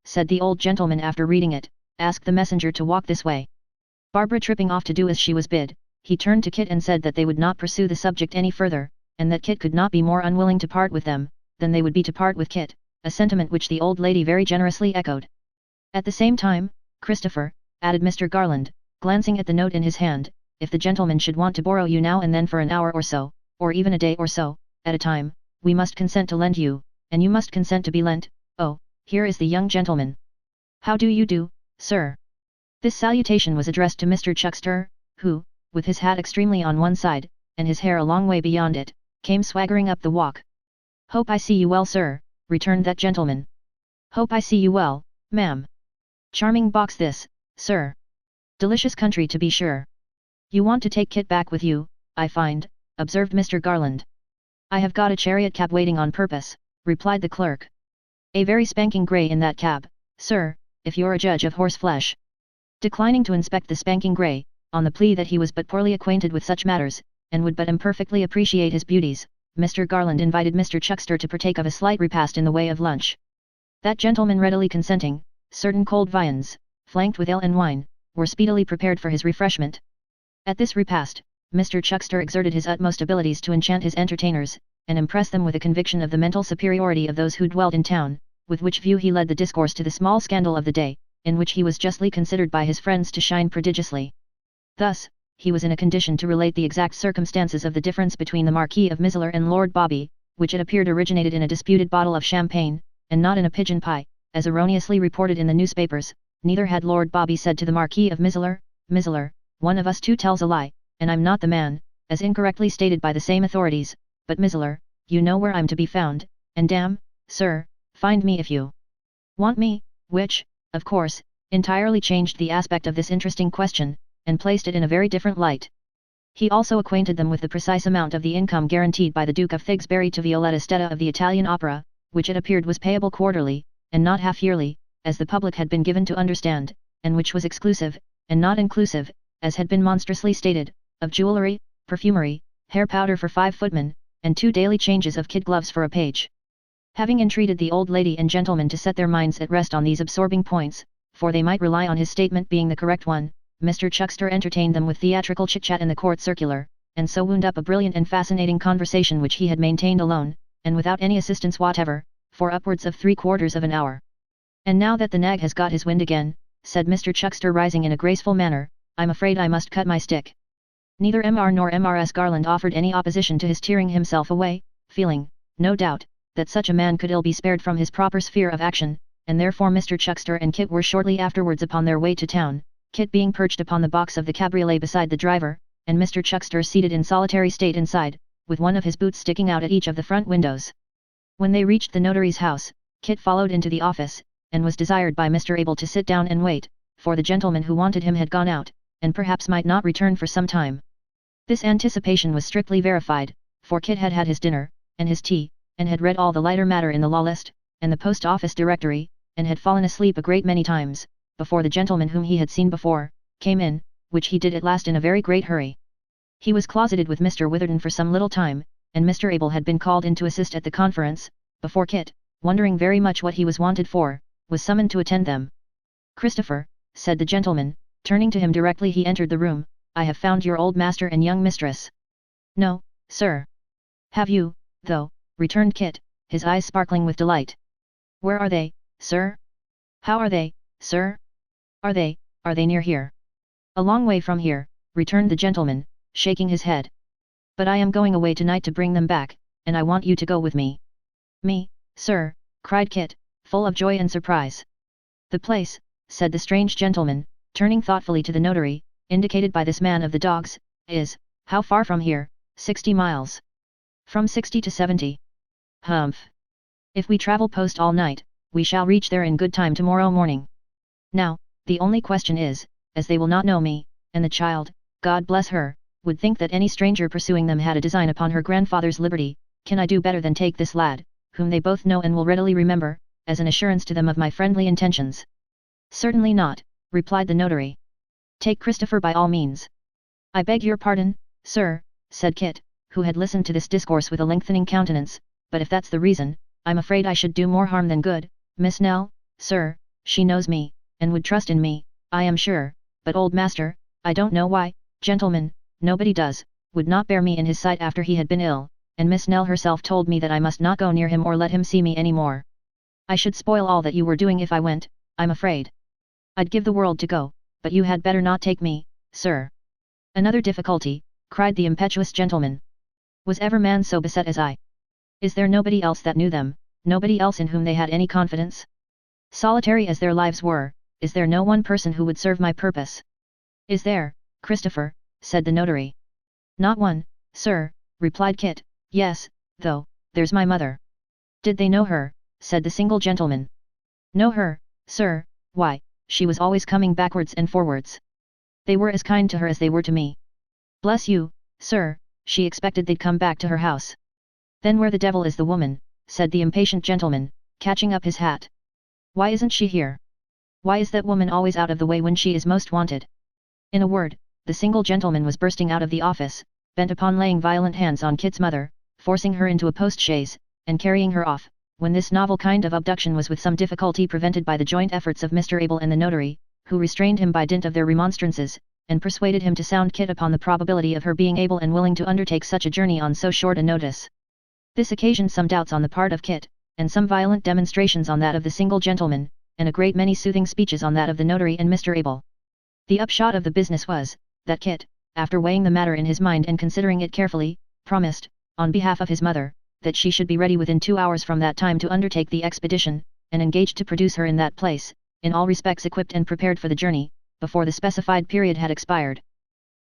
said the old gentleman after reading it, ask the messenger to walk this way. Barbara tripping off to do as she was bid, he turned to Kit and said that they would not pursue the subject any further, and that Kit could not be more unwilling to part with them, than they would be to part with Kit, a sentiment which the old lady very generously echoed. At the same time, Christopher, added Mr. Garland, glancing at the note in his hand, if the gentleman should want to borrow you now and then for an hour or so, or even a day or so, at a time, we must consent to lend you, and you must consent to be lent. Oh, here is the young gentleman. How do you do, sir? This salutation was addressed to Mr. Chuckster, who, with his hat extremely on one side, and his hair a long way beyond it, came swaggering up the walk. Hope I see you well, sir, returned that gentleman. Hope I see you well, ma'am. Charming box this, sir. Delicious country to be sure. You want to take Kit back with you, I find, observed Mr. Garland. I have got a chariot cab waiting on purpose, replied the clerk. A very spanking grey in that cab, sir, if you're a judge of horseflesh. Declining to inspect the spanking grey, on the plea that he was but poorly acquainted with such matters, and would but imperfectly appreciate his beauties, Mr. Garland invited Mr. Chuckster to partake of a slight repast in the way of lunch. That gentleman readily consenting, certain cold viands, flanked with ale and wine, were speedily prepared for his refreshment. At this repast, Mr. Chuckster exerted his utmost abilities to enchant his entertainers, and impress them with a conviction of the mental superiority of those who dwelt in town, with which view he led the discourse to the small scandal of the day, in which he was justly considered by his friends to shine prodigiously. Thus, he was in a condition to relate the exact circumstances of the difference between the Marquis of Mizzler and Lord Bobby, which it appeared originated in a disputed bottle of champagne, and not in a pigeon pie, as erroneously reported in the newspapers. Neither had Lord Bobby said to the Marquis of Mizzler, Mizzler, one of us two tells a lie, and I'm not the man, as incorrectly stated by the same authorities, but Mizzler, you know where I'm to be found, and damn, sir, find me if you want me, which, of course, entirely changed the aspect of this interesting question, and placed it in a very different light. He also acquainted them with the precise amount of the income guaranteed by the Duke of Figsbury to Violetta Stetta of the Italian Opera, which it appeared was payable quarterly, and not half-yearly, as the public had been given to understand, and which was exclusive, and not inclusive, as had been monstrously stated, of jewellery, perfumery, hair powder for 5 footmen, and 2 daily changes of kid gloves for a page. Having entreated the old lady and gentleman to set their minds at rest on these absorbing points, for they might rely on his statement being the correct one, Mr. Chuckster entertained them with theatrical chit-chat in the court circular, and so wound up a brilliant and fascinating conversation which he had maintained alone, and without any assistance whatever, for upwards of 3/4 of an hour. And now that the nag has got his wind again, said Mr. Chuckster rising in a graceful manner, I'm afraid I must cut my stick. Neither Mr. nor Mrs. Garland offered any opposition to his tearing himself away, feeling, no doubt, that such a man could ill be spared from his proper sphere of action, and therefore Mr. Chuckster and Kit were shortly afterwards upon their way to town, Kit being perched upon the box of the cabriolet beside the driver, and Mr. Chuckster seated in solitary state inside, with one of his boots sticking out at each of the front windows. When they reached the notary's house, Kit followed into the office, and was desired by Mr. Abel to sit down and wait, for the gentleman who wanted him had gone out, and perhaps might not return for some time. This anticipation was strictly verified, for Kit had had his dinner, and his tea, and had read all the lighter matter in the law list, and the post office directory, and had fallen asleep a great many times, before the gentleman whom he had seen before, came in, which he did at last in a very great hurry. He was closeted with Mr. Witherden for some little time, and Mr. Abel had been called in to assist at the conference, before Kit, wondering very much what he was wanted for, was summoned to attend them. Christopher, said the gentleman, turning to him directly he entered the room, I have found your old master and young mistress. No, sir. Have you, though, returned Kit, his eyes sparkling with delight. Where are they, sir? How are they, sir? Are they near here? A long way from here, returned the gentleman, shaking his head. But I am going away tonight to bring them back, and I want you to go with me. Me, sir, cried Kit, full of joy and surprise. The place, said the strange gentleman, turning thoughtfully to the notary, indicated by this man of the dogs, is, how far from here? 60 miles. From 60 to 70. Humph. If we travel post all night, we shall reach there in good time tomorrow morning. Now, the only question is, as they will not know me, and the child, God bless her, would think that any stranger pursuing them had a design upon her grandfather's liberty, can I do better than take this lad, whom they both know and will readily remember, as an assurance to them of my friendly intentions? Certainly not, replied the notary. Take Christopher by all means. I beg your pardon, sir, said Kit, who had listened to this discourse with a lengthening countenance, but if that's the reason, I'm afraid I should do more harm than good. Miss Nell, sir, she knows me, and would trust in me, I am sure, but old master, I don't know why, gentlemen, nobody does, would not bear me in his sight after he had been ill, and Miss Nell herself told me that I must not go near him or let him see me any more. I should spoil all that you were doing if I went, I'm afraid. I'd give the world to go, but you had better not take me, sir. Another difficulty, cried the impetuous gentleman. Was ever man so beset as I? Is there nobody else that knew them, nobody else in whom they had any confidence? Solitary as their lives were, is there no one person who would serve my purpose? Is there, Christopher, said the notary. Not one, sir, replied Kit. Yes, though, there's my mother. Did they know her, said the single gentleman. Know her, sir, why, she was always coming backwards and forwards. They were as kind to her as they were to me. Bless you, sir, she expected they'd come back to her house. Then where the devil is the woman, said the impatient gentleman, catching up his hat. Why isn't she here? Why is that woman always out of the way when she is most wanted? In a word, the single gentleman was bursting out of the office, bent upon laying violent hands on Kit's mother, forcing her into a post-chaise, and carrying her off, when this novel kind of abduction was with some difficulty prevented by the joint efforts of Mr. Abel and the notary, who restrained him by dint of their remonstrances, and persuaded him to sound Kit upon the probability of her being able and willing to undertake such a journey on so short a notice. This occasioned some doubts on the part of Kit, and some violent demonstrations on that of the single gentleman, and a great many soothing speeches on that of the notary and Mr. Abel. The upshot of the business was, that Kit, after weighing the matter in his mind and considering it carefully, promised, on behalf of his mother, that she should be ready within 2 hours from that time to undertake the expedition, and engaged to produce her in that place, in all respects equipped and prepared for the journey, before the specified period had expired.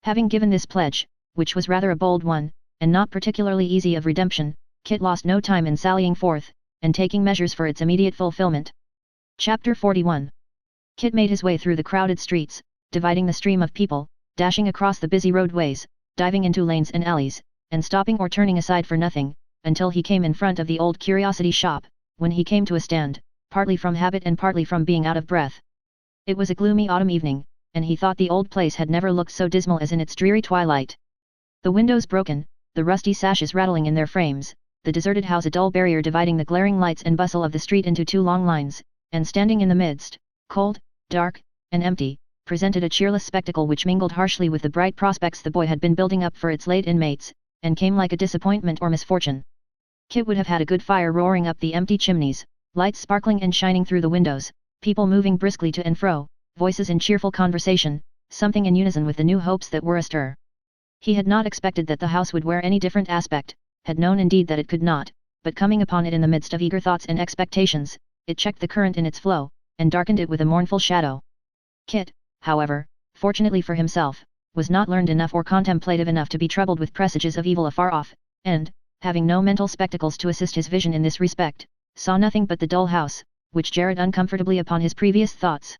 Having given this pledge, which was rather a bold one, and not particularly easy of redemption, Kit lost no time in sallying forth, and taking measures for its immediate fulfillment. Chapter 41. Kit made his way through the crowded streets, dividing the stream of people, dashing across the busy roadways, diving into lanes and alleys, and stopping or turning aside for nothing, until he came in front of the old curiosity shop, when he came to a stand, partly from habit and partly from being out of breath. It was a gloomy autumn evening, and he thought the old place had never looked so dismal as in its dreary twilight. The windows broken, the rusty sashes rattling in their frames, the deserted house a dull barrier dividing the glaring lights and bustle of the street into two long lines, and standing in the midst, cold, dark, and empty, presented a cheerless spectacle which mingled harshly with the bright prospects the boy had been building up for its late inmates, and came like a disappointment or misfortune. Kit would have had a good fire roaring up the empty chimneys, lights sparkling and shining through the windows, people moving briskly to and fro, voices in cheerful conversation, something in unison with the new hopes that were astir. He had not expected that the house would wear any different aspect, had known indeed that it could not, but coming upon it in the midst of eager thoughts and expectations, it checked the current in its flow, and darkened it with a mournful shadow. Kit, however, fortunately for himself, was not learned enough or contemplative enough to be troubled with presages of evil afar off, and, having no mental spectacles to assist his vision in this respect, saw nothing but the dull house, which jarred uncomfortably upon his previous thoughts.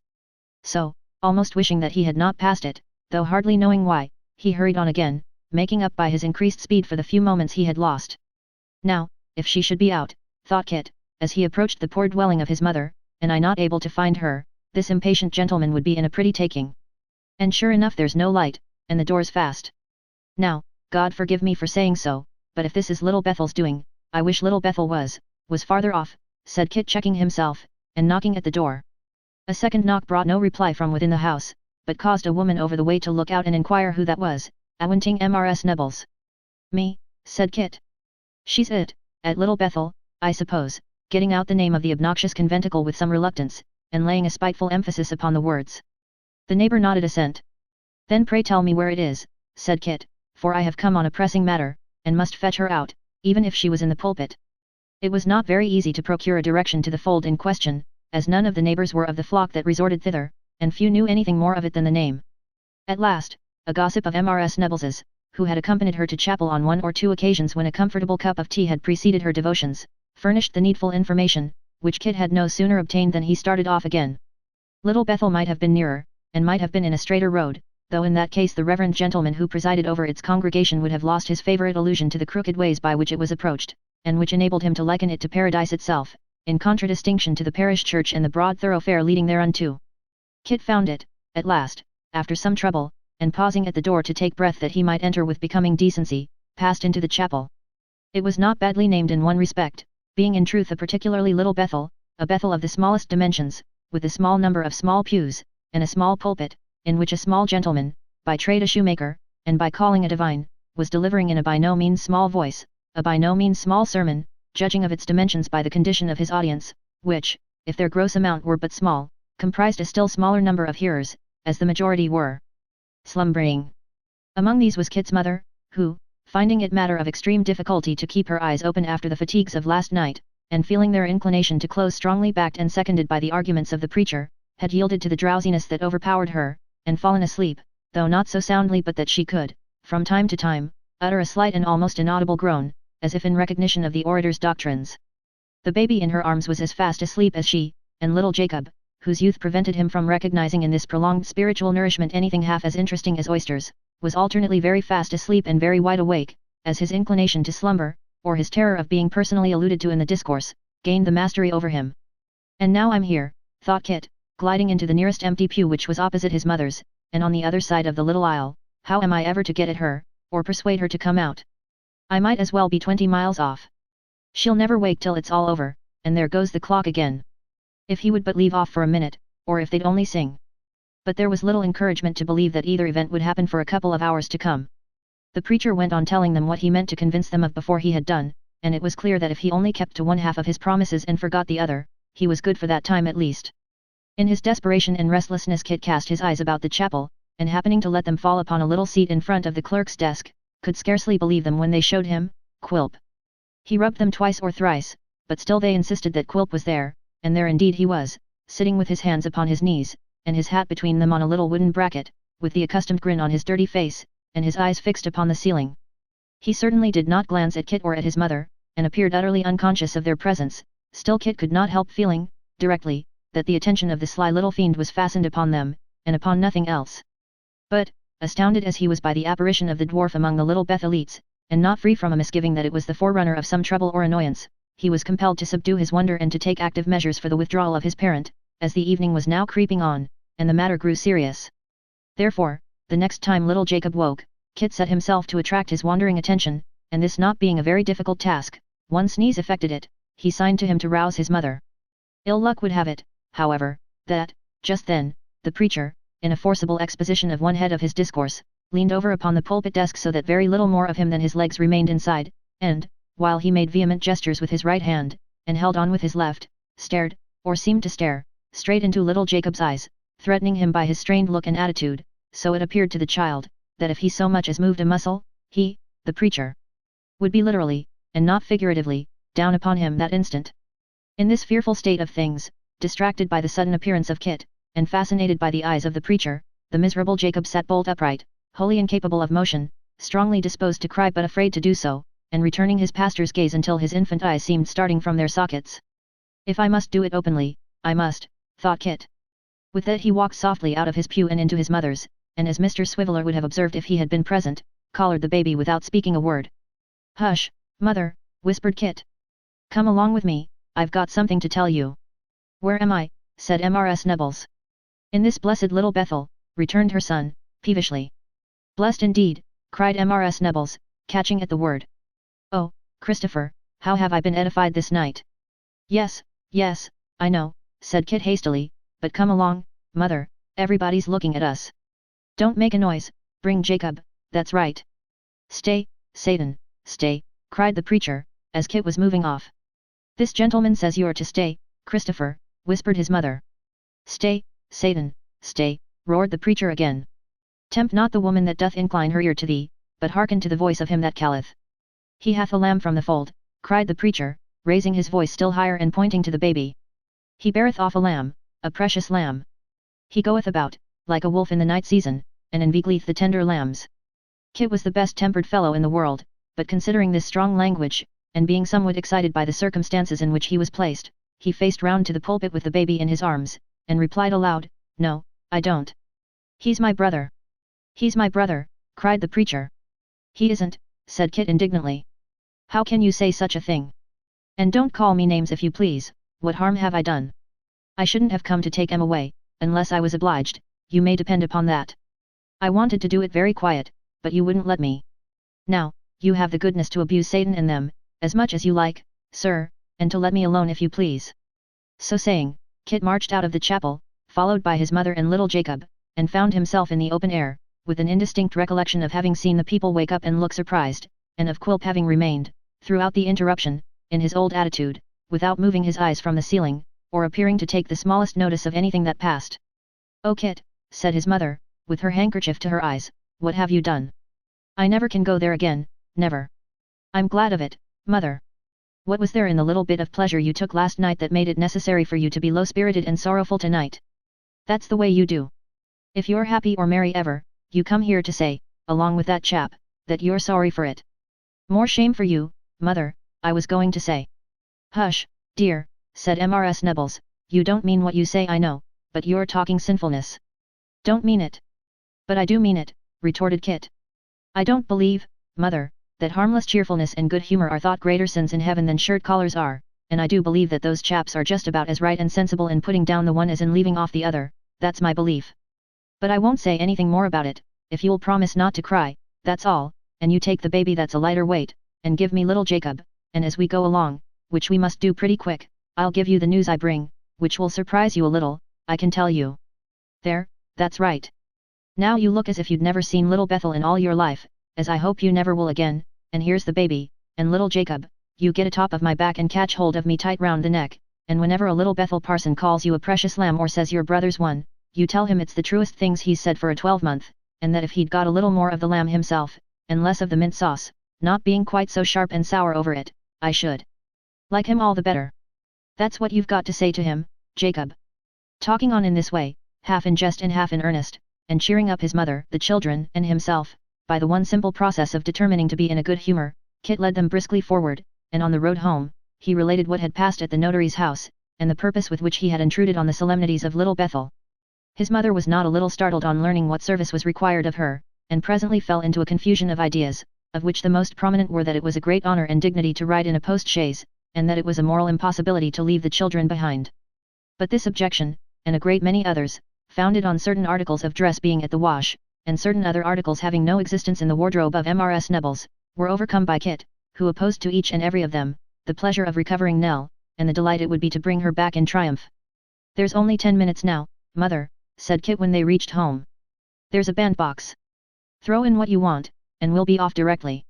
So, almost wishing that he had not passed it, though hardly knowing why, he hurried on again, making up by his increased speed for the few moments he had lost. Now, if she should be out, thought Kit, as he approached the poor dwelling of his mother, and I not able to find her, this impatient gentleman would be in a pretty taking. And sure enough there's no light, and the door's fast. Now, God forgive me for saying so, but if this is little Bethel's doing, I wish little Bethel was farther off, said Kit checking himself, and knocking at the door. A second knock brought no reply from within the house, but caused a woman over the way to look out and inquire who that was. Awanting Mrs. Nibbles. Me, said Kit. She's it, at Little Bethel, I suppose, getting out the name of the obnoxious conventicle with some reluctance, and laying a spiteful emphasis upon the words. The neighbor nodded assent. Then pray tell me where it is, said Kit, for I have come on a pressing matter, and must fetch her out, even if she was in the pulpit. It was not very easy to procure a direction to the fold in question, as none of the neighbors were of the flock that resorted thither, and few knew anything more of it than the name. At last, a gossip of Mrs. Nibbles's, who had accompanied her to chapel on 1 or 2 occasions when a comfortable cup of tea had preceded her devotions, furnished the needful information, which Kit had no sooner obtained than he started off again. Little Bethel might have been nearer, and might have been in a straighter road, though in that case the reverend gentleman who presided over its congregation would have lost his favourite allusion to the crooked ways by which it was approached, and which enabled him to liken it to paradise itself, in contradistinction to the parish church and the broad thoroughfare leading thereunto. Kit found it, at last, after some trouble, and pausing at the door to take breath that he might enter with becoming decency, passed into the chapel. It was not badly named in one respect, being in truth a particularly little Bethel, a Bethel of the smallest dimensions, with a small number of small pews, and a small pulpit, in which a small gentleman, by trade a shoemaker, and by calling a divine, was delivering in a by no means small voice, a by no means small sermon, judging of its dimensions by the condition of his audience, which, if their gross amount were but small, comprised a still smaller number of hearers, as the majority were slumbering. Among these was Kit's mother, who, finding it matter of extreme difficulty to keep her eyes open after the fatigues of last night, and feeling their inclination to close strongly backed and seconded by the arguments of the preacher, had yielded to the drowsiness that overpowered her, and fallen asleep, though not so soundly but that she could, from time to time, utter a slight and almost inaudible groan, as if in recognition of the orator's doctrines. The baby in her arms was as fast asleep as she, and little Jacob, whose youth prevented him from recognizing in this prolonged spiritual nourishment anything half as interesting as oysters, was alternately very fast asleep and very wide awake, as his inclination to slumber, or his terror of being personally alluded to in the discourse, gained the mastery over him. And now I'm here, thought Kit, gliding into the nearest empty pew which was opposite his mother's, and on the other side of the little aisle. How am I ever to get at her, or persuade her to come out? I might as well be 20 miles off. She'll never wake till it's all over, and there goes the clock again. If he would but leave off for a minute, or if they'd only sing. But there was little encouragement to believe that either event would happen for a couple of hours to come. The preacher went on telling them what he meant to convince them of before he had done, and it was clear that if he only kept to one half of his promises and forgot the other, he was good for that time at least. In his desperation and restlessness Kit cast his eyes about the chapel, and happening to let them fall upon a little seat in front of the clerk's desk, could scarcely believe them when they showed him Quilp. He rubbed them twice or thrice, but still they insisted that Quilp was there, and there indeed he was, sitting with his hands upon his knees, and his hat between them on a little wooden bracket, with the accustomed grin on his dirty face, and his eyes fixed upon the ceiling. He certainly did not glance at Kit or at his mother, and appeared utterly unconscious of their presence. Still Kit could not help feeling, directly, that the attention of the sly little fiend was fastened upon them, and upon nothing else. But, astounded as he was by the apparition of the dwarf among the little Bethelites, and not free from a misgiving that it was the forerunner of some trouble or annoyance, he was compelled to subdue his wonder and to take active measures for the withdrawal of his parent, as the evening was now creeping on, and the matter grew serious. Therefore, the next time little Jacob woke, Kit set himself to attract his wandering attention, and this not being a very difficult task, one sneeze effected it. He signed to him to rouse his mother. Ill luck would have it, however, that, just then, the preacher, in a forcible exposition of one head of his discourse, leaned over upon the pulpit desk so that very little more of him than his legs remained inside, and, while he made vehement gestures with his right hand, and held on with his left, stared, or seemed to stare, straight into little Jacob's eyes, threatening him by his strained look and attitude, so it appeared to the child, that if he so much as moved a muscle, he, the preacher, would be literally, and not figuratively, down upon him that instant. In this fearful state of things, distracted by the sudden appearance of Kit, and fascinated by the eyes of the preacher, the miserable Jacob sat bolt upright, wholly incapable of motion, strongly disposed to cry but afraid to do so, and returning his pastor's gaze until his infant eyes seemed starting from their sockets. If I must do it openly, I must, thought Kit. With that he walked softly out of his pew and into his mother's, and as Mr. Swiveller would have observed if he had been present, collared the baby without speaking a word. Hush, mother, whispered Kit. Come along with me, I've got something to tell you. Where am I? Said Mrs. Nibbles. In this blessed little Bethel, returned her son, peevishly. Blessed indeed, cried Mrs. Nibbles, catching at the word. Oh, Christopher, how have I been edified this night? Yes, yes, I know, said Kit hastily, but come along, mother, everybody's looking at us. Don't make a noise, bring Jacob, that's right. Stay, Satan, stay, cried the preacher, as Kit was moving off. This gentleman says you're to stay, Christopher, whispered his mother. Stay, Satan, stay, roared the preacher again. Tempt not the woman that doth incline her ear to thee, but hearken to the voice of him that calleth. He hath a lamb from the fold, cried the preacher, raising his voice still higher and pointing to the baby. He beareth off a lamb, a precious lamb. He goeth about, like a wolf in the night season, and inveigleth the tender lambs. Kit was the best-tempered fellow in the world, but considering this strong language, and being somewhat excited by the circumstances in which he was placed, he faced round to the pulpit with the baby in his arms, and replied aloud, No, I don't. He's my brother. He's my brother, cried the preacher. He isn't, said Kit indignantly. How can you say such a thing? And don't call me names if you please, what harm have I done? I shouldn't have come to take em away, unless I was obliged, you may depend upon that. I wanted to do it very quiet, but you wouldn't let me. Now, you have the goodness to abuse Satan and them, as much as you like, sir, and to let me alone if you please. So saying, Kit marched out of the chapel, followed by his mother and little Jacob, and found himself in the open air, with an indistinct recollection of having seen the people wake up and look surprised, and of Quilp having remained, throughout the interruption, in his old attitude, without moving his eyes from the ceiling, or appearing to take the smallest notice of anything that passed. "Oh Kit," said his mother, with her handkerchief to her eyes, "what have you done? I never can go there again, never." "I'm glad of it, mother. What was there in the little bit of pleasure you took last night that made it necessary for you to be low-spirited and sorrowful tonight? That's the way you do. If you're happy or merry ever, you come here to say, along with that chap, that you're sorry for it. More shame for you, mother, I was going to say." "Hush, dear," said Mrs. Nibbles, "you don't mean what you say, I know, but you're talking sinfulness." "Don't mean it." "But I do mean it," retorted Kit. "I don't believe, mother, that harmless cheerfulness and good humor are thought greater sins in heaven than shirt collars are, and I do believe that those chaps are just about as right and sensible in putting down the one as in leaving off the other, that's my belief. But I won't say anything more about it, if you'll promise not to cry, that's all, and you take the baby that's a lighter weight, and give me little Jacob, and as we go along, which we must do pretty quick, I'll give you the news I bring, which will surprise you a little, I can tell you." "There, that's right. Now you look as if you'd never seen little Bethel in all your life, as I hope you never will again, and here's the baby, and little Jacob, you get atop of my back and catch hold of me tight round the neck, and whenever a little Bethel parson calls you a precious lamb or says your brother's one, you tell him it's the truest things he's said for a 12-month, and that if he'd got a little more of the lamb himself, and less of the mint sauce, not being quite so sharp and sour over it, I should like him all the better. That's what you've got to say to him, Jacob." Talking on in this way, half in jest and half in earnest, and cheering up his mother, the children, and himself, by the one simple process of determining to be in a good humor, Kit led them briskly forward, and on the road home, he related what had passed at the notary's house, and the purpose with which he had intruded on the solemnities of little Bethel. His mother was not a little startled on learning what service was required of her, and presently fell into a confusion of ideas, of which the most prominent were that it was a great honor and dignity to ride in a post-chaise, and that it was a moral impossibility to leave the children behind. But this objection, and a great many others, founded on certain articles of dress being at the wash, and certain other articles having no existence in the wardrobe of Mrs. Nibbles, were overcome by Kit, who opposed to each and every of them, the pleasure of recovering Nell, and the delight it would be to bring her back in triumph. "There's only 10 minutes now, mother," said Kit when they reached home. "There's a bandbox. Throw in what you want, and we'll be off directly."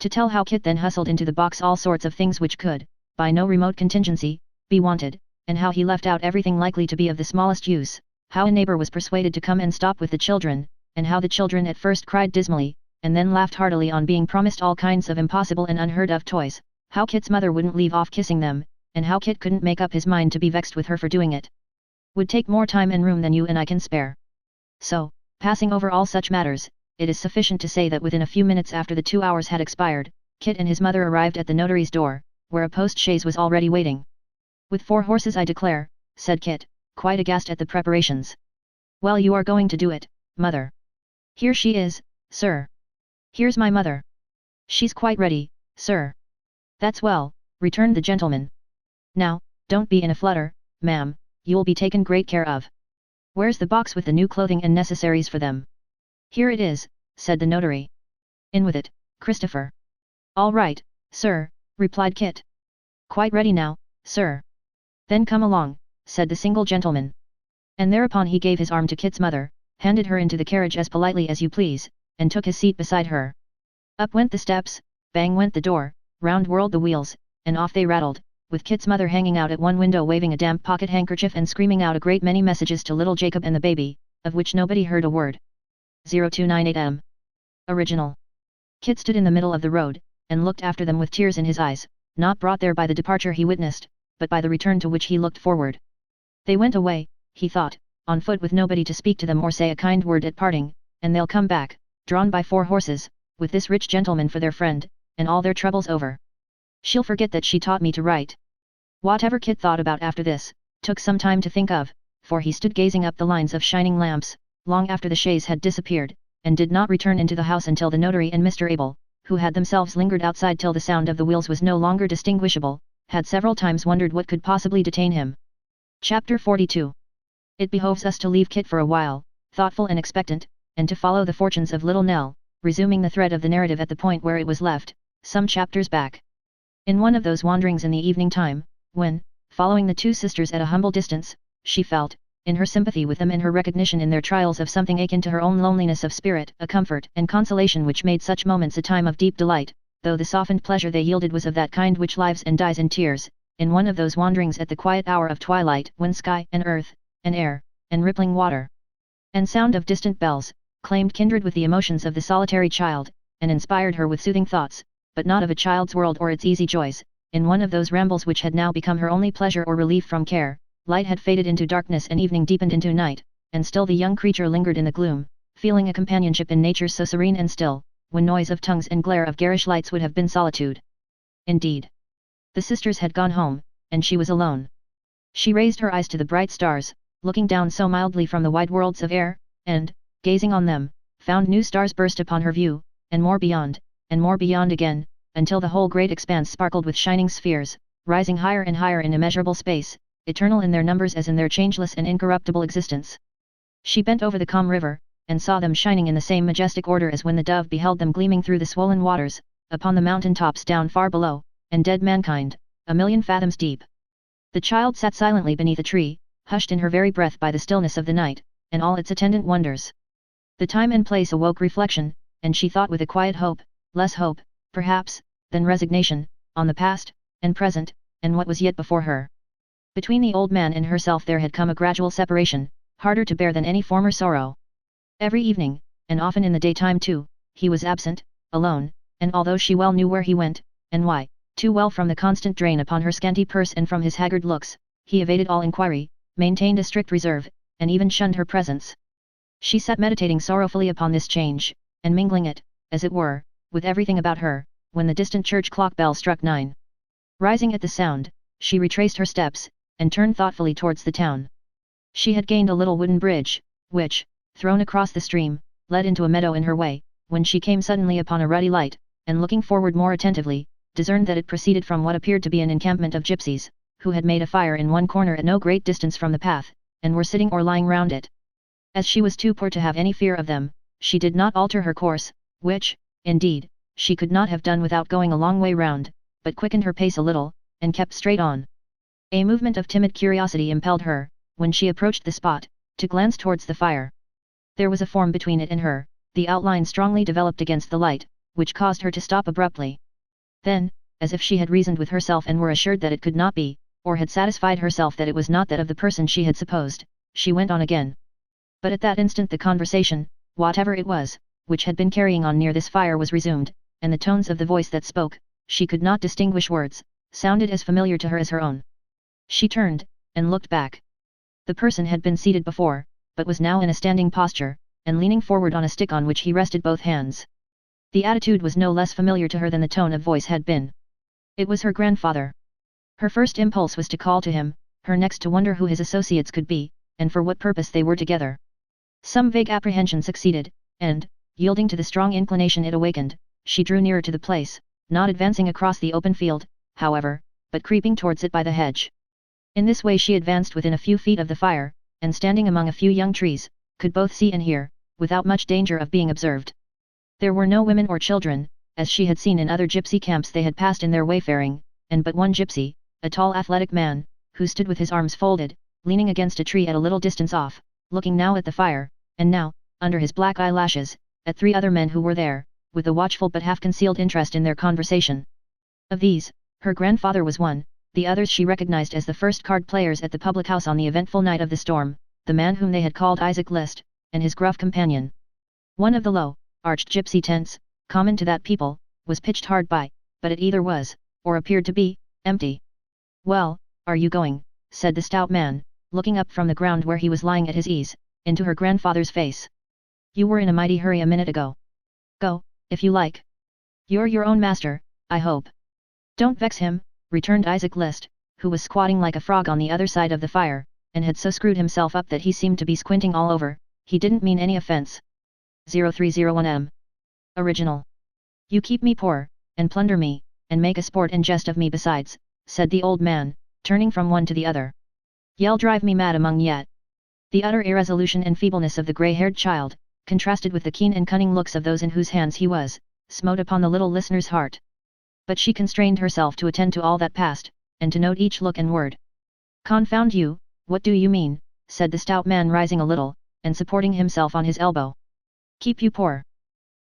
To tell how Kit then hustled into the box all sorts of things which could, by no remote contingency, be wanted, and how he left out everything likely to be of the smallest use, how a neighbor was persuaded to come and stop with the children, and how the children at first cried dismally, and then laughed heartily on being promised all kinds of impossible and unheard of toys, how Kit's mother wouldn't leave off kissing them, and how Kit couldn't make up his mind to be vexed with her for doing it. Would take more time and room than you and I can spare. So, passing over all such matters, it is sufficient to say that within a few minutes after the 2 hours had expired, Kit and his mother arrived at the notary's door, where a post-chaise was already waiting. "With 4 horses, I declare," said Kit, quite aghast at the preparations. "Well, you are going to do it, mother." "Here she is, sir." "Here's my mother." "She's quite ready, sir." "That's well," returned the gentleman. "Now, don't be in a flutter, ma'am, you'll be taken great care of. Where's the box with the new clothing and necessaries for them?" "Here it is," said the notary. "In with it, Christopher." "All right, sir," replied Kit. "Quite ready now, sir." "Then come along," said the single gentleman. And thereupon he gave his arm to Kit's mother, handed her into the carriage as politely as you please, and took his seat beside her. Up went the steps, bang went the door, round whirled the wheels, and off they rattled, with Kit's mother hanging out at one window waving a damp pocket handkerchief and screaming out a great many messages to little Jacob and the baby, of which nobody heard a word. 0298M. Original. Kit stood in the middle of the road, and looked after them with tears in his eyes, not brought there by the departure he witnessed, but by the return to which he looked forward. They went away, he thought, on foot with nobody to speak to them or say a kind word at parting, and they'll come back, drawn by 4 horses, with this rich gentleman for their friend, and all their troubles over. She'll forget that she taught me to write. Whatever Kit thought about after this, took some time to think of, for he stood gazing up the lines of shining lamps, long after the chaise had disappeared, and did not return into the house until the notary and Mr. Abel, who had themselves lingered outside till the sound of the wheels was no longer distinguishable, had several times wondered what could possibly detain him. Chapter 42. It behoves us to leave Kit for a while, thoughtful and expectant, and to follow the fortunes of little Nell, resuming the thread of the narrative at the point where it was left, some chapters back. In one of those wanderings in the evening time, when, following the 2 sisters at a humble distance, she felt, in her sympathy with them and her recognition in their trials of something akin to her own loneliness of spirit, a comfort and consolation which made such moments a time of deep delight, though the softened pleasure they yielded was of that kind which lives and dies in tears, in one of those wanderings at the quiet hour of twilight when sky and earth, and air, and rippling water, and sound of distant bells, claimed kindred with the emotions of the solitary child, and inspired her with soothing thoughts, but not of a child's world or its easy joys. In one of those rambles which had now become her only pleasure or relief from care, light had faded into darkness and evening deepened into night, and still the young creature lingered in the gloom, feeling a companionship in nature so serene and still, when noise of tongues and glare of garish lights would have been solitude. Indeed, the sisters had gone home, and she was alone. She raised her eyes to the bright stars, looking down so mildly from the wide worlds of air, and, gazing on them, found new stars burst upon her view, and more beyond again, until the whole great expanse sparkled with shining spheres, rising higher and higher in immeasurable space, eternal in their numbers as in their changeless and incorruptible existence. She bent over the calm river, and saw them shining in the same majestic order as when the dove beheld them gleaming through the swollen waters, upon the mountain tops down far below, and dead mankind, 1,000,000 fathoms deep. The child sat silently beneath a tree, hushed in her very breath by the stillness of the night, and all its attendant wonders. The time and place awoke reflection, and she thought with a quiet hope, less hope, perhaps, than resignation, on the past, and present, and what was yet before her. Between the old man and herself there had come a gradual separation, harder to bear than any former sorrow. Every evening, and often in the daytime too, he was absent, alone, and although she well knew where he went, and why, too well from the constant drain upon her scanty purse and from his haggard looks, he evaded all inquiry, maintained a strict reserve, and even shunned her presence. She sat meditating sorrowfully upon this change, and mingling it, as it were, with everything about her, when the distant church clock bell struck 9. Rising at the sound, she retraced her steps, and turned thoughtfully towards the town. She had gained a little wooden bridge, which, thrown across the stream, led into a meadow in her way, when she came suddenly upon a ruddy light, and looking forward more attentively, discerned that it proceeded from what appeared to be an encampment of gypsies, who had made a fire in one corner at no great distance from the path, and were sitting or lying round it. As she was too poor to have any fear of them, she did not alter her course, which, indeed, she could not have done without going a long way round, but quickened her pace a little, and kept straight on. A movement of timid curiosity impelled her, when she approached the spot, to glance towards the fire. There was a form between it and her, the outline strongly developed against the light, which caused her to stop abruptly. Then, as if she had reasoned with herself and were assured that it could not be, or had satisfied herself that it was not that of the person she had supposed, she went on again. But at that instant the conversation, whatever it was, which had been carrying on near this fire was resumed, and the tones of the voice that spoke, she could not distinguish words, sounded as familiar to her as her own. She turned, and looked back. The person had been seated before, but was now in a standing posture, and leaning forward on a stick on which he rested both hands. The attitude was no less familiar to her than the tone of voice had been. It was her grandfather. Her first impulse was to call to him, her next to wonder who his associates could be, and for what purpose they were together. Some vague apprehension succeeded, and, yielding to the strong inclination it awakened, she drew nearer to the place, not advancing across the open field, however, but creeping towards it by the hedge. In this way she advanced within a few feet of the fire, and standing among a few young trees, could both see and hear, without much danger of being observed. There were no women or children, as she had seen in other gypsy camps they had passed in their wayfaring, and but one gypsy, a tall athletic man, who stood with his arms folded, leaning against a tree at a little distance off, looking now at the fire, and now, under his black eyelashes, at 3 other men who were there, with a watchful but half-concealed interest in their conversation. Of these, her grandfather was one, the others she recognized as the first card players at the public house on the eventful night of the storm, the man whom they had called Isaac List, and his gruff companion. One of the low, arched gypsy tents, common to that people, was pitched hard by, but it either was, or appeared to be, empty. "Well, are you going?" said the stout man, looking up from the ground where he was lying at his ease, into her grandfather's face. "You were in a mighty hurry a minute ago. Go, if you like. You're your own master, I hope." "Don't vex him," returned Isaac List, who was squatting like a frog on the other side of the fire, and had so screwed himself up that he seemed to be squinting all over. "He didn't mean any offense." 0301M. Original. "You keep me poor, and plunder me, and make a sport and jest of me besides," said the old man, turning from one to the other. "Y'all drive me mad among yet." The utter irresolution and feebleness of the grey-haired child, contrasted with the keen and cunning looks of those in whose hands he was, smote upon the little listener's heart. But she constrained herself to attend to all that passed, and to note each look and word. "Confound you," What do you mean, said the stout man rising a little, and supporting himself on his elbow. Keep you poor?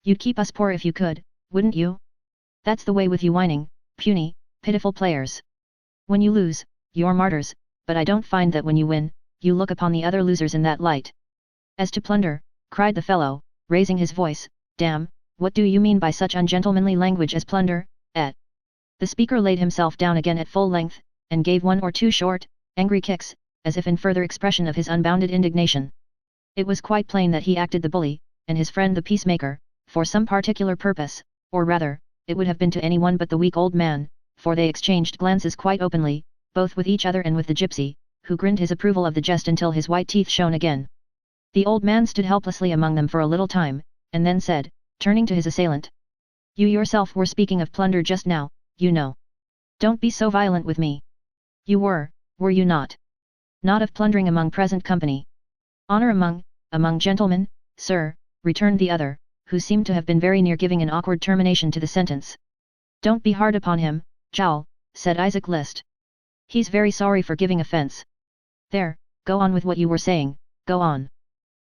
You'd keep us poor if you could, wouldn't you? That's the way with you whining, puny, pitiful players. When you lose, you're martyrs, but I don't find that when you win, you look upon the other losers in that light. As to plunder, cried the fellow, raising his voice, damn, what do you mean by such ungentlemanly language as plunder, eh? The speaker laid himself down again at full length, and gave one or two short, angry kicks, as if in further expression of his unbounded indignation. It was quite plain that he acted the bully, and his friend the peacemaker, for some particular purpose, or rather, it would have been to anyone but the weak old man, for they exchanged glances quite openly, both with each other and with the gypsy, who grinned his approval of the jest until his white teeth shone again. The old man stood helplessly among them for a little time, and then said, turning to his assailant. You yourself were speaking of plunder just now, you know. Don't be so violent with me. You were you not? Not of plundering among present company. Honor among gentlemen, sir, returned the other, who seemed to have been very near giving an awkward termination to the sentence. Don't be hard upon him, Jowl, said Isaac List. He's very sorry for giving offence. There, go on with what you were saying, go on.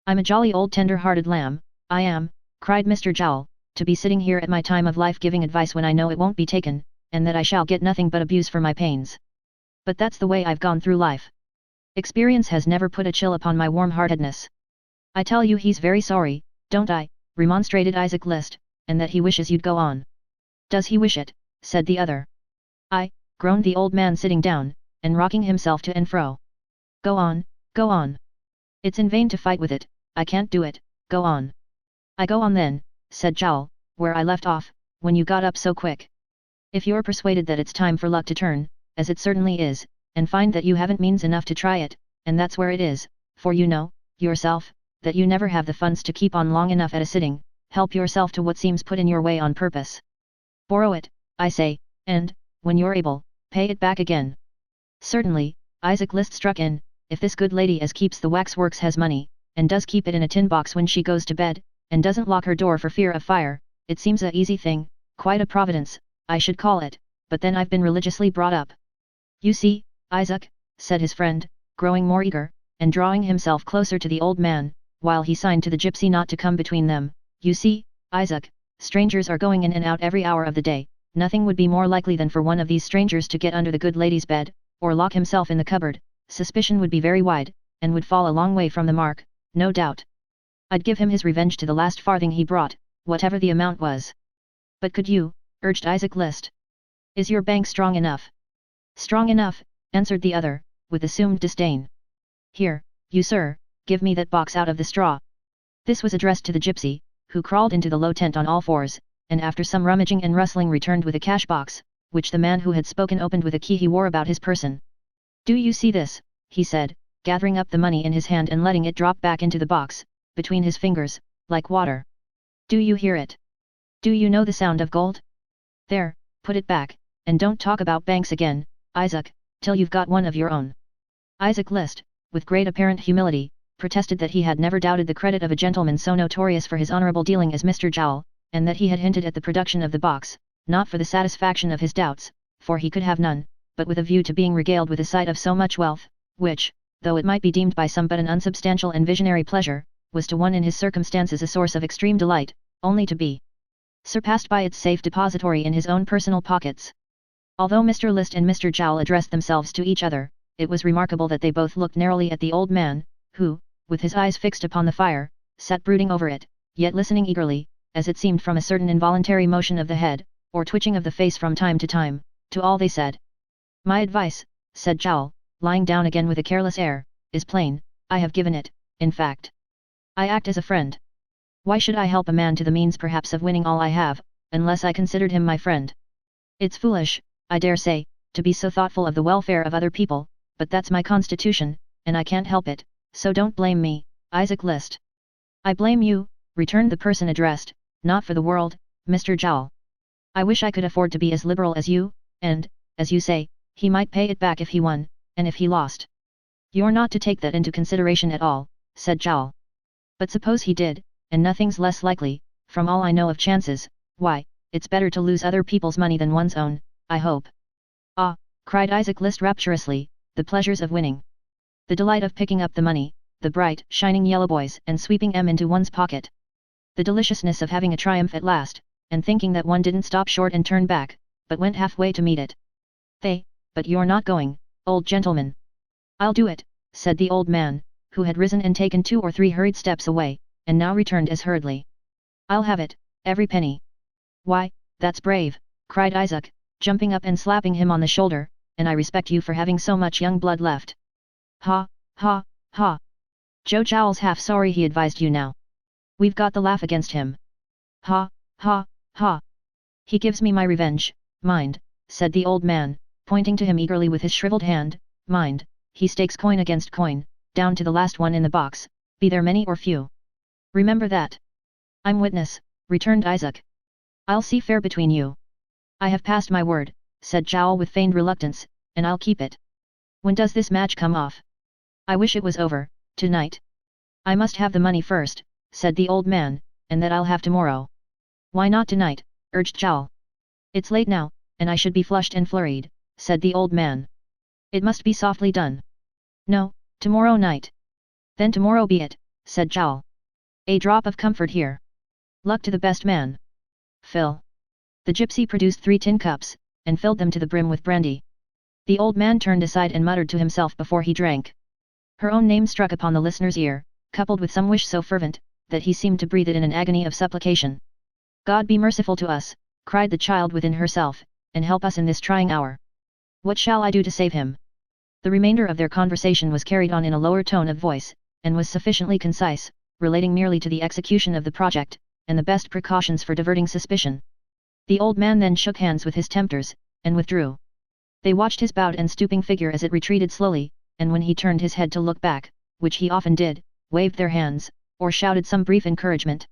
I'm a jolly old tender-hearted lamb, I am, cried Mr. Jowl, to be sitting here at my time of life giving advice when I know it won't be taken, and that I shall get nothing but abuse for my pains. But that's the way I've gone through life. Experience has never put a chill upon my warm-heartedness. I tell you he's very sorry, don't I, remonstrated Isaac List, and that he wishes you'd go on. Does he wish it, said the other. I, groaned the old man sitting down, and rocking himself to and fro. Go on, go on. It's in vain to fight with it, I can't do it, go on. I go on then, said Jowl, where I left off, when you got up so quick. If you're persuaded that it's time for luck to turn, as it certainly is, and find that you haven't means enough to try it, and that's where it is, for you know, yourself, that you never have the funds to keep on long enough at a sitting, help yourself to what seems put in your way on purpose. Borrow it, I say, and, when you're able, pay it back again. Certainly, Isaac List struck in, if this good lady as keeps the waxworks has money, and does keep it in a tin box when she goes to bed, and doesn't lock her door for fear of fire, it seems a easy thing, quite a providence, I should call it, but then I've been religiously brought up. You see, Isaac, said his friend, growing more eager, and drawing himself closer to the old man, while he signed to the gypsy not to come between them, you see, Isaac, strangers are going in and out every hour of the day, nothing would be more likely than for one of these strangers to get under the good lady's bed, or lock himself in the cupboard, suspicion would be very wide, and would fall a long way from the mark, no doubt. I'd give him his revenge to the last farthing he brought, whatever the amount was. But could you, urged Isaac List. Is your bank strong enough? Strong enough, answered the other, with assumed disdain. Here, you sir, give me that box out of the straw. This was addressed to the gypsy, who crawled into the low tent on all fours, and after some rummaging and rustling returned with a cash box, which the man who had spoken opened with a key he wore about his person. Do you see this, he said, gathering up the money in his hand and letting it drop back into the box, between his fingers, like water. Do you hear it? Do you know the sound of gold? There, put it back, and don't talk about banks again, Isaac, till you've got one of your own. Isaac List, with great apparent humility, protested that he had never doubted the credit of a gentleman so notorious for his honourable dealing as Mr. Jowl, and that he had hinted at the production of the box, not for the satisfaction of his doubts, for he could have none, but with a view to being regaled with a sight of so much wealth, which, though it might be deemed by some but an unsubstantial and visionary pleasure, was to one in his circumstances a source of extreme delight, only to be surpassed by its safe depository in his own personal pockets. Although Mr. List and Mr. Jowl addressed themselves to each other, it was remarkable that they both looked narrowly at the old man, who, with his eyes fixed upon the fire, sat brooding over it, yet listening eagerly, as it seemed from a certain involuntary motion of the head, or twitching of the face from time to time, to all they said. My advice, said Jowl, lying down again with a careless air, is plain, I have given it, in fact. I act as a friend. Why should I help a man to the means perhaps of winning all I have, unless I considered him my friend? It's foolish, I dare say, to be so thoughtful of the welfare of other people, but that's my constitution, and I can't help it, so don't blame me, Isaac List. I blame you, returned the person addressed, not for the world, Mr. Jowl. I wish I could afford to be as liberal as you, and, as you say, he might pay it back if he won, and if he lost. You're not to take that into consideration at all, said Jowl. But suppose he did, and nothing's less likely, from all I know of chances, why, it's better to lose other people's money than one's own, I hope. Ah, cried Isaac List rapturously, the pleasures of winning. The delight of picking up the money, the bright, shining yellow boys, and sweeping them into one's pocket. The deliciousness of having a triumph at last, and thinking that one didn't stop short and turn back, but went halfway to meet it. But you're not going, old gentleman. I'll do it, said the old man, who had risen and taken 2 or 3 hurried steps away, and now returned as hurriedly. I'll have it, every penny. Why, that's brave, cried Isaac, jumping up and slapping him on the shoulder, and I respect you for having so much young blood left. Ha, ha, ha. Joe Jowl's half sorry he advised you now. We've got the laugh against him. Ha, ha, ha. He gives me my revenge, mind, said the old man, pointing to him eagerly with his shriveled hand, mind, he stakes coin against coin, down to the last one in the box, be there many or few. Remember that. I'm witness, returned Isaac. I'll see fair between you. I have passed my word, said Jowl with feigned reluctance, and I'll keep it. When does this match come off? I wish it was over, tonight. I must have the money first, said the old man, and that I'll have tomorrow. Why not tonight, urged Jowl. It's late now, and I should be flushed and flurried, said the old man. It must be softly done. No, tomorrow night. Then tomorrow be it, said Jowl. A drop of comfort here. Luck to the best man. Fill. The gypsy produced 3 tin cups, and filled them to the brim with brandy. The old man turned aside and muttered to himself before he drank. Her own name struck upon the listener's ear, coupled with some wish so fervent, that he seemed to breathe it in an agony of supplication. God be merciful to us, cried the child within herself, and help us in this trying hour. What shall I do to save him? The remainder of their conversation was carried on in a lower tone of voice, and was sufficiently concise, relating merely to the execution of the project, and the best precautions for diverting suspicion. The old man then shook hands with his tempters, and withdrew. They watched his bowed and stooping figure as it retreated slowly, and when he turned his head to look back, which he often did, waved their hands, or shouted some brief encouragement.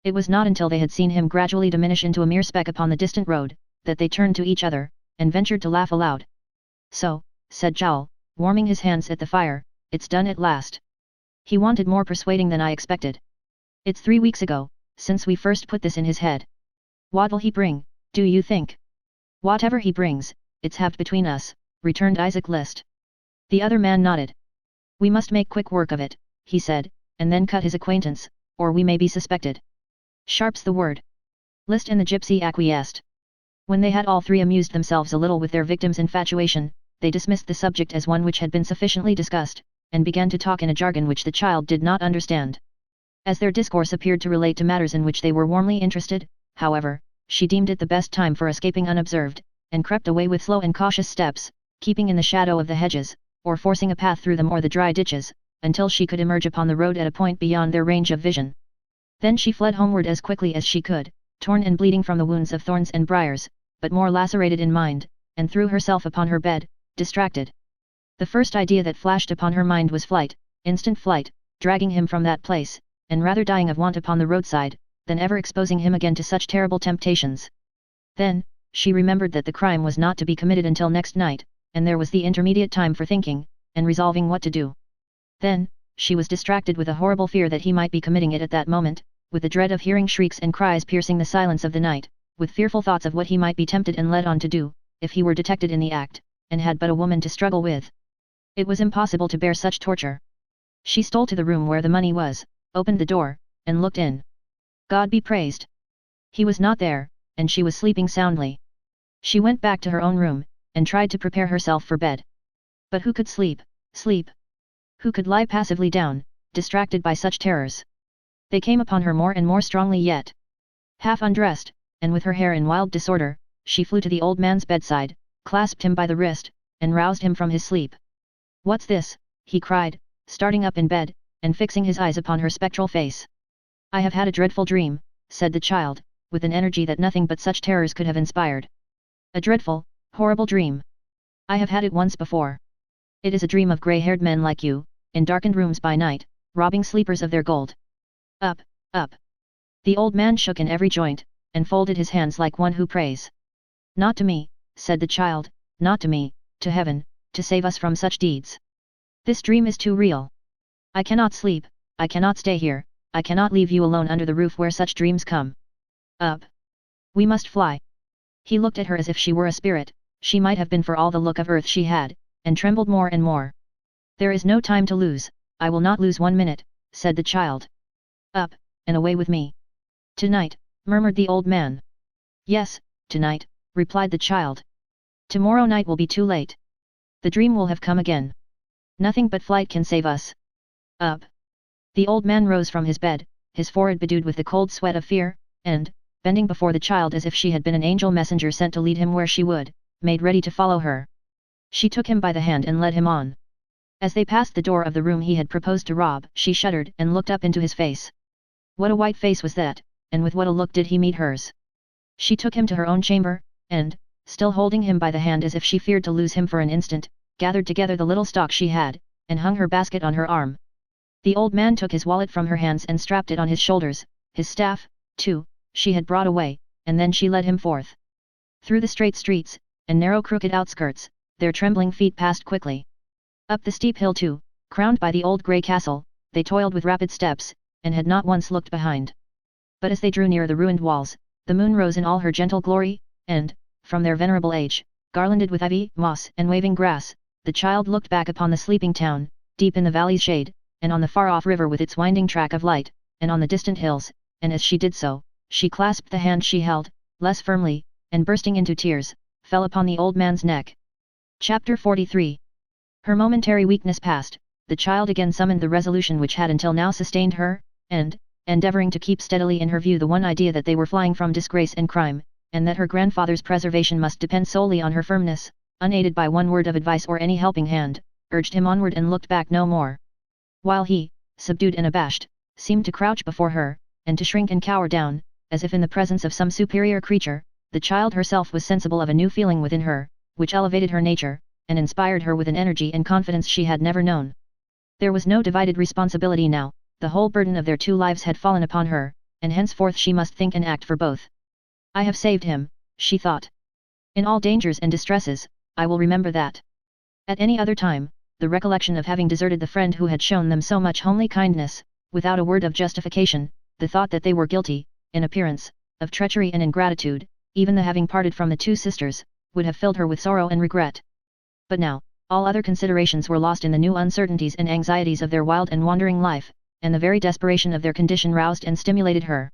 It was not until they had seen him gradually diminish into a mere speck upon the distant road, that they turned to each other, and ventured to laugh aloud. So, said Jowl, warming his hands at the fire, it's done at last. He wanted more persuading than I expected. It's 3 weeks ago, since we first put this in his head. What'll he bring, do you think? Whatever he brings, it's halved between us, returned Isaac List. The other man nodded. We must make quick work of it, he said, and then cut his acquaintance, or we may be suspected. Sharp's the word. List and the gypsy acquiesced. When they had all 3 amused themselves a little with their victim's infatuation, they dismissed the subject as one which had been sufficiently discussed, and began to talk in a jargon which the child did not understand. As their discourse appeared to relate to matters in which they were warmly interested, however, she deemed it the best time for escaping unobserved, and crept away with slow and cautious steps, keeping in the shadow of the hedges, or forcing a path through them or the dry ditches, until she could emerge upon the road at a point beyond their range of vision. Then she fled homeward as quickly as she could, torn and bleeding from the wounds of thorns and briars, but more lacerated in mind, and threw herself upon her bed, distracted. The first idea that flashed upon her mind was flight, instant flight, dragging him from that place, and rather dying of want upon the roadside, than ever exposing him again to such terrible temptations. Then, she remembered that the crime was not to be committed until next night, and there was the intermediate time for thinking, and resolving what to do. Then, she was distracted with a horrible fear that he might be committing it at that moment, with the dread of hearing shrieks and cries piercing the silence of the night, with fearful thoughts of what he might be tempted and led on to do, if he were detected in the act, and had but a woman to struggle with. It was impossible to bear such torture. She stole to the room where the money was, opened the door, and looked in. God be praised! He was not there, and she was sleeping soundly. She went back to her own room, and tried to prepare herself for bed. But who could sleep? Who could lie passively down, distracted by such terrors? They came upon her more and more strongly yet. Half undressed, and with her hair in wild disorder, she flew to the old man's bedside, clasped him by the wrist, and roused him from his sleep. What's this? He cried, starting up in bed, and fixing his eyes upon her spectral face. I have had a dreadful dream, said the child, with an energy that nothing but such terrors could have inspired. A dreadful, horrible dream. I have had it once before. It is a dream of grey-haired men like you, in darkened rooms by night, robbing sleepers of their gold. Up, up. The old man shook in every joint, and folded his hands like one who prays. Not to me, said the child, not to me, to heaven, to save us from such deeds. This dream is too real. I cannot sleep, I cannot stay here, I cannot leave you alone under the roof where such dreams come. Up. We must fly. He looked at her as if she were a spirit, she might have been for all the look of earth she had, and trembled more and more. There is no time to lose, I will not lose 1 minute, said the child. Up, and away with me. Tonight, murmured the old man. Yes, tonight, replied the child. Tomorrow night will be too late. The dream will have come again. Nothing but flight can save us. Up. The old man rose from his bed, his forehead bedewed with the cold sweat of fear, and, bending before the child as if she had been an angel messenger sent to lead him where she would, made ready to follow her. She took him by the hand and led him on. As they passed the door of the room he had proposed to rob, she shuddered and looked up into his face. What a white face was that, and with what a look did he meet hers. She took him to her own chamber, and, still holding him by the hand as if she feared to lose him for an instant, gathered together the little stock she had, and hung her basket on her arm. The old man took his wallet from her hands and strapped it on his shoulders, his staff, too, she had brought away, and then she led him forth. Through the straight streets, and narrow crooked outskirts, their trembling feet passed quickly. Up the steep hill too, crowned by the old grey castle, they toiled with rapid steps, and had not once looked behind. But as they drew near the ruined walls, the moon rose in all her gentle glory, and, from their venerable age, garlanded with ivy, moss, and waving grass, the child looked back upon the sleeping town, deep in the valley's shade, and on the far-off river with its winding track of light, and on the distant hills, and as she did so, she clasped the hand she held, less firmly, and bursting into tears, fell upon the old man's neck. Chapter 43. Her momentary weakness past, the child again summoned the resolution which had until now sustained her, and, endeavouring to keep steadily in her view the one idea that they were flying from disgrace and crime, and that her grandfather's preservation must depend solely on her firmness, unaided by one word of advice or any helping hand, urged him onward and looked back no more. While he, subdued and abashed, seemed to crouch before her, and to shrink and cower down, as if in the presence of some superior creature, the child herself was sensible of a new feeling within her, which elevated her nature, and inspired her with an energy and confidence she had never known. There was no divided responsibility now, the whole burden of their 2 lives had fallen upon her, and henceforth she must think and act for both. I have saved him, she thought. In all dangers and distresses, I will remember that. At any other time, the recollection of having deserted the friend who had shown them so much homely kindness, without a word of justification, the thought that they were guilty, in appearance, of treachery and ingratitude, even the having parted from the 2 sisters, would have filled her with sorrow and regret. But now, all other considerations were lost in the new uncertainties and anxieties of their wild and wandering life, and the very desperation of their condition roused and stimulated her.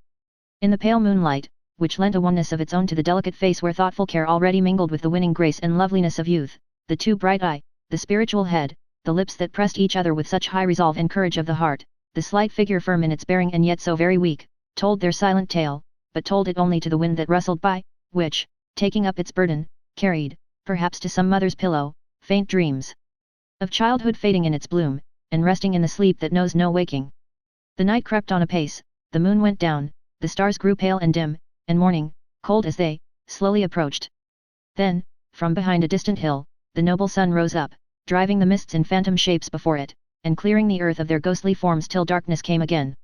In the pale moonlight, which lent a oneness of its own to the delicate face where thoughtful care already mingled with the winning grace and loveliness of youth, the 2 bright eyes, the spiritual head, the lips that pressed each other with such high resolve and courage of the heart, the slight figure firm in its bearing and yet so very weak, told their silent tale, but told it only to the wind that rustled by, which, taking up its burden, carried, perhaps to some mother's pillow, faint dreams of childhood fading in its bloom, and resting in the sleep that knows no waking. The night crept on apace, the moon went down, the stars grew pale and dim, and morning, cold as they, slowly approached. Then, from behind a distant hill, the noble sun rose up, driving the mists in phantom shapes before it, and clearing the earth of their ghostly forms till darkness came again.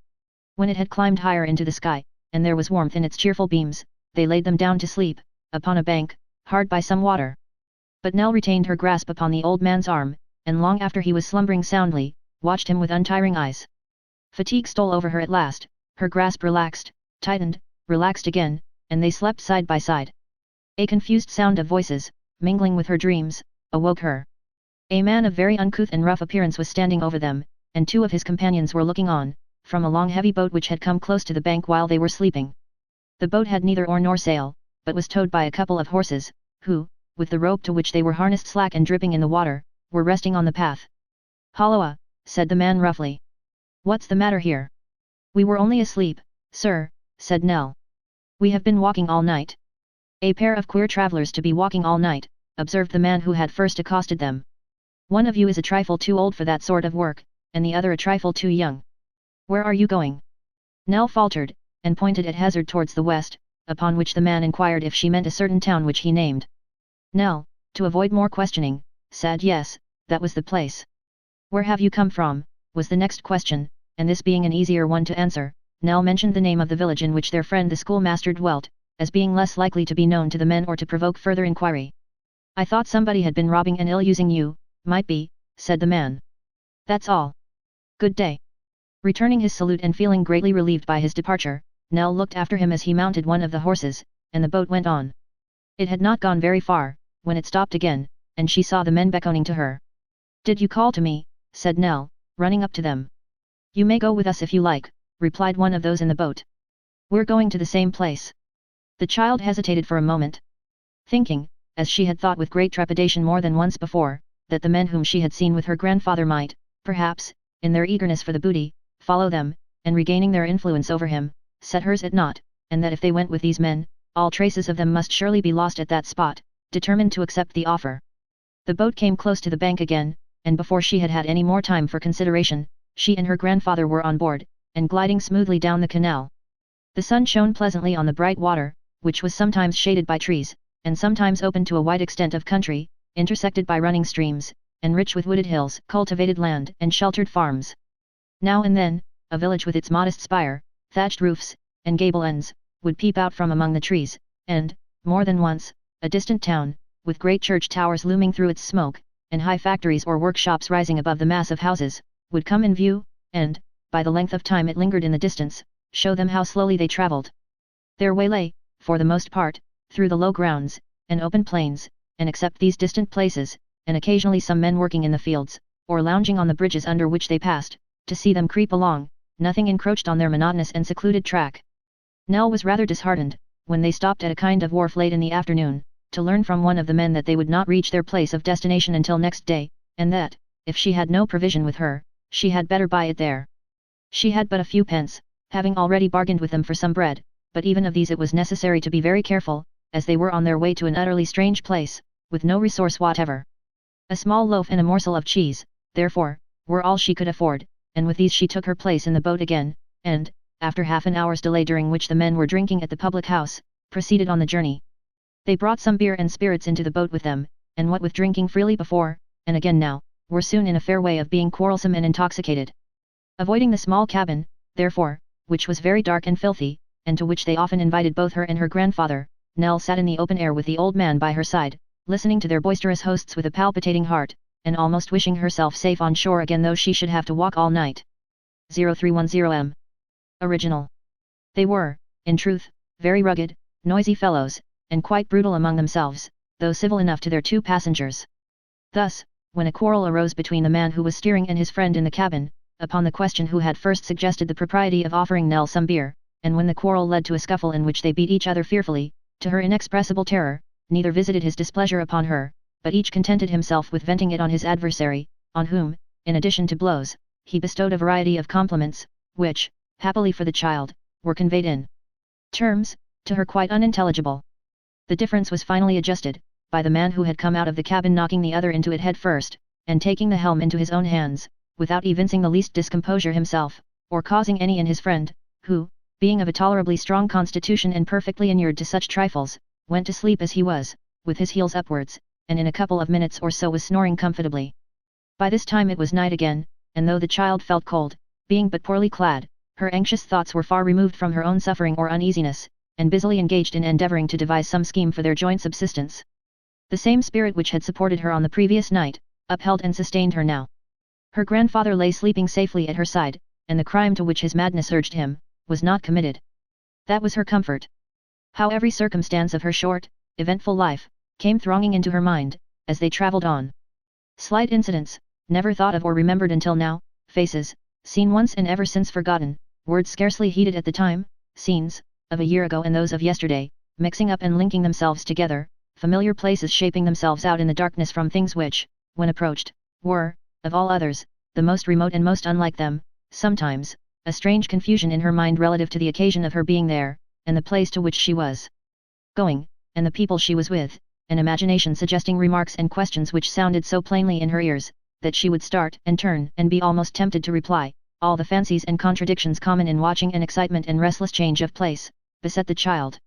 When it had climbed higher into the sky, and there was warmth in its cheerful beams, they laid them down to sleep, upon a bank, hard by some water. But Nell retained her grasp upon the old man's arm, and long after he was slumbering soundly, watched him with untiring eyes. Fatigue stole over her at last, her grasp relaxed, tightened, relaxed again, and they slept side by side. A confused sound of voices, mingling with her dreams, awoke her. A man of very uncouth and rough appearance was standing over them, and 2 of his companions were looking on, from a long heavy boat which had come close to the bank while they were sleeping. The boat had neither oar nor sail, but was towed by a couple of horses, who, with the rope to which they were harnessed slack and dripping in the water, were resting on the path. Holloa, said the man roughly. What's the matter here? We were only asleep, sir, said Nell. We have been walking all night. A pair of queer travellers to be walking all night, observed the man who had first accosted them. One of you is a trifle too old for that sort of work, and the other a trifle too young. Where are you going? Nell faltered, and pointed at hazard towards the west, upon which the man inquired if she meant a certain town which he named. Nell, to avoid more questioning, said yes, that was the place. Where have you come from, was the next question, and this being an easier one to answer, Nell mentioned the name of the village in which their friend the schoolmaster dwelt, as being less likely to be known to the men or to provoke further inquiry. I thought somebody had been robbing and ill-using you, might be, said the man. That's all. Good day. Returning his salute and feeling greatly relieved by his departure, Nell looked after him as he mounted one of the horses, and the boat went on. It had not gone very far, when it stopped again, and she saw the men beckoning to her. Did you call to me? said Nell, running up to them. You may go with us if you like, replied one of those in the boat. We're going to the same place. The child hesitated for a moment, thinking, as she had thought with great trepidation more than once before, that the men whom she had seen with her grandfather might, perhaps, in their eagerness for the booty, follow them, and regaining their influence over him, set hers at naught, and that if they went with these men, all traces of them must surely be lost at that spot, determined to accept the offer. The boat came close to the bank again, and before she had had any more time for consideration, she and her grandfather were on board, and gliding smoothly down the canal. The sun shone pleasantly on the bright water, which was sometimes shaded by trees, and sometimes open to a wide extent of country, intersected by running streams, and rich with wooded hills, cultivated land, and sheltered farms. Now and then, a village with its modest spire, thatched roofs, and gable ends, would peep out from among the trees, and, more than once, a distant town, with great church towers looming through its smoke, and high factories or workshops rising above the mass of houses, would come in view, and, by the length of time it lingered in the distance, show them how slowly they travelled. Their way lay, for the most part, through the low grounds, and open plains, and except these distant places, and occasionally some men working in the fields, or lounging on the bridges under which they passed, to see them creep along, nothing encroached on their monotonous and secluded track. Nell was rather disheartened, when they stopped at a kind of wharf late in the afternoon, to learn from one of the men that they would not reach their place of destination until next day, and that, if she had no provision with her, she had better buy it there. She had but a few pence, having already bargained with them for some bread, but even of these it was necessary to be very careful, as they were on their way to an utterly strange place, with no resource whatever. A small loaf and a morsel of cheese, therefore, were all she could afford, and with these she took her place in the boat again, and, after half an hour's delay during which the men were drinking at the public house, proceeded on the journey. They brought some beer and spirits into the boat with them, and what with drinking freely before, and again now, were soon in a fair way of being quarrelsome and intoxicated. Avoiding the small cabin, therefore, which was very dark and filthy, and to which they often invited both her and her grandfather, Nell sat in the open air with the old man by her side, listening to their boisterous hosts with a palpitating heart, and almost wishing herself safe on shore again though she should have to walk all night. 0310M. Original. They were, in truth, very rugged, noisy fellows, and quite brutal among themselves, though civil enough to their two passengers. Thus, when a quarrel arose between the man who was steering and his friend in the cabin, upon the question who had first suggested the propriety of offering Nell some beer, and when the quarrel led to a scuffle in which they beat each other fearfully, to her inexpressible terror, neither visited his displeasure upon her, but each contented himself with venting it on his adversary, on whom, in addition to blows, he bestowed a variety of compliments, which, happily for the child, were conveyed in terms, to her quite unintelligible. The difference was finally adjusted, by the man who had come out of the cabin knocking the other into it head first, and taking the helm into his own hands, without evincing the least discomposure himself, or causing any in his friend, who, being of a tolerably strong constitution and perfectly inured to such trifles, went to sleep as he was, with his heels upwards, and in a couple of minutes or so was snoring comfortably. By this time it was night again, and though the child felt cold, being but poorly clad, her anxious thoughts were far removed from her own suffering or uneasiness, and busily engaged in endeavouring to devise some scheme for their joint subsistence. The same spirit which had supported her on the previous night, upheld and sustained her now. Her grandfather lay sleeping safely at her side, and the crime to which his madness urged him, was not committed. That was her comfort. How every circumstance of her short, eventful life, came thronging into her mind, as they travelled on. Slight incidents, never thought of or remembered until now, faces, seen once and ever since forgotten, words scarcely heeded at the time, scenes, of a year ago and those of yesterday, mixing up and linking themselves together, familiar places shaping themselves out in the darkness from things which, when approached, were, of all others, the most remote and most unlike them, sometimes, a strange confusion in her mind relative to the occasion of her being there, and the place to which she was going, and the people she was with, an imagination suggesting remarks and questions which sounded so plainly in her ears, that she would start and turn and be almost tempted to reply. All the fancies and contradictions common in watching and excitement and restless change of place, beset the child.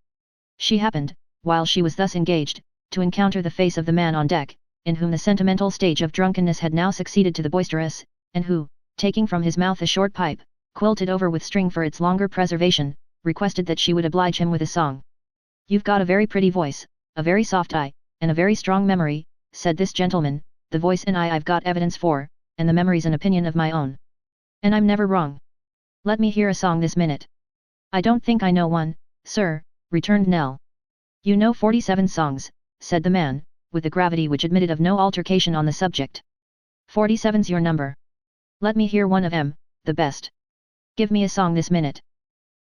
She happened, while she was thus engaged, to encounter the face of the man on deck, in whom the sentimental stage of drunkenness had now succeeded to the boisterous, and who, taking from his mouth a short pipe, quilted over with string for its longer preservation, requested that she would oblige him with a song. "You've got a very pretty voice, a very soft eye, and a very strong memory," said this gentleman. "The voice and eye I've got evidence for, and the memory's an opinion of my own. And I'm never wrong. Let me hear a song this minute." "I don't think I know one, sir," returned Nell. "You know 47 songs," said the man, with a gravity which admitted of no altercation on the subject. "47's your number. Let me hear one of 'em, the best. Give me a song this minute.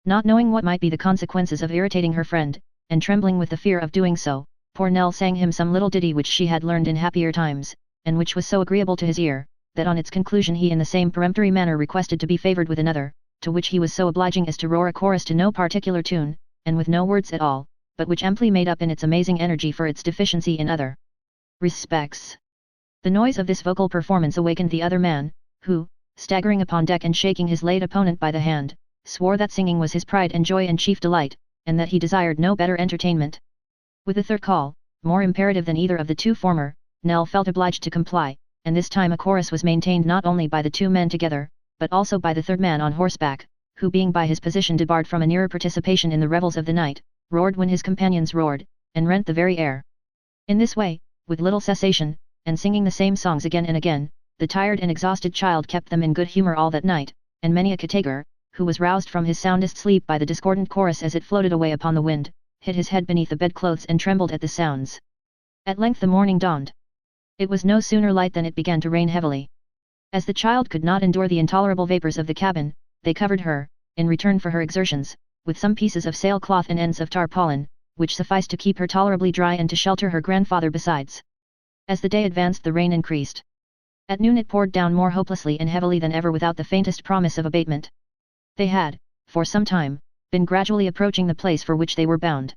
Not knowing what might be the consequences of irritating her friend, and trembling with the fear of doing so, poor Nell sang him some little ditty which she had learned in happier times, and which was so agreeable to his ear, that on its conclusion he in the same peremptory manner requested to be favoured with another, to which he was so obliging as to roar a chorus to no particular tune, and with no words at all, but which amply made up in its amazing energy for its deficiency in other respects. The noise of this vocal performance awakened the other man, who, staggering upon deck and shaking his late opponent by the hand, swore that singing was his pride and joy and chief delight, and that he desired no better entertainment. With the third call, more imperative than either of the two former, Nell felt obliged to comply, and this time a chorus was maintained not only by the two men together, but also by the third man on horseback, who being by his position debarred from a nearer participation in the revels of the night, roared when his companions roared, and rent the very air. In this way, with little cessation, and singing the same songs again and again, the tired and exhausted child kept them in good humour all that night, and many a Katagar, who was roused from his soundest sleep by the discordant chorus as it floated away upon the wind, hid his head beneath the bedclothes and trembled at the sounds. At length the morning dawned. It was no sooner light than it began to rain heavily. As the child could not endure the intolerable vapours of the cabin, they covered her, in return for her exertions, with some pieces of sailcloth and ends of tarpaulin, which sufficed to keep her tolerably dry and to shelter her grandfather besides. As the day advanced the rain increased. At noon it poured down more hopelessly and heavily than ever without the faintest promise of abatement. They had, for some time, been gradually approaching the place for which they were bound.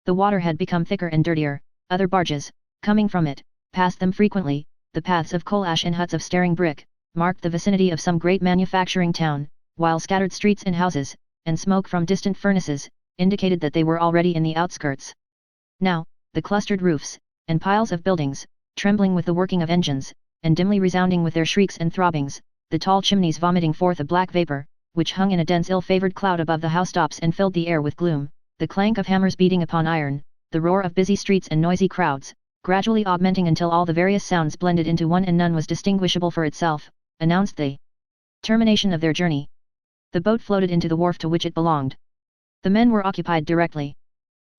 The water had become thicker and dirtier, other barges, coming from it, passed them frequently, the paths of coal ash and huts of staring brick, marked the vicinity of some great manufacturing town, while scattered streets and houses, and smoke from distant furnaces, indicated that they were already in the outskirts. Now, the clustered roofs, and piles of buildings, trembling with the working of engines, and dimly resounding with their shrieks and throbbings, the tall chimneys vomiting forth a black vapour, which hung in a dense ill-favoured cloud above the housetops and filled the air with gloom, the clank of hammers beating upon iron, the roar of busy streets and noisy crowds, gradually augmenting until all the various sounds blended into one and none was distinguishable for itself, announced the termination of their journey. The boat floated into the wharf to which it belonged. The men were occupied directly.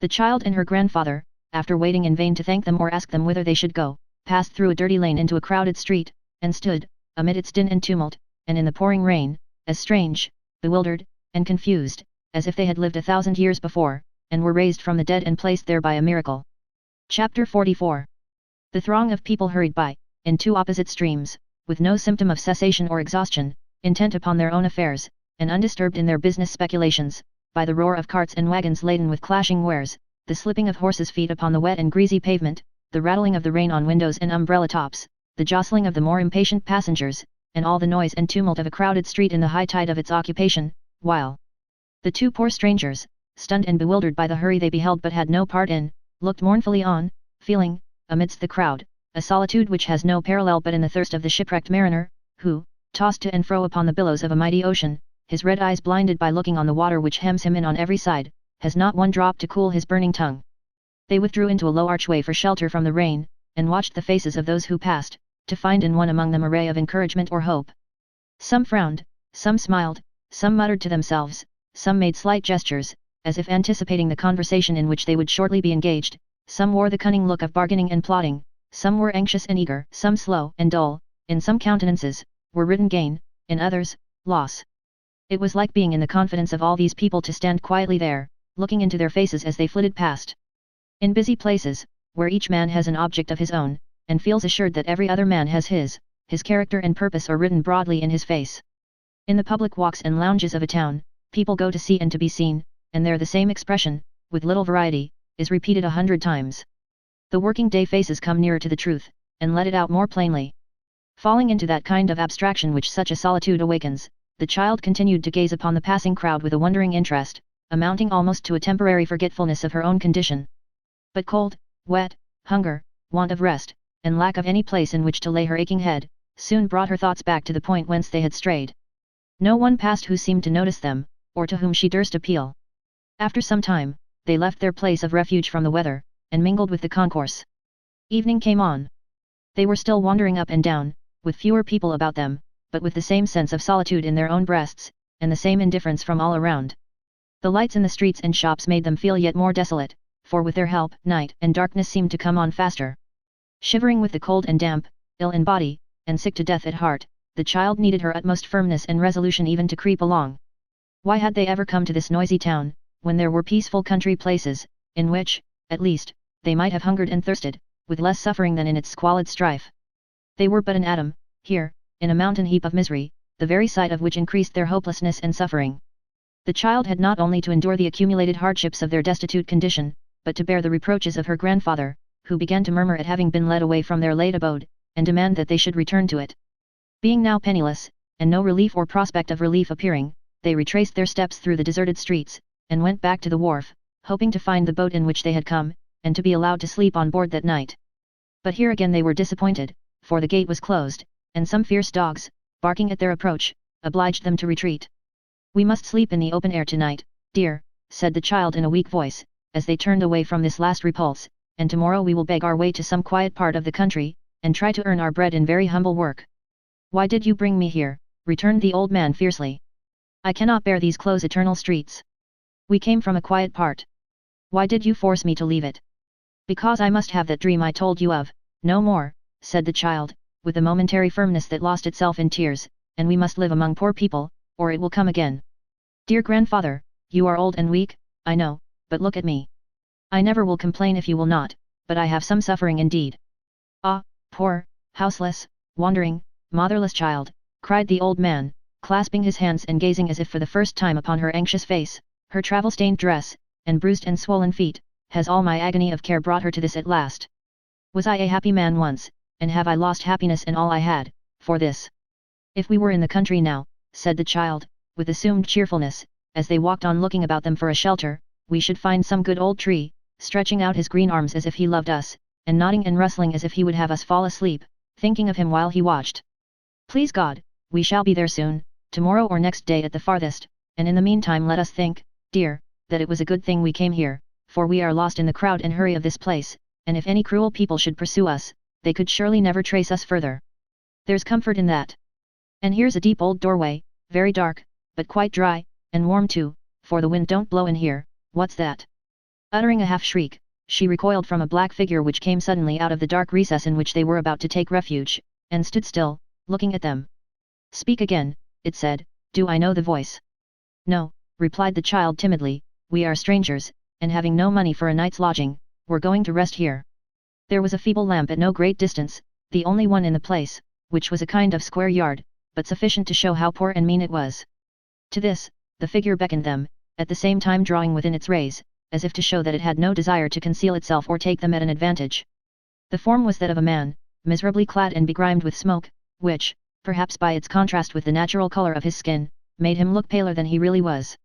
The child and her grandfather, after waiting in vain to thank them or ask them whither they should go, passed through a dirty lane into a crowded street, and stood, amid its din and tumult, and in the pouring rain, as strange, bewildered, and confused, as if they had lived 1,000 years before, and were raised from the dead and placed there by a miracle. Chapter 44. The throng of people hurried by, in two opposite streams, with no symptom of cessation or exhaustion, intent upon their own affairs, and undisturbed in their business speculations, by the roar of carts and wagons laden with clashing wares, the slipping of horses' feet upon the wet and greasy pavement, the rattling of the rain on windows and umbrella tops, the jostling of the more impatient passengers, and all the noise and tumult of a crowded street in the high tide of its occupation, while the two poor strangers, stunned and bewildered by the hurry they beheld but had no part in, looked mournfully on, feeling, amidst the crowd, a solitude which has no parallel but in the thirst of the shipwrecked mariner, who, tossed to and fro upon the billows of a mighty ocean, his red eyes blinded by looking on the water which hems him in on every side, has not one drop to cool his burning tongue. They withdrew into a low archway for shelter from the rain, and watched the faces of those who passed, to find in one among them a ray of encouragement or hope. Some frowned, some smiled, some muttered to themselves, some made slight gestures, as if anticipating the conversation in which they would shortly be engaged, some wore the cunning look of bargaining and plotting, some were anxious and eager, some slow and dull, in some countenances, were written gain, in others, loss. It was like being in the confidence of all these people to stand quietly there, looking into their faces as they flitted past. In busy places, where each man has an object of his own, and feels assured that every other man has his character and purpose are written broadly in his face. In the public walks and lounges of a town, people go to see and to be seen, and there the same expression, with little variety, is repeated 100 times. The working day faces come nearer to the truth, and let it out more plainly. Falling into that kind of abstraction which such a solitude awakens, the child continued to gaze upon the passing crowd with a wondering interest, amounting almost to a temporary forgetfulness of her own condition. But cold, wet, hunger, want of rest, and lack of any place in which to lay her aching head, soon brought her thoughts back to the point whence they had strayed. No one passed who seemed to notice them, or to whom she durst appeal. After some time, they left their place of refuge from the weather, and mingled with the concourse. Evening came on. They were still wandering up and down, with fewer people about them, but with the same sense of solitude in their own breasts, and the same indifference from all around. The lights in the streets and shops made them feel yet more desolate, for with their help, night and darkness seemed to come on faster. Shivering with the cold and damp, ill in body, and sick to death at heart, the child needed her utmost firmness and resolution even to creep along. Why had they ever come to this noisy town, when there were peaceful country places, in which, at least, they might have hungered and thirsted, with less suffering than in its squalid strife? They were but an atom, here, in a mountain heap of misery, the very sight of which increased their hopelessness and suffering. The child had not only to endure the accumulated hardships of their destitute condition, but to bear the reproaches of her grandfather, who began to murmur at having been led away from their late abode, and demand that they should return to it. Being now penniless, and no relief or prospect of relief appearing, they retraced their steps through the deserted streets, and went back to the wharf, hoping to find the boat in which they had come, and to be allowed to sleep on board that night. But here again they were disappointed, for the gate was closed, and some fierce dogs, barking at their approach, obliged them to retreat. "We must sleep in the open air tonight, dear," said the child in a weak voice, as they turned away from this last repulse, "and tomorrow we will beg our way to some quiet part of the country, and try to earn our bread in very humble work." "Why did you bring me here?" returned the old man fiercely. "I cannot bear these close eternal streets. We came from a quiet part. Why did you force me to leave it?" "Because I must have that dream I told you of, no more," said the child, with a momentary firmness that lost itself in tears, "and we must live among poor people, or it will come again. Dear grandfather, you are old and weak, I know, but look at me. I never will complain if you will not, but I have some suffering indeed." "Ah, poor, houseless, wandering, motherless child," cried the old man, clasping his hands and gazing as if for the first time upon her anxious face, "her travel-stained dress, and bruised and swollen feet, has all my agony of care brought her to this at last? Was I a happy man once, and have I lost happiness and all I had, for this? If we were in the country now," said the child, with assumed cheerfulness, as they walked on looking about them for a shelter, "we should find some good old tree, stretching out his green arms as if he loved us, and nodding and rustling as if he would have us fall asleep, thinking of him while he watched. Please God, we shall be there soon, tomorrow or next day at the farthest, and in the meantime let us think, dear, that it was a good thing we came here, for we are lost in the crowd and hurry of this place, and if any cruel people should pursue us, they could surely never trace us further. There's comfort in that. And here's a deep old doorway, very dark, but quite dry, and warm too, for the wind don't blow in here. What's that?" Uttering a half-shriek, she recoiled from a black figure which came suddenly out of the dark recess in which they were about to take refuge, and stood still, looking at them. "Speak again," it said, "do I know the voice?" "No," replied the child timidly, "we are strangers, and having no money for a night's lodging, we're going to rest here." There was a feeble lamp at no great distance, the only one in the place, which was a kind of square yard, but sufficient to show how poor and mean it was. To this, the figure beckoned them, at the same time drawing within its rays, as if to show that it had no desire to conceal itself or take them at an advantage. The form was that of a man, miserably clad and begrimed with smoke, which, perhaps by its contrast with the natural colour of his skin, made him look paler than he really was.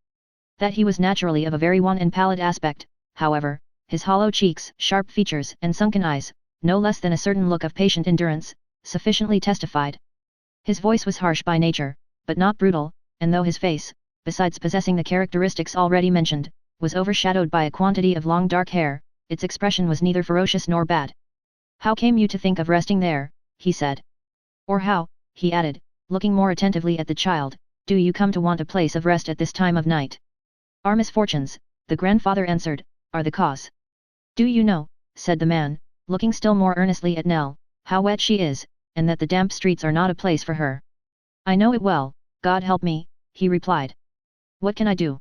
That he was naturally of a very wan and pallid aspect, however, his hollow cheeks, sharp features, and sunken eyes, no less than a certain look of patient endurance, sufficiently testified. His voice was harsh by nature, but not brutal, and though his face, besides possessing the characteristics already mentioned, was overshadowed by a quantity of long dark hair, its expression was neither ferocious nor bad. "How came you to think of resting there?" he said. "Or how," he added, looking more attentively at the child, "do you come to want a place of rest at this time of night?" "Our misfortunes," the grandfather answered, "are the cause. Do you know," said the man, looking still more earnestly at Nell, "how wet she is, and that the damp streets are not a place for her?" "I know it well, God help me," he replied. "What can I do?"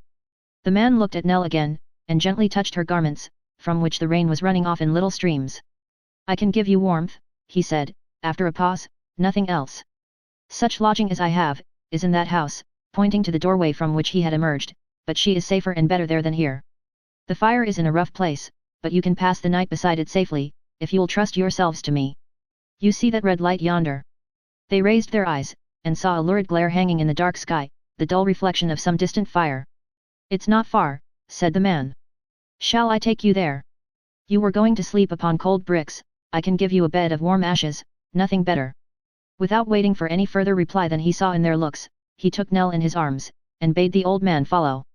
The man looked at Nell again, and gently touched her garments, from which the rain was running off in little streams. "I can give you warmth," he said, after a pause, "nothing else. Such lodging as I have, is in that house," pointing to the doorway from which he had emerged, "but she is safer and better there than here. The fire is in a rough place, but you can pass the night beside it safely, if you'll trust yourselves to me. You see that red light yonder?" They raised their eyes, and saw a lurid glare hanging in the dark sky, the dull reflection of some distant fire. "It's not far," said the man. "Shall I take you there? You were going to sleep upon cold bricks, I can give you a bed of warm ashes, nothing better." Without waiting for any further reply than he saw in their looks, he took Nell in his arms, and bade the old man follow.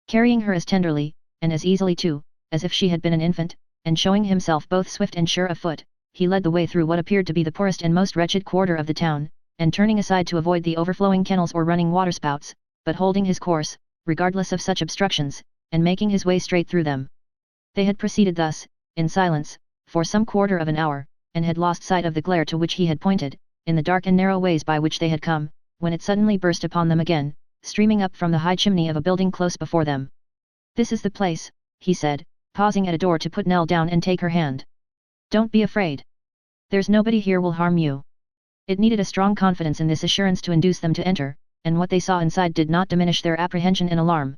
Carrying her as tenderly, and as easily too, as if she had been an infant, and showing himself both swift and sure of foot, he led the way through what appeared to be the poorest and most wretched quarter of the town, and turning aside to avoid the overflowing kennels or running waterspouts, but holding his course, regardless of such obstructions, and making his way straight through them. They had proceeded thus, in silence, for some quarter of an hour, and had lost sight of the glare to which he had pointed, in the dark and narrow ways by which they had come, when it suddenly burst upon them again, streaming up from the high chimney of a building close before them. "This is the place," he said, pausing at a door to put Nell down and take her hand. "Don't be afraid. There's nobody here will harm you." It needed a strong confidence in this assurance to induce them to enter, and what they saw inside did not diminish their apprehension and alarm.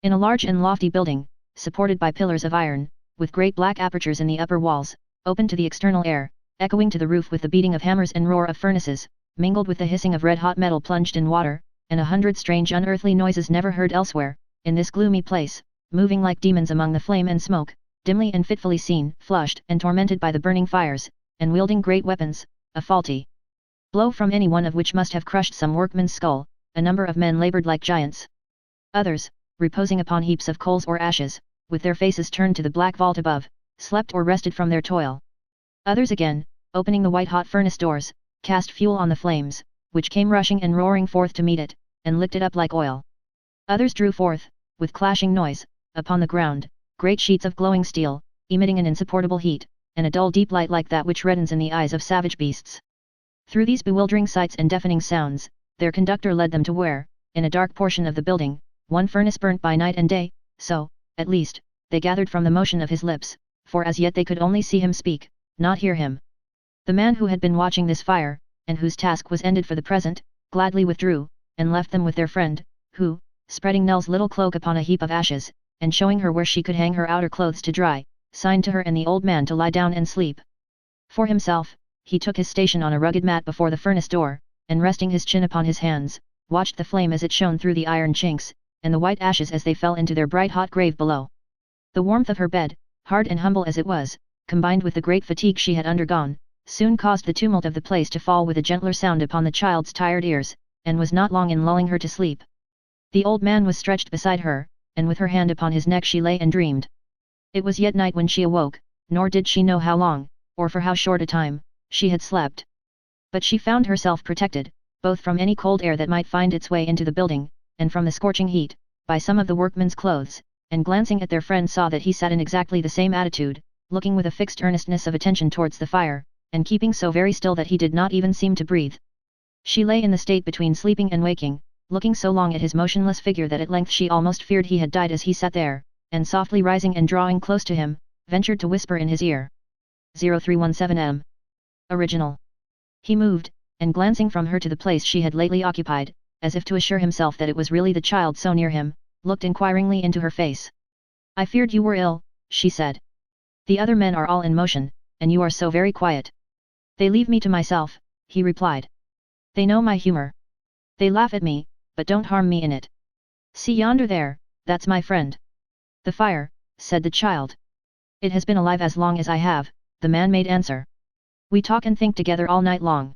In a large and lofty building, supported by pillars of iron, with great black apertures in the upper walls, open to the external air, echoing to the roof with the beating of hammers and roar of furnaces, mingled with the hissing of red-hot metal plunged in water, and 100 strange unearthly noises never heard elsewhere, in this gloomy place, moving like demons among the flame and smoke, dimly and fitfully seen, flushed and tormented by the burning fires, and wielding great weapons, a faulty blow from any one of which must have crushed some workman's skull. A number of men labored like giants. Others, reposing upon heaps of coals or ashes, with their faces turned to the black vault above, slept or rested from their toil. Others again, opening the white-hot furnace doors, cast fuel on the flames, which came rushing and roaring forth to meet it, and licked it up like oil. Others drew forth, with clashing noise, upon the ground, great sheets of glowing steel, emitting an insupportable heat, and a dull deep light like that which reddens in the eyes of savage beasts. Through these bewildering sights and deafening sounds, their conductor led them to where, in a dark portion of the building, one furnace burnt by night and day, so, at least, they gathered from the motion of his lips, for as yet they could only see him speak, not hear him. The man who had been watching this fire, and whose task was ended for the present, gladly withdrew, and left them with their friend, who, spreading Nell's little cloak upon a heap of ashes, and showing her where she could hang her outer clothes to dry, signed to her and the old man to lie down and sleep. For himself, he took his station on a rugged mat before the furnace door, and resting his chin upon his hands, watched the flame as it shone through the iron chinks, and the white ashes as they fell into their bright hot grave below. The warmth of her bed, hard and humble as it was, combined with the great fatigue she had undergone, soon caused the tumult of the place to fall with a gentler sound upon the child's tired ears, and was not long in lulling her to sleep. The old man was stretched beside her, and with her hand upon his neck she lay and dreamed. It was yet night when she awoke, nor did she know how long, or for how short a time, she had slept. But she found herself protected, both from any cold air that might find its way into the building, and from the scorching heat, by some of the workmen's clothes, and glancing at their friend saw that he sat in exactly the same attitude, looking with a fixed earnestness of attention towards the fire, and keeping so very still that he did not even seem to breathe. She lay in the state between sleeping and waking, looking so long at his motionless figure that at length she almost feared he had died as he sat there, and softly rising and drawing close to him, ventured to whisper in his ear. 0317M. Original. He moved, and glancing from her to the place she had lately occupied, as if to assure himself that it was really the child so near him, looked inquiringly into her face. "I feared you were ill," she said. "The other men are all in motion, and you are so very quiet." "They leave me to myself," he replied. "They know my humor. They laugh at me, but don't harm me in it. See yonder there, that's my friend." "The fire," said the child. "It has been alive as long as I have," the man made answer. "We talk and think together all night long."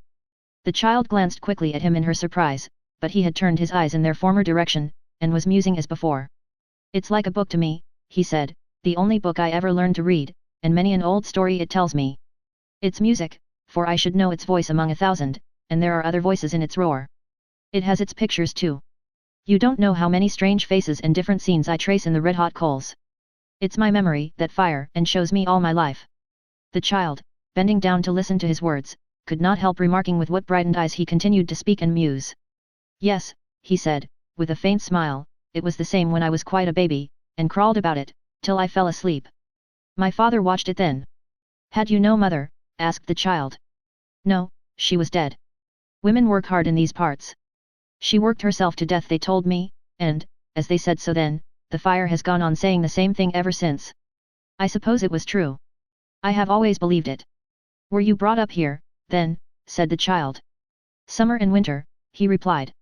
The child glanced quickly at him in her surprise, but he had turned his eyes in their former direction, and was musing as before. "It's like a book to me," he said, "the only book I ever learned to read, and many an old story it tells me. It's music, for I should know its voice among 1,000, and there are other voices in its roar. It has its pictures too. You don't know how many strange faces and different scenes I trace in the red-hot coals. It's my memory that fire and shows me all my life." The child, bending down to listen to his words, could not help remarking with what brightened eyes he continued to speak and muse. "Yes," he said, with a faint smile, "it was the same when I was quite a baby, and crawled about it, till I fell asleep. My father watched it then." "Had you no mother?" asked the child. "No, she was dead. Women work hard in these parts. She worked herself to death they told me, and, as they said so then, the fire has gone on saying the same thing ever since. I suppose it was true. I have always believed it." "Were you brought up here, then?" said the child. "Summer and winter," he replied.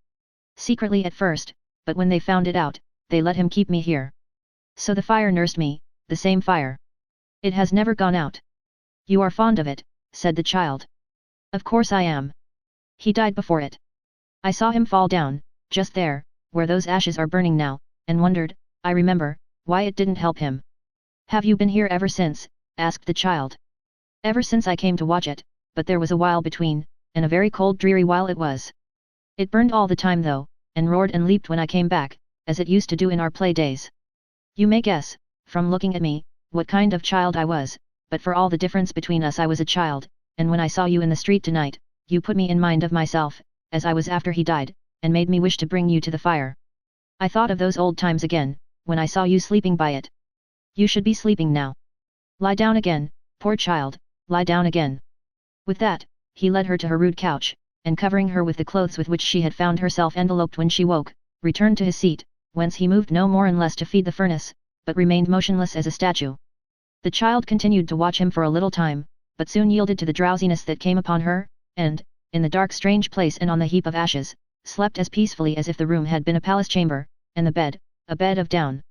"Secretly at first, but when they found it out, they let him keep me here. So the fire nursed me, the same fire. It has never gone out." "You are fond of it," said the child. "Of course I am. He died before it. I saw him fall down, just there, where those ashes are burning now, and wondered, I remember, why it didn't help him." "Have you been here ever since?" asked the child. "Ever since I came to watch it, but there was a while between, and a very cold dreary while it was. It burned all the time though, and roared and leaped when I came back, as it used to do in our play days. You may guess, from looking at me, what kind of child I was, but for all the difference between us I was a child, and when I saw you in the street tonight, you put me in mind of myself, as I was after he died, and made me wish to bring you to the fire. I thought of those old times again, when I saw you sleeping by it. You should be sleeping now. Lie down again, poor child, lie down again." With that, he led her to her rude couch, and covering her with the clothes with which she had found herself enveloped when she woke, returned to his seat, whence he moved no more unless to feed the furnace, but remained motionless as a statue. The child continued to watch him for a little time, but soon yielded to the drowsiness that came upon her, and, in the dark strange place and on the heap of ashes, slept as peacefully as if the room had been a palace chamber, and the bed, a bed of down.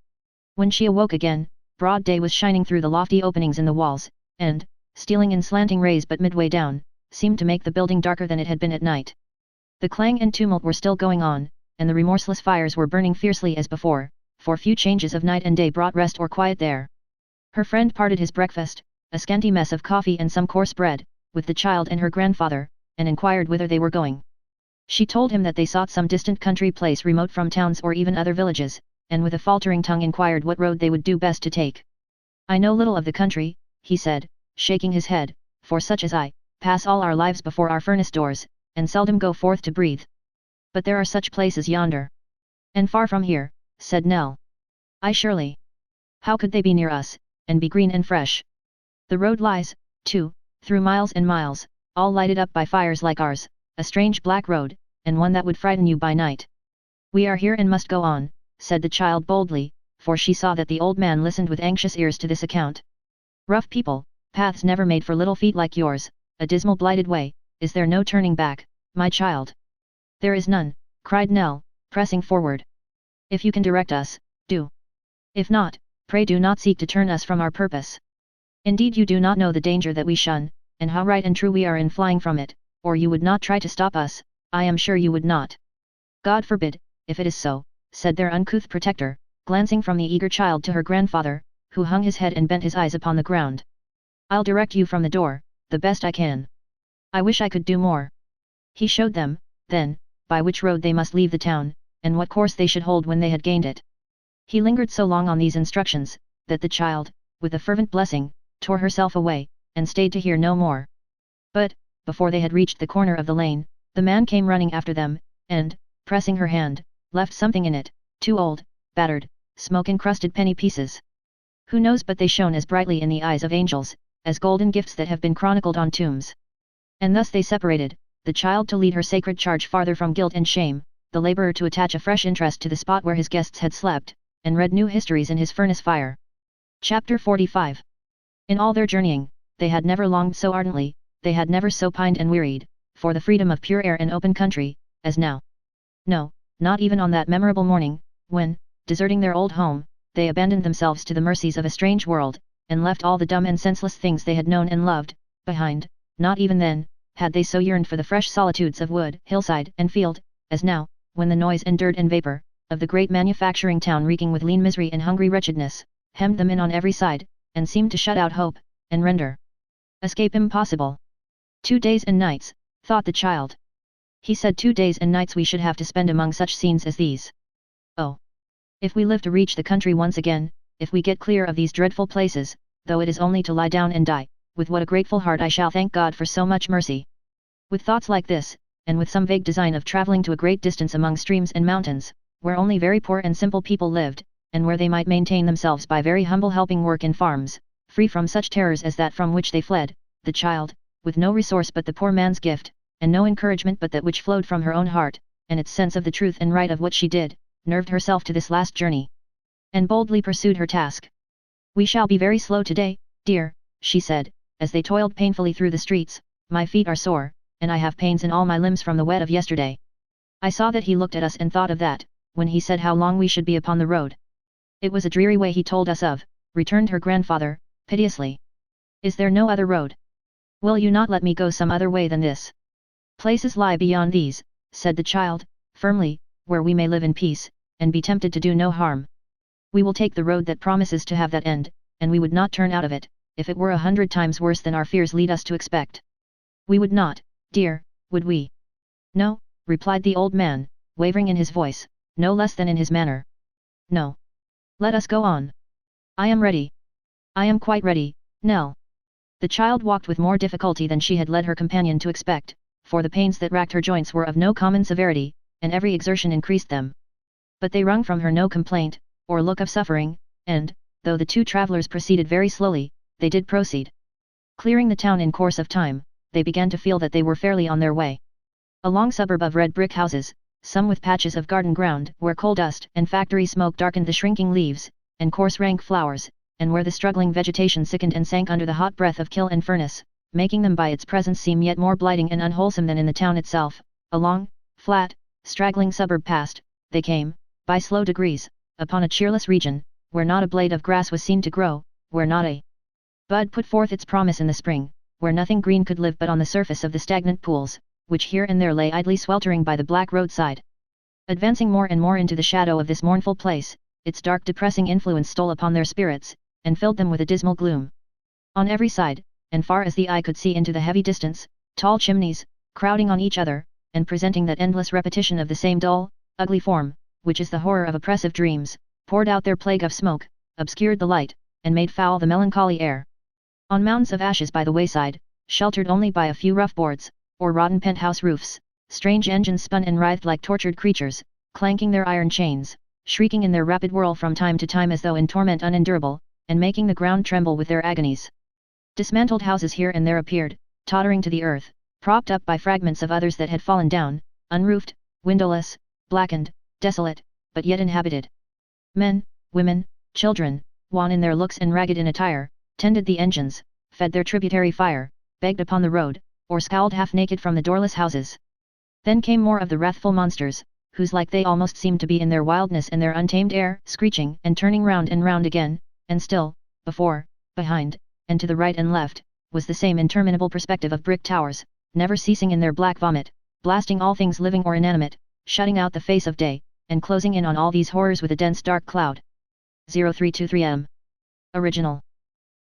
When she awoke again, broad day was shining through the lofty openings in the walls, and, stealing in slanting rays but midway down, seemed to make the building darker than it had been at night. The clang and tumult were still going on, and the remorseless fires were burning fiercely as before, for few changes of night and day brought rest or quiet there. Her friend parted his breakfast, a scanty mess of coffee and some coarse bread, with the child and her grandfather, and inquired whither they were going. She told him that they sought some distant country place remote from towns or even other villages, and with a faltering tongue inquired what road they would do best to take. "I know little of the country," he said, shaking his head, "for such as I, pass all our lives before our furnace doors, and seldom go forth to breathe. But there are such places yonder." "And far from here," said Nell. "Ay, surely. How could they be near us, and be green and fresh? The road lies, too, through miles and miles, all lighted up by fires like ours, a strange black road, and one that would frighten you by night." "We are here and must go on," said the child boldly, for she saw that the old man listened with anxious ears to this account. "Rough people, paths never made for little feet like yours, a dismal blighted way, is there no turning back, my child?" "There is none," cried Nell, pressing forward. "If you can direct us, do. If not, pray do not seek to turn us from our purpose. Indeed you do not know the danger that we shun, and how right and true we are in flying from it, or you would not try to stop us, I am sure you would not." "God forbid, if it is so," said their uncouth protector, glancing from the eager child to her grandfather, who hung his head and bent his eyes upon the ground. "I'll direct you from the door, the best I can. I wish I could do more." He showed them, then, by which road they must leave the town, and what course they should hold when they had gained it. He lingered so long on these instructions, that the child, with a fervent blessing, tore herself away, and stayed to hear no more. But, before they had reached the corner of the lane, the man came running after them, and, pressing her hand, left something in it, 2 old, battered, smoke-encrusted penny pieces. Who knows but they shone as brightly in the eyes of angels, as golden gifts that have been chronicled on tombs. And thus they separated, the child to lead her sacred charge farther from guilt and shame, the labourer to attach a fresh interest to the spot where his guests had slept, and read new histories in his furnace fire. Chapter 45. In all their journeying, they had never longed so ardently, they had never so pined and wearied, for the freedom of pure air and open country, as now. No, not even on that memorable morning, when, deserting their old home, they abandoned themselves to the mercies of a strange world, and left all the dumb and senseless things they had known and loved, behind. Not even then, had they so yearned for the fresh solitudes of wood, hillside and field, as now, when the noise and dirt and vapour, of the great manufacturing town reeking with lean misery and hungry wretchedness, hemmed them in on every side, and seemed to shut out hope, and render escape impossible. 2 days and nights, thought the child. He said 2 days and nights we should have to spend among such scenes as these. Oh! If we live to reach the country once again, if we get clear of these dreadful places, though it is only to lie down and die, with what a grateful heart I shall thank God for so much mercy. With thoughts like this, and with some vague design of travelling to a great distance among streams and mountains, where only very poor and simple people lived, and where they might maintain themselves by very humble helping work in farms, free from such terrors as that from which they fled, the child, with no resource but the poor man's gift, and no encouragement but that which flowed from her own heart, and its sense of the truth and right of what she did, nerved herself to this last journey, and boldly pursued her task. "We shall be very slow today, dear," she said, as they toiled painfully through the streets. "My feet are sore, and I have pains in all my limbs from the wet of yesterday." I saw that he looked at us and thought of that, when he said how long we should be upon the road. "It was a dreary way he told us of," returned her grandfather, piteously. "Is there no other road? Will you not let me go some other way than this?" "Places lie beyond these," said the child, firmly, "where we may live in peace, and be tempted to do no harm. We will take the road that promises to have that end, and we would not turn out of it, if it were 100 times worse than our fears lead us to expect. We would not, dear, would we?" "No," replied the old man, wavering in his voice, no less than in his manner. "No. Let us go on. I am ready. I am quite ready, Nell." The child walked with more difficulty than she had led her companion to expect, for the pains that racked her joints were of no common severity, and every exertion increased them. But they wrung from her no complaint, or look of suffering, and, though the two travellers proceeded very slowly, they did proceed. Clearing the town in course of time, they began to feel that they were fairly on their way. A long suburb of red brick houses, some with patches of garden ground where coal dust and factory smoke darkened the shrinking leaves, and coarse rank flowers, and where the struggling vegetation sickened and sank under the hot breath of kiln and furnace, making them by its presence seem yet more blighting and unwholesome than in the town itself. A long, flat, straggling suburb past, they came, by slow degrees, upon a cheerless region, where not a blade of grass was seen to grow, where not a bud put forth its promise in the spring, where nothing green could live but on the surface of the stagnant pools, which here and there lay idly sweltering by the black roadside. Advancing more and more into the shadow of this mournful place, its dark depressing influence stole upon their spirits, and filled them with a dismal gloom. On every side, and far as the eye could see into the heavy distance, tall chimneys, crowding on each other, and presenting that endless repetition of the same dull, ugly form, which is the horror of oppressive dreams, poured out their plague of smoke, obscured the light, and made foul the melancholy air. On mounds of ashes by the wayside, sheltered only by a few rough boards, or rotten penthouse roofs, strange engines spun and writhed like tortured creatures, clanking their iron chains, shrieking in their rapid whirl from time to time as though in torment unendurable, and making the ground tremble with their agonies. Dismantled houses here and there appeared, tottering to the earth, propped up by fragments of others that had fallen down, unroofed, windowless, blackened, desolate, but yet inhabited. Men, women, children, wan in their looks and ragged in attire, tended the engines, fed their tributary fire, begged upon the road, or scowled half-naked from the doorless houses. Then came more of the wrathful monsters, whose like they almost seemed to be in their wildness and their untamed air, screeching and turning round and round again, and still, before, behind, and to the right and left, was the same interminable perspective of brick towers, never ceasing in their black vomit, blasting all things living or inanimate, shutting out the face of day, and closing in on all these horrors with a dense dark cloud. 0323M. Original.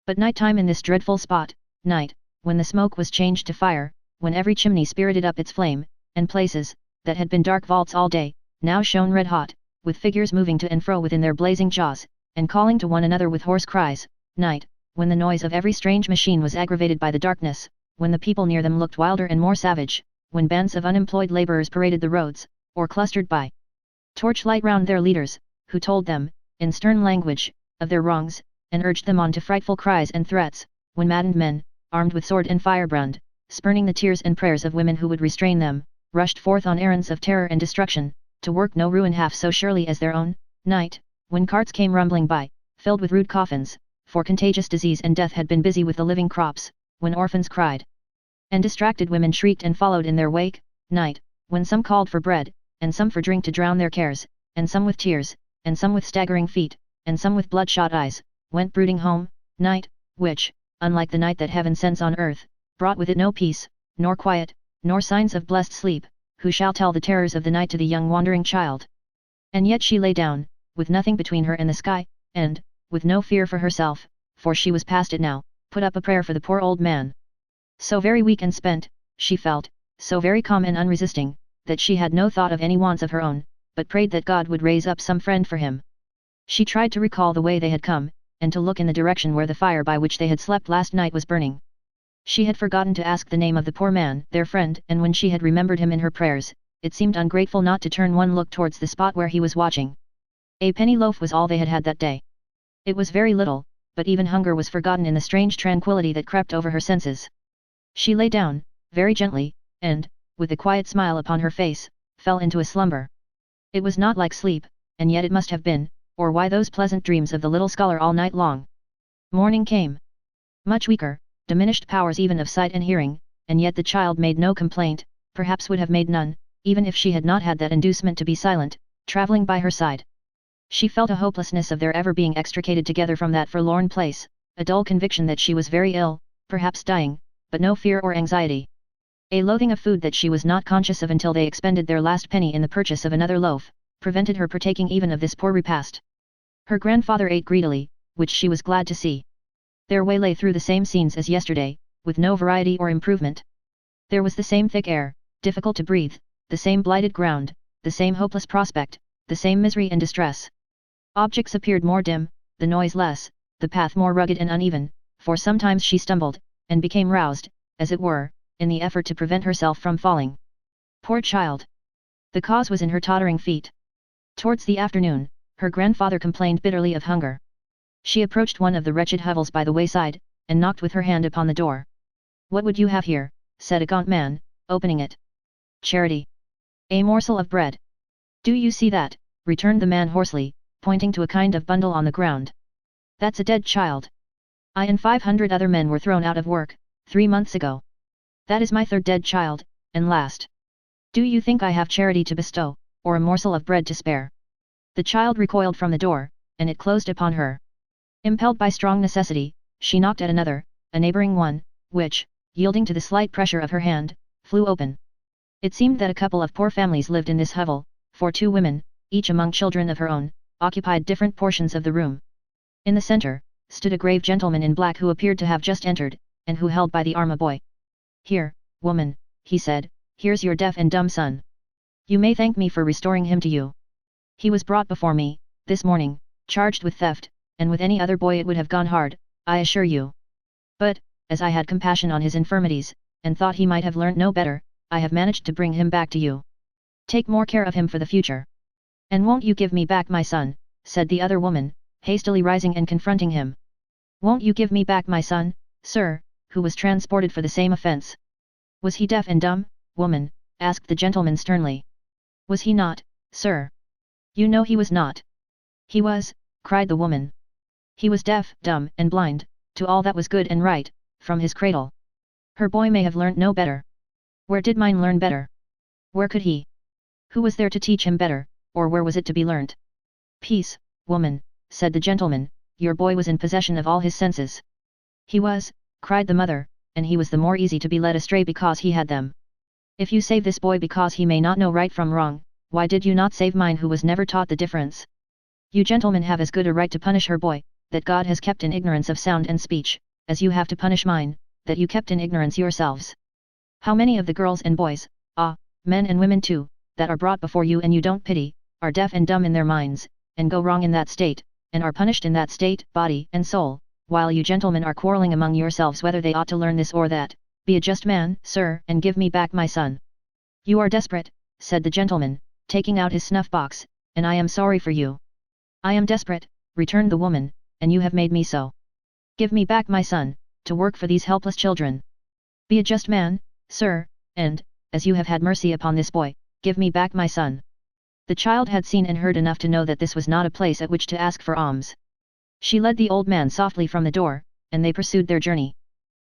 But night time in this dreadful spot, night, when the smoke was changed to fire, when every chimney spirited up its flame, and places, that had been dark vaults all day, now shone red hot, with figures moving to and fro within their blazing jaws, and calling to one another with hoarse cries. Night, when the noise of every strange machine was aggravated by the darkness, when the people near them looked wilder and more savage, when bands of unemployed labourers paraded the roads, or clustered by torchlight round their leaders, who told them, in stern language, of their wrongs, and urged them on to frightful cries and threats, when maddened men, armed with sword and firebrand, spurning the tears and prayers of women who would restrain them, rushed forth on errands of terror and destruction, to work no ruin half so surely as their own. Night, when carts came rumbling by, filled with rude coffins, for contagious disease and death had been busy with the living crops, when orphans cried, and distracted women shrieked and followed in their wake. Night, when some called for bread, and some for drink to drown their cares, and some with tears, and some with staggering feet, and some with bloodshot eyes, went brooding home. Night, which, unlike the night that heaven sends on earth, brought with it no peace, nor quiet, nor signs of blessed sleep. Who shall tell the terrors of the night to the young wandering child? And yet she lay down, with nothing between her and the sky, and, with no fear for herself, for she was past it now, put up a prayer for the poor old man. So very weak and spent, she felt, so very calm and unresisting, that she had no thought of any wants of her own, but prayed that God would raise up some friend for him. She tried to recall the way they had come, and to look in the direction where the fire by which they had slept last night was burning. She had forgotten to ask the name of the poor man, their friend, and when she had remembered him in her prayers, it seemed ungrateful not to turn one look towards the spot where he was watching. A penny loaf was all they had had that day. It was very little, but even hunger was forgotten in the strange tranquility that crept over her senses. She lay down, very gently, and, with a quiet smile upon her face, fell into a slumber. It was not like sleep, and yet it must have been, or why those pleasant dreams of the little scholar all night long? Morning came. Much weaker, diminished powers even of sight and hearing, and yet the child made no complaint, perhaps would have made none, even if she had not had that inducement to be silent, travelling by her side. She felt a hopelessness of their ever being extricated together from that forlorn place, a dull conviction that she was very ill, perhaps dying, but no fear or anxiety. A loathing of food that she was not conscious of until they expended their last penny in the purchase of another loaf, prevented her partaking even of this poor repast. Her grandfather ate greedily, which she was glad to see. Their way lay through the same scenes as yesterday, with no variety or improvement. There was the same thick air, difficult to breathe, the same blighted ground, the same hopeless prospect, the same misery and distress. Objects appeared more dim, the noise less, the path more rugged and uneven, for sometimes she stumbled, and became roused, as it were, in the effort to prevent herself from falling. Poor child! The cause was in her tottering feet. Towards the afternoon, her grandfather complained bitterly of hunger. She approached one of the wretched hovels by the wayside, and knocked with her hand upon the door. "What would you have here?" said a gaunt man, opening it. "Charity. A morsel of bread." "Do you see that?" returned the man hoarsely, pointing to a kind of bundle on the ground. "That's a dead child. I and 500 other men were thrown out of work, 3 months ago. That is my third dead child, and last. Do you think I have charity to bestow, or a morsel of bread to spare?" The child recoiled from the door, and it closed upon her. Impelled by strong necessity, she knocked at another, a neighboring one, which, yielding to the slight pressure of her hand, flew open. It seemed that a couple of poor families lived in this hovel, for 2 women, each among children of her own, occupied different portions of the room. In the center, stood a grave gentleman in black who appeared to have just entered, and who held by the arm a boy. "Here, woman," he said, "here's your deaf and dumb son. You may thank me for restoring him to you. He was brought before me, this morning, charged with theft, and with any other boy it would have gone hard, I assure you. But, as I had compassion on his infirmities, and thought he might have learnt no better, I have managed to bring him back to you. Take more care of him for the future. And won't you give me back my son?" said the other woman, hastily rising and confronting him. "Won't you give me back my son, sir, who was transported for the same offence?" "Was he deaf and dumb, woman?" asked the gentleman sternly. "Was he not, sir?" "You know he was not." "He was," cried the woman. "He was deaf, dumb, and blind, to all that was good and right, from his cradle. Her boy may have learnt no better. Where did mine learn better? Where could he? Who was there to teach him better, or where was it to be learnt?" "Peace, woman," said the gentleman, "your boy was in possession of all his senses." "He was," cried the mother, "and he was the more easy to be led astray because he had them. If you save this boy because he may not know right from wrong, why did you not save mine who was never taught the difference? You gentlemen have as good a right to punish her boy, that God has kept in ignorance of sound and speech, as you have to punish mine, that you kept in ignorance yourselves. How many of the girls and boys, men and women too, that are brought before you and you don't pity, are deaf and dumb in their minds, and go wrong in that state, and are punished in that state, body and soul, while you gentlemen are quarrelling among yourselves whether they ought to learn this or that. Be a just man, sir, and give me back my son." "You are desperate," said the gentleman, taking out his snuff-box, "and I am sorry for you." "I am desperate," returned the woman, "and you have made me so. Give me back my son, to work for these helpless children. Be a just man, sir, and, as you have had mercy upon this boy, give me back my son." The child had seen and heard enough to know that this was not a place at which to ask for alms. She led the old man softly from the door, and they pursued their journey.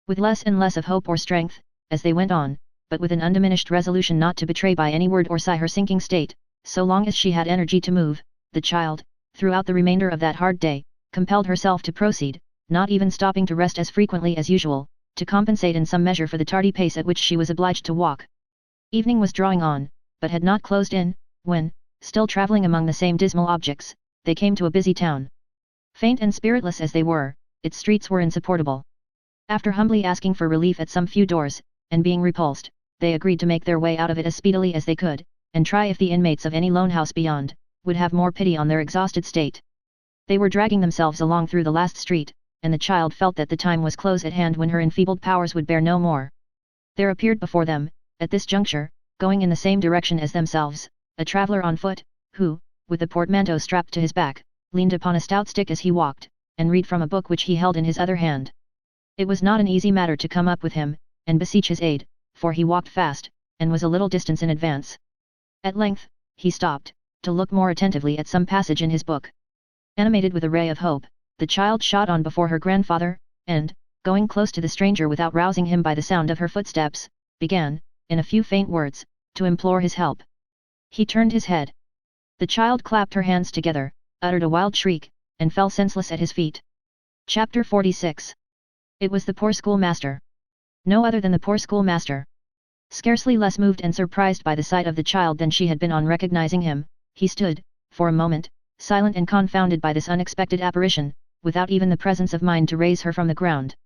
With less and less of hope or strength, as they went on, but with an undiminished resolution not to betray by any word or sigh her sinking state, so long as she had energy to move, the child, throughout the remainder of that hard day, compelled herself to proceed, not even stopping to rest as frequently as usual, to compensate in some measure for the tardy pace at which she was obliged to walk. Evening was drawing on, but had not closed in, when, still travelling among the same dismal objects, they came to a busy town. Faint and spiritless as they were, its streets were insupportable. After humbly asking for relief at some few doors, and being repulsed, they agreed to make their way out of it as speedily as they could, and try if the inmates of any lone house beyond, would have more pity on their exhausted state. They were dragging themselves along through the last street, and the child felt that the time was close at hand when her enfeebled powers would bear no more. There appeared before them, at this juncture, going in the same direction as themselves, a traveller on foot, who, with the portmanteau strapped to his back, leaned upon a stout stick as he walked, and read from a book which he held in his other hand. It was not an easy matter to come up with him, and beseech his aid, for he walked fast, and was a little distance in advance. At length, he stopped, to look more attentively at some passage in his book. Animated with a ray of hope, the child shot on before her grandfather, and, going close to the stranger without rousing him by the sound of her footsteps, began, in a few faint words, to implore his help. He turned his head. The child clapped her hands together, uttered a wild shriek, and fell senseless at his feet. Chapter 46. It was the poor schoolmaster. No other than the poor schoolmaster. Scarcely less moved and surprised by the sight of the child than she had been on recognizing him, he stood, for a moment, silent and confounded by this unexpected apparition, without even the presence of mind to raise her from the ground.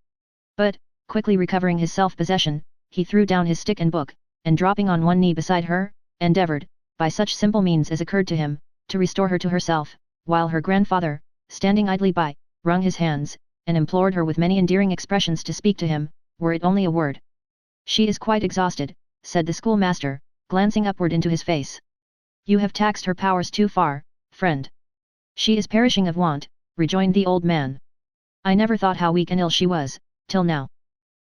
But, quickly recovering his self-possession, he threw down his stick and book, and dropping on one knee beside her, endeavoured, by such simple means as occurred to him, to restore her to herself, while her grandfather, standing idly by, wrung his hands, and implored her with many endearing expressions to speak to him, were it only a word. She is quite exhausted, said the schoolmaster, glancing upward into his face. You have taxed her powers too far, friend. She is perishing of want, rejoined the old man. I never thought how weak and ill she was, till now.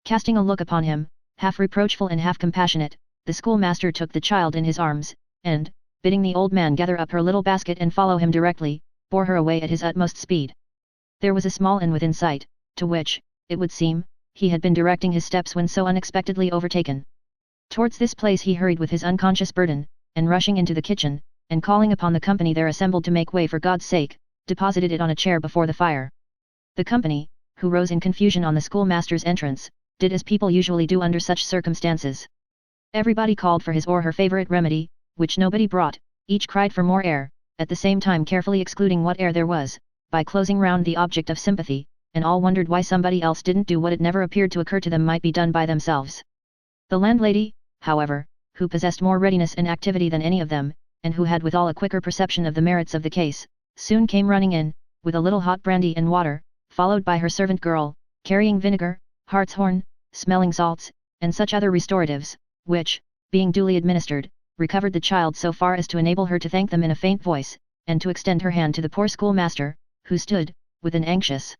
Casting a look upon him, half reproachful and half compassionate, the schoolmaster took the child in his arms, and, bidding the old man gather up her little basket and follow him directly, bore her away at his utmost speed. There was a small inn within sight, to which, it would seem, he had been directing his steps when so unexpectedly overtaken. Towards this place he hurried with his unconscious burden, and rushing into the kitchen, and calling upon the company there assembled to make way for God's sake, deposited it on a chair before the fire. The company, who rose in confusion on the schoolmaster's entrance, did as people usually do under such circumstances. Everybody called for his or her favourite remedy, which nobody brought, each cried for more air, at the same time carefully excluding what air there was, by closing round the object of sympathy, and all wondered why somebody else didn't do what it never appeared to occur to them might be done by themselves. The landlady, however, who possessed more readiness and activity than any of them, and who had withal a quicker perception of the merits of the case, soon came running in, with a little hot brandy and water, followed by her servant girl, carrying vinegar, hartshorn, smelling salts, and such other restoratives, which, being duly administered, recovered the child so far as to enable her to thank them in a faint voice, and to extend her hand to the poor schoolmaster, who stood, with an anxious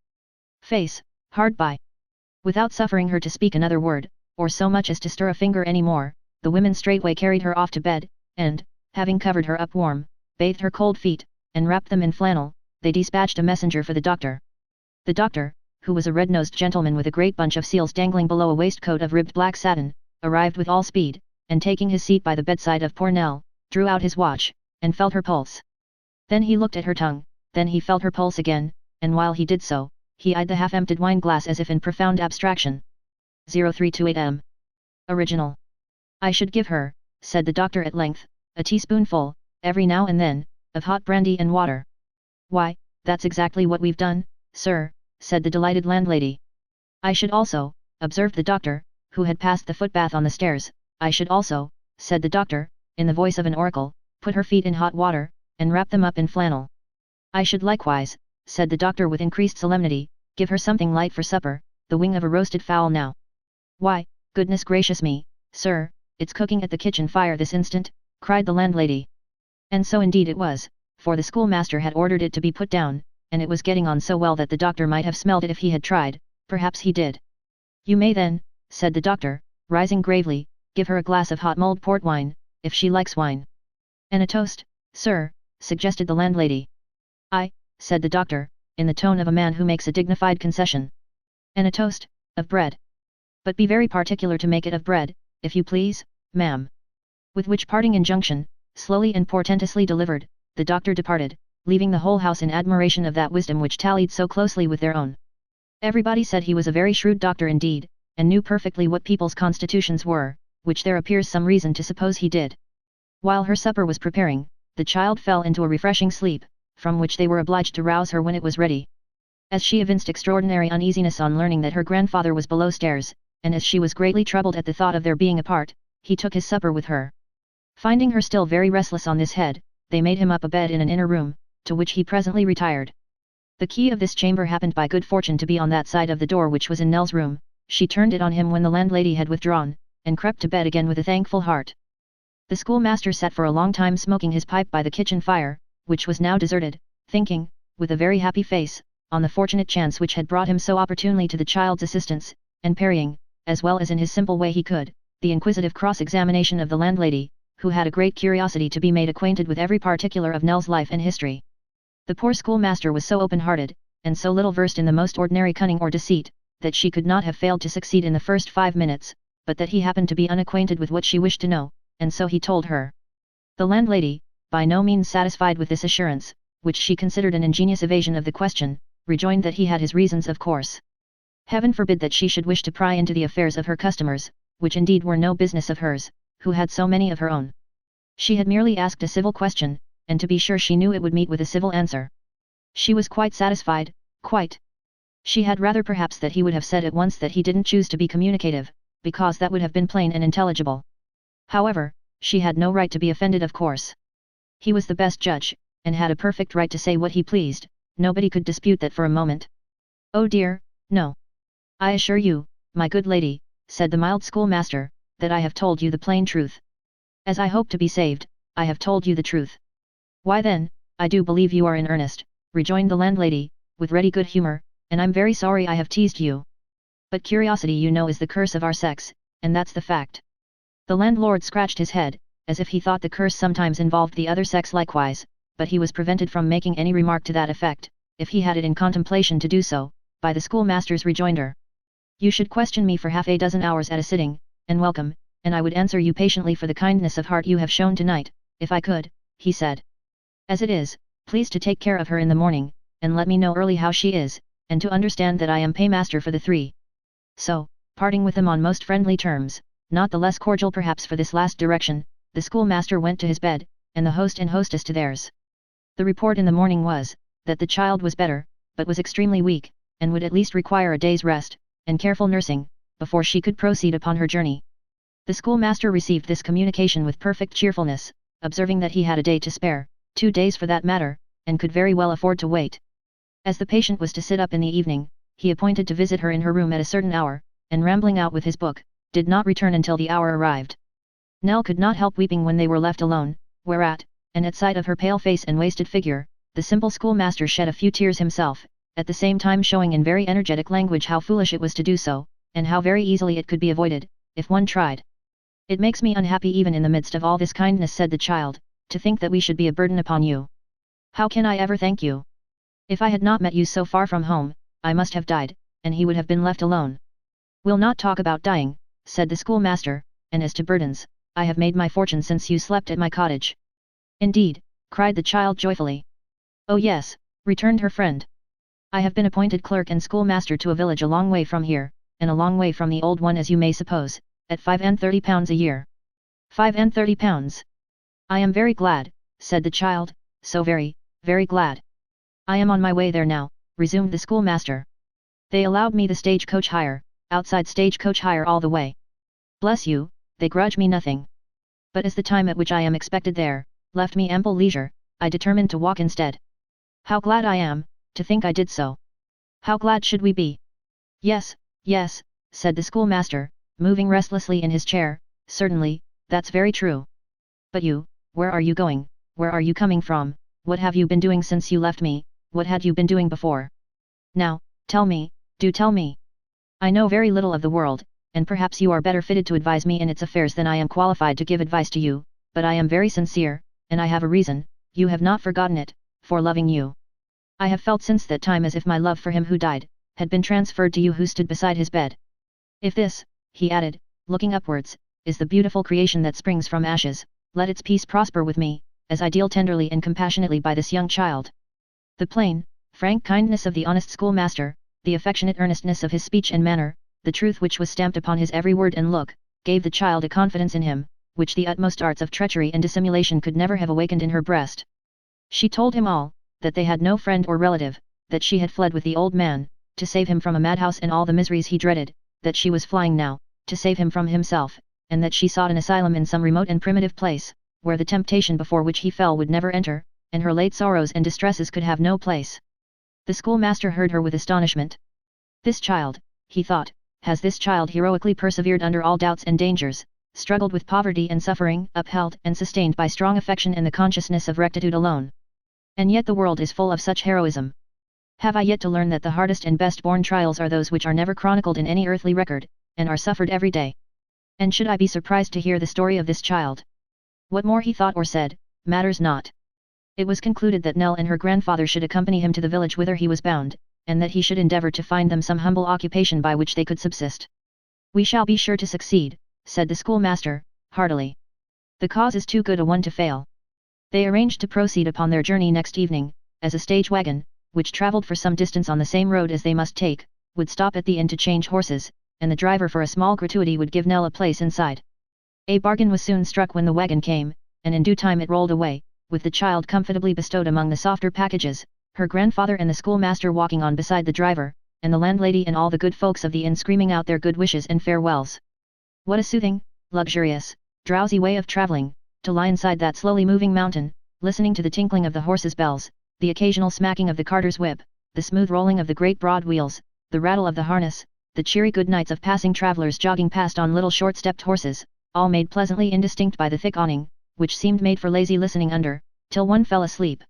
face, hard by. Without suffering her to speak another word, or so much as to stir a finger any more, the women straightway carried her off to bed, and, having covered her up warm, bathed her cold feet, and wrapped them in flannel, they dispatched a messenger for the doctor. The doctor, who was a red-nosed gentleman with a great bunch of seals dangling below a waistcoat of ribbed black satin, arrived with all speed, and taking his seat by the bedside of poor Nell, drew out his watch, and felt her pulse. Then he looked at her tongue, then he felt her pulse again, and while he did so, he eyed the half-emptied wine glass as if in profound abstraction. 0328M. Original. I should give her, said the doctor at length, a teaspoonful, every now and then, of hot brandy and water. Why, that's exactly what we've done, sir, said the delighted landlady. I should also, observed the doctor, who had passed the footbath on the stairs, I should also, said the doctor, in the voice of an oracle, put her feet in hot water, and wrap them up in flannel. I should likewise, said the doctor with increased solemnity, give her something light for supper, the wing of a roasted fowl now. Why, goodness gracious me, sir, it's cooking at the kitchen fire this instant, cried the landlady. And so indeed it was, for the schoolmaster had ordered it to be put down, and it was getting on so well that the doctor might have smelled it if he had tried, perhaps he did. You may then, said the doctor, rising gravely, give her a glass of hot mulled port wine, if she likes wine. And a toast, sir, suggested the landlady. Aye, said the doctor, in the tone of a man who makes a dignified concession. And a toast, of bread. But be very particular to make it of bread, if you please, ma'am. With which parting injunction, slowly and portentously delivered, the doctor departed, leaving the whole house in admiration of that wisdom which tallied so closely with their own. Everybody said he was a very shrewd doctor indeed, and knew perfectly what people's constitutions were, which there appears some reason to suppose he did. While her supper was preparing, the child fell into a refreshing sleep, from which they were obliged to rouse her when it was ready. As she evinced extraordinary uneasiness on learning that her grandfather was below stairs, and as she was greatly troubled at the thought of their being apart, he took his supper with her. Finding her still very restless on this head, they made him up a bed in an inner room, to which he presently retired. The key of this chamber happened by good fortune to be on that side of the door which was in Nell's room. She turned it on him when the landlady had withdrawn, and crept to bed again with a thankful heart. The schoolmaster sat for a long time smoking his pipe by the kitchen fire, which was now deserted, thinking, with a very happy face, on the fortunate chance which had brought him so opportunely to the child's assistance, and parrying, as well as in his simple way he could, the inquisitive cross-examination of the landlady, who had a great curiosity to be made acquainted with every particular of Nell's life and history. The poor schoolmaster was so open-hearted, and so little versed in the most ordinary cunning or deceit, that she could not have failed to succeed in the first 5 minutes, but that he happened to be unacquainted with what she wished to know, and so he told her. The landlady, by no means satisfied with this assurance, which she considered an ingenious evasion of the question, rejoined that he had his reasons of course. Heaven forbid that she should wish to pry into the affairs of her customers, which indeed were no business of hers, who had so many of her own. She had merely asked a civil question, and to be sure she knew it would meet with a civil answer. She was quite satisfied, quite. She had rather perhaps that he would have said at once that he didn't choose to be communicative, because that would have been plain and intelligible. However, she had no right to be offended of course. He was the best judge, and had a perfect right to say what he pleased, nobody could dispute that for a moment. Oh dear, no. I assure you, my good lady, said the mild schoolmaster, that I have told you the plain truth. As I hope to be saved, I have told you the truth. Why then, I do believe you are in earnest, rejoined the landlady, with ready good humour, and I'm very sorry I have teased you. But curiosity you know is the curse of our sex, and that's the fact. The landlord scratched his head, as if he thought the curse sometimes involved the other sex likewise, but he was prevented from making any remark to that effect, if he had it in contemplation to do so, by the schoolmaster's rejoinder. You should question me for half a dozen hours at a sitting, and welcome, and I would answer you patiently for the kindness of heart you have shown tonight, if I could, he said. As it is, please to take care of her in the morning, and let me know early how she is, and to understand that I am paymaster for the three. So, parting with them on most friendly terms, not the less cordial perhaps for this last direction, the schoolmaster went to his bed, and the host and hostess to theirs. The report in the morning was, that the child was better, but was extremely weak, and would at least require a day's rest, and careful nursing, before she could proceed upon her journey. The schoolmaster received this communication with perfect cheerfulness, observing that he had a day to spare, 2 days for that matter, and could very well afford to wait. As the patient was to sit up in the evening, he appointed to visit her in her room at a certain hour, and rambling out with his book, did not return until the hour arrived. Nell could not help weeping when they were left alone, whereat, and at sight of her pale face and wasted figure, the simple schoolmaster shed a few tears himself, at the same time showing in very energetic language how foolish it was to do so, and how very easily it could be avoided, if one tried. It makes me unhappy even in the midst of all this kindness, said the child, to think that we should be a burden upon you. How can I ever thank you? If I had not met you so far from home, I must have died, and he would have been left alone. We'll not talk about dying, said the schoolmaster, and as to burdens, I have made my fortune since you slept at my cottage. Indeed, cried the child joyfully. Oh yes, returned her friend. I have been appointed clerk and schoolmaster to a village a long way from here, and a long way from the old one as you may suppose, at £35 a year. £35? I am very glad, said the child, so very, very glad. I am on my way there now, resumed the schoolmaster. They allowed me the stage-coach hire, outside stage-coach hire all the way. Bless you, they grudge me nothing. But as the time at which I am expected there, left me ample leisure, I determined to walk instead. How glad I am, to think I did so. How glad should we be? Yes, yes, said the schoolmaster, moving restlessly in his chair, certainly, that's very true. But you, where are you going, where are you coming from, what have you been doing since you left me, what had you been doing before? Now, tell me, do tell me. I know very little of the world, and perhaps you are better fitted to advise me in its affairs than I am qualified to give advice to you, but I am very sincere, and I have a reason, you have not forgotten it, for loving you. I have felt since that time as if my love for him who died, had been transferred to you who stood beside his bed. If this, he added, looking upwards, is the beautiful creation that springs from ashes, let its peace prosper with me, as I deal tenderly and compassionately by this young child. The plain, frank kindness of the honest schoolmaster, the affectionate earnestness of his speech and manner, the truth which was stamped upon his every word and look, gave the child a confidence in him, which the utmost arts of treachery and dissimulation could never have awakened in her breast. She told him all, that they had no friend or relative, that she had fled with the old man, to save him from a madhouse and all the miseries he dreaded, that she was flying now, to save him from himself, and that she sought an asylum in some remote and primitive place, where the temptation before which he fell would never enter, and her late sorrows and distresses could have no place. The schoolmaster heard her with astonishment. This child, he thought, has this child heroically persevered under all doubts and dangers, struggled with poverty and suffering, upheld and sustained by strong affection and the consciousness of rectitude alone. And yet the world is full of such heroism. Have I yet to learn that the hardest and best-born trials are those which are never chronicled in any earthly record, and are suffered every day? And should I be surprised to hear the story of this child? What more he thought or said, matters not. It was concluded that Nell and her grandfather should accompany him to the village whither he was bound, and that he should endeavour to find them some humble occupation by which they could subsist. We shall be sure to succeed, said the schoolmaster, heartily. The cause is too good a one to fail. They arranged to proceed upon their journey next evening, as a stage wagon, which travelled for some distance on the same road as they must take, would stop at the inn to change horses, and the driver for a small gratuity would give Nell a place inside. A bargain was soon struck when the wagon came, and in due time it rolled away, with the child comfortably bestowed among the softer packages, her grandfather and the schoolmaster walking on beside the driver, and the landlady and all the good folks of the inn screaming out their good wishes and farewells. What a soothing, luxurious, drowsy way of travelling, to lie inside that slowly moving mountain, listening to the tinkling of the horses' bells, the occasional smacking of the carter's whip, the smooth rolling of the great broad wheels, the rattle of the harness, the cheery good nights of passing travellers jogging past on little short-stepped horses, all made pleasantly indistinct by the thick awning, which seemed made for lazy listening under, till one fell asleep.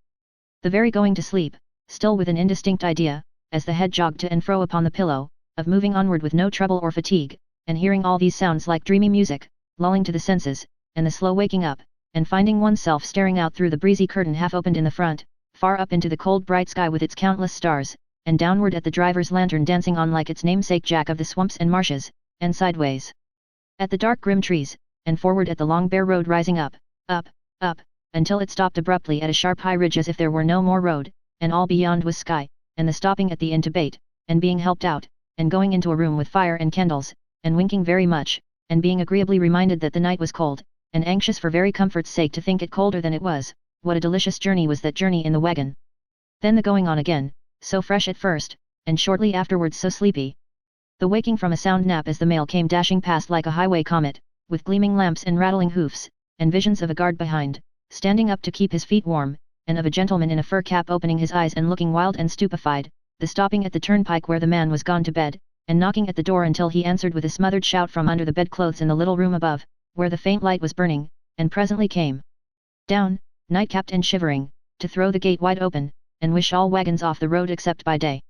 The very going to sleep, still with an indistinct idea, as the head jogged to and fro upon the pillow, of moving onward with no trouble or fatigue, and hearing all these sounds like dreamy music, lulling to the senses, and the slow waking up, and finding oneself staring out through the breezy curtain half opened in the front, far up into the cold bright sky with its countless stars, and downward at the driver's lantern dancing on like its namesake Jack of the swamps and marshes, and sideways at the dark grim trees, and forward at the long bare road rising up, up, up, until it stopped abruptly at a sharp high ridge as if there were no more road, and all beyond was sky, and the stopping at the inn to bait, and being helped out, and going into a room with fire and candles, and winking very much, and being agreeably reminded that the night was cold, and anxious for very comfort's sake to think it colder than it was. What a delicious journey was that journey in the wagon! Then the going on again, so fresh at first, and shortly afterwards so sleepy. The waking from a sound nap as the mail came dashing past like a highway comet, with gleaming lamps and rattling hoofs, and visions of a guard behind, standing up to keep his feet warm, and of a gentleman in a fur cap opening his eyes and looking wild and stupefied, the stopping at the turnpike where the man was gone to bed, and knocking at the door until he answered with a smothered shout from under the bedclothes in the little room above, where the faint light was burning, and presently came down, night-capped and shivering, to throw the gate wide open, and wish all wagons off the road except by day.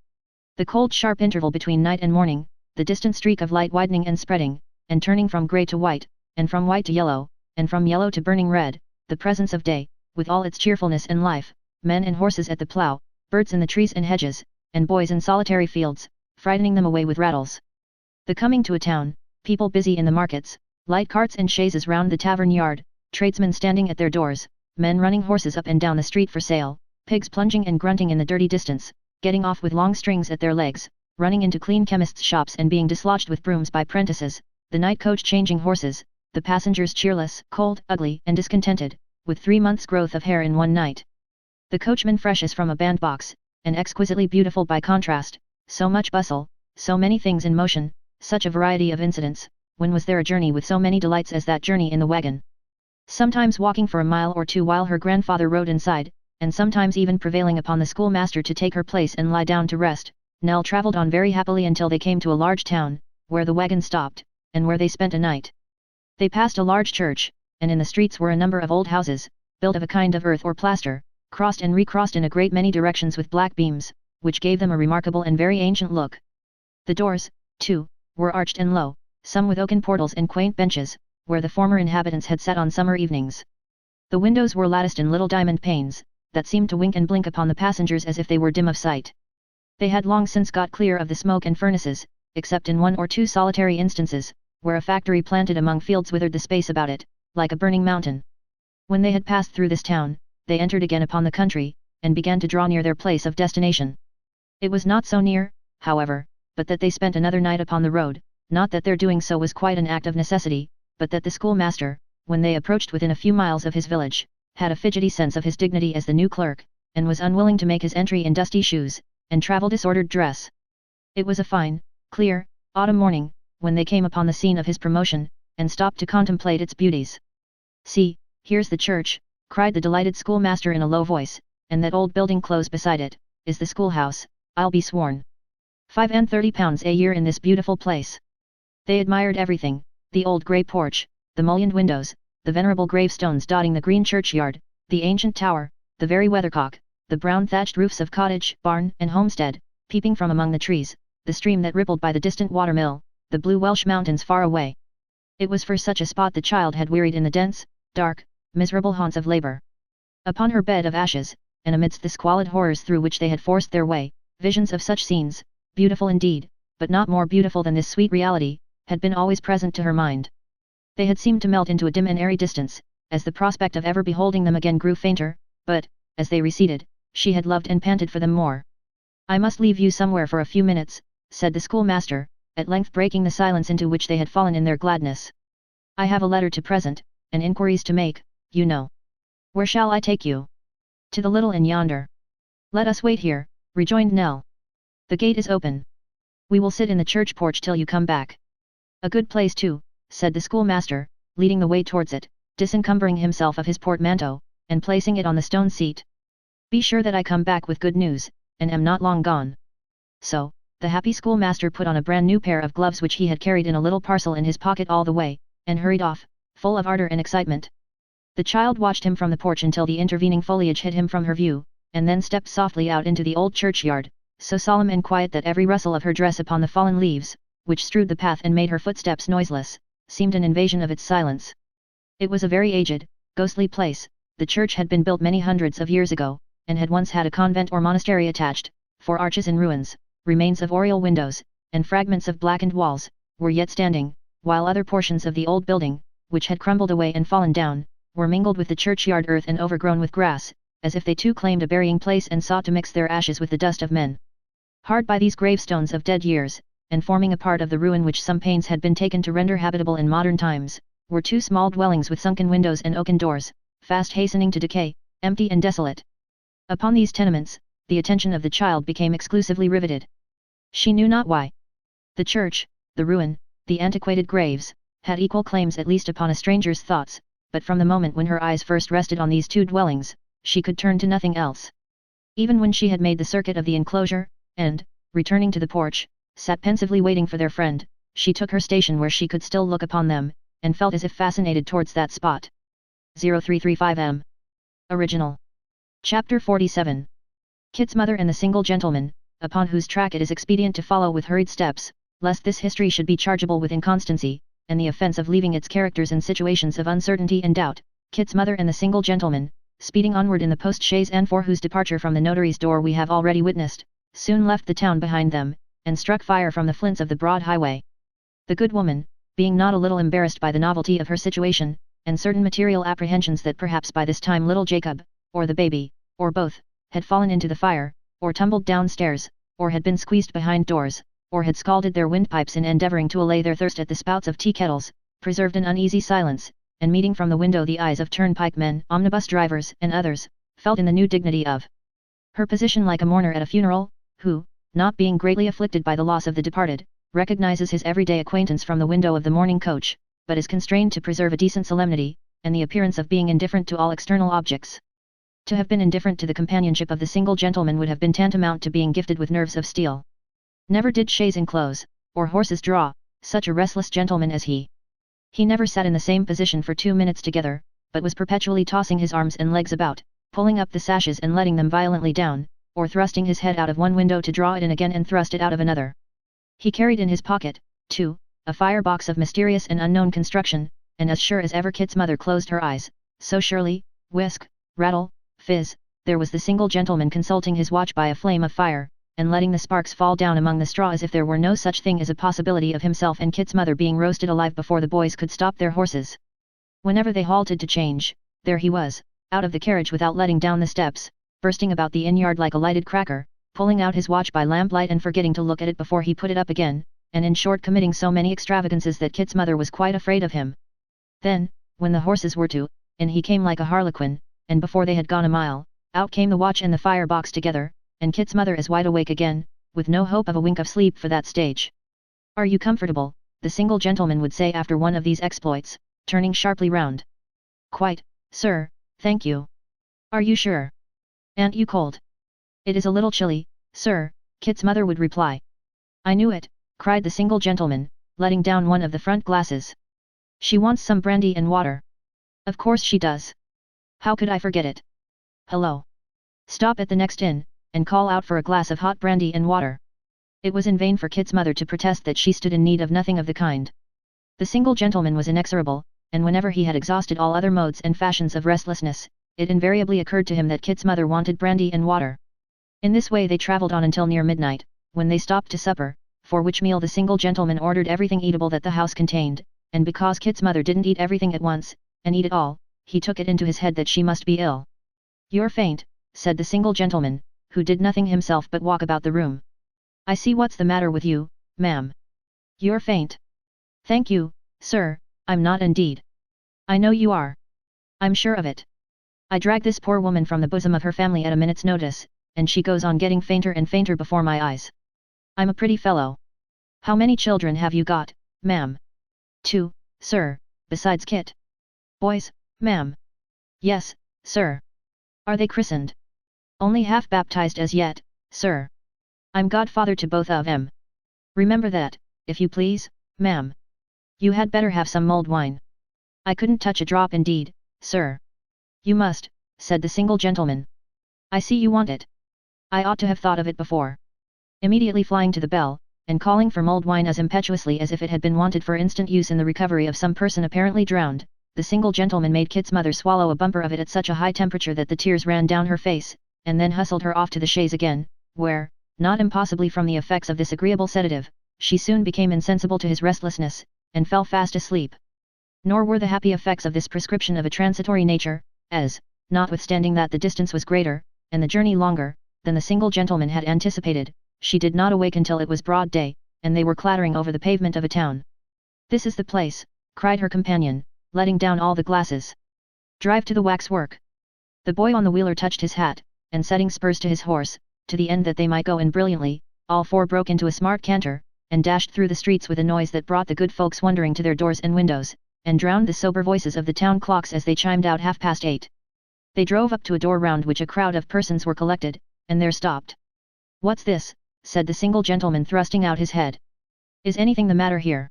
The cold sharp interval between night and morning, the distant streak of light widening and spreading, and turning from grey to white, and from white to yellow, and from yellow to burning red, the presence of day, with all its cheerfulness and life, men and horses at the plough, birds in the trees and hedges, and boys in solitary fields, frightening them away with rattles. The coming to a town, people busy in the markets, light carts and chaises round the tavern yard, tradesmen standing at their doors, men running horses up and down the street for sale, pigs plunging and grunting in the dirty distance, getting off with long strings at their legs, running into clean chemists' shops and being dislodged with brooms by prentices, the night coach changing horses, the passengers cheerless, cold, ugly, and discontented, with 3 months' growth of hair in one night. The coachman fresh as from a bandbox, and exquisitely beautiful by contrast, so much bustle, so many things in motion, such a variety of incidents. When was there a journey with so many delights as that journey in the wagon? Sometimes walking for a mile or two while her grandfather rode inside, and sometimes even prevailing upon the schoolmaster to take her place and lie down to rest, Nell travelled on very happily until they came to a large town, where the wagon stopped, and where they spent a night. They passed a large church, and in the streets were a number of old houses, built of a kind of earth or plaster, crossed and recrossed in a great many directions with black beams, which gave them a remarkable and very ancient look. The doors, too, were arched and low, some with oaken portals and quaint benches, where the former inhabitants had sat on summer evenings. The windows were latticed in little diamond panes, that seemed to wink and blink upon the passengers as if they were dim of sight. They had long since got clear of the smoke and furnaces, except in 1 or 2 solitary instances, where a factory planted among fields withered the space about it, like a burning mountain. When they had passed through this town, they entered again upon the country, and began to draw near their place of destination. It was not so near, however, but that they spent another night upon the road, not that their doing so was quite an act of necessity, but that the schoolmaster, when they approached within a few miles of his village, had a fidgety sense of his dignity as the new clerk, and was unwilling to make his entry in dusty shoes, and travel disordered dress. It was a fine, clear, autumn morning, when they came upon the scene of his promotion, and stopped to contemplate its beauties. "See, here's the church," cried the delighted schoolmaster in a low voice, "and that old building close beside it, is the schoolhouse. I'll be sworn. £35 a year in this beautiful place." They admired everything, the old grey porch, the mullioned windows, the venerable gravestones dotting the green churchyard, the ancient tower, the very weathercock, the brown thatched roofs of cottage, barn, and homestead, peeping from among the trees, the stream that rippled by the distant water-mill, the blue Welsh mountains far away. It was for such a spot the child had wearied in the dense, dark, miserable haunts of labour. Upon her bed of ashes, and amidst the squalid horrors through which they had forced their way, visions of such scenes, beautiful indeed, but not more beautiful than this sweet reality, had been always present to her mind. They had seemed to melt into a dim and airy distance, as the prospect of ever beholding them again grew fainter, but, as they receded, she had loved and panted for them more. "I must leave you somewhere for a few minutes," said the schoolmaster, at length breaking the silence into which they had fallen in their gladness. "I have a letter to present, and inquiries to make, you know." "Where shall I take you?" "To the little inn yonder." "Let us wait here," rejoined Nell. "The gate is open. We will sit in the church porch till you come back." "A good place too," said the schoolmaster, leading the way towards it, disencumbering himself of his portmanteau, and placing it on the stone seat. "Be sure that I come back with good news, and am not long gone." "So, The happy schoolmaster put on a brand new pair of gloves which he had carried in a little parcel in his pocket all the way, and hurried off, full of ardor and excitement. The child watched him from the porch until the intervening foliage hid him from her view, and then stepped softly out into the old churchyard, so solemn and quiet that every rustle of her dress upon the fallen leaves, which strewed the path and made her footsteps noiseless, seemed an invasion of its silence. It was a very aged, ghostly place. The church had been built many hundreds of years ago, and had once had a convent or monastery attached, for arches in ruins, remains of oriel windows, and fragments of blackened walls, were yet standing, while other portions of the old building, which had crumbled away and fallen down, were mingled with the churchyard earth and overgrown with grass, as if they too claimed a burying place and sought to mix their ashes with the dust of men. Hard by these gravestones of dead years, and forming a part of the ruin which some pains had been taken to render habitable in modern times, were two small dwellings with sunken windows and oaken doors, fast hastening to decay, empty and desolate. Upon these tenements, the attention of the child became exclusively riveted. She knew not why. The church, the ruin, the antiquated graves, had equal claims at least upon a stranger's thoughts, but from the moment when her eyes first rested on these two dwellings, she could turn to nothing else. Even when she had made the circuit of the enclosure, and, returning to the porch, sat pensively waiting for their friend, she took her station where she could still look upon them, and felt as if fascinated towards that spot. 0335M. Original. Chapter 47. Kit's mother and the single gentleman, upon whose track it is expedient to follow with hurried steps, lest this history should be chargeable with inconstancy, and the offence of leaving its characters in situations of uncertainty and doubt. Kit's mother and the single gentleman, speeding onward in the post-chaise and for whose departure from the notary's door we have already witnessed, soon left the town behind them, and struck fire from the flints of the broad highway. The good woman, being not a little embarrassed by the novelty of her situation, and certain material apprehensions that perhaps by this time little Jacob, or the baby, or both, had fallen into the fire, or tumbled downstairs, or had been squeezed behind doors, or had scalded their windpipes in endeavouring to allay their thirst at the spouts of tea kettles, preserved an uneasy silence, and meeting from the window the eyes of turnpike men, omnibus drivers, and others, felt in the new dignity of her position like a mourner at a funeral, who, not being greatly afflicted by the loss of the departed, recognizes his everyday acquaintance from the window of the mourning coach, but is constrained to preserve a decent solemnity, and the appearance of being indifferent to all external objects. To have been indifferent to the companionship of the single gentleman would have been tantamount to being gifted with nerves of steel. Never did chaise enclose, or horses draw, such a restless gentleman as he. He never sat in the same position for 2 minutes together, but was perpetually tossing his arms and legs about, pulling up the sashes and letting them violently down, or thrusting his head out of one window to draw it in again and thrust it out of another. He carried in his pocket, too, a firebox of mysterious and unknown construction, and as sure as ever Kit's mother closed her eyes, so surely, whisk, rattle, fizz, there was the single gentleman consulting his watch by a flame of fire, and letting the sparks fall down among the straw as if there were no such thing as a possibility of himself and Kit's mother being roasted alive before the boys could stop their horses. Whenever they halted to change, there he was, out of the carriage without letting down the steps, bursting about the inn-yard like a lighted cracker, pulling out his watch by lamplight and forgetting to look at it before he put it up again, and in short committing so many extravagances that Kit's mother was quite afraid of him. Then, when the horses were to, in he came like a harlequin, and before they had gone a mile, out came the watch and the fire-box together, and Kit's mother as wide awake again, with no hope of a wink of sleep for that stage. "Are you comfortable?" the single gentleman would say after one of these exploits, turning sharply round. "Quite, sir, thank you." "Are you sure? Aren't you cold?" "It is a little chilly, sir," Kit's mother would reply. "I knew it," cried the single gentleman, letting down one of the front glasses. "She wants some brandy and water." "Of course she does. How could I forget it? Hello! Stop at the next inn, and call out for a glass of hot brandy and water." It was in vain for Kit's mother to protest that she stood in need of nothing of the kind. The single gentleman was inexorable, and whenever he had exhausted all other modes and fashions of restlessness, it invariably occurred to him that Kit's mother wanted brandy and water. In this way they travelled on until near midnight, when they stopped to supper, for which meal the single gentleman ordered everything eatable that the house contained, and because Kit's mother didn't eat everything at once, and eat it all, he took it into his head that she must be ill. "You're faint," said the single gentleman, who did nothing himself but walk about the room. "I see what's the matter with you, ma'am. You're faint." "Thank you, sir, I'm not indeed." "I know you are. I'm sure of it. I drag this poor woman from the bosom of her family at a minute's notice, and she goes on getting fainter and fainter before my eyes. I'm a pretty fellow. How many children have you got, ma'am?" "2, sir, besides Kit." "Boys, ma'am?" "Yes, sir." "Are they christened?" "Only half baptized as yet, sir. I'm godfather to both of 'em." Remember that, if you please, ma'am. You had better have some mulled wine. I couldn't touch a drop indeed, sir. You must, said the single gentleman. I see you want it. I ought to have thought of it before. Immediately flying to the bell, and calling for mulled wine as impetuously as if it had been wanted for instant use in the recovery of some person apparently drowned, the single gentleman made Kit's mother swallow a bumper of it at such a high temperature that the tears ran down her face, and then hustled her off to the chaise again, where, not impossibly from the effects of this agreeable sedative, she soon became insensible to his restlessness, and fell fast asleep. Nor were the happy effects of this prescription of a transitory nature, as, notwithstanding that the distance was greater, and the journey longer, than the single gentleman had anticipated, she did not awake until it was broad day, and they were clattering over the pavement of a town. This is the place, cried her companion, letting down all the glasses. Drive to the waxwork. The boy on the wheeler touched his hat, and setting spurs to his horse, to the end that they might go in brilliantly, all four broke into a smart canter, and dashed through the streets with a noise that brought the good folks wondering to their doors and windows, and drowned the sober voices of the town clocks as they chimed out 8:30. They drove up to a door round which a crowd of persons were collected, and there stopped. What's this? Said the single gentleman thrusting out his head. Is anything the matter here?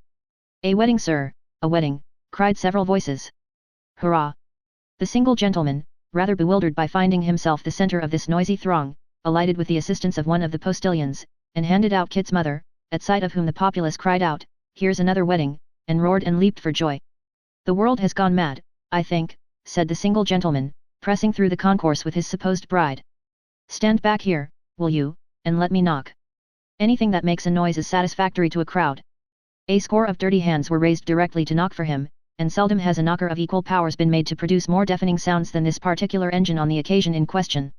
A wedding, sir, a wedding, cried several voices. Hurrah! The single gentleman, rather bewildered by finding himself the centre of this noisy throng, alighted with the assistance of one of the postilions, and handed out Kit's mother, at sight of whom the populace cried out, here's another wedding, and roared and leaped for joy. The world has gone mad, I think, said the single gentleman, pressing through the concourse with his supposed bride. Stand back here, will you, and let me knock. Anything that makes a noise is satisfactory to a crowd. A score of dirty hands were raised directly to knock for him, and seldom has a knocker of equal powers been made to produce more deafening sounds than this particular engine on the occasion in question.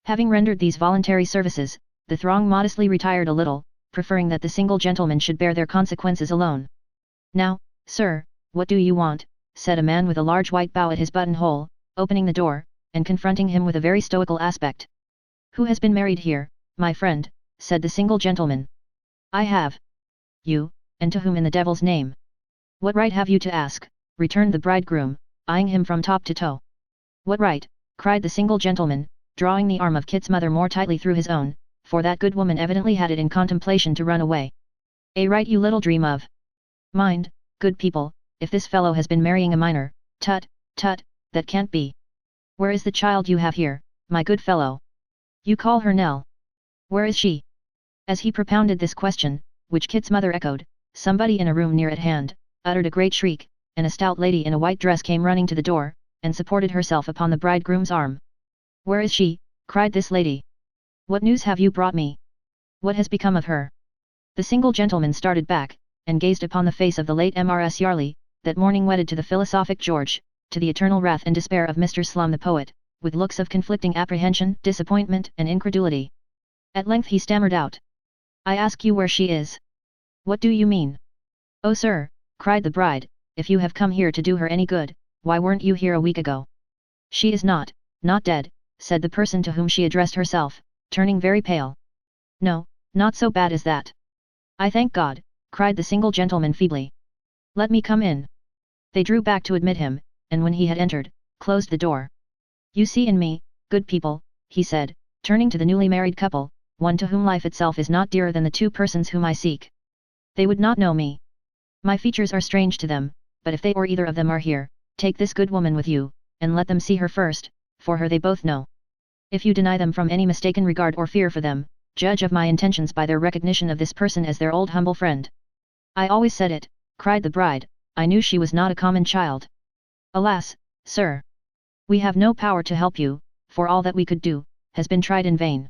Having rendered these voluntary services, the throng modestly retired a little, preferring that the single gentleman should bear their consequences alone. Now, sir, what do you want? Said a man with a large white bow at his buttonhole, opening the door, and confronting him with a very stoical aspect. Who has been married here, my friend? Said the single gentleman. I have. You, and to whom in the devil's name? What right have you to ask? Returned the bridegroom, eyeing him from top to toe. What right? Cried the single gentleman, drawing the arm of Kit's mother more tightly through his own, for that good woman evidently had it in contemplation to run away. A right you little dream of. Mind, good people, if this fellow has been marrying a minor, tut, tut, that can't be. Where is the child you have here, my good fellow? You call her Nell. Where is she? As he propounded this question, which Kit's mother echoed, somebody in a room near at hand, uttered a great shriek, and a stout lady in a white dress came running to the door, and supported herself upon the bridegroom's arm. Where is she? Cried this lady. What news have you brought me? What has become of her? The single gentleman started back, and gazed upon the face of the late Mrs. Yarley, that morning wedded to the philosophic George, to the eternal wrath and despair of Mr. Slum the poet, with looks of conflicting apprehension, disappointment, and incredulity. At length he stammered out. I ask you where she is. What do you mean? Oh sir, cried the bride, if you have come here to do her any good, why weren't you here a week ago? She is not dead, said the person to whom she addressed herself, turning very pale. No, not so bad as that. I thank God, cried the single gentleman feebly. Let me come in. They drew back to admit him, and when he had entered, closed the door. You see in me, good people, he said, turning to the newly married couple, one to whom life itself is not dearer than the two persons whom I seek. They would not know me. My features are strange to them, but if they or either of them are here, take this good woman with you, and let them see her first, for her they both know. If you deny them from any mistaken regard or fear for them, judge of my intentions by their recognition of this person as their old humble friend. I always said it, cried the bride, I knew she was not a common child. Alas, sir! We have no power to help you, for all that we could do, has been tried in vain.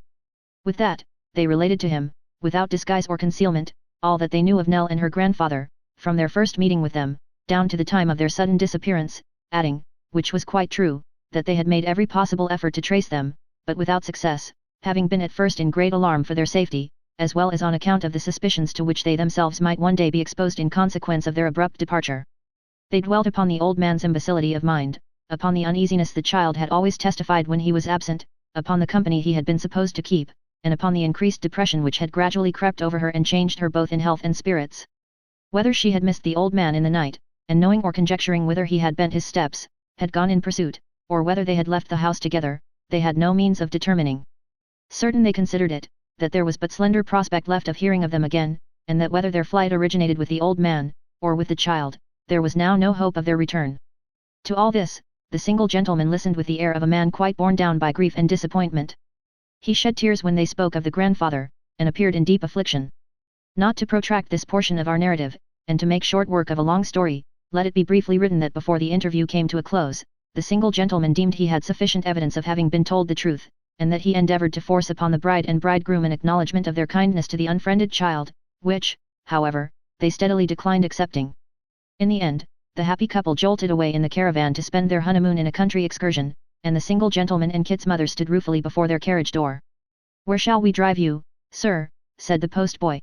With that, they related to him, without disguise or concealment, all that they knew of Nell and her grandfather, from their first meeting with them, down to the time of their sudden disappearance, adding, which was quite true, that they had made every possible effort to trace them, but without success, having been at first in great alarm for their safety, as well as on account of the suspicions to which they themselves might one day be exposed in consequence of their abrupt departure. They dwelt upon the old man's imbecility of mind, upon the uneasiness the child had always testified when he was absent, upon the company he had been supposed to keep, and upon the increased depression which had gradually crept over her and changed her both in health and spirits. Whether she had missed the old man in the night, and knowing or conjecturing whither he had bent his steps, had gone in pursuit, or whether they had left the house together, they had no means of determining. Certain they considered it, that there was but slender prospect left of hearing of them again, and that whether their flight originated with the old man, or with the child, there was now no hope of their return. To all this, the single gentleman listened with the air of a man quite borne down by grief and disappointment. He shed tears when they spoke of the grandfather, and appeared in deep affliction. Not to protract this portion of our narrative, and to make short work of a long story, let it be briefly written that before the interview came to a close, the single gentleman deemed he had sufficient evidence of having been told the truth, and that he endeavoured to force upon the bride and bridegroom an acknowledgement of their kindness to the unfriended child, which, however, they steadily declined accepting. In the end, the happy couple jolted away in the caravan to spend their honeymoon in a country excursion, and the single gentleman and Kit's mother stood ruefully before their carriage door. "Where shall we drive you, sir?" said the postboy.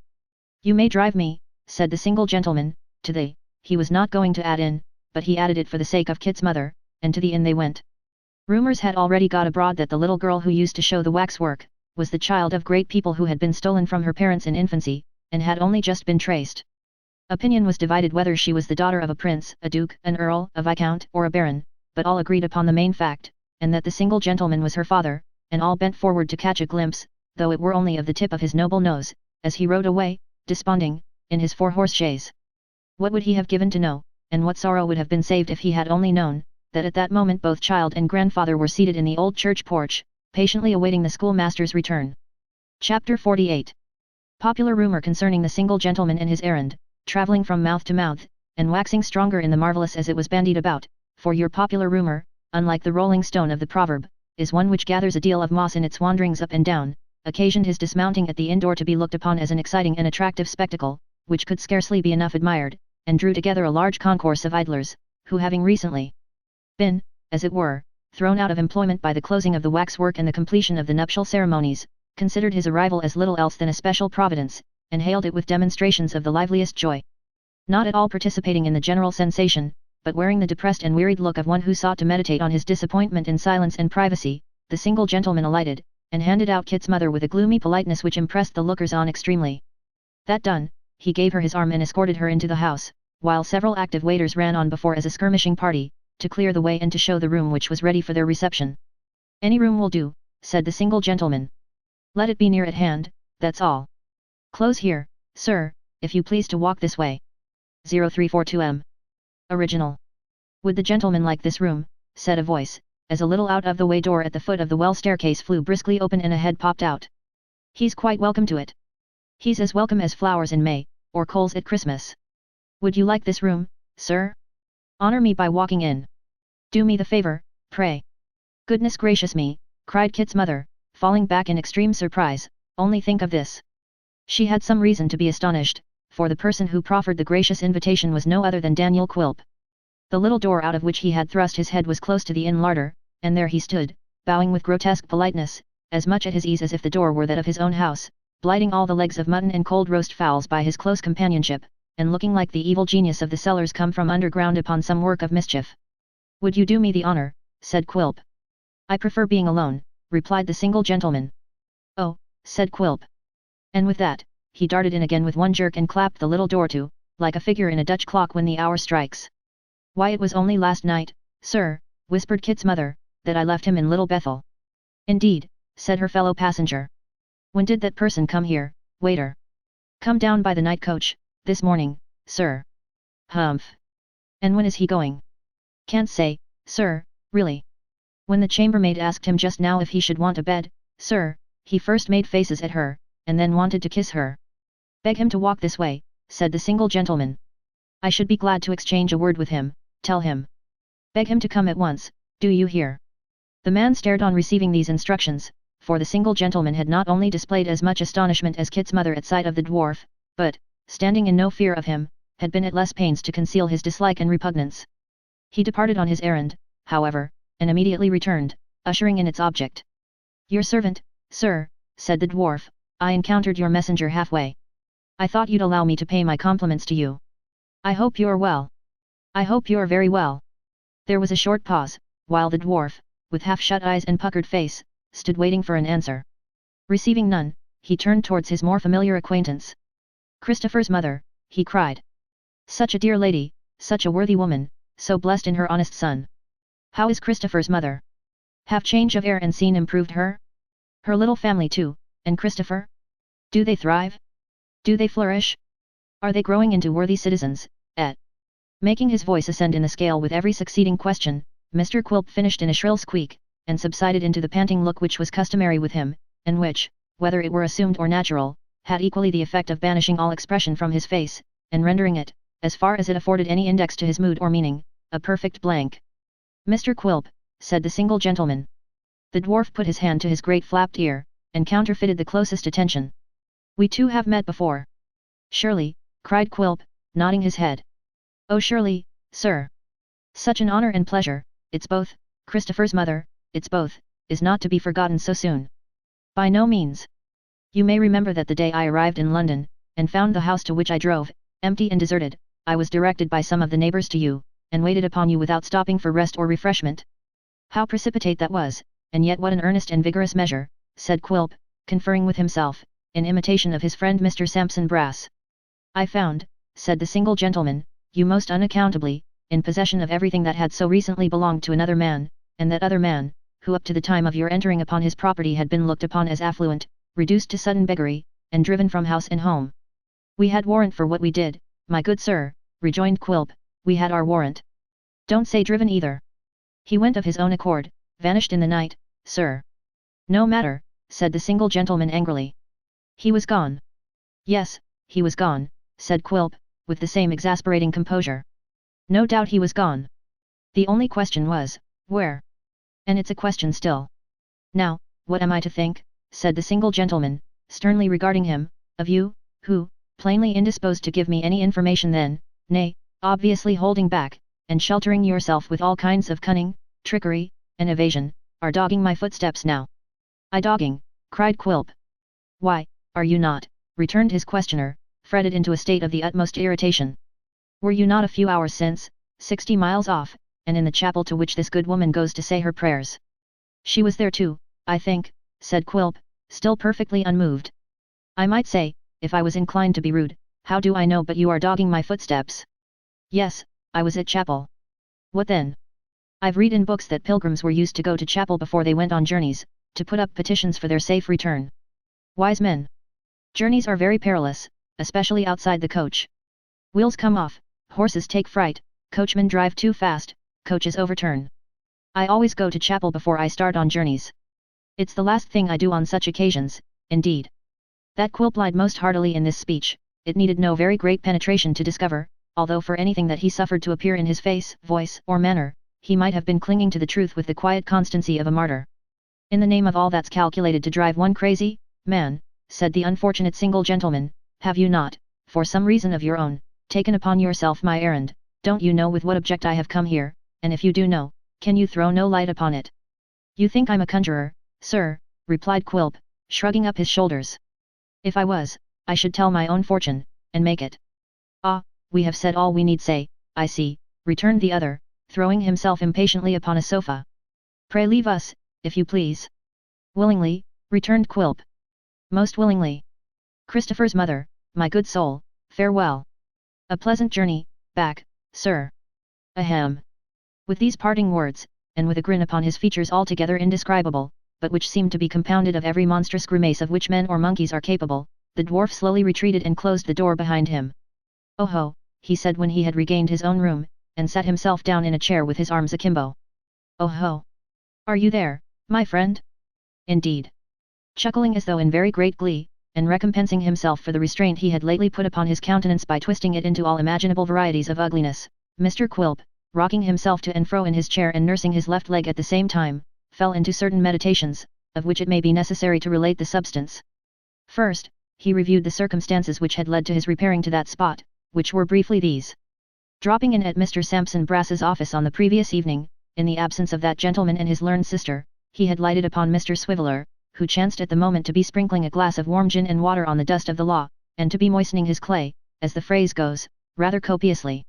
"You may drive me," said the single gentleman, to the, he was not going to add in, but he added it for the sake of Kit's mother, and to the inn they went. Rumours had already got abroad that the little girl who used to show the waxwork, was the child of great people who had been stolen from her parents in infancy, and had only just been traced. Opinion was divided whether she was the daughter of a prince, a duke, an earl, a viscount, or a baron, but all agreed upon the main fact, and that the single gentleman was her father, and all bent forward to catch a glimpse, though it were only of the tip of his noble nose, as he rode away, desponding, in his 4-horse chaise. What would he have given to know, and what sorrow would have been saved if he had only known, that at that moment both child and grandfather were seated in the old church porch, patiently awaiting the schoolmaster's return. Chapter 48. Popular rumour concerning the single gentleman and his errand, travelling from mouth to mouth, and waxing stronger in the marvellous as it was bandied about, for your popular rumour, unlike the rolling stone of the proverb, is one which gathers a deal of moss in its wanderings up and down, occasioned his dismounting at the inn door to be looked upon as an exciting and attractive spectacle, which could scarcely be enough admired, and drew together a large concourse of idlers, who having recently been, as it were, thrown out of employment by the closing of the waxwork and the completion of the nuptial ceremonies, considered his arrival as little else than a special providence, and hailed it with demonstrations of the liveliest joy. Not at all participating in the general sensation, but wearing the depressed and wearied look of one who sought to meditate on his disappointment in silence and privacy, the single gentleman alighted, and handed out Kit's mother with a gloomy politeness which impressed the lookers-on extremely. That done, he gave her his arm and escorted her into the house, while several active waiters ran on before as a skirmishing party, to clear the way and to show the room which was ready for their reception. "Any room will do," said the single gentleman. "Let it be near at hand, that's all. Close here, sir, if you please to walk this way. 0342M. Original. Would the gentleman like this room?" said a voice, as a little out-of-the-way door at the foot of the well staircase flew briskly open and a head popped out. "He's quite welcome to it. He's as welcome as flowers in May, or coals at Christmas. Would you like this room, sir? Honour me by walking in. Do me the favour, pray." "Goodness gracious me," cried Kit's mother, falling back in extreme surprise, "only think of this." She had some reason to be astonished, for the person who proffered the gracious invitation was no other than Daniel Quilp. The little door out of which he had thrust his head was close to the inn larder, and there he stood, bowing with grotesque politeness, as much at his ease as if the door were that of his own house, blighting all the legs of mutton and cold roast fowls by his close companionship, and looking like the evil genius of the cellars come from underground upon some work of mischief. "Would you do me the honour?" said Quilp. "I prefer being alone," replied the single gentleman. "Oh," said Quilp. And with that, he darted in again with one jerk and clapped the little door to, like a figure in a Dutch clock when the hour strikes. "Why, it was only last night, sir," whispered Kit's mother, "that I left him in Little Bethel." "Indeed," said her fellow passenger. "When did that person come here, waiter?" "Come down by the night coach, this morning, sir." "Humph! And when is he going?" "Can't say, sir, really. When the chambermaid asked him just now if he should want a bed, sir, he first made faces at her, and then wanted to kiss her." "Beg him to walk this way," said the single gentleman. "I should be glad to exchange a word with him, tell him. Beg him to come at once, do you hear?" The man stared on receiving these instructions, for the single gentleman had not only displayed as much astonishment as Kit's mother at sight of the dwarf, but, standing in no fear of him, had been at less pains to conceal his dislike and repugnance. He departed on his errand, however, and immediately returned, ushering in its object. "Your servant, sir," said the dwarf. "I encountered your messenger halfway. I thought you'd allow me to pay my compliments to you. I hope you're well." "I hope you're very well." There was a short pause, while the dwarf, with half-shut eyes and puckered face, stood waiting for an answer. Receiving none, he turned towards his more familiar acquaintance. "Christopher's mother," he cried. "Such a dear lady, such a worthy woman, so blessed in her honest son. How is Christopher's mother? Have change of air and scene improved her? Her little family too, and Christopher? Do they thrive? Do they flourish?" Are they growing into worthy citizens, et? Making his voice ascend in the scale with every succeeding question, Mr. Quilp finished in a shrill squeak, and subsided into the panting look which was customary with him, and which, whether it were assumed or natural, had equally the effect of banishing all expression from his face, and rendering it, as far as it afforded any index to his mood or meaning, a perfect blank. Mr. Quilp, said the single gentleman. The dwarf put his hand to his great flapped ear, and counterfeited the closest attention. We two have met before. Surely, cried Quilp, nodding his head. Oh surely, sir. Such an honor and pleasure, it's both, Christopher's mother, it's both, is not to be forgotten so soon. By no means. You may remember that the day I arrived in London, and found the house to which I drove, empty and deserted, I was directed by some of the neighbours to you, and waited upon you without stopping for rest or refreshment. How precipitate that was, and yet what an earnest and vigorous measure, said Quilp, conferring with himself, in imitation of his friend Mr. Sampson Brass. I found, said the single gentleman, you most unaccountably, in possession of everything that had so recently belonged to another man, and that other man, who up to the time of your entering upon his property had been looked upon as affluent, reduced to sudden beggary, and driven from house and home. We had warrant for what we did, my good sir, rejoined Quilp, we had our warrant. Don't say driven either. He went of his own accord, vanished in the night, sir. No matter, said the single gentleman angrily. He was gone. Yes, he was gone, said Quilp, with the same exasperating composure. No doubt he was gone. The only question was, where? And it's a question still. Now, what am I to think, said the single gentleman, sternly regarding him, of you, who, plainly indisposed to give me any information then, nay, obviously holding back, and sheltering yourself with all kinds of cunning, trickery, and evasion, are dogging my footsteps now. I dogging, cried Quilp. Why, are you not, returned his questioner, fretted into a state of the utmost irritation. Were you not a few hours since, 60 miles off, and in the chapel to which this good woman goes to say her prayers? She was there too, I think, said Quilp, still perfectly unmoved. I might say, if I was inclined to be rude, how do I know but you are dogging my footsteps? Yes, I was at chapel. What then? I've read in books that pilgrims were used to go to chapel before they went on journeys, to put up petitions for their safe return. Wise men. Journeys are very perilous, especially outside the coach. Wheels come off, horses take fright, coachmen drive too fast, coaches overturn. I always go to chapel before I start on journeys. It's the last thing I do on such occasions, indeed. That Quilp lied most heartily in this speech. It needed no very great penetration to discover, although for anything that he suffered to appear in his face, voice, or manner, he might have been clinging to the truth with the quiet constancy of a martyr. In the name of all that's calculated to drive one crazy, man, said the unfortunate single gentleman, have you not, for some reason of your own, taken upon yourself my errand? Don't you know with what object I have come here, and if you do know, can you throw no light upon it? You think I'm a conjurer, sir, replied Quilp, shrugging up his shoulders. If I was, I should tell my own fortune, and make it. Ah, we have said all we need say, I see, returned the other, throwing himself impatiently upon a sofa. Pray leave us, if you please. Willingly, returned Quilp. Most willingly. Christopher's mother, my good soul, farewell. A pleasant journey, back, sir. Ahem. With these parting words, and with a grin upon his features altogether indescribable, but which seemed to be compounded of every monstrous grimace of which men or monkeys are capable, the dwarf slowly retreated and closed the door behind him. Oh ho, he said when he had regained his own room, and sat himself down in a chair with his arms akimbo. Oh ho! Are you there, my friend? Indeed. Chuckling as though in very great glee, and recompensing himself for the restraint he had lately put upon his countenance by twisting it into all imaginable varieties of ugliness, Mr. Quilp, rocking himself to and fro in his chair and nursing his left leg at the same time, fell into certain meditations, of which it may be necessary to relate the substance. First, he reviewed the circumstances which had led to his repairing to that spot, which were briefly these. Dropping in at Mr. Sampson Brass's office on the previous evening, in the absence of that gentleman and his learned sister, he had lighted upon Mr. Swiveller, who chanced at the moment to be sprinkling a glass of warm gin and water on the dust of the law, and to be moistening his clay, as the phrase goes, rather copiously.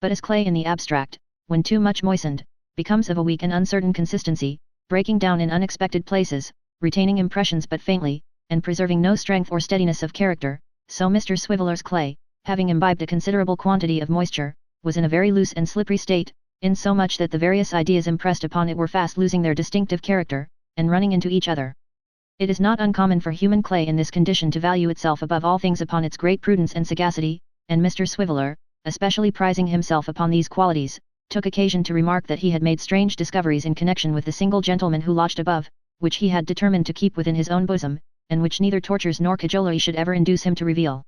But as clay in the abstract, when too much moistened, becomes of a weak and uncertain consistency, breaking down in unexpected places, retaining impressions but faintly, and preserving no strength or steadiness of character, so Mr. Swiveller's clay, having imbibed a considerable quantity of moisture, was in a very loose and slippery state, insomuch that the various ideas impressed upon it were fast losing their distinctive character, and running into each other. It is not uncommon for human clay in this condition to value itself above all things upon its great prudence and sagacity, and Mr. Swiveller, especially prizing himself upon these qualities, took occasion to remark that he had made strange discoveries in connection with the single gentleman who lodged above, which he had determined to keep within his own bosom, and which neither tortures nor cajolery should ever induce him to reveal.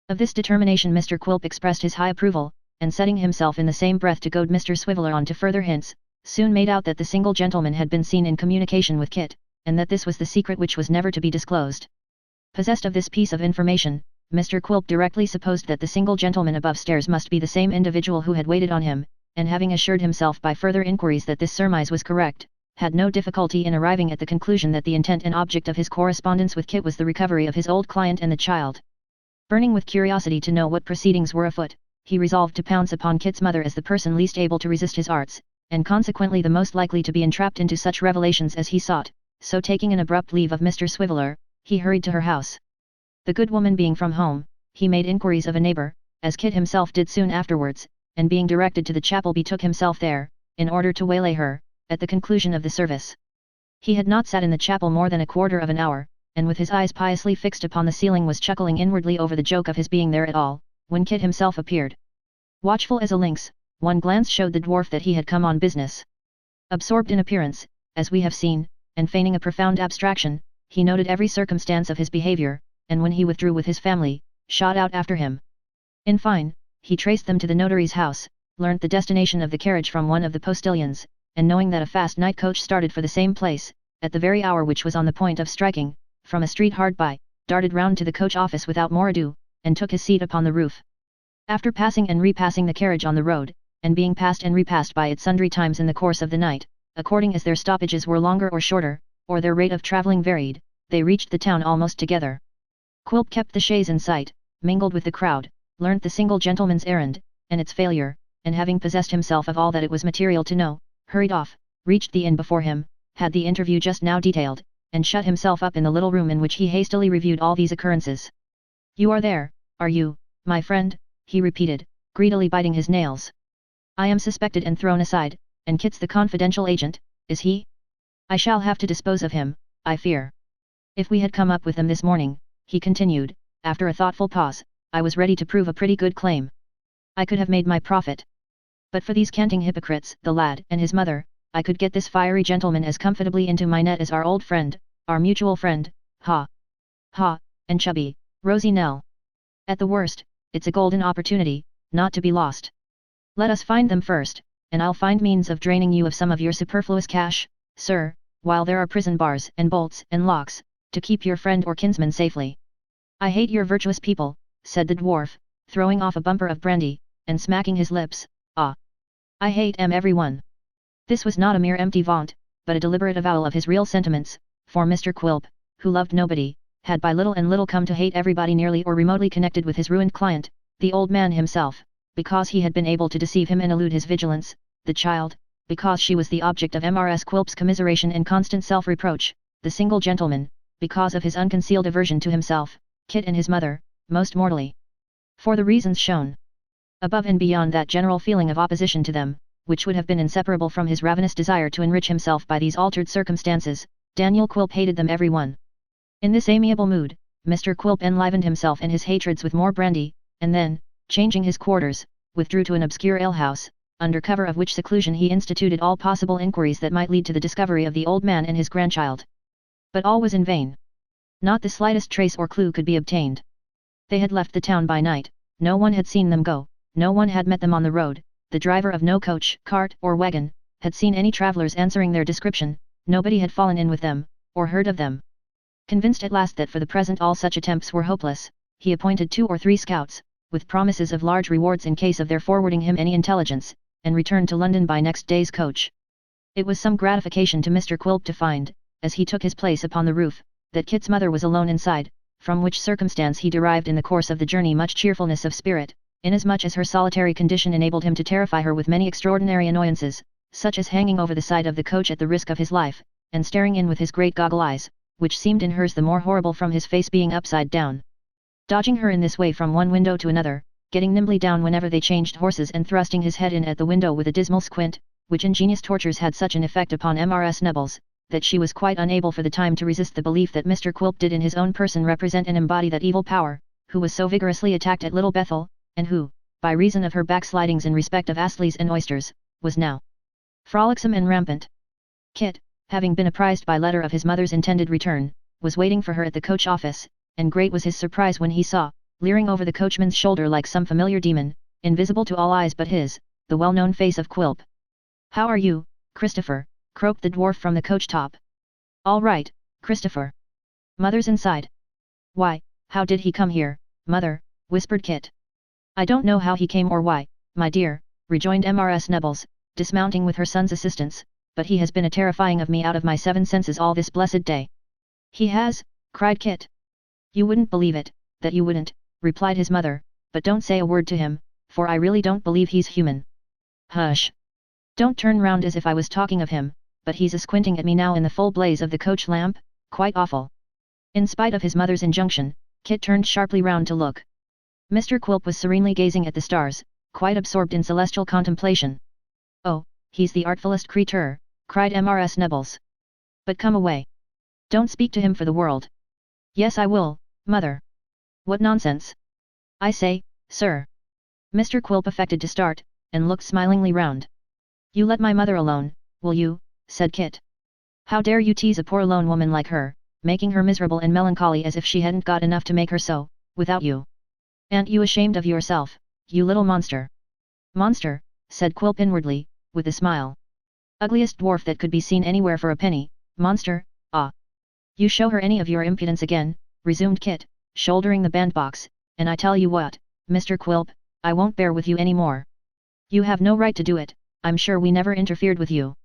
Of this determination Mr. Quilp expressed his high approval, and setting himself in the same breath to goad Mr. Swiveller on to further hints, soon made out that the single gentleman had been seen in communication with Kit, and that this was the secret which was never to be disclosed. Possessed of this piece of information, Mr. Quilp directly supposed that the single gentleman above stairs must be the same individual who had waited on him, and having assured himself by further inquiries that this surmise was correct, had no difficulty in arriving at the conclusion that the intent and object of his correspondence with Kit was the recovery of his old client and the child. Burning with curiosity to know what proceedings were afoot, he resolved to pounce upon Kit's mother as the person least able to resist his arts, and consequently the most likely to be entrapped into such revelations as he sought, so taking an abrupt leave of Mr. Swiveller, he hurried to her house. The good woman being from home, he made inquiries of a neighbour, as Kit himself did soon afterwards, and being directed to the chapel betook himself there, in order to waylay her, at the conclusion of the service. He had not sat in the chapel more than a quarter of an hour, and with his eyes piously fixed upon the ceiling was chuckling inwardly over the joke of his being there at all, when Kit himself appeared. Watchful as a lynx, one glance showed the dwarf that he had come on business. Absorbed in appearance, as we have seen, and feigning a profound abstraction, he noted every circumstance of his behaviour, and when he withdrew with his family, shot out after him. In fine, he traced them to the notary's house, learnt the destination of the carriage from one of the postilions, and knowing that a fast night coach started for the same place, at the very hour which was on the point of striking, from a street hard by, darted round to the coach office without more ado, and took his seat upon the roof. After passing and repassing the carriage on the road, and being passed and repassed by it sundry times in the course of the night, according as their stoppages were longer or shorter, or their rate of travelling varied, they reached the town almost together. Quilp kept the chaise in sight, mingled with the crowd, learnt the single gentleman's errand, and its failure, and having possessed himself of all that it was material to know, hurried off, reached the inn before him, had the interview just now detailed, and shut himself up in the little room in which he hastily reviewed all these occurrences. "You are there, are you, my friend?" he repeated, greedily biting his nails. "I am suspected and thrown aside, and Kit's the confidential agent, is he? I shall have to dispose of him, I fear. If we had come up with them this morning," he continued, after a thoughtful pause, "I was ready to prove a pretty good claim. I could have made my profit. But for these canting hypocrites, the lad and his mother, I could get this fiery gentleman as comfortably into my net as our old friend, our mutual friend, ha! Ha! And chubby, Rosy Nell. At the worst, it's a golden opportunity, not to be lost. Let us find them first, and I'll find means of draining you of some of your superfluous cash, sir, while there are prison bars and bolts and locks, to keep your friend or kinsman safely." "I hate your virtuous people," said the dwarf, throwing off a bumper of brandy, and smacking his lips. "Ah! I hate every one." This was not a mere empty vaunt, but a deliberate avowal of his real sentiments, for Mr. Quilp, who loved nobody, had by little and little come to hate everybody nearly or remotely connected with his ruined client, the old man himself, because he had been able to deceive him and elude his vigilance, the child, because she was the object of Mrs. Quilp's commiseration and constant self-reproach, the single gentleman, because of his unconcealed aversion to himself, Kit and his mother, most mortally. For the reasons shown above and beyond that general feeling of opposition to them, which would have been inseparable from his ravenous desire to enrich himself by these altered circumstances, Daniel Quilp hated them every one. In this amiable mood, Mr. Quilp enlivened himself and his hatreds with more brandy, and then, changing his quarters, withdrew to an obscure alehouse, under cover of which seclusion he instituted all possible inquiries that might lead to the discovery of the old man and his grandchild. But all was in vain. Not the slightest trace or clue could be obtained. They had left the town by night, no one had seen them go, no one had met them on the road, the driver of no coach, cart, or wagon, had seen any travellers answering their description, nobody had fallen in with them, or heard of them. Convinced at last that for the present all such attempts were hopeless, he appointed 2 or 3 scouts, with promises of large rewards in case of their forwarding him any intelligence, and returned to London by next day's coach. It was some gratification to Mr. Quilp to find, as he took his place upon the roof, that Kit's mother was alone inside, from which circumstance he derived in the course of the journey much cheerfulness of spirit, inasmuch as her solitary condition enabled him to terrify her with many extraordinary annoyances, such as hanging over the side of the coach at the risk of his life, and staring in with his great goggle eyes, which seemed in hers the more horrible from his face being upside down. Dodging her in this way from one window to another, getting nimbly down whenever they changed horses and thrusting his head in at the window with a dismal squint, which ingenious tortures had such an effect upon Mrs. Nubbles, that she was quite unable for the time to resist the belief that Mr. Quilp did in his own person represent and embody that evil power, who was so vigorously attacked at Little Bethel, and who, by reason of her backslidings in respect of Astley's and oysters, was now frolicsome and rampant. Kit, having been apprised by letter of his mother's intended return, was waiting for her at the coach office, and great was his surprise when he saw, leering over the coachman's shoulder like some familiar demon, invisible to all eyes but his, the well-known face of Quilp. "How are you, Christopher?" croaked the dwarf from the coach top. "All right, Christopher. Mother's inside." "Why, how did he come here, mother?" whispered Kit. "I don't know how he came or why, my dear," rejoined Mrs. Nibbles, dismounting with her son's assistance, "but he has been a terrifying of me out of my 7 senses all this blessed day." "He has?" cried Kit. "You wouldn't believe it, that you wouldn't," replied his mother, "but don't say a word to him, for I really don't believe he's human." "Hush! Don't turn round as if I was talking of him, but he's a-squinting at me now in the full blaze of the coach lamp, quite awful." In spite of his mother's injunction, Kit turned sharply round to look. Mr. Quilp was serenely gazing at the stars, quite absorbed in celestial contemplation. "Oh, he's the artfullest creature," cried Mrs. Nibbles. "But come away. Don't speak to him for the world." "Yes I will, mother." "What nonsense! I say, sir." Mr. Quilp affected to start, and looked smilingly round. "You let my mother alone, will you?" said Kit. "How dare you tease a poor lone woman like her, making her miserable and melancholy as if she hadn't got enough to make her so, without you? Aren't you ashamed of yourself, you little monster?" "Monster," said Quilp inwardly, with a smile. "Ugliest dwarf that could be seen anywhere for a penny, monster, ah!" "You show her any of your impudence again," resumed Kit, shouldering the bandbox, "and I tell you what, Mr. Quilp, I won't bear with you any more. You have no right to do it, I'm sure we never interfered with you.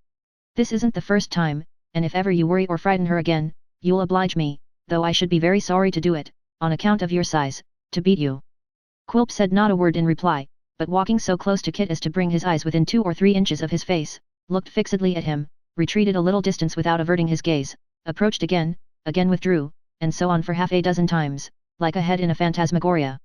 This isn't the first time, and if ever you worry or frighten her again, you'll oblige me, though I should be very sorry to do it, on account of your size, to beat you." Quilp said not a word in reply, but walking so close to Kit as to bring his eyes within 2 or 3 inches of his face, looked fixedly at him, retreated a little distance without averting his gaze, approached again, again withdrew, and so on for half a dozen times, like a head in a phantasmagoria.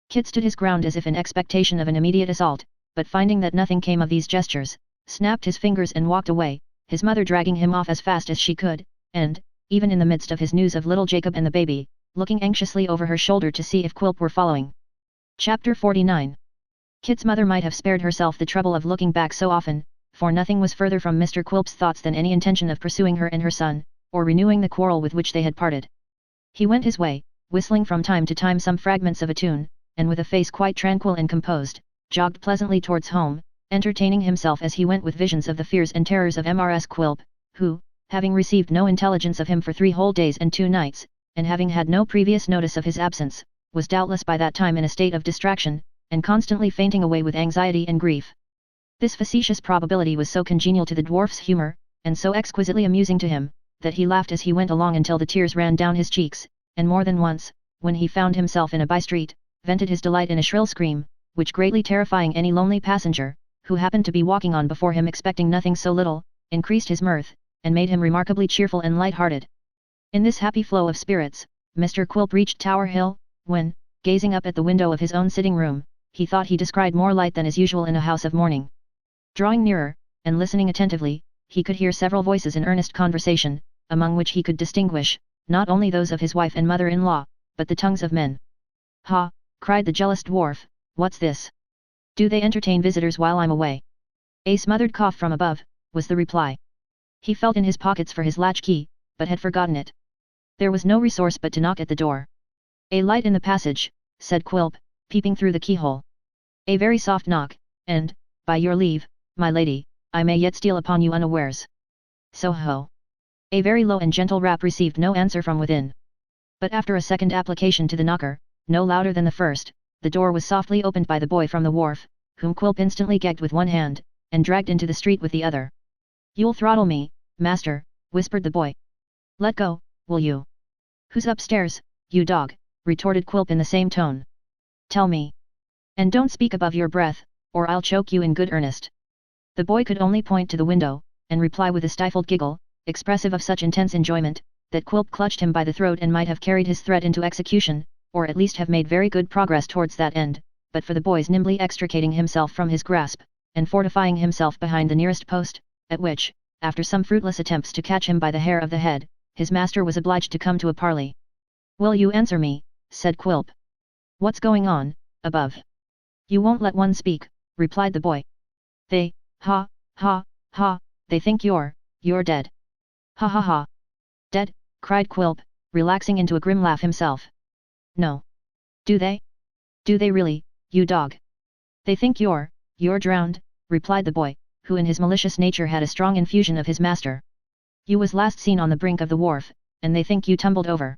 Kit stood his ground as if in expectation of an immediate assault, but finding that nothing came of these gestures, snapped his fingers and walked away, his mother dragging him off as fast as she could, and, even in the midst of his news of little Jacob and the baby, looking anxiously over her shoulder to see if Quilp were following. Chapter 49. Kit's mother might have spared herself the trouble of looking back so often, for nothing was further from Mr. Quilp's thoughts than any intention of pursuing her and her son, or renewing the quarrel with which they had parted. He went his way, whistling from time to time some fragments of a tune, and with a face quite tranquil and composed, jogged pleasantly towards home, entertaining himself as he went with visions of the fears and terrors of Mrs. Quilp, who, having received no intelligence of him for 3 whole days and 2 nights, and having had no previous notice of his absence, was doubtless by that time in a state of distraction, and constantly fainting away with anxiety and grief. This facetious probability was so congenial to the dwarf's humour, and so exquisitely amusing to him, that he laughed as he went along until the tears ran down his cheeks, and more than once, when he found himself in a by-street, vented his delight in a shrill scream, which greatly terrifying any lonely passenger, who happened to be walking on before him expecting nothing so little, increased his mirth, and made him remarkably cheerful and light-hearted. In this happy flow of spirits, Mr. Quilp reached Tower Hill, when, gazing up at the window of his own sitting-room, he thought he descried more light than is usual in a house of mourning. Drawing nearer, and listening attentively, he could hear several voices in earnest conversation, among which he could distinguish, not only those of his wife and mother-in-law, but the tongues of men. "Ha!" cried the jealous dwarf, "what's this? Do they entertain visitors while I'm away?" A smothered cough from above, was the reply. He felt in his pockets for his latch-key, but had forgotten it. There was no resource but to knock at the door. "A light in the passage," said Quilp, peeping through the keyhole. "A very soft knock, and, by your leave, my lady, I may yet steal upon you unawares." "So-ho." A very low and gentle rap received no answer from within. But after a second application to the knocker, no louder than the first, the door was softly opened by the boy from the wharf, whom Quilp instantly gagged with one hand, and dragged into the street with the other. "You'll throttle me, master," whispered the boy. "Let go, will you?" "Who's upstairs, you dog?" retorted Quilp in the same tone. "Tell me. And don't speak above your breath, or I'll choke you in good earnest." The boy could only point to the window, and reply with a stifled giggle, expressive of such intense enjoyment, that Quilp clutched him by the throat and might have carried his threat into execution, or at least have made very good progress towards that end, but for the boy's nimbly extricating himself from his grasp, and fortifying himself behind the nearest post, at which, after some fruitless attempts to catch him by the hair of the head, his master was obliged to come to a parley. "Will you answer me?" said Quilp. "What's going on, above?" You won't let one speak, replied the boy. They, ha, ha, ha, they think you're dead. Ha ha ha. Dead, cried Quilp, relaxing into a grim laugh himself. No. Do they? Do they really, you dog? They think you're drowned, replied the boy, who in his malicious nature had a strong infusion of his master. You was last seen on the brink of the wharf, and they think you tumbled over.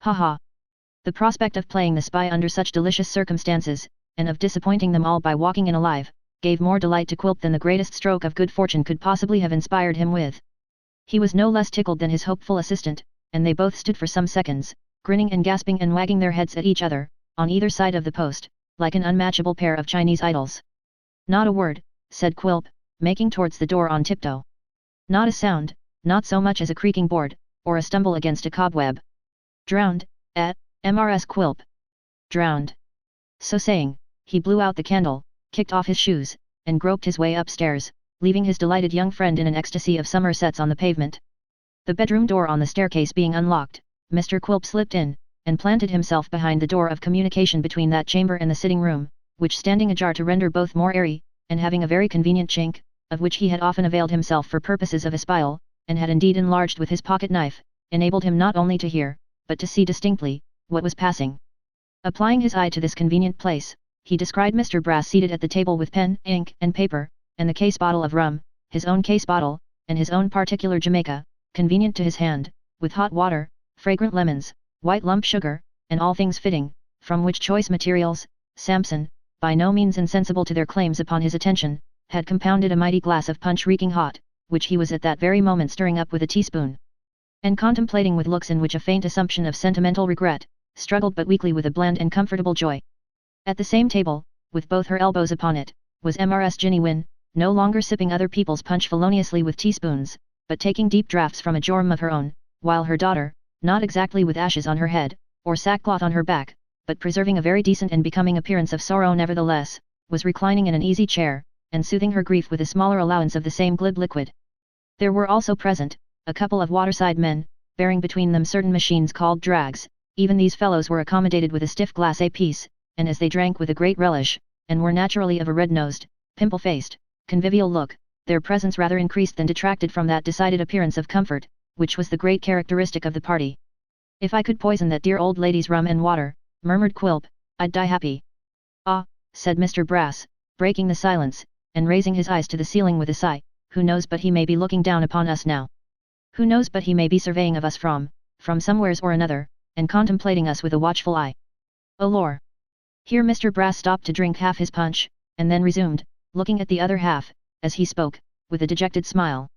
Ha ha. The prospect of playing the spy under such delicious circumstances, and of disappointing them all by walking in alive, gave more delight to Quilp than the greatest stroke of good fortune could possibly have inspired him with. He was no less tickled than his hopeful assistant, and they both stood for some seconds, grinning and gasping and wagging their heads at each other, on either side of the post, like an unmatchable pair of Chinese idols. Not a word, said Quilp, making towards the door on tiptoe. Not a sound, not so much as a creaking board, or a stumble against a cobweb. Drowned, Mrs. Quilp. Drowned. So saying, he blew out the candle, kicked off his shoes, and groped his way upstairs, leaving his delighted young friend in an ecstasy of Somersets on the pavement. The bedroom door on the staircase being unlocked, Mr. Quilp slipped in, and planted himself behind the door of communication between that chamber and the sitting room, which standing ajar to render both more airy, and having a very convenient chink, of which he had often availed himself for purposes of espial, and had indeed enlarged with his pocket knife, enabled him not only to hear, but to see distinctly, what was passing. Applying his eye to this convenient place, he descried Mr. Brass seated at the table with pen, ink, and paper, and the case bottle of rum, his own case bottle, and his own particular Jamaica, convenient to his hand, with hot water, fragrant lemons, white lump sugar, and all things fitting, from which choice materials, Samson, by no means insensible to their claims upon his attention, had compounded a mighty glass of punch reeking hot, which he was at that very moment stirring up with a teaspoon, and contemplating with looks in which a faint assumption of sentimental regret, struggled but weakly with a bland and comfortable joy. At the same table, with both her elbows upon it, was Mrs. Ginny Wynne, no longer sipping other people's punch feloniously with teaspoons, but taking deep draughts from a jorum of her own, while her daughter, not exactly with ashes on her head, or sackcloth on her back, but preserving a very decent and becoming appearance of sorrow nevertheless, was reclining in an easy chair, and soothing her grief with a smaller allowance of the same glib liquid. There were also present, a couple of waterside men, bearing between them certain machines called drags. Even these fellows were accommodated with a stiff glass apiece, and as they drank with a great relish, and were naturally of a red-nosed, pimple-faced, convivial look, their presence rather increased than detracted from that decided appearance of comfort, which was the great characteristic of the party. If I could poison that dear old lady's rum and water, murmured Quilp, I'd die happy. Ah, said Mr. Brass, breaking the silence, and raising his eyes to the ceiling with a sigh, who knows but he may be looking down upon us now? Who knows but he may be surveying of us from somewheres or another, and contemplating us with a watchful eye? Oh lor! Here Mr. Brass stopped to drink half his punch, and then resumed, looking at the other half, as he spoke, with a dejected smile.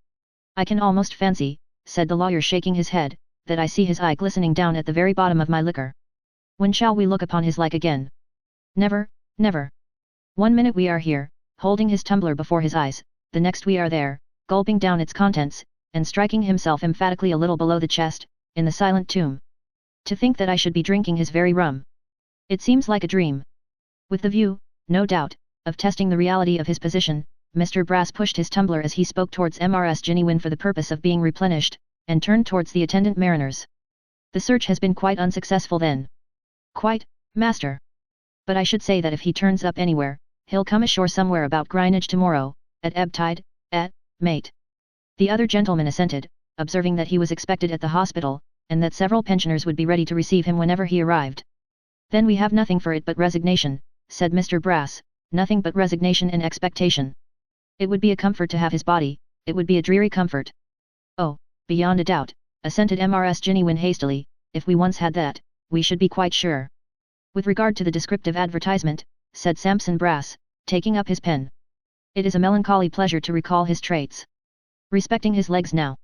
I can almost fancy, said the lawyer shaking his head, that I see his eye glistening down at the very bottom of my liquor. When shall we look upon his like again? Never, never. One minute we are here, holding his tumbler before his eyes, the next we are there, gulping down its contents, and striking himself emphatically a little below the chest, in the silent tomb. To think that I should be drinking his very rum. It seems like a dream. With the view, no doubt, of testing the reality of his position, Mr. Brass pushed his tumbler as he spoke towards Mrs. Ginny Wynne for the purpose of being replenished, and turned towards the attendant mariners. The search has been quite unsuccessful then. Quite, master. But I should say that if he turns up anywhere, he'll come ashore somewhere about Greenwich tomorrow, at ebb tide, mate. The other gentleman assented, observing that he was expected at the hospital, and that several pensioners would be ready to receive him whenever he arrived. Then we have nothing for it but resignation, said Mr. Brass, nothing but resignation and expectation. It would be a comfort to have his body, it would be a dreary comfort. Oh, beyond a doubt, assented Mrs. Ginny Wynne hastily, if we once had that, we should be quite sure. With regard to the descriptive advertisement, said Samson Brass, taking up his pen. It is a melancholy pleasure to recall his traits. Respecting his legs now.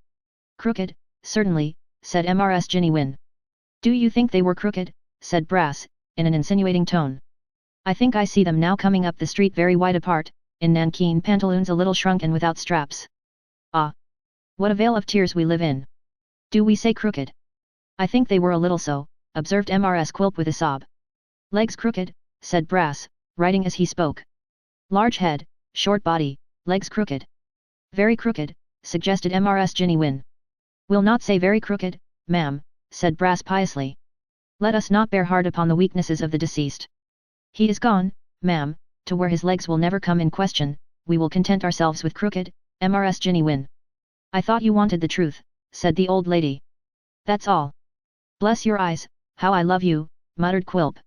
Crooked, certainly, said Mrs. Ginny Wynne. Do you think they were crooked? Said Brass, in an insinuating tone. I think I see them now coming up the street very wide apart, in nankeen pantaloons a little shrunk and without straps. Ah! What a vale of tears we live in! Do we say crooked? I think they were a little so, observed Mrs. Quilp with a sob. Legs crooked, said Brass, writing as he spoke. Large head, short body, legs crooked. Very crooked, suggested Mrs. Ginny Wynne. We'll not say very crooked, ma'am, said Brass piously. Let us not bear hard upon the weaknesses of the deceased. He is gone, ma'am, to where his legs will never come in question, we will content ourselves with crooked, Mrs. Ginny Win. I thought you wanted the truth, said the old lady. That's all. Bless your eyes, how I love you, muttered Quilp.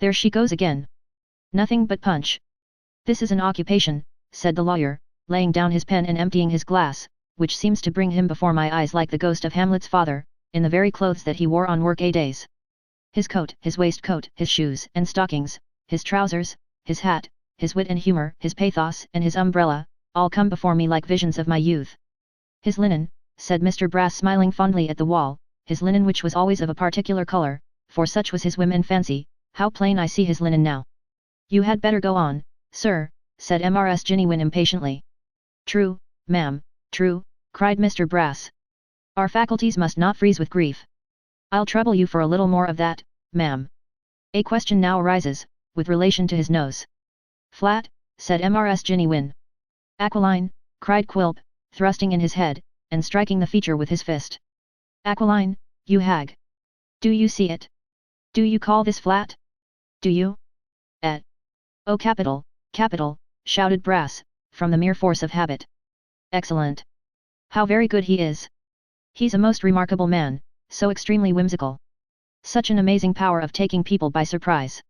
There she goes again. Nothing but punch. This is an occupation, said the lawyer, laying down his pen and emptying his glass, which seems to bring him before my eyes like the ghost of Hamlet's father, in the very clothes that he wore on work-a days. His coat, his waistcoat, his shoes and stockings, his trousers, his hat, his wit and humour, his pathos and his umbrella, all come before me like visions of my youth. His linen, said Mr. Brass smiling fondly at the wall, his linen which was always of a particular colour, for such was his whim and fancy, how plain I see his linen now. You had better go on, sir, said Mrs. Ginny Win impatiently. True, ma'am, true, cried Mr. Brass. Our faculties must not freeze with grief. I'll trouble you for a little more of that, ma'am. A question now arises, with relation to his nose. Flat, said Mrs. Ginny Win. Aquiline, cried Quilp, thrusting in his head, and striking the feature with his fist. Aquiline, you hag! Do you see it? Do you call this flat? Do you? Oh capital, capital, shouted Brass, from the mere force of habit. Excellent! How very good he is! He's a most remarkable man, so extremely whimsical. Such an amazing power of taking people by surprise.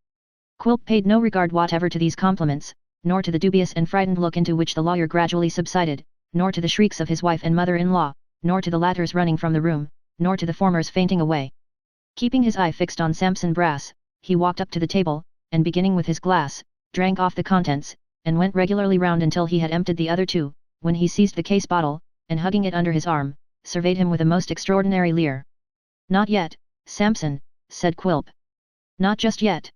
Quilp paid no regard whatever to these compliments, nor to the dubious and frightened look into which the lawyer gradually subsided, nor to the shrieks of his wife and mother-in-law, nor to the latter's running from the room, nor to the former's fainting away. Keeping his eye fixed on Samson Brass, he walked up to the table, and beginning with his glass, drank off the contents, and went regularly round until he had emptied the other two, when he seized the case bottle, and hugging it under his arm, surveyed him with a most extraordinary leer. Not yet, Samson, said Quilp. Not just yet.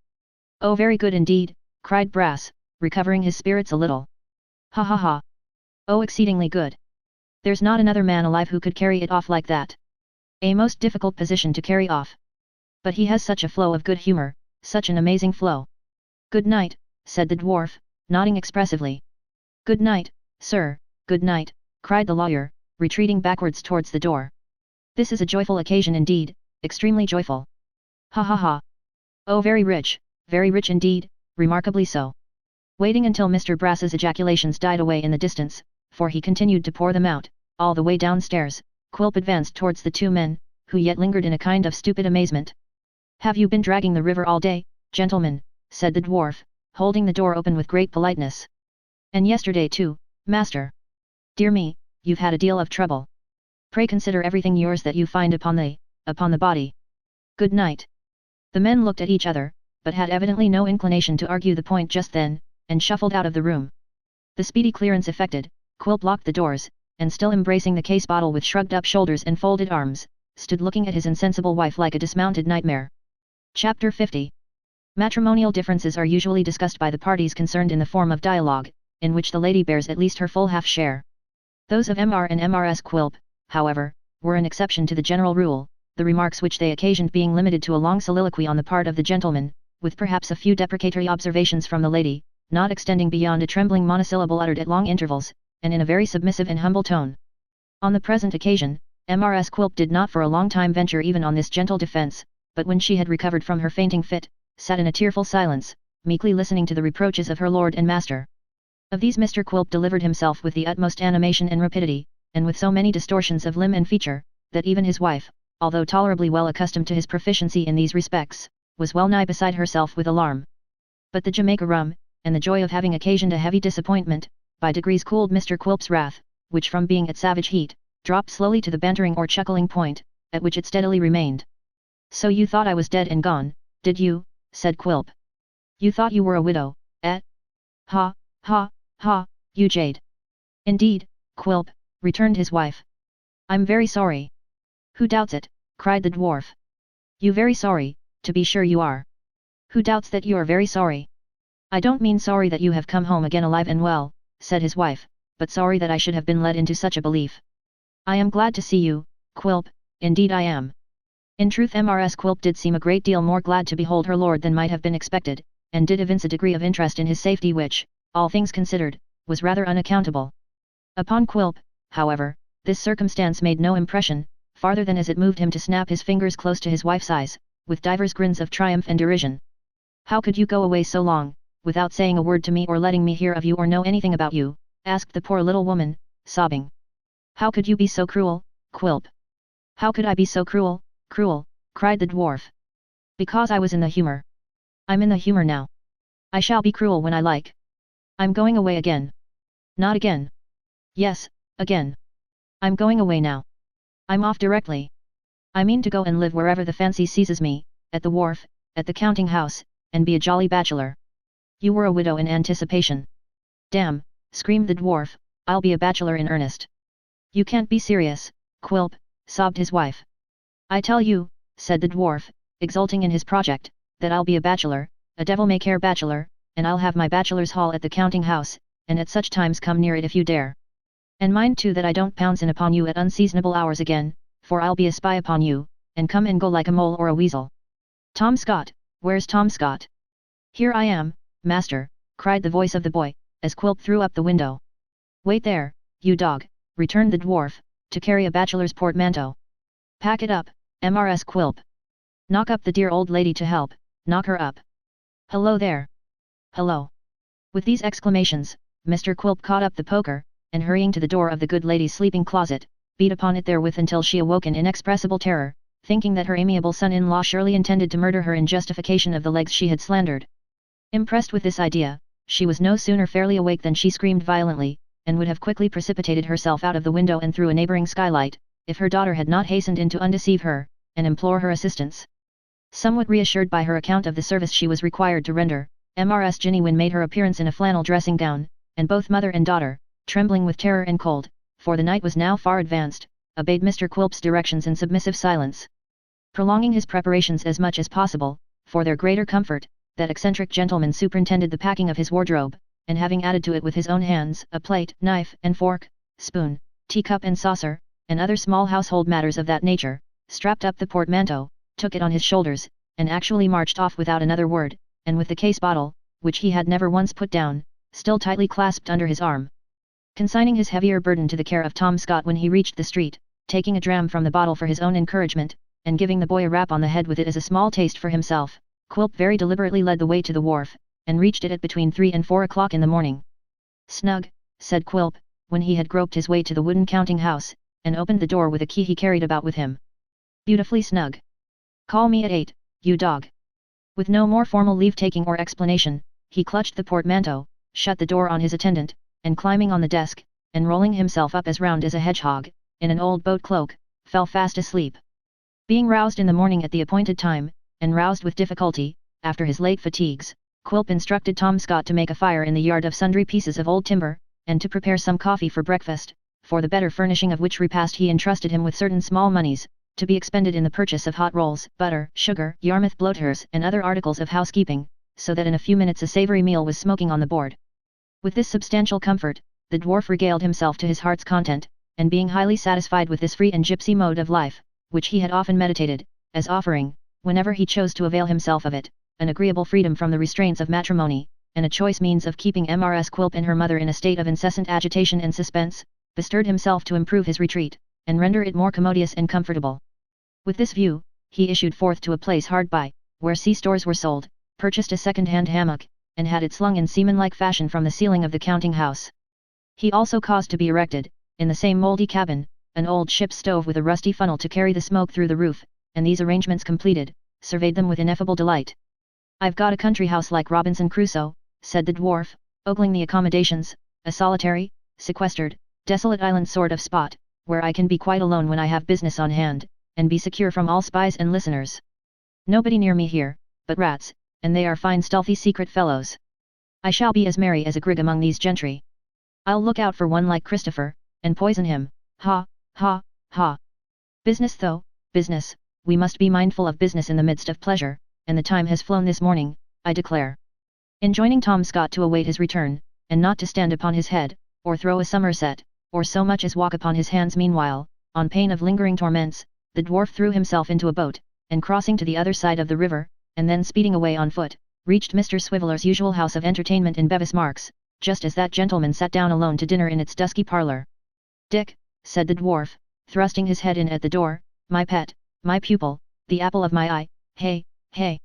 Oh very good indeed, cried Brass, recovering his spirits a little. Ha ha ha. Oh exceedingly good. There's not another man alive who could carry it off like that. A most difficult position to carry off. But he has such a flow of good humour, such an amazing flow. Good night, said the dwarf, nodding expressively. Good night, sir, good night, cried the lawyer, retreating backwards towards the door. This is a joyful occasion indeed, extremely joyful. Ha ha ha. Oh very rich indeed, remarkably so. Waiting until Mr. Brass's ejaculations died away in the distance, for he continued to pour them out, all the way downstairs, Quilp advanced towards the two men, who yet lingered in a kind of stupid amazement. Have you been dragging the river all day, gentlemen? Said the dwarf, holding the door open with great politeness. And yesterday too, master. Dear me, you've had a deal of trouble. Pray consider everything yours that you find upon the body. Good night. The men looked at each other, but had evidently no inclination to argue the point just then, and shuffled out of the room. The speedy clearance effected, Quilp locked the doors, and still embracing the case bottle with shrugged up shoulders and folded arms, stood looking at his insensible wife like a dismounted nightmare. Chapter 50. Matrimonial differences are usually discussed by the parties concerned in the form of dialogue, in which the lady bears at least her full half share. Those of Mr. and Mrs. Quilp, however, were an exception to the general rule, the remarks which they occasioned being limited to a long soliloquy on the part of the gentleman, with perhaps a few deprecatory observations from the lady, not extending beyond a trembling monosyllable uttered at long intervals, and in a very submissive and humble tone. On the present occasion, Mrs. Quilp did not for a long time venture even on this gentle defence, but when she had recovered from her fainting fit, sat in a tearful silence, meekly listening to the reproaches of her lord and master. Of these Mr. Quilp delivered himself with the utmost animation and rapidity, and with so many distortions of limb and feature, that even his wife, although tolerably well accustomed to his proficiency in these respects, was well nigh beside herself with alarm. But the Jamaica rum, and the joy of having occasioned a heavy disappointment, by degrees cooled Mr. Quilp's wrath, which from being at savage heat, dropped slowly to the bantering or chuckling point, at which it steadily remained. So you thought I was dead and gone, did you? Said Quilp. You thought you were a widow, eh? Ha, ha, ha, you jade. Indeed, Quilp, returned his wife. I'm very sorry. Who doubts it? Cried the dwarf. You very sorry, to be sure you are. Who doubts that you are very sorry? I don't mean sorry that you have come home again alive and well, said his wife, but sorry that I should have been led into such a belief. I am glad to see you, Quilp, indeed I am. In truth Mrs. Quilp did seem a great deal more glad to behold her lord than might have been expected, and did evince a degree of interest in his safety which, all things considered, was rather unaccountable. Upon Quilp, however, this circumstance made no impression, farther than as it moved him to snap his fingers close to his wife's eyes, with divers grins of triumph and derision. How could you go away so long, without saying a word to me or letting me hear of you or know anything about you?" asked the poor little woman, sobbing. "How could you be so cruel, Quilp? How could I be so cruel, cruel?" cried the dwarf. "Because I was in the humor. I'm in the humor now. I shall be cruel when I like. I'm going away again." "Not again." "Yes, again. I'm going away now. I'm off directly. I mean to go and live wherever the fancy seizes me, at the wharf, at the counting house, and be a jolly bachelor." "You were a widow in anticipation." "Damn," screamed the dwarf, "I'll be a bachelor in earnest." "You can't be serious, Quilp," sobbed his wife. "I tell you," said the dwarf, exulting in his project, "that I'll be a bachelor, a devil-may-care bachelor, and I'll have my bachelor's hall at the counting house, and at such times come near it if you dare. And mind too that I don't pounce in upon you at unseasonable hours again, for I'll be a spy upon you, and come and go like a mole or a weasel." "Tom Scott, where's Tom Scott?" "Here I am, master," cried the voice of the boy, as Quilp threw up the window. "Wait there, you dog," returned the dwarf, "to carry a bachelor's portmanteau. Pack it up, Mrs. Quilp. Knock up the dear old lady to help, knock her up. Hello there. Hello." With these exclamations, Mr. Quilp caught up the poker, and hurrying to the door of the good lady's sleeping closet, beat upon it therewith until she awoke in inexpressible terror, thinking that her amiable son-in-law surely intended to murder her in justification of the legs she had slandered. Impressed with this idea, she was no sooner fairly awake than she screamed violently, and would have quickly precipitated herself out of the window and through a neighbouring skylight, if her daughter had not hastened in to undeceive her, and implore her assistance. Somewhat reassured by her account of the service she was required to render, Mrs. Jennywin made her appearance in a flannel dressing gown, and both mother and daughter, trembling with terror and cold, for the night was now far advanced, obeyed Mr. Quilp's directions in submissive silence. Prolonging his preparations as much as possible, for their greater comfort, that eccentric gentleman superintended the packing of his wardrobe, and having added to it with his own hands a plate, knife and fork, spoon, teacup and saucer, and other small household matters of that nature, strapped up the portmanteau, took it on his shoulders, and actually marched off without another word, and with the case bottle, which he had never once put down, still tightly clasped under his arm. Consigning his heavier burden to the care of Tom Scott when he reached the street, taking a dram from the bottle for his own encouragement, and giving the boy a rap on the head with it as a small taste for himself, Quilp very deliberately led the way to the wharf, and reached it at between 3 and 4 o'clock in the morning. "Snug," said Quilp, when he had groped his way to the wooden counting house, and opened the door with a key he carried about with him. "Beautifully snug. Call me at 8, you dog." With no more formal leave-taking or explanation, he clutched the portmanteau, shut the door on his attendant, and climbing on the desk, and rolling himself up as round as a hedgehog, in an old boat cloak, fell fast asleep. Being roused in the morning at the appointed time, and roused with difficulty, after his late fatigues, Quilp instructed Tom Scott to make a fire in the yard of sundry pieces of old timber, and to prepare some coffee for breakfast, for the better furnishing of which repast he entrusted him with certain small moneys, to be expended in the purchase of hot rolls, butter, sugar, Yarmouth bloaters, and other articles of housekeeping, so that in a few minutes a savoury meal was smoking on the board. With this substantial comfort, the dwarf regaled himself to his heart's content, and being highly satisfied with this free and gipsy mode of life, which he had often meditated, as offering, whenever he chose to avail himself of it, an agreeable freedom from the restraints of matrimony, and a choice means of keeping Mrs. Quilp and her mother in a state of incessant agitation and suspense, bestirred himself to improve his retreat, and render it more commodious and comfortable. With this view, he issued forth to a place hard by, where sea stores were sold, purchased a second-hand hammock, and had it slung in seaman-like fashion from the ceiling of the counting house. He also caused to be erected, in the same mouldy cabin, an old ship's stove with a rusty funnel to carry the smoke through the roof, and these arrangements completed, surveyed them with ineffable delight. "I've got a country house like Robinson Crusoe," said the dwarf, ogling the accommodations, "a solitary, sequestered, desolate island sort of spot, where I can be quite alone when I have business on hand, and be secure from all spies and listeners. Nobody near me here, but rats, and they are fine stealthy secret fellows. I shall be as merry as a grig among these gentry. I'll look out for one like Christopher, and poison him, ha, ha, ha. Business though, business, we must be mindful of business in the midst of pleasure, and the time has flown this morning, I declare." Enjoining Tom Scott to await his return, and not to stand upon his head, or throw a somerset, or so much as walk upon his hands meanwhile, on pain of lingering torments, the dwarf threw himself into a boat, and crossing to the other side of the river, and then speeding away on foot, reached Mr. Swiveller's usual house of entertainment in Bevis Marks, just as that gentleman sat down alone to dinner in its dusky parlour. "Dick," said the dwarf, thrusting his head in at the door, "my pet, my pupil, the apple of my eye, hey, hey."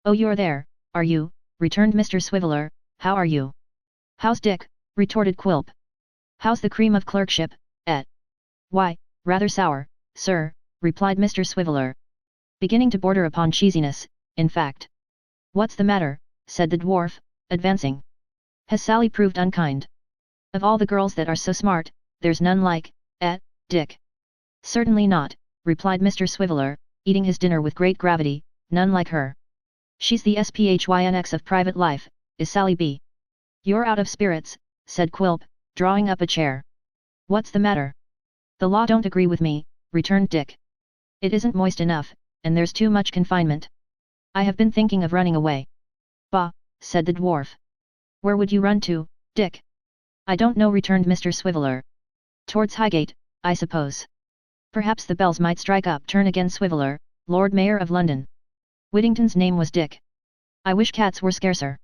"Oh, you're there, are you?" returned Mr. Swiveller, how are you? How's Dick? Retorted Quilp. How's the cream of clerkship, et? Why, rather sour, sir, replied Mr. Swiveller. Beginning to border upon cheesiness, in fact. What's the matter, said the dwarf, advancing. Has Sally proved unkind? Of all the girls that are so smart, there's none like, Dick. Certainly not, replied Mr. Swiveller, eating his dinner with great gravity, none like her. She's the SPHYNX of private life, is Sally B. You're out of spirits, said Quilp, drawing up a chair. What's the matter? The law don't agree with me, returned Dick. It isn't moist enough, and there's too much confinement. I have been thinking of running away. Bah, said the dwarf. Where would you run to, Dick? I don't know, returned Mr. Swiveller. Towards Highgate, I suppose. Perhaps the bells might strike up. Turn again, Swiveller, Lord Mayor of London. Whittington's name was Dick. I wish cats were scarcer.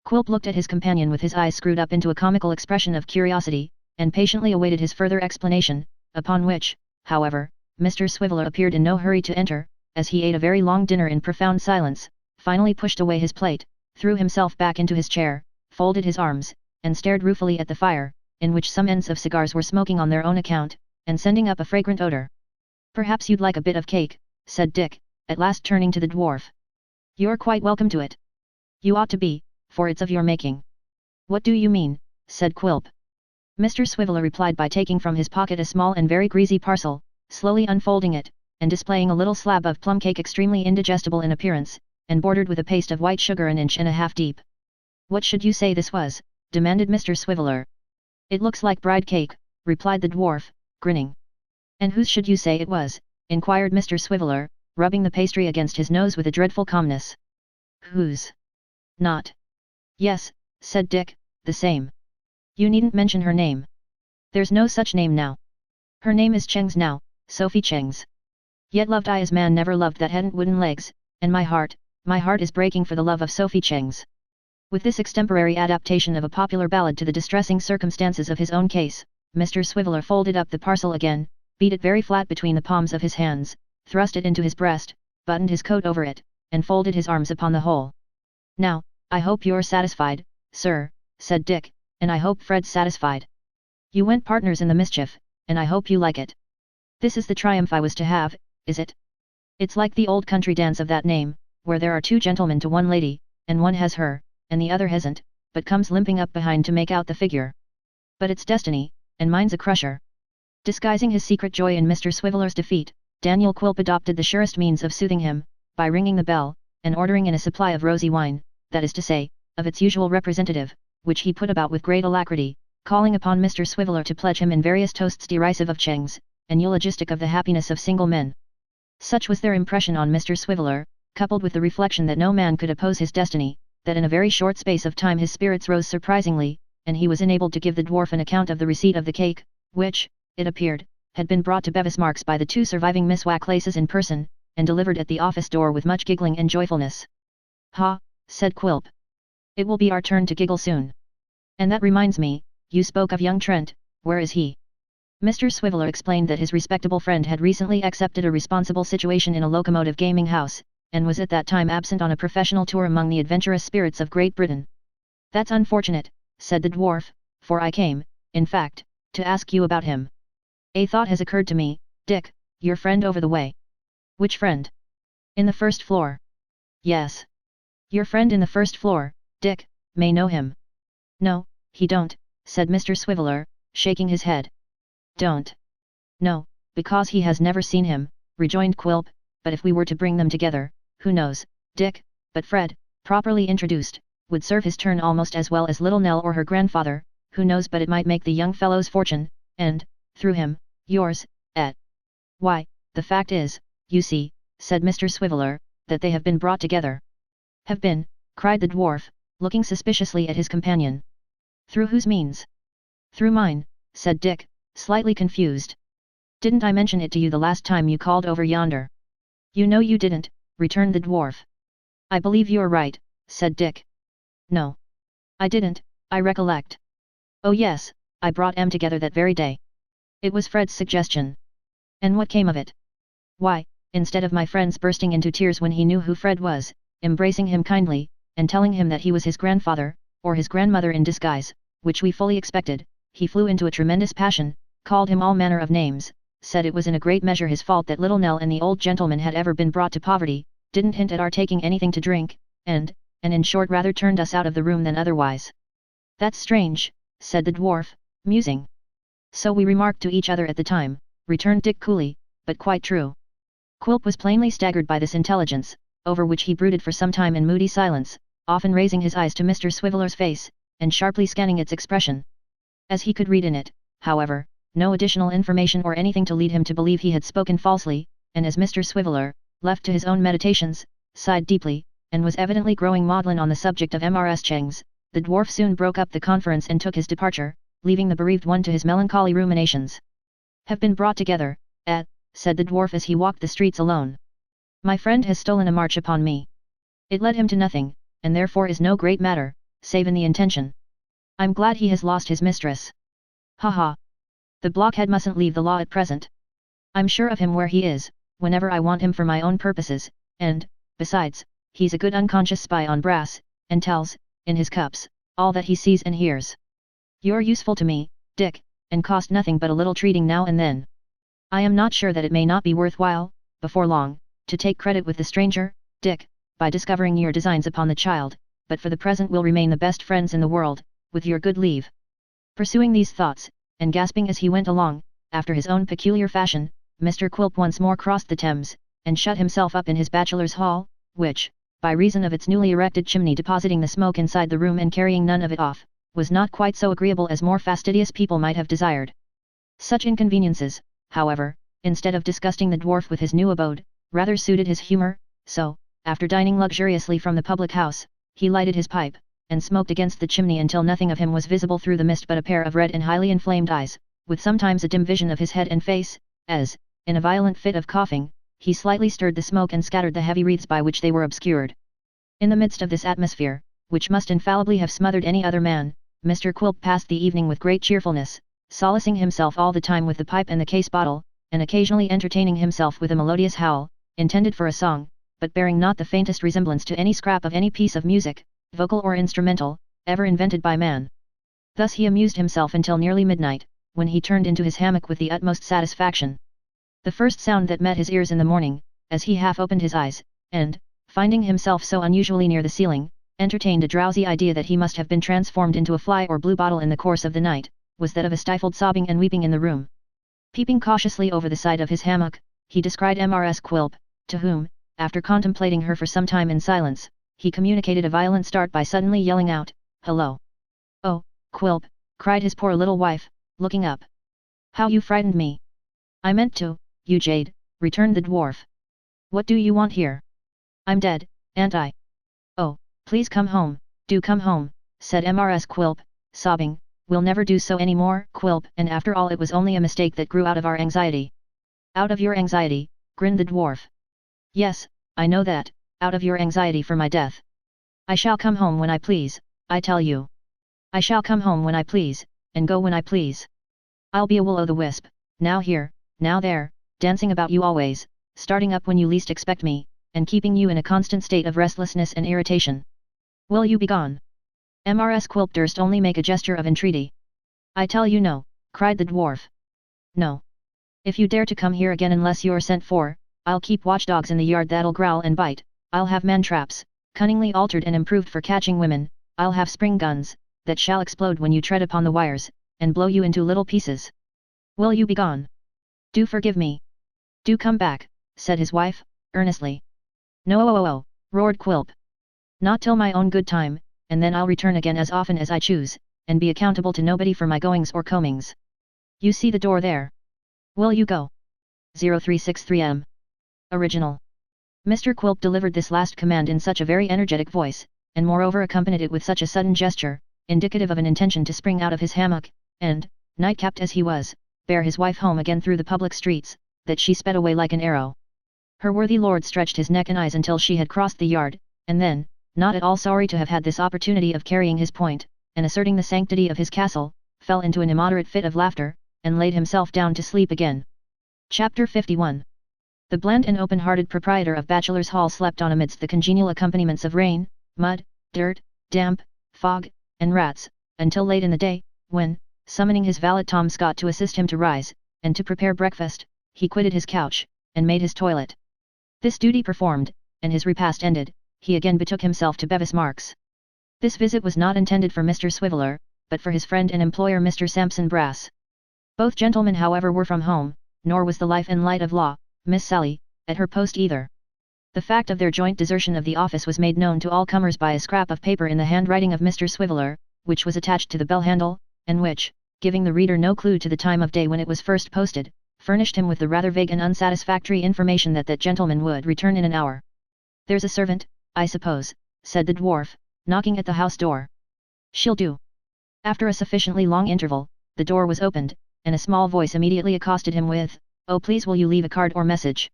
Quilp looked at his companion with his eyes screwed up into a comical expression of curiosity, and patiently awaited his further explanation, upon which, however, Mr. Swiveller appeared in no hurry to enter, as he ate a very long dinner in profound silence, finally pushed away his plate, threw himself back into his chair, folded his arms, and stared ruefully at the fire, in which some ends of cigars were smoking on their own account, and sending up a fragrant odor. Perhaps you'd like a bit of cake, said Dick, at last turning to the dwarf. You're quite welcome to it. You ought to be, for it's of your making. What do you mean, said Quilp. Mr. Swiveller replied by taking from his pocket a small and very greasy parcel, slowly unfolding it, and displaying a little slab of plum cake extremely indigestible in appearance, and bordered with a paste of white sugar 1.5 inches deep. What should you say this was? Demanded Mr. Swiveller. It looks like bride cake, replied the dwarf, grinning. And whose should you say it was? Inquired Mr. Swiveller, rubbing the pastry against his nose with a dreadful calmness. Whose? Not. Yes, said Dick, the same. You needn't mention her name. There's no such name now. Her name is Chengs now, Sophie Chengs. Yet loved I as man never loved that hadn't wooden legs, and my heart is breaking for the love of Sophie Chengs. With this extemporary adaptation of a popular ballad to the distressing circumstances of his own case, Mr. Swiveller folded up the parcel again, beat it very flat between the palms of his hands, thrust it into his breast, buttoned his coat over it, and folded his arms upon the whole. Now, I hope you're satisfied, sir, said Dick, and I hope Fred's satisfied. You went partners in the mischief, and I hope you like it. This is the triumph I was to have, is it? It's like the old country dance of that name, where there are 2 gentlemen to 1 lady, and one has her, and the other hasn't, but comes limping up behind to make out the figure. But it's destiny, and mine's a crusher. Disguising his secret joy in Mr. Swiveller's defeat, Daniel Quilp adopted the surest means of soothing him, by ringing the bell, and ordering in a supply of rosy wine, that is to say, of its usual representative, which he put about with great alacrity, calling upon Mr. Swiveller to pledge him in various toasts derisive of Chengs, and eulogistic of the happiness of single men. Such was their impression on Mr. Swiveller, coupled with the reflection that no man could oppose his destiny, that in a very short space of time his spirits rose surprisingly, and he was enabled to give the dwarf an account of the receipt of the cake, which, it appeared, had been brought to Bevis Marks by the 2 surviving Miss Wacklaces in person, and delivered at the office door with much giggling and joyfulness. Ha, said Quilp. It will be our turn to giggle soon. And that reminds me, you spoke of young Trent, where is he? Mr. Swiveller explained that his respectable friend had recently accepted a responsible situation in a locomotive gaming house, and was at that time absent on a professional tour among the adventurous spirits of Great Britain. That's unfortunate, said the dwarf, for I came, in fact, to ask you about him. A thought has occurred to me, Dick, your friend over the way. Which friend? In the first floor. Yes. Your friend in the first floor, Dick, may know him. No, he don't, said Mr. Swiveller, shaking his head. Don't. No, because he has never seen him, rejoined Quilp, but if we were to bring them together, who knows, Dick, but Fred, properly introduced, would serve his turn almost as well as little Nell or her grandfather, who knows but it might make the young fellow's fortune, and, through him, yours, et. Why, the fact is, you see, said Mr. Swiveller, that they have been brought together. Have been, cried the dwarf, looking suspiciously at his companion. Through whose means? Through mine, said Dick, slightly confused. Didn't I mention it to you the last time you called over yonder? You know you didn't, returned the dwarf. I believe you're right, said Dick. No. I didn't, I recollect. Oh yes, I brought em together that very day. It was Fred's suggestion. And what came of it? Why, instead of my friend's bursting into tears when he knew who Fred was, embracing him kindly, and telling him that he was his grandfather, or his grandmother in disguise, which we fully expected, he flew into a tremendous passion, called him all manner of names, said it was in a great measure his fault that little Nell and the old gentleman had ever been brought to poverty, didn't hint at our taking anything to drink, and in short rather turned us out of the room than otherwise. That's strange, said the dwarf, musing. So we remarked to each other at the time, returned Dick coolly, but quite true. Quilp was plainly staggered by this intelligence, over which he brooded for some time in moody silence, often raising his eyes to Mr. Swiveller's face, and sharply scanning its expression. As he could read in it, however, no additional information or anything to lead him to believe he had spoken falsely, and as Mr. Swiveller, left to his own meditations, sighed deeply, and was evidently growing maudlin on the subject of Mrs. Cheng's, the dwarf soon broke up the conference and took his departure, leaving the bereaved one to his melancholy ruminations. Have been brought together, said the dwarf as he walked the streets alone. My friend has stolen a march upon me. It led him to nothing, and therefore is no great matter, save in the intention. I'm glad he has lost his mistress. Ha ha. The blockhead mustn't leave the law at present. I'm sure of him where he is, whenever I want him for my own purposes, and, besides, he's a good unconscious spy on brass, and tells, in his cups, all that he sees and hears. You're useful to me, Dick, and cost nothing but a little treating now and then. I am not sure that it may not be worthwhile, before long, to take credit with the stranger, Dick, by discovering your designs upon the child, but for the present we'll remain the best friends in the world, with your good leave. Pursuing these thoughts, and gasping as he went along, after his own peculiar fashion, Mr. Quilp once more crossed the Thames, and shut himself up in his bachelor's hall, which, by reason of its newly erected chimney depositing the smoke inside the room and carrying none of it off, was not quite so agreeable as more fastidious people might have desired. Such inconveniences, however, instead of disgusting the dwarf with his new abode, rather suited his humour, so, after dining luxuriously from the public house, he lighted his pipe, and smoked against the chimney until nothing of him was visible through the mist but a pair of red and highly inflamed eyes, with sometimes a dim vision of his head and face, as, in a violent fit of coughing, he slightly stirred the smoke and scattered the heavy wreaths by which they were obscured. In the midst of this atmosphere, which must infallibly have smothered any other man, Mr. Quilp passed the evening with great cheerfulness, solacing himself all the time with the pipe and the case bottle, and occasionally entertaining himself with a melodious howl, intended for a song, but bearing not the faintest resemblance to any scrap of any piece of music, vocal or instrumental, ever invented by man. Thus he amused himself until nearly midnight, when he turned into his hammock with the utmost satisfaction. The first sound that met his ears in the morning, as he half opened his eyes, and, finding himself so unusually near the ceiling, entertained a drowsy idea that he must have been transformed into a fly or bluebottle in the course of the night, was that of a stifled sobbing and weeping in the room. Peeping cautiously over the side of his hammock, he descried Mrs. Quilp, to whom, after contemplating her for some time in silence, he communicated a violent start by suddenly yelling out, "Hello! Oh, Quilp," cried his poor little wife, looking up. "How you frightened me!" "I meant to, you jade," returned the dwarf. "What do you want here?" "I'm dead, ain't I?" "Oh, please come home, do come home," said Mrs. Quilp, sobbing. "We'll never do so any more, Quilp, and after all it was only a mistake that grew out of our anxiety." "Out of your anxiety," grinned the dwarf. "Yes, I know that, out of your anxiety for my death. I shall come home when I please, I tell you. I shall come home when I please, and go when I please. I'll be a will-o'-the-wisp, now here, now there, dancing about you always, starting up when you least expect me, and keeping you in a constant state of restlessness and irritation. Will you be gone?" Mrs. Quilp durst only make a gesture of entreaty. "I tell you no," cried the dwarf. "No. If you dare to come here again unless you're sent for, I'll keep watchdogs in the yard that'll growl and bite, I'll have man-traps, cunningly altered and improved for catching women, I'll have spring guns, that shall explode when you tread upon the wires, and blow you into little pieces. Will you be gone? Do forgive me. Do come back," said his wife, earnestly. "No, roared Quilp. "Not till my own good time, and then I'll return again as often as I choose, and be accountable to nobody for my goings or comings. You see the door there. Will you go?" 0363M. Original. Mr. Quilp delivered this last command in such a very energetic voice, and moreover accompanied it with such a sudden gesture, indicative of an intention to spring out of his hammock, and, night-capped as he was, bear his wife home again through the public streets, that she sped away like an arrow. Her worthy lord stretched his neck and eyes until she had crossed the yard, and then, not at all sorry to have had this opportunity of carrying his point, and asserting the sanctity of his castle, fell into an immoderate fit of laughter, and laid himself down to sleep again. Chapter 51. The bland and open-hearted proprietor of Bachelor's Hall slept on amidst the congenial accompaniments of rain, mud, dirt, damp, fog, and rats, until late in the day, when, summoning his valet Tom Scott to assist him to rise, and to prepare breakfast, he quitted his couch, and made his toilet. This duty performed, and his repast ended, he again betook himself to Bevis Marks. This visit was not intended for Mr. Swiveller, but for his friend and employer Mr. Sampson Brass. Both gentlemen however were from home, nor was the life and light of law, Miss Sally, at her post either. The fact of their joint desertion of the office was made known to all comers by a scrap of paper in the handwriting of Mr. Swiveller, which was attached to the bell handle, and which, giving the reader no clue to the time of day when it was first posted, furnished him with the rather vague and unsatisfactory information that gentleman would return in an hour. "There's a servant, I suppose," said the dwarf, knocking at the house door. "She'll do." After a sufficiently long interval, the door was opened, and a small voice immediately accosted him with, "Oh, please will you leave a card or message?"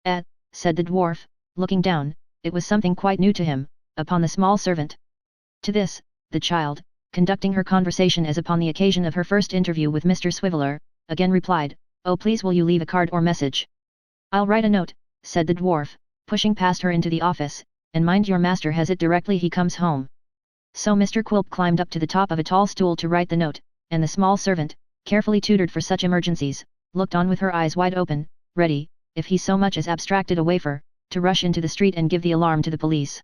Said the dwarf, looking down, it was something quite new to him, upon the small servant. To this, the child, conducting her conversation as upon the occasion of her first interview with Mr. Swiveller, again replied, "Oh, please will you leave a card or message?" "I'll write a note," said the dwarf, pushing past her into the office, "and mind your master has it directly he comes home." So Mr. Quilp climbed up to the top of a tall stool to write the note, and the small servant, carefully tutored for such emergencies, looked on with her eyes wide open, ready, if he so much as abstracted a wafer, to rush into the street and give the alarm to the police.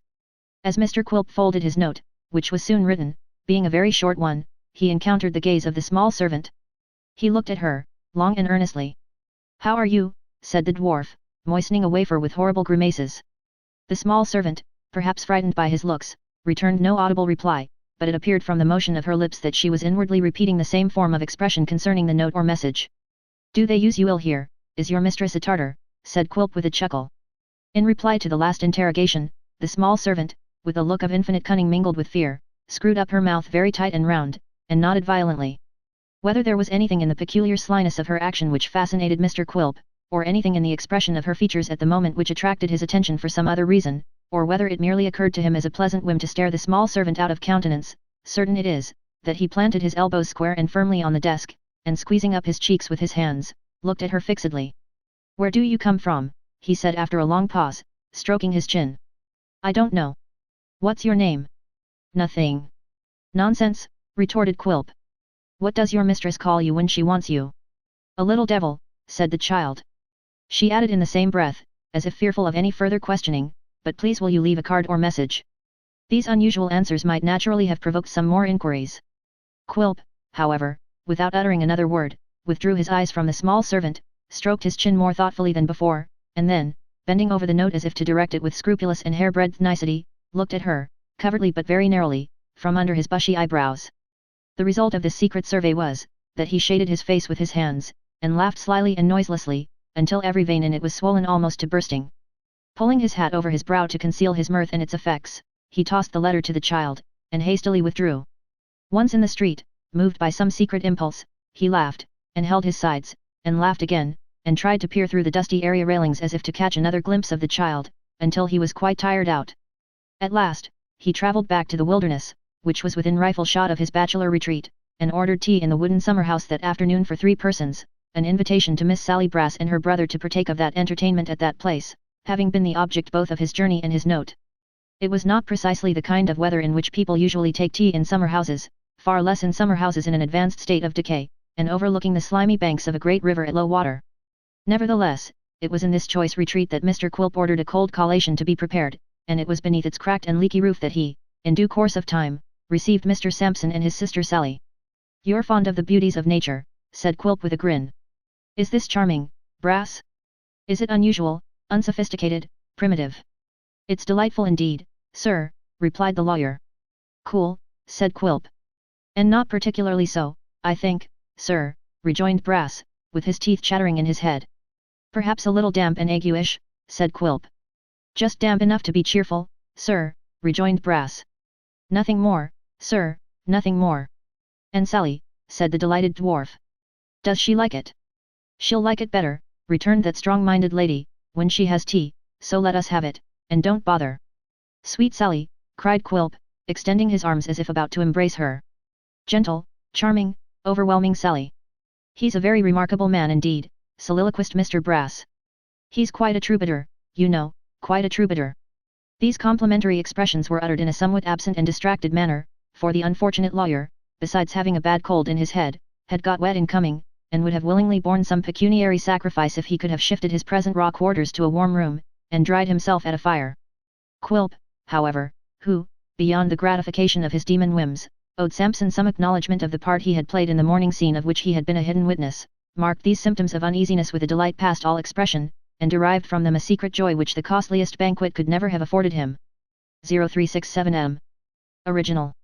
As Mr. Quilp folded his note, which was soon written, being a very short one, he encountered the gaze of the small servant. He looked at her, long and earnestly. "How are you?" said the dwarf, moistening a wafer with horrible grimaces. The small servant, perhaps frightened by his looks, returned no audible reply, but it appeared from the motion of her lips that she was inwardly repeating the same form of expression concerning the note or message. "Do they use you ill here? Is your mistress a Tartar?" said Quilp with a chuckle. In reply to the last interrogation, the small servant, with a look of infinite cunning mingled with fear, screwed up her mouth very tight and round, and nodded violently. Whether there was anything in the peculiar slyness of her action which fascinated Mr. Quilp, or anything in the expression of her features at the moment which attracted his attention for some other reason, or whether it merely occurred to him as a pleasant whim to stare the small servant out of countenance, certain it is, that he planted his elbows square and firmly on the desk, and squeezing up his cheeks with his hands, looked at her fixedly. "Where do you come from?" he said after a long pause, stroking his chin. "I don't know." "What's your name?" "Nothing." "Nonsense," retorted Quilp. "What does your mistress call you when she wants you?" "A little devil," said the child. She added in the same breath, as if fearful of any further questioning, "But please will you leave a card or message?" These unusual answers might naturally have provoked some more inquiries. Quilp, however, without uttering another word, withdrew his eyes from the small servant, stroked his chin more thoughtfully than before, and then, bending over the note as if to direct it with scrupulous and hair-breadth nicety, looked at her, covertly but very narrowly, from under his bushy eyebrows. The result of this secret survey was, that he shaded his face with his hands, and laughed slyly and noiselessly, until every vein in it was swollen almost to bursting. Pulling his hat over his brow to conceal his mirth and its effects, he tossed the letter to the child, and hastily withdrew. Once in the street, moved by some secret impulse, he laughed, and held his sides, and laughed again, and tried to peer through the dusty area railings as if to catch another glimpse of the child, until he was quite tired out. At last, he travelled back to the wilderness, which was within rifle shot of his bachelor retreat, and ordered tea in the wooden summer house that afternoon for 3 persons, an invitation to Miss Sally Brass and her brother to partake of that entertainment at that place, having been the object both of his journey and his note. It was not precisely the kind of weather in which people usually take tea in summer houses, far less in summer houses in an advanced state of decay, and overlooking the slimy banks of a great river at low water. Nevertheless, it was in this choice retreat that Mr. Quilp ordered a cold collation to be prepared, and it was beneath its cracked and leaky roof that he, in due course of time, received Mr. Sampson and his sister Sally. "You're fond of the beauties of nature," said Quilp with a grin. "Is this charming, Brass? Is it unusual, unsophisticated, primitive?" "It's delightful indeed, sir," replied the lawyer. "Cool," said Quilp. "And not particularly so, I think, sir," rejoined Brass, with his teeth chattering in his head. "Perhaps a little damp and aguish," said Quilp. "Just damp enough to be cheerful, sir," rejoined Brass. "Nothing more, sir, nothing more." "And Sally," said the delighted dwarf. "Does she like it?" "She'll like it better," returned that strong-minded lady, "when she has tea, so let us have it, and don't bother." "Sweet Sally," cried Quilp, extending his arms as if about to embrace her. "Gentle, charming, overwhelming Sally. He's a very remarkable man indeed," soliloquized Mr. Brass. "He's quite a troubadour, you know, quite a troubadour." These complimentary expressions were uttered in a somewhat absent and distracted manner, for the unfortunate lawyer, besides having a bad cold in his head, had got wet in coming, and would have willingly borne some pecuniary sacrifice if he could have shifted his present raw quarters to a warm room, and dried himself at a fire. Quilp, however, who, beyond the gratification of his demon whims, owed Samson some acknowledgement of the part he had played in the morning scene of which he had been a hidden witness, marked these symptoms of uneasiness with a delight past all expression, and derived from them a secret joy which the costliest banquet could never have afforded him. 0367M. Original.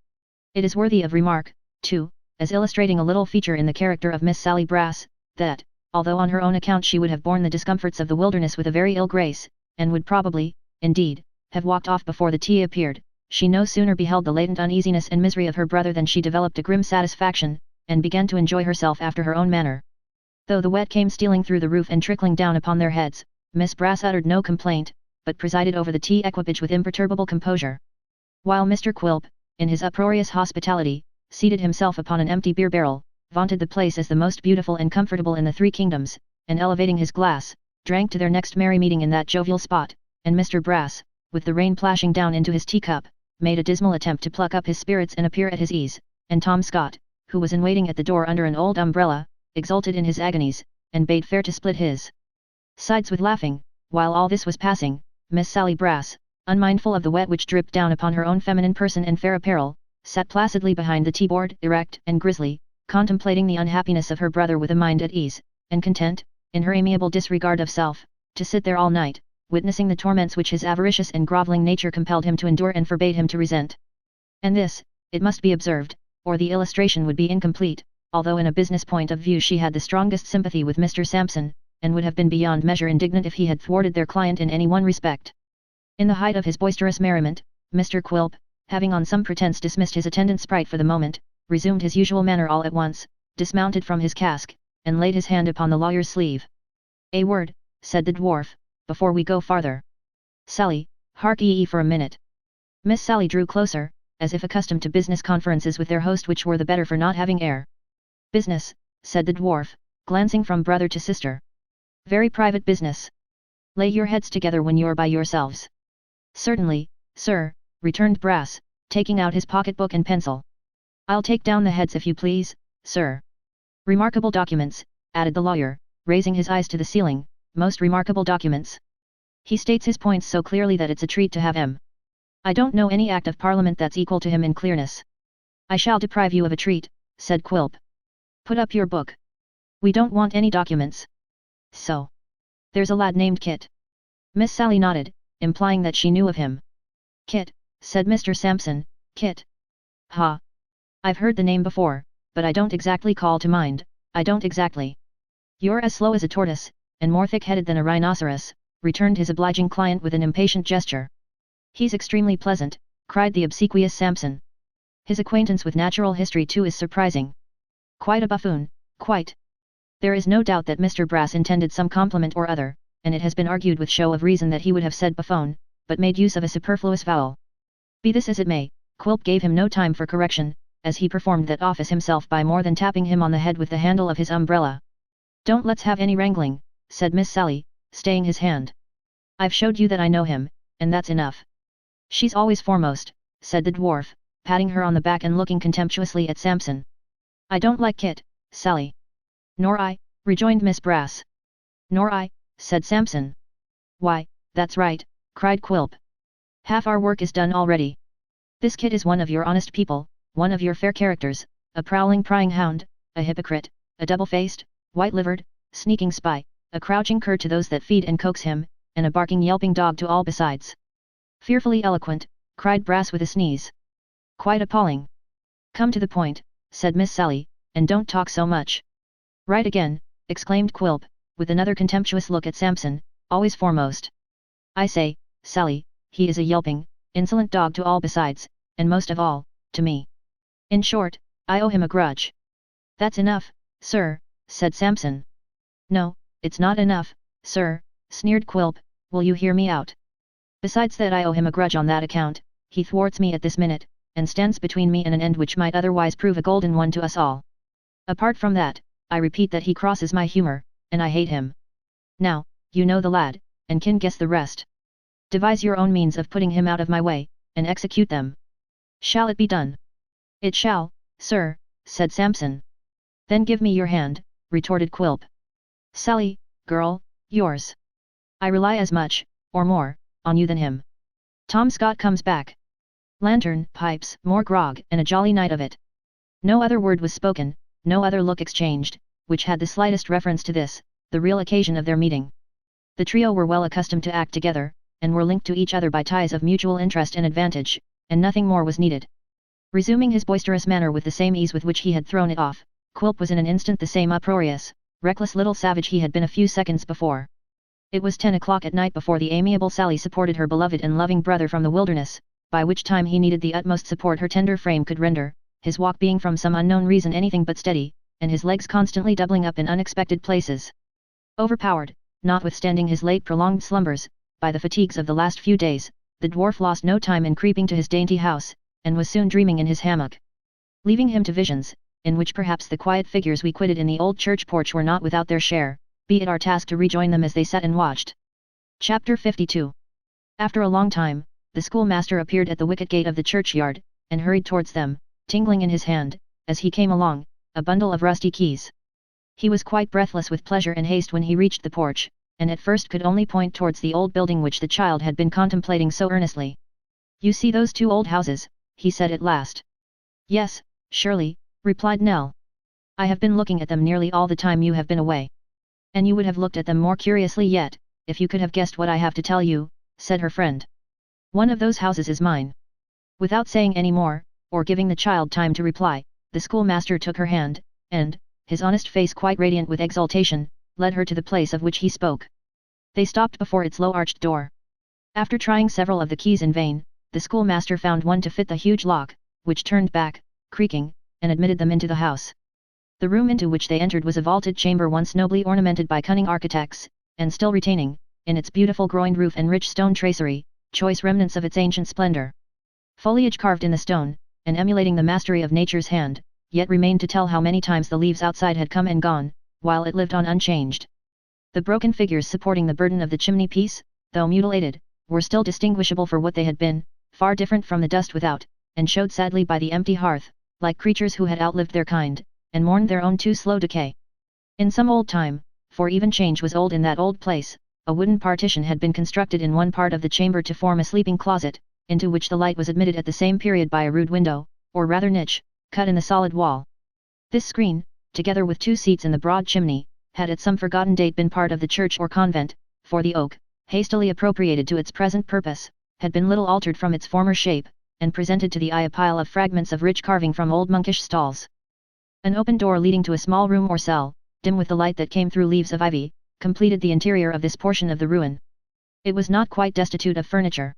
It is worthy of remark, too, as illustrating a little feature in the character of Miss Sally Brass, that, although on her own account she would have borne the discomforts of the wilderness with a very ill grace, and would probably, indeed, have walked off before the tea appeared, she no sooner beheld the latent uneasiness and misery of her brother than she developed a grim satisfaction, and began to enjoy herself after her own manner. Though the wet came stealing through the roof and trickling down upon their heads, Miss Brass uttered no complaint, but presided over the tea equipage with imperturbable composure. While Mr. Quilp, in his uproarious hospitality, seated himself upon an empty beer barrel, vaunted the place as the most beautiful and comfortable in the three kingdoms, and elevating his glass, drank to their next merry meeting in that jovial spot, and Mr. Brass, with the rain plashing down into his teacup, made a dismal attempt to pluck up his spirits and appear at his ease, and Tom Scott, who was in waiting at the door under an old umbrella, exulted in his agonies, and bade fair to split his sides with laughing. While all this was passing, Miss Sally Brass, unmindful of the wet which dripped down upon her own feminine person and fair apparel, sat placidly behind the tea-board, erect and grisly, contemplating the unhappiness of her brother with a mind at ease, and content, in her amiable disregard of self, to sit there all night, witnessing the torments which his avaricious and grovelling nature compelled him to endure and forbade him to resent. And this, it must be observed, or the illustration would be incomplete, although in a business point of view she had the strongest sympathy with Mr. Sampson, and would have been beyond measure indignant if he had thwarted their client in any one respect. In the height of his boisterous merriment, Mr. Quilp, having on some pretence dismissed his attendant sprite for the moment, resumed his usual manner all at once, dismounted from his cask, and laid his hand upon the lawyer's sleeve. "A word," said the dwarf, "before we go farther. Sally, hark ye for a minute." Miss Sally drew closer, as if accustomed to business conferences with their host which were the better for not having air. "Business," said the dwarf, glancing from brother to sister. "Very private business. Lay your heads together when you're by yourselves." "Certainly, sir," returned Brass, taking out his pocketbook and pencil. "I'll take down the heads if you please, sir." "Remarkable documents," added the lawyer, raising his eyes to the ceiling, "most remarkable documents. He states his points so clearly that it's a treat to have him. I don't know any Act of Parliament that's equal to him in clearness." "I shall deprive you of a treat," said Quilp. "Put up your book. We don't want any documents. So. There's a lad named Kit." Miss Sally nodded, implying that she knew of him. "Kit," said Mr. Sampson, "Kit. Ha! I've heard the name before, but I don't exactly call to mind, I don't exactly." "You're as slow as a tortoise, and more thick-headed than a rhinoceros," returned his obliging client with an impatient gesture. "He's extremely pleasant," cried the obsequious Sampson. "His acquaintance with natural history too is surprising. Quite a buffoon, quite." There is no doubt that Mr. Brass intended some compliment or other, and it has been argued with show of reason that he would have said buffoon, but made use of a superfluous vowel. Be this as it may, Quilp gave him no time for correction, as he performed that office himself by more than tapping him on the head with the handle of his umbrella. "Don't let's have any wrangling," said Miss Sally, staying his hand. "I've showed you that I know him, and that's enough." "She's always foremost," said the dwarf, patting her on the back and looking contemptuously at Samson. "I don't like Kit, Sally." "Nor I," rejoined Miss Brass. "Nor I," said Samson. "Why, that's right," cried Quilp. "Half our work is done already. This Kit is one of your honest people, one of your fair characters, a prowling prying hound, a hypocrite, a double-faced, white-livered, sneaking spy, a crouching cur to those that feed and coax him, and a barking yelping dog to all besides." "Fearfully eloquent," cried Brass with a sneeze. "Quite appalling." "Come to the point," said Miss Sally, "and don't talk so much." "Right again," exclaimed Quilp, with another contemptuous look at Samson, "always foremost. I say, Sally, he is a yelping, insolent dog to all besides, and most of all, to me. In short, I owe him a grudge." "That's enough, sir," said Samson. "No, it's not enough, sir," sneered Quilp, "will you hear me out? Besides that I owe him a grudge on that account, he thwarts me at this minute, and stands between me and an end which might otherwise prove a golden one to us all. Apart from that, I repeat that he crosses my humour, and I hate him. Now, you know the lad, and can guess the rest." Devise your own means of putting him out of my way, and execute them. Shall it be done? It shall, sir, said Samson. Then give me your hand, retorted Quilp. Sally, girl, yours. I rely as much, or more, on you than him. Tom Scott comes back. Lantern, pipes, more grog, and a jolly night of it. No other word was spoken, no other look exchanged, which had the slightest reference to this, the real occasion of their meeting. The trio were well accustomed to act together, and were linked to each other by ties of mutual interest and advantage, and nothing more was needed. Resuming his boisterous manner with the same ease with which he had thrown it off, Quilp was in an instant the same uproarious, reckless little savage he had been a few seconds before. It was 10 o'clock at night before the amiable Sally supported her beloved and loving brother from the wilderness, by which time he needed the utmost support her tender frame could render, his walk being from some unknown reason anything but steady, and his legs constantly doubling up in unexpected places. Overpowered, notwithstanding his late prolonged slumbers, by the fatigues of the last few days, the dwarf lost no time in creeping to his dainty house, and was soon dreaming in his hammock. Leaving him to visions, in which perhaps the quiet figures we quitted in the old church porch were not without their share, be it our task to rejoin them as they sat and watched. Chapter 52. After a long time, the schoolmaster appeared at the wicket gate of the churchyard, and hurried towards them, tingling in his hand, as he came along, a bundle of rusty keys. He was quite breathless with pleasure and haste when he reached the porch, and at first could only point towards the old building which the child had been contemplating so earnestly. You see those two old houses, he said at last. Yes, surely, replied Nell. I have been looking at them nearly all the time you have been away. And you would have looked at them more curiously yet, if you could have guessed what I have to tell you, said her friend. One of those houses is mine. Without saying any more, or giving the child time to reply, the schoolmaster took her hand, and, his honest face quite radiant with exultation, led her to the place of which he spoke. They stopped before its low arched door. After trying several of the keys in vain, the schoolmaster found one to fit the huge lock, which turned back, creaking, and admitted them into the house. The room into which they entered was a vaulted chamber once nobly ornamented by cunning architects, and still retaining, in its beautiful groined roof and rich stone tracery, choice remnants of its ancient splendor. Foliage carved in the stone, and emulating the mastery of nature's hand, yet remained to tell how many times the leaves outside had come and gone, while it lived on unchanged. The broken figures supporting the burden of the chimney-piece, though mutilated, were still distinguishable for what they had been, far different from the dust without, and showed sadly by the empty hearth, like creatures who had outlived their kind, and mourned their own too slow decay. In some old time, for even change was old in that old place, a wooden partition had been constructed in one part of the chamber to form a sleeping closet, into which the light was admitted at the same period by a rude window, or rather niche, cut in the solid wall. This screen, together with two seats in the broad chimney, had at some forgotten date been part of the church or convent, for the oak, hastily appropriated to its present purpose, had been little altered from its former shape, and presented to the eye a pile of fragments of rich carving from old monkish stalls. An open door leading to a small room or cell, dim with the light that came through leaves of ivy, completed the interior of this portion of the ruin. It was not quite destitute of furniture.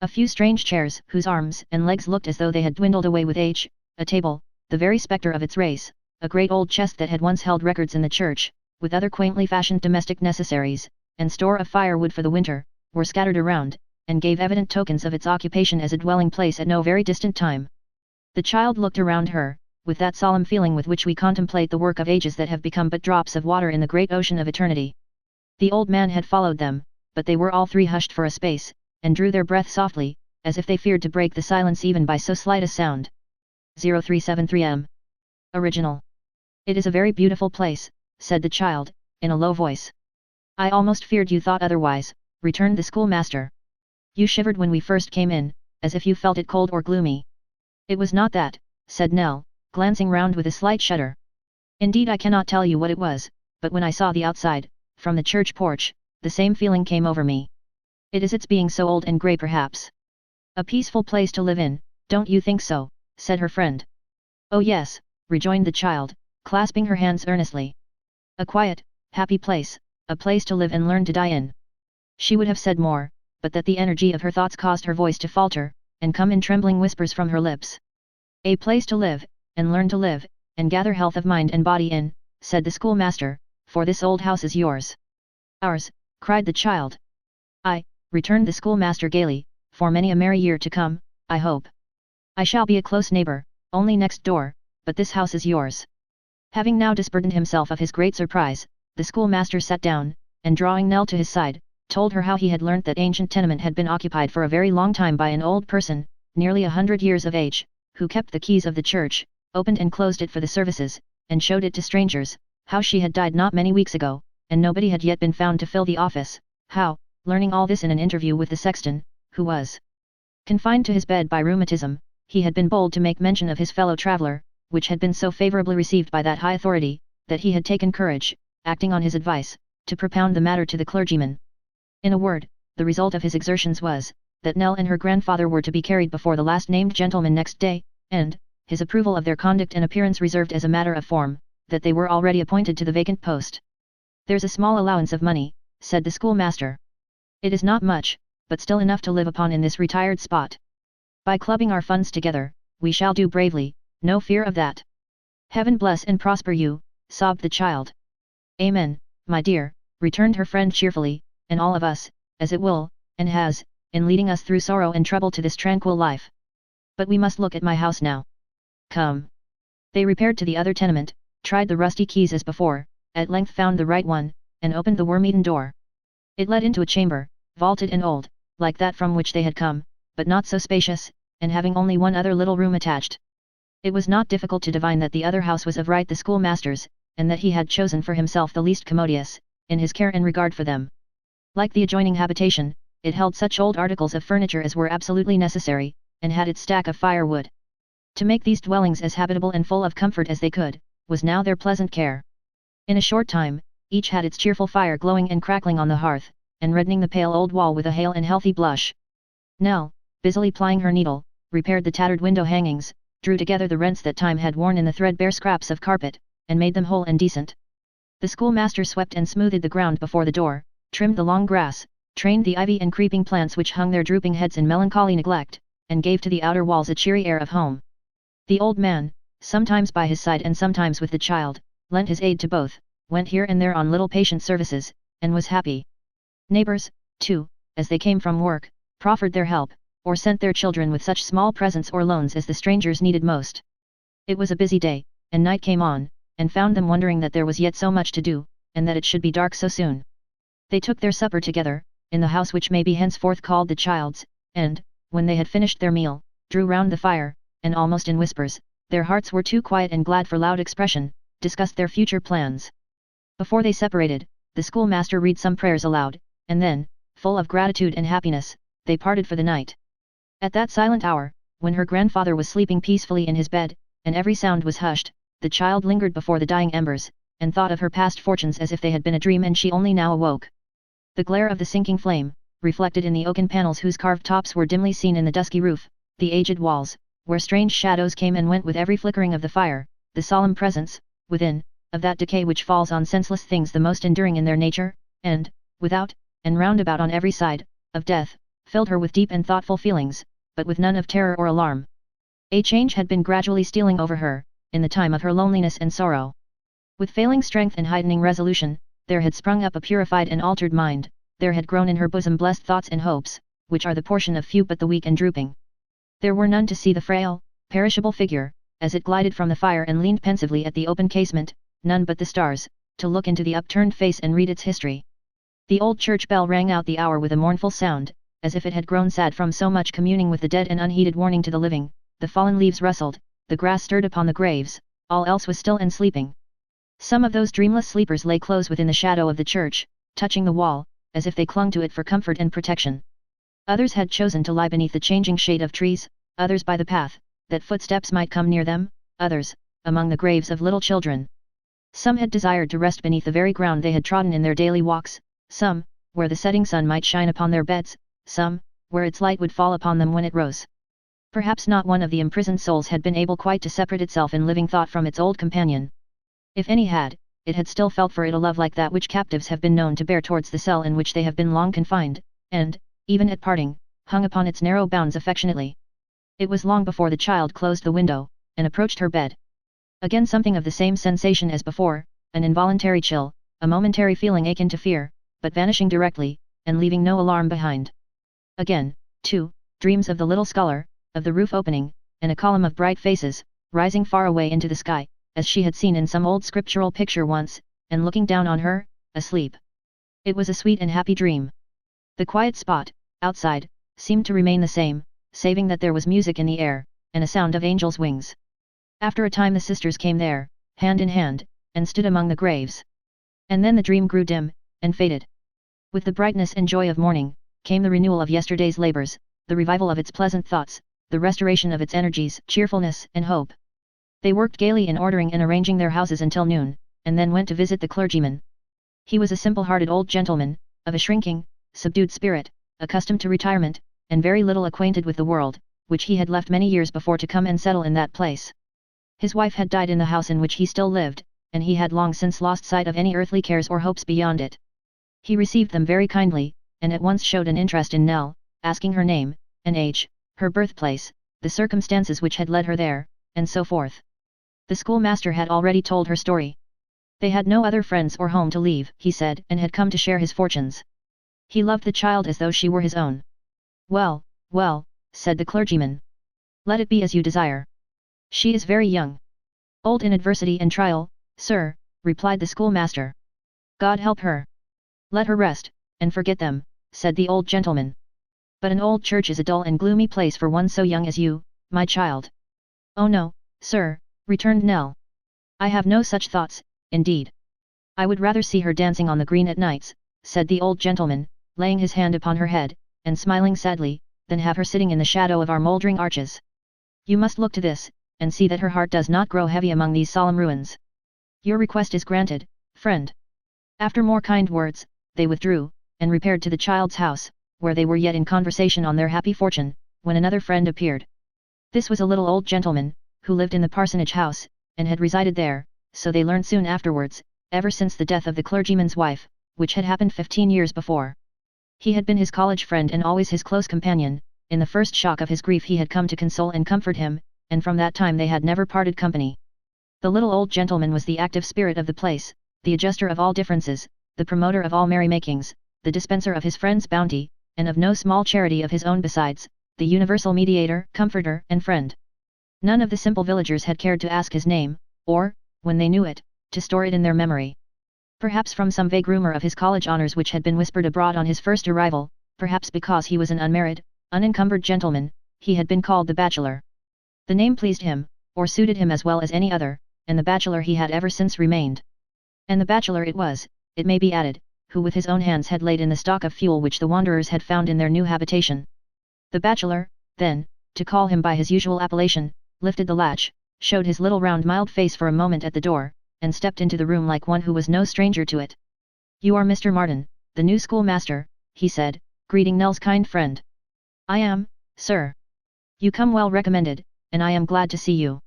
A few strange chairs, whose arms and legs looked as though they had dwindled away with age, a table, the very spectre of its race, a great old chest that had once held records in the church, with other quaintly fashioned domestic necessaries, and store of firewood for the winter, were scattered around, and gave evident tokens of its occupation as a dwelling place at no very distant time. The child looked around her, with that solemn feeling with which we contemplate the work of ages that have become but drops of water in the great ocean of eternity. The old man had followed them, but they were all three hushed for a space, and drew their breath softly, as if they feared to break the silence even by so slight a sound. 0373M. Original. It is a very beautiful place, said the child, in a low voice. I almost feared you thought otherwise, returned the schoolmaster. You shivered when we first came in, as if you felt it cold or gloomy. It was not that, said Nell, glancing round with a slight shudder. Indeed I cannot tell you what it was, but when I saw the outside, from the church porch, the same feeling came over me. It is its being so old and grey perhaps. A peaceful place to live in, don't you think so, said her friend. Oh yes, rejoined the child, clasping her hands earnestly. A quiet, happy place, a place to live and learn to die in. She would have said more, but that the energy of her thoughts caused her voice to falter, and come in trembling whispers from her lips. A place to live, and learn to live, and gather health of mind and body in, said the schoolmaster, for this old house is yours. Ours, cried the child. Aye, returned the schoolmaster gaily, for many a merry year to come, I hope. I shall be a close neighbour, only next door, but this house is yours. Having now disburdened himself of his great surprise, the schoolmaster sat down, and drawing Nell to his side, told her how he had learnt that ancient tenement had been occupied for a very long time by an old person, nearly 100 years of age, who kept the keys of the church, opened and closed it for the services, and showed it to strangers, how she had died not many weeks ago, and nobody had yet been found to fill the office, how, learning all this in an interview with the sexton, who was confined to his bed by rheumatism, he had been bold to make mention of his fellow traveller, which had been so favourably received by that high authority, that he had taken courage, acting on his advice, to propound the matter to the clergyman. In a word, the result of his exertions was, that Nell and her grandfather were to be carried before the last named gentleman next day, and, his approval of their conduct and appearance reserved as a matter of form, that they were already appointed to the vacant post. "There's a small allowance of money," said the schoolmaster. "It is not much, but still enough to live upon in this retired spot. By clubbing our funds together, we shall do bravely, no fear of that." "Heaven bless and prosper you," sobbed the child. "Amen, my dear," returned her friend cheerfully, "and all of us, as it will, and has, in leading us through sorrow and trouble to this tranquil life. But we must look at my house now. Come." They repaired to the other tenement, tried the rusty keys as before, at length found the right one, and opened the worm-eaten door. It led into a chamber, vaulted and old, like that from which they had come, but not so spacious, and having only one other little room attached. It was not difficult to divine that the other house was of right the schoolmaster's, and that he had chosen for himself the least commodious, in his care and regard for them. Like the adjoining habitation, it held such old articles of furniture as were absolutely necessary, and had its stack of firewood. To make these dwellings as habitable and full of comfort as they could, was now their pleasant care. In a short time, each had its cheerful fire glowing and crackling on the hearth, and reddening the pale old wall with a hale and healthy blush. Nell, busily plying her needle, repaired the tattered window hangings, drew together the rents that time had worn in the threadbare scraps of carpet, and made them whole and decent. The schoolmaster swept and smoothed the ground before the door, trimmed the long grass, trained the ivy and creeping plants which hung their drooping heads in melancholy neglect, and gave to the outer walls a cheery air of home. The old man, sometimes by his side and sometimes with the child, lent his aid to both, went here and there on little patient services, and was happy. Neighbours, too, as they came from work, proffered their help, or sent their children with such small presents or loans as the strangers needed most. It was a busy day, and night came on, and found them wondering that there was yet so much to do, and that it should be dark so soon. They took their supper together, in the house which may be henceforth called the child's, and, when they had finished their meal, drew round the fire, and almost in whispers, their hearts were too quiet and glad for loud expression, discussed their future plans. Before they separated, the schoolmaster read some prayers aloud, and then, full of gratitude and happiness, they parted for the night. At that silent hour, when her grandfather was sleeping peacefully in his bed, and every sound was hushed, the child lingered before the dying embers, and thought of her past fortunes as if they had been a dream and she only now awoke. The glare of the sinking flame, reflected in the oaken panels whose carved tops were dimly seen in the dusky roof, the aged walls, where strange shadows came and went with every flickering of the fire, the solemn presence, within, of that decay which falls on senseless things the most enduring in their nature, and, without, and round about on every side, of death, filled her with deep and thoughtful feelings, but with none of terror or alarm. A change had been gradually stealing over her, in the time of her loneliness and sorrow. With failing strength and heightening resolution, there had sprung up a purified and altered mind, there had grown in her bosom blessed thoughts and hopes, which are the portion of few but the weak and drooping. There were none to see the frail, perishable figure, as it glided from the fire and leaned pensively at the open casement, none but the stars, to look into the upturned face and read its history. The old church bell rang out the hour with a mournful sound, as if it had grown sad from so much communing with the dead and unheeded warning to the living. The fallen leaves rustled, the grass stirred upon the graves, all else was still and sleeping. Some of those dreamless sleepers lay close within the shadow of the church, touching the wall, as if they clung to it for comfort and protection. Others had chosen to lie beneath the changing shade of trees, others by the path, that footsteps might come near them, others, among the graves of little children. Some had desired to rest beneath the very ground they had trodden in their daily walks, some, where the setting sun might shine upon their beds, some, where its light would fall upon them when it rose. Perhaps not one of the imprisoned souls had been able quite to separate itself in living thought from its old companion. If any had, it had still felt for it a love like that which captives have been known to bear towards the cell in which they have been long confined, and, even at parting, hung upon its narrow bounds affectionately. It was long before the child closed the window, and approached her bed. Again something of the same sensation as before, an involuntary chill, a momentary feeling akin to fear, but vanishing directly, and leaving no alarm behind. Again, too, dreams of the little sculler, of the roof opening, and a column of bright faces, rising far away into the sky, as she had seen in some old scriptural picture once, and looking down on her, asleep. It was a sweet and happy dream. The quiet spot, outside, seemed to remain the same, saving that there was music in the air, and a sound of angels' wings. After a time the sisters came there, hand in hand, and stood among the graves. And then the dream grew dim, and faded. With the brightness and joy of morning, came the renewal of yesterday's labors, the revival of its pleasant thoughts, the restoration of its energies, cheerfulness, and hope. They worked gaily in ordering and arranging their houses until noon, and then went to visit the clergyman. He was a simple-hearted old gentleman, of a shrinking, subdued spirit, accustomed to retirement, and very little acquainted with the world, which he had left many years before to come and settle in that place. His wife had died in the house in which he still lived, and he had long since lost sight of any earthly cares or hopes beyond it. He received them very kindly, and at once showed an interest in Nell, asking her name, and age, her birthplace, the circumstances which had led her there, and so forth. The schoolmaster had already told her story. They had no other friends or home to leave, he said, and had come to share his fortunes. He loved the child as though she were his own. Well, well, said the clergyman. Let it be as you desire. She is very young. Old in adversity and trial, sir, replied the schoolmaster. God help her. Let her rest, and forget them, said the old gentleman. But an old church is a dull and gloomy place for one so young as you, my child. Oh no, sir, returned Nell. I have no such thoughts, indeed. I would rather see her dancing on the green at nights, said the old gentleman, laying his hand upon her head, and smiling sadly, than have her sitting in the shadow of our mouldering arches. You must look to this, and see that her heart does not grow heavy among these solemn ruins. Your request is granted, friend. After more kind words, they withdrew, and repaired to the child's house, where they were yet in conversation on their happy fortune, when another friend appeared. This was a little old gentleman, who lived in the parsonage house, and had resided there, so they learned soon afterwards, ever since the death of the clergyman's wife, which had happened 15 years before. He had been his college friend and always his close companion. In the first shock of his grief he had come to console and comfort him, and from that time they had never parted company. The little old gentleman was the active spirit of the place, the adjuster of all differences, the promoter of all merrymakings, the dispenser of his friend's bounty, and of no small charity of his own besides, the universal mediator, comforter, and friend. None of the simple villagers had cared to ask his name, or, when they knew it, to store it in their memory. Perhaps from some vague rumor of his college honors which had been whispered abroad on his first arrival, perhaps because he was an unmarried, unencumbered gentleman, he had been called the bachelor. The name pleased him, or suited him as well as any other, and the bachelor he had ever since remained. And the bachelor it was, it may be added, who with his own hands had laid in the stock of fuel which the wanderers had found in their new habitation. The bachelor, then, to call him by his usual appellation, lifted the latch, showed his little round mild face for a moment at the door, and stepped into the room like one who was no stranger to it. You are Mr. Martin, the new schoolmaster, he said, greeting Nell's kind friend. I am, sir. You come well recommended, and I am glad to see you.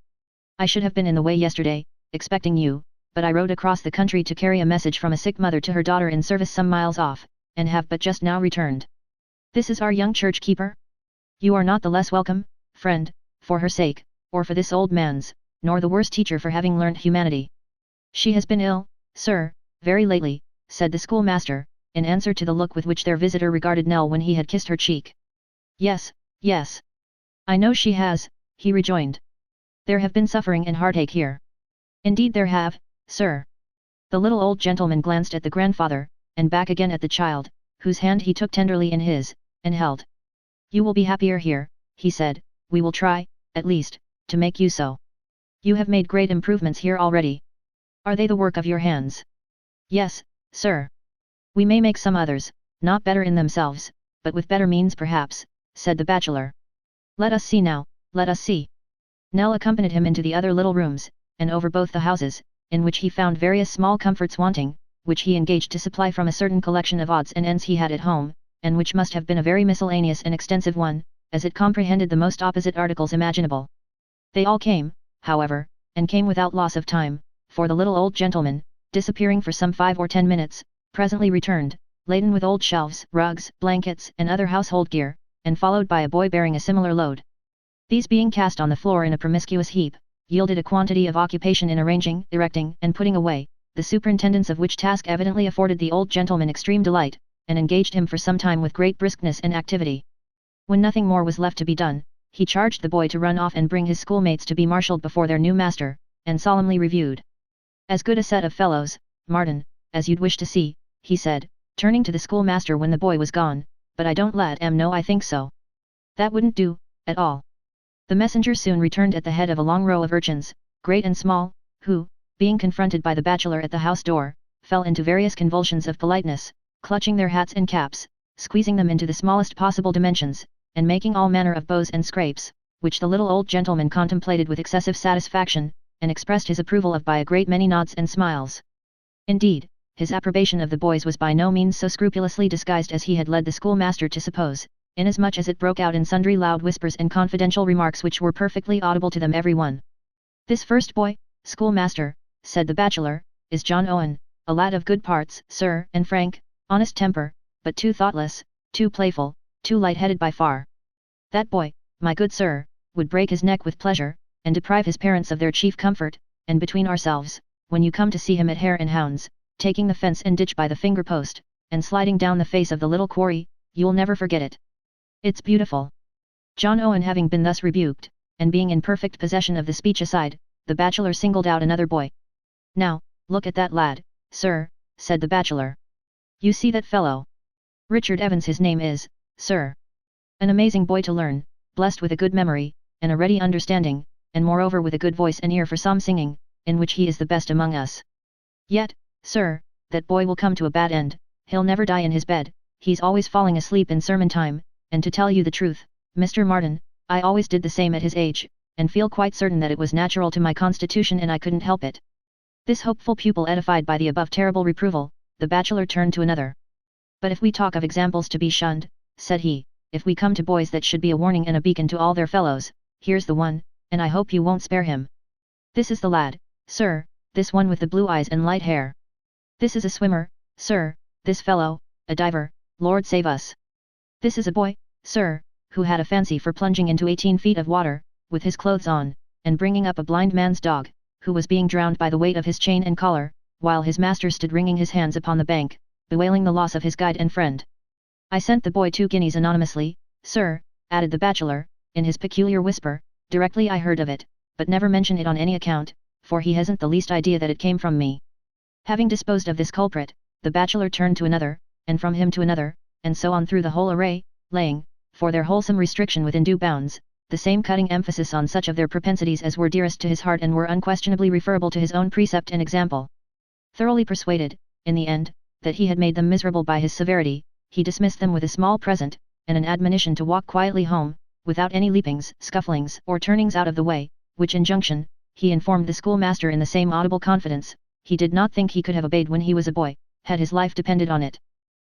I should have been in the way yesterday, expecting you, but I rode across the country to carry a message from a sick mother to her daughter in service some miles off, and have but just now returned. This is our young church keeper? You are not the less welcome, friend, for her sake, or for this old man's, nor the worse teacher for having learnt humanity. She has been ill, sir, very lately, said the schoolmaster, in answer to the look with which their visitor regarded Nell when he had kissed her cheek. Yes, yes. I know she has, he rejoined. There have been suffering and heartache here. Indeed there have, sir. The little old gentleman glanced at the grandfather, and back again at the child, whose hand he took tenderly in his, and held. You will be happier here, he said, we will try, at least, to make you so. You have made great improvements here already. Are they the work of your hands? Yes, sir. We may make some others, not better in themselves, but with better means perhaps, said the bachelor. Let us see now, let us see. Nell accompanied him into the other little rooms, and over both the houses, in which he found various small comforts wanting, which he engaged to supply from a certain collection of odds and ends he had at home, and which must have been a very miscellaneous and extensive one, as it comprehended the most opposite articles imaginable. They all came, however, and came without loss of time, for the little old gentleman, disappearing for some 5 or 10 minutes, presently returned, laden with old shelves, rugs, blankets, and other household gear, and followed by a boy bearing a similar load. These being cast on the floor in a promiscuous heap, yielded a quantity of occupation in arranging, erecting, and putting away, the superintendence of which task evidently afforded the old gentleman extreme delight, and engaged him for some time with great briskness and activity. When nothing more was left to be done, he charged the boy to run off and bring his schoolmates to be marshalled before their new master, and solemnly reviewed. As good a set of fellows, Martin, as you'd wish to see, he said, turning to the schoolmaster when the boy was gone, but I don't let 'em know I think so. That wouldn't do, at all. The messenger soon returned at the head of a long row of urchins, great and small, who, being confronted by the bachelor at the house door, fell into various convulsions of politeness, clutching their hats and caps, squeezing them into the smallest possible dimensions, and making all manner of bows and scrapes, which the little old gentleman contemplated with excessive satisfaction, and expressed his approval of by a great many nods and smiles. Indeed, his approbation of the boys was by no means so scrupulously disguised as he had led the schoolmaster to suppose, inasmuch as it broke out in sundry loud whispers and confidential remarks which were perfectly audible to them every one. "This first boy, schoolmaster," said the bachelor, "is John Owen, a lad of good parts, sir, and frank, honest temper, but too thoughtless, too playful, too light-headed by far. That boy, my good sir, would break his neck with pleasure, and deprive his parents of their chief comfort, and between ourselves, when you come to see him at Hare and Hounds, taking the fence and ditch by the finger post, and sliding down the face of the little quarry, you'll never forget it. It's beautiful." John Owen having been thus rebuked, and being in perfect possession of the speech aside, the bachelor singled out another boy. "Now, look at that lad, sir," said the bachelor. "You see that fellow? Richard Evans his name is, sir. An amazing boy to learn, blessed with a good memory, and a ready understanding, and moreover with a good voice and ear for psalm singing, in which he is the best among us. Yet, sir, that boy will come to a bad end, he'll never die in his bed, he's always falling asleep in sermon time, and to tell you the truth, Mr. Martin, I always did the same at his age, and feel quite certain that it was natural to my constitution and I couldn't help it." This hopeful pupil edified by the above terrible reproval, the bachelor turned to another. "But if we talk of examples to be shunned," said he, "if we come to boys that should be a warning and a beacon to all their fellows, here's the one, and I hope you won't spare him. This is the lad, sir, this one with the blue eyes and light hair. This is a swimmer, sir, this fellow, a diver, Lord save us. This is a boy, sir, who had a fancy for plunging into 18 feet of water, with his clothes on, and bringing up a blind man's dog, who was being drowned by the weight of his chain and collar, while his master stood wringing his hands upon the bank, bewailing the loss of his guide and friend. I sent the boy 2 guineas anonymously, sir," added the bachelor, in his peculiar whisper, "directly I heard of it, but never mention it on any account, for he hasn't the least idea that it came from me." Having disposed of this culprit, the bachelor turned to another, and from him to another, and so on through the whole array, laying, for their wholesome restriction within due bounds, the same cutting emphasis on such of their propensities as were dearest to his heart and were unquestionably referable to his own precept and example. Thoroughly persuaded, in the end, that he had made them miserable by his severity, he dismissed them with a small present, and an admonition to walk quietly home, without any leapings, scufflings, or turnings out of the way, which injunction, he informed the schoolmaster in the same audible confidence, he did not think he could have obeyed when he was a boy, had his life depended on it.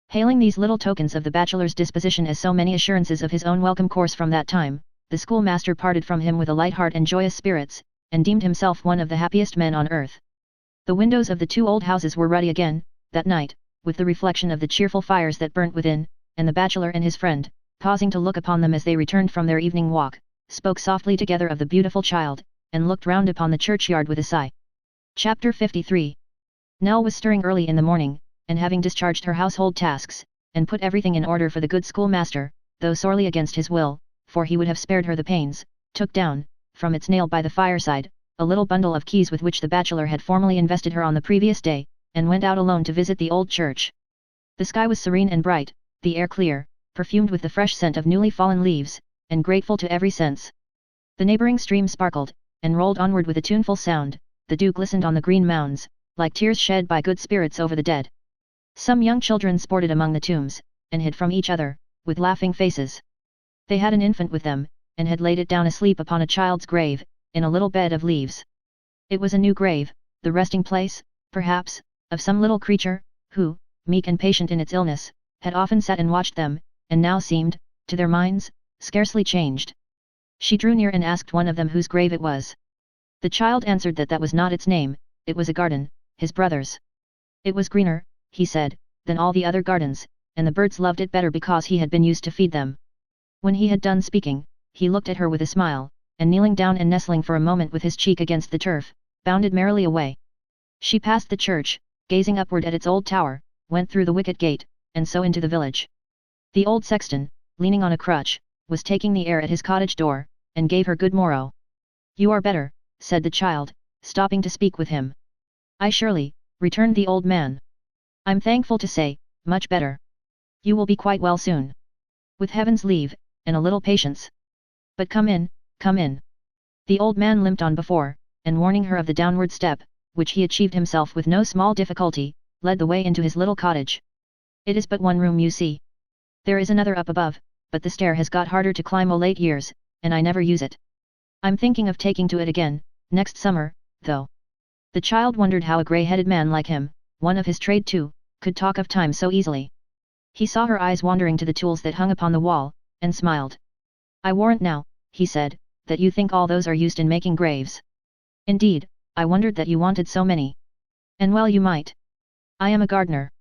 Hailing these little tokens of the bachelor's disposition as so many assurances of his own welcome course from that time, the schoolmaster parted from him with a light heart and joyous spirits, and deemed himself one of the happiest men on earth. The windows of the 2 old houses were ruddy again, that night, with the reflection of the cheerful fires that burnt within, and the bachelor and his friend, pausing to look upon them as they returned from their evening walk, spoke softly together of the beautiful child, and looked round upon the churchyard with a sigh. Chapter 53. Nell was stirring early in the morning, and having discharged her household tasks, and put everything in order for the good schoolmaster, though sorely against his will, for he would have spared her the pains, took down, from its nail by the fireside, a little bundle of keys with which the bachelor had formally invested her on the previous day, and went out alone to visit the old church. The sky was serene and bright, the air clear, perfumed with the fresh scent of newly fallen leaves, and grateful to every sense. The neighbouring stream sparkled, and rolled onward with a tuneful sound, the dew glistened on the green mounds, like tears shed by good spirits over the dead. Some young children sported among the tombs, and hid from each other, with laughing faces. They had an infant with them, and had laid it down asleep upon a child's grave, in a little bed of leaves. It was a new grave, the resting place, perhaps, of some little creature, who, meek and patient in its illness, had often sat and watched them, and now seemed, to their minds, scarcely changed. She drew near and asked one of them whose grave it was. The child answered that that was not its name, it was a garden, his brother's. It was greener, he said, than all the other gardens, and the birds loved it better because he had been used to feed them. When he had done speaking, he looked at her with a smile, and kneeling down and nestling for a moment with his cheek against the turf, bounded merrily away. She passed the church, gazing upward at its old tower, went through the wicket gate, and so into the village. The old sexton, leaning on a crutch, was taking the air at his cottage door, and gave her good morrow. "You are better," said the child, stopping to speak with him. "I surely," returned the old man. "I'm thankful to say, much better. You will be quite well soon." With heaven's leave, and a little patience. But come in, come in. The old man limped on before, and warning her of the downward step, which he achieved himself with no small difficulty, led the way into his little cottage. It is but one room you see. There is another up above, but the stair has got harder to climb o' late years, and I never use it. I'm thinking of taking to it again, next summer, though. The child wondered how a grey-headed man like him, one of his trade too, could talk of time so easily. He saw her eyes wandering to the tools that hung upon the wall, and smiled. I warrant now, he said, that you think all those are used in making graves. Indeed, I wondered that you wanted so many. And well you might. I am a gardener.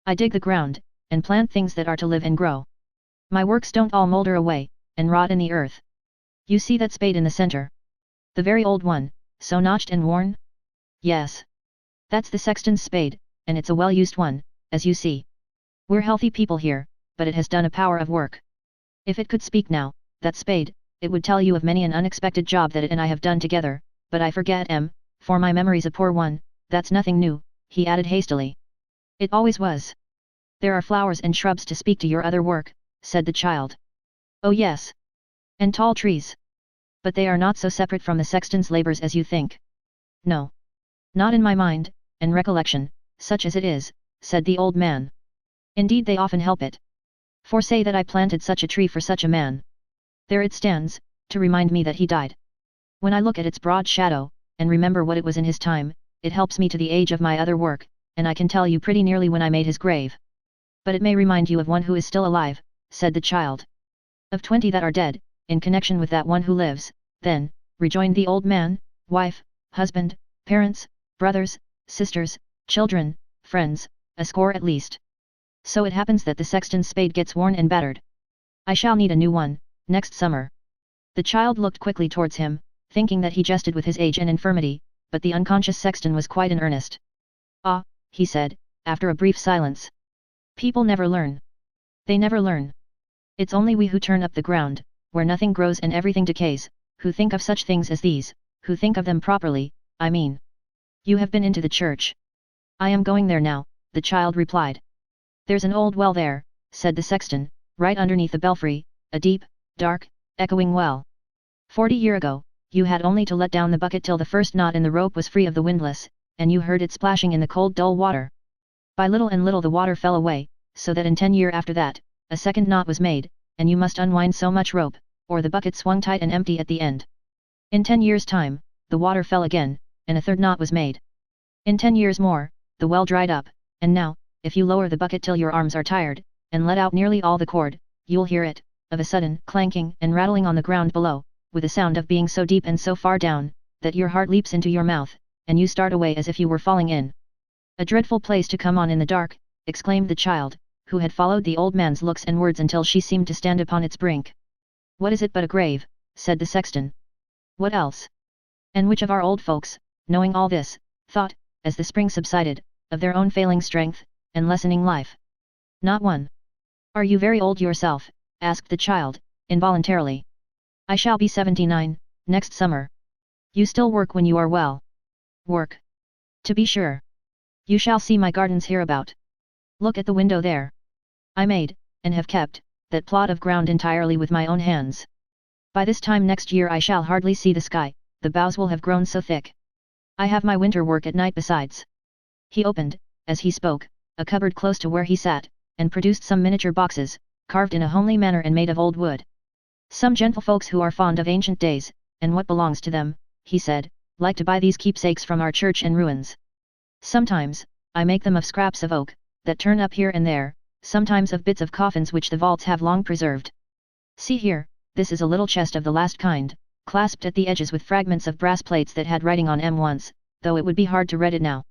I dig the ground, and plant things that are to live and grow. My works don't all moulder away, and rot in the earth. You see that spade in the center? The very old one, so notched and worn? Yes. That's the sexton's spade, and it's a well-used one, as you see. We're healthy people here, but it has done a power of work. If it could speak now, that spade, it would tell you of many an unexpected job that it and I have done together, but I forget for my memory's a poor one. That's nothing new, he added hastily. It always was. There are flowers and shrubs to speak to your other work, said the child. Oh yes. And tall trees. But they are not so separate from the sexton's labours as you think. No. Not in my mind, and recollection, such as it is, said the old man. Indeed they often help it. For say that I planted such a tree for such a man. There it stands, to remind me that he died. When I look at its broad shadow, and remember what it was in his time, it helps me to the age of my other work, and I can tell you pretty nearly when I made his grave. But it may remind you of one who is still alive, said the child. Of 20 that are dead, in connection with that one who lives, then, rejoined the old man, wife, husband, parents, brothers, sisters, children, friends, a score at least. So it happens that the sexton's spade gets worn and battered. I shall need a new one, next summer. The child looked quickly towards him, thinking that he jested with his age and infirmity, but the unconscious sexton was quite in earnest. Ah, he said, after a brief silence. People never learn. They never learn. It's only we who turn up the ground, where nothing grows and everything decays, who think of such things as these, who think of them properly, I mean. You have been into the church. I am going there now, the child replied. There's an old well there, said the sexton, right underneath the belfry, a deep, dark, echoing well. 40 years ago, you had only to let down the bucket till the first knot in the rope was free of the windlass, and you heard it splashing in the cold dull water. By little and little the water fell away, so that in 10 years after that, a second knot was made, and you must unwind so much rope, or the bucket swung tight and empty at the end. In 10 years' time, the water fell again, and a third knot was made. In 10 years more, the well dried up, and now, if you lower the bucket till your arms are tired, and let out nearly all the cord, you'll hear it, of a sudden, clanking and rattling on the ground below, with a sound of being so deep and so far down, that your heart leaps into your mouth, and you start away as if you were falling in. A dreadful place to come on in the dark, exclaimed the child, who had followed the old man's looks and words until she seemed to stand upon its brink. What is it but a grave, said the sexton. What else? And which of our old folks, knowing all this, thought, as the spring subsided, of their own failing strength, and lessening life? Not one. Are you very old yourself? Asked the child, involuntarily. I shall be 79, next summer. You still work when you are well. Work? To be sure. You shall see my gardens hereabout. Look at the window there. I made, and have kept, that plot of ground entirely with my own hands. By this time next year I shall hardly see the sky, the boughs will have grown so thick. I have my winter work at night besides. He opened, as he spoke, a cupboard close to where he sat, and produced some miniature boxes, carved in a homely manner and made of old wood. Some gentlefolks who are fond of ancient days, and what belongs to them, he said, like to buy these keepsakes from our church and ruins. Sometimes, I make them of scraps of oak, that turn up here and there, sometimes of bits of coffins which the vaults have long preserved. See here, this is a little chest of the last kind, clasped at the edges with fragments of brass plates that had writing on 'em once, though it would be hard to read it now.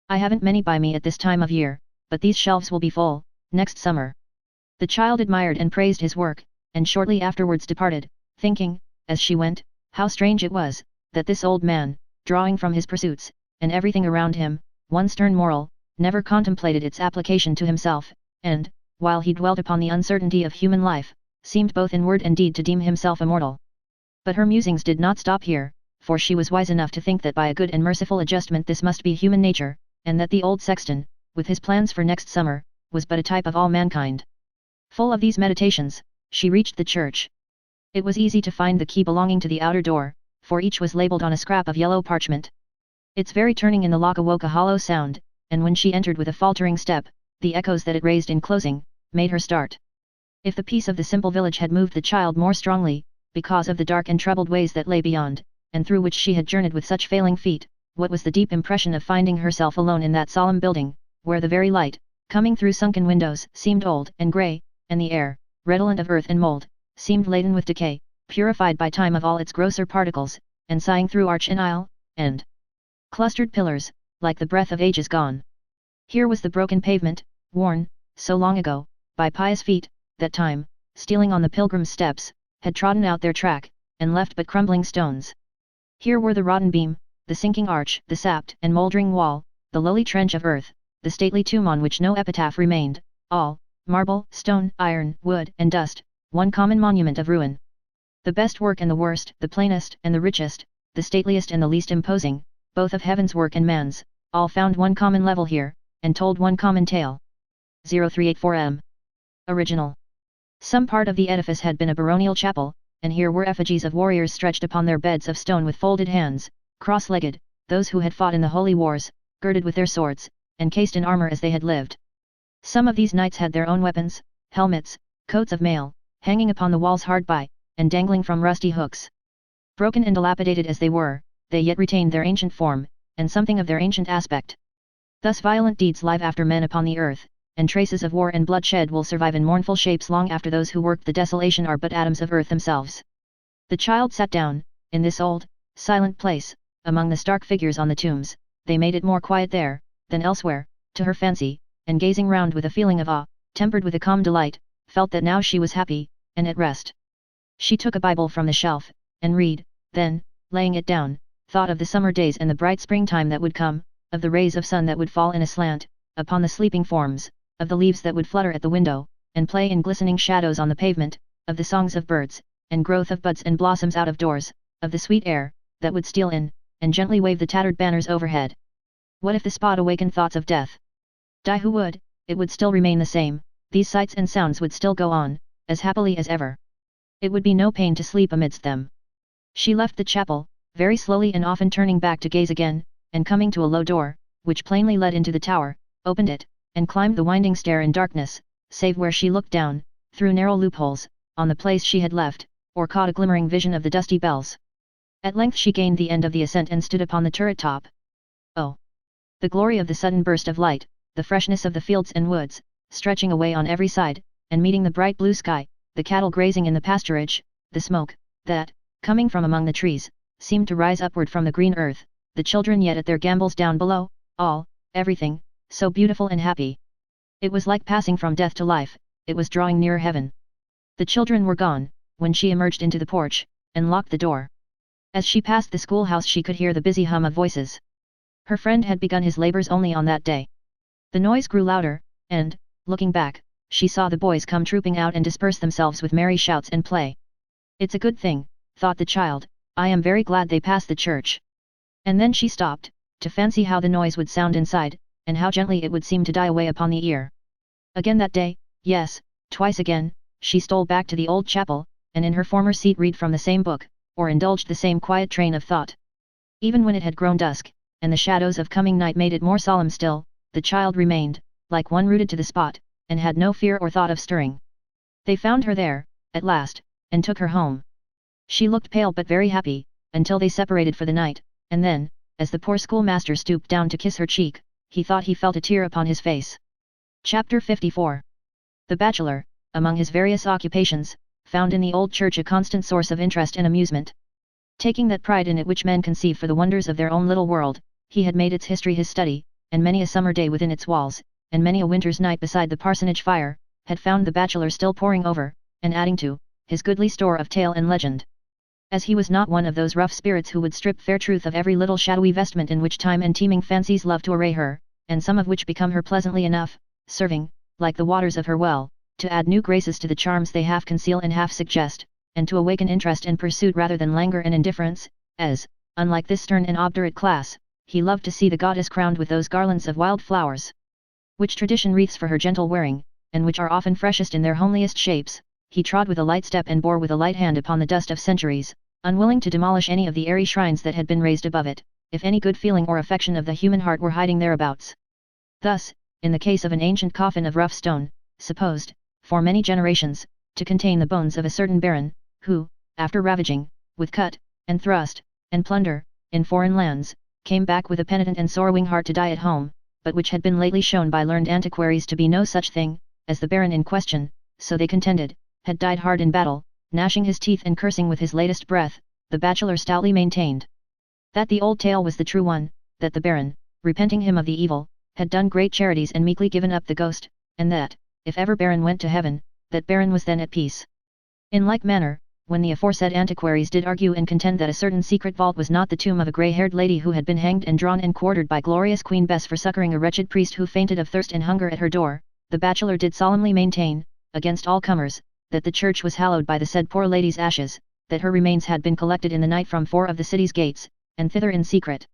I haven't many by me at this time of year, but these shelves will be full, next summer. The child admired and praised his work, and shortly afterwards departed, thinking, as she went, how strange it was, that this old man, drawing from his pursuits, and everything around him, one stern moral, never contemplated its application to himself, and, while he dwelt upon the uncertainty of human life, seemed both in word and deed to deem himself immortal. But her musings did not stop here, for she was wise enough to think that by a good and merciful adjustment this must be human nature, and that the old sexton, with his plans for next summer, was but a type of all mankind. Full of these meditations, she reached the church. It was easy to find the key belonging to the outer door, for each was labelled on a scrap of yellow parchment. Its very turning in the lock awoke a hollow sound, and when she entered with a faltering step, the echoes that it raised in closing, made her start. If the peace of the simple village had moved the child more strongly, because of the dark and troubled ways that lay beyond, and through which she had journeyed with such failing feet, what was the deep impression of finding herself alone in that solemn building, where the very light, coming through sunken windows, seemed old and grey, and the air, redolent of earth and mould, seemed laden with decay, purified by time of all its grosser particles, and sighing through arch and aisle, and clustered pillars, like the breath of ages gone. Here was the broken pavement, worn, so long ago, by pious feet, that time, stealing on the pilgrims' steps, had trodden out their track, and left but crumbling stones. Here were the rotten beam, the sinking arch, the sapped and mouldering wall, the lowly trench of earth, the stately tomb on which no epitaph remained, all, marble, stone, iron, wood, and dust, one common monument of ruin. The best work and the worst, the plainest and the richest, the stateliest and the least imposing, both of heaven's work and man's, all found one common level here, and told one common tale. 0384M. Original. Some part of the edifice had been a baronial chapel, and here were effigies of warriors stretched upon their beds of stone with folded hands, cross-legged, those who had fought in the holy wars, girded with their swords, and cased in armour as they had lived. Some of these knights had their own weapons, helmets, coats of mail, hanging upon the walls hard by, and dangling from rusty hooks. Broken and dilapidated as they were, they yet retained their ancient form, and something of their ancient aspect. Thus violent deeds live after men upon the earth, and traces of war and bloodshed will survive in mournful shapes long after those who worked the desolation are but atoms of earth themselves. The child sat down, in this old, silent place, among the stark figures on the tombs. They made it more quiet there, than elsewhere, to her fancy, and gazing round with a feeling of awe, tempered with a calm delight, felt that now she was happy, and at rest. She took a Bible from the shelf, and read, then, laying it down, thought of the summer days and the bright springtime that would come, of the rays of sun that would fall in a slant, upon the sleeping forms, of the leaves that would flutter at the window, and play in glistening shadows on the pavement, of the songs of birds, and growth of buds and blossoms out of doors, of the sweet air, that would steal in, and gently wave the tattered banners overhead. What if the spot awakened thoughts of death? Die who would, it would still remain the same, these sights and sounds would still go on, as happily as ever. It would be no pain to sleep amidst them. She left the chapel, very slowly and often turning back to gaze again, and coming to a low door, which plainly led into the tower, opened it, and climbed the winding stair in darkness, save where she looked down, through narrow loopholes, on the place she had left, or caught a glimmering vision of the dusty bells. At length she gained the end of the ascent and stood upon the turret top. Oh! The glory of the sudden burst of light, the freshness of the fields and woods, stretching away on every side, and meeting the bright blue sky, the cattle grazing in the pasturage, the smoke, that, coming from among the trees, seemed to rise upward from the green earth, the children yet at their gambols down below, all, everything, so beautiful and happy. It was like passing from death to life, it was drawing near heaven. The children were gone, when she emerged into the porch, and locked the door. As she passed the schoolhouse she could hear the busy hum of voices. Her friend had begun his labours only on that day. The noise grew louder, and, looking back, she saw the boys come trooping out and disperse themselves with merry shouts and play. It's a good thing, thought the child, I am very glad they passed the church. And then she stopped, to fancy how the noise would sound inside, and how gently it would seem to die away upon the ear. Again that day, yes, twice again, she stole back to the old chapel, and in her former seat read from the same book, or indulged the same quiet train of thought. Even when it had grown dusk, and the shadows of coming night made it more solemn still, the child remained, like one rooted to the spot, and had no fear or thought of stirring. They found her there, at last, and took her home. She looked pale but very happy, until they separated for the night, and then, as the poor schoolmaster stooped down to kiss her cheek, he thought he felt a tear upon his face. Chapter 54. The bachelor, among his various occupations, found in the old church a constant source of interest and amusement. Taking that pride in it which men conceive for the wonders of their own little world, he had made its history his study, and many a summer day within its walls, and many a winter's night beside the parsonage fire, had found the bachelor still poring over, and adding to, his goodly store of tale and legend. As he was not one of those rough spirits who would strip fair truth of every little shadowy vestment in which time and teeming fancies love to array her, and some of which become her pleasantly enough, serving, like the waters of her well, to add new graces to the charms they half conceal and half suggest, and to awaken interest and pursuit rather than languor and indifference, as, unlike this stern and obdurate class, he loved to see the goddess crowned with those garlands of wild flowers, which tradition wreaths for her gentle wearing, and which are often freshest in their homeliest shapes, he trod with a light step and bore with a light hand upon the dust of centuries, unwilling to demolish any of the airy shrines that had been raised above it, if any good feeling or affection of the human heart were hiding thereabouts. Thus, in the case of an ancient coffin of rough stone, supposed, for many generations, to contain the bones of a certain baron, who, after ravaging, with cut, and thrust, and plunder, in foreign lands, came back with a penitent and sorrowing heart to die at home, but which had been lately shown by learned antiquaries to be no such thing, as the baron in question, so they contended, had died hard in battle, gnashing his teeth and cursing with his latest breath, the bachelor stoutly maintained that the old tale was the true one, that the baron, repenting him of the evil, had done great charities and meekly given up the ghost, and that, if ever baron went to heaven, that baron was then at peace. In like manner, when the aforesaid antiquaries did argue and contend that a certain secret vault was not the tomb of a grey-haired lady who had been hanged and drawn and quartered by glorious Queen Bess for succouring a wretched priest who fainted of thirst and hunger at her door, the bachelor did solemnly maintain, against all comers, that the church was hallowed by the said poor lady's ashes, that her remains had been collected in the night from 4 of the city's gates, and thither in secret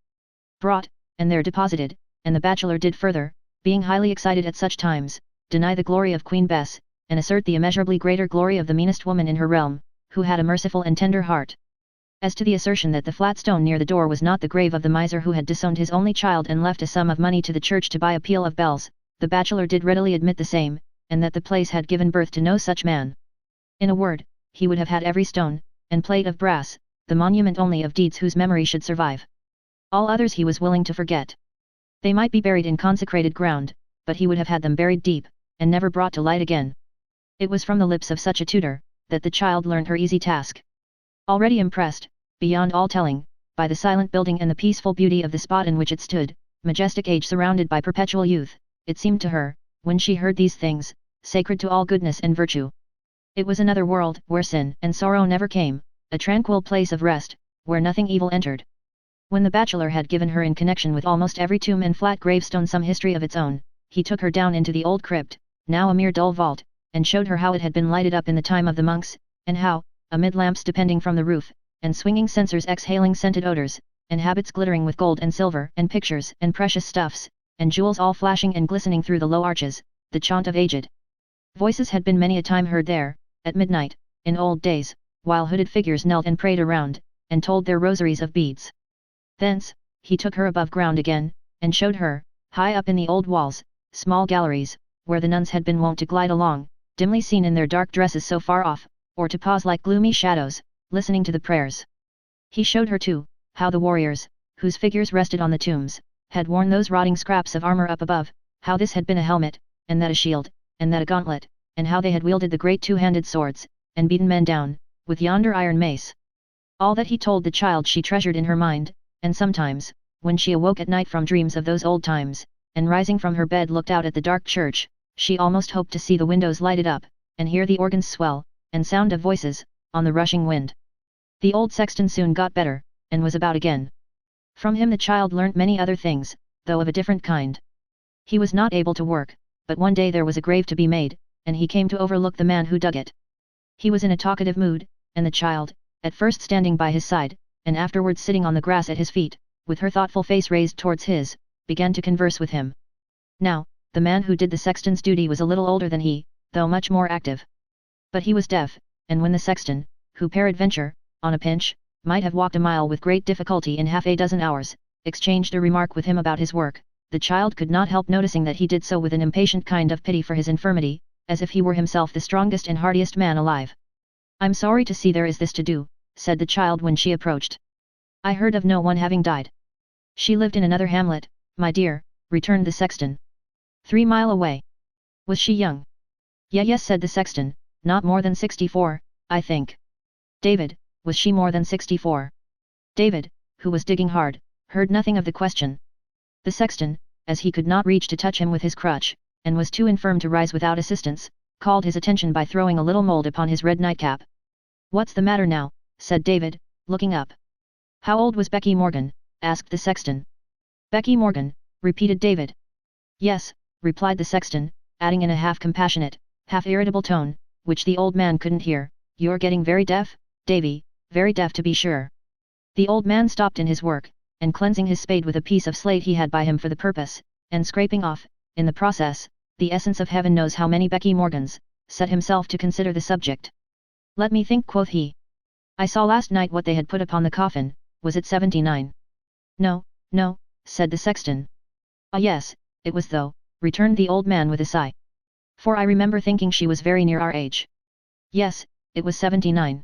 brought, and there deposited, and the bachelor did further, being highly excited at such times, deny the glory of Queen Bess, and assert the immeasurably greater glory of the meanest woman in her realm, who had a merciful and tender heart. As to the assertion that the flat stone near the door was not the grave of the miser who had disowned his only child and left a sum of money to the church to buy a peal of bells, the bachelor did readily admit the same, and that the place had given birth to no such man. In a word, he would have had every stone, and plate of brass, the monument only of deeds whose memory should survive. All others he was willing to forget. They might be buried in consecrated ground, but he would have had them buried deep, and never brought to light again. It was from the lips of such a tutor, that the child learned her easy task. Already impressed, beyond all telling, by the silent building and the peaceful beauty of the spot in which it stood, majestic age surrounded by perpetual youth, it seemed to her, when she heard these things, sacred to all goodness and virtue. It was another world, where sin and sorrow never came, a tranquil place of rest, where nothing evil entered. When the bachelor had given her in connection with almost every tomb and flat gravestone some history of its own, he took her down into the old crypt, now a mere dull vault, and showed her how it had been lighted up in the time of the monks, and how, amid lamps depending from the roof, and swinging censers exhaling scented odors, and habits glittering with gold and silver, and pictures and precious stuffs, and jewels all flashing and glistening through the low arches, the chaunt of aged voices had been many a time heard there, at midnight, in old days, while hooded figures knelt and prayed around, and told their rosaries of beads. Thence, he took her above ground again, and showed her, high up in the old walls, small galleries, where the nuns had been wont to glide along, dimly seen in their dark dresses so far off, or to pause like gloomy shadows, listening to the prayers. He showed her too, how the warriors, whose figures rested on the tombs, had worn those rotting scraps of armor up above, how this had been a helmet, and that a shield, and that a gauntlet, and how they had wielded the great two-handed swords, and beaten men down, with yonder iron mace. All that he told the child she treasured in her mind, and sometimes, when she awoke at night from dreams of those old times, and rising from her bed looked out at the dark church, she almost hoped to see the windows lighted up, and hear the organs swell, and sound of voices, on the rushing wind. The old sexton soon got better, and was about again. From him the child learnt many other things, though of a different kind. He was not able to work, but one day there was a grave to be made, and he came to overlook the man who dug it. He was in a talkative mood, and the child, at first standing by his side, and afterwards sitting on the grass at his feet, with her thoughtful face raised towards his, began to converse with him. Now, the man who did the sexton's duty was a little older than he, though much more active. But he was deaf, and when the sexton, who peradventure, on a pinch, might have walked a mile with great difficulty in half a dozen hours, exchanged a remark with him about his work, the child could not help noticing that he did so with an impatient kind of pity for his infirmity, as if he were himself the strongest and hardiest man alive. "I'm sorry to see there is this to do," said the child when she approached. "I heard of no one having died." "She lived in another hamlet, my dear," returned the sexton. 3 miles away." "Was she young?" Yes, said the sexton, "not more than 64, I think." "David, was she more than 64? David, who was digging hard, heard nothing of the question. The sexton, as he could not reach to touch him with his crutch, and was too infirm to rise without assistance, called his attention by throwing a little mould upon his red nightcap. "What's the matter now?" said David, looking up. "How old was Becky Morgan?" asked the sexton. "Becky Morgan," repeated David. "Yes," replied the sexton, adding in a half-compassionate, half-irritable tone, which the old man couldn't hear, "You're getting very deaf, Davy, very deaf to be sure." The old man stopped in his work, and cleansing his spade with a piece of slate he had by him for the purpose, and scraping off, in the process, the essence of heaven knows how many Becky Morgans, set himself to consider the subject. Let me think, quoth he. I saw last night what they had put upon the coffin, was it 79? No, no, said the sexton. Ah yes, it was though, returned the old man with a sigh. For I remember thinking she was very near our age. Yes, it was 79.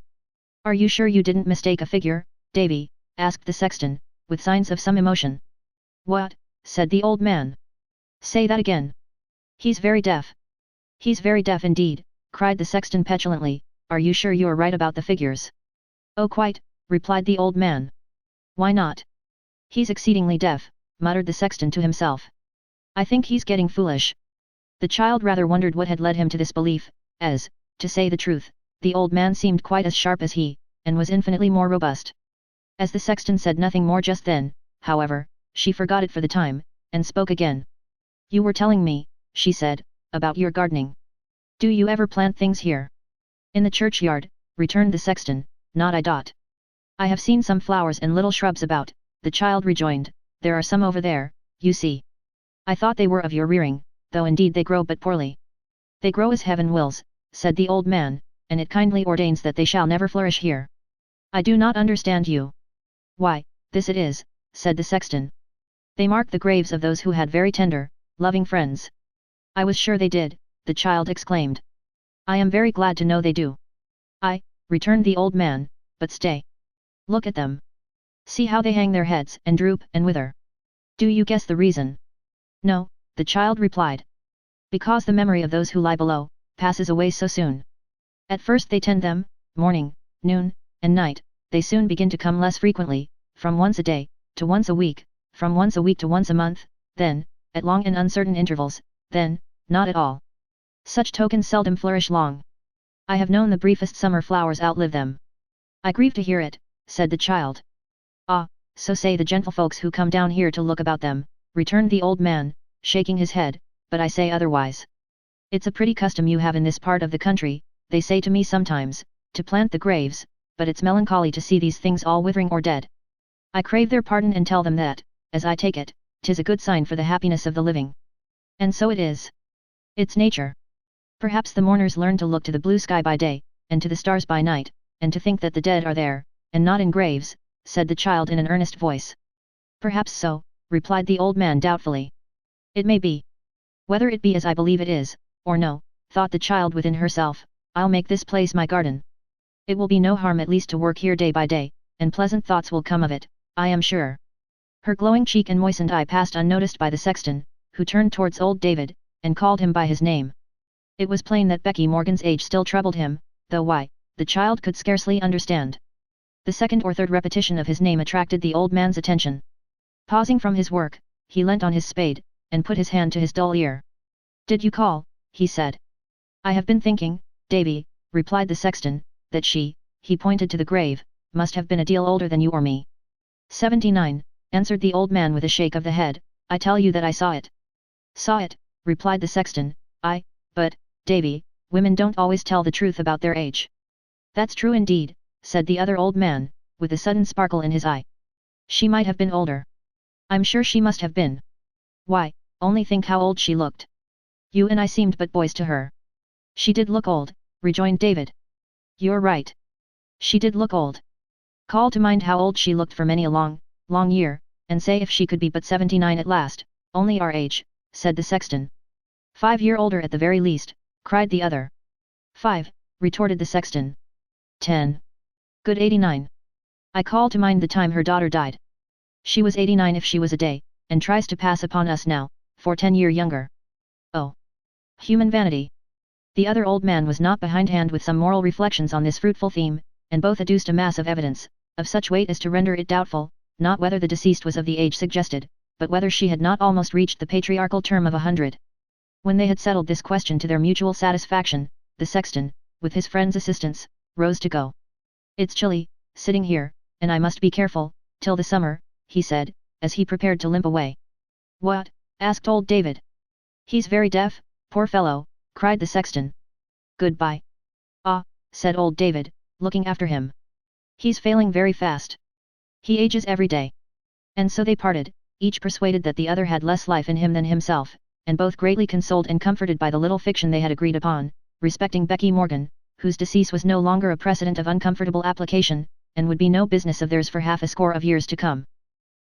Are you sure you didn't mistake a figure, Davy? Asked the sexton, with signs of some emotion. What? Said the old man. Say that again. He's very deaf. He's very deaf indeed, cried the sexton petulantly. Are you sure you're right about the figures? Oh quite, replied the old man. Why not? He's exceedingly deaf, muttered the sexton to himself. I think he's getting foolish. The child rather wondered what had led him to this belief, as, to say the truth, the old man seemed quite as sharp as he, and was infinitely more robust. As the sexton said nothing more just then, however, she forgot it for the time, and spoke again. You were telling me, she said, about your gardening. Do you ever plant things here? In the churchyard, returned the sexton, not I. I have seen some flowers and little shrubs about, the child rejoined, there are some over there, you see. I thought they were of your rearing, though indeed they grow but poorly. They grow as heaven wills, said the old man, and it kindly ordains that they shall never flourish here. I do not understand you. Why, this it is, said the sexton. They mark the graves of those who had very tender, loving friends. I was sure they did, the child exclaimed. I am very glad to know they do. I, returned the old man, but stay. Look at them. See how they hang their heads and droop and wither. Do you guess the reason? No, the child replied. Because the memory of those who lie below, passes away so soon. At first they tend them, morning, noon, and night, they soon begin to come less frequently, from once a day, to once a week, from once a week to once a month, then, at long and uncertain intervals, then, not at all. Such tokens seldom flourish long. I have known the briefest summer flowers outlive them. I grieve to hear it, said the child. Ah, so say the gentlefolks who come down here to look about them, returned the old man, shaking his head, but I say otherwise. It's a pretty custom you have in this part of the country, they say to me sometimes, to plant the graves, but it's melancholy to see these things all withering or dead. I crave their pardon and tell them that, as I take it, 'tis a good sign for the happiness of the living. And so it is. It's nature. Perhaps the mourners learn to look to the blue sky by day, and to the stars by night, and to think that the dead are there, and not in graves, said the child in an earnest voice. Perhaps so, replied the old man doubtfully. It may be. Whether it be as I believe it is, or no, thought the child within herself, I'll make this place my garden. It will be no harm at least to work here day by day, and pleasant thoughts will come of it, I am sure. Her glowing cheek and moistened eye passed unnoticed by the sexton, who turned towards old David, and called him by his name. It was plain that Becky Morgan's age still troubled him, though why, the child could scarcely understand. The second or third repetition of his name attracted the old man's attention. Pausing from his work, he leant on his spade, and put his hand to his dull ear. Did you call? He said. I have been thinking, Davy, replied the sexton, that she, he pointed to the grave, must have been a deal older than you or me. 79, answered the old man with a shake of the head, I tell you that I saw it. Saw it, replied the sexton, but, Davy, women don't always tell the truth about their age. That's true indeed, said the other old man, with a sudden sparkle in his eye. She might have been older. I'm sure she must have been. Why, only think how old she looked. You and I seemed but boys to her. She did look old, rejoined David. You're right. She did look old. Call to mind how old she looked for many a long, long year, and say if she could be but 79 at last, only our age, said the sexton. 5 years older at the very least, cried the other. 5, retorted the sexton. 10. Good 89. I call to mind the time her daughter died. She was 89 if she was a day, and tries to pass upon us now, for 10 years younger. Oh! Human vanity! The other old man was not behindhand with some moral reflections on this fruitful theme, and both adduced a mass of evidence, of such weight as to render it doubtful, not whether the deceased was of the age suggested, but whether she had not almost reached the patriarchal term of 100. When they had settled this question to their mutual satisfaction, the sexton, with his friend's assistance, rose to go. It's chilly, sitting here, and I must be careful, till the summer, he said, as he prepared to limp away. What? Asked old David. He's very deaf, poor fellow, cried the sexton. Goodbye. Ah, said old David, looking after him. He's failing very fast. He ages every day. And so they parted, each persuaded that the other had less life in him than himself, and both greatly consoled and comforted by the little fiction they had agreed upon, respecting Becky Morgan, whose decease was no longer a precedent of uncomfortable application, and would be no business of theirs for half a score of years to come.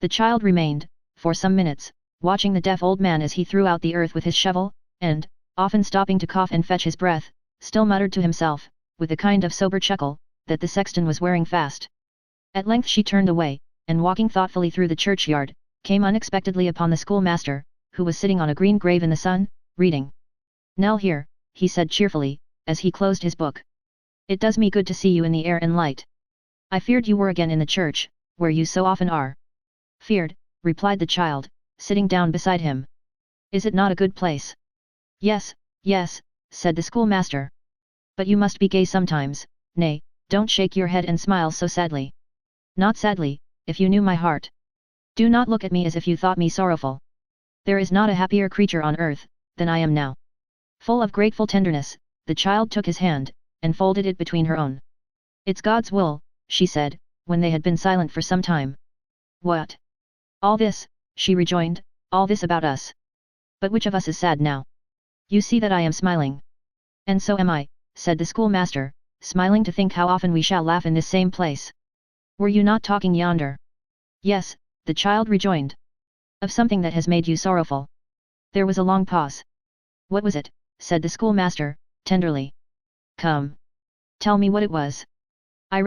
The child remained, for some minutes, watching the deaf old man as he threw out the earth with his shovel, and, often stopping to cough and fetch his breath, still muttered to himself, with a kind of sober chuckle, that the sexton was wearing fast. At length she turned away, and walking thoughtfully through the churchyard, came unexpectedly upon the schoolmaster, who was sitting on a green grave in the sun, reading. "Nell here," he said cheerfully, as he closed his book. "It does me good to see you in the air and light. I feared you were again in the church, where you so often are." "Feared," replied the child, sitting down beside him. "Is it not a good place?" "Yes, yes," said the schoolmaster. "But you must be gay sometimes, nay, don't shake your head and smile so sadly." "Not sadly, if you knew my heart. Do not look at me as if you thought me sorrowful. There is not a happier creature on earth, than I am now." Full of grateful tenderness, the child took his hand, and folded it between her own. "It's God's will," she said, when they had been silent for some time. "What? All this," she rejoined, "all this about us. But which of us is sad now? You see that I am smiling." "And so am I," said the schoolmaster, "smiling to think how often we shall laugh in this same place. Were you not talking yonder?" "Yes," the child rejoined. "Of something that has made you sorrowful." There was a long pause. "What was it?" said the schoolmaster, tenderly. "Come. Tell me what it was." "I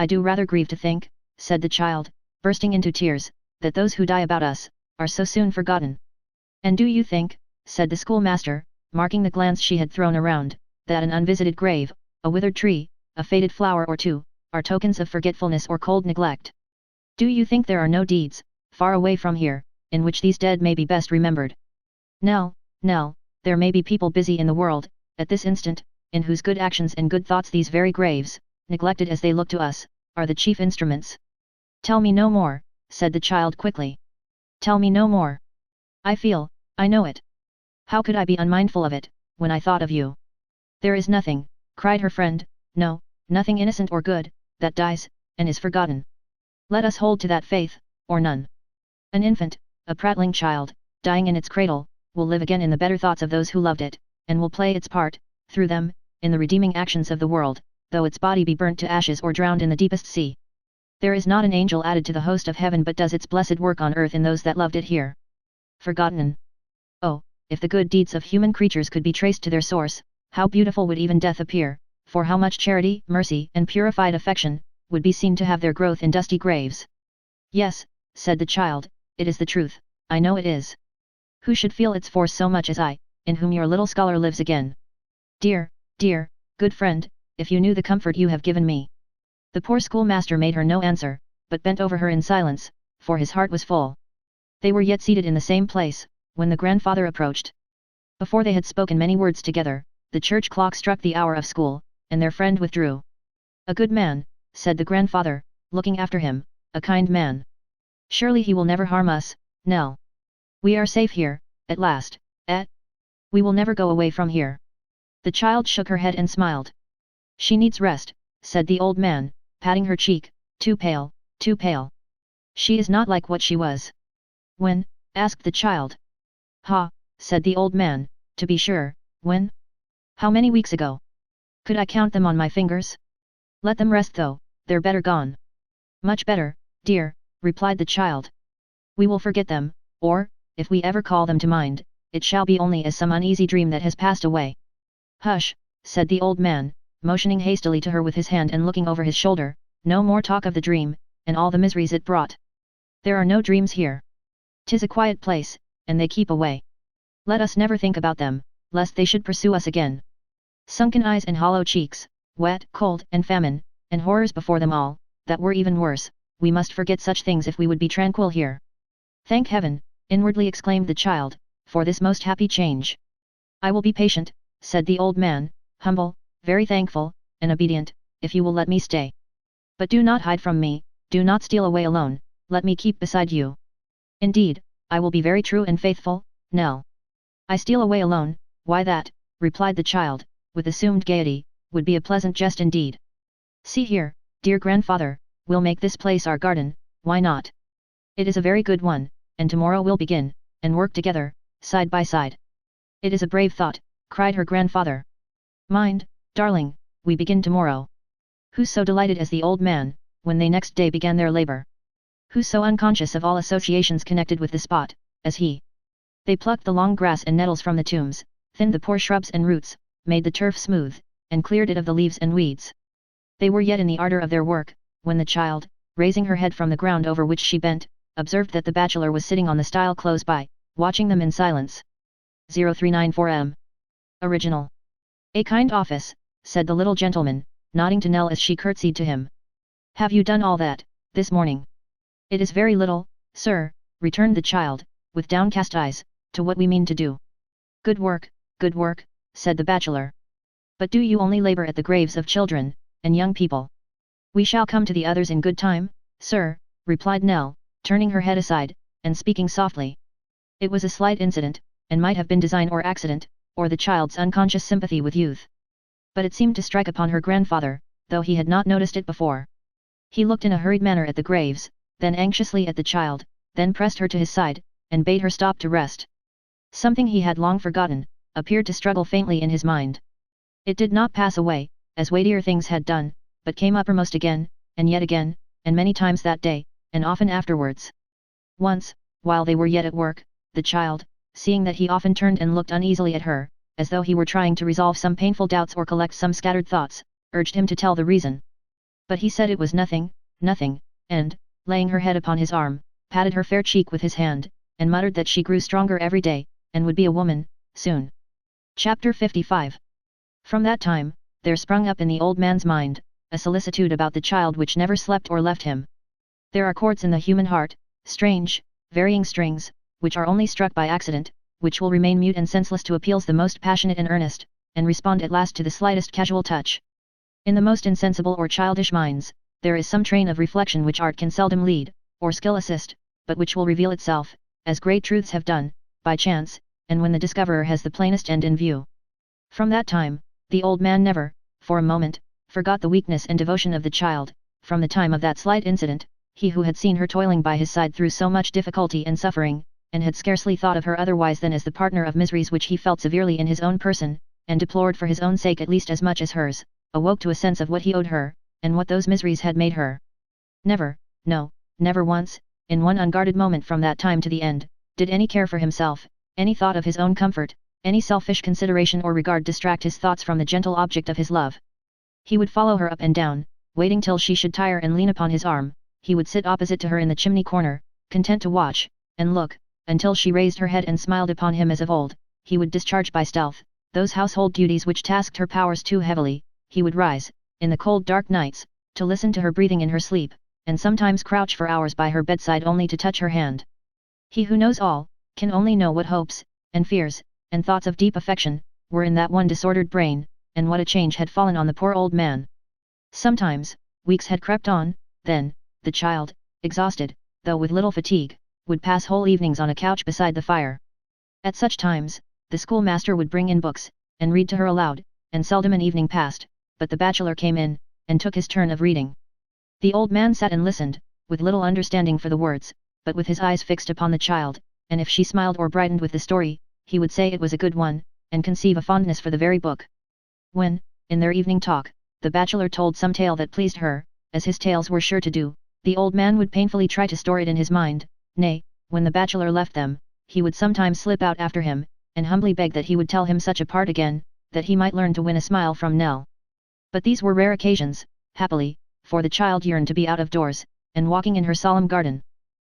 do rather grieve to think," said the child, bursting into tears, "that those who die about us, are so soon forgotten." "And do you think," said the schoolmaster, marking the glance she had thrown around, "that an unvisited grave, a withered tree, a faded flower or two, are tokens of forgetfulness or cold neglect? Do you think there are no deeds, far away from here, in which these dead may be best remembered? Nell, there may be people busy in the world, at this instant, in whose good actions and good thoughts these very graves, neglected as they look to us, are the chief instruments." "Tell me no more," said the child quickly. "Tell me no more. I know it. How could I be unmindful of it, when I thought of you?" "There is nothing," cried her friend, "no, nothing innocent or good, that dies, and is forgotten. Let us hold to that faith, or none. An infant, a prattling child, dying in its cradle, will live again in the better thoughts of those who loved it, and will play its part, through them, in the redeeming actions of the world, though its body be burnt to ashes or drowned in the deepest sea. There is not an angel added to the host of heaven but does its blessed work on earth in those that loved it here. Forgotten! Oh, if the good deeds of human creatures could be traced to their source, how beautiful would even death appear, for how much charity, mercy, and purified affection, would be seen to have their growth in dusty graves." "Yes," said the child, "it is the truth, I know it is. Who should feel its force so much as I, in whom your little scholar lives again? Dear, good friend, if you knew the comfort you have given me." The poor schoolmaster made her no answer, but bent over her in silence, for his heart was full. They were yet seated in the same place, when the grandfather approached. Before they had spoken many words together, the church clock struck the hour of school, and their friend withdrew. "A good man," said the grandfather, looking after him, "a kind man. Surely he will never harm us, Nell. We are safe here, at last, we will never go away from here." The child shook her head and smiled. "She needs rest," said the old man, patting her cheek, too pale, too pale. "She is not like what she was." "When?" asked the child. "Ha," said the old man, "to be sure, when? How many weeks ago? Could I count them on my fingers? Let them rest though, they're better gone." "Much better, dear," replied the child. "We will forget them, or, if we ever call them to mind, it shall be only as some uneasy dream that has passed away." "Hush," said the old man, motioning hastily to her with his hand and looking over his shoulder, "no more talk of the dream, and all the miseries it brought. There are no dreams here. 'Tis a quiet place, and they keep away. Let us never think about them, lest they should pursue us again. Sunken eyes and hollow cheeks, wet, cold, and famine, and horrors before them all, that were even worse, we must forget such things if we would be tranquil here." "Thank heaven," inwardly exclaimed the child, "for this most happy change. I will be patient," said the old man, "humble, very thankful, and obedient, if you will let me stay. But do not hide from me, do not steal away alone, let me keep beside you." "Indeed, I will be very true and faithful, Nell." "I steal away alone, why that," replied the child, with assumed gaiety, "would be a pleasant jest indeed. See here, dear grandfather, we'll make this place our garden, why not? It is a very good one, and tomorrow we'll begin, and work together, side by side." "It is a brave thought," cried her grandfather. Mind, darling, we begin tomorrow. Who so delighted as the old man, when they next day began their labor? Who so unconscious of all associations connected with the spot, as he? They plucked the long grass and nettles from the tombs, thinned the poor shrubs and roots, made the turf smooth, and cleared it of the leaves and weeds. They were yet in the ardor of their work, when the child, raising her head from the ground over which she bent, observed that the bachelor was sitting on the stile close by, watching them in silence. 0394M. Original. A kind office, said the little gentleman, nodding to Nell as she curtsied to him. Have you done all that, this morning? It is very little, sir, returned the child, with downcast eyes, to what we mean to do. Good work, said the bachelor. But do you only labor at the graves of children, and young people? We shall come to the others in good time, sir, replied Nell, turning her head aside, and speaking softly. It was a slight incident, and might have been design or accident, or the child's unconscious sympathy with youth. But it seemed to strike upon her grandfather, though he had not noticed it before. He looked in a hurried manner at the graves, then anxiously at the child, then pressed her to his side, and bade her stop to rest. Something he had long forgotten, appeared to struggle faintly in his mind. It did not pass away, as weightier things had done, but came uppermost again, and yet again, and many times that day, and often afterwards. Once, while they were yet at work, the child, seeing that he often turned and looked uneasily at her, as though he were trying to resolve some painful doubts or collect some scattered thoughts, urged him to tell the reason. But he said it was nothing, and, laying her head upon his arm, patted her fair cheek with his hand, and muttered that she grew stronger every day, and would be a woman, soon. Chapter 55. From that time, there sprung up in the old man's mind, a solicitude about the child which never slept or left him. There are chords in the human heart, strange, varying strings, which are only struck by accident, which will remain mute and senseless to appeals the most passionate and earnest, and respond at last to the slightest casual touch. In the most insensible or childish minds, there is some train of reflection which art can seldom lead, or skill assist, but which will reveal itself, as great truths have done, by chance, and when the discoverer has the plainest end in view. From that time, the old man never, for a moment, forgot the weakness and devotion of the child. From the time of that slight incident, he who had seen her toiling by his side through so much difficulty and suffering, and had scarcely thought of her otherwise than as the partner of miseries which he felt severely in his own person, and deplored for his own sake at least as much as hers, awoke to a sense of what he owed her, and what those miseries had made her. Never, no, never once, in one unguarded moment from that time to the end, did any care for himself, any thought of his own comfort, any selfish consideration or regard distract his thoughts from the gentle object of his love. He would follow her up and down, waiting till she should tire and lean upon his arm. He would sit opposite to her in the chimney corner, content to watch, and look, until she raised her head and smiled upon him as of old. He would discharge by stealth those household duties which tasked her powers too heavily. He would rise, in the cold dark nights, to listen to her breathing in her sleep, and sometimes crouch for hours by her bedside only to touch her hand. He who knows all, can only know what hopes, and fears, and thoughts of deep affection, were in that one disordered brain, and what a change had fallen on the poor old man. Sometimes, weeks had crept on, then, the child, exhausted, though with little fatigue, would pass whole evenings on a couch beside the fire. At such times, the schoolmaster would bring in books, and read to her aloud, and seldom an evening passed, but the bachelor came in, and took his turn of reading. The old man sat and listened, with little understanding for the words, but with his eyes fixed upon the child, and if she smiled or brightened with the story, he would say it was a good one, and conceive a fondness for the very book. When, in their evening talk, the bachelor told some tale that pleased her, as his tales were sure to do, the old man would painfully try to store it in his mind. Nay, when the bachelor left them, he would sometimes slip out after him, and humbly beg that he would tell him such a part again, that he might learn to win a smile from Nell. But these were rare occasions, happily, for the child yearned to be out of doors, and walking in her solemn garden.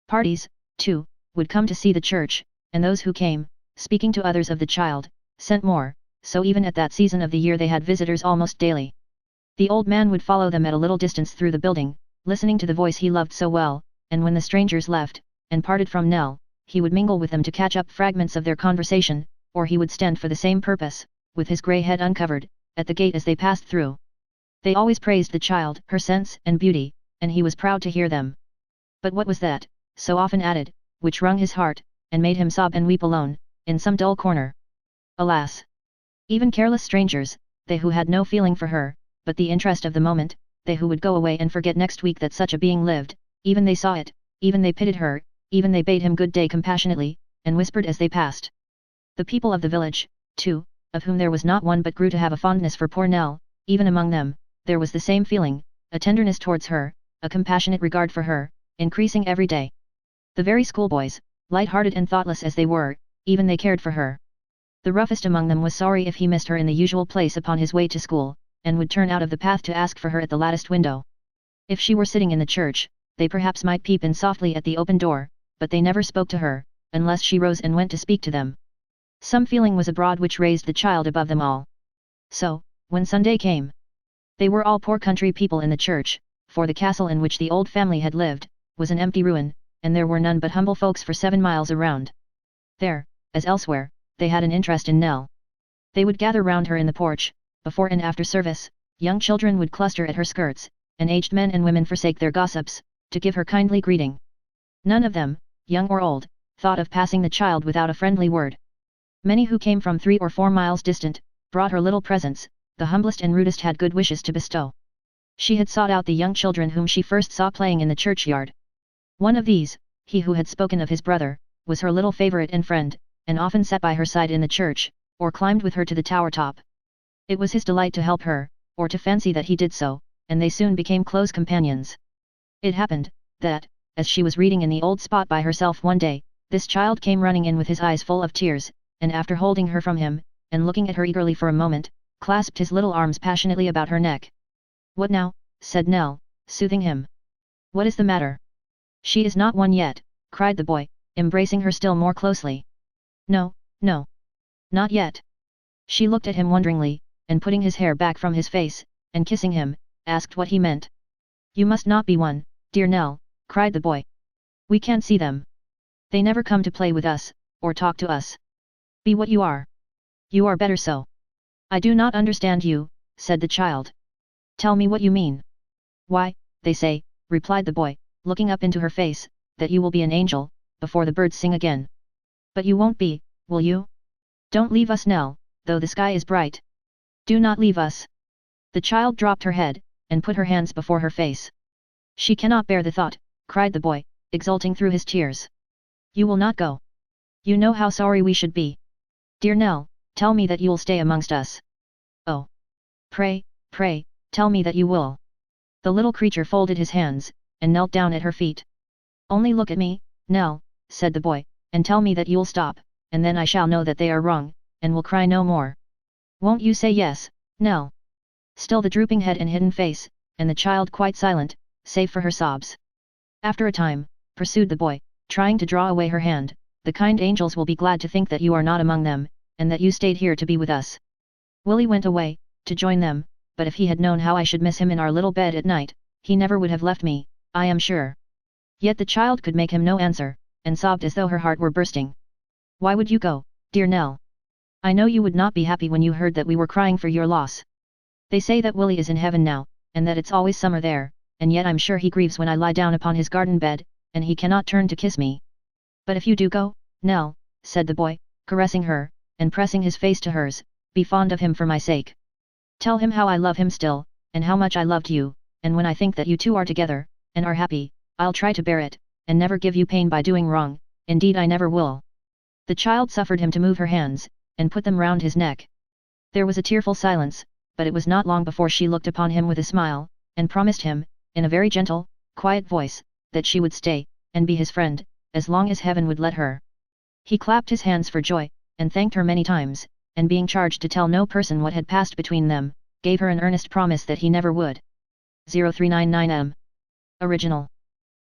Parties, too, would come to see the church, and those who came, speaking to others of the child, sent more, so even at that season of the year they had visitors almost daily. The old man would follow them at a little distance through the building, listening to the voice he loved so well, and when the strangers left, and parted from Nell, he would mingle with them to catch up fragments of their conversation, or he would stand for the same purpose, with his grey head uncovered, at the gate as they passed through. They always praised the child, her sense and beauty, and he was proud to hear them. But what was that, so often added, which wrung his heart, and made him sob and weep alone, in some dull corner? Alas! Even careless strangers, they who had no feeling for her, but the interest of the moment, they who would go away and forget next week that such a being lived, even they saw it, even they pitied her, even they bade him good day compassionately, and whispered as they passed. The people of the village, too, of whom there was not one but grew to have a fondness for poor Nell. Even among them, there was the same feeling, a tenderness towards her, a compassionate regard for her, increasing every day. The very schoolboys, light-hearted and thoughtless as they were, even they cared for her. The roughest among them was sorry if he missed her in the usual place upon his way to school, and would turn out of the path to ask for her at the latticed window. If she were sitting in the church, they perhaps might peep in softly at the open door, but they never spoke to her, unless she rose and went to speak to them. Some feeling was abroad which raised the child above them all. So, when Sunday came, they were all poor country people in the church, for the castle in which the old family had lived, was an empty ruin, and there were none but humble folks for 7 miles around. There, as elsewhere, they had an interest in Nell. They would gather round her in the porch, before and after service, young children would cluster at her skirts, and aged men and women forsake their gossips, to give her kindly greeting. None of them, young or old, thought of passing the child without a friendly word. Many who came from 3 or 4 miles distant, brought her little presents, the humblest and rudest had good wishes to bestow. She had sought out the young children whom she first saw playing in the churchyard. One of these, he who had spoken of his brother, was her little favourite and friend, and often sat by her side in the church, or climbed with her to the tower top. It was his delight to help her, or to fancy that he did so, and they soon became close companions. It happened, that, as she was reading in the old spot by herself one day, this child came running in with his eyes full of tears, and after holding her from him, and looking at her eagerly for a moment, clasped his little arms passionately about her neck. "What now?" said Nell, soothing him. "What is the matter?" "She is not one yet," cried the boy, embracing her still more closely. "No, no. Not yet." She looked at him wonderingly, and putting his hair back from his face, and kissing him, asked what he meant. "You must not be one, dear Nell," cried the boy. "We can't see them. They never come to play with us, or talk to us. Be what you are. You are better so." "I do not understand you," said the child. "Tell me what you mean." "Why, they say," replied the boy, looking up into her face, "that you will be an angel, before the birds sing again. But you won't be, will you? Don't leave us, Nell, though the sky is bright. Do not leave us." The child dropped her head, and put her hands before her face. "She cannot bear the thought," cried the boy, exulting through his tears. "You will not go. You know how sorry we should be. Dear Nell, tell me that you'll stay amongst us. Oh! Pray, pray, tell me that you will." The little creature folded his hands, and knelt down at her feet. "Only look at me, Nell," said the boy, "and tell me that you'll stop, and then I shall know that they are wrong, and will cry no more. Won't you say yes, Nell?" Still the drooping head and hidden face, and the child quite silent, save for her sobs. "After a time," pursued the boy, trying to draw away her hand, "the kind angels will be glad to think that you are not among them, and that you stayed here to be with us." Willie went away, to join them, but if he had known how I should miss him in our little bed at night, he never would have left me, I am sure. Yet the child could make him no answer, and sobbed as though her heart were bursting. "Why would you go, dear Nell? I know you would not be happy when you heard that we were crying for your loss. They say that Willie is in heaven now, and that it's always summer there, and yet I'm sure he grieves when I lie down upon his garden bed, and he cannot turn to kiss me. But if you do go, Nell," said the boy, caressing her, and pressing his face to hers, "be fond of him for my sake. Tell him how I love him still, and how much I loved you, and when I think that you two are together, and are happy, I'll try to bear it, and never give you pain by doing wrong, indeed I never will." The child suffered him to move her hands, and put them round his neck. There was a tearful silence, but it was not long before she looked upon him with a smile, and promised him, in a very gentle, quiet voice, that she would stay, and be his friend, as long as heaven would let her. He clapped his hands for joy, and thanked her many times, and being charged to tell no person what had passed between them, gave her an earnest promise that he never would. 0399M. Original.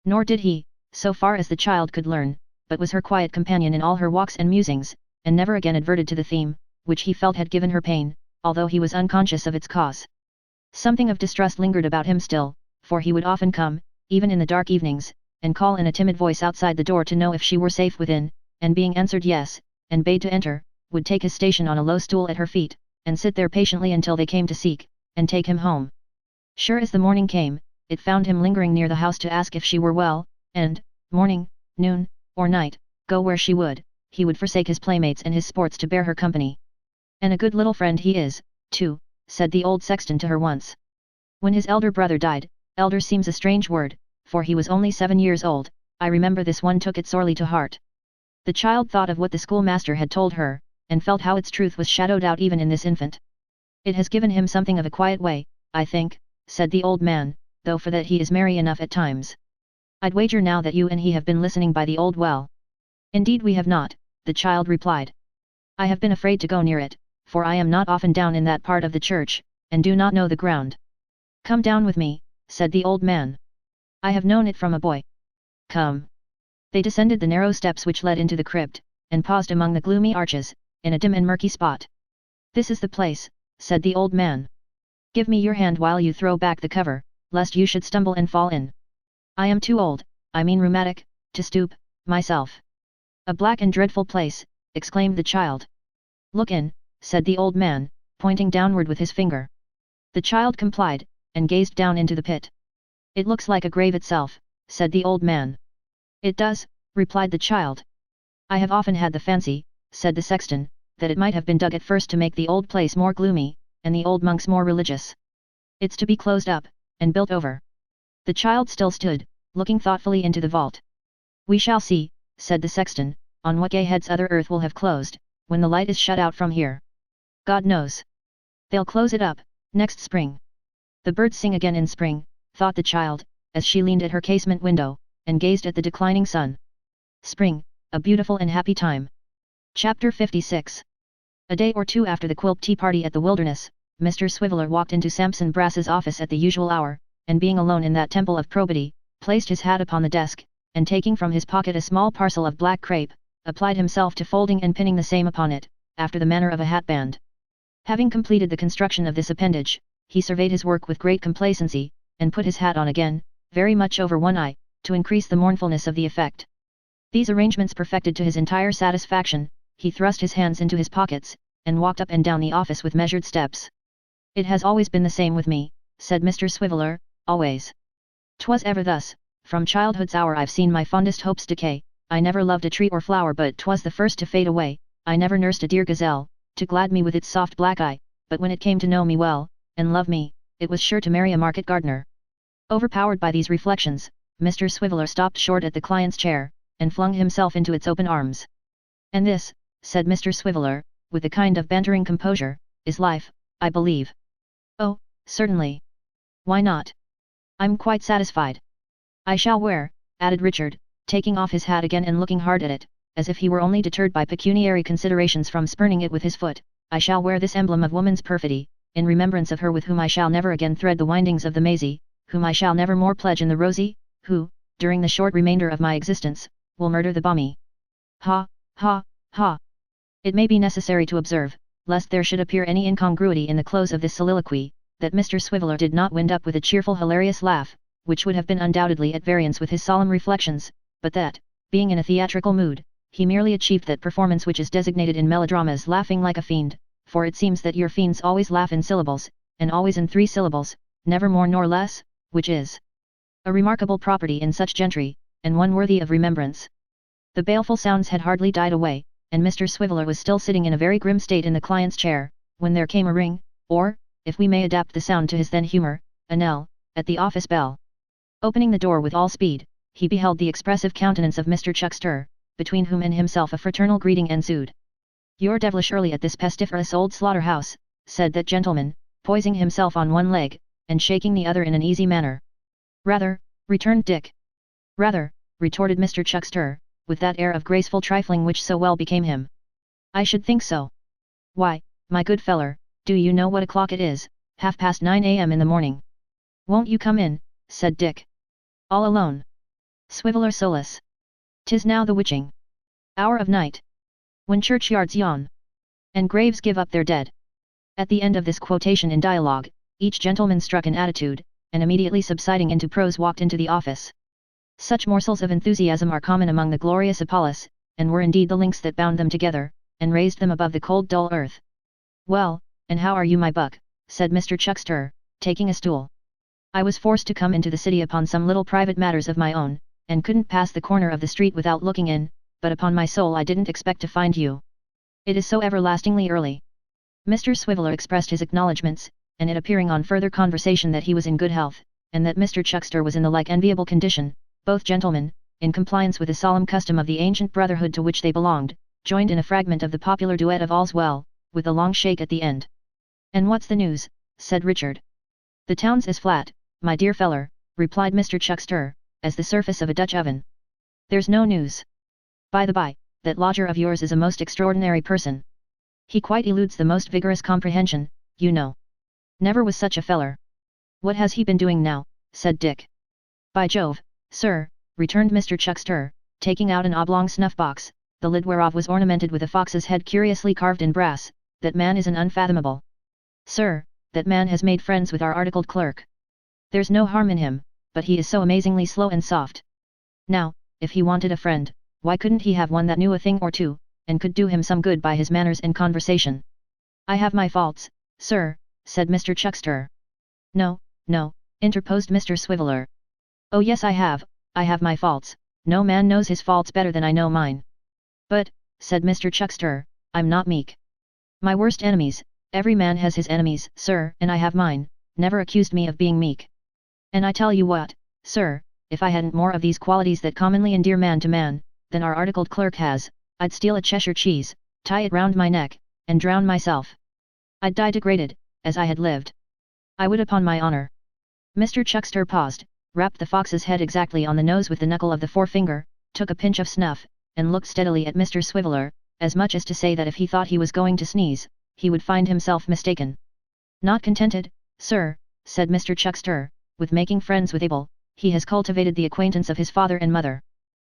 Nor did he, so far as the child could learn, but was her quiet companion in all her walks and musings, and never again adverted to the theme, which he felt had given her pain, although he was unconscious of its cause. Something of distrust lingered about him still, for he would often come, even in the dark evenings, and call in a timid voice outside the door to know if she were safe within, and being answered yes, and bade to enter, would take his station on a low stool at her feet, and sit there patiently until they came to seek, and take him home. Sure as the morning came, it found him lingering near the house to ask if she were well, and, morning, noon, or night, go where she would, he would forsake his playmates and his sports to bear her company. "And a good little friend he is, too," said the old sexton to her once. When his elder brother died, elder seems a strange word, for he was only 7 years old, I remember this one took it sorely to heart. The child thought of what the schoolmaster had told her, and felt how its truth was shadowed out even in this infant. It has given him something of a quiet way, I think, said the old man, though for that he is merry enough at times. I'd wager now that you and he have been listening by the old well. Indeed we have not, the child replied. I have been afraid to go near it, for I am not often down in that part of the church, and do not know the ground. Come down with me, said the old man. I have known it from a boy. Come. They descended the narrow steps which led into the crypt, and paused among the gloomy arches, in a dim and murky spot. This is the place, said the old man. Give me your hand while you throw back the cover, lest you should stumble and fall in. I am too old, I mean rheumatic, to stoop, myself. A black and dreadful place, exclaimed the child. Look in, said the old man, pointing downward with his finger. The child complied, and gazed down into the pit. It looks like a grave itself, said the old man. It does, replied the child. I have often had the fancy, said the sexton, that it might have been dug at first to make the old place more gloomy, and the old monks more religious. It's to be closed up, and built over. The child still stood, looking thoughtfully into the vault. We shall see, said the sexton, on what gay heads other earth will have closed, when the light is shut out from here. God knows. They'll close it up, next spring. The birds sing again in spring, thought the child, as she leaned at her casement window, and gazed at the declining sun. Spring, a beautiful and happy time. Chapter 56. A day or two after the quilt tea party at the Wilderness, Mr. Swiveller walked into Sampson Brass's office at the usual hour, and being alone in that temple of probity, placed his hat upon the desk, and taking from his pocket a small parcel of black crape, applied himself to folding and pinning the same upon it, after the manner of a hatband. Having completed the construction of this appendage, he surveyed his work with great complacency, and put his hat on again, very much over one eye, to increase the mournfulness of the effect. These arrangements perfected to his entire satisfaction, he thrust his hands into his pockets, and walked up and down the office with measured steps. It has always been the same with me, said Mr. Swiveller, always. 'Twas ever thus, from childhood's hour I've seen my fondest hopes decay, I never loved a tree or flower but 'twas the first to fade away, I never nursed a dear gazelle, to glad me with its soft black eye, but when it came to know me well, and love me, it was sure to marry a market gardener. Overpowered by these reflections, Mr. Swiveller stopped short at the client's chair, and flung himself into its open arms. And this, said Mr. Swiveller, with a kind of bantering composure, is life, I believe. Oh, certainly. Why not? I'm quite satisfied. I shall wear, added Richard, taking off his hat again and looking hard at it, as if he were only deterred by pecuniary considerations from spurning it with his foot, I shall wear this emblem of woman's perfidy, in remembrance of her with whom I shall never again thread the windings of the mazy, whom I shall never more pledge in the rosy, who, during the short remainder of my existence, will murder the balmy. Ha, ha, ha. It may be necessary to observe, lest there should appear any incongruity in the close of this soliloquy, that Mr. Swiveller did not wind up with a cheerful hilarious laugh, which would have been undoubtedly at variance with his solemn reflections, but that, being in a theatrical mood, he merely achieved that performance which is designated in melodramas laughing like a fiend, for it seems that your fiends always laugh in syllables, and always in 3 syllables, never more nor less, which is a remarkable property in such gentry, and one worthy of remembrance. The baleful sounds had hardly died away, and Mr. Swiveller was still sitting in a very grim state in the client's chair, when there came a ring, or, if we may adapt the sound to his then humour, a knell, at the office bell. Opening the door with all speed, he beheld the expressive countenance of Mr. Chuckster, between whom and himself a fraternal greeting ensued. You're devilish early at this pestiferous old slaughter-house, said that gentleman, poising himself on one leg, and shaking the other in an easy manner. Rather, returned Dick. Rather, retorted Mr. Chuckster, with that air of graceful trifling which so well became him. I should think so. Why, my good feller, do you know what o'clock it is? 9:30 a.m. in the morning. Won't you come in, said Dick. All alone. Swiveller solus. 'Tis now the witching hour of night, when churchyards yawn, and graves give up their dead. At the end of this quotation in dialogue, each gentleman struck an attitude, and immediately subsiding into prose walked into the office. Such morsels of enthusiasm are common among the glorious Apollos, and were indeed the links that bound them together, and raised them above the cold dull earth. Well, and how are you my buck, said Mr. Chuckster, taking a stool. I was forced to come into the city upon some little private matters of my own, and couldn't pass the corner of the street without looking in, but upon my soul I didn't expect to find you. It is so everlastingly early. Mr. Swiveller expressed his acknowledgments, and it appearing on further conversation that he was in good health, and that Mr. Chuckster was in the like enviable condition, both gentlemen, in compliance with the solemn custom of the ancient brotherhood to which they belonged, joined in a fragment of the popular duet of All's Well, with a long shake at the end. "And what's the news?" said Richard. "The town's is flat, my dear feller," replied Mr. Chuckster, as the surface of a Dutch oven. "There's no news. By the by, that lodger of yours is a most extraordinary person. He quite eludes the most vigorous comprehension, you know. Never was such a feller." "What has he been doing now?" said Dick. "By Jove, sir," returned Mr. Chuckster, taking out an oblong snuff-box, the lid whereof was ornamented with a fox's head curiously carved in brass, "that man is an unfathomable. Sir, that man has made friends with our articled clerk. There's no harm in him, but he is so amazingly slow and soft. Now, if he wanted a friend, why couldn't he have one that knew a thing or two, and could do him some good by his manners and conversation?" "I have my faults, sir," said Mr. Chuckster. "No, no," interposed Mr. Swiveller. "Oh yes I have my faults, no man knows his faults better than I know mine. But," said Mr. Chuckster, "I'm not meek. My worst enemies, every man has his enemies, sir, and I have mine, never accused me of being meek. And I tell you what, sir, if I hadn't more of these qualities that commonly endear man to man, than our articled clerk has, I'd steal a Cheshire cheese, tie it round my neck, and drown myself. I'd die degraded, as I had lived. I would upon my honour." Mr. Chuckster paused, rapped the fox's head exactly on the nose with the knuckle of the forefinger, took a pinch of snuff, and looked steadily at Mr. Swiveller, as much as to say that if he thought he was going to sneeze, he would find himself mistaken. "Not contented, sir," said Mr. Chuckster, "with making friends with Abel, he has cultivated the acquaintance of his father and mother.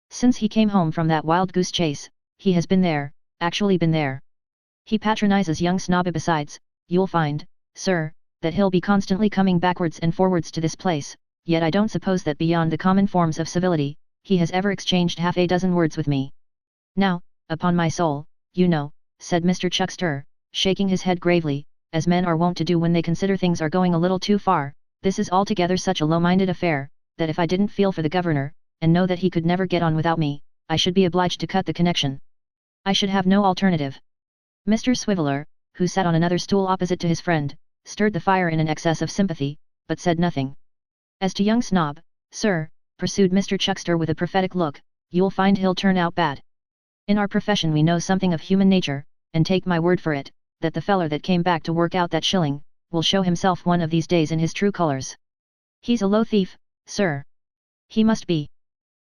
Since he came home from that wild goose chase, he has been there, actually been there. He patronizes young Snobby besides, you'll find, sir, that he'll be constantly coming backwards and forwards to this place, yet I don't suppose that beyond the common forms of civility, he has ever exchanged half a dozen words with me. Now, upon my soul, you know," said Mr. Chuckster, shaking his head gravely, as men are wont to do when they consider things are going a little too far, "this is altogether such a low-minded affair, that if I didn't feel for the governor, and know that he could never get on without me, I should be obliged to cut the connection. I should have no alternative." Mr. Swiveller, who sat on another stool opposite to his friend, stirred the fire in an excess of sympathy, but said nothing. "As to young Snob, sir," pursued Mr. Chuckster with a prophetic look, "you'll find he'll turn out bad. In our profession we know something of human nature, and take my word for it, that the feller that came back to work out that shilling, will show himself one of these days in his true colours. He's a low thief, sir. He must be."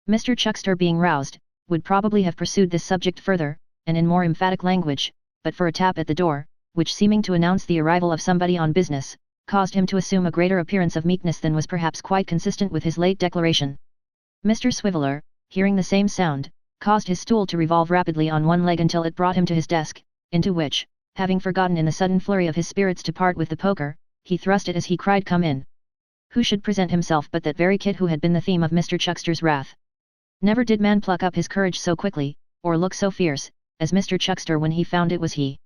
Mr. Chuckster, being roused, would probably have pursued this subject further, and in more emphatic language, but for a tap at the door, which seeming to announce the arrival of somebody on business, caused him to assume a greater appearance of meekness than was perhaps quite consistent with his late declaration. Mr. Swiveller, hearing the same sound, caused his stool to revolve rapidly on one leg until it brought him to his desk, into which, having forgotten in the sudden flurry of his spirits to part with the poker, he thrust it as he cried, "Come in." Who should present himself but that very kid who had been the theme of Mr. Chuckster's wrath. Never did man pluck up his courage so quickly, or look so fierce, as Mr. Chuckster when he found it was he.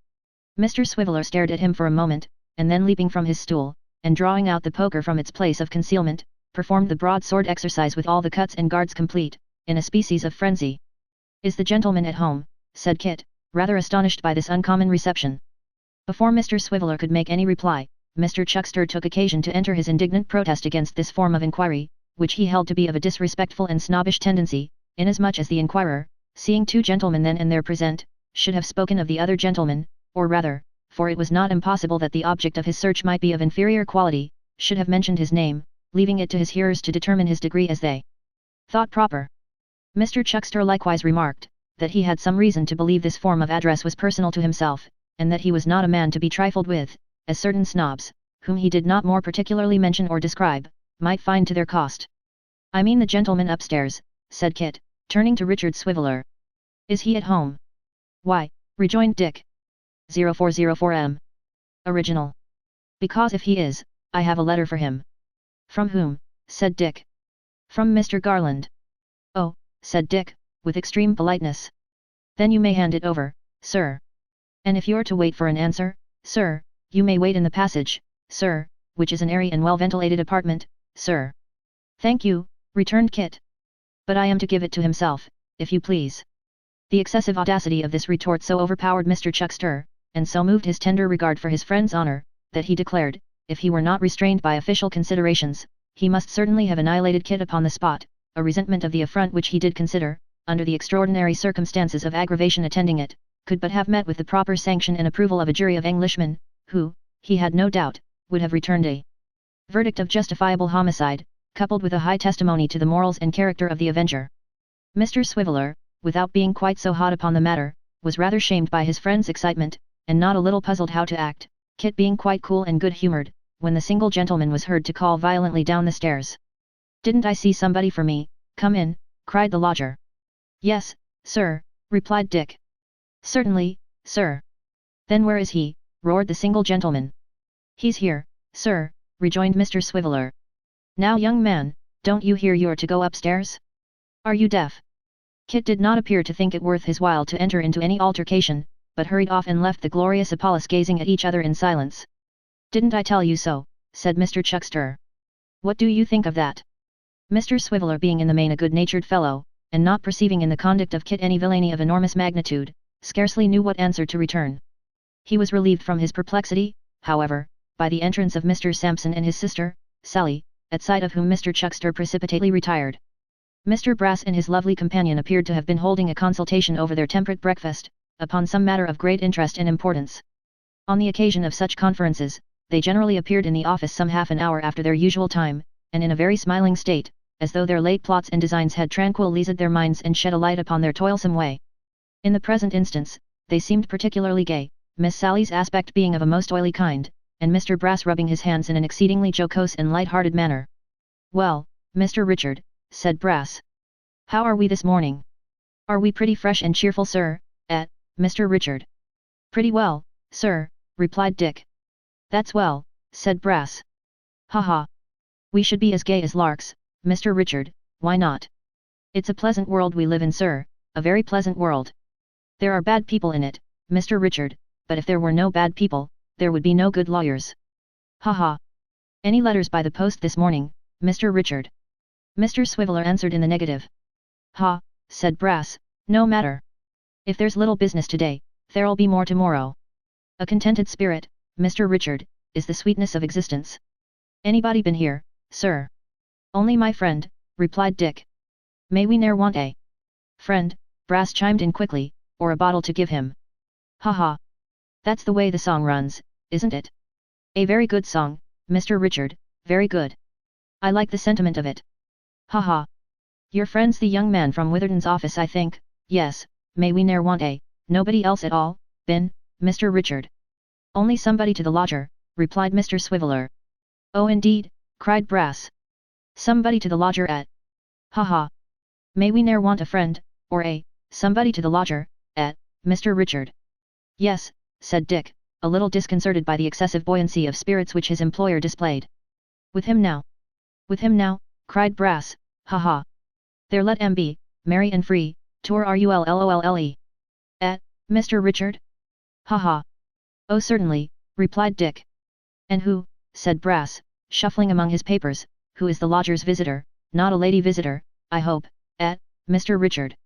Mr. Swiveller stared at him for a moment, and then leaping from his stool, and drawing out the poker from its place of concealment, performed the broadsword exercise with all the cuts and guards complete, in a species of frenzy. "Is the gentleman at home?" said Kit, rather astonished by this uncommon reception. Before Mr. Swiveller could make any reply, Mr. Chuckster took occasion to enter his indignant protest against this form of inquiry, which he held to be of a disrespectful and snobbish tendency, inasmuch as the inquirer, seeing two gentlemen then and there present, should have spoken of the other gentleman, or rather, for it was not impossible that the object of his search might be of inferior quality, should have mentioned his name, leaving it to his hearers to determine his degree as they thought proper. Mr. Chuckster likewise remarked, that he had some reason to believe this form of address was personal to himself, and that he was not a man to be trifled with, as certain snobs, whom he did not more particularly mention or describe, might find to their cost. "I mean the gentleman upstairs," said Kit, turning to Richard Swiveller. "Is he at home?" "Why," rejoined Dick. 0404M. Original. "Because if he is, I have a letter for him." "From whom?" said Dick. "From Mr. Garland." "Oh," said Dick, with extreme politeness. "Then you may hand it over, sir. And if you're to wait for an answer, sir, you may wait in the passage, sir, which is an airy and well-ventilated apartment, sir." "Thank you," returned Kit. "But I am to give it to himself, if you please." The excessive audacity of this retort so overpowered Mr. Chuckster, and so moved his tender regard for his friend's honour, that he declared, if he were not restrained by official considerations, he must certainly have annihilated Kit upon the spot, a resentment of the affront which he did consider, under the extraordinary circumstances of aggravation attending it, could but have met with the proper sanction and approval of a jury of Englishmen, who, he had no doubt, would have returned a verdict of justifiable homicide, coupled with a high testimony to the morals and character of the avenger. Mr. Swiveller, without being quite so hot upon the matter, was rather shamed by his friend's excitement, and not a little puzzled how to act, Kit being quite cool and good-humoured, when the single gentleman was heard to call violently down the stairs. "Didn't I see somebody for me? Come in," cried the lodger. "Yes, sir," replied Dick. "Certainly, sir." "Then where is he?" roared the single gentleman. "He's here, sir," rejoined Mr. Swiveller. "Now young man, don't you hear you're to go upstairs? Are you deaf?" Kit did not appear to think it worth his while to enter into any altercation, but hurried off and left the glorious Apollos gazing at each other in silence. "Didn't I tell you so?" said Mr. Chuckster. "What do you think of that?" Mr. Swiveller, being in the main a good-natured fellow, and not perceiving in the conduct of Kit any villainy of enormous magnitude, scarcely knew what answer to return. He was relieved from his perplexity, however, by the entrance of Mr. Sampson and his sister, Sally, at sight of whom Mr. Chuckster precipitately retired. Mr. Brass and his lovely companion appeared to have been holding a consultation over their temperate breakfast, upon some matter of great interest and importance. On the occasion of such conferences, they generally appeared in the office some half an hour after their usual time, and in a very smiling state, as though their late plots and designs had tranquillized their minds and shed a light upon their toilsome way. In the present instance, they seemed particularly gay, Miss Sally's aspect being of a most oily kind, and Mr. Brass rubbing his hands in an exceedingly jocose and light-hearted manner. "Well, Mr. Richard," said Brass. "How are we this morning? Are we pretty fresh and cheerful, sir?" Mr. Richard. "Pretty well, sir," replied Dick. "That's well," said Brass. "Ha ha! We should be as gay as larks, Mr. Richard, why not? It's a pleasant world we live in, sir, a very pleasant world. There are bad people in it, Mr. Richard, but if there were no bad people, there would be no good lawyers. Ha ha! Any letters by the post this morning, Mr. Richard?" Mr. Swiveller answered in the negative. "Ha," said Brass, "no matter. If there's little business today, there'll be more tomorrow. A contented spirit, Mr. Richard, is the sweetness of existence. Anybody been here, sir?" "Only my friend," replied Dick. "May we ne'er want a friend," Brass chimed in quickly, "or a bottle to give him. Ha ha! That's the way the song runs, isn't it? A very good song, Mr. Richard, very good. I like the sentiment of it. Ha ha! Your friend's the young man from Witherden's office, I think. Yes, may we ne'er want a nobody else at all, been, Mr. Richard?" "Only somebody to the lodger," replied Mr. Swiveller. "Oh indeed," cried Brass. "Somebody to the lodger at ha ha! May we ne'er want a friend, or a somebody to the lodger at Mr. Richard?" "Yes," said Dick, a little disconcerted by the excessive buoyancy of spirits which his employer displayed. "With him now! With him now!" cried Brass. "Ha ha! There let 'em be, merry and free, tour rullole. At Mr. Richard? Ha ha! Oh certainly," replied Dick. "And who," said Brass, shuffling among his papers, "who is the lodger's visitor, not a lady visitor, I hope, at Mr. Richard?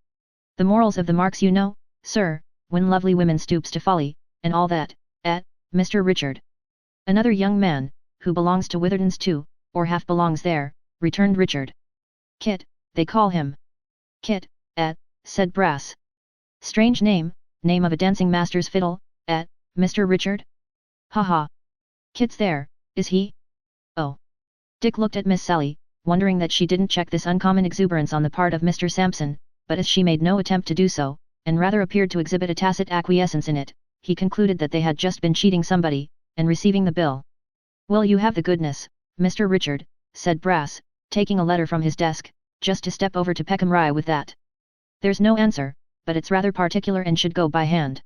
The morals of the marks you know, sir, when lovely women stoops to folly, and all that, at Mr. Richard." "Another young man, who belongs to Witherden's too, or half belongs there," returned Richard. "Kit, they call him." "Kit, said Brass. "Strange name, name of a dancing master's fiddle, at Mr. Richard? Ha ha! Kit's there, is he? Oh!" Dick looked at Miss Sally, wondering that she didn't check this uncommon exuberance on the part of Mr. Sampson, but as she made no attempt to do so, and rather appeared to exhibit a tacit acquiescence in it, he concluded that they had just been cheating somebody, and receiving the bill. "Will you have the goodness, Mr. Richard," said Brass, taking a letter from his desk, "just to step over to Peckham Rye with that? There's no answer, but it's rather particular and should go by hand.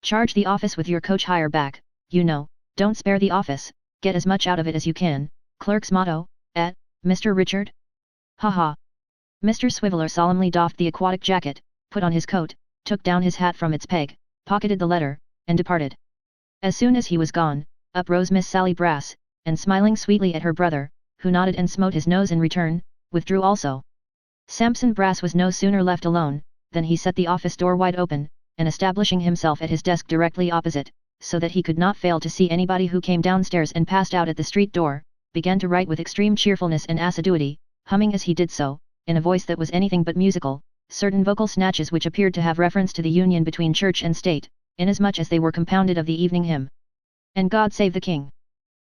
Charge the office with your coach hire back, you know, don't spare the office, get as much out of it as you can, clerk's motto, at Mr. Richard? Ha ha!" Mr. Swiveller solemnly doffed the aquatic jacket, put on his coat, took down his hat from its peg, pocketed the letter, and departed. As soon as he was gone, up rose Miss Sally Brass, and smiling sweetly at her brother, who nodded and smote his nose in return, withdrew also. Sampson Brass was no sooner left alone, than he set the office door wide open, and establishing himself at his desk directly opposite, so that he could not fail to see anybody who came downstairs and passed out at the street door, began to write with extreme cheerfulness and assiduity, humming as he did so, in a voice that was anything but musical, certain vocal snatches which appeared to have reference to the union between church and state, inasmuch as they were compounded of the evening hymn, "And God Save the King."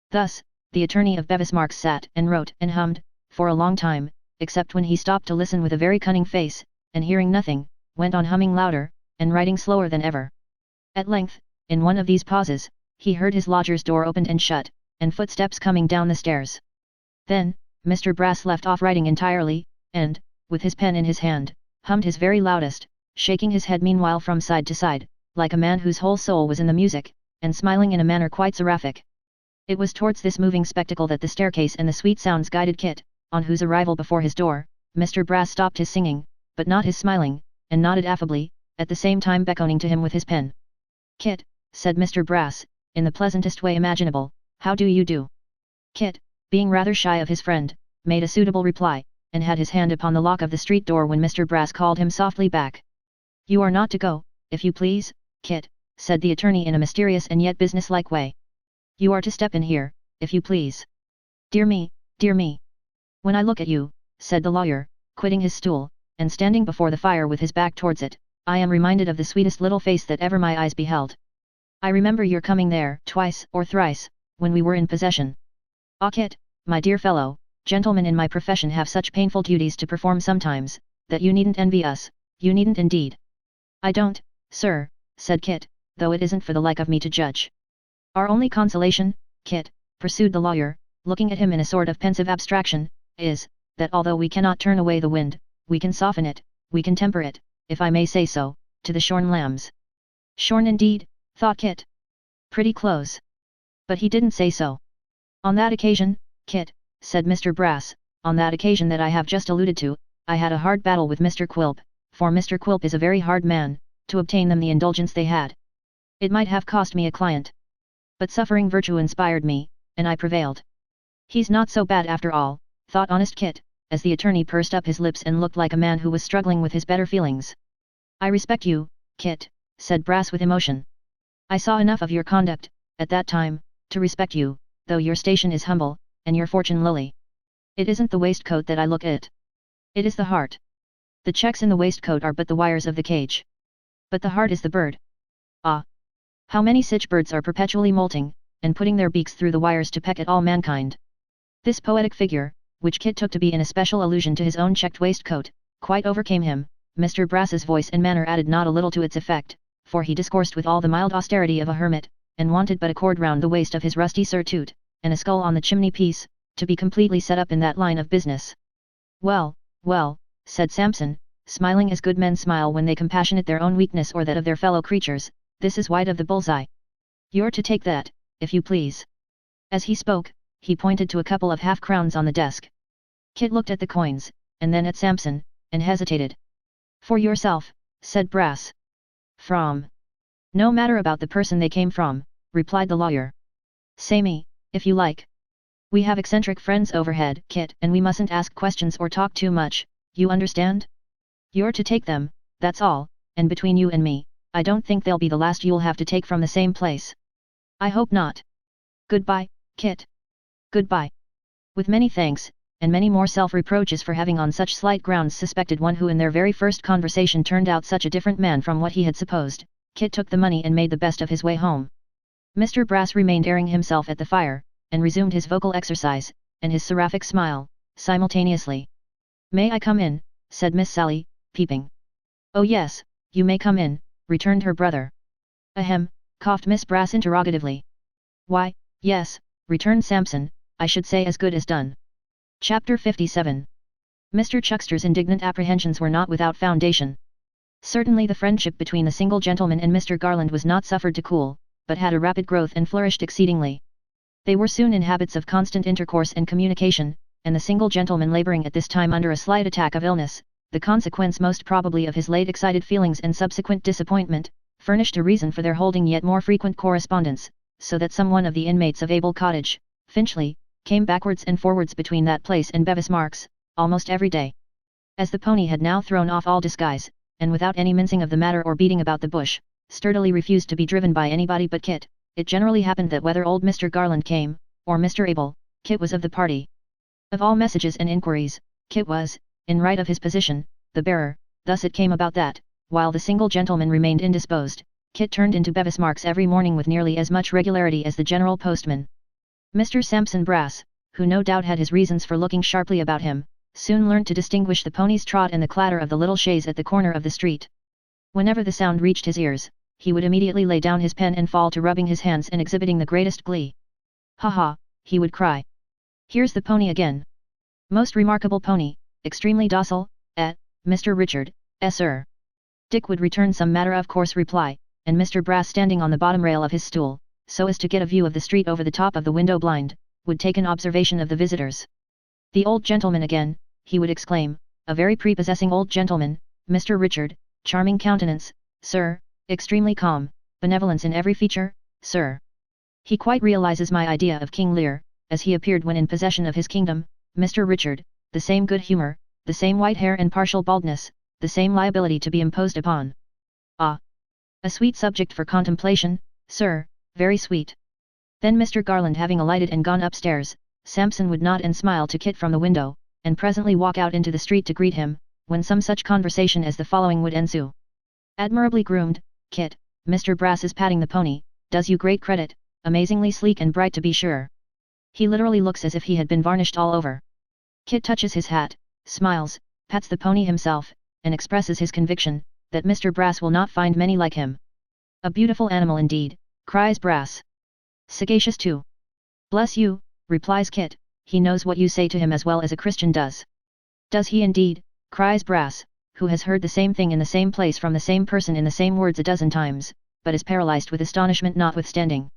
Thus, the attorney of Bevis Marks sat and wrote and hummed, for a long time, except when he stopped to listen with a very cunning face, and hearing nothing, went on humming louder, and writing slower than ever. At length, in one of these pauses, he heard his lodger's door opened and shut, and footsteps coming down the stairs. Then, Mr. Brass left off writing entirely, and, with his pen in his hand, hummed his very loudest, shaking his head meanwhile from side to side, like a man whose whole soul was in the music, and smiling in a manner quite seraphic. It was towards this moving spectacle that the staircase and the sweet sounds guided Kit, on whose arrival before his door, Mr. Brass stopped his singing, but not his smiling, and nodded affably, at the same time beckoning to him with his pen. "Kit," said Mr. Brass, in the pleasantest way imaginable, "how do you do?" Kit, being rather shy of his friend, made a suitable reply, and had his hand upon the lock of the street door when Mr. Brass called him softly back. "You are not to go, if you please, Kit," said the attorney in a mysterious and yet business-like way. "You are to step in here, if you please." Dear me, dear me. When I look at you," said the lawyer, quitting his stool, and standing before the fire with his back towards it, "I am reminded of the sweetest little face that ever my eyes beheld. I remember your coming there twice or thrice, when we were in possession. Ah, Kit, my dear fellow, gentlemen in my profession have such painful duties to perform sometimes, that you needn't envy us, you needn't indeed." "I don't, sir," said Kit, "though it isn't for the like of me to judge." "Our only consolation, Kit," pursued the lawyer, looking at him in a sort of pensive abstraction, "is, that although we cannot turn away the wind, we can soften it, we can temper it, if I may say so, to the shorn lambs." "Shorn indeed," thought Kit. "Pretty close." But he didn't say so. "On that occasion, Kit," said Mr. Brass, "on that occasion that I have just alluded to, I had a hard battle with Mr. Quilp, for Mr. Quilp is a very hard man, to obtain them the indulgence they had. It might have cost me a client. But suffering virtue inspired me, and I prevailed." "He's not so bad after all," thought honest Kit, as the attorney pursed up his lips and looked like a man who was struggling with his better feelings. "I respect you, Kit," said Brass with emotion. "I saw enough of your conduct, at that time, to respect you, though your station is humble, and your fortune lowly. It isn't the waistcoat that I look at. It is the heart. The checks in the waistcoat are but the wires of the cage. But the heart is the bird. Ah! How many such birds are perpetually molting, and putting their beaks through the wires to peck at all mankind." This poetic figure, which Kit took to be in a special allusion to his own checked waistcoat, quite overcame him. Mr. Brass's voice and manner added not a little to its effect, for he discoursed with all the mild austerity of a hermit, and wanted but a cord round the waist of his rusty surtout, and a skull on the chimney-piece, to be completely set up in that line of business. "Well, well," said Samson, smiling as good men smile when they compassionate their own weakness or that of their fellow creatures, "this is wide of the bull's-eye. You're to take that, if you please." As he spoke, he pointed to a couple of half-crowns on the desk. Kit looked at the coins, and then at Samson, and hesitated. "For yourself," said Brass. "From? No matter about the person they came from," replied the lawyer. "Say me, if you like. We have eccentric friends overhead, Kit, and we mustn't ask questions or talk too much, you understand? You're to take them, that's all, and between you and me, I don't think they'll be the last you'll have to take from the same place." "I hope not. Goodbye, Kit." "Goodbye." With many thanks, and many more self-reproaches for having on such slight grounds suspected one who in their very first conversation turned out such a different man from what he had supposed, Kit took the money and made the best of his way home. Mr. Brass remained airing himself at the fire, and resumed his vocal exercise, and his seraphic smile, simultaneously. "May I come in?" said Miss Sally, peeping. "Oh yes, you may come in," returned her brother. "Ahem," coughed Miss Brass interrogatively. "Why, yes," returned Samson, "I should say as good as done." Chapter 57. Mr. Chuckster's indignant apprehensions were not without foundation. Certainly the friendship between the single gentleman and Mr. Garland was not suffered to cool, but had a rapid growth and flourished exceedingly. They were soon in habits of constant intercourse and communication, and the single gentleman labouring at this time under a slight attack of illness, the consequence most probably of his late excited feelings and subsequent disappointment, furnished a reason for their holding yet more frequent correspondence, so that some one of the inmates of Abel Cottage, Finchley, came backwards and forwards between that place and Bevis Marks, almost every day. As the pony had now thrown off all disguise, and without any mincing of the matter or beating about the bush, sturdily refused to be driven by anybody but Kit, it generally happened that whether old Mr. Garland came, or Mr. Abel, Kit was of the party. Of all messages and inquiries, Kit was, in right of his position, the bearer, Thus it came about that, while the single gentleman remained indisposed, Kit turned into Bevis Marks every morning with nearly as much regularity as the general postman. Mr. Sampson Brass, who no doubt had his reasons for looking sharply about him, soon learnt to distinguish the pony's trot and the clatter of the little chaise at the corner of the street. Whenever the sound reached his ears, he would immediately lay down his pen and fall to rubbing his hands and exhibiting the greatest glee. "Ha ha," he would cry. "Here's the pony again. Most remarkable pony, extremely docile, Mr. Richard, sir." Dick would return some matter-of-course reply, and Mr. Brass, standing on the bottom rail of his stool, so as to get a view of the street over the top of the window blind, would take an observation of the visitors. "The old gentleman again," he would exclaim, "a very prepossessing old gentleman, Mr. Richard, charming countenance, sir, extremely calm, benevolence in every feature, sir. He quite realizes my idea of King Lear, as he appeared when in possession of his kingdom, Mr. Richard, the same good humour, the same white hair and partial baldness, the same liability to be imposed upon. Ah! A sweet subject for contemplation, sir, very sweet." Then Mr. Garland having alighted and gone upstairs, Sampson would nod and smile to Kit from the window, and presently walk out into the street to greet him, when some such conversation as the following would ensue. "Admirably groomed, Kit, Mr. Brass is patting the pony, does you great credit, amazingly sleek and bright to be sure. He literally looks as if he had been varnished all over." Kit touches his hat, smiles, pats the pony himself, and expresses his conviction, that Mr. Brass will not find many like him. "A beautiful animal indeed," cries Brass. "Sagacious too." "Bless you," replies Kit, "he knows what you say to him as well as a Christian does." "Does he indeed?" cries Brass, who has heard the same thing in the same place from the same person in the same words a dozen times, but is paralyzed with astonishment notwithstanding.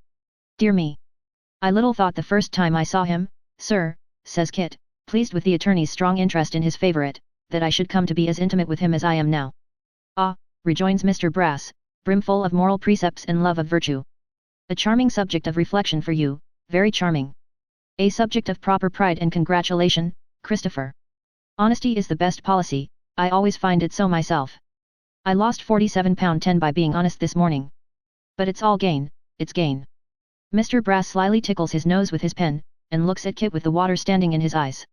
"Dear me! I little thought the first time I saw him, sir," says Kit, pleased with the attorney's strong interest in his favourite, "that I should come to be as intimate with him as I am now." "Ah," rejoins Mr. Brass, brimful of moral precepts and love of virtue. "A charming subject of reflection for you, very charming. A subject of proper pride and congratulation, Christopher. Honesty is the best policy, I always find it so myself. I lost £47.10 by being honest this morning. But it's all gain, it's gain." Mr. Brass slyly tickles his nose with his pen, and looks at Kit with the water standing in his eyes.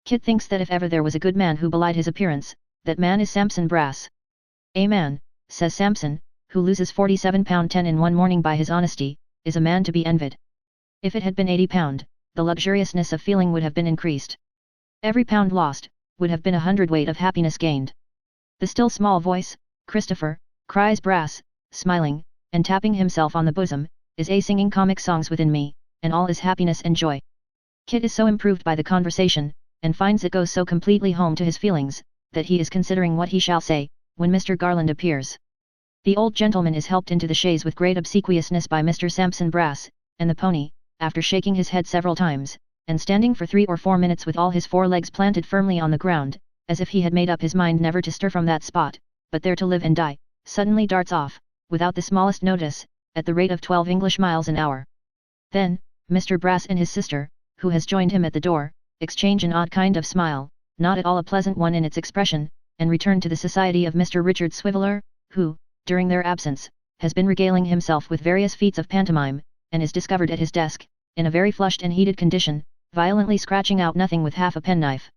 Kit thinks that if ever there was a good man who belied his appearance, that man is Sampson Brass. "A man," says Sampson, "who loses £47.10 in one morning by his honesty, is a man to be envied. If it had been £80, the luxuriousness of feeling would have been increased. Every pound lost, would have been a hundredweight of happiness gained." "The still small voice, Christopher," cries Brass, smiling, and tapping himself on the bosom, "is a singing comic songs within me, and all is happiness and joy." Kit is so improved by the conversation, and finds it goes so completely home to his feelings, that he is considering what he shall say, when Mr. Garland appears. The old gentleman is helped into the chaise with great obsequiousness by Mr. Sampson Brass, and the pony, after shaking his head several times, and standing for 3 or 4 minutes with all his 4 legs planted firmly on the ground, as if he had made up his mind never to stir from that spot, but there to live and die, suddenly darts off, without the smallest notice, at the rate of 12 English miles an hour. Then, Mr. Brass and his sister, who has joined him at the door, exchange an odd kind of smile, not at all a pleasant one in its expression, and return to the society of Mr. Richard Swiveller, who, during their absence, has been regaling himself with various feats of pantomime, and is discovered at his desk, in a very flushed and heated condition, violently scratching out nothing with half a penknife.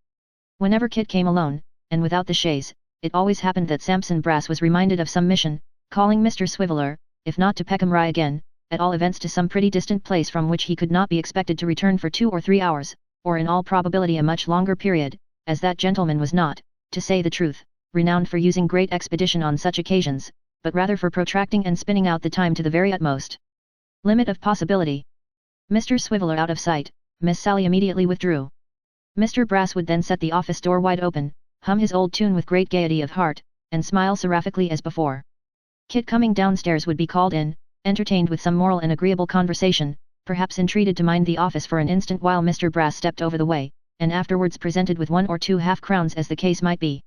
Whenever Kit came alone, and without the chaise, it always happened that Sampson Brass was reminded of some mission, calling Mr. Swiveller, if not to Peckham Rye again, at all events to some pretty distant place from which he could not be expected to return for 2 or 3 hours, or in all probability a much longer period, as that gentleman was not, to say the truth, renowned for using great expedition on such occasions, but rather for protracting and spinning out the time to the very utmost limit of possibility. Mr. Swiveller out of sight, Miss Sally immediately withdrew. Mr. Brass would then set the office door wide open, hum his old tune with great gaiety of heart, and smile seraphically as before. Kit coming downstairs would be called in, entertained with some moral and agreeable conversation, perhaps entreated to mind the office for an instant while Mr. Brass stepped over the way, and afterwards presented with 1 or 2 half-crowns as the case might be.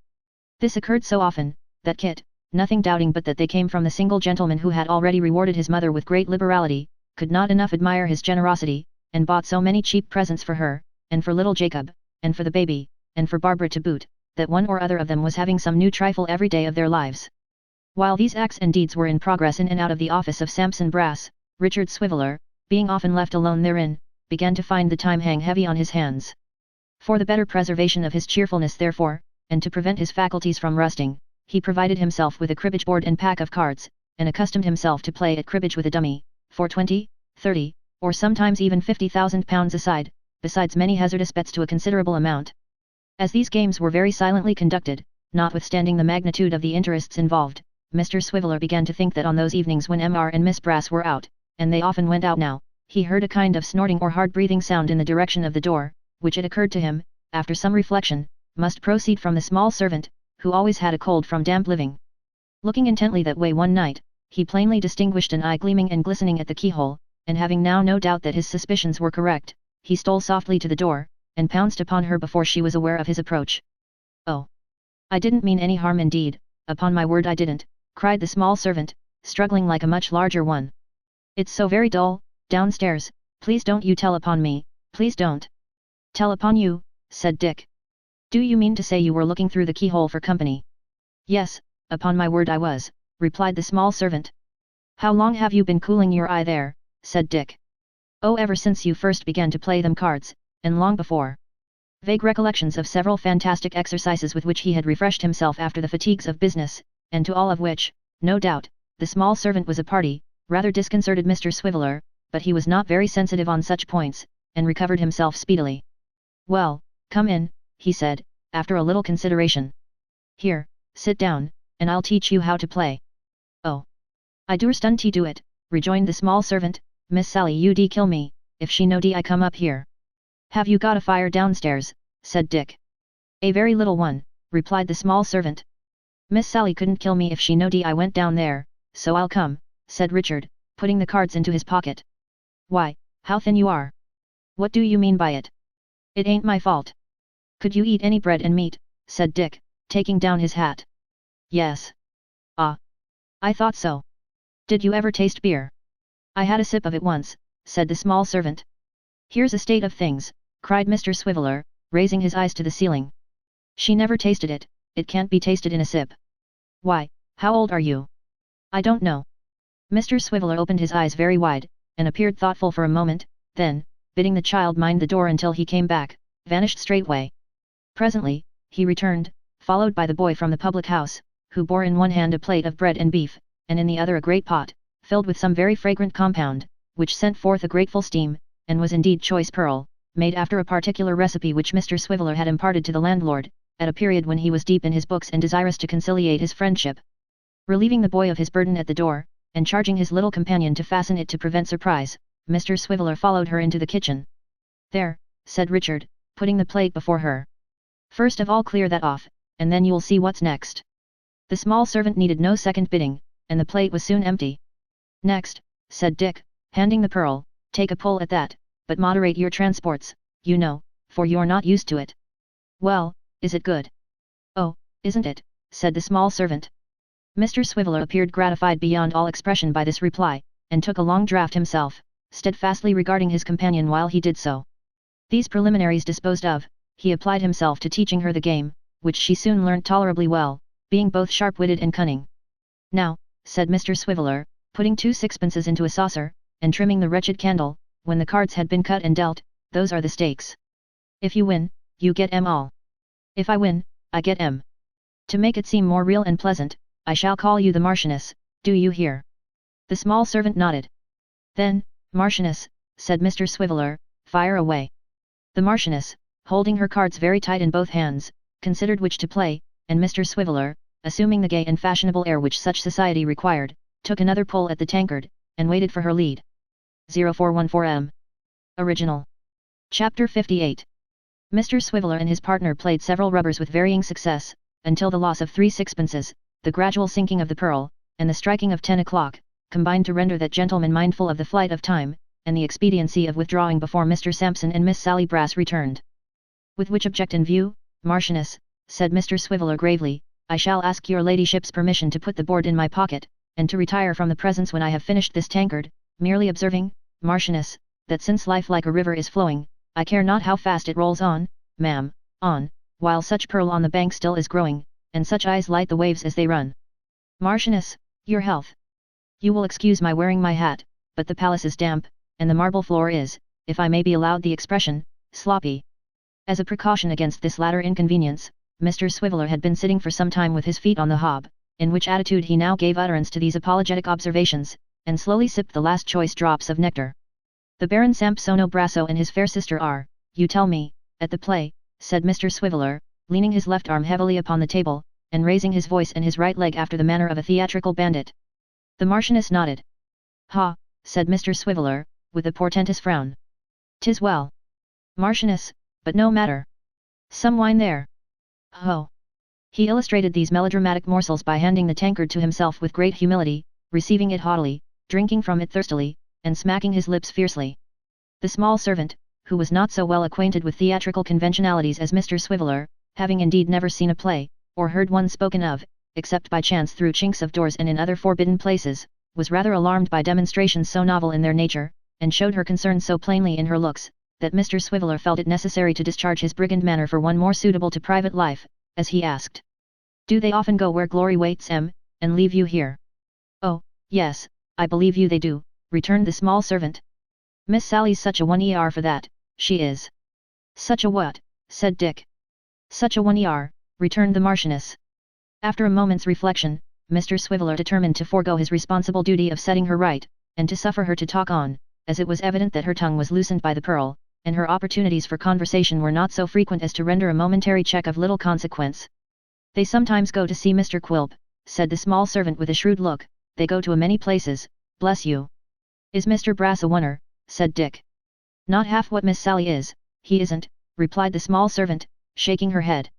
This occurred so often, that Kit, nothing doubting but that they came from the single gentleman who had already rewarded his mother with great liberality, could not enough admire his generosity, and bought so many cheap presents for her, and for little Jacob, and for the baby, and for Barbara to boot, that one or other of them was having some new trifle every day of their lives. While these acts and deeds were in progress in and out of the office of Sampson Brass, Richard Swiveller, being often left alone therein, began to find the time hang heavy on his hands. For the better preservation of his cheerfulness therefore, and to prevent his faculties from rusting, he provided himself with a cribbage board and pack of cards, and accustomed himself to play at cribbage with a dummy, for 20, 30, or sometimes even £50,000 aside, besides many hazardous bets to a considerable amount. As these games were very silently conducted, notwithstanding the magnitude of the interests involved, Mr. Swiveller began to think that on those evenings when Mr. and Miss Brass were out, and they often went out now, he heard a kind of snorting or hard-breathing sound in the direction of the door, which it occurred to him, after some reflection, must proceed from the small servant, who always had a cold from damp living. Looking intently that way one night, he plainly distinguished an eye gleaming and glistening at the keyhole, and having now no doubt that his suspicions were correct, he stole softly to the door, and pounced upon her before she was aware of his approach. "Oh! I didn't mean any harm indeed, upon my word I didn't," cried the small servant, struggling like a much larger one. "It's so very dull, downstairs, please don't you tell upon me, please don't." "Tell upon you," said Dick. "Do you mean to say you were looking through the keyhole for company?" "Yes, upon my word I was," replied the small servant. "How long have you been cooling your eye there?" said Dick. "Oh, ever since you first began to play them cards, and long before." Vague recollections of several fantastic exercises with which he had refreshed himself after the fatigues of business, and to all of which, no doubt, the small servant was a party, rather disconcerted Mr. Swiveller, but he was not very sensitive on such points, and recovered himself speedily. "Well, come in," he said, after a little consideration. "Here, sit down, and I'll teach you how to play." "Oh! I durstn't do it," rejoined the small servant, "Miss Sally ud kill me, if she knowed I come up here." "Have you got a fire downstairs?" said Dick. "A very little one," replied the small servant. "Miss Sally couldn't kill me if she knowed I went down there, so I'll come," said Richard, putting the cards into his pocket. "Why, how thin you are! What do you mean by it?" "It ain't my fault." "Could you eat any bread and meat?" said Dick, taking down his hat. "Yes." "Ah! I thought so. Did you ever taste beer?" "I had a sip of it once," said the small servant. "Here's a state of things," cried Mr. Swiveller, raising his eyes to the ceiling. "She never tasted it, it can't be tasted in a sip." "Why, how old are you?" "I don't know." Mr. Swiveller opened his eyes very wide, and appeared thoughtful for a moment, then, bidding the child mind the door until he came back, vanished straightway. Presently, he returned, followed by the boy from the public house, who bore in one hand a plate of bread and beef, and in the other a great pot, filled with some very fragrant compound, which sent forth a grateful steam, and was indeed choice pearl, made after a particular recipe which Mr. Swiveller had imparted to the landlord, at a period when he was deep in his books and desirous to conciliate his friendship. Relieving the boy of his burden at the door, and charging his little companion to fasten it to prevent surprise, Mr. Swiveller followed her into the kitchen. "There," said Richard, putting the plate before her. "First of all clear that off, and then you'll see what's next." The small servant needed no second bidding, and the plate was soon empty. "Next," said Dick, handing the pearl, "take a pull at that, but moderate your transports, you know, for you're not used to it." "Well, is it good?" "Oh, isn't it?" said the small servant. Mr. Swiveller appeared gratified beyond all expression by this reply, and took a long draught himself, steadfastly regarding his companion while he did so. These preliminaries disposed of, he applied himself to teaching her the game, which she soon learnt tolerably well, being both sharp-witted and cunning. "Now," said Mr. Swiveller, putting 2 sixpences into a saucer, and trimming the wretched candle, when the cards had been cut and dealt, "those are the stakes. If you win, you get 'em all. If I win, I get 'em. To make it seem more real and pleasant, I shall call you the Marchioness, do you hear?" The small servant nodded. "Then, Marchioness," said Mr. Swiveller, "fire away." The Marchioness, holding her cards very tight in both hands, considered which to play, and Mr. Swiveller, assuming the gay and fashionable air which such society required, took another pull at the tankard, and waited for her lead. 0414M. Original. Chapter 58. Mr. Swiveller and his partner played several rubbers with varying success, until the loss of 3 sixpences, the gradual sinking of the pearl, and the striking of 10 o'clock, combined to render that gentleman mindful of the flight of time, and the expediency of withdrawing before Mr. Sampson and Miss Sally Brass returned. "With which object in view, Marchioness," said Mr. Swiveller gravely, "I shall ask your ladyship's permission to put the board in my pocket, and to retire from the presence when I have finished this tankard, merely observing, Marchioness, that since life like a river is flowing, I care not how fast it rolls on, ma'am, on, while such pearl on the bank still is growing, and such eyes light the waves as they run. Marchioness, your health. You will excuse my wearing my hat, but the palace is damp, and the marble floor is, if I may be allowed the expression, sloppy. As a precaution against this latter inconvenience, Mr. Swiveller had been sitting for some time with his feet on the hob, in which attitude he now gave utterance to these apologetic observations, and slowly sipped the last choice drops of nectar. "The Baron Sampsono Brasso and his fair sister are, you tell me, at the play," said Mr. Swiveller, leaning his left arm heavily upon the table, and raising his voice and his right leg after the manner of a theatrical bandit. The Marchioness nodded. "Ha," said Mr. Swiveller, with a portentous frown. "'Tis well, Marchioness, but no matter. Some wine there. Ho!" He illustrated these melodramatic morsels by handing the tankard to himself with great humility, receiving it haughtily, drinking from it thirstily, and smacking his lips fiercely. The small servant, who was not so well acquainted with theatrical conventionalities as Mr. Swiveller, having indeed never seen a play, or heard one spoken of, except by chance through chinks of doors and in other forbidden places, was rather alarmed by demonstrations so novel in their nature, and showed her concern so plainly in her looks, that Mr. Swiveller felt it necessary to discharge his brigand manner for one more suitable to private life, as he asked: "Do they often go where glory waits and leave you here?" "Oh, yes, I believe you they do," returned the small servant. "Miss Sally's such a one for that, she is." "Such a what?" said Dick. "Such a one returned the Marchioness. After a moment's reflection, Mr. Swiveller determined to forego his responsible duty of setting her right, and to suffer her to talk on, as it was evident that her tongue was loosened by the pearl, and her opportunities for conversation were not so frequent as to render a momentary check of little consequence. "They sometimes go to see Mr. Quilp," said the small servant with a shrewd look. "They go to a many places, bless you." "Is Mr. Brass a oneer?" said Dick. "Not half what Miss Sally is, he isn't," replied the small servant, shaking her head.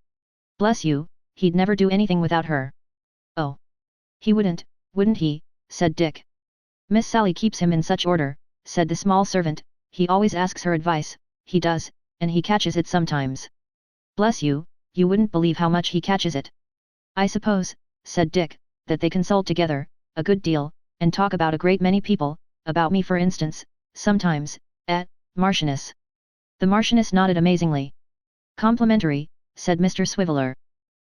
"Bless you, he'd never do anything without her." "Oh! He wouldn't he?" said Dick. "Miss Sally keeps him in such order," said the small servant, "he always asks her advice, he does, and he catches it sometimes. Bless you, you wouldn't believe how much he catches it." "I suppose," said Dick, "that they consult together, a good deal, and talk about a great many people, about me for instance, sometimes, Marchioness." The Marchioness nodded amazingly. "Complimentary," said Mr. Swiveller.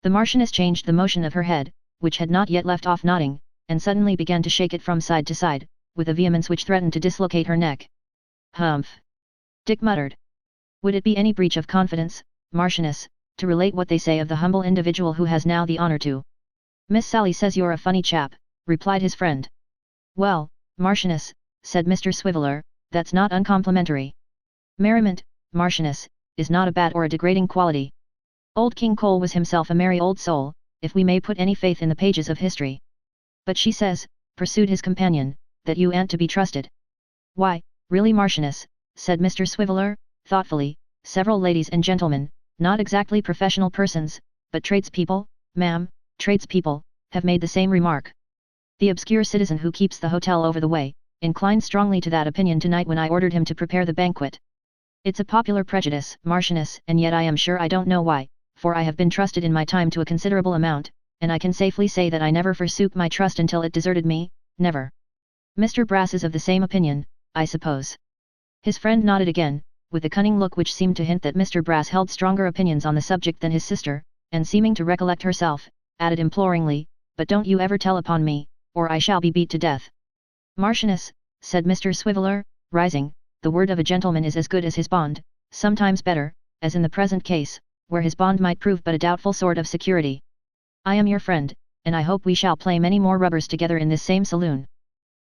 The Marchioness changed the motion of her head, which had not yet left off nodding, and suddenly began to shake it from side to side, with a vehemence which threatened to dislocate her neck. "Humph!" Dick muttered. "Would it be any breach of confidence, Marchioness, to relate what they say of the humble individual who has now the honour to—" "Miss Sally says you're a funny chap," replied his friend. "Well, Marchioness," said Mr. Swiveller, "that's not uncomplimentary. Merriment, Marchioness, is not a bad or a degrading quality. Old King Cole was himself a merry old soul, if we may put any faith in the pages of history." "But she says," pursued his companion, "that you ain't to be trusted." "Why, really Marchioness," said Mr. Swiveller, thoughtfully, "several ladies and gentlemen, not exactly professional persons, but tradespeople, ma'am, tradespeople, have made the same remark. The obscure citizen who keeps the hotel over the way, inclined strongly to that opinion tonight when I ordered him to prepare the banquet. It's a popular prejudice, Marchioness, and yet I am sure I don't know why, for I have been trusted in my time to a considerable amount, and I can safely say that I never forsook my trust until it deserted me, never. Mr. Brass is of the same opinion, I suppose." His friend nodded again, with a cunning look which seemed to hint that Mr. Brass held stronger opinions on the subject than his sister, and seeming to recollect herself, added imploringly, "But don't you ever tell upon me, or I shall be beat to death." "Marchioness," said Mr. Swiveller, rising, "the word of a gentleman is as good as his bond, sometimes better, as in the present case, where his bond might prove but a doubtful sort of security. I am your friend, and I hope we shall play many more rubbers together in this same saloon.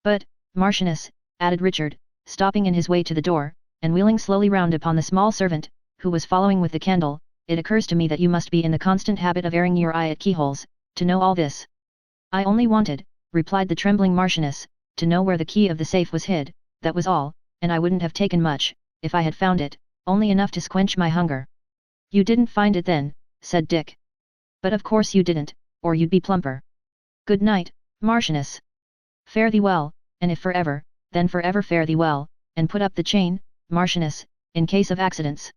But, Marchioness," added Richard, stopping in his way to the door, and wheeling slowly round upon the small servant, who was following with the candle, "it occurs to me that you must be in the constant habit of airing your eye at keyholes, to know all this." "I only wanted," replied the trembling Marchioness, "to know where the key of the safe was hid, that was all, and I wouldn't have taken much, if I had found it, only enough to squench my hunger." "You didn't find it then," said Dick. "But of course you didn't, or you'd be plumper. Good night, Marchioness. Fare thee well, and if forever, then forever fare thee well, and put up the chain, Marchioness, in case of accidents."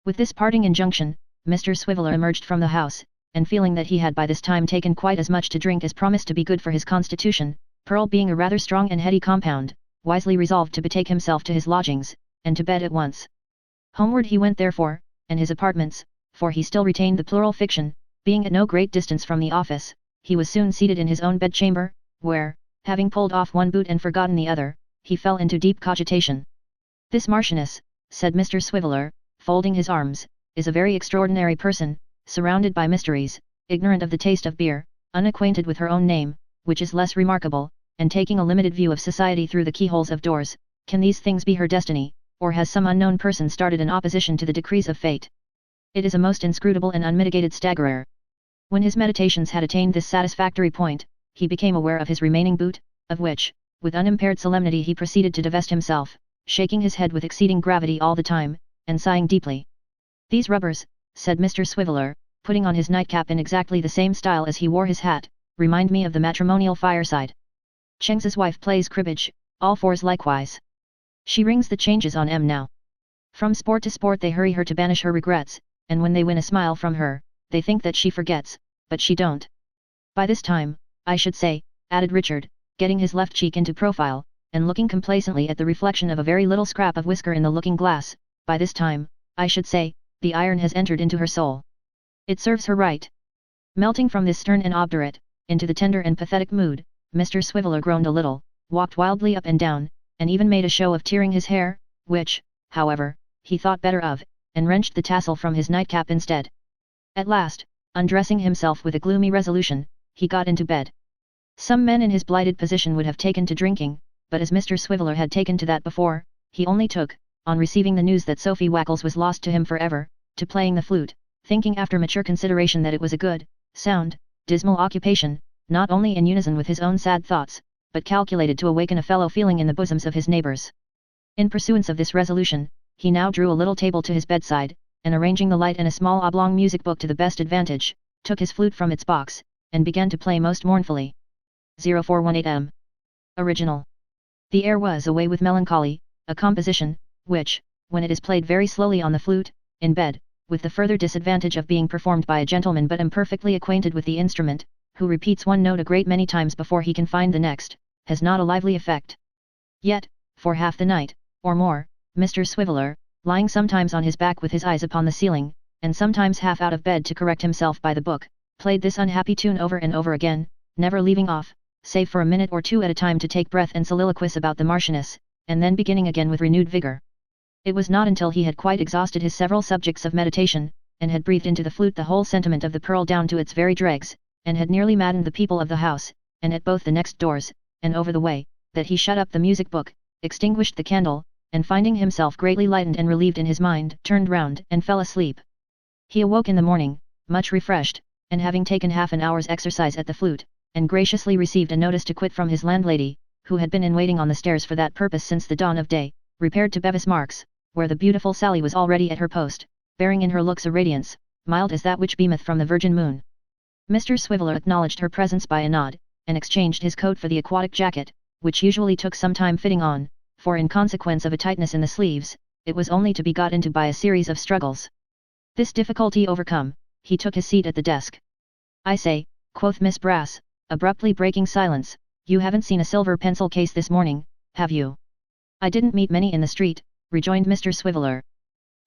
With this parting injunction, Mr. Swiveller emerged from the house, and feeling that he had by this time taken quite as much to drink as promised to be good for his constitution, Pearl being a rather strong and heady compound, wisely resolved to betake himself to his lodgings, and to bed at once. Homeward he went therefore, and his apartments, for he still retained the plural fiction, being at no great distance from the office, he was soon seated in his own bedchamber, where, having pulled off one boot and forgotten the other, he fell into deep cogitation. "This Marchioness," said Mr. Swiveller, folding his arms, "is a very extraordinary person, surrounded by mysteries, ignorant of the taste of beer, unacquainted with her own name, which is less remarkable, and taking a limited view of society through the keyholes of doors, can these things be her destiny, or has some unknown person started an opposition to the decrees of fate? It is a most inscrutable and unmitigated staggerer. When his meditations had attained this satisfactory point, he became aware of his remaining boot, of which, with unimpaired solemnity he proceeded to divest himself, shaking his head with exceeding gravity all the time, and sighing deeply. "These rubbers," said Mr. Swiveller, putting on his nightcap in exactly the same style as he wore his hat, "remind me of the matrimonial fireside. Chengs's wife plays cribbage, all fours likewise. She rings the changes on now. From sport to sport they hurry her to banish her regrets, and when they win a smile from her, they think that she forgets, but she don't. By this time, I should say," added Richard, getting his left cheek into profile, and looking complacently at the reflection of a very little scrap of whisker in the looking-glass, "by this time, I should say, the iron has entered into her soul. It serves her right." Melting from this stern and obdurate, into the tender and pathetic mood, Mr. Swiveller groaned a little, walked wildly up and down, and even made a show of tearing his hair, which, however, he thought better of, and wrenched the tassel from his nightcap instead. At last, undressing himself with a gloomy resolution, he got into bed. Some men in his blighted position would have taken to drinking, but as Mr. Swiveller had taken to that before, he only took, on receiving the news that Sophie Wackles was lost to him forever, to playing the flute, thinking after mature consideration that it was a good, sound, dismal occupation, not only in unison with his own sad thoughts, but calculated to awaken a fellow feeling in the bosoms of his neighbours. In pursuance of this resolution, he now drew a little table to his bedside, and arranging the light and a small oblong music book to the best advantage, took his flute from its box, and began to play most mournfully. 0418 Original. The air was Away with Melancholy, a composition, which, when it is played very slowly on the flute, in bed, with the further disadvantage of being performed by a gentleman but imperfectly acquainted with the instrument, who repeats one note a great many times before he can find the next, has not a lively effect. Yet, for half the night, or more, Mr. Swiveller, lying sometimes on his back with his eyes upon the ceiling, and sometimes half out of bed to correct himself by the book, played this unhappy tune over and over again, never leaving off, save for a minute or two at a time to take breath and soliloquize about the Marchioness, and then beginning again with renewed vigour. It was not until he had quite exhausted his several subjects of meditation, and had breathed into the flute the whole sentiment of the pearl down to its very dregs, and had nearly maddened the people of the house, and at both the next doors, and over the way, that he shut up the music book, extinguished the candle, and finding himself greatly lightened and relieved in his mind, turned round and fell asleep. He awoke in the morning, much refreshed, and having taken half an hour's exercise at the flute, and graciously received a notice to quit from his landlady, who had been in waiting on the stairs for that purpose since the dawn of day, repaired to Bevis Marks, where the beautiful Sally was already at her post, bearing in her looks a radiance, mild as that which beameth from the virgin moon. Mr. Swiveller acknowledged her presence by a nod, and exchanged his coat for the aquatic jacket, which usually took some time fitting on, for in consequence of a tightness in the sleeves, it was only to be got into by a series of struggles. This difficulty overcome, he took his seat at the desk. "I say," quoth Miss Brass, abruptly breaking silence, "you haven't seen a silver pencil case this morning, have you?" "I didn't meet many in the street," rejoined Mr. Swiveller.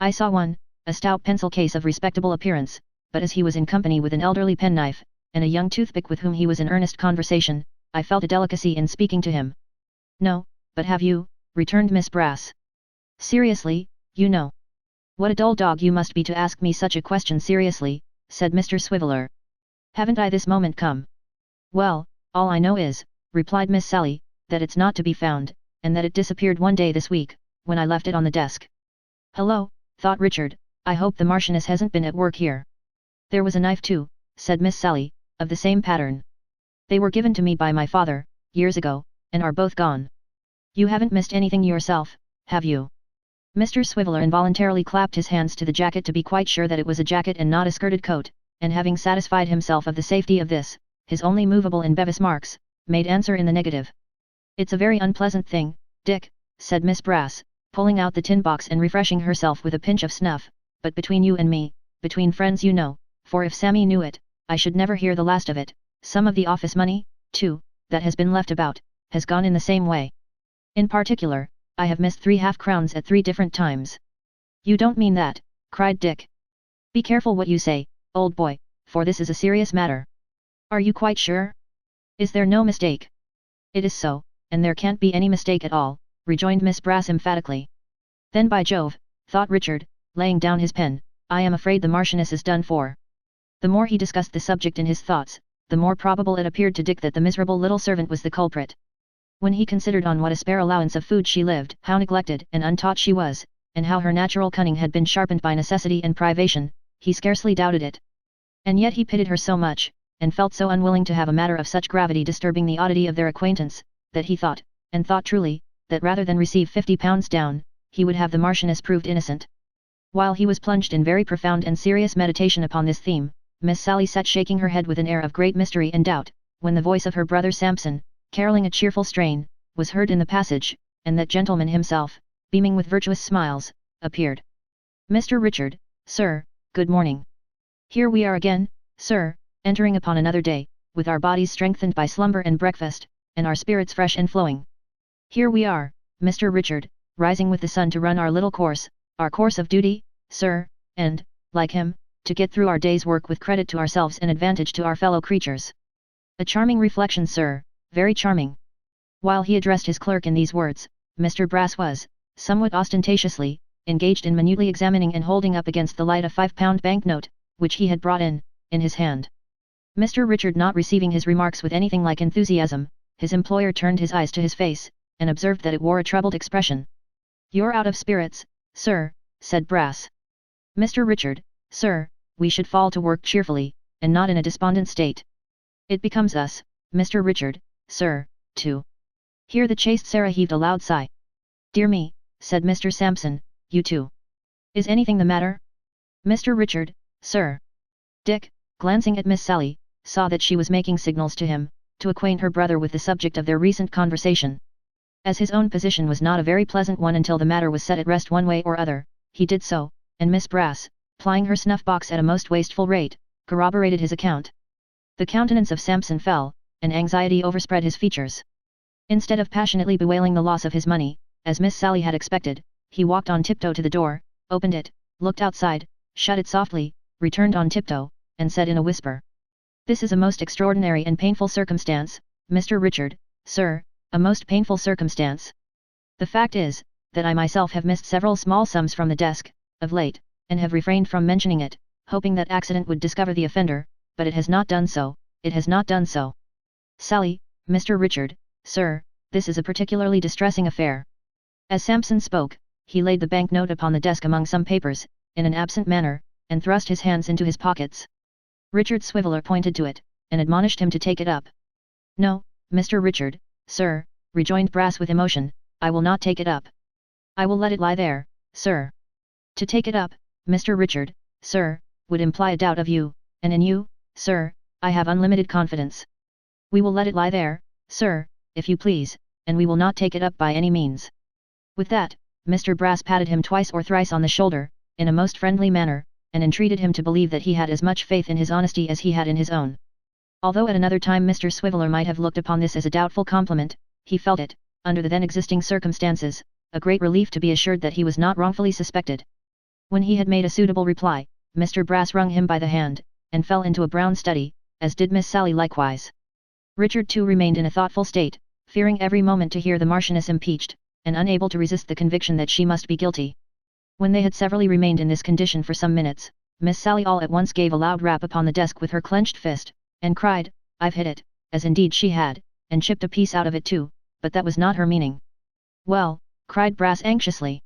"I saw one, a stout pencil case of respectable appearance, but as he was in company with an elderly penknife, and a young toothpick with whom he was in earnest conversation, I felt a delicacy in speaking to him." "No, but have you?" returned Miss Brass. "Seriously, you know." "What a dull dog you must be to ask me such a question seriously," said Mr. Swiveller. "Haven't I this moment come?" "Well, all I know is," replied Miss Sally, "that it's not to be found, and that it disappeared one day this week, when I left it on the desk." "Hello," thought Richard, "I hope the Marchioness hasn't been at work here." "There was a knife too," said Miss Sally, "of the same pattern. They were given to me by my father, years ago, and are both gone. You haven't missed anything yourself, have you?" Mr. Swiveller involuntarily clapped his hands to the jacket to be quite sure that it was a jacket and not a skirted coat, and having satisfied himself of the safety of this, his only movable in Bevis Marks, made answer in the negative. "It's a very unpleasant thing, Dick," said Miss Brass, pulling out the tin box and refreshing herself with a pinch of snuff, "but between you and me, between friends you know, for if Sammy knew it, I should never hear the last of it, some of the office money, too, that has been left about, has gone in the same way. In particular, I have missed 3 half-crowns at 3 different times." "You don't mean that," cried Dick. "Be careful what you say, old boy, for this is a serious matter." "Are you quite sure? Is there no mistake?" "It is so, and there can't be any mistake at all," rejoined Miss Brass emphatically. "Then by Jove," thought Richard, laying down his pen, "I am afraid the Marchioness is done for." The more he discussed the subject in his thoughts, the more probable it appeared to Dick that the miserable little servant was the culprit. When he considered on what a spare allowance of food she lived, how neglected and untaught she was, and how her natural cunning had been sharpened by necessity and privation, he scarcely doubted it. And yet he pitied her so much, and felt so unwilling to have a matter of such gravity disturbing the oddity of their acquaintance, that he thought, and thought truly, that rather than receive £50 down, he would have the Marchioness proved innocent. While he was plunged in very profound and serious meditation upon this theme, Miss Sally sat shaking her head with an air of great mystery and doubt, when the voice of her brother Sampson, carolling a cheerful strain, was heard in the passage, and that gentleman himself, beaming with virtuous smiles, appeared. "Mr. Richard, sir, good morning. Here we are again, sir, entering upon another day, with our bodies strengthened by slumber and breakfast, and our spirits fresh and flowing. Here we are, Mr. Richard, rising with the sun to run our course of duty, sir, and, like him, to get through our day's work with credit to ourselves and advantage to our fellow creatures. A charming reflection, sir, very charming." While he addressed his clerk in these words, Mr. Brass was, somewhat ostentatiously, engaged in minutely examining and holding up against the light a £5 banknote, which he had brought in his hand. Mr. Richard not receiving his remarks with anything like enthusiasm, his employer turned his eyes to his face, and observed that it wore a troubled expression. "You're out of spirits, sir," said Brass. "Mr. Richard, sir, we should fall to work cheerfully, and not in a despondent state. It becomes us, Mr. Richard, sir, to..." Here the chaste Sarah heaved a loud sigh. "Dear me," said Mr. Sampson, "you too. Is anything the matter?" "Mr. Richard, sir." Dick, glancing at Miss Sally, saw that she was making signals to him, to acquaint her brother with the subject of their recent conversation. As his own position was not a very pleasant one until the matter was set at rest one way or other, he did so, and Miss Brass, plying her snuff-box at a most wasteful rate, corroborated his account. The countenance of Sampson fell, and anxiety overspread his features. Instead of passionately bewailing the loss of his money, as Miss Sally had expected, he walked on tiptoe to the door, opened it, looked outside, shut it softly, returned on tiptoe, and said in a whisper, "This is a most extraordinary and painful circumstance, Mr. Richard, sir, a most painful circumstance. The fact is, that I myself have missed several small sums from the desk, of late, and have refrained from mentioning it, hoping that accident would discover the offender, but it has not done so, it has not done so. Sally, Mr. Richard, sir, this is a particularly distressing affair." As Sampson spoke, he laid the banknote upon the desk among some papers, in an absent manner, and thrust his hands into his pockets. Richard Swiveller pointed to it, and admonished him to take it up. "No, Mr. Richard, sir," rejoined Brass with emotion, "I will not take it up. I will let it lie there, sir. To take it up, Mr. Richard, sir, would imply a doubt of you, and in you, sir, I have unlimited confidence. We will let it lie there, sir, if you please, and we will not take it up by any means." With that, Mr. Brass patted him twice or thrice on the shoulder, in a most friendly manner, and entreated him to believe that he had as much faith in his honesty as he had in his own. Although at another time Mr. Swiveller might have looked upon this as a doubtful compliment, he felt it, under the then existing circumstances, a great relief to be assured that he was not wrongfully suspected. When he had made a suitable reply, Mr. Brass wrung him by the hand, and fell into a brown study, as did Miss Sally likewise. Richard too remained in a thoughtful state, fearing every moment to hear the Marchioness impeached, and unable to resist the conviction that she must be guilty. When they had severally remained in this condition for some minutes, Miss Sally all at once gave a loud rap upon the desk with her clenched fist, and cried, "I've hit it," as indeed she had, and chipped a piece out of it too, but that was not her meaning. "Well," cried Brass anxiously.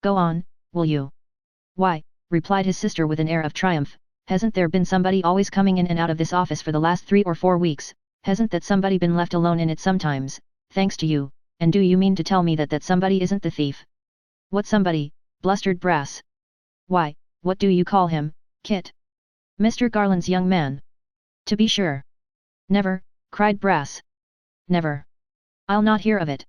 "Go on, will you?" "Why," replied his sister with an air of triumph, "hasn't there been somebody always coming in and out of this office for the last 3 or 4 weeks, hasn't that somebody been left alone in it sometimes, thanks to you, and do you mean to tell me that that somebody isn't the thief?" "What somebody?" blustered Brass. "Why, what do you call him, Kit? Mr. Garland's young man." "To be sure." "Never," cried Brass. "Never. I'll not hear of it."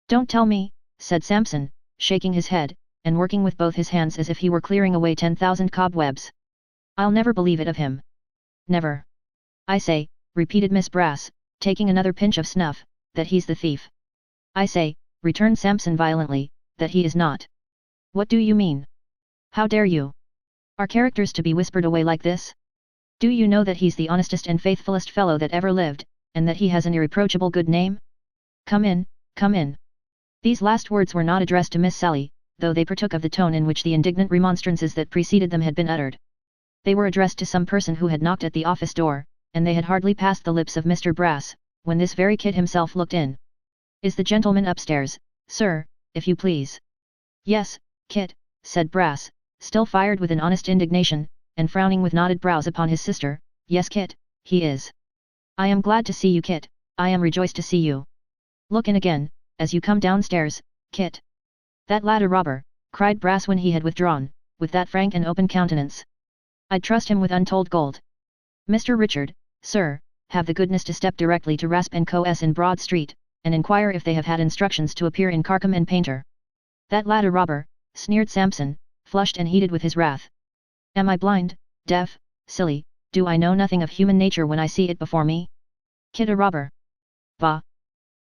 "Don't tell me," said Sampson, shaking his head, and working with both his hands as if he were clearing away 10,000 cobwebs. "I'll never believe it of him. Never." "I say," repeated Miss Brass, taking another pinch of snuff, "that he's the thief." "I say," returned Sampson violently, "that he is not." "What do you mean? How dare you? Are characters to be whispered away like this? Do you know that he's the honestest and faithfulest fellow that ever lived, and that he has an irreproachable good name? Come in, come in." These last words were not addressed to Miss Sally, though they partook of the tone in which the indignant remonstrances that preceded them had been uttered. They were addressed to some person who had knocked at the office door, and they had hardly passed the lips of Mr. Brass, when this very Kit himself looked in. "Is the gentleman upstairs, sir, if you please?" "Yes, Kit," said Brass, still fired with an honest indignation, and frowning with knotted brows upon his sister. "Yes, Kit, he is. I am glad to see you, Kit, I am rejoiced to see you. Look in again, as you come downstairs, Kit." "That lad a robber," cried Brass when he had withdrawn, with that frank and open countenance. "I'd trust him with untold gold. Mr. Richard, sir, have the goodness to step directly to Rasp & Co.'s in Broad Street, and inquire if they have had instructions to appear in Carcom and Painter." "That lad a robber," sneered Samson, flushed and heated with his wrath. "Am I blind, deaf, silly, do I know nothing of human nature when I see it before me? Kit a robber? Bah!"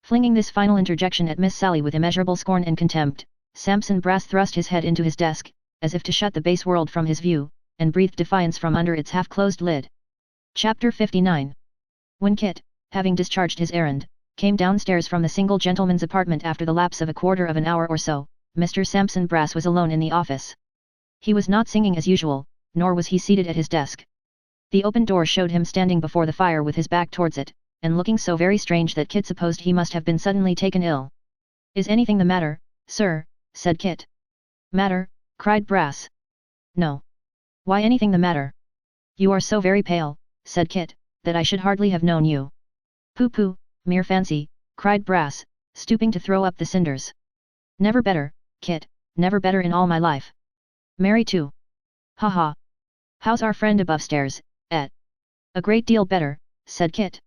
Flinging this final interjection at Miss Sally with immeasurable scorn and contempt, Samson Brass thrust his head into his desk, as if to shut the base world from his view, and breathed defiance from under its half-closed lid. Chapter 59. When Kit, having discharged his errand, came downstairs from the single gentleman's apartment after the lapse of a quarter of an hour or so, Mr. Samson Brass was alone in the office. He was not singing as usual, nor was he seated at his desk. The open door showed him standing before the fire with his back towards it, and looking so very strange that Kit supposed he must have been suddenly taken ill. "Is anything the matter, sir?" said Kit. "Matter?" cried Brass. "No. Why anything the matter? You are so very pale," said Kit, "that I should hardly have known you." "Pooh, mere fancy," cried Brass, stooping to throw up the cinders. "Never better, Kit, never better in all my life. Merry too. Ha ha. How's our friend above stairs, a great deal better," said Kit.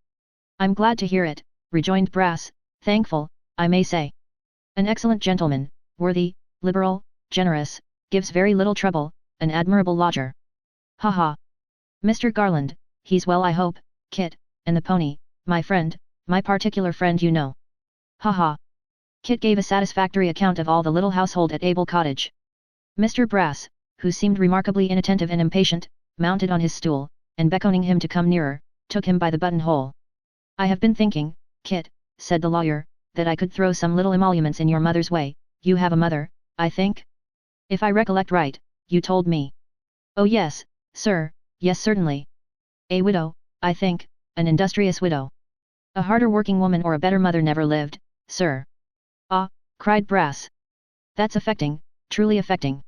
"I'm glad to hear it," rejoined Brass, "thankful, I may say. An excellent gentleman, worthy, liberal, generous, gives very little trouble, an admirable lodger. Ha ha. Mr. Garland, he's well I hope, Kit, and the pony, my friend, my particular friend you know. Ha ha." Kit gave a satisfactory account of all the little household at Abel Cottage. Mr. Brass, who seemed remarkably inattentive and impatient, mounted on his stool, and beckoning him to come nearer, took him by the buttonhole. "I have been thinking, Kit," said the lawyer, "that I could throw some little emoluments in your mother's way. You have a mother, I think? If I recollect right, you told me." "Oh yes, sir, yes certainly. A widow, I think, an industrious widow. A harder working woman or a better mother never lived, sir." "Ah," cried Brass. "That's affecting, truly affecting.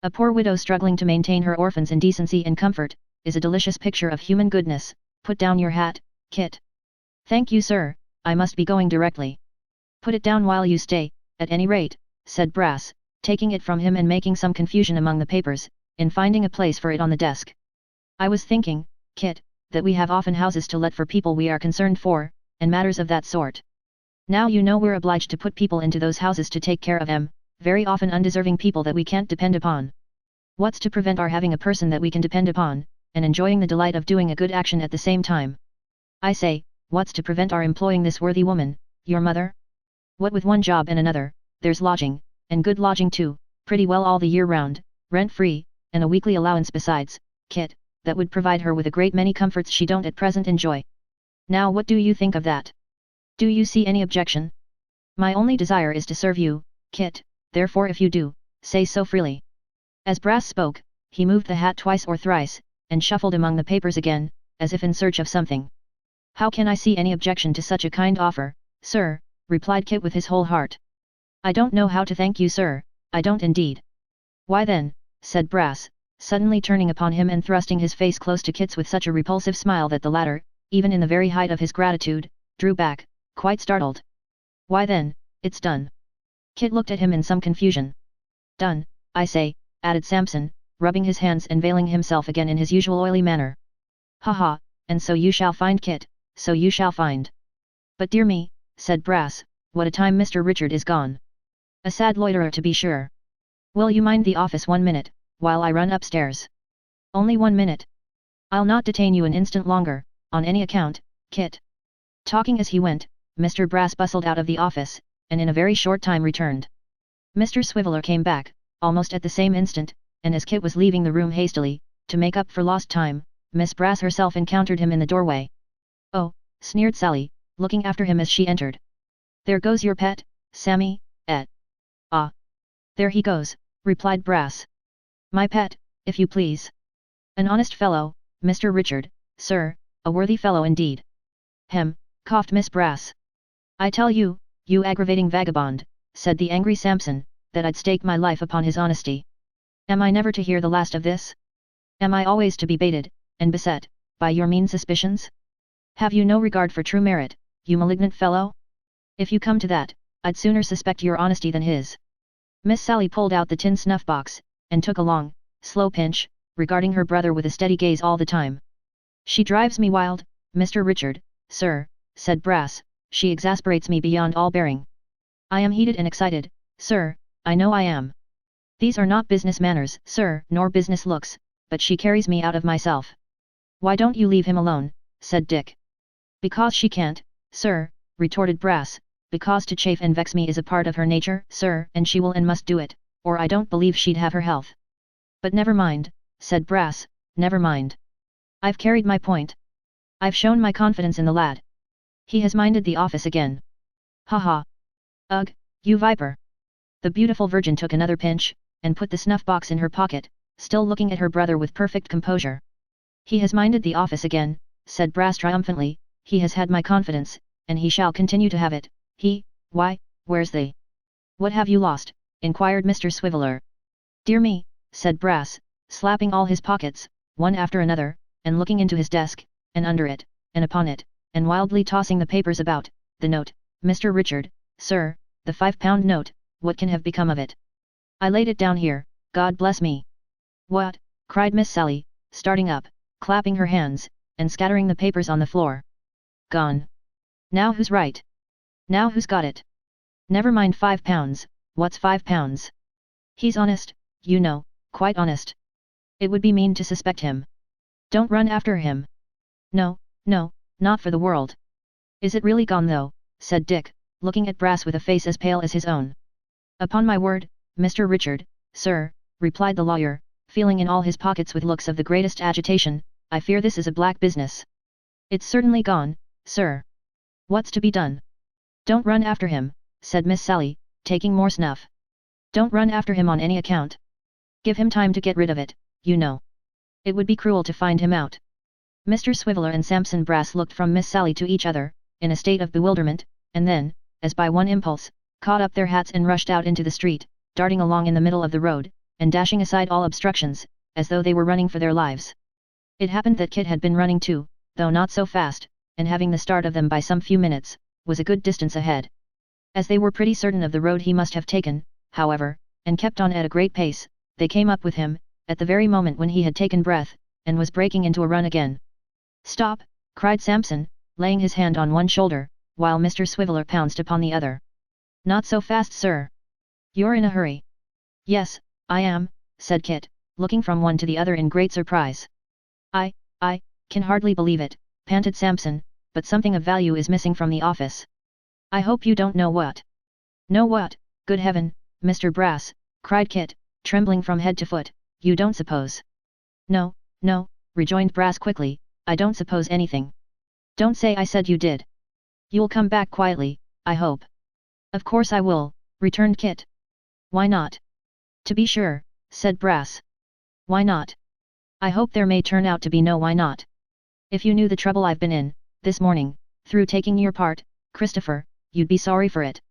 A poor widow struggling to maintain her orphans in decency and comfort, is a delicious picture of human goodness. Put down your hat, Kit." "Thank you sir, I must be going directly." "Put it down while you stay, at any rate," said Brass, taking it from him and making some confusion among the papers, in finding a place for it on the desk. "I was thinking, Kit, that we have often houses to let for people we are concerned for, and matters of that sort. Now you know we're obliged to put people into those houses to take care of 'em, very often undeserving people that we can't depend upon. What's to prevent our having a person that we can depend upon, and enjoying the delight of doing a good action at the same time? I say, what's to prevent our employing this worthy woman, your mother? What with one job and another, there's lodging, and good lodging too, pretty well all the year round, rent-free, and a weekly allowance besides, Kit, that would provide her with a great many comforts she don't at present enjoy. Now what do you think of that? Do you see any objection? My only desire is to serve you, Kit, therefore if you do, say so freely." As Brass spoke, he moved the hat twice or thrice, and shuffled among the papers again, as if in search of something. "How can I see any objection to such a kind offer, sir?" replied Kit with his whole heart. "I don't know how to thank you sir, I don't indeed." "Why then," said Brass, suddenly turning upon him and thrusting his face close to Kit's with such a repulsive smile that the latter, even in the very height of his gratitude, drew back, quite startled. "Why then, it's done." Kit looked at him in some confusion. "Done, I say," added Samson, rubbing his hands and veiling himself again in his usual oily manner. "Ha ha, and so you shall find Kit, so you shall find. But dear me," said Brass, "what a time Mr. Richard is gone. A sad loiterer to be sure. Will you mind the office 1 minute, while I run upstairs? Only 1 minute. I'll not detain you an instant longer, on any account, Kit." Talking as he went, Mr. Brass bustled out of the office, and in a very short time returned. Mr. Swiveller came back, almost at the same instant, and as Kit was leaving the room hastily, to make up for lost time, Miss Brass herself encountered him in the doorway. "Oh," sneered Sally, looking after him as she entered. "There goes your pet, Sammy, eh?" "Ah. There he goes," replied Brass. "My pet, if you please." An honest fellow, Mr. Richard, sir, a worthy fellow indeed. Hem, coughed Miss Brass. I tell you, you aggravating vagabond, said the angry Samson, that I'd stake my life upon his honesty. Am I never to hear the last of this? Am I always to be baited, and beset, by your mean suspicions? Have you no regard for true merit, you malignant fellow? If you come to that, I'd sooner suspect your honesty than his. Miss Sally pulled out the tin snuff box, and took a long, slow pinch, regarding her brother with a steady gaze all the time. She drives me wild, Mr. Richard, sir, said Brass, she exasperates me beyond all bearing. I am heated and excited, sir, I know I am. These are not business manners, sir, nor business looks, but she carries me out of myself. Why don't you leave him alone, said Dick. Because she can't, sir, retorted Brass, because to chafe and vex me is a part of her nature, sir, and she will and must do it, or I don't believe she'd have her health. But never mind, said Brass, never mind. I've carried my point. I've shown my confidence in the lad. He has minded the office again. Ha ha. Ugh, you viper. The beautiful virgin took another pinch, and put the snuff box in her pocket, still looking at her brother with perfect composure. He has minded the office again, said Brass triumphantly, he has had my confidence, and he shall continue to have it. Why, where's the... What have you lost? Inquired Mr. Swiveller. Dear me, said Brass, slapping all his pockets, one after another, and looking into his desk, and under it, and upon it, and wildly tossing the papers about. The note, Mr. Richard, sir, the £5 note, what can have become of it? I laid it down here, God bless me. What? Cried Miss Sally, starting up, clapping her hands, and scattering the papers on the floor. Gone. Now who's right? Now who's got it? Never mind £5, what's £5? He's honest, you know, quite honest. It would be mean to suspect him. Don't run after him. No, no, not for the world. Is it really gone though? Said Dick, looking at Brass with a face as pale as his own. Upon my word, Mr. Richard, sir, replied the lawyer, feeling in all his pockets with looks of the greatest agitation, I fear this is a black business. It's certainly gone, sir. What's to be done? Don't run after him, said Miss Sally, taking more snuff. Don't run after him on any account. Give him time to get rid of it, you know. It would be cruel to find him out. Mr. Swiveller and Samson Brass looked from Miss Sally to each other, in a state of bewilderment, and then, as by one impulse, caught up their hats and rushed out into the street, darting along in the middle of the road, and dashing aside all obstructions, as though they were running for their lives. It happened that Kit had been running too, though not so fast, and having the start of them by some few minutes, was a good distance ahead. As they were pretty certain of the road he must have taken, however, and kept on at a great pace, they came up with him, at the very moment when he had taken breath, and was breaking into a run again. Stop, cried Samson, laying his hand on one shoulder, while Mr. Swiveller pounced upon the other. Not so fast, sir. You're in a hurry. Yes, I am, said Kit, looking from one to the other in great surprise. I can hardly believe it, panted Samson, but something of value is missing from the office. I hope you don't know what. Know what, good heaven, Mr. Brass, cried Kit, trembling from head to foot, you don't suppose. No, rejoined Brass quickly, I don't suppose anything. Don't say I said you did. You'll come back quietly, I hope. Of course I will, returned Kit. Why not? To be sure, said Brass. Why not? I hope there may turn out to be no why not. If you knew the trouble I've been in, this morning, through taking your part, Christopher, you'd be sorry for it.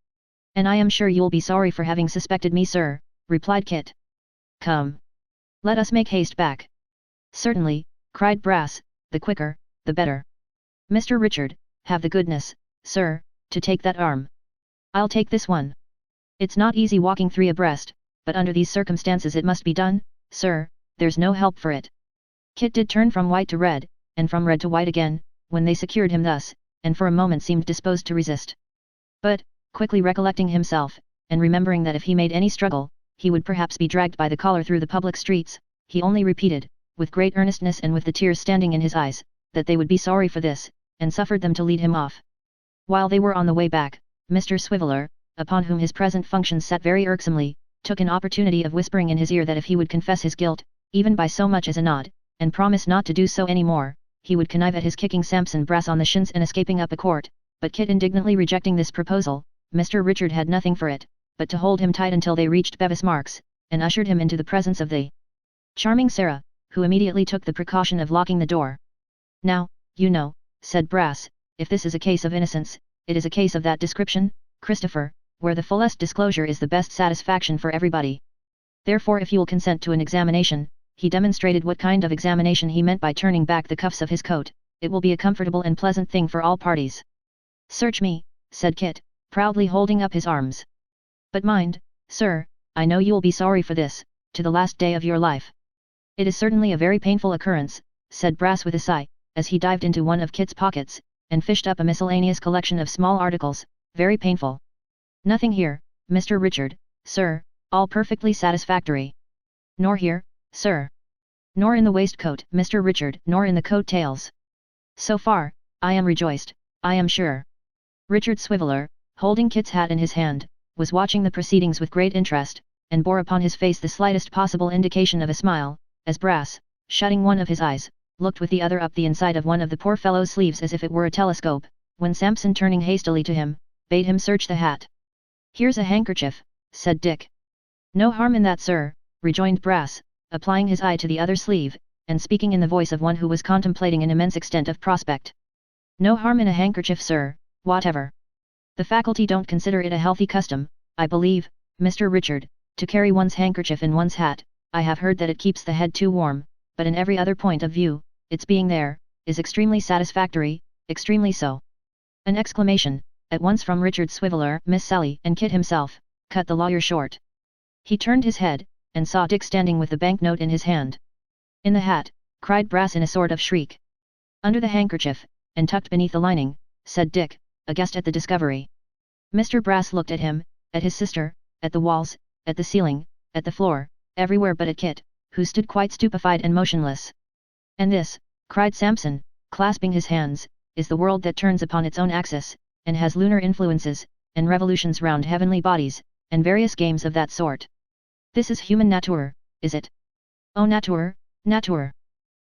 And I am sure you'll be sorry for having suspected me, sir, replied Kit. Come. Let us make haste back. Certainly, cried Brass, the quicker, the better. Mr. Richard, have the goodness, sir, to take that arm. I'll take this one. It's not easy walking three abreast, but under these circumstances it must be done, sir, there's no help for it. Kit did turn from white to red, and from red to white again, when they secured him thus, and for a moment seemed disposed to resist. But, quickly recollecting himself, and remembering that if he made any struggle, he would perhaps be dragged by the collar through the public streets, he only repeated, with great earnestness and with the tears standing in his eyes, that they would be sorry for this, and suffered them to lead him off. While they were on the way back, Mr. Swiveller, upon whom his present functions sat very irksomely, took an opportunity of whispering in his ear that if he would confess his guilt, even by so much as a nod, and promise not to do so any more, he would connive at his kicking Samson Brass on the shins and escaping up a court, but Kit indignantly rejecting this proposal, Mr. Richard had nothing for it, but to hold him tight until they reached Bevis Marks, and ushered him into the presence of the charming Sarah, who immediately took the precaution of locking the door. Now, you know, said Brass, if this is a case of innocence, it is a case of that description, Christopher, where the fullest disclosure is the best satisfaction for everybody. Therefore if you will consent to an examination, he demonstrated what kind of examination he meant by turning back the cuffs of his coat, it will be a comfortable and pleasant thing for all parties. Search me, said Kit, proudly holding up his arms. But mind, sir, I know you will be sorry for this, to the last day of your life. It is certainly a very painful occurrence, said Brass with a sigh, as he dived into one of Kit's pockets, and fished up a miscellaneous collection of small articles, very painful. Nothing here, Mr. Richard, sir, all perfectly satisfactory. Nor here, sir. Nor in the waistcoat, Mr. Richard, nor in the coat tails. So far, I am rejoiced, I am sure. Richard Swiveller, holding Kit's hat in his hand, was watching the proceedings with great interest, and bore upon his face the slightest possible indication of a smile, as Brass, shutting one of his eyes, looked with the other up the inside of one of the poor fellow's sleeves as if it were a telescope, when Sampson turning hastily to him, bade him search the hat. Here's a handkerchief, said Dick. No harm in that, sir, rejoined Brass, applying his eye to the other sleeve, and speaking in the voice of one who was contemplating an immense extent of prospect. No harm in a handkerchief, sir, whatever. The faculty don't consider it a healthy custom, I believe, Mr. Richard, to carry one's handkerchief in one's hat. I have heard that it keeps the head too warm, but in every other point of view, its being there, is extremely satisfactory, extremely so. An exclamation, at once from Richard Swiveller, Miss Sally, and Kit himself, cut the lawyer short. He turned his head, and saw Dick standing with the banknote in his hand. In the hat, cried Brass in a sort of shriek. Under the handkerchief, and tucked beneath the lining, said Dick, aghast at the discovery. Mr. Brass looked at him, at his sister, at the walls, at the ceiling, at the floor, everywhere but at Kit, who stood quite stupefied and motionless. And this, cried Sampson, clasping his hands, is the world that turns upon its own axis, and has lunar influences, and revolutions round heavenly bodies, and various games of that sort. This is human nature, is it? Oh nature, nature!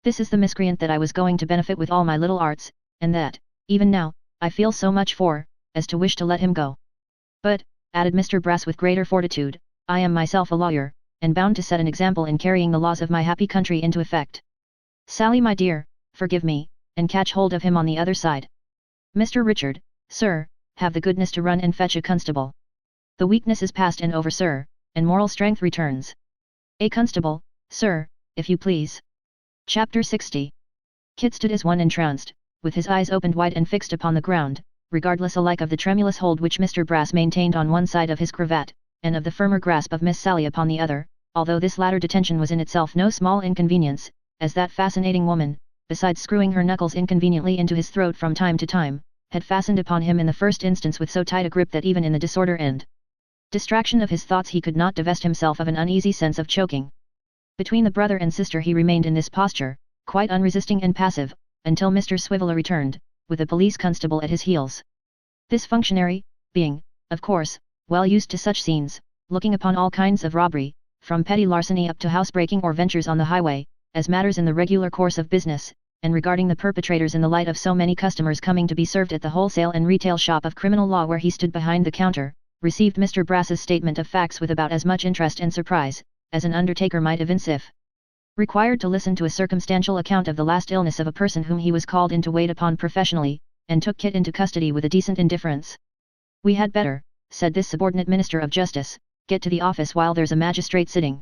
This is the miscreant that I was going to benefit with all my little arts, and that, even now, I feel so much for, as to wish to let him go. But, added Mr. Brass with greater fortitude, I am myself a lawyer, and bound to set an example in carrying the laws of my happy country into effect. Sally, my dear, forgive me, and catch hold of him on the other side. Mr. Richard, sir, have the goodness to run and fetch a constable. The weakness is past and over, sir, and moral strength returns. A constable, sir, if you please. Chapter 60. Kit stood as one entranced, with his eyes opened wide and fixed upon the ground, regardless alike of the tremulous hold which Mr. Brass maintained on one side of his cravat, and of the firmer grasp of Miss Sally upon the other, although this latter detention was in itself no small inconvenience, as that fascinating woman, besides screwing her knuckles inconveniently into his throat from time to time, had fastened upon him in the first instance with so tight a grip that even in the disorder and distraction of his thoughts he could not divest himself of an uneasy sense of choking. Between the brother and sister he remained in this posture, quite unresisting and passive, until Mr. Swiveller returned, with a police constable at his heels. This functionary, being, of course, well used to such scenes, looking upon all kinds of robbery, from petty larceny up to housebreaking or ventures on the highway, as matters in the regular course of business, and regarding the perpetrators in the light of so many customers coming to be served at the wholesale and retail shop of criminal law where he stood behind the counter, received Mr. Brass's statement of facts with about as much interest and surprise, as an undertaker might evince if required to listen to a circumstantial account of the last illness of a person whom he was called in to wait upon professionally, and took Kit into custody with a decent indifference. We had better, said this subordinate minister of justice, get to the office while there's a magistrate sitting.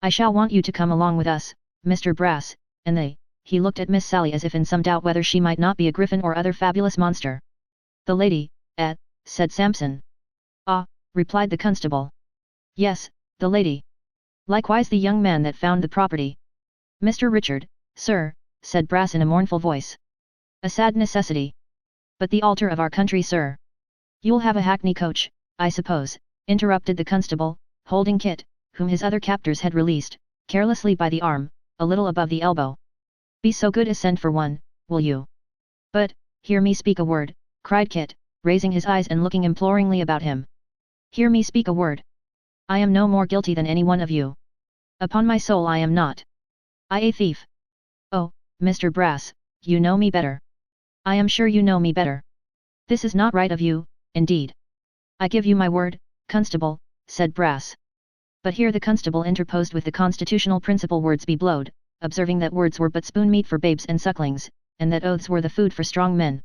I shall want you to come along with us, Mr. Brass, and he looked at Miss Sally as if in some doubt whether she might not be a griffin or other fabulous monster. The lady, said Sampson. Ah, replied the constable. Yes, the lady. Likewise the young man that found the property. Mr. Richard, sir, said Brass in a mournful voice. A sad necessity. But the altar of our country, sir. You'll have a hackney coach, I suppose, interrupted the constable, holding Kit, whom his other captors had released, carelessly by the arm, a little above the elbow. Be so good as send for one, will you? But, hear me speak a word, cried Kit, raising his eyes and looking imploringly about him. Hear me speak a word. I am no more guilty than any one of you. Upon my soul I am not. I a thief. Oh, Mr. Brass, you know me better. I am sure you know me better. This is not right of you, indeed. I give you my word, constable, said Brass. But here the constable interposed with the constitutional principle words be blowed, observing that words were but spoon meat for babes and sucklings, and that oaths were the food for strong men.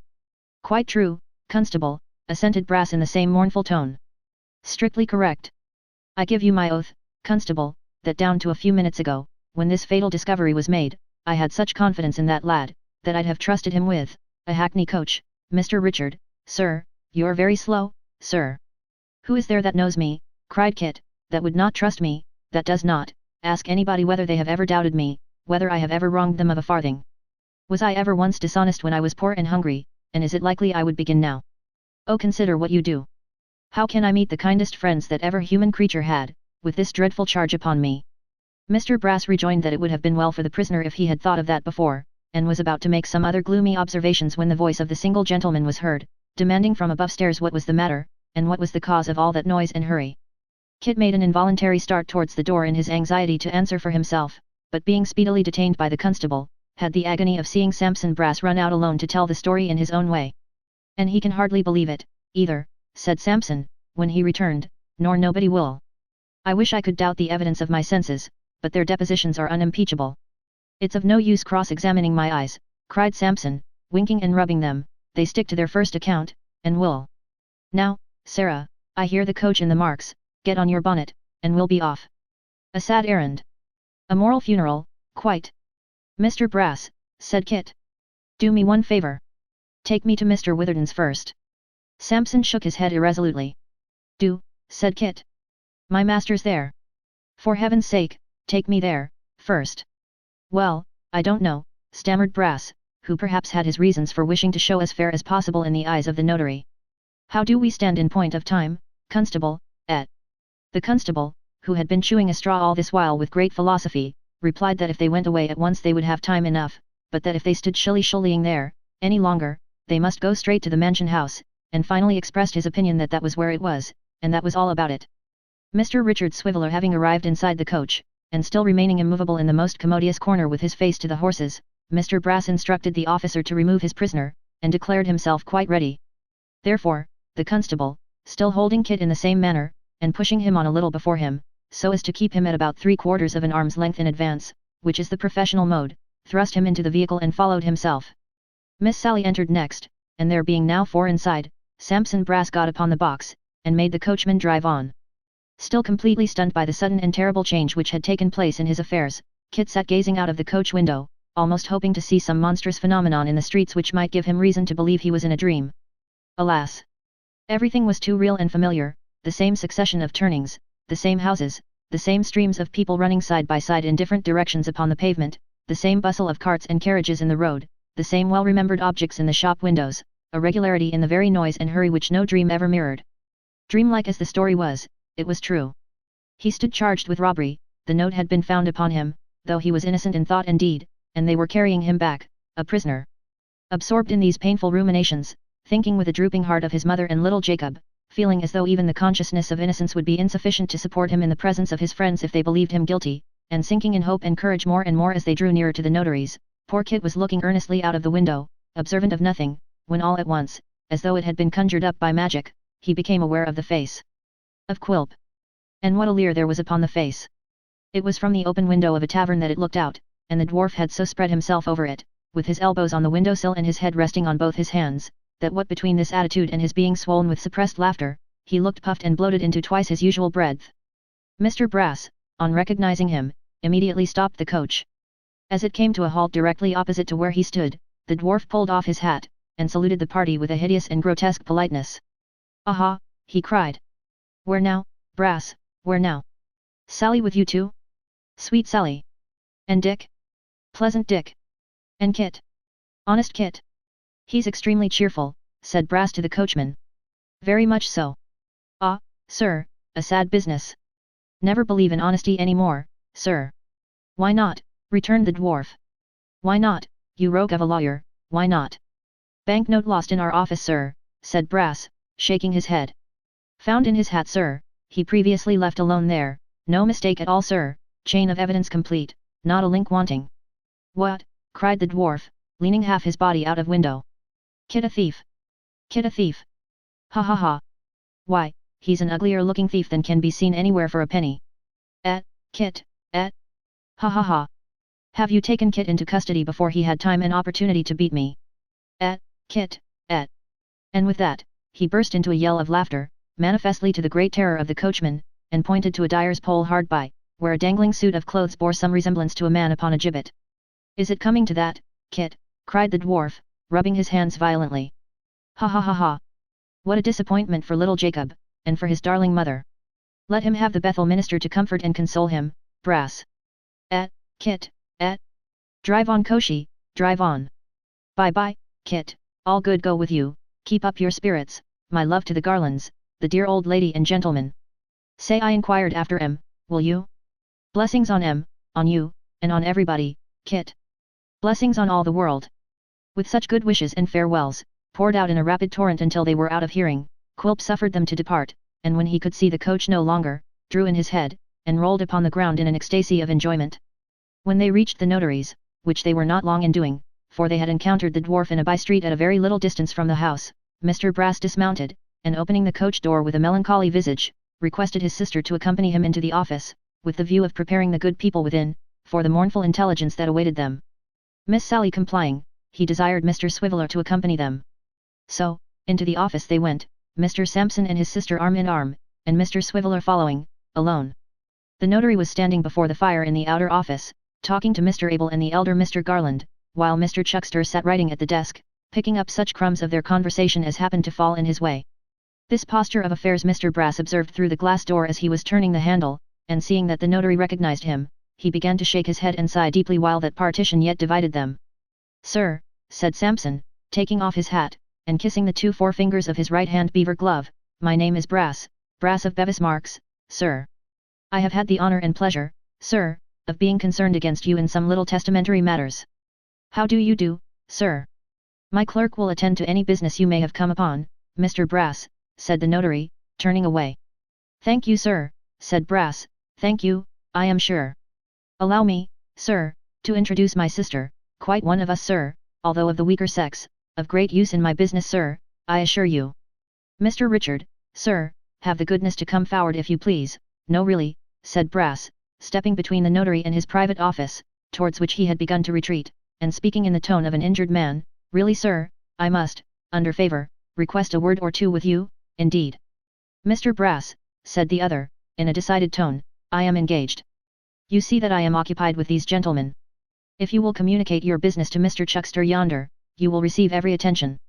Quite true, Constable, assented Brass in the same mournful tone. Strictly correct. I give you my oath, Constable, that down to a few minutes ago, when this fatal discovery was made, I had such confidence in that lad, that I'd have trusted him with a hackney coach. Mr. Richard, sir, you're very slow, sir. Who is there that knows me, cried Kit, that would not trust me, that does not ask anybody whether they have ever doubted me, whether I have ever wronged them of a farthing? Was I ever once dishonest when I was poor and hungry, and is it likely I would begin now? Oh, consider what you do. How can I meet the kindest friends that ever human creature had, with this dreadful charge upon me? Mr. Brass rejoined that it would have been well for the prisoner if he had thought of that before, and was about to make some other gloomy observations when the voice of the single gentleman was heard, demanding from above stairs what was the matter, and what was the cause of all that noise and hurry. Kit made an involuntary start towards the door in his anxiety to answer for himself, but being speedily detained by the constable, had the agony of seeing Samson Brass run out alone to tell the story in his own way. And he can hardly believe it, either, said Samson, when he returned, nor nobody will. I wish I could doubt the evidence of my senses, but their depositions are unimpeachable. It's of no use cross-examining my eyes, cried Samson, winking and rubbing them, they stick to their first account, and will. Now, Sarah, I hear the coach in the marks, get on your bonnet, and we'll be off. A sad errand. A moral funeral, quite. Mr. Brass, said Kit. Do me one favor. Take me to Mr. Witherden's first. Samson shook his head irresolutely. Do, said Kit. My master's there. For heaven's sake, take me there, first. Well, I don't know, stammered Brass, who perhaps had his reasons for wishing to show as fair as possible in the eyes of the notary. How do we stand in point of time, Constable, et? The constable, who had been chewing a straw all this while with great philosophy, replied that if they went away at once they would have time enough, but that if they stood shilly-shollying there any longer, they must go straight to the mansion house, and finally expressed his opinion that that was where it was, and that was all about it. Mr. Richard Swiveller having arrived inside the coach, and still remaining immovable in the most commodious corner with his face to the horses, Mr. Brass instructed the officer to remove his prisoner, and declared himself quite ready. Therefore, the constable, still holding Kit in the same manner, and pushing him on a little before him, so as to keep him at about 3/4 of an arm's length in advance, which is the professional mode, thrust him into the vehicle and followed himself. Miss Sally entered next, and there being now 4 inside, Samson Brass got upon the box, and made the coachman drive on. Still completely stunned by the sudden and terrible change which had taken place in his affairs, Kit sat gazing out of the coach window, almost hoping to see some monstrous phenomenon in the streets which might give him reason to believe he was in a dream. Alas! Everything was too real and familiar, the same succession of turnings, the same houses, the same streams of people running side by side in different directions upon the pavement, the same bustle of carts and carriages in the road, the same well-remembered objects in the shop windows, a regularity in the very noise and hurry which no dream ever mirrored. Dreamlike as the story was, it was true. He stood charged with robbery, the note had been found upon him, though he was innocent in thought and deed, and they were carrying him back, a prisoner. Absorbed in these painful ruminations, thinking with a drooping heart of his mother and little Jacob, feeling as though even the consciousness of innocence would be insufficient to support him in the presence of his friends if they believed him guilty, and sinking in hope and courage more and more as they drew nearer to the notary's, poor Kit was looking earnestly out of the window, observant of nothing, when all at once, as though it had been conjured up by magic, he became aware of the face of Quilp. And what a leer there was upon the face! It was from the open window of a tavern that it looked out, and the dwarf had so spread himself over it, with his elbows on the window-sill and his head resting on both his hands, that what between this attitude and his being swollen with suppressed laughter, he looked puffed and bloated into twice his usual breadth. Mr. Brass, on recognizing him, immediately stopped the coach. As it came to a halt directly opposite to where he stood, the dwarf pulled off his hat, and saluted the party with a hideous and grotesque politeness. "Aha!" he cried. "Where now, Brass, where now? Sally with you too? Sweet Sally. And Dick? Pleasant Dick. And Kit? Honest Kit? He's extremely cheerful," said Brass to the coachman. "Very much so. Ah, sir, a sad business. Never believe in honesty any more, sir." "Why not?" returned the dwarf. "Why not, you rogue of a lawyer, why not?" "Banknote lost in our office, sir," said Brass, shaking his head. "Found in his hat, sir, he previously left alone there, no mistake at all, sir, chain of evidence complete, not a link wanting." "What?" cried the dwarf, leaning half his body out of window. "Kit a thief! Kit a thief! Ha ha ha! Why, he's an uglier looking thief than can be seen anywhere for a penny. Kit, ha ha ha! Have you taken Kit into custody before he had time and opportunity to beat me? Kit, And with that, he burst into a yell of laughter, manifestly to the great terror of the coachman, and pointed to a dyer's pole hard by, where a dangling suit of clothes bore some resemblance to a man upon a gibbet. Is it coming to that, Kit? Cried the dwarf, rubbing his hands violently. Ha ha ha ha! What a disappointment for little Jacob, and for his darling mother. Let him have the Bethel minister to comfort and console him, Brass. Kit, Drive on Koshi, drive on. Bye-bye, Kit, all good go with you, keep up your spirits, my love to the Garlands, the dear old lady and gentleman. Say I inquired after em, will you? Blessings on em, on you, and on everybody, Kit. Blessings on all the world. With such good wishes and farewells, poured out in a rapid torrent until they were out of hearing, Quilp suffered them to depart, and when he could see the coach no longer, drew in his head, and rolled upon the ground in an ecstasy of enjoyment. When they reached the notary's, which they were not long in doing, for they had encountered the dwarf in a by-street at a very little distance from the house, Mr. Brass dismounted, and opening the coach door with a melancholy visage, requested his sister to accompany him into the office, with the view of preparing the good people within, for the mournful intelligence that awaited them. Miss Sally complying, he desired Mr. Swiveller to accompany them. So, into the office they went, Mr. Sampson and his sister arm in arm, and Mr. Swiveller following, alone. The notary was standing before the fire in the outer office, talking to Mr. Abel and the elder Mr. Garland, while Mr. Chuckster sat writing at the desk, picking up such crumbs of their conversation as happened to fall in his way. This posture of affairs Mr. Brass observed through the glass door as he was turning the handle, and seeing that the notary recognized him, he began to shake his head and sigh deeply while that partition yet divided them. Sir, said Sampson, taking off his hat, and kissing the 2 forefingers of his right-hand beaver glove, my name is Brass, Brass of Bevis Marks, sir. I have had the honor and pleasure, sir, of being concerned against you in some little testamentary matters. How do you do, sir? My clerk will attend to any business you may have come upon, Mr. Brass, said the notary, turning away. Thank you, sir, said Brass, thank you, I am sure. Allow me, sir, to introduce my sister, quite one of us, sir, although of the weaker sex, of great use in my business, sir, I assure you. Mr. Richard, sir, have the goodness to come forward if you please. No really, said Brass, stepping between the notary and his private office, towards which he had begun to retreat, and speaking in the tone of an injured man, really, sir, I must, under favour, request a word or two with you, indeed. Mr. Brass, said the other, in a decided tone, I am engaged. You see that I am occupied with these gentlemen. If you will communicate your business to Mr. Chuckster yonder, you will receive every attention.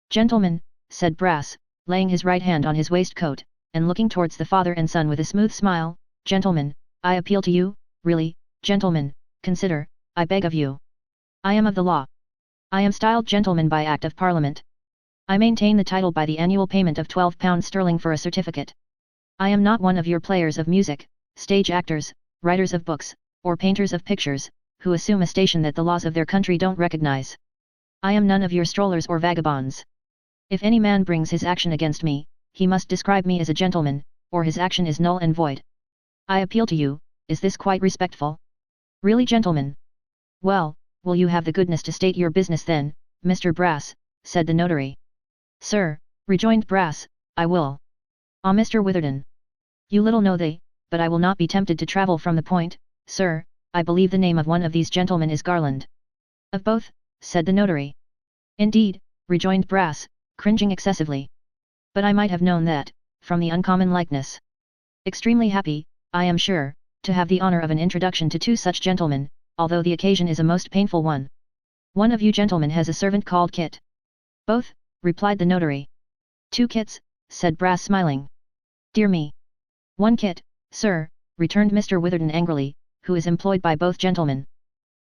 Gentlemen, said Brass, laying his right hand on his waistcoat, and looking towards the father and son with a smooth smile, gentlemen, I appeal to you, really, gentlemen, consider, I beg of you. I am of the law. I am styled gentleman by Act of Parliament. I maintain the title by the annual payment of £12 sterling for a certificate. I am not one of your players of music, stage actors, writers of books, or painters of pictures, who assume a station that the laws of their country don't recognize. I am none of your strollers or vagabonds. If any man brings his action against me, he must describe me as a gentleman, or his action is null and void. I appeal to you, is this quite respectful? Really, gentlemen? Well, will you have the goodness to state your business then, Mr. Brass, said the notary. Sir, rejoined Brass, I will. Ah, Mr. Witherden. You little know they, but I will not be tempted to travel from the point, sir. I believe the name of one of these gentlemen is Garland. Of both, said the notary. Indeed, rejoined Brass, cringing excessively. But I might have known that, from the uncommon likeness. Extremely happy, I am sure, to have the honor of an introduction to 2 such gentlemen, although the occasion is a most painful one. One of you gentlemen has a servant called Kit. Both, replied the notary. 2 Kits, said Brass smiling. Dear me. 1 Kit, sir, returned Mr. Witherden angrily, who is employed by both gentlemen.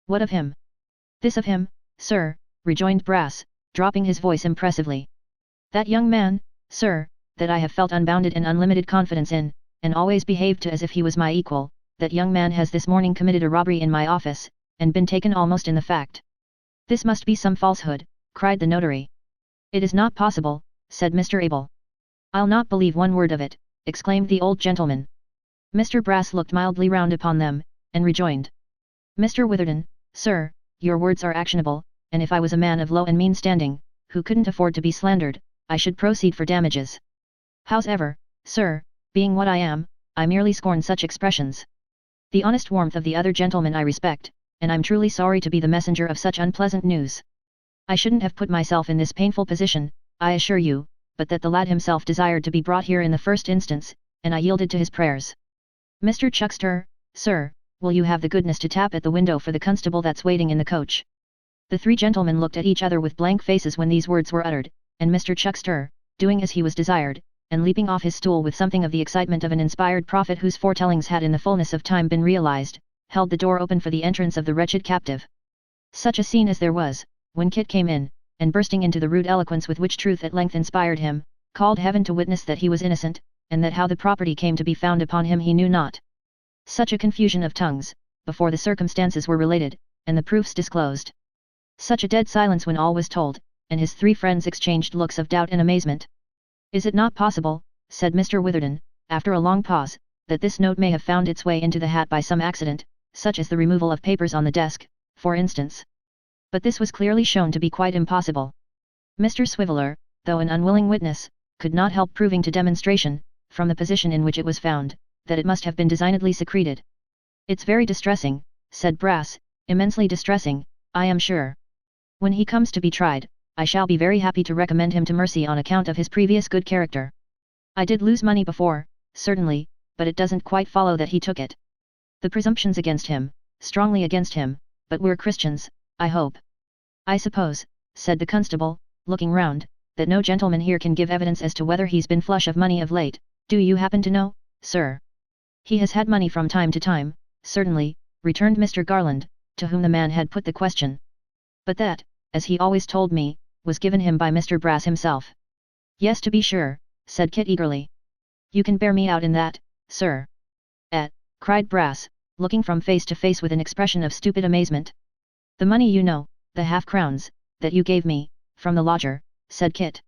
What of him? This of him, sir, rejoined Brass, dropping his voice impressively. That young man, sir, that I have felt unbounded and unlimited confidence in, and always behaved to as if he was my equal, that young man has this morning committed a robbery in my office, and been taken almost in the fact. This must be some falsehood, cried the notary. It is not possible, said Mr. Abel. I'll not believe one word of it, exclaimed the old gentleman. Mr. Brass looked mildly round upon them, and rejoined. Mr. Witherden, sir, your words are actionable, and if I was a man of low and mean standing, who couldn't afford to be slandered, I should proceed for damages. Howsever, sir, being what I am, I merely scorn such expressions. The honest warmth of the other gentleman I respect, and I'm truly sorry to be the messenger of such unpleasant news. I shouldn't have put myself in this painful position, I assure you, but that the lad himself desired to be brought here in the first instance, and I yielded to his prayers. Mr. Chuckster, sir, will you have the goodness to tap at the window for the constable that's waiting in the coach?" The three gentlemen looked at each other with blank faces when these words were uttered, and Mr. Chuckster, doing as he was desired, and leaping off his stool with something of the excitement of an inspired prophet whose foretellings had in the fullness of time been realized, held the door open for the entrance of the wretched captive. Such a scene as there was, when Kit came in, and bursting into the rude eloquence with which truth at length inspired him, called heaven to witness that he was innocent, and that how the property came to be found upon him he knew not. Such a confusion of tongues, before the circumstances were related, and the proofs disclosed. Such a dead silence when all was told, and his three friends exchanged looks of doubt and amazement. "Is it not possible," said Mr. Witherden, after a long pause, "that this note may have found its way into the hat by some accident, such as the removal of papers on the desk, for instance?" But this was clearly shown to be quite impossible. Mr. Swiveller, though an unwilling witness, could not help proving to demonstration, from the position in which it was found, that it must have been designedly secreted. "It's very distressing," said Brass, "immensely distressing, I am sure. When he comes to be tried, I shall be very happy to recommend him to mercy on account of his previous good character. I did lose money before, certainly, but it doesn't quite follow that he took it. The presumption's against him, strongly against him, but we're Christians, I hope. I suppose," said the constable, looking round, "that no gentleman here can give evidence as to whether he's been flush of money of late, do you happen to know, sir?" "He has had money from time to time, certainly," returned Mr. Garland, to whom the man had put the question. "But that, as he always told me, was given him by Mr. Brass himself." "Yes, to be sure," said Kit eagerly. "You can bear me out in that, sir?" Cried Brass, looking from face to face with an expression of stupid amazement. "The money you know, the half-crowns, that you gave me, from the lodger," said Kit.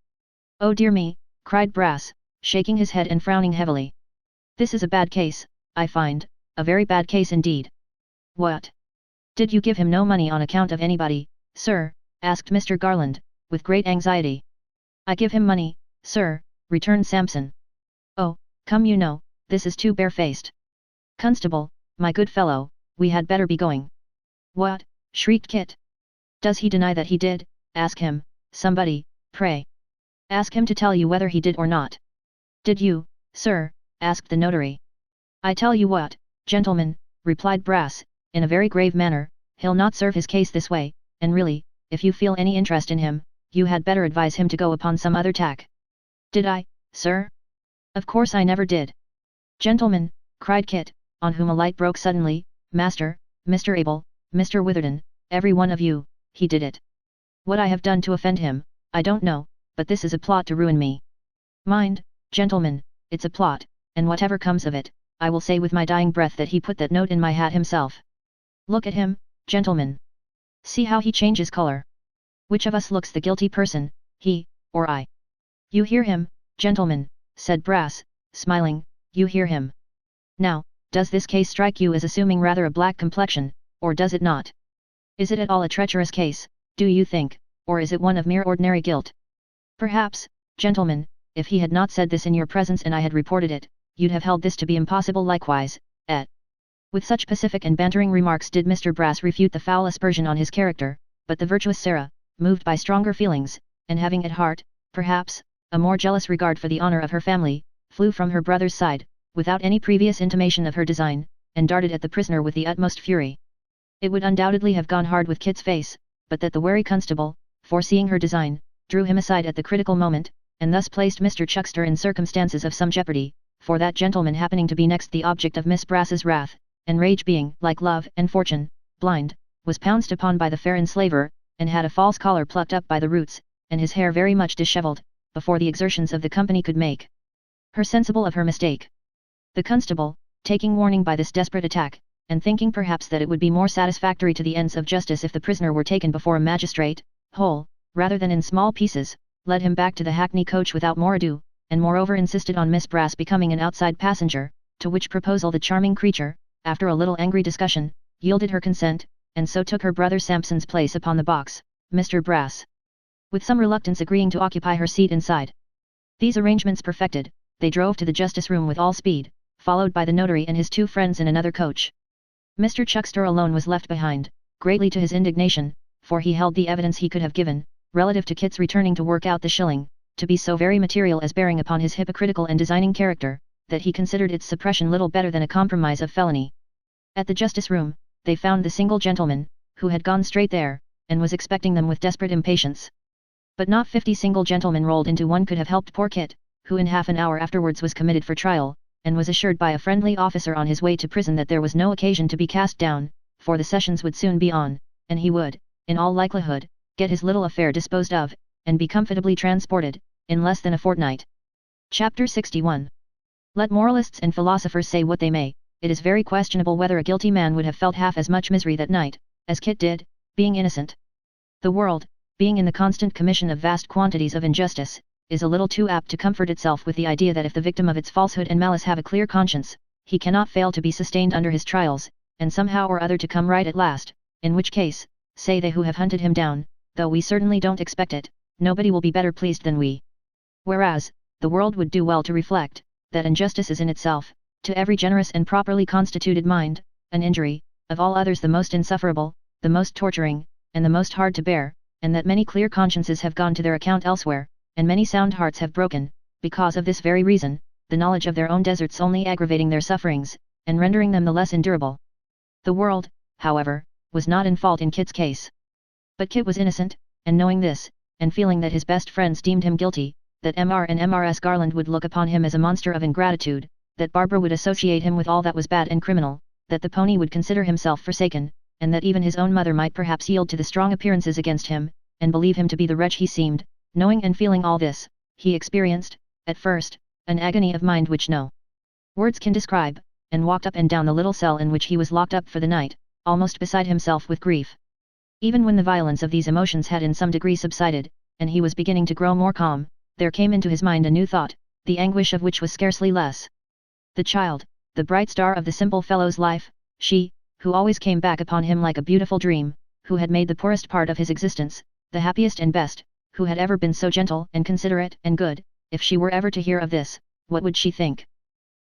"Oh dear me," cried Brass, shaking his head and frowning heavily. "This is a bad case, I find, a very bad case indeed." "What? Did you give him no money on account of anybody, sir?" asked Mr. Garland, with great anxiety. "I give him money, sir," returned Sampson. "Oh, come, you know, this is too barefaced. Constable, my good fellow, we had better be going." "What?" shrieked Kit. "Does he deny that he did? Ask him, somebody, pray. Ask him to tell you whether he did or not." "Did you, sir?" asked the notary. "I tell you what, gentlemen," replied Brass, in a very grave manner, "he'll not serve his case this way, and really, if you feel any interest in him, you had better advise him to go upon some other tack." "Did I, sir? Of course I never did." "Gentlemen," cried Kit, on whom a light broke suddenly, "Master, Mr. Abel, Mr. Witherden, every one of you, he did it. What I have done to offend him, I don't know, but this is a plot to ruin me. Mind, gentlemen, it's a plot, and whatever comes of it, I will say with my dying breath that he put that note in my hat himself. Look at him, gentlemen. See how he changes color. Which of us looks the guilty person, he, or I? You hear him, gentlemen," said Brass, smiling, "you hear him. Now, does this case strike you as assuming rather a black complexion, or does it not? Is it at all a treacherous case, do you think, or is it one of mere ordinary guilt? Perhaps, gentlemen, if he had not said this in your presence and I had reported it, you'd have held this to be impossible likewise, et." With such pacific and bantering remarks did Mr. Brass refute the foul aspersion on his character, but the virtuous Sarah, moved by stronger feelings, and having at heart, perhaps, a more jealous regard for the honour of her family, flew from her brother's side, without any previous intimation of her design, and darted at the prisoner with the utmost fury. It would undoubtedly have gone hard with Kit's face, but that the wary constable, foreseeing her design, drew him aside at the critical moment, and thus placed Mr. Chuckster in circumstances of some jeopardy, for that gentleman happening to be next the object of Miss Brass's wrath, and rage being, like love and fortune, blind, was pounced upon by the fair enslaver, and had a false collar plucked up by the roots, and his hair very much dishevelled, before the exertions of the company could make her sensible of her mistake. The constable, taking warning by this desperate attack, and thinking perhaps that it would be more satisfactory to the ends of justice if the prisoner were taken before a magistrate, whole, rather than in small pieces, led him back to the hackney coach without more ado, and moreover insisted on Miss Brass becoming an outside passenger, to which proposal the charming creature, after a little angry discussion, yielded her consent, and so took her brother Sampson's place upon the box, Mr. Brass, with some reluctance agreeing to occupy her seat inside. These arrangements perfected, they drove to the justice room with all speed, followed by the notary and his two friends in another coach. Mr. Chuckster alone was left behind, greatly to his indignation, for he held the evidence he could have given, relative to Kit's returning to work out the shilling, to be so very material as bearing upon his hypocritical and designing character, that he considered its suppression little better than a compromise of felony. At the justice room, they found the single gentleman, who had gone straight there, and was expecting them with desperate impatience. But not 50 single gentlemen rolled into one could have helped poor Kit, who in half an hour afterwards was committed for trial, and was assured by a friendly officer on his way to prison that there was no occasion to be cast down, for the sessions would soon be on, and he would, in all likelihood, get his little affair disposed of, and be comfortably transported, in less than a fortnight. Chapter 61. Let moralists and philosophers say what they may, it is very questionable whether a guilty man would have felt half as much misery that night, as Kit did, being innocent. The world, being in the constant commission of vast quantities of injustice, is a little too apt to comfort itself with the idea that if the victim of its falsehood and malice have a clear conscience, he cannot fail to be sustained under his trials, and somehow or other to come right at last, in which case, say they who have hunted him down, though we certainly don't expect it, nobody will be better pleased than we. Whereas, the world would do well to reflect, that injustice is in itself, to every generous and properly constituted mind, an injury, of all others the most insufferable, the most torturing, and the most hard to bear, and that many clear consciences have gone to their account elsewhere, and many sound hearts have broken, because of this very reason, the knowledge of their own deserts only aggravating their sufferings, and rendering them the less endurable. The world, however, was not in fault in Kit's case. But Kit was innocent, and knowing this, and feeling that his best friends deemed him guilty, that Mr. and Mrs. Garland would look upon him as a monster of ingratitude, that Barbara would associate him with all that was bad and criminal, that the pony would consider himself forsaken, and that even his own mother might perhaps yield to the strong appearances against him, and believe him to be the wretch he seemed, knowing and feeling all this, he experienced, at first, an agony of mind which no words can describe, and walked up and down the little cell in which he was locked up for the night, almost beside himself with grief. Even when the violence of these emotions had in some degree subsided, and he was beginning to grow more calm, there came into his mind a new thought, the anguish of which was scarcely less. The child, the bright star of the simple fellow's life, she, who always came back upon him like a beautiful dream, who had made the poorest part of his existence, the happiest and best, who had ever been so gentle and considerate and good, if she were ever to hear of this, what would she think?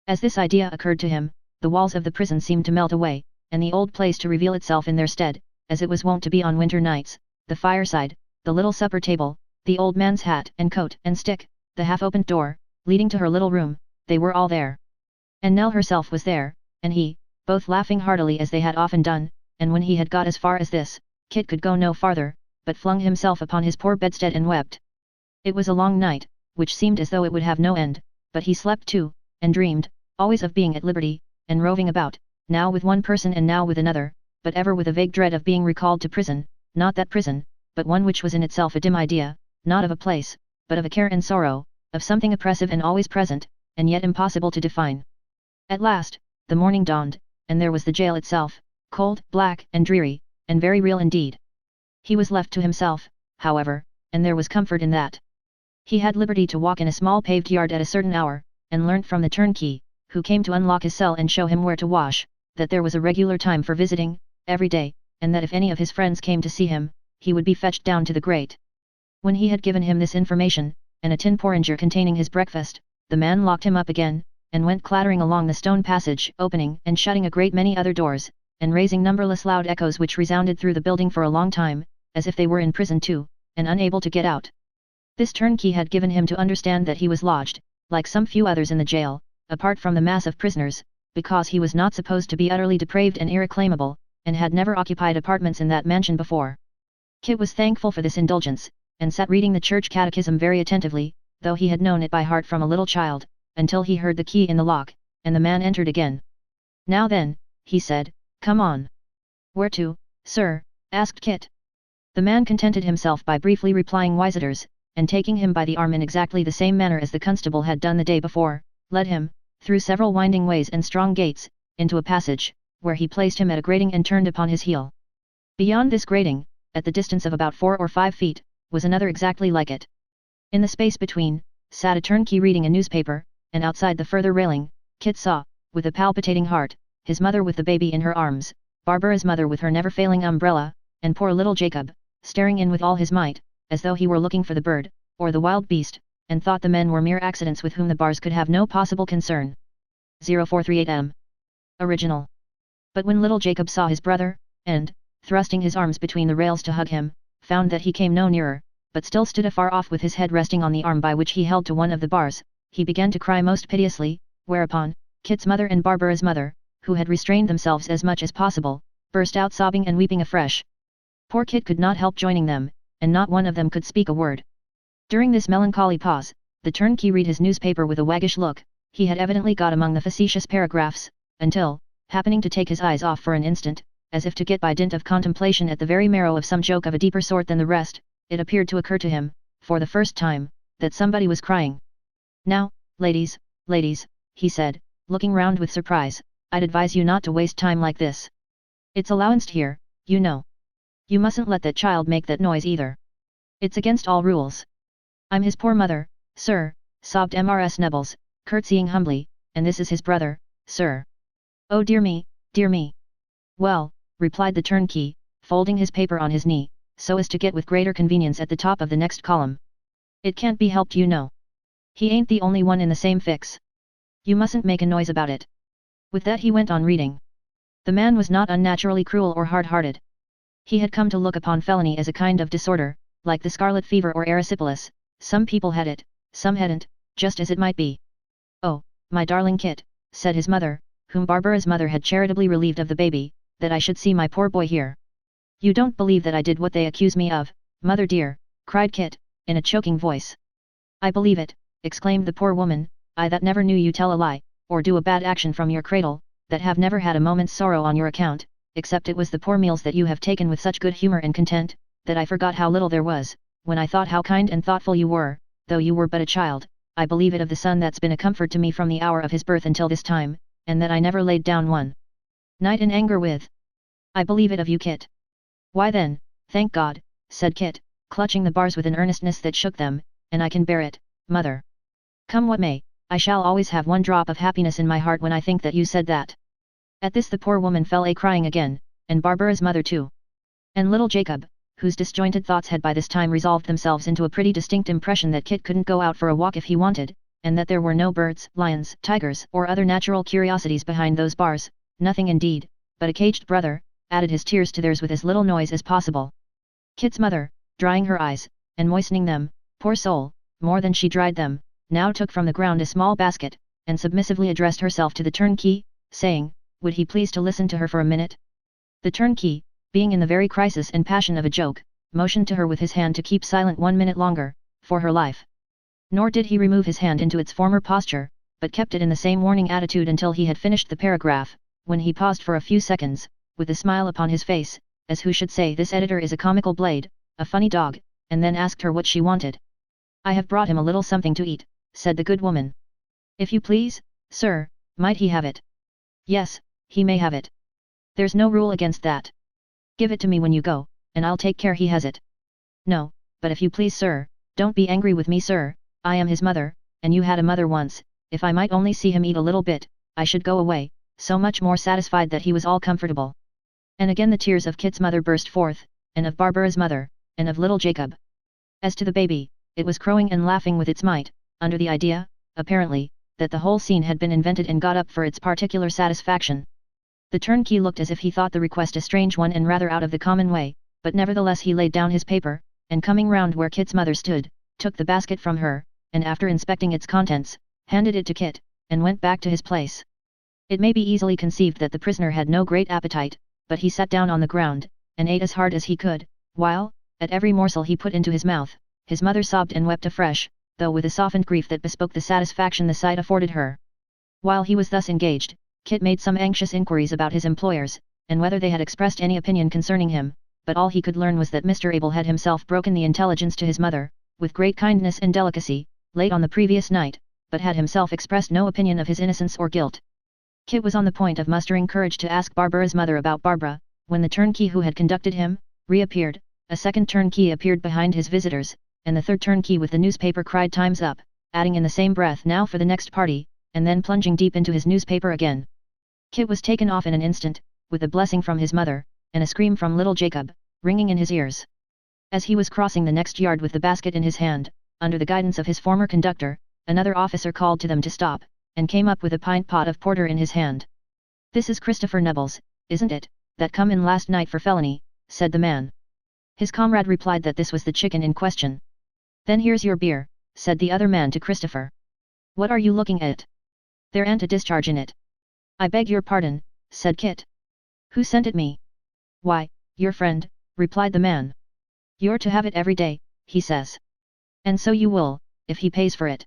As this idea occurred to him, the walls of the prison seemed to melt away, and the old place to reveal itself in their stead, as it was wont to be on winter nights, the fireside, the little supper table, the old man's hat and coat and stick, the half-opened door, leading to her little room, they were all there. And Nell herself was there, and he, both laughing heartily as they had often done, and when he had got as far as this, Kit could go no farther, but flung himself upon his poor bedstead and wept. It was a long night, which seemed as though it would have no end, but he slept too, and dreamed, always of being at liberty, and roving about, now with one person and now with another, but ever with a vague dread of being recalled to prison, not that prison, but one which was in itself a dim idea, not of a place, but of a care and sorrow, of something oppressive and always present, and yet impossible to define. At last, the morning dawned, and there was the jail itself, cold, black, and dreary, and very real indeed. He was left to himself, however, and there was comfort in that. He had liberty to walk in a small paved yard at a certain hour, and learnt from the turnkey, who came to unlock his cell and show him where to wash, that there was a regular time for visiting, every day, and that if any of his friends came to see him, he would be fetched down to the grate. When he had given him this information, and a tin porringer containing his breakfast, the man locked him up again, and went clattering along the stone passage, opening and shutting a great many other doors, and raising numberless loud echoes which resounded through the building for a long time, as if they were in prison too, and unable to get out. This turnkey had given him to understand that he was lodged, like some few others in the jail, apart from the mass of prisoners, because he was not supposed to be utterly depraved and irreclaimable, and had never occupied apartments in that mansion before. Kit was thankful for this indulgence, and sat reading the church catechism very attentively, though he had known it by heart from a little child, until he heard the key in the lock, and the man entered again. "Now then," he said, "come on." "Where to, sir?" asked Kit. The man contented himself by briefly replying Wiseters, and taking him by the arm in exactly the same manner as the constable had done the day before, led him, through several winding ways and strong gates, into a passage, where he placed him at a grating and turned upon his heel. Beyond this grating, at the distance of about 4 or 5 feet, was another exactly like it. In the space between, sat a turnkey reading a newspaper, and outside the further railing, Kit saw, with a palpitating heart, his mother with the baby in her arms, Barbara's mother with her never-failing umbrella, and poor little Jacob, staring in with all his might, as though he were looking for the bird, or the wild beast, and thought the men were mere accidents with whom the bars could have no possible concern. 0438 M. Original. But when little Jacob saw his brother, and, thrusting his arms between the rails to hug him, found that he came no nearer, but still stood afar off with his head resting on the arm by which he held to one of the bars. He began to cry most piteously, whereupon, Kit's mother and Barbara's mother, who had restrained themselves as much as possible, burst out sobbing and weeping afresh. Poor Kit could not help joining them, and not one of them could speak a word. During this melancholy pause, the turnkey read his newspaper with a waggish look. He had evidently got among the facetious paragraphs, until, happening to take his eyes off for an instant, as if to get by dint of contemplation at the very marrow of some joke of a deeper sort than the rest, it appeared to occur to him, for the first time, that somebody was crying. "Now, ladies, he said, looking round with surprise, "I'd advise you not to waste time like this. It's allowanced here, you know. You mustn't let that child make that noise either. It's against all rules." "I'm his poor mother, sir," sobbed Mrs. Nibbles, curtsying humbly, "and this is his brother, sir. Oh dear me, dear me." "Well," replied the turnkey, folding his paper on his knee, so as to get with greater convenience at the top of the next column. "It can't be helped, you know. He ain't the only one in the same fix. You mustn't make a noise about it." With that he went on reading. The man was not unnaturally cruel or hard-hearted. He had come to look upon felony as a kind of disorder, like the scarlet fever or erysipelas. Some people had it, some hadn't, just as it might be. "Oh, my darling Kit," said his mother, whom Barbara's mother had charitably relieved of the baby, "that I should see my poor boy here." "You don't believe that I did what they accuse me of, mother dear," cried Kit, in a choking voice. "I believe it," exclaimed the poor woman, "I that never knew you tell a lie, or do a bad action from your cradle, that have never had a moment's sorrow on your account, except it was the poor meals that you have taken with such good humour and content, that I forgot how little there was, when I thought how kind and thoughtful you were, though you were but a child. I believe it of the son that's been a comfort to me from the hour of his birth until this time, and that I never laid down one night in anger with. I believe it of you, Kit." "Why then, thank God," said Kit, clutching the bars with an earnestness that shook them, "and I can bear it, mother. Come what may, I shall always have one drop of happiness in my heart when I think that you said that." At this the poor woman fell a-crying again, and Barbara's mother too. And little Jacob, whose disjointed thoughts had by this time resolved themselves into a pretty distinct impression that Kit couldn't go out for a walk if he wanted, and that there were no birds, lions, tigers, or other natural curiosities behind those bars, nothing indeed, but a caged brother, added his tears to theirs with as little noise as possible. Kit's mother, drying her eyes, and moistening them, poor soul, more than she dried them, now took from the ground a small basket, and submissively addressed herself to the turnkey, saying, would he please to listen to her for a minute? The turnkey, being in the very crisis and passion of a joke, motioned to her with his hand to keep silent 1 minute longer, for her life. Nor did he remove his hand into its former posture, but kept it in the same warning attitude until he had finished the paragraph, when he paused for a few seconds, with a smile upon his face, as who should say this editor is a comical blade, a funny dog, and then asked her what she wanted. "I have brought him a little something to eat," said the good woman. "If you please, sir, might he have it?" "Yes, he may have it. There's no rule against that. Give it to me when you go, and I'll take care he has it." "No, but if you please, sir, don't be angry with me, sir, I am his mother, and you had a mother once. If I might only see him eat a little bit, I should go away, so much more satisfied that he was all comfortable." And again the tears of Kit's mother burst forth, and of Barbara's mother, and of little Jacob. As to the baby, it was crowing and laughing with its might, under the idea, apparently, that the whole scene had been invented and got up for its particular satisfaction. The turnkey looked as if he thought the request a strange one and rather out of the common way, but nevertheless he laid down his paper, and coming round where Kit's mother stood, took the basket from her, and after inspecting its contents, handed it to Kit, and went back to his place. It may be easily conceived that the prisoner had no great appetite, but he sat down on the ground, and ate as hard as he could, while, at every morsel he put into his mouth, his mother sobbed and wept afresh, though with a softened grief that bespoke the satisfaction the sight afforded her. While he was thus engaged, Kit made some anxious inquiries about his employers, and whether they had expressed any opinion concerning him, but all he could learn was that Mr. Abel had himself broken the intelligence to his mother, with great kindness and delicacy, late on the previous night, but had himself expressed no opinion of his innocence or guilt. Kit was on the point of mustering courage to ask Barbara's mother about Barbara, when the turnkey who had conducted him, reappeared. A second turnkey appeared behind his visitors, and the third turnkey with the newspaper cried "Time's up," adding in the same breath "Now for the next party," and then plunging deep into his newspaper again. Kit was taken off in an instant, with a blessing from his mother, and a scream from little Jacob, ringing in his ears. As he was crossing the next yard with the basket in his hand, under the guidance of his former conductor, another officer called to them to stop, and came up with a pint pot of porter in his hand. "This is Christopher Nibbles, isn't it, that come in last night for felony?" said the man. His comrade replied that this was the chicken in question. Then here's your beer, said the other man to Christopher. What are you looking at? There ain't a discharge in it. I beg your pardon, said Kit. Who sent it me? Why, your friend, replied the man. You're to have it every day, he says. And so you will, if he pays for it.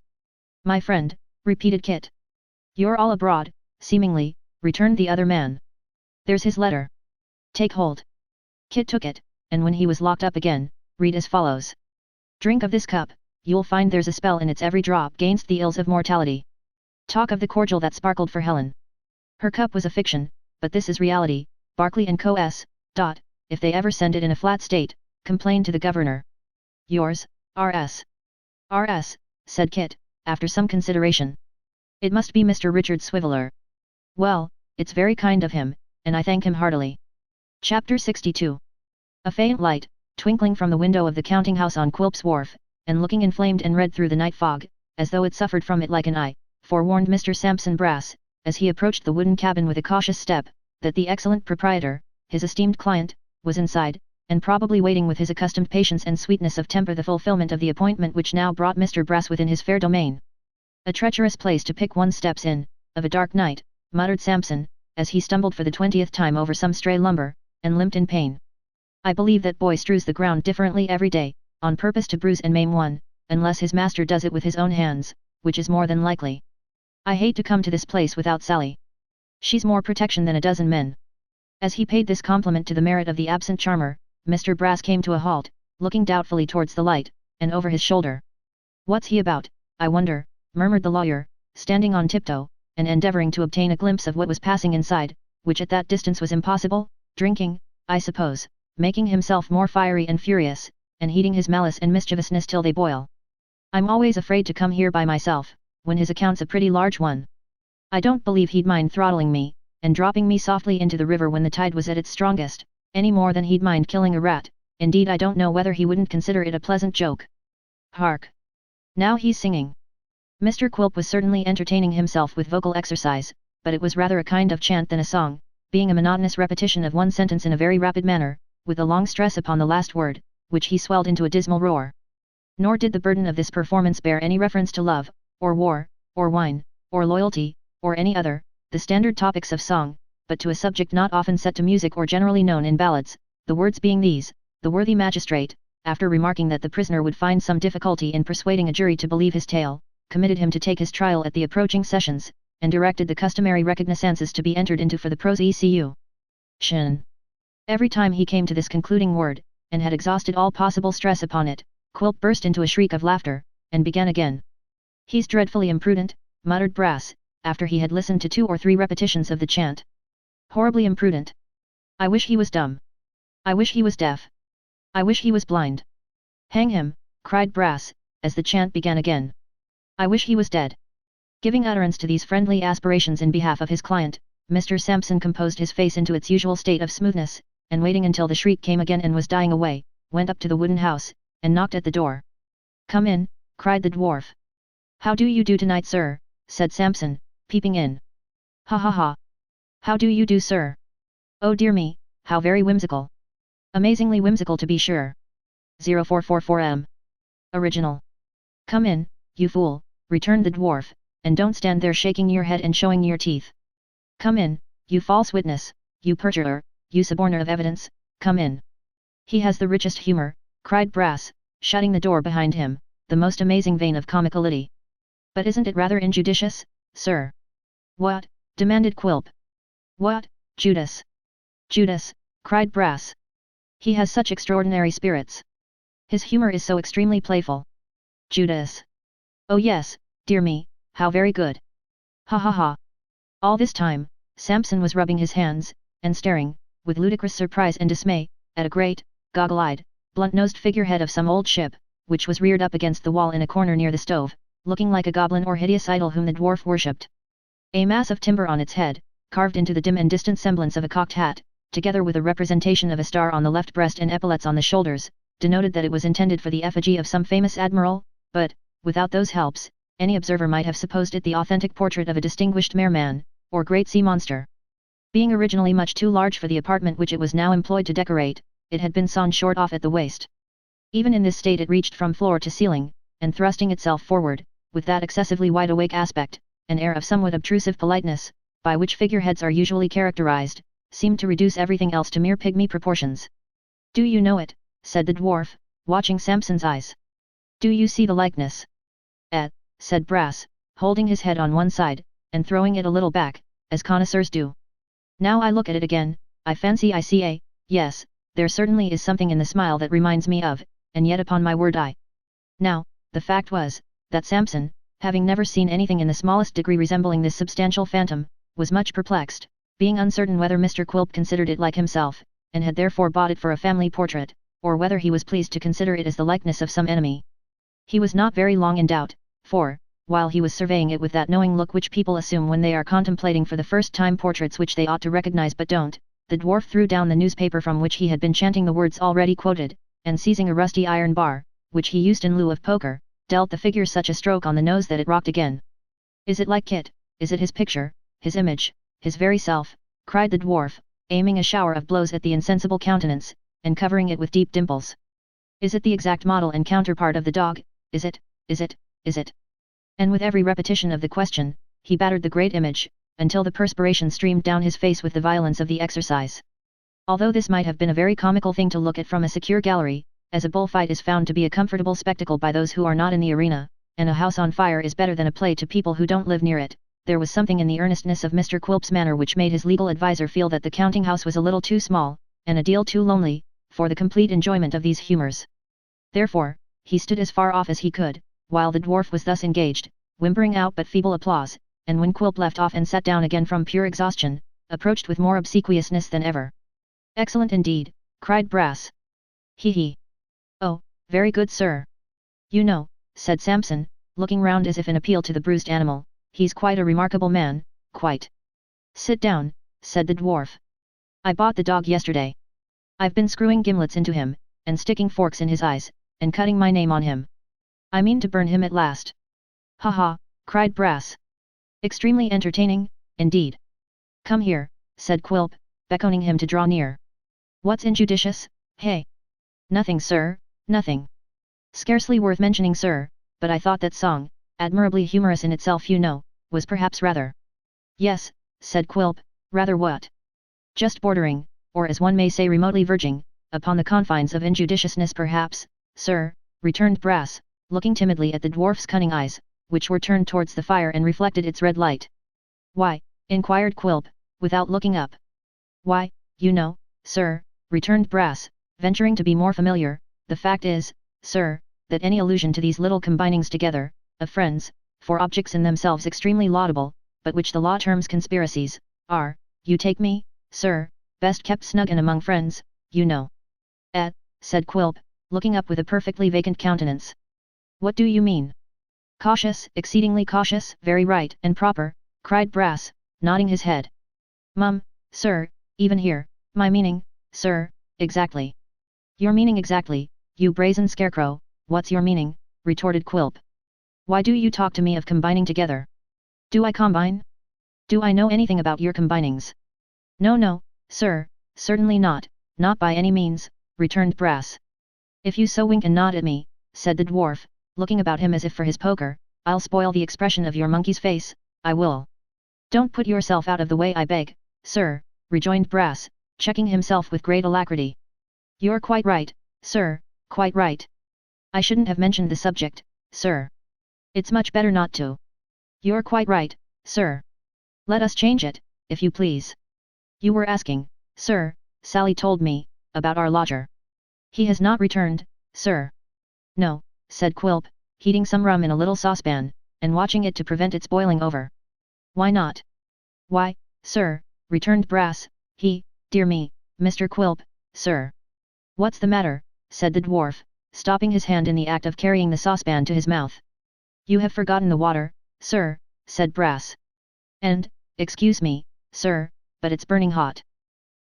My friend, repeated Kit. You're all abroad, seemingly, returned the other man. There's his letter. Take hold. Kit took it, and when he was locked up again, read as follows. Drink of this cup, you'll find there's a spell in its every drop gainst the ills of mortality. Talk of the cordial that sparkled for Helen. Her cup was a fiction, but this is reality. Barclay & Co. S. If they ever send it in a flat state, complain to the governor. Yours, R.S. R.S., said Kit, after some consideration. It must be Mr. Richard Swiveller. Well, it's very kind of him, and I thank him heartily. Chapter 62. A faint light, twinkling from the window of the counting house on Quilp's wharf, and looking inflamed and red through the night fog, as though it suffered from it like an eye, forewarned Mr. Sampson Brass, as he approached the wooden cabin with a cautious step, that the excellent proprietor, his esteemed client, was inside, and probably waiting with his accustomed patience and sweetness of temper the fulfillment of the appointment which now brought Mr. Brass within his fair domain. A treacherous place to pick one's steps in, of a dark night, muttered Sampson, as he stumbled for the 20th time over some stray lumber, and limped in pain. I believe that boy strews the ground differently every day, on purpose to bruise and maim one, unless his master does it with his own hands, which is more than likely. I hate to come to this place without Sally. She's more protection than a dozen men. As he paid this compliment to the merit of the absent charmer, Mr. Brass came to a halt, looking doubtfully towards the light, and over his shoulder. What's he about, I wonder, murmured the lawyer, standing on tiptoe, and endeavouring to obtain a glimpse of what was passing inside, which at that distance was impossible. Drinking, I suppose, making himself more fiery and furious, and heating his malice and mischievousness till they boil. I'm always afraid to come here by myself, when his account's a pretty large one. I don't believe he'd mind throttling me, and dropping me softly into the river when the tide was at its strongest, any more than he'd mind killing a rat. Indeed, I don't know whether he wouldn't consider it a pleasant joke. Hark! Now he's singing. Mr. Quilp was certainly entertaining himself with vocal exercise, but it was rather a kind of chant than a song, being a monotonous repetition of one sentence in a very rapid manner, with a long stress upon the last word, which he swelled into a dismal roar. Nor did the burden of this performance bear any reference to love, or war, or wine, or loyalty, or any other, the standard topics of song, but to a subject not often set to music or generally known in ballads, the words being these. The worthy magistrate, after remarking that the prisoner would find some difficulty in persuading a jury to believe his tale, committed him to take his trial at the approaching sessions, and directed the customary recognizances to be entered into for the prosecution. Every time he came to this concluding word, and had exhausted all possible stress upon it, Quilp burst into a shriek of laughter, and began again. He's dreadfully imprudent, muttered Brass, after he had listened to 2 or 3 repetitions of the chant. Horribly imprudent. I wish he was dumb. I wish he was deaf. I wish he was blind. Hang him, cried Brass, as the chant began again. I wish he was dead. Giving utterance to these friendly aspirations in behalf of his client, Mr. Sampson composed his face into its usual state of smoothness, and waiting until the shriek came again and was dying away, went up to the wooden house, and knocked at the door. Come in, cried the dwarf. How do you do tonight, sir? Said Sampson, peeping in. Ha ha ha. How do you do, sir? Oh dear me, how very whimsical. Amazingly whimsical to be sure. 0444M. Original. Come in, you fool, returned the dwarf, and don't stand there shaking your head and showing your teeth. Come in, you false witness, you perjurer, you suborner of evidence, come in. He has the richest humour, cried Brass, shutting the door behind him, the most amazing vein of comicality. But isn't it rather injudicious, sir? What? Demanded Quilp. What, Judas? Judas, cried Brass. He has such extraordinary spirits. His humour is so extremely playful. Judas. Oh yes, dear me, how very good. Ha ha ha. All this time, Sampson was rubbing his hands, and staring, with ludicrous surprise and dismay, at a great, goggle-eyed, blunt-nosed figurehead of some old ship, which was reared up against the wall in a corner near the stove, looking like a goblin or hideous idol whom the dwarf worshipped. A mass of timber on its head, carved into the dim and distant semblance of a cocked hat, together with a representation of a star on the left breast and epaulets on the shoulders, denoted that it was intended for the effigy of some famous admiral, but, without those helps, any observer might have supposed it the authentic portrait of a distinguished merman, or great sea monster. Being originally much too large for the apartment which it was now employed to decorate, it had been sawn short off at the waist. Even in this state it reached from floor to ceiling, and thrusting itself forward, with that excessively wide-awake aspect, an air of somewhat obtrusive politeness, by which figureheads are usually characterized, seemed to reduce everything else to mere pygmy proportions. "Do you know it?" said the dwarf, watching Samson's eyes. "Do you see the likeness?" Said Brass, holding his head on one side, and throwing it a little back, as connoisseurs do. "Now I look at it again, I fancy I see yes, there certainly is something in the smile that reminds me of, and yet upon my word I..." Now, the fact was, that Samson, having never seen anything in the smallest degree resembling this substantial phantom, was much perplexed, being uncertain whether Mr. Quilp considered it like himself, and had therefore bought it for a family portrait, or whether he was pleased to consider it as the likeness of some enemy. He was not very long in doubt, for, while he was surveying it with that knowing look which people assume when they are contemplating for the first time portraits which they ought to recognize but don't, the dwarf threw down the newspaper from which he had been chanting the words already quoted, and seizing a rusty iron bar, which he used in lieu of poker, dealt the figure such a stroke on the nose that it rocked again. "Is it like Kit? Is it his picture, his image, his very self?" cried the dwarf, aiming a shower of blows at the insensible countenance, and covering it with deep dimples. "Is it the exact model and counterpart of the dog? Is it, is it, is it?" And with every repetition of the question, he battered the great image, until the perspiration streamed down his face with the violence of the exercise. Although this might have been a very comical thing to look at from a secure gallery, as a bullfight is found to be a comfortable spectacle by those who are not in the arena, and a house on fire is better than a play to people who don't live near it, there was something in the earnestness of Mr. Quilp's manner which made his legal adviser feel that the counting house was a little too small, and a deal too lonely, for the complete enjoyment of these humours. Therefore, he stood as far off as he could, while the dwarf was thus engaged, whimpering out but feeble applause, and when Quilp left off and sat down again from pure exhaustion, approached with more obsequiousness than ever. "Excellent indeed," cried Brass. "He he. Oh, very good, sir." "You know," said Samson, looking round as if in appeal to the bruised animal, "he's quite a remarkable man, quite." "Sit down," said the dwarf. "I bought the dog yesterday. I've been screwing gimlets into him, and sticking forks in his eyes, and cutting my name on him. I mean to burn him at last." "Ha ha," cried Brass. "Extremely entertaining, indeed." "Come here," said Quilp, beckoning him to draw near. "What's injudicious, hey?" "Nothing, sir, nothing. Scarcely worth mentioning, sir, but I thought that song, admirably humorous in itself, you know, was perhaps rather..." "Yes," said Quilp, "rather what?" "Just bordering, or as one may say remotely verging, upon the confines of injudiciousness perhaps, sir," returned Brass, looking timidly at the dwarf's cunning eyes, which were turned towards the fire and reflected its red light. "Why?" inquired Quilp, without looking up. "Why, you know, sir," returned Brass, venturing to be more familiar, "the fact is, sir, that any allusion to these little combinings together, of friends, for objects in themselves extremely laudable, but which the law terms conspiracies, are, you take me, sir, best kept snug and among friends, you know." Said Quilp, looking up with a perfectly vacant countenance. "What do you mean?" "Cautious, exceedingly cautious, very right and proper," cried Brass, nodding his head. Sir, even here, my meaning, sir, exactly." "Your meaning exactly, you brazen scarecrow, what's your meaning?" retorted Quilp. "Why do you talk to me of combining together? Do I combine? Do I know anything about your combinings?" No, sir, certainly not by any means," returned Brass. "If you so wink and nod at me," said the dwarf, looking about him as if for his poker, "I'll spoil the expression of your monkey's face, I will." "Don't put yourself out of the way, I beg, sir," rejoined Brass, checking himself with great alacrity. "You're quite right, sir, quite right. I shouldn't have mentioned the subject, sir. It's much better not to." "You're quite right, sir. Let us change it, if you please. You were asking, sir, Sally told me, about our lodger. He has not returned, sir." "No," said Quilp, heating some rum in a little saucepan, and watching it to prevent its boiling over. "Why not?" "Why, sir," returned Brass, dear me, Mr. Quilp, sir." "What's the matter?" said the dwarf, stopping his hand in the act of carrying the saucepan to his mouth. "You have forgotten the water, sir," said Brass. "And, excuse me, sir, but it's burning hot."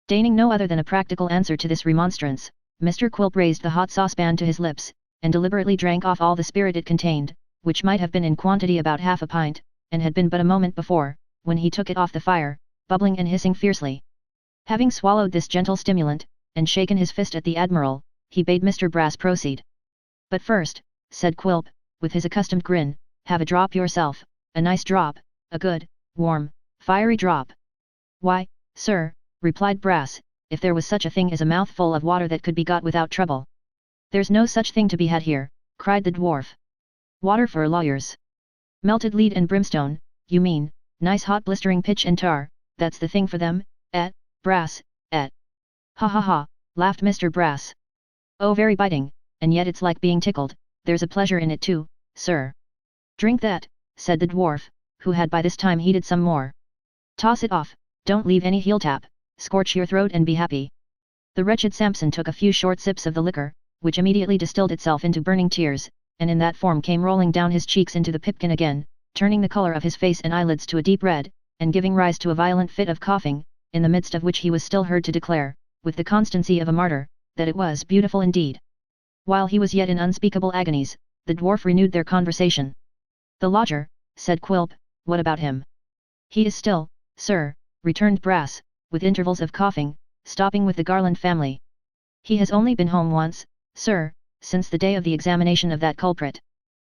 Deigning no other than a practical answer to this remonstrance, Mr. Quilp raised the hot saucepan to his lips, and deliberately drank off all the spirit it contained, which might have been in quantity about half a pint, and had been but a moment before, when he took it off the fire, bubbling and hissing fiercely. Having swallowed this gentle stimulant, and shaken his fist at the Admiral, he bade Mr. Brass proceed. "But first," said Quilp, with his accustomed grin, "have a drop yourself, a nice drop, a good, warm, fiery drop." "Why, sir," replied Brass, "if there was such a thing as a mouthful of water that could be got without trouble." "There's no such thing to be had here," cried the dwarf. "Water for lawyers. Melted lead and brimstone, you mean, nice hot blistering pitch and tar, that's the thing for them, Brass, Ha ha ha, laughed Mr. Brass. "Oh, very biting, and yet it's like being tickled, there's a pleasure in it too, sir." "Drink that," said the dwarf, who had by this time heated some more. "Toss it off, don't leave any heel tap, scorch your throat and be happy." The wretched Samson took a few short sips of the liquor, which immediately distilled itself into burning tears, and in that form came rolling down his cheeks into the pipkin again, turning the colour of his face and eyelids to a deep red, and giving rise to a violent fit of coughing, in the midst of which he was still heard to declare, with the constancy of a martyr, that it was beautiful indeed. While he was yet in unspeakable agonies, the dwarf renewed their conversation. "The lodger," said Quilp, "what about him?" "He is still, sir," returned Brass, with intervals of coughing, stopping with the Garland family. "He has only been home once, sir, since the day of the examination of that culprit.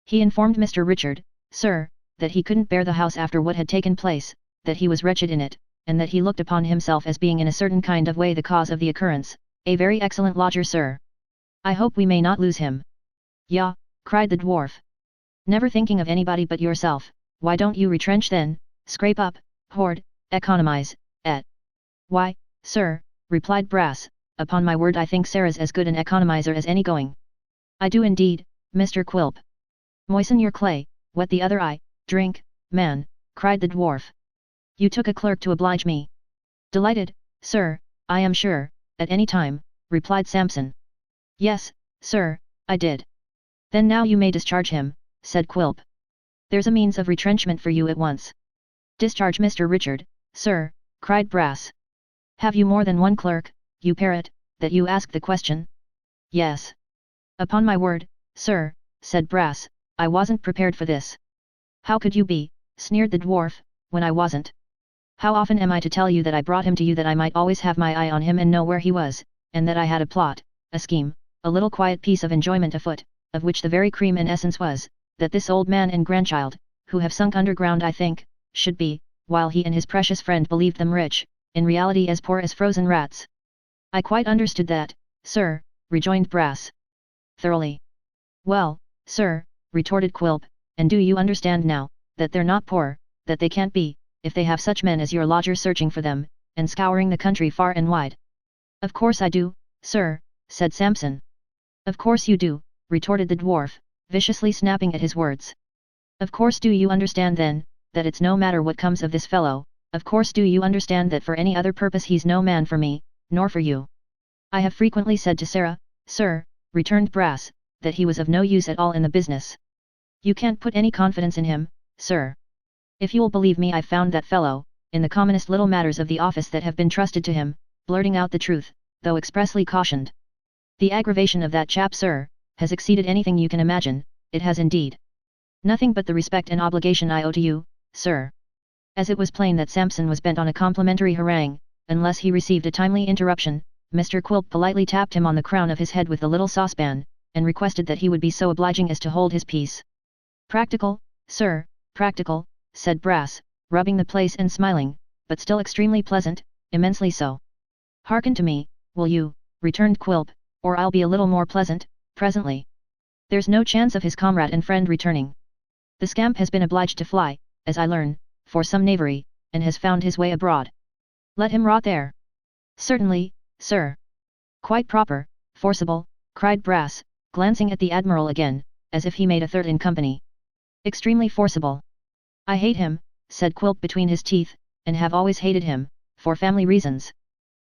He informed Mr. Richard, sir, that he couldn't bear the house after what had taken place, that he was wretched in it, and that he looked upon himself as being in a certain kind of way the cause of the occurrence. A very excellent lodger, sir. I hope we may not lose him." "Yah," cried the dwarf. "Never thinking of anybody but yourself, why don't you retrench then, scrape up, hoard, economize, "Why, sir," replied Brass, "upon my word I think Sarah's as good an economizer as any going." "I do indeed, Mr. Quilp." "Moisten your clay, wet the other eye, drink, man," cried the dwarf. "You took a clerk to oblige me." "Delighted, sir, I am sure, at any time," replied Samson. "Yes, sir, I did." "Then now you may discharge him," said Quilp. "There's a means of retrenchment for you at once." "Discharge Mr. Richard, sir," cried Brass. "Have you more than one clerk, you parrot, that you ask the question?" "Yes." "Upon my word, sir," said Brass, "I wasn't prepared for this." "How could you be," sneered the dwarf, "when I wasn't? How often am I to tell you that I brought him to you that I might always have my eye on him and know where he was, and that I had a plot, a scheme, a little quiet piece of enjoyment afoot, of which the very cream and essence was, that this old man and grandchild, who have sunk underground I think, should be, while he and his precious friend believed them rich, in reality as poor as frozen rats." "I quite understood that, sir," rejoined Brass. "Thoroughly." "Well, sir," retorted Quilp, "and do you understand now, that they're not poor, that they can't be, if they have such men as your lodger searching for them, and scouring the country far and wide?" "Of course I do, sir," said Samson. "Of course you do," retorted the dwarf, viciously snapping at his words. "Of course do you understand then, that it's no matter what comes of this fellow, of course do you understand that for any other purpose he's no man for me, nor for you." "I have frequently said to Sarah, sir," returned Brass, "that he was of no use at all in the business. You can't put any confidence in him, sir. If you'll believe me I've found that fellow, in the commonest little matters of the office that have been trusted to him, blurting out the truth, though expressly cautioned. The aggravation of that chap, sir, has exceeded anything you can imagine, it has indeed. Nothing but the respect and obligation I owe to you, sir." As it was plain that Samson was bent on a complimentary harangue, unless he received a timely interruption, Mr. Quilp politely tapped him on the crown of his head with the little saucepan, and requested that he would be so obliging as to hold his peace. "Practical, sir, practical," said Brass, rubbing the place and smiling, "but still extremely pleasant, immensely so." "Hearken to me, will you," returned Quilp, "or I'll be a little more pleasant, presently. There's no chance of his comrade and friend returning. The scamp has been obliged to fly, as I learn, for some knavery, and has found his way abroad. Let him rot there." "Certainly, sir." "Quite proper, forcible," cried Brass, glancing at the Admiral again, as if he made a third in company. "Extremely forcible." "I hate him," said Quilp between his teeth, "and have always hated him, for family reasons.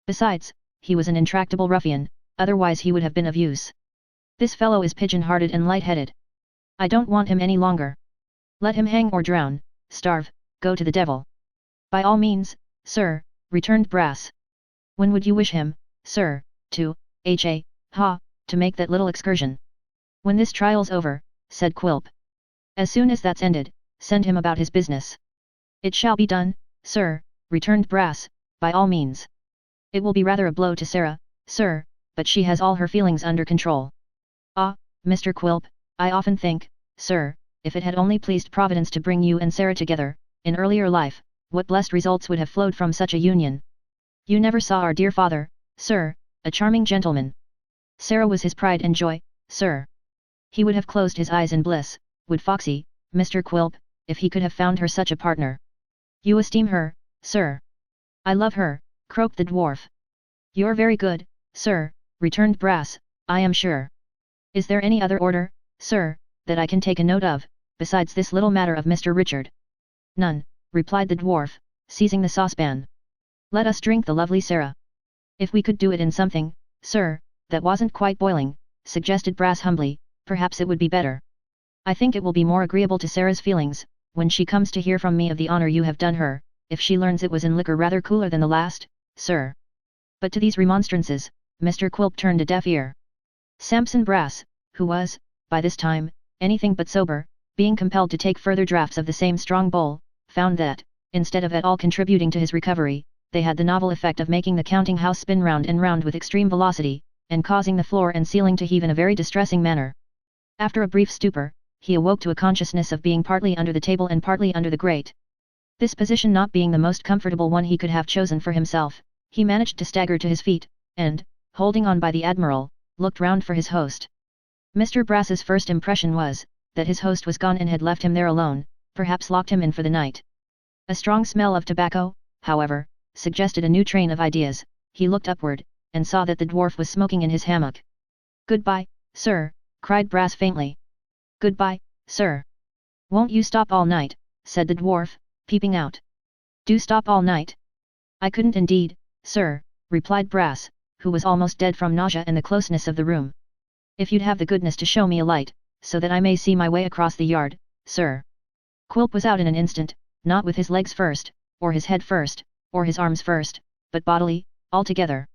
Besides, he was an intractable ruffian, otherwise he would have been of use. This fellow is pigeon-hearted and light-headed. I don't want him any longer. Let him hang or drown, starve, go to the devil." "By all means, sir," returned Brass. "When would you wish him, sir, to make that little excursion?" "When this trial's over," said Quilp. "As soon as that's ended, send him about his business." "It shall be done, sir," returned Brass, "by all means. It will be rather a blow to Sarah, sir, but she has all her feelings under control. Ah, Mr. Quilp, I often think, sir, if it had only pleased Providence to bring you and Sarah together, in earlier life, what blessed results would have flowed from such a union. You never saw our dear father, sir, a charming gentleman. Sarah was his pride and joy, sir. He would have closed his eyes in bliss, would Foxy, Mr. Quilp, if he could have found her such a partner. You esteem her, sir. I love her, croaked the dwarf. You're very good, sir, returned Brass, I am sure. Is there any other order, sir, that I can take a note of, besides this little matter of Mr. Richard? None, replied the dwarf, seizing the saucepan. Let us drink the lovely Sarah. If we could do it in something, sir, that wasn't quite boiling, suggested Brass humbly, perhaps it would be better. I think it will be more agreeable to Sarah's feelings, when she comes to hear from me of the honor you have done her, if she learns it was in liquor rather cooler than the last, sir. But to these remonstrances, Mr. Quilp turned a deaf ear. Samson Brass, who was, by this time, anything but sober, being compelled to take further draughts of the same strong bowl, found that, instead of at all contributing to his recovery, they had the novel effect of making the counting-house spin round and round with extreme velocity, and causing the floor and ceiling to heave in a very distressing manner. After a brief stupor, he awoke to a consciousness of being partly under the table and partly under the grate. This position not being the most comfortable one he could have chosen for himself, he managed to stagger to his feet, and, holding on by the Admiral, looked round for his host. Mr. Brass's first impression was, that his host was gone and had left him there alone, perhaps locked him in for the night. A strong smell of tobacco, however, suggested a new train of ideas. He looked upward, and saw that the dwarf was smoking in his hammock. Goodbye, sir, cried Brass faintly. Goodbye, sir. Won't you stop all night, said the dwarf, peeping out. Do stop all night? I couldn't indeed, sir, replied Brass, who was almost dead from nausea and the closeness of the room. If you'd have the goodness to show me a light, so that I may see my way across the yard, sir. Quilp was out in an instant, not with his legs first, or his head first, or his arms first, but bodily, altogether.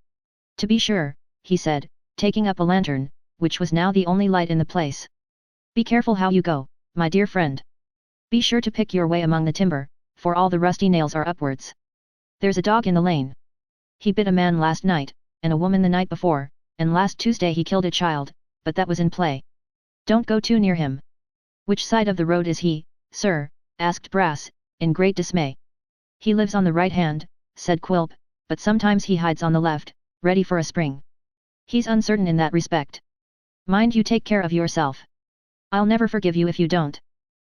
To be sure, he said, taking up a lantern, which was now the only light in the place. Be careful how you go, my dear friend. Be sure to pick your way among the timber, for all the rusty nails are upwards. There's a dog in the lane. He bit a man last night, and a woman the night before, and last Tuesday he killed a child, but that was in play. Don't go too near him. Which side of the road is he, sir? Asked Brass, in great dismay. He lives on the right hand, said Quilp, but sometimes he hides on the left, ready for a spring. He's uncertain in that respect. Mind you take care of yourself. I'll never forgive you if you don't.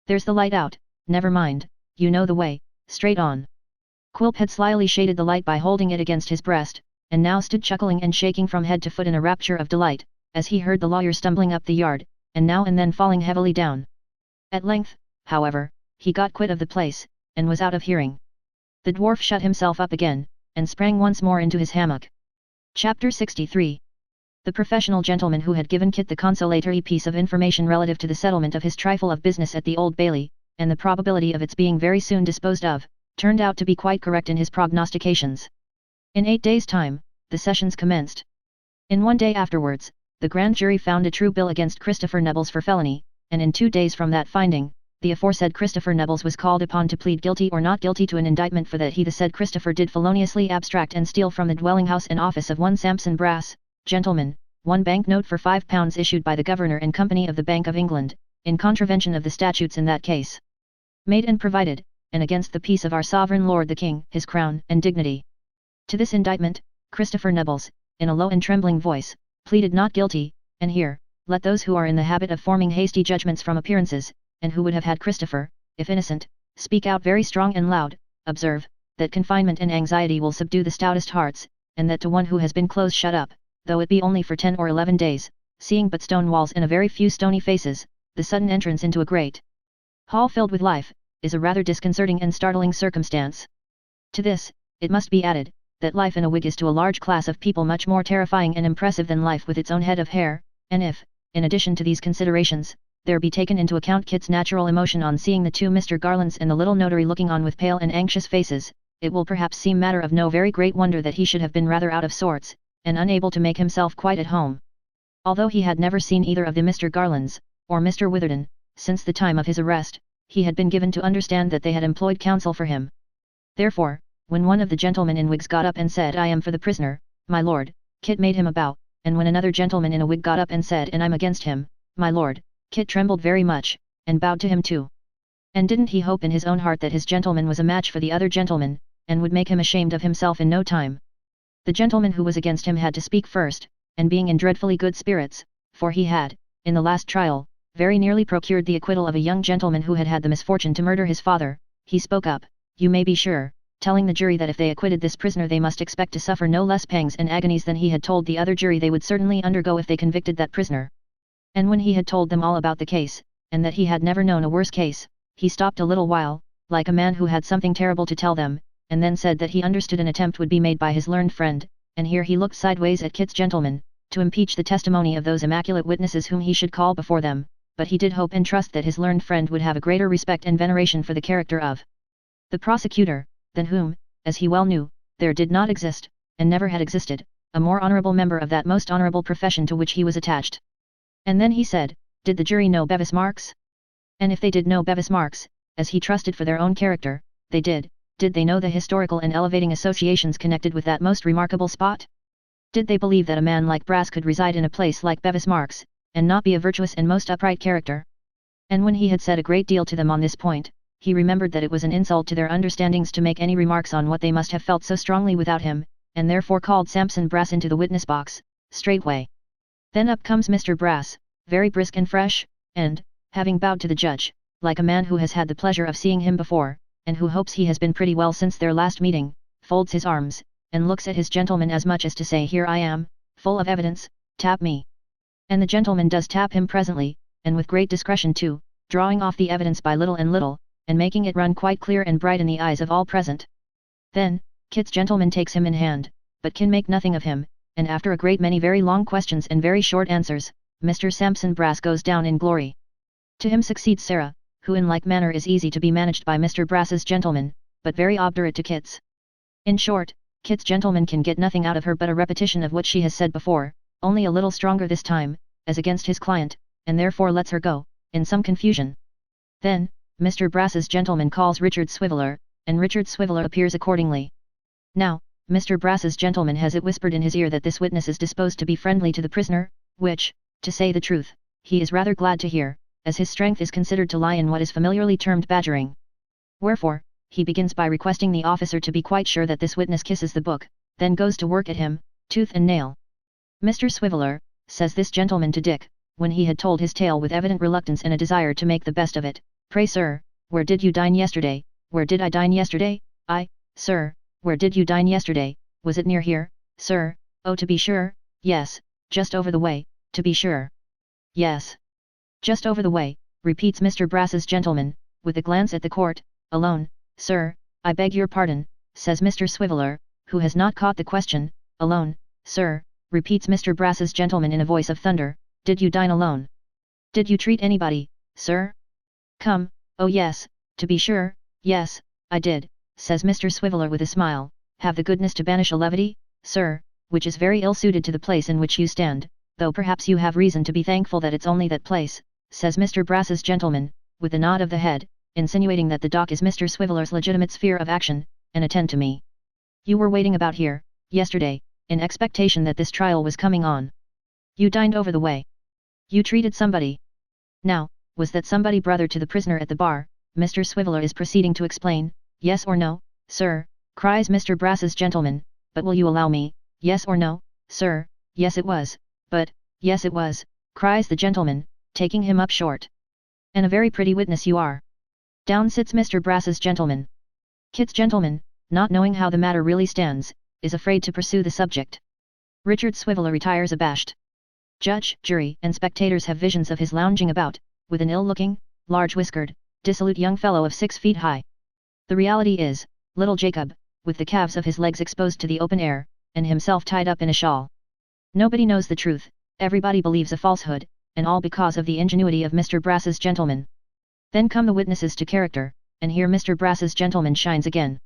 There's the light out, never mind, you know the way, straight on. Quilp had slyly shaded the light by holding it against his breast, and now stood chuckling and shaking from head to foot in a rapture of delight, as he heard the lawyer stumbling up the yard, and now and then falling heavily down. At length, however, he got quit of the place, and was out of hearing. The dwarf shut himself up again, and sprang once more into his hammock. Chapter 63. The professional gentleman who had given Kit the consolatory piece of information relative to the settlement of his trifle of business at the Old Bailey, and the probability of its being very soon disposed of, turned out to be quite correct in his prognostications. In 8 days' time, the sessions commenced. In 1 day afterwards, the grand jury found a true bill against Christopher Nebbles for felony, and in 2 days from that finding, the aforesaid Christopher Nebbles was called upon to plead guilty or not guilty to an indictment for that he the said Christopher did feloniously abstract and steal from the dwelling house and office of one Samson Brass, gentleman, 1 bank note for £5 issued by the Governor and Company of the Bank of England, in contravention of the statutes in that case. Made and provided, and against the peace of our sovereign lord the king, his crown and dignity. To this indictment, Christopher Nebbles, in a low and trembling voice, pleaded not guilty, and here, let those who are in the habit of forming hasty judgments from appearances, and who would have had Christopher, if innocent, speak out very strong and loud, observe, that confinement and anxiety will subdue the stoutest hearts, and that to one who has been close shut up, though it be only for 10 or 11 days, seeing but stone walls and a very few stony faces, the sudden entrance into a great hall filled with life, is a rather disconcerting and startling circumstance. To this, it must be added, that life in a wig is to a large class of people much more terrifying and impressive than life with its own head of hair, and if, in addition to these considerations, there be taken into account Kit's natural emotion on seeing the 2 Mr. Garlands and the little notary looking on with pale and anxious faces, it will perhaps seem matter of no very great wonder that he should have been rather out of sorts, and unable to make himself quite at home. Although he had never seen either of the Mr. Garlands, or Mr. Witherden, since the time of his arrest, he had been given to understand that they had employed counsel for him. Therefore, when one of the gentlemen in wigs got up and said, "I am for the prisoner, my lord," Kit made him a bow, and when another gentleman in a wig got up and said, "And I'm against him, my lord," Kit trembled very much, and bowed to him too. And didn't he hope in his own heart that his gentleman was a match for the other gentleman, and would make him ashamed of himself in no time? The gentleman who was against him had to speak first, and being in dreadfully good spirits, for he had, in the last trial, very nearly procured the acquittal of a young gentleman who had had the misfortune to murder his father, he spoke up, "You may be sure," telling the jury that if they acquitted this prisoner they must expect to suffer no less pangs and agonies than he had told the other jury they would certainly undergo if they convicted that prisoner. And when he had told them all about the case, and that he had never known a worse case, he stopped a little while, like a man who had something terrible to tell them, and then said that he understood an attempt would be made by his learned friend, and here he looked sideways at Kit's gentleman, to impeach the testimony of those immaculate witnesses whom he should call before them, but he did hope and trust that his learned friend would have a greater respect and veneration for the character of the prosecutor, than whom, as he well knew, there did not exist, and never had existed, a more honourable member of that most honourable profession to which he was attached. And then he said, "Did the jury know Bevis Marks? And if they did know Bevis Marks, as he trusted for their own character, they did they know the historical and elevating associations connected with that most remarkable spot? Did they believe that a man like Brass could reside in a place like Bevis Marks, and not be a virtuous and most upright character?" And when he had said a great deal to them on this point, he remembered that it was an insult to their understandings to make any remarks on what they must have felt so strongly without him, and therefore called Samson Brass into the witness box, straightway. Then up comes Mr. Brass, very brisk and fresh, and, having bowed to the judge, like a man who has had the pleasure of seeing him before, and who hopes he has been pretty well since their last meeting, folds his arms, and looks at his gentleman as much as to say, "Here I am, full of evidence, tap me." And the gentleman does tap him presently, and with great discretion too, drawing off the evidence by little and little, and making it run quite clear and bright in the eyes of all present. Then, Kit's gentleman takes him in hand, but can make nothing of him, and after a great many very long questions and very short answers, Mr. Samson Brass goes down in glory. To him succeeds Sarah, who in like manner is easy to be managed by Mr. Brass's gentleman, but very obdurate to Kit's. In short, Kit's gentleman can get nothing out of her but a repetition of what she has said before, only a little stronger this time, as against his client, and therefore lets her go, in some confusion. Then, Mr. Brass's gentleman calls Richard Swiveller, and Richard Swiveller appears accordingly. Now, Mr. Brass's gentleman has it whispered in his ear that this witness is disposed to be friendly to the prisoner, which, to say the truth, he is rather glad to hear, as his strength is considered to lie in what is familiarly termed badgering. Wherefore, he begins by requesting the officer to be quite sure that this witness kisses the book, then goes to work at him, tooth and nail. "Mr. Swiveller," says this gentleman to Dick, when he had told his tale with evident reluctance and a desire to make the best of it, "Pray sir, where did you dine yesterday?" "Where did I dine yesterday? Sir, where did you dine yesterday? Was it near here, sir?" "Oh, to be sure, yes, just over the way, to be sure." "Yes. Just over the way," repeats Mr. Brass's gentleman, with a glance at the court. "Alone, sir?" "I beg your pardon," says Mr. Swiveller, who has not caught the question. "Alone, sir," repeats Mr. Brass's gentleman in a voice of thunder. "Did you dine alone? Did you treat anybody, sir?" "Come, oh yes, to be sure, yes, I did," says Mr. Swiveller with a smile. "Have the goodness to banish a levity, sir, which is very ill suited to the place in which you stand, though perhaps you have reason to be thankful that it's only that place," says Mr. Brass's gentleman, with a nod of the head, insinuating that the dock is Mr. Swiveller's legitimate sphere of action, "and attend to me. You were waiting about here, yesterday, in expectation that this trial was coming on. You dined over the way. You treated somebody. Now, was that somebody brother to the prisoner at the bar?" Mr. Swiveller is proceeding to explain. "Yes or no, sir?" cries Mr. Brass's gentleman. "But will you allow me, yes or no, sir?" "Yes it was, but, yes it was," cries the gentleman, taking him up short. "And a very pretty witness you are." Down sits Mr. Brass's gentleman. Kit's gentleman, not knowing how the matter really stands, is afraid to pursue the subject. Richard Swiveller retires abashed. Judge, jury, and spectators have visions of his lounging about, with an ill-looking, large-whiskered, dissolute young fellow of 6 feet high. The reality is, little Jacob, with the calves of his legs exposed to the open air, and himself tied up in a shawl. Nobody knows the truth, everybody believes a falsehood, and all because of the ingenuity of Mr. Brass's gentleman. Then come the witnesses to character, and here Mr. Brass's gentleman shines again.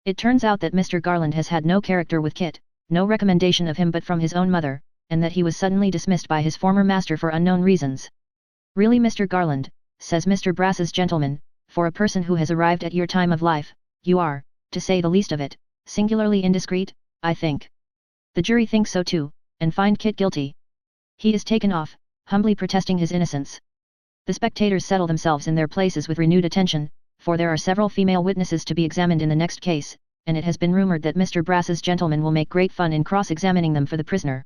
It turns out that Mr. Garland has had no character with Kit, no recommendation of him but from his own mother, and that he was suddenly dismissed by his former master for unknown reasons. "Really, Mr. Garland," says Mr. Brass's gentleman, "for a person who has arrived at your time of life, you are, to say the least of it, singularly indiscreet, I think." The jury thinks so too, and find Kit guilty. He is taken off, humbly protesting his innocence. The spectators settle themselves in their places with renewed attention, for there are several female witnesses to be examined in the next case, and it has been rumored that Mr. Brass's gentleman will make great fun in cross-examining them for the prisoner.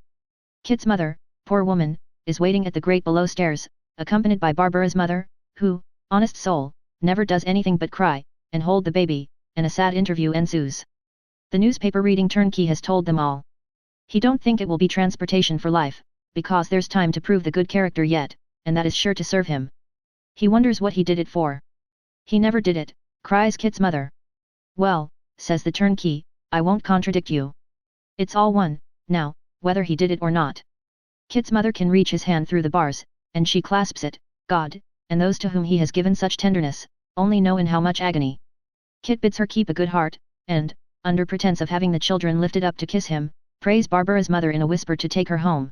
Kit's mother, poor woman, is waiting at the grate below stairs, accompanied by Barbara's mother, who, honest soul, never does anything but cry, and hold the baby, and a sad interview ensues. The newspaper reading turnkey has told them all. He don't think it will be transportation for life, because there's time to prove the good character yet, and that is sure to serve him. He wonders what he did it for. He never did it, cries Kit's mother. Well, says the turnkey, I won't contradict you. It's all one, now, whether he did it or not. Kit's mother can reach his hand through the bars, and she clasps it. God, and those to whom he has given such tenderness, only know in how much agony. Kit bids her keep a good heart, and, under pretense of having the children lifted up to kiss him, prays Barbara's mother in a whisper to take her home.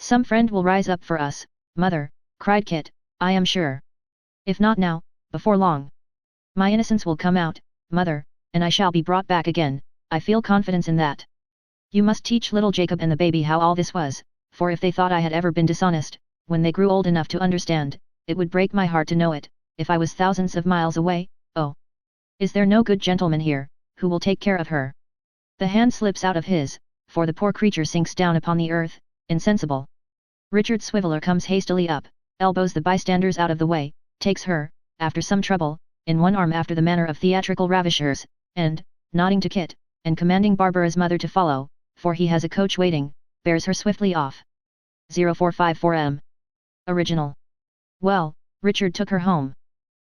Some friend will rise up for us, mother, cried Kit, I am sure. If not now, before long. My innocence will come out, mother, and I shall be brought back again, I feel confidence in that. You must teach little Jacob and the baby how all this was, for if they thought I had ever been dishonest, when they grew old enough to understand, it would break my heart to know it, if I was thousands of miles away. Oh! Is there no good gentleman here, who will take care of her? The hand slips out of his, for the poor creature sinks down upon the earth, insensible. Richard Swiveller comes hastily up, elbows the bystanders out of the way, takes her, after some trouble, in one arm after the manner of theatrical ravishers, and, nodding to Kit, and commanding Barbara's mother to follow, for he has a coach waiting, bears her swiftly off. 0454M. Original. Well, Richard took her home.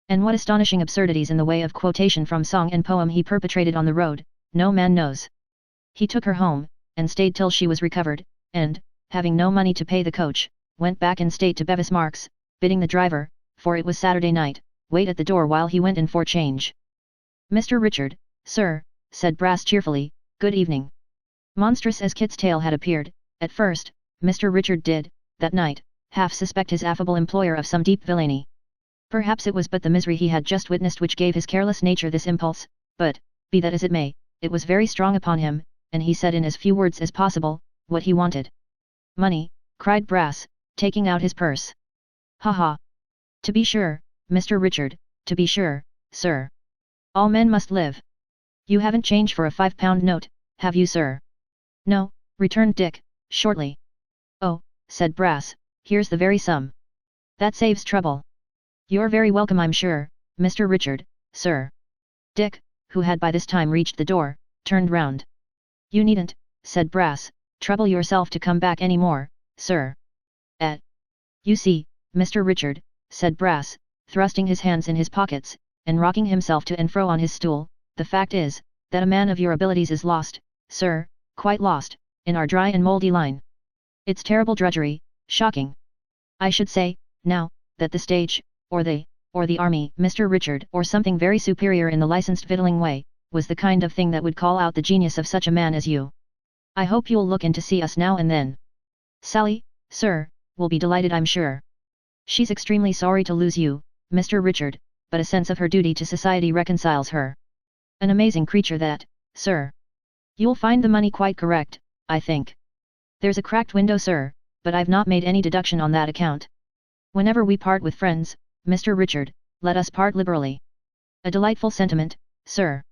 And what astonishing absurdities in the way of quotation from song and poem he perpetrated on the road, no man knows. He took her home, and stayed till she was recovered, and, having no money to pay the coach, went back in state to Bevis Marks, bidding the driver, for it was Saturday night, wait at the door while he went in for change. Mr. Richard, sir, said Brass cheerfully, good evening. Monstrous as Kit's tale had appeared, at first, Mr. Richard did, that night, half suspect his affable employer of some deep villainy. Perhaps it was but the misery he had just witnessed which gave his careless nature this impulse, but, be that as it may, it was very strong upon him, and he said in as few words as possible, what he wanted. Money, cried Brass, taking out his purse. Ha ha! To be sure, Mr. Richard, to be sure, sir. All men must live. You haven't change for a £5 note, have you, sir? No, returned Dick, shortly. Oh, said Brass, here's the very sum. That saves trouble. You're very welcome, I'm sure, Mr. Richard, sir. Dick, who had by this time reached the door, turned round. You needn't, said Brass, trouble yourself to come back any more, sir. You see, Mr. Richard, said Brass, thrusting his hands in his pockets, and rocking himself to and fro on his stool, the fact is, that a man of your abilities is lost, sir, quite lost, in our dry and mouldy line. It's terrible drudgery, shocking. I should say, now, that the stage, or the army, Mr. Richard, or something very superior in the licensed victualling way, was the kind of thing that would call out the genius of such a man as you. I hope you'll look in to see us now and then. Sally, sir, will be delighted, I'm sure. She's extremely sorry to lose you, Mr. Richard, but a sense of her duty to society reconciles her. An amazing creature that, sir. You'll find the money quite correct, I think. There's a cracked window, sir, but I've not made any deduction on that account. Whenever we part with friends, Mr. Richard, let us part liberally. A delightful sentiment, sir.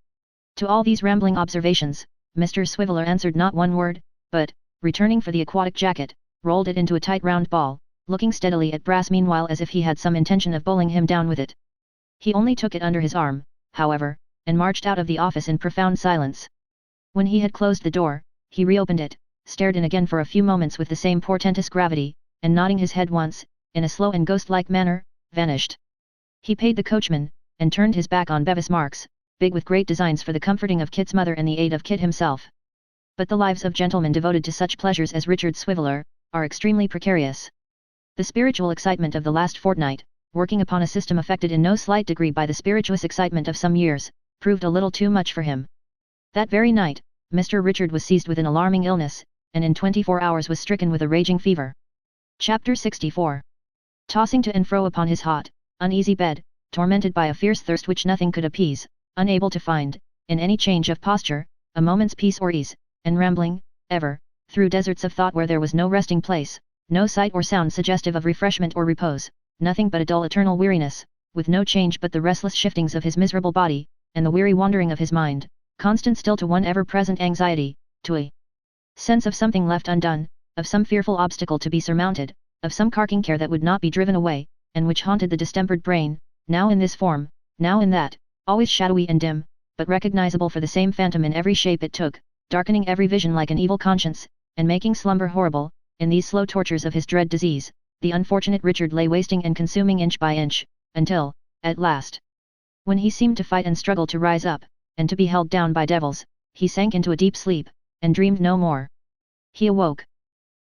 To all these rambling observations, Mr. Swiveller answered not one word, but, returning for the aquatic jacket, rolled it into a tight round ball, looking steadily at Brass meanwhile as if he had some intention of bowling him down with it. He only took it under his arm, however, and marched out of the office in profound silence. When he had closed the door, he reopened it, stared in again for a few moments with the same portentous gravity, and nodding his head once, in a slow and ghost-like manner, vanished. He paid the coachman, and turned his back on Bevis Marks, big with great designs for the comforting of Kit's mother and the aid of Kit himself. But the lives of gentlemen devoted to such pleasures as Richard Swiveller, are extremely precarious. The spiritual excitement of the last fortnight, working upon a system affected in no slight degree by the spirituous excitement of some years, proved a little too much for him. That very night, Mr. Richard was seized with an alarming illness, and in 24 hours was stricken with a raging fever. Chapter 64. Tossing to and fro upon his hot, uneasy bed, tormented by a fierce thirst which nothing could appease, unable to find, in any change of posture, a moment's peace or ease, and rambling, ever, through deserts of thought where there was no resting place, no sight or sound suggestive of refreshment or repose, nothing but a dull eternal weariness, with no change but the restless shiftings of his miserable body, and the weary wandering of his mind, constant still to one ever-present anxiety, to a sense of something left undone, of some fearful obstacle to be surmounted, of some carking care that would not be driven away, and which haunted the distempered brain, now in this form, now in that, always shadowy and dim, but recognizable for the same phantom in every shape it took, darkening every vision like an evil conscience, and making slumber horrible. In these slow tortures of his dread disease, the unfortunate Richard lay wasting and consuming inch by inch, until, at last, when he seemed to fight and struggle to rise up, and to be held down by devils, he sank into a deep sleep, and dreamed no more. He awoke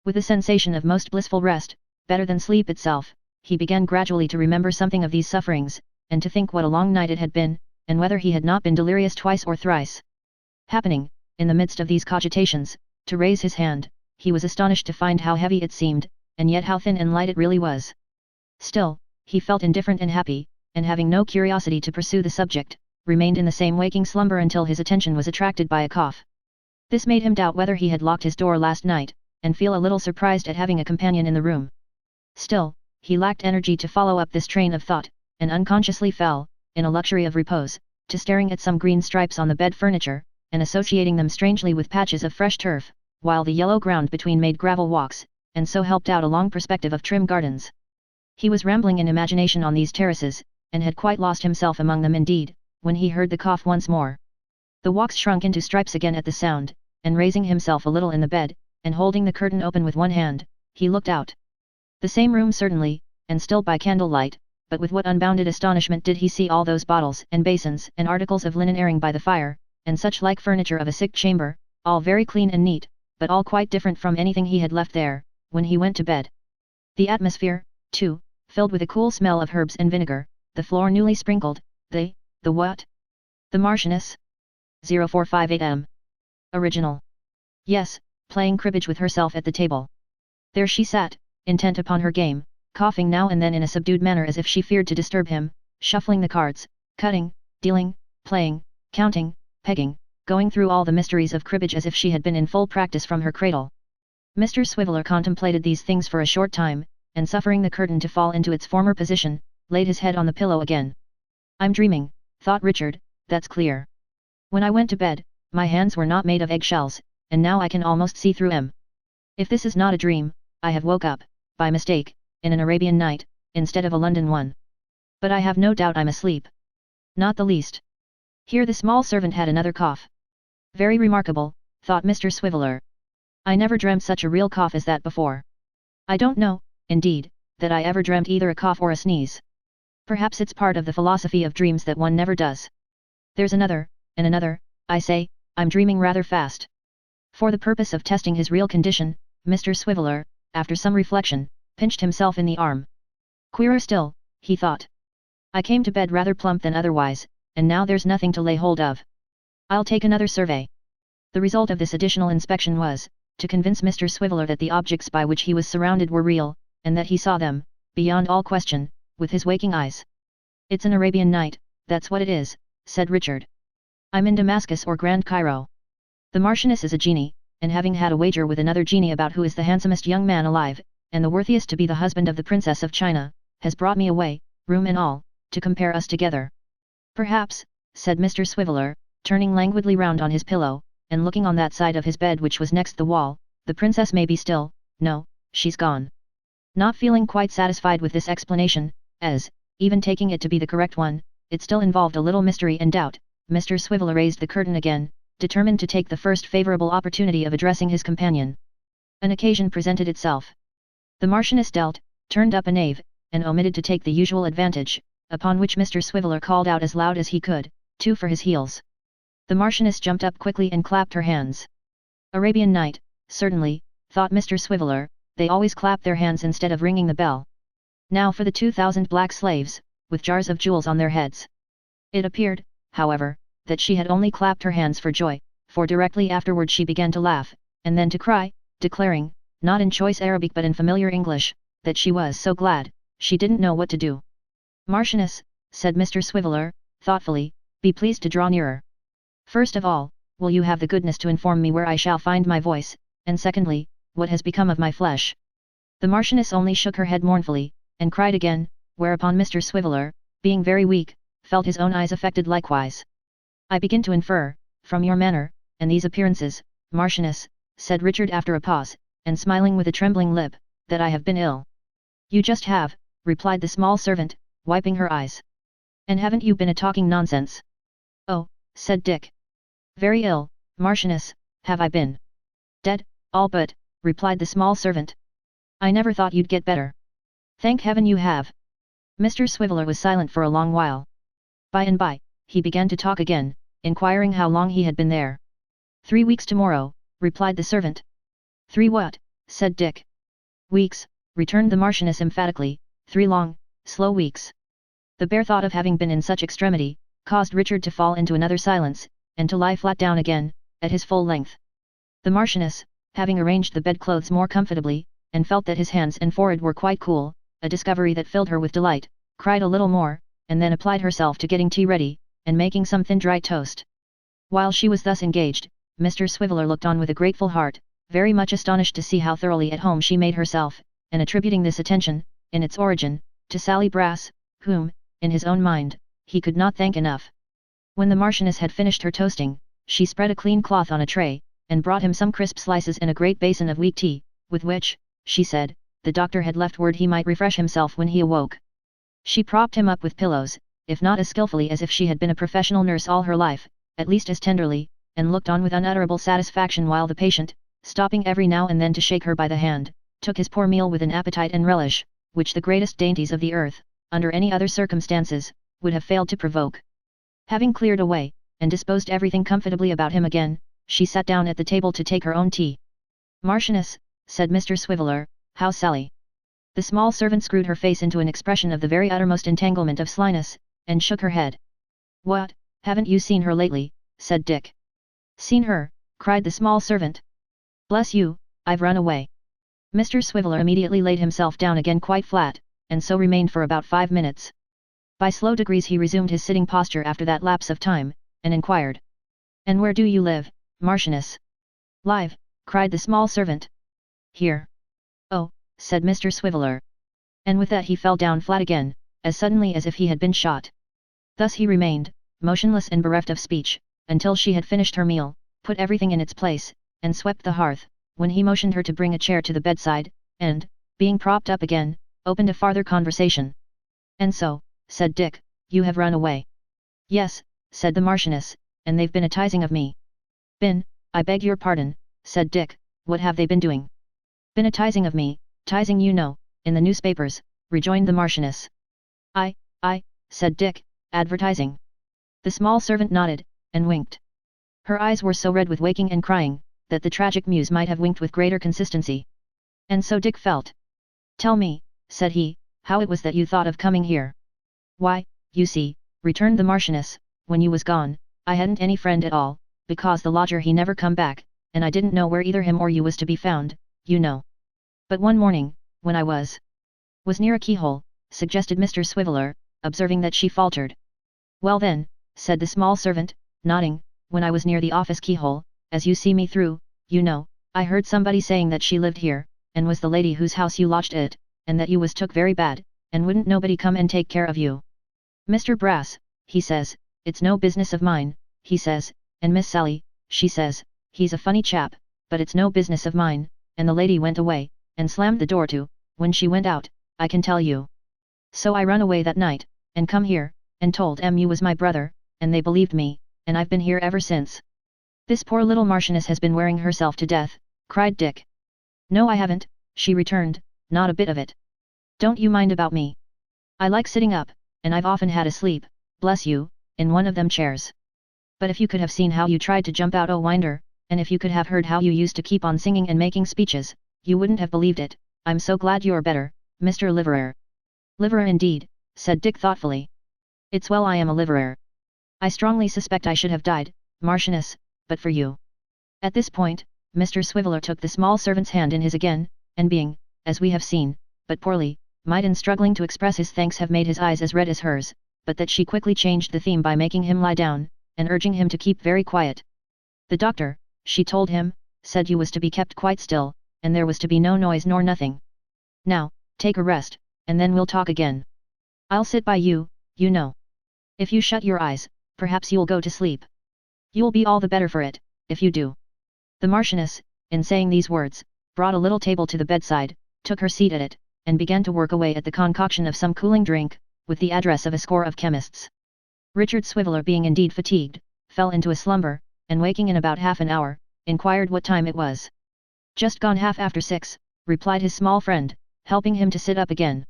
with a sensation of most blissful rest, better than sleep itself. He began gradually to remember something of these sufferings, and to think what a long night it had been, and whether he had not been delirious twice or thrice. Happening, in the midst of these cogitations, to raise his hand, he was astonished to find how heavy it seemed, and yet how thin and light it really was. Still, he felt indifferent and happy, and having no curiosity to pursue the subject, remained in the same waking slumber until his attention was attracted by a cough. This made him doubt whether he had locked his door last night, and feel a little surprised at having a companion in the room. Still, he lacked energy to follow up this train of thought, and unconsciously fell, in a luxury of repose, to staring at some green stripes on the bed furniture, and associating them strangely with patches of fresh turf, while the yellow ground between made gravel walks, and so helped out a long perspective of trim gardens. He was rambling in imagination on these terraces, and had quite lost himself among them indeed, when he heard the cough once more. The walks shrunk into stripes again at the sound, and raising himself a little in the bed, and holding the curtain open with one hand, he looked out. The same room certainly, and still by candlelight, but with what unbounded astonishment did he see all those bottles and basins and articles of linen airing by the fire, and such like furniture of a sick chamber, all very clean and neat, but all quite different from anything he had left there, when he went to bed. The atmosphere, too, filled with a cool smell of herbs and vinegar, the floor newly sprinkled, the what? The Marchioness? 0458M. Original. Yes, playing cribbage with herself at the table. There she sat, intent upon her game, coughing now and then in a subdued manner as if she feared to disturb him, shuffling the cards, cutting, dealing, playing, counting, pegging, going through all the mysteries of cribbage as if she had been in full practice from her cradle. Mr. Swiveller contemplated these things for a short time, and suffering the curtain to fall into its former position, laid his head on the pillow again. I'm dreaming, thought Richard, that's clear. When I went to bed, my hands were not made of eggshells, and now I can almost see through 'em. If this is not a dream, I have woke up, by mistake, in an Arabian night, instead of a London one. But I have no doubt I'm asleep. Not the least. Here the small servant had another cough. Very remarkable, thought Mr. Swiveller. I never dreamt such a real cough as that before. I don't know, indeed, that I ever dreamt either a cough or a sneeze. Perhaps it's part of the philosophy of dreams that one never does. There's another, and another, I say, I'm dreaming rather fast. For the purpose of testing his real condition, Mr. Swiveller, after some reflection, pinched himself in the arm. Queerer still, he thought. I came to bed rather plump than otherwise, and now there's nothing to lay hold of. I'll take another survey. The result of this additional inspection was, to convince Mr. Swiveller that the objects by which he was surrounded were real, and that he saw them, beyond all question, with his waking eyes. It's an Arabian night, that's what it is, said Richard. I'm in Damascus or Grand Cairo. The Marchioness is a genie, and having had a wager with another genie about who is the handsomest young man alive, and the worthiest to be the husband of the Princess of China, has brought me away, room and all, to compare us together. Perhaps, said Mr. Swiveller, turning languidly round on his pillow, and looking on that side of his bed which was next the wall, the princess may be still, no, she's gone. Not feeling quite satisfied with this explanation, as, even taking it to be the correct one, it still involved a little mystery and doubt, Mr. Swiveller raised the curtain again, determined to take the first favourable opportunity of addressing his companion. An occasion presented itself. The Marchioness dealt, turned up a knave, and omitted to take the usual advantage, upon which Mr. Swiveller called out as loud as he could, 2 for his heels. The Marchioness jumped up quickly and clapped her hands. Arabian Night, certainly, thought Mr. Swiveller, they always clap their hands instead of ringing the bell. Now for the 2,000 black slaves, with jars of jewels on their heads. It appeared, however, that she had only clapped her hands for joy, for directly afterward she began to laugh, and then to cry, declaring, not in choice Arabic but in familiar English, that she was so glad, she didn't know what to do. Marchioness, said Mr. Swiveller, thoughtfully, be pleased to draw nearer. First of all, will you have the goodness to inform me where I shall find my voice, and secondly, what has become of my flesh?" The Marchioness only shook her head mournfully, and cried again, whereupon Mr. Swiveller, being very weak, felt his own eyes affected likewise. "I begin to infer, from your manner, and these appearances, Marchioness," said Richard after a pause, and smiling with a trembling lip, "that I have been ill." "You just have," replied the small servant, wiping her eyes. "And haven't you been a-talking nonsense?" "Oh," said Dick. "Very ill, Marchioness, have I been." "Dead, all but," replied the small servant. "I never thought you'd get better." "Thank heaven you have." Mr. Swiveller was silent for a long while. By and by, he began to talk again, inquiring how long he had been there. 3 weeks tomorrow, replied the servant. 3 what? Said Dick. Weeks, returned the Marchioness emphatically, 3 long, slow weeks. The bare thought of having been in such extremity, caused Richard to fall into another silence, and to lie flat down again, at his full length. The Marchioness, having arranged the bedclothes more comfortably, and felt that his hands and forehead were quite cool, a discovery that filled her with delight, cried a little more, and then applied herself to getting tea ready, and making some thin dry toast. While she was thus engaged, Mr. Swiveller looked on with a grateful heart, very much astonished to see how thoroughly at home she made herself, and attributing this attention, in its origin, to Sally Brass, whom, in his own mind, he could not thank enough. When the Marchioness had finished her toasting, she spread a clean cloth on a tray, and brought him some crisp slices and a great basin of weak tea, with which, she said, the doctor had left word he might refresh himself when he awoke. She propped him up with pillows, if not as skillfully as if she had been a professional nurse all her life, at least as tenderly, and looked on with unutterable satisfaction while the patient, stopping every now and then to shake her by the hand, took his poor meal with an appetite and relish, which the greatest dainties of the earth, under any other circumstances, would have failed to provoke. Having cleared away, and disposed everything comfortably about him again, she sat down at the table to take her own tea. Marchioness, said Mr. Swiveller, how's Sally? The small servant screwed her face into an expression of the very uttermost entanglement of slyness, and shook her head. What, haven't you seen her lately? Said Dick. Seen her? Cried the small servant. Bless you, I've run away. Mr. Swiveller immediately laid himself down again quite flat, and so remained for about 5 minutes. By slow degrees he resumed his sitting posture after that lapse of time, and inquired. And where do you live, Marchioness? Live, cried the small servant. Here. Oh, said Mr. Swiveller. And with that he fell down flat again, as suddenly as if he had been shot. Thus he remained, motionless and bereft of speech, until she had finished her meal, put everything in its place, and swept the hearth, when he motioned her to bring a chair to the bedside, and, being propped up again, opened a farther conversation. And so, said Dick, you have run away. Yes, said the Marchioness, and they've been a-tizing of me. Been, I beg your pardon, said Dick, what have they been doing? Been a-tizing of me, tizing you know, in the newspapers, rejoined the Marchioness. I, said Dick, advertising. The small servant nodded, and winked. Her eyes were so red with waking and crying, that the tragic muse might have winked with greater consistency. And so Dick felt. Tell me, said he, how it was that you thought of coming here. Why, you see, returned the Marchioness, when you was gone, I hadn't any friend at all, because the lodger he never come back, and I didn't know where either him or you was to be found, you know. But one morning, when I was near a keyhole, suggested Mr. Swiveller, observing that she faltered. Well then, said the small servant, nodding, when I was near the office keyhole, as you see me through, you know, I heard somebody saying that she lived here, and was the lady whose house you lodged at, and that you was took very bad, and wouldn't nobody come and take care of you. Mr. Brass, he says, it's no business of mine, he says, and Miss Sally, she says, he's a funny chap, but it's no business of mine, and the lady went away, and slammed the door to, when she went out, I can tell you. So I run away that night, and come here, and told you was my brother, and they believed me, and I've been here ever since. This poor little Marchioness has been wearing herself to death, cried Dick. No I haven't, she returned, not a bit of it. Don't you mind about me. I like sitting up, and I've often had a sleep, bless you, in one of them chairs. But if you could have seen how you tried to jump out o' winder, and if you could have heard how you used to keep on singing and making speeches, you wouldn't have believed it. I'm so glad you're better, Mr. Liverer. Liverer indeed, said Dick thoughtfully. It's well I am a liverer. I strongly suspect I should have died, Marchioness, but for you. At this point, Mr. Swiveller took the small servant's hand in his again, and being, as we have seen, but poorly, might in struggling to express his thanks have made his eyes as red as hers, but that she quickly changed the theme by making him lie down, and urging him to keep very quiet. The doctor, she told him, said you was to be kept quite still, and there was to be no noise nor nothing. Now, take a rest, and then we'll talk again. I'll sit by you, you know. If you shut your eyes, perhaps you'll go to sleep. You'll be all the better for it, if you do." The Marchioness, in saying these words, brought a little table to the bedside, took her seat at it, and began to work away at the concoction of some cooling drink, with the address of a score of chemists. Richard Swiveller, being indeed fatigued, fell into a slumber, and waking in about half an hour, inquired what time it was. "Just gone 6:30, replied his small friend, helping him to sit up again.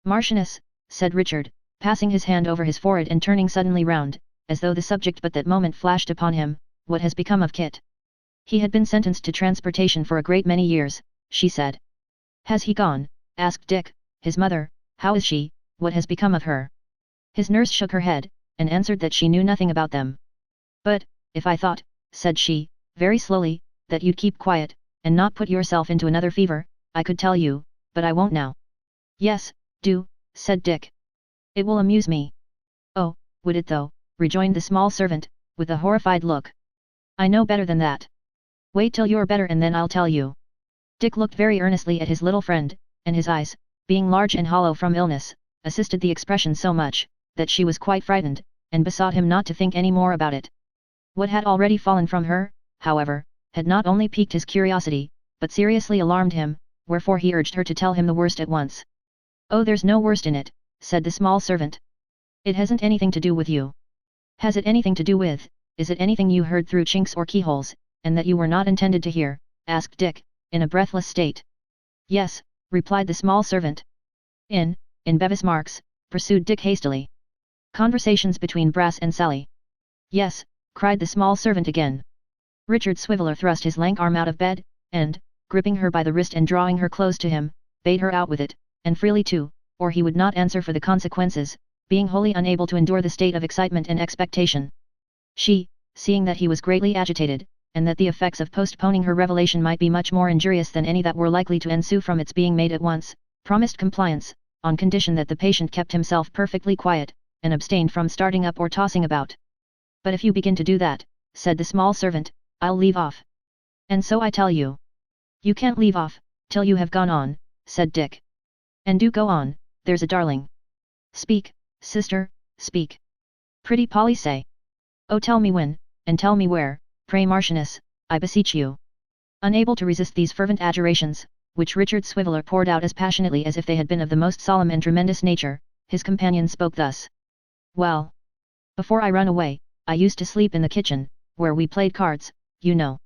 "Marchioness," said Richard, passing his hand over his forehead and turning suddenly round, as though the subject but that moment flashed upon him, "what has become of Kit?" "He had been sentenced to transportation for a great many years," she said. "Has he gone?" asked Dick. "His mother, how is she, what has become of her?" His nurse shook her head, and answered that she knew nothing about them. "But, if I thought," said she, very slowly, "that you'd keep quiet, and not put yourself into another fever, I could tell you, but I won't now." "Yes, do," said Dick. "It will amuse me." "Oh, would it though?" rejoined the small servant, with a horrified look. "I know better than that. Wait till you're better and then I'll tell you." Dick looked very earnestly at his little friend, and his eyes, being large and hollow from illness, assisted the expression so much, that she was quite frightened, and besought him not to think any more about it. What had already fallen from her, however, had not only piqued his curiosity, but seriously alarmed him, wherefore he urged her to tell him the worst at once. "Oh, there's no worst in it," said the small servant. "It hasn't anything to do with you." "Has it anything to do with, is it anything you heard through chinks or keyholes, and that you were not intended to hear?" asked Dick, in a breathless state. "Yes," replied the small servant. In Bevis Marks," pursued Dick hastily. "Conversations between Brass and Sally." "Yes," cried the small servant again. Richard Swiveller thrust his lank arm out of bed, and, gripping her by the wrist and drawing her close to him, bade her out with it, and freely too, or he would not answer for the consequences, being wholly unable to endure the state of excitement and expectation. She, seeing that he was greatly agitated, and that the effects of postponing her revelation might be much more injurious than any that were likely to ensue from its being made at once, promised compliance, on condition that the patient kept himself perfectly quiet, and abstained from starting up or tossing about. "But if you begin to do that," said the small servant, "I'll leave off." "And so I tell you." "You can't leave off, till you have gone on," said Dick. "And do go on, there's a darling. Speak, sister, speak. Pretty Polly, say. Oh, tell me when, and tell me where, pray Marchioness, I beseech you." Unable to resist these fervent adjurations, which Richard Swiveller poured out as passionately as if they had been of the most solemn and tremendous nature, his companion spoke thus. "Well, before I run away, I used to sleep in the kitchen, where we played cards, you know.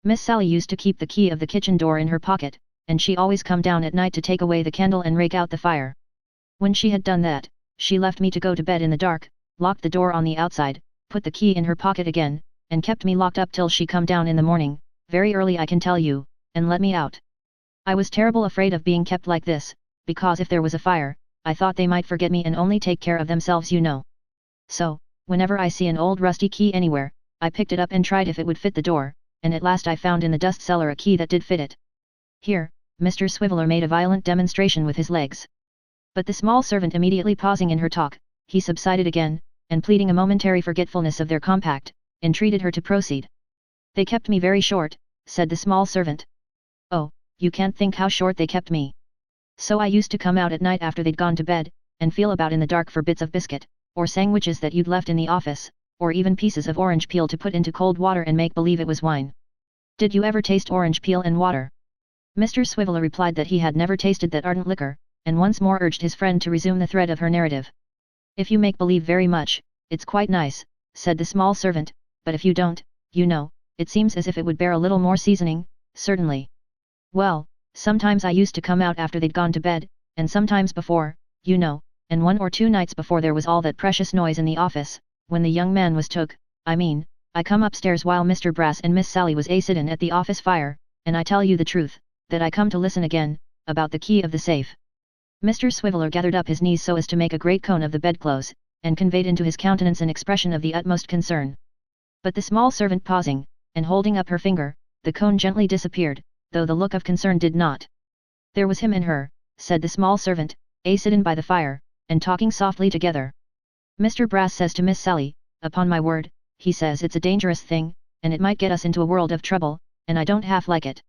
Miss Sally used to keep the key of the kitchen door in her pocket, and she always come down at night to take away the candle and rake out the fire. When she had done that, she left me to go to bed in the dark, locked the door on the outside, put the key in her pocket again, and kept me locked up till she come down in the morning, very early I can tell you, and let me out. I was terrible afraid of being kept like this, because if there was a fire, I thought they might forget me and only take care of themselves, you know. So, whenever I see an old rusty key anywhere, I picked it up and tried if it would fit the door, and at last I found in the dust cellar a key that did fit it." Here, Mr. Swiveller made a violent demonstration with his legs. But the small servant immediately pausing in her talk, he subsided again, and pleading a momentary forgetfulness of their compact, entreated her to proceed. "They kept me very short," said the small servant. "Oh, you can't think how short they kept me. So I used to come out at night after they'd gone to bed, and feel about in the dark for bits of biscuit, or sandwiches that you'd left in the office, or even pieces of orange peel to put into cold water and make believe it was wine. Did you ever taste orange peel and water?" Mr. Swiveller replied that he had never tasted that ardent liquor, and once more urged his friend to resume the thread of her narrative. "If you make believe very much, it's quite nice," said the small servant, "but if you don't, you know, it seems as if it would bear a little more seasoning, certainly. Well, sometimes I used to come out after they'd gone to bed, and sometimes before, you know, and 1 or 2 nights before there was all that precious noise in the office, when the young man was took, I mean, I come upstairs while Mr. Brass and Miss Sally was a-sittin' at the office fire, and I tell you the truth, that I come to listen again, about the key of the safe." Mr. Swiveller gathered up his knees so as to make a great cone of the bedclothes, and conveyed into his countenance an expression of the utmost concern. But the small servant pausing, and holding up her finger, the cone gently disappeared, though the look of concern did not. "There was him and her," said the small servant, "a-sittin' by the fire, and talking softly together. Mr. Brass says to Miss Sally, upon my word, he says it's a dangerous thing, and it might get us into a world of trouble, and I don't half like it.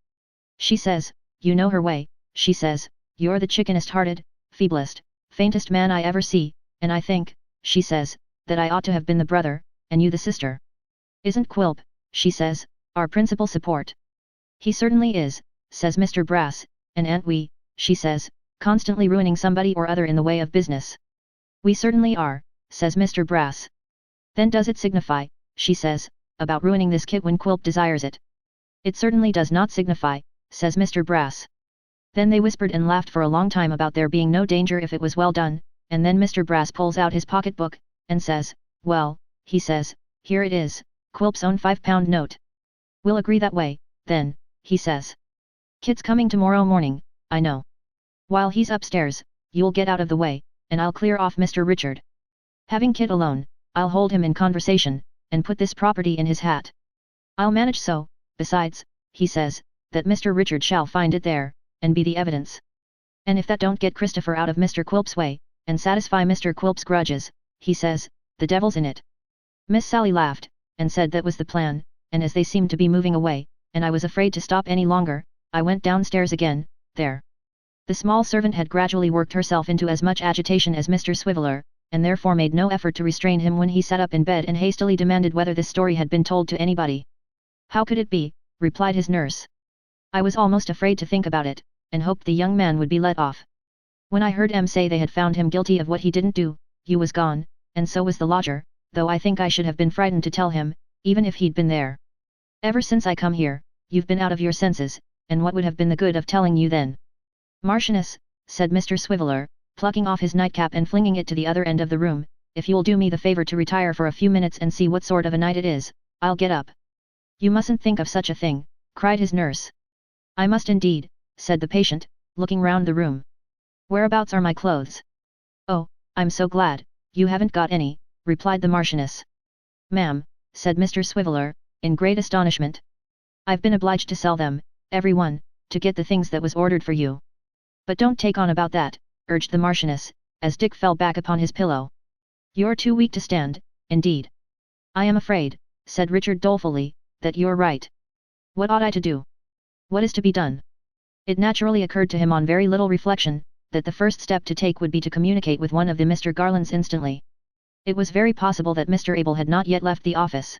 She says, you know her way, she says, you're the chickenest-hearted, feeblest, faintest man I ever see, and I think, she says, that I ought to have been the brother, and you the sister. Isn't Quilp, she says, our principal support? He certainly is, says Mr. Brass, and aren't we, she says, constantly ruining somebody or other in the way of business? We certainly are, says Mr. Brass. Then does it signify, she says, about ruining this kit when Quilp desires it? It certainly does not signify, says Mr. Brass. Then they whispered and laughed for a long time about there being no danger if it was well done, and then Mr. Brass pulls out his pocket-book, and says, well, he says, here it is, Quilp's own £5 note. We'll agree that way, then, he says. Kit's coming tomorrow morning, I know. While he's upstairs, you'll get out of the way, and I'll clear off Mr. Richard. Having Kit alone, I'll hold him in conversation, and put this property in his hat. I'll manage so, besides, he says, that Mr. Richard shall find it there, and be the evidence. And if that don't get Christopher out of Mr. Quilp's way, and satisfy Mr. Quilp's grudges, he says, the devil's in it. Miss Sally laughed, and said that was the plan, and as they seemed to be moving away, and I was afraid to stop any longer, I went downstairs again, there. The small servant had gradually worked herself into as much agitation as Mr. Swiveller, and therefore made no effort to restrain him when he sat up in bed and hastily demanded whether this story had been told to anybody. How could it be, replied his nurse. I was almost afraid to think about it, and hoped the young man would be let off. When I heard M say they had found him guilty of what he didn't do, you was gone, and so was the lodger, though I think I should have been frightened to tell him, even if he'd been there. Ever since I come here, you've been out of your senses, and what would have been the good of telling you then? Marchioness, said Mr. Swiveller, plucking off his nightcap and flinging it to the other end of the room, if you'll do me the favour to retire for a few minutes and see what sort of a night it is, I'll get up. You mustn't think of such a thing, cried his nurse. I must indeed, said the patient, looking round the room. Whereabouts are my clothes? Oh, I'm so glad, you haven't got any, replied the Marchioness. Ma'am, said Mr. Swiveller, in great astonishment. I've been obliged to sell them, every one, to get the things that was ordered for you. But don't take on about that, urged the Marchioness, as Dick fell back upon his pillow. You're too weak to stand, indeed. I am afraid, said Richard dolefully, that you're right. What ought I to do? What is to be done? It naturally occurred to him on very little reflection, that the first step to take would be to communicate with one of the Mr. Garlands instantly. It was very possible that Mr. Abel had not yet left the office.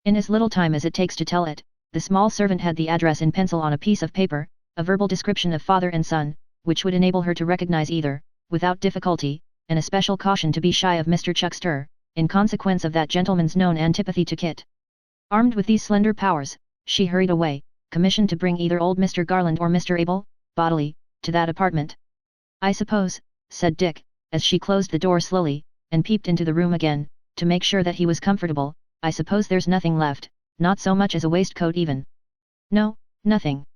In as little time as it takes to tell it, the small servant had the address in pencil on a piece of paper, a verbal description of father and son, which would enable her to recognize either, without difficulty, and a special caution to be shy of Mr. Chuckster, in consequence of that gentleman's known antipathy to Kit. Armed with these slender powers, she hurried away, commissioned to bring either old Mr. Garland or Mr. Abel, bodily, to that apartment. I suppose, said Dick, as she closed the door slowly, and peeped into the room again, to make sure that he was comfortable, I suppose there's nothing left, not so much as a waistcoat even. No, nothing.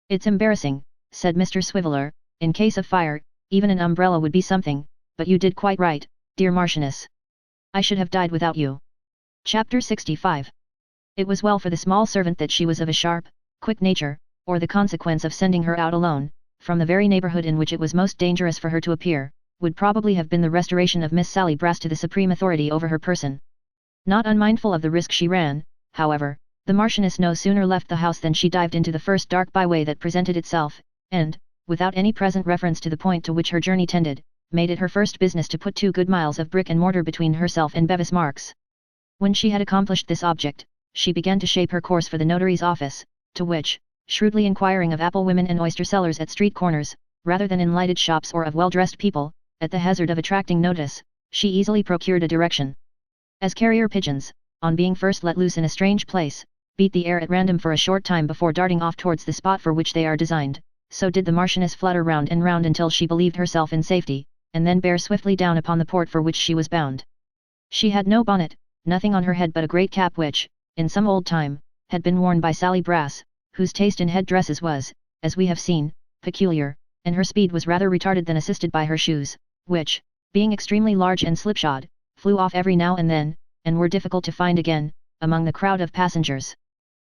It's embarrassing, said Mr. Swiveller, in case of fire, even an umbrella would be something, but you did quite right, dear Marchioness. I should have died without you. Chapter 65. It was well for the small servant that she was of a sharp, quick nature, or the consequence of sending her out alone, from the very neighbourhood in which it was most dangerous for her to appear, would probably have been the restoration of Miss Sally Brass to the supreme authority over her person. Not unmindful of the risk she ran, however, the Marchioness no sooner left the house than she dived into the first dark byway that presented itself, and, without any present reference to the point to which her journey tended, made it her first business to put 2 good miles of brick and mortar between herself and Bevis Marks. When she had accomplished this object, she began to shape her course for the notary's office, to which, shrewdly inquiring of apple women and oyster sellers at street corners, rather than in lighted shops or of well-dressed people, at the hazard of attracting notice, she easily procured a direction. As carrier pigeons, on being first let loose in a strange place, beat the air at random for a short time before darting off towards the spot for which they are designed, so did the Marchioness flutter round and round until she believed herself in safety, and then bear swiftly down upon the port for which she was bound. She had no bonnet, nothing on her head but a great cap which, in some old time, had been worn by Sally Brass, whose taste in head dresses was, as we have seen, peculiar, and her speed was rather retarded than assisted by her shoes, which, being extremely large and slipshod, flew off every now and then, and were difficult to find again, among the crowd of passengers.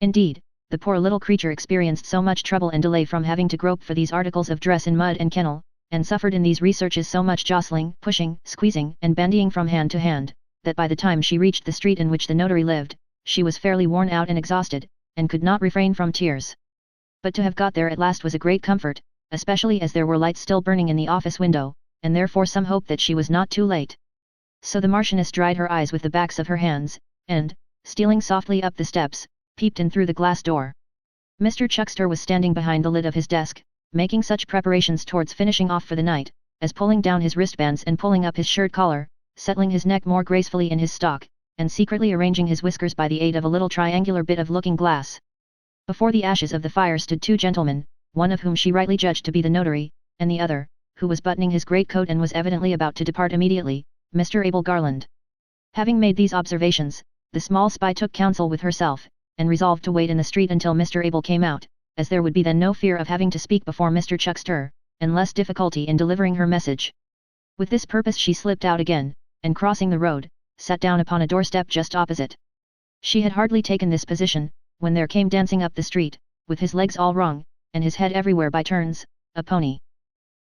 Indeed, the poor little creature experienced so much trouble and delay from having to grope for these articles of dress in mud and kennel, and suffered in these researches so much jostling, pushing, squeezing, and bandying from hand to hand, that by the time she reached the street in which the notary lived, she was fairly worn out and exhausted, and could not refrain from tears. But to have got there at last was a great comfort, especially as there were lights still burning in the office window, and therefore some hope that she was not too late. So the Marchioness dried her eyes with the backs of her hands, and, stealing softly up the steps, peeped in through the glass door. Mr. Chuckster was standing behind the lid of his desk, making such preparations towards finishing off for the night, as pulling down his wristbands and pulling up his shirt collar, settling his neck more gracefully in his stock, and secretly arranging his whiskers by the aid of a little triangular bit of looking glass. Before the ashes of the fire stood two gentlemen, one of whom she rightly judged to be the notary, and the other, who was buttoning his greatcoat and was evidently about to depart immediately, Mr. Abel Garland. Having made these observations, the small spy took counsel with herself, and resolved to wait in the street until Mr. Abel came out, as there would be then no fear of having to speak before Mr. Chuckster, and less difficulty in delivering her message. With this purpose she slipped out again, and crossing the road, sat down upon a doorstep just opposite. She had hardly taken this position, when there came dancing up the street, with his legs all wrong, and his head everywhere by turns, a pony.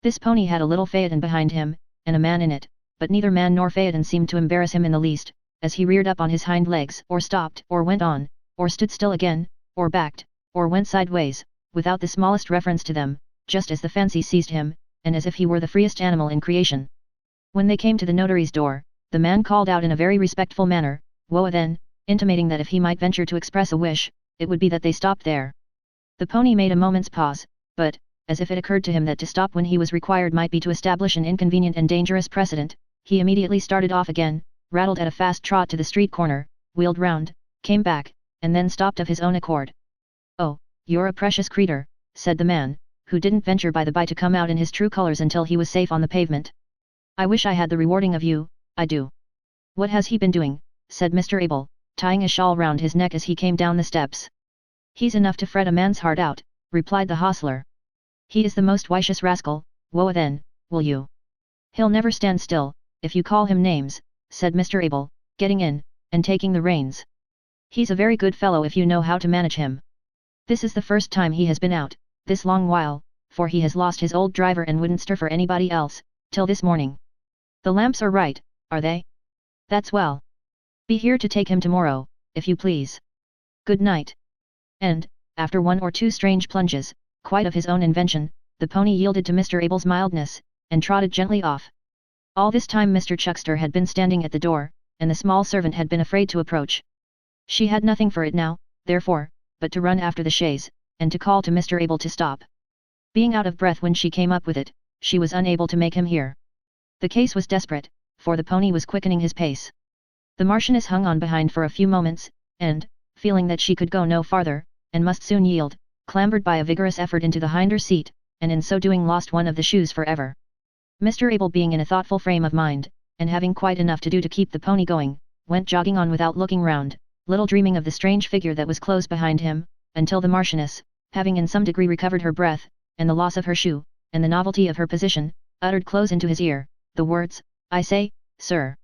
This pony had a little phaeton behind him, and a man in it, but neither man nor phaeton seemed to embarrass him in the least, as he reared up on his hind legs, or stopped, or went on, or stood still again, or backed, or went sideways, without the smallest reference to them, just as the fancy seized him, and as if he were the freest animal in creation. When they came to the notary's door, the man called out in a very respectful manner, "Woa then," intimating that if he might venture to express a wish, it would be that they stopped there. The pony made a moment's pause, but, as if it occurred to him that to stop when he was required might be to establish an inconvenient and dangerous precedent, he immediately started off again, rattled at a fast trot to the street corner, wheeled round, came back, and then stopped of his own accord. "Oh, you're a precious creetur," said the man, who didn't venture by the by to come out in his true colours until he was safe on the pavement. "I wish I had the rewarding of you, I do." "What has he been doing?" said Mr. Abel, tying a shawl round his neck as he came down the steps. "He's enough to fret a man's heart out," replied the hostler. "He is the most vicious rascal, woa then, will you? He'll never stand still, if you call him names," said Mr. Abel, getting in, and taking the reins. "He's a very good fellow if you know how to manage him. This is the first time he has been out, this long while, for he has lost his old driver and wouldn't stir for anybody else, till this morning. The lamps are right, are they? That's well. Be here to take him tomorrow, if you please. Good night." And, after one or two strange plunges, quite of his own invention, the pony yielded to Mr. Abel's mildness, and trotted gently off. All this time Mr. Chuckster had been standing at the door, and the small servant had been afraid to approach. She had nothing for it now, therefore, but to run after the chaise, and to call to Mr. Abel to stop. Being out of breath when she came up with it, she was unable to make him hear. The case was desperate, for the pony was quickening his pace. The Marchioness hung on behind for a few moments, and, feeling that she could go no farther, and must soon yield, clambered by a vigorous effort into the hinder seat, and in so doing lost one of the shoes for ever. Mr. Abel, being in a thoughtful frame of mind, and having quite enough to do to keep the pony going, went jogging on without looking round, little dreaming of the strange figure that was close behind him, until the Marchioness, having in some degree recovered her breath, and the loss of her shoe, and the novelty of her position, uttered close into his ear, the words, "I say, sir."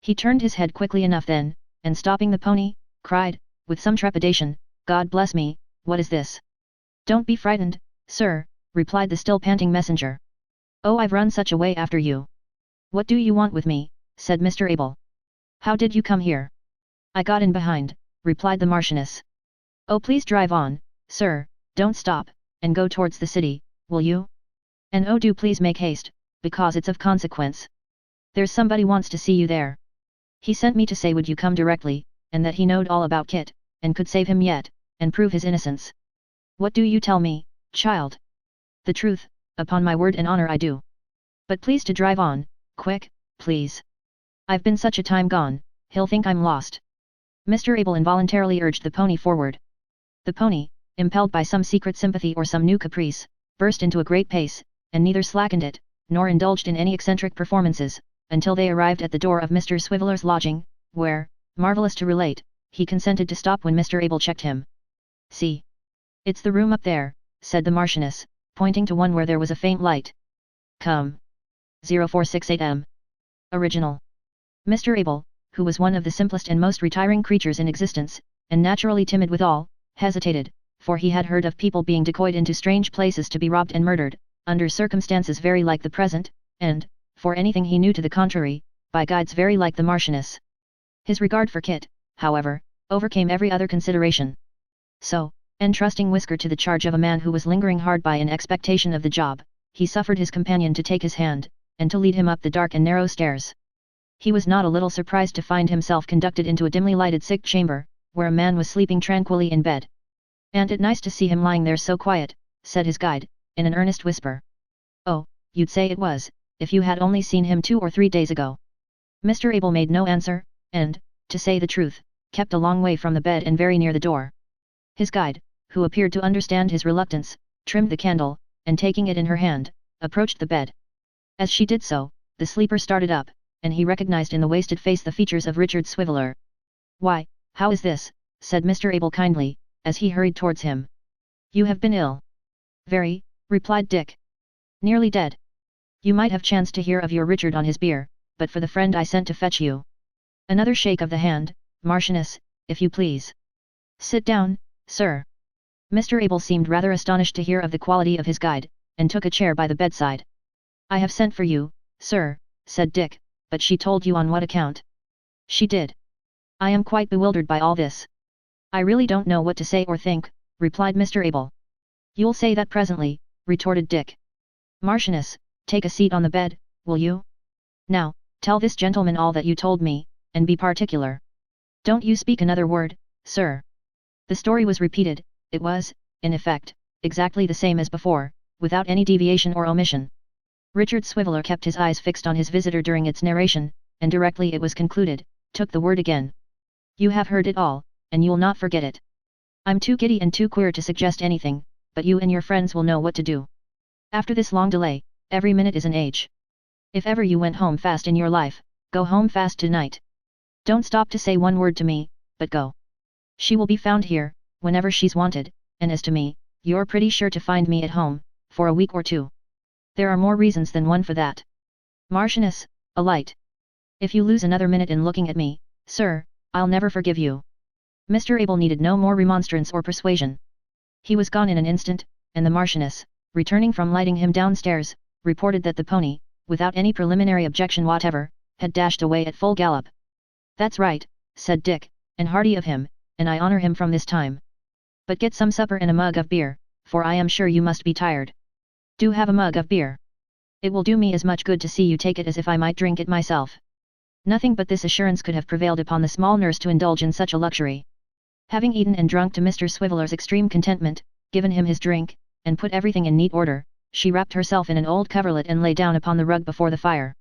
He turned his head quickly enough then, and stopping the pony, cried, with some trepidation, "God bless me, what is this?" "Don't be frightened, sir," replied the still panting messenger. "Oh, I've run such a way after you." "What do you want with me?" said Mr. Abel. "How did you come here?" "I got in behind," replied the Marchioness. "Oh, please drive on, sir, don't stop, and go towards the city, will you? And oh, do please make haste, because it's of consequence. There's somebody wants to see you there. He sent me to say would you come directly, and that he knowed all about Kit, and could save him yet, and prove his innocence." "What do you tell me, child?" "The truth, upon my word and honour I do. But please to drive on, quick, please. I've been such a time gone, he'll think I'm lost." Mr. Abel involuntarily urged the pony forward. The pony, impelled by some secret sympathy or some new caprice, burst into a great pace, and neither slackened it, nor indulged in any eccentric performances, until they arrived at the door of Mr. Swiveller's lodging, where, marvellous to relate, he consented to stop when Mr. Abel checked him. "See. It's the room up there," said the Marchioness, pointing to one where there was a faint light. "Come. 0468M. Original." Mr. Abel, who was one of the simplest and most retiring creatures in existence, and naturally timid withal, hesitated, for he had heard of people being decoyed into strange places to be robbed and murdered, under circumstances very like the present, and, for anything he knew to the contrary, by guides very like the Marchioness. His regard for Kit, however, overcame every other consideration. So, entrusting Whisker to the charge of a man who was lingering hard by in expectation of the job, he suffered his companion to take his hand, and to lead him up the dark and narrow stairs. He was not a little surprised to find himself conducted into a dimly lighted sick chamber, where a man was sleeping tranquilly in bed. "Ain't it nice to see him lying there so quiet," said his guide, in an earnest whisper. "Oh, you'd say it was, if you had only seen him 2 or 3 days ago." Mr. Abel made no answer, and, to say the truth, kept a long way from the bed and very near the door. His guide, who appeared to understand his reluctance, trimmed the candle, and taking it in her hand, approached the bed. As she did so, the sleeper started up, and he recognized in the wasted face the features of Richard Swiveller. "Why, how is this?" said Mr. Abel kindly, as he hurried towards him. "You have been ill." "Very," replied Dick. "Nearly dead. You might have chanced to hear of your Richard on his bier, but for the friend I sent to fetch you." Another shake of the hand. "Marchioness, if you please. Sit down, sir." Mr. Abel seemed rather astonished to hear of the quality of his guide, and took a chair by the bedside. "I have sent for you, sir," said Dick, "but she told you on what account?" "She did. I am quite bewildered by all this. I really don't know what to say or think," replied Mr. Abel. "You'll say that presently," retorted Dick. "Marchioness, take a seat on the bed, will you? Now, tell this gentleman all that you told me, and be particular. Don't you speak another word, sir." The story was repeated. It was, in effect, exactly the same as before, without any deviation or omission. Richard Swiveller kept his eyes fixed on his visitor during its narration, and directly it was concluded, took the word again. "You have heard it all, and you'll not forget it. I'm too giddy and too queer to suggest anything, but you and your friends will know what to do. After this long delay, every minute is an age. If ever you went home fast in your life, go home fast tonight. Don't stop to say one word to me, but go. She will be found here, whenever she's wanted, and as to me, you're pretty sure to find me at home, for a week or 2. There are more reasons than one for that. Marchioness, a light. If you lose another minute in looking at me, sir, I'll never forgive you." Mr. Abel needed no more remonstrance or persuasion. He was gone in an instant, and the Marchioness, returning from lighting him downstairs, reported that the pony, without any preliminary objection whatever, had dashed away at full gallop. "That's right," said Dick, "and hearty of him, and I honour him from this time. But get some supper and a mug of beer, for I am sure you must be tired. Do have a mug of beer. It will do me as much good to see you take it as if I might drink it myself." Nothing but this assurance could have prevailed upon the small nurse to indulge in such a luxury. Having eaten and drunk to Mr. Swiveller's extreme contentment, given him his drink, and put everything in neat order, she wrapped herself in an old coverlet and lay down upon the rug before the fire.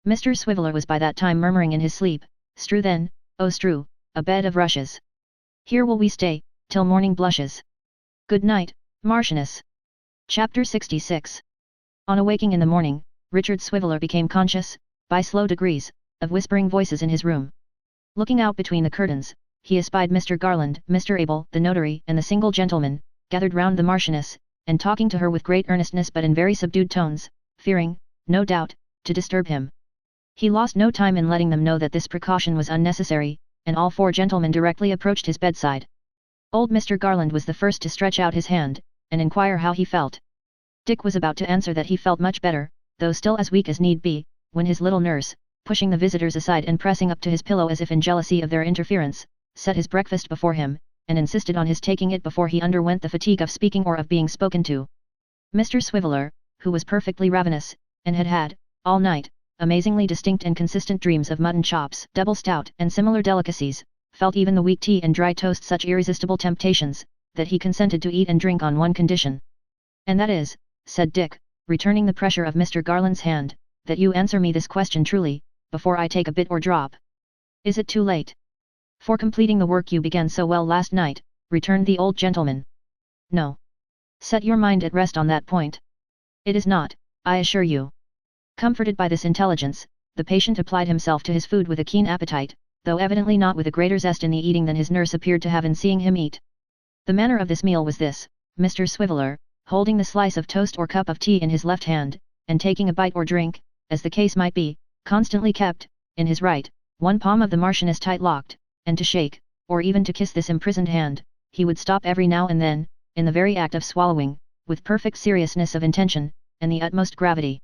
Mr. Swiveller was by that time murmuring in his sleep, "Strew then, oh strew, a bed of rushes. Here will we stay, till morning blushes. Good night, Marchioness." Chapter 66. On awaking in the morning, Richard Swiveller became conscious, by slow degrees, of whispering voices in his room. Looking out between the curtains, he espied Mr. Garland, Mr. Abel, the notary, and the single gentleman, gathered round the Marchioness, and talking to her with great earnestness but in very subdued tones, fearing, no doubt, to disturb him. He lost no time in letting them know that this precaution was unnecessary, and all 4 gentlemen directly approached his bedside. Old Mr. Garland was the first to stretch out his hand, and inquire how he felt. Dick was about to answer that he felt much better, though still as weak as need be, when his little nurse, pushing the visitors aside and pressing up to his pillow as if in jealousy of their interference, set his breakfast before him, and insisted on his taking it before he underwent the fatigue of speaking or of being spoken to. Mr. Swiveller, who was perfectly ravenous, and had had, all night, amazingly distinct and consistent dreams of mutton chops, double stout, and similar delicacies, felt even the weak tea and dry toast such irresistible temptations, that he consented to eat and drink on one condition. "And that is," said Dick, returning the pressure of Mr. Garland's hand, "that you answer me this question truly, before I take a bit or drop." "Is it too late for completing the work you began so well last night?" returned the old gentleman. "No. Set your mind at rest on that point. It is not, I assure you." Comforted by this intelligence, the patient applied himself to his food with a keen appetite, though evidently not with a greater zest in the eating than his nurse appeared to have in seeing him eat. The manner of this meal was this: Mr. Swiveller, holding the slice of toast or cup of tea in his left hand, and taking a bite or drink, as the case might be, constantly kept, in his right, one palm of the Marchioness tight locked, and to shake, or even to kiss this imprisoned hand, he would stop every now and then, in the very act of swallowing, with perfect seriousness of intention, and the utmost gravity.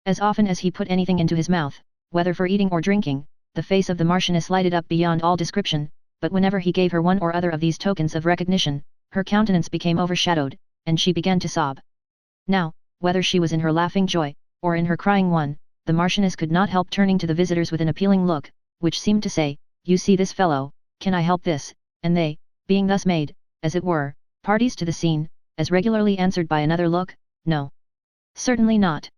As often as he put anything into his mouth, whether for eating or drinking, the face of the Marchioness lighted up beyond all description, but whenever he gave her one or other of these tokens of recognition, Her countenance became overshadowed, and she began to sob. Now, whether she was in her laughing joy, or in her crying one, the Marchioness could not help turning to the visitors with an appealing look, which seemed to say, "You see this fellow, can I help this?" And they, being thus made, as it were, parties to the scene, as regularly answered by another look, "No. Certainly not."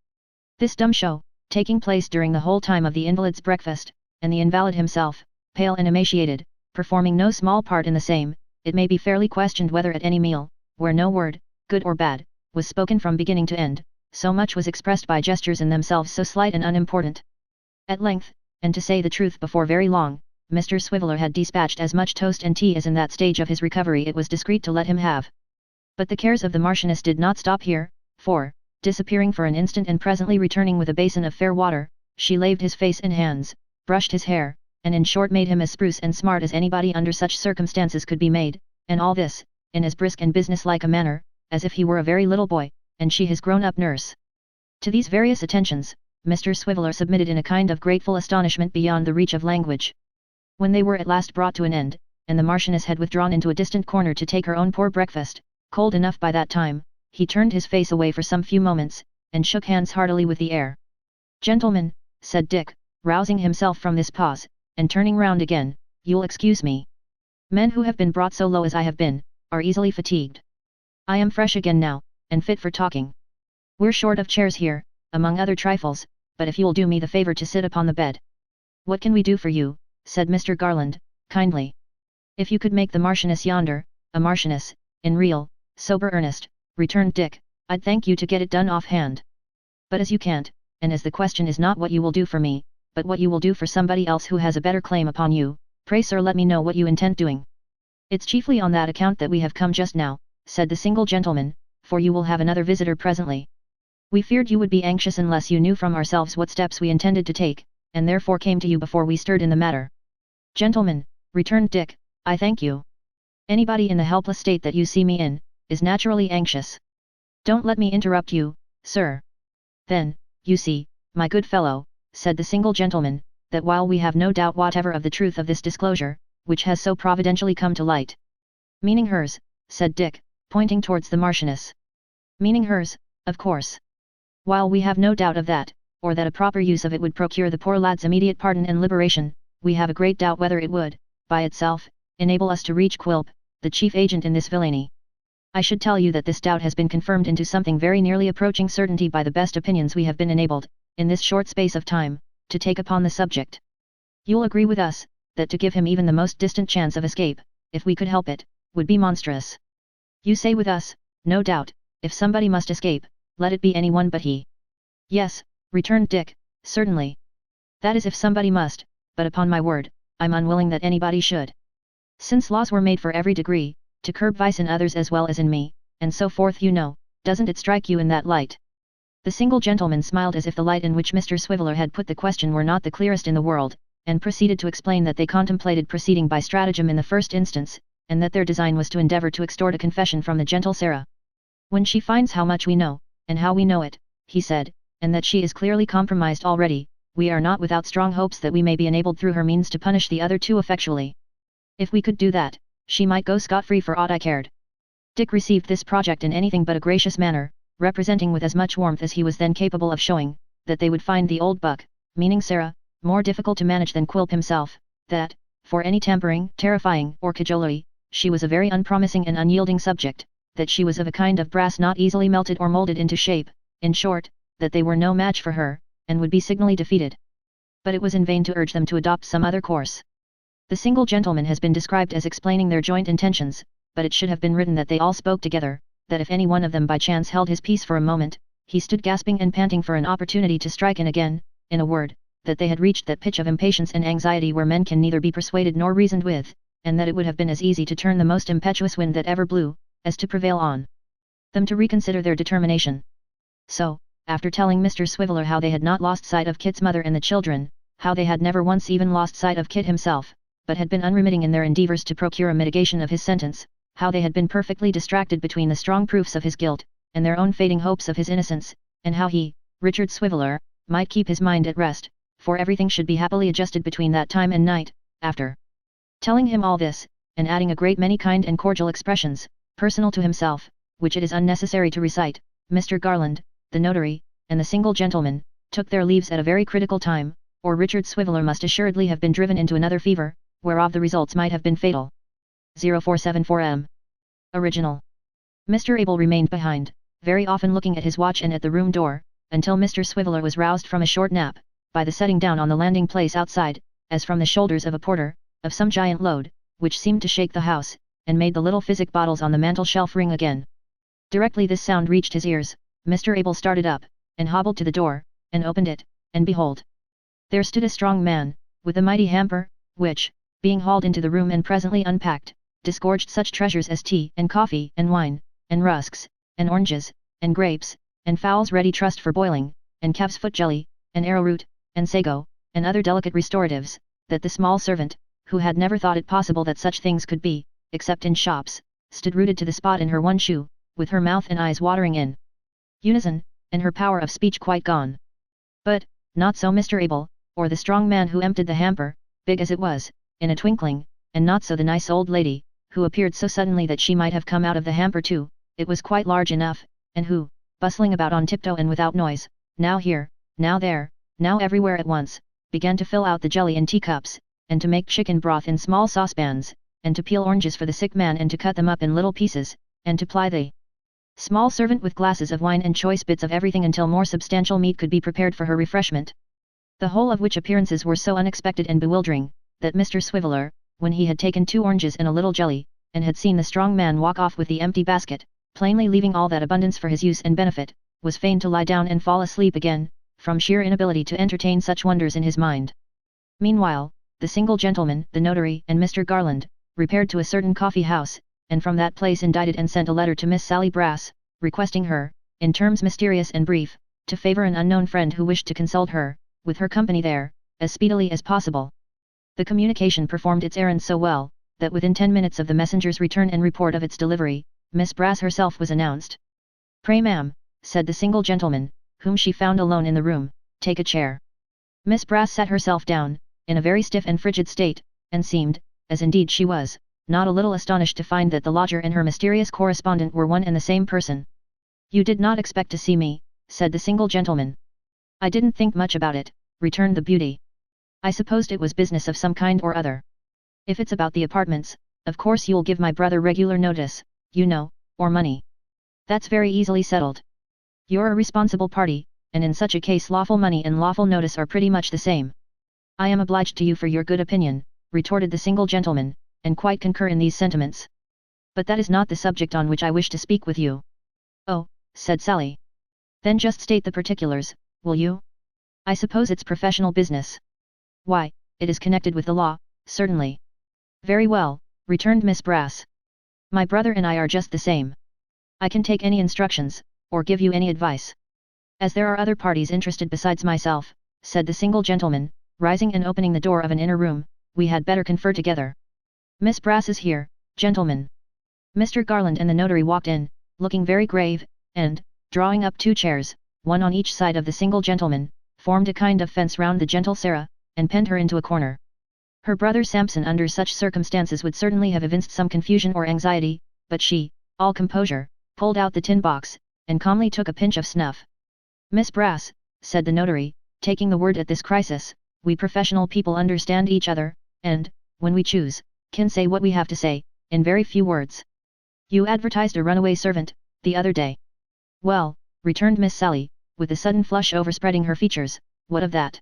This dumb show, taking place during the whole time of the invalid's breakfast, and the invalid himself, pale and emaciated, performing no small part in the same, it may be fairly questioned whether at any meal, where no word, good or bad, was spoken from beginning to end, so much was expressed by gestures in themselves so slight and unimportant. At length, and to say the truth before very long, Mr. Swiveller had dispatched as much toast and tea as in that stage of his recovery it was discreet to let him have. But the cares of the Marchioness did not stop here, for, disappearing for an instant and presently returning with a basin of fair water, she laved his face and hands, brushed his hair, and in short made him as spruce and smart as anybody under such circumstances could be made, and all this, in as brisk and business-like a manner, as if he were a very little boy, and she his grown-up nurse. To these various attentions, Mr. Swiveller submitted in a kind of grateful astonishment beyond the reach of language. When they were at last brought to an end, and the Marchioness had withdrawn into a distant corner to take her own poor breakfast, cold enough by that time, he turned his face away for some few moments, and shook hands heartily with the heir. "Gentlemen," said Dick, rousing himself from this pause, and turning round again, "you'll excuse me. Men who have been brought so low as I have been, are easily fatigued. I am fresh again now, and fit for talking. We're short of chairs here, among other trifles, but if you'll do me the favour to sit upon the bed." "What can we do for you?" said Mr. Garland, kindly. "If you could make the Marchioness yonder, a Marchioness, in real, sober earnest," returned Dick, "I'd thank you to get it done off-hand. But as you can't, and as the question is not what you will do for me, but what you will do for somebody else who has a better claim upon you, pray sir let me know what you intend doing." "It's chiefly on that account that we have come just now," said the single gentleman, "for you will have another visitor presently. We feared you would be anxious unless you knew from ourselves what steps we intended to take, and therefore came to you before we stirred in the matter." "Gentlemen," returned Dick, "I thank you. Anybody in the helpless state that you see me in, is naturally anxious. Don't let me interrupt you, sir." "Then, you see, my good fellow," said the single gentleman, "that while we have no doubt whatever of the truth of this disclosure, which has so providentially come to light—" "Meaning hers," said Dick, pointing towards the Marchioness. "Meaning hers, of course. While we have no doubt of that, or that a proper use of it would procure the poor lad's immediate pardon and liberation, we have a great doubt whether it would, by itself, enable us to reach Quilp, the chief agent in this villainy. I should tell you that this doubt has been confirmed into something very nearly approaching certainty by the best opinions we have been enabled, in this short space of time, to take upon the subject. You'll agree with us, that to give him even the most distant chance of escape, if we could help it, would be monstrous. You say with us, no doubt, if somebody must escape, let it be anyone but he." "Yes," returned Dick, "certainly. That is if somebody must, but upon my word, I'm unwilling that anybody should. Since laws were made for every degree, to curb vice in others as well as in me, and so forth you know, doesn't it strike you in that light?" The single gentleman smiled as if the light in which Mr. Swiveller had put the question were not the clearest in the world, and proceeded to explain that they contemplated proceeding by stratagem in the first instance, and that their design was to endeavour to extort a confession from the gentle Sarah. "When she finds how much we know, and how we know it," he said, "and that she is clearly compromised already, we are not without strong hopes that we may be enabled through her means to punish the other two effectually. If we could do that, she might go scot-free for aught I cared." Dick received this project in anything but a gracious manner, representing with as much warmth as he was then capable of showing, that they would find the old buck, meaning Sarah, more difficult to manage than Quilp himself, that, for any tampering, terrifying, or cajolery, she was a very unpromising and unyielding subject, that she was of a kind of brass not easily melted or moulded into shape, in short, that they were no match for her, and would be signally defeated. But it was in vain to urge them to adopt some other course. The single gentleman has been described as explaining their joint intentions, but it should have been written that they all spoke together, that if any one of them by chance held his peace for a moment, he stood gasping and panting for an opportunity to strike in again, in a word, that they had reached that pitch of impatience and anxiety where men can neither be persuaded nor reasoned with, and that it would have been as easy to turn the most impetuous wind that ever blew, as to prevail on them to reconsider their determination. So, after telling Mr. Swiveller how they had not lost sight of Kit's mother and the children, how they had never once even lost sight of Kit himself, but had been unremitting in their endeavours to procure a mitigation of his sentence, how they had been perfectly distracted between the strong proofs of his guilt, and their own fading hopes of his innocence, and how he, Richard Swiveller, might keep his mind at rest, for everything should be happily adjusted between that time and night, after telling him all this, and adding a great many kind and cordial expressions, personal to himself, which it is unnecessary to recite. Mr. Garland, the notary, and the single gentleman, took their leaves at a very critical time, or Richard Swiveller must assuredly have been driven into another fever, whereof the results might have been fatal. 0474M. Original. Mr. Abel remained behind, very often looking at his watch and at the room door, until Mr. Swiveller was roused from a short nap, by the setting down on the landing place outside, as from the shoulders of a porter, of some giant load, which seemed to shake the house, and made the little physic bottles on the mantel shelf ring again. Directly this sound reached his ears, Mr. Abel started up, and hobbled to the door, and opened it, and behold! There stood a strong man, with a mighty hamper, which, being hauled into the room and presently unpacked, disgorged such treasures as tea and coffee and wine, and rusks, and oranges, and grapes, and fowls ready trussed for boiling, and calf's foot jelly, and arrowroot, and sago, and other delicate restoratives, that the small servant, who had never thought it possible that such things could be, except in shops, stood rooted to the spot in her one shoe, with her mouth and eyes watering in unison, and her power of speech quite gone. But, not so Mr. Abel, or the strong man who emptied the hamper, big as it was, in a twinkling, and not so the nice old lady, who appeared so suddenly that she might have come out of the hamper too, it was quite large enough, and who, bustling about on tiptoe and without noise, now here, now there, now everywhere at once, began to fill out the jelly in teacups, and to make chicken broth in small saucepans, and to peel oranges for the sick man and to cut them up in little pieces, and to ply the small servant with glasses of wine and choice bits of everything until more substantial meat could be prepared for her refreshment. The whole of which appearances were so unexpected and bewildering, that Mr. Swiveller, when he had taken 2 oranges and a little jelly, and had seen the strong man walk off with the empty basket, plainly leaving all that abundance for his use and benefit, was fain to lie down and fall asleep again, from sheer inability to entertain such wonders in his mind. Meanwhile, the single gentleman, the notary, and Mr. Garland, repaired to a certain coffee house, and from that place indited and sent a letter to Miss Sally Brass, requesting her, in terms mysterious and brief, to favour an unknown friend who wished to consult her, with her company there, as speedily as possible. The communication performed its errand so well, that within 10 minutes of the messenger's return and report of its delivery, Miss Brass herself was announced. "Pray ma'am," said the single gentleman, whom she found alone in the room, "take a chair." Miss Brass sat herself down, in a very stiff and frigid state, and seemed, as indeed she was, not a little astonished to find that the lodger and her mysterious correspondent were one and the same person. "You did not expect to see me," said the single gentleman. "I didn't think much about it," returned the beauty. "I supposed it was business of some kind or other. If it's about the apartments, of course you'll give my brother regular notice, you know, or money. That's very easily settled. You're a responsible party, and in such a case lawful money and lawful notice are pretty much the same." "I am obliged to you for your good opinion," retorted the single gentleman, "and quite concur in these sentiments. But that is not the subject on which I wish to speak with you." "Oh," said Sally. "Then just state the particulars, will you? I suppose it's professional business." "Why, it is connected with the law, certainly." "Very well," returned Miss Brass. "My brother and I are just the same. I can take any instructions, or give you any advice." "As there are other parties interested besides myself," said the single gentleman, rising and opening the door of an inner room, "we had better confer together. Miss Brass is here, gentlemen." Mr. Garland and the notary walked in, looking very grave, and, drawing up 2 chairs, one on each side of the single gentleman, formed a kind of fence round the gentle Sarah, and penned her into a corner. Her brother Samson under such circumstances would certainly have evinced some confusion or anxiety, but she, all composure, pulled out the tin box, and calmly took a pinch of snuff. "Miss Brass," said the notary, taking the word at this crisis, "we professional people understand each other, and, when we choose, can say what we have to say, in very few words. You advertised a runaway servant, the other day." "Well," returned Miss Sally, with a sudden flush overspreading her features, "what of that?"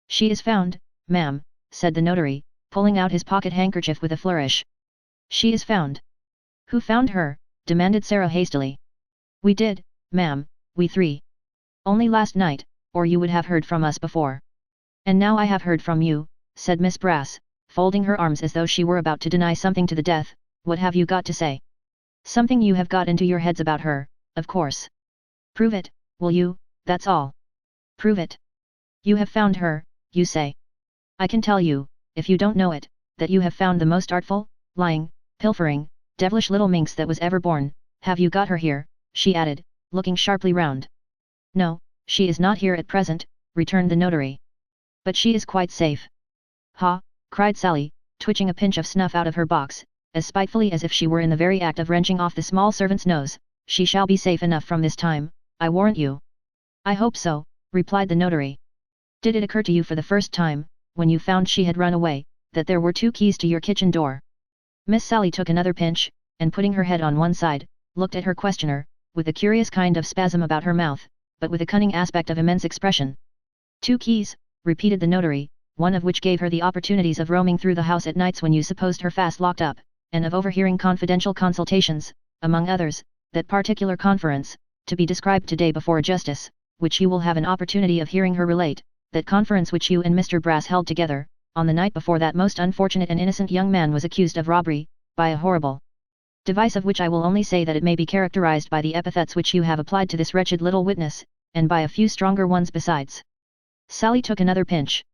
"She is found, ma'am," said the notary, pulling out his pocket handkerchief with a flourish. "She is found." "Who found her?" demanded Sarah hastily. "We did, ma'am, we 3. Only last night, or you would have heard from us before." "And now I have heard from you," said Miss Brass, folding her arms as though she were about to deny something to the death. "What have you got to say?" "Something you have got into your heads about her, of course." "Prove it, will you, that's all." "Prove it. You have found her, you say. I can tell you, if you don't know it, that you have found the most artful, lying, pilfering, devilish little minx that was ever born. Have you got her here?" she added, looking sharply round. "No, she is not here at present," returned the notary. "But she is quite safe." "Ha!" cried Sally, twitching a pinch of snuff out of her box, as spitefully as if she were in the very act of wrenching off the small servant's nose. "She shall be safe enough from this time, I warrant you." "I hope so," replied the notary. "Did it occur to you for the first time, when you found she had run away, that there were 2 keys to your kitchen door?" Miss Sally took another pinch, and putting her head on one side, looked at her questioner, with a curious kind of spasm about her mouth, but with a cunning aspect of immense expression. "2 keys," repeated the notary, "one of which gave her the opportunities of roaming through the house at nights when you supposed her fast locked up, and of overhearing confidential consultations, among others, that particular conference, to be described today before a justice, which you will have an opportunity of hearing her relate, that conference which you and Mr. Brass held together, on the night before that most unfortunate and innocent young man was accused of robbery, by a horrible device of which I will only say that it may be characterized by the epithets which you have applied to this wretched little witness, and by a few stronger ones besides." Sally took another pinch.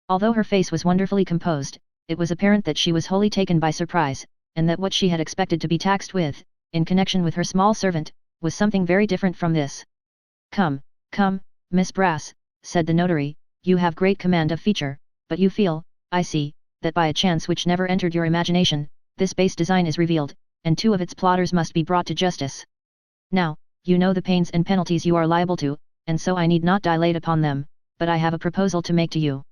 Although her face was wonderfully composed, it was apparent that she was wholly taken by surprise, and that what she had expected to be taxed with, in connection with her small servant, was something very different from this. "Come, come, Miss Brass," said the notary, "you have great command of feature, but you feel, I see, that by a chance which never entered your imagination, this base design is revealed, and 2 of its plotters must be brought to justice. Now, you know the pains and penalties you are liable to, and so I need not dilate upon them, but I have a proposal to make to you.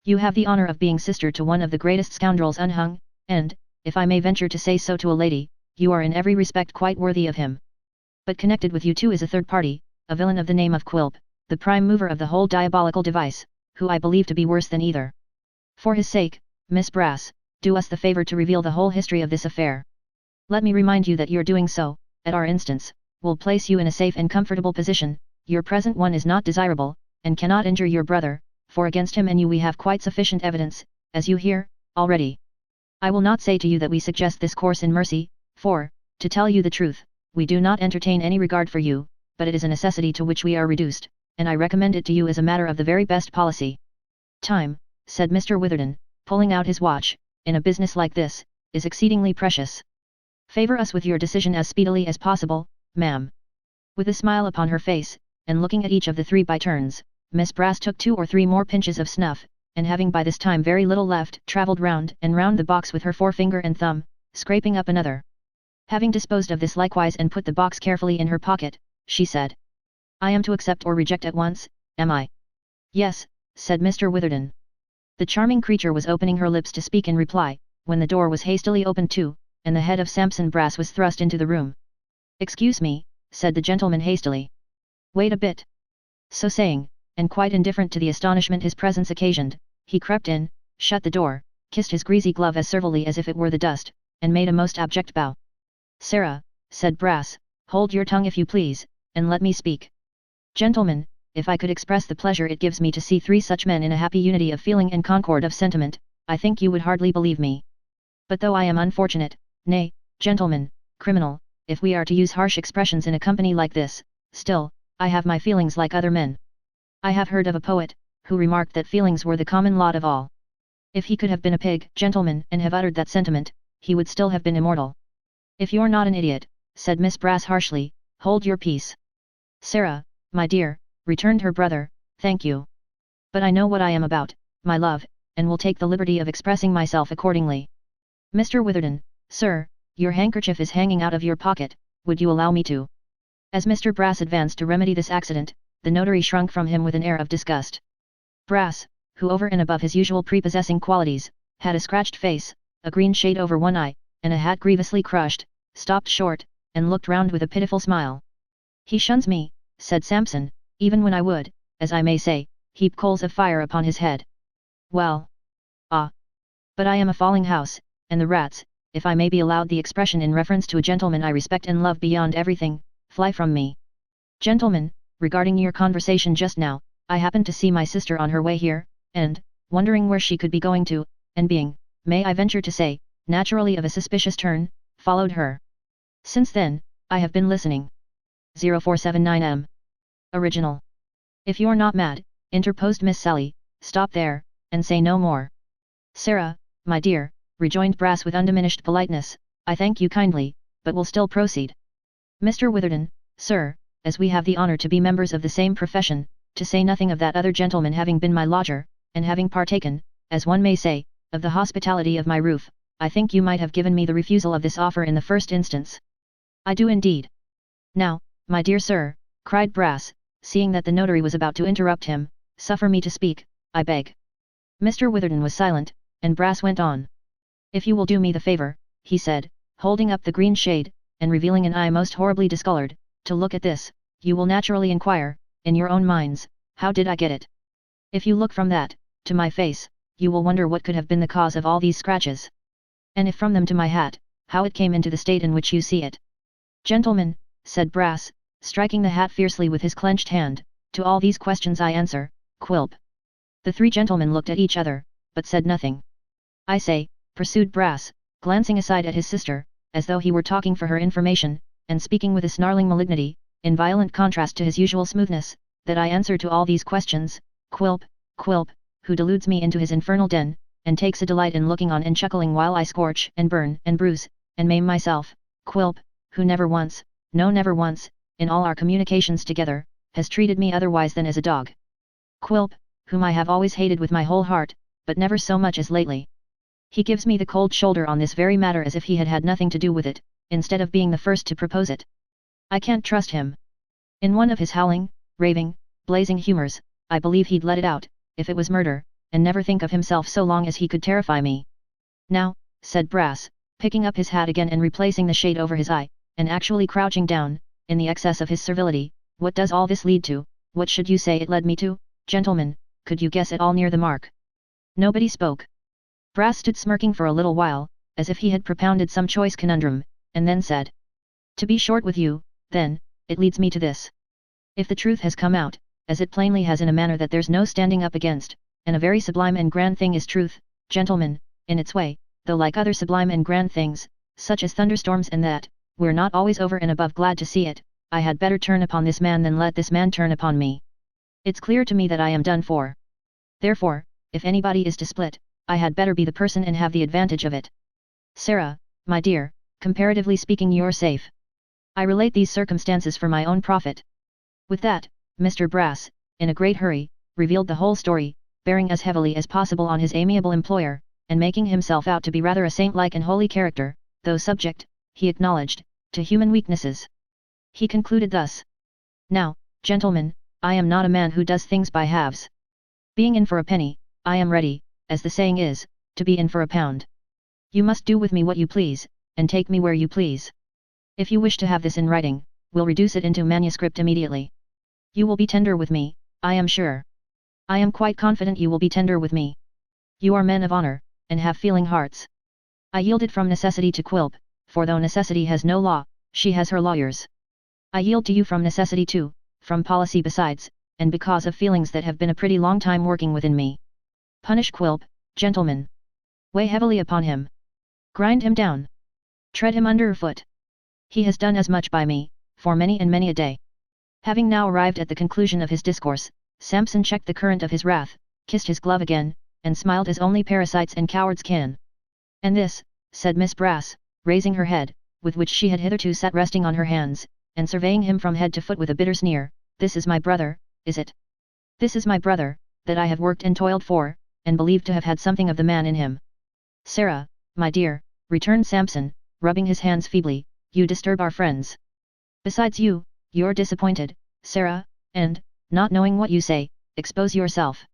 You have the honor of being sister to one of the greatest scoundrels unhung, and, if I may venture to say so to a lady, you are in every respect quite worthy of him. But connected with you too is a third party, a villain of the name of Quilp, the prime mover of the whole diabolical device, who I believe to be worse than either. For his sake, Miss Brass, do us the favor to reveal the whole history of this affair. Let me remind you that your doing so, at our instance, will place you in a safe and comfortable position. Your present one is not desirable, and cannot injure your brother, for against him and you we have quite sufficient evidence, as you hear, already. I will not say to you that we suggest this course in mercy, for, to tell you the truth, we do not entertain any regard for you, but it is a necessity to which we are reduced, and I recommend it to you as a matter of the very best policy." "Time," said Mr. Witherden, pulling out his watch, "in a business like this, is exceedingly precious. Favor us with your decision as speedily as possible, ma'am." With a smile upon her face, and looking at each of the 3 by turns, Miss Brass took 2 or 3 more pinches of snuff, and having by this time very little left, travelled round and round the box with her forefinger and thumb, scraping up another. Having disposed of this likewise and put the box carefully in her pocket, she said, "I am to accept or reject at once, am I?" "Yes," said Mr. Witherden. The charming creature was opening her lips to speak in reply, when the door was hastily opened too, and the head of Samson Brass was thrust into the room. "Excuse me," said the gentleman hastily. "Wait a bit." So saying, and quite indifferent to the astonishment his presence occasioned, he crept in, shut the door, kissed his greasy glove as servilely as if it were the dust, and made a most abject bow. "Sarah," said Brass, "hold your tongue if you please, and let me speak. Gentlemen, if I could express the pleasure it gives me to see 3 such men in a happy unity of feeling and concord of sentiment, I think you would hardly believe me. But though I am unfortunate, nay, gentlemen, criminal, if we are to use harsh expressions in a company like this, still, I have my feelings like other men. I have heard of a poet, who remarked that feelings were the common lot of all. If he could have been a pig, gentlemen, and have uttered that sentiment, he would still have been immortal." "If you're not an idiot," said Miss Brass harshly, "hold your peace." "Sarah, my dear," returned her brother, "thank you. But I know what I am about, my love, and will take the liberty of expressing myself accordingly. Mr. Witherden, sir, your handkerchief is hanging out of your pocket, would you allow me to?" As Mr. Brass advanced to remedy this accident, the notary shrunk from him with an air of disgust. Brass, who over and above his usual prepossessing qualities, had a scratched face, a green shade over one eye, and a hat grievously crushed, stopped short, and looked round with a pitiful smile. "He shuns me," said Samson, "even when I would, as I may say, heap coals of fire upon his head. Well. Ah. But I am a falling house, and the rats, if I may be allowed the expression in reference to a gentleman I respect and love beyond everything, fly from me. Gentlemen, regarding your conversation just now, I happened to see my sister on her way here, and, wondering where she could be going to, and being, may I venture to say, naturally of a suspicious turn, followed her. Since then, I have been listening. 0479M. Original. If you're not mad, interposed Miss Sally, stop there, and say no more. Sarah, my dear, rejoined Brass with undiminished politeness, I thank you kindly, but will still proceed. Mr. Witherden, sir, as we have the honor to be members of the same profession, to say nothing of that other gentleman having been my lodger, and having partaken, as one may say, of the hospitality of my roof, I think you might have given me the refusal of this offer in the first instance. I do indeed. Now, my dear sir, cried Brass, seeing that the notary was about to interrupt him, suffer me to speak, I beg. Mr. Witherden was silent, and Brass went on. If you will do me the favour, he said, holding up the green shade, and revealing an eye most horribly discoloured, to look at this, you will naturally inquire, in your own minds, how did I get it? If you look from that, to my face, you will wonder what could have been the cause of all these scratches. And if from them to my hat, how it came into the state in which you see it. Gentlemen, said Brass, striking the hat fiercely with his clenched hand, to all these questions I answer, Quilp. The three gentlemen looked at each other, but said nothing. I say, pursued Brass, glancing aside at his sister, as though he were talking for her information, and speaking with a snarling malignity, in violent contrast to his usual smoothness, that I answer to all these questions, Quilp, Quilp, who deludes me into his infernal den, and takes a delight in looking on and chuckling while I scorch, and burn, and bruise, and maim myself, Quilp, who never once, no never once, in all our communications together, has treated me otherwise than as a dog. Quilp, whom I have always hated with my whole heart, but never so much as lately. He gives me the cold shoulder on this very matter as if he had had nothing to do with it, instead of being the first to propose it. I can't trust him. In one of his howling, raving, blazing humours, I believe he'd let it out, if it was murder, and never think of himself so long as he could terrify me. Now, said Brass, picking up his hat again and replacing the shade over his eye, and actually crouching down, in the excess of his servility, what does all this lead to? What should you say it led me to, gentlemen? Could you guess at all near the mark? Nobody spoke. Brass stood smirking for a little while, as if he had propounded some choice conundrum, and then said, to be short with you, then, it leads me to this. If the truth has come out, as it plainly has in a manner that there's no standing up against, and a very sublime and grand thing is truth, gentlemen, in its way, though like other sublime and grand things, such as thunderstorms and that, we're not always over and above glad to see it, I had better turn upon this man than let this man turn upon me. It's clear to me that I am done for. Therefore, if anybody is to split, I had better be the person and have the advantage of it. Sarah, my dear, comparatively speaking you're safe. I relate these circumstances for my own profit. With that, Mr. Brass, in a great hurry, revealed the whole story, bearing as heavily as possible on his amiable employer, and making himself out to be rather a saint-like and holy character, though subject, he acknowledged, to human weaknesses. He concluded thus. Now, gentlemen, I am not a man who does things by halves. Being in for a penny, I am ready, as the saying is, to be in for a pound. You must do with me what you please, and take me where you please. If you wish to have this in writing, we'll reduce it into manuscript immediately. You will be tender with me, I am sure. I am quite confident you will be tender with me. You are men of honour, and have feeling hearts. I yielded from necessity to Quilp, for though necessity has no law, she has her lawyers. I yield to you from necessity too, from policy besides, and because of feelings that have been a pretty long time working within me. Punish Quilp, gentlemen. Weigh heavily upon him. Grind him down. Tread him underfoot. He has done as much by me, for many and many a day. Having now arrived at the conclusion of his discourse, Samson checked the current of his wrath, kissed his glove again, and smiled as only parasites and cowards can. And this, said Miss Brass, raising her head, with which she had hitherto sat resting on her hands, and surveying him from head to foot with a bitter sneer, this is my brother, is it? This is my brother, that I have worked and toiled for, and believed to have had something of the man in him. Sarah, my dear, returned Samson, rubbing his hands feebly, you disturb our friends. Besides you're disappointed, Sarah, and, not knowing what you say, expose yourself.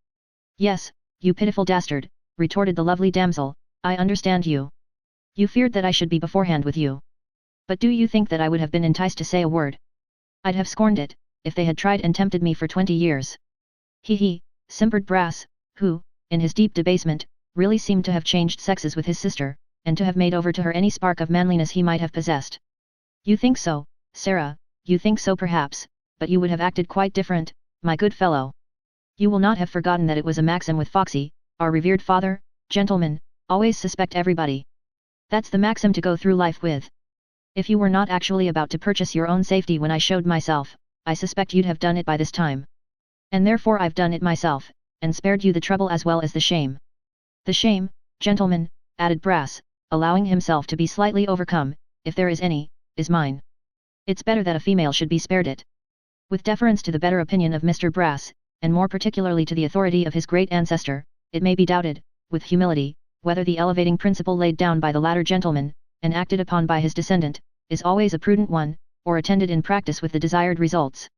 Yes, you pitiful dastard, retorted the lovely damsel, I understand you. You feared that I should be beforehand with you. But do you think that I would have been enticed to say a word? I'd have scorned it, if they had tried and tempted me for 20 years. He, simpered Brass, who, in his deep debasement, really seemed to have changed sexes with his sister, and to have made over to her any spark of manliness he might have possessed. You think so, Sarah, you think so perhaps, but you would have acted quite different, my good fellow. You will not have forgotten that it was a maxim with Foxy, our revered father, gentlemen, always suspect everybody. That's the maxim to go through life with. If you were not actually about to purchase your own safety when I showed myself, I suspect you'd have done it by this time. And therefore I've done it myself, and spared you the trouble as well as the shame. The shame, gentlemen, added Brass, allowing himself to be slightly overcome, if there is any, is mine. It's better that a female should be spared it. With deference to the better opinion of Mr. Brass, and more particularly to the authority of his great ancestor, it may be doubted, with humility, whether the elevating principle laid down by the latter gentleman, and acted upon by his descendant, is always a prudent one, or attended in practice with the desired results.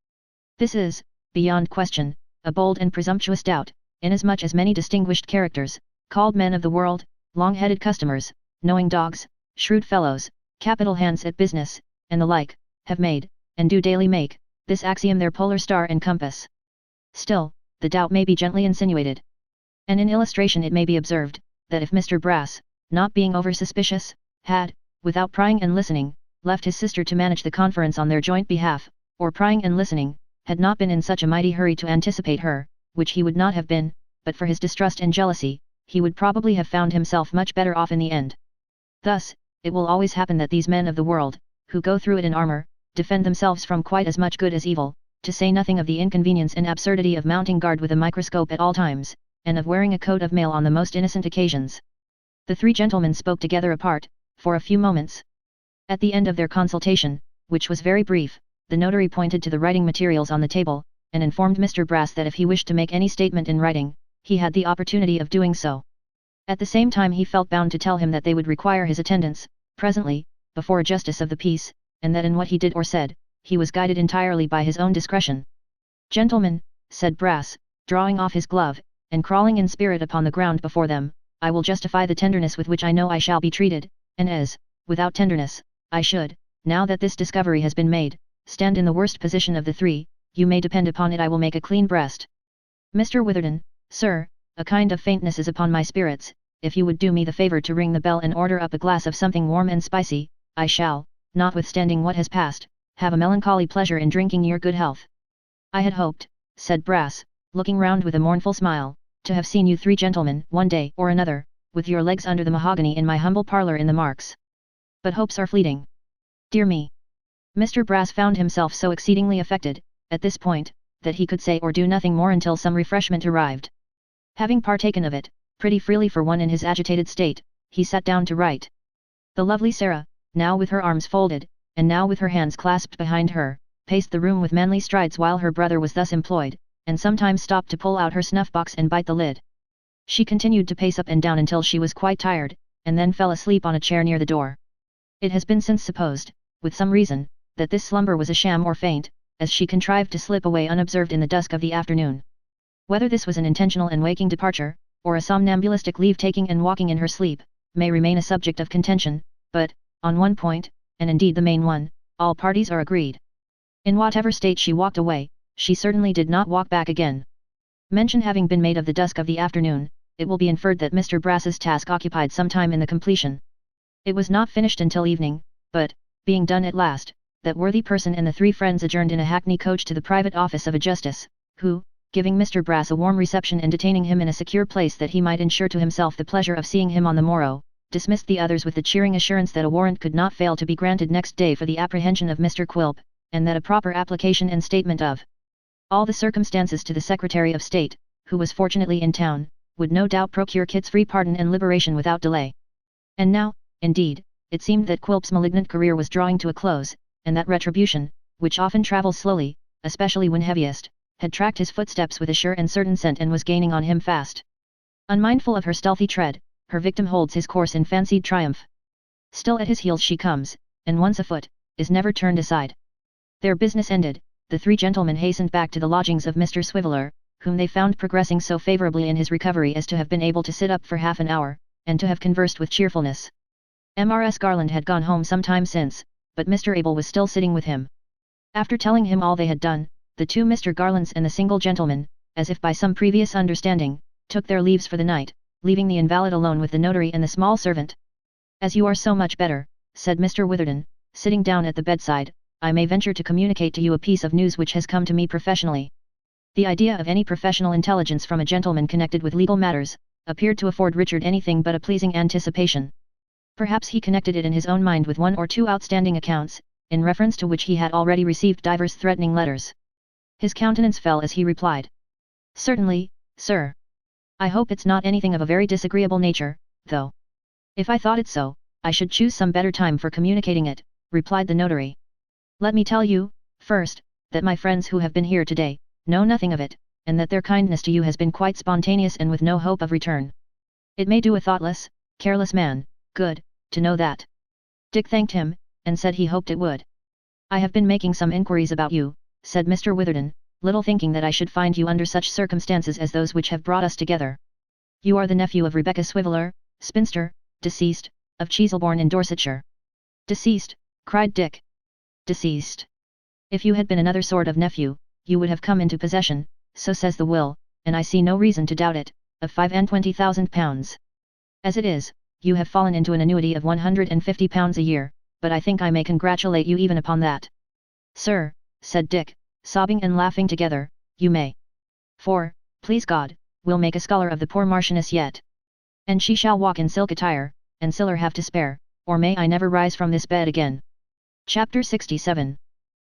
This is, beyond question, a bold and presumptuous doubt, inasmuch as many distinguished characters, called men of the world, long-headed customers, knowing dogs, shrewd fellows, capital hands at business, and the like, have made, and do daily make, this axiom their polar star and compass. Still, the doubt may be gently insinuated. And in illustration it may be observed, that if Mr. Brass, not being over-suspicious, had, without prying and listening, left his sister to manage the conference on their joint behalf, or prying and listening, had not been in such a mighty hurry to anticipate her, which he would not have been, but for his distrust and jealousy, he would probably have found himself much better off in the end. Thus, it will always happen that these men of the world, who go through it in armor, defend themselves from quite as much good as evil, to say nothing of the inconvenience and absurdity of mounting guard with a microscope at all times, and of wearing a coat of mail on the most innocent occasions. The three gentlemen spoke together apart, for a few moments. At the end of their consultation, which was very brief, the notary pointed to the writing materials on the table, and informed Mr. Brass that if he wished to make any statement in writing, he had the opportunity of doing so. At the same time he felt bound to tell him that they would require his attendance, presently, before a justice of the peace, and that in what he did or said, he was guided entirely by his own discretion. "Gentlemen," said Brass, drawing off his glove, and crawling in spirit upon the ground before them, "I will justify the tenderness with which I know I shall be treated, and as, without tenderness, I should, now that this discovery has been made, stand in the worst position of the three, you may depend upon it I will make a clean breast. Mr. Witherden, sir, a kind of faintness is upon my spirits, if you would do me the favour to ring the bell and order up a glass of something warm and spicy, I shall, notwithstanding what has passed, have a melancholy pleasure in drinking your good health." "I had hoped," said Brass, looking round with a mournful smile, "to have seen you three gentlemen, one day or another, with your legs under the mahogany in my humble parlour in the Marks. But hopes are fleeting. Dear me!" Mr. Brass found himself so exceedingly affected, at this point, that he could say or do nothing more until some refreshment arrived. Having partaken of it, pretty freely for one in his agitated state, he sat down to write. The lovely Sarah, now with her arms folded, and now with her hands clasped behind her, paced the room with manly strides while her brother was thus employed, and sometimes stopped to pull out her snuff-box and bite the lid. She continued to pace up and down until she was quite tired, and then fell asleep on a chair near the door. It has been since supposed, with some reason, that this slumber was a sham or feint, as she contrived to slip away unobserved in the dusk of the afternoon. Whether this was an intentional and waking departure, or a somnambulistic leave-taking and walking in her sleep, may remain a subject of contention, but, on one point, and indeed the main one, all parties are agreed. In whatever state she walked away, she certainly did not walk back again. Mention having been made of the dusk of the afternoon, it will be inferred that Mr. Brass's task occupied some time in the completion. It was not finished until evening, but, being done at last, that worthy person and the three friends adjourned in a hackney coach to the private office of a justice, who, giving Mr. Brass a warm reception and detaining him in a secure place that he might ensure to himself the pleasure of seeing him on the morrow, dismissed the others with the cheering assurance that a warrant could not fail to be granted next day for the apprehension of Mr. Quilp, and that a proper application and statement of all the circumstances to the Secretary of State, who was fortunately in town, would no doubt procure Kit's free pardon and liberation without delay. And now, indeed, it seemed that Quilp's malignant career was drawing to a close, and that retribution, which often travels slowly, especially when heaviest, had tracked his footsteps with a sure and certain scent and was gaining on him fast. Unmindful of her stealthy tread, her victim holds his course in fancied triumph. Still at his heels she comes, and once afoot, is never turned aside. Their business ended, the three gentlemen hastened back to the lodgings of Mr. Swiveller, whom they found progressing so favourably in his recovery as to have been able to sit up for half an hour, and to have conversed with cheerfulness. Mrs. Garland had gone home some time since, but Mr. Abel was still sitting with him. After telling him all they had done, the two Mr. Garlands and the single gentleman, as if by some previous understanding, took their leaves for the night, leaving the invalid alone with the notary and the small servant. "As you are so much better," said Mr. Witherden, sitting down at the bedside, "I may venture to communicate to you a piece of news which has come to me professionally." The idea of any professional intelligence from a gentleman connected with legal matters, appeared to afford Richard anything but a pleasing anticipation. Perhaps he connected it in his own mind with one or two outstanding accounts, in reference to which he had already received divers threatening letters. His countenance fell as he replied. "Certainly, sir. I hope it's not anything of a very disagreeable nature, though. If I thought it so, I should choose some better time for communicating it," replied the notary. "Let me tell you, first, that my friends who have been here today, know nothing of it, and that their kindness to you has been quite spontaneous and with no hope of return. It may do a thoughtless, Careless man, good, to know that. Dick thanked him, and said he hoped it would. I have been making some inquiries about you, said Mr. Witherden, little thinking that I should find you under such circumstances as those which have brought us together. You are the nephew of Rebecca Swiveller, spinster, deceased, of Cheselbourne in Dorsetshire. Deceased, cried Dick. Deceased. If you had been another sort of nephew, you would have come into possession, so says the will, and I see no reason to doubt it, of £25,000. As it is, you have fallen into an annuity of £150 a year, but I think I may congratulate you even upon that. Sir, said Dick, sobbing and laughing together, you may. For, please God, we'll make a scholar of the poor Marchioness yet. And she shall walk in silk attire, and siller have to spare, or may I never rise from this bed again. Chapter 67.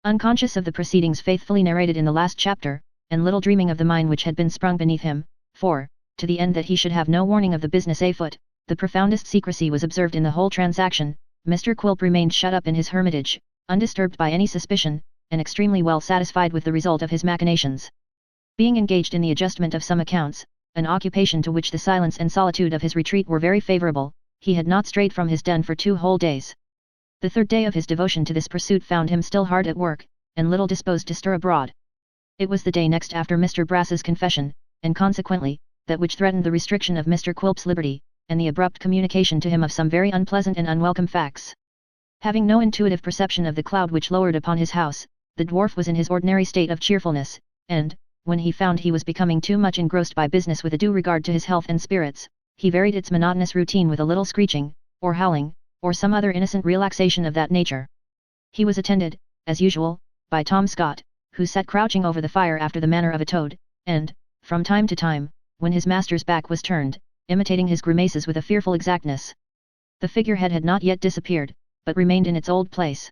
Unconscious of the proceedings faithfully narrated in the last chapter, and little dreaming of the mine which had been sprung beneath him, for, to the end that he should have no warning of the business afoot, the profoundest secrecy was observed in the whole transaction, Mr. Quilp remained shut up in his hermitage, undisturbed by any suspicion, and extremely well satisfied with the result of his machinations. Being engaged in the adjustment of some accounts, an occupation to which the silence and solitude of his retreat were very favourable, he had not strayed from his den for 2 whole days. The 3rd day of his devotion to this pursuit found him still hard at work, and little disposed to stir abroad. It was the day next after Mr. Brass's confession, and consequently, that which threatened the restriction of Mr. Quilp's liberty, and the abrupt communication to him of some very unpleasant and unwelcome facts. Having no intuitive perception of the cloud which lowered upon his house, the dwarf was in his ordinary state of cheerfulness, and, when he found he was becoming too much engrossed by business with a due regard to his health and spirits, he varied its monotonous routine with a little screeching, or howling, or some other innocent relaxation of that nature. He was attended, as usual, by Tom Scott, who sat crouching over the fire after the manner of a toad, and, from time to time, when his master's back was turned, imitating his grimaces with a fearful exactness. The figurehead had not yet disappeared, but remained in its old place.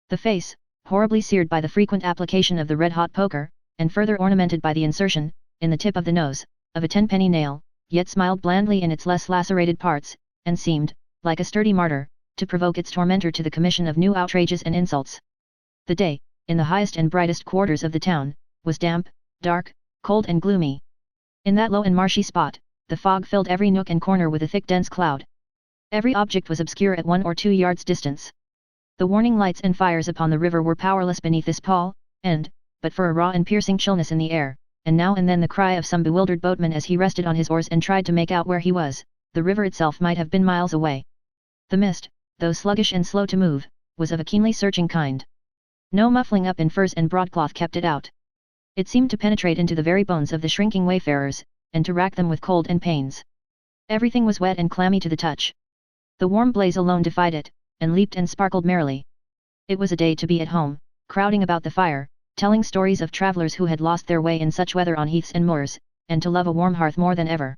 The face, horribly seared by the frequent application of the red-hot poker, and further ornamented by the insertion, in the tip of the nose, of a 10-penny nail, yet smiled blandly in its less lacerated parts, and seemed, like a sturdy martyr, to provoke its tormentor to the commission of new outrages and insults. The day, in the highest and brightest quarters of the town, was damp, dark, cold and gloomy. In that low and marshy spot, the fog filled every nook and corner with a thick dense cloud. Every object was obscure at 1 or 2 yards distance. The warning lights and fires upon the river were powerless beneath this pall, and, but for a raw and piercing chillness in the air, and now and then the cry of some bewildered boatman as he rested on his oars and tried to make out where he was, the river itself might have been miles away. The mist, though sluggish and slow to move, was of a keenly searching kind. No muffling up in furs and broadcloth kept it out. It seemed to penetrate into the very bones of the shrinking wayfarers, and to rack them with cold and pains. Everything was wet and clammy to the touch. The warm blaze alone defied it, and leaped and sparkled merrily. It was a day to be at home, crowding about the fire, telling stories of travellers who had lost their way in such weather on heaths and moors, and to love a warm hearth more than ever.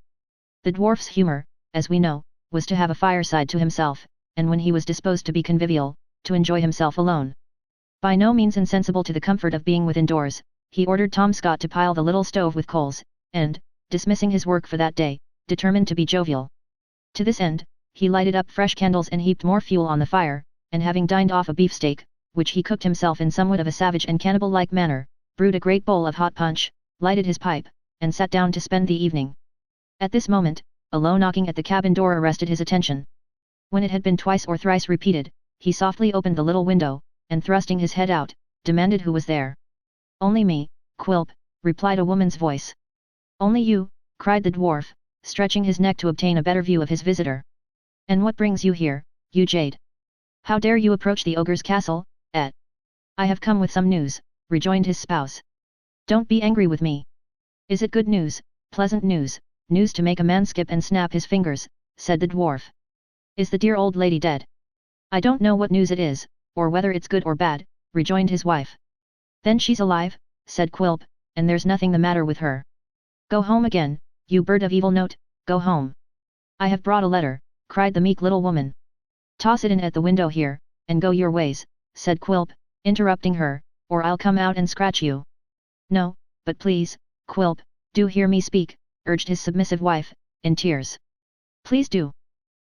The dwarf's humour, as we know, was to have a fireside to himself, and when he was disposed to be convivial, to enjoy himself alone. By no means insensible to the comfort of being within doors, he ordered Tom Scott to pile the little stove with coals, and, dismissing his work for that day, determined to be jovial. To this end, he lighted up fresh candles and heaped more fuel on the fire, and having dined off a beefsteak, which he cooked himself in somewhat of a savage and cannibal-like manner, brewed a great bowl of hot punch, lighted his pipe, and sat down to spend the evening. At this moment, a low knocking at the cabin door arrested his attention. When it had been twice or thrice repeated, he softly opened the little window, and thrusting his head out, demanded who was there. "Only me, Quilp," replied a woman's voice. "Only you," cried the dwarf, stretching his neck to obtain a better view of his visitor. "And what brings you here, you jade? How dare you approach the ogre's castle, et?" "I have come with some news," rejoined his spouse. "Don't be angry with me." "Is it good news, pleasant news, news to make a man skip and snap his fingers?" said the dwarf. "Is the dear old lady dead?" "I don't know what news it is, or whether it's good or bad," rejoined his wife. "Then she's alive," said Quilp, "and there's nothing the matter with her. Go home again, you bird of evil note, go home." "I have brought a letter," cried the meek little woman. "Toss it in at the window here, and go your ways," said Quilp, interrupting her, "or I'll come out and scratch you." "No, but please, Quilp, do hear me speak," urged his submissive wife, in tears. "Please do."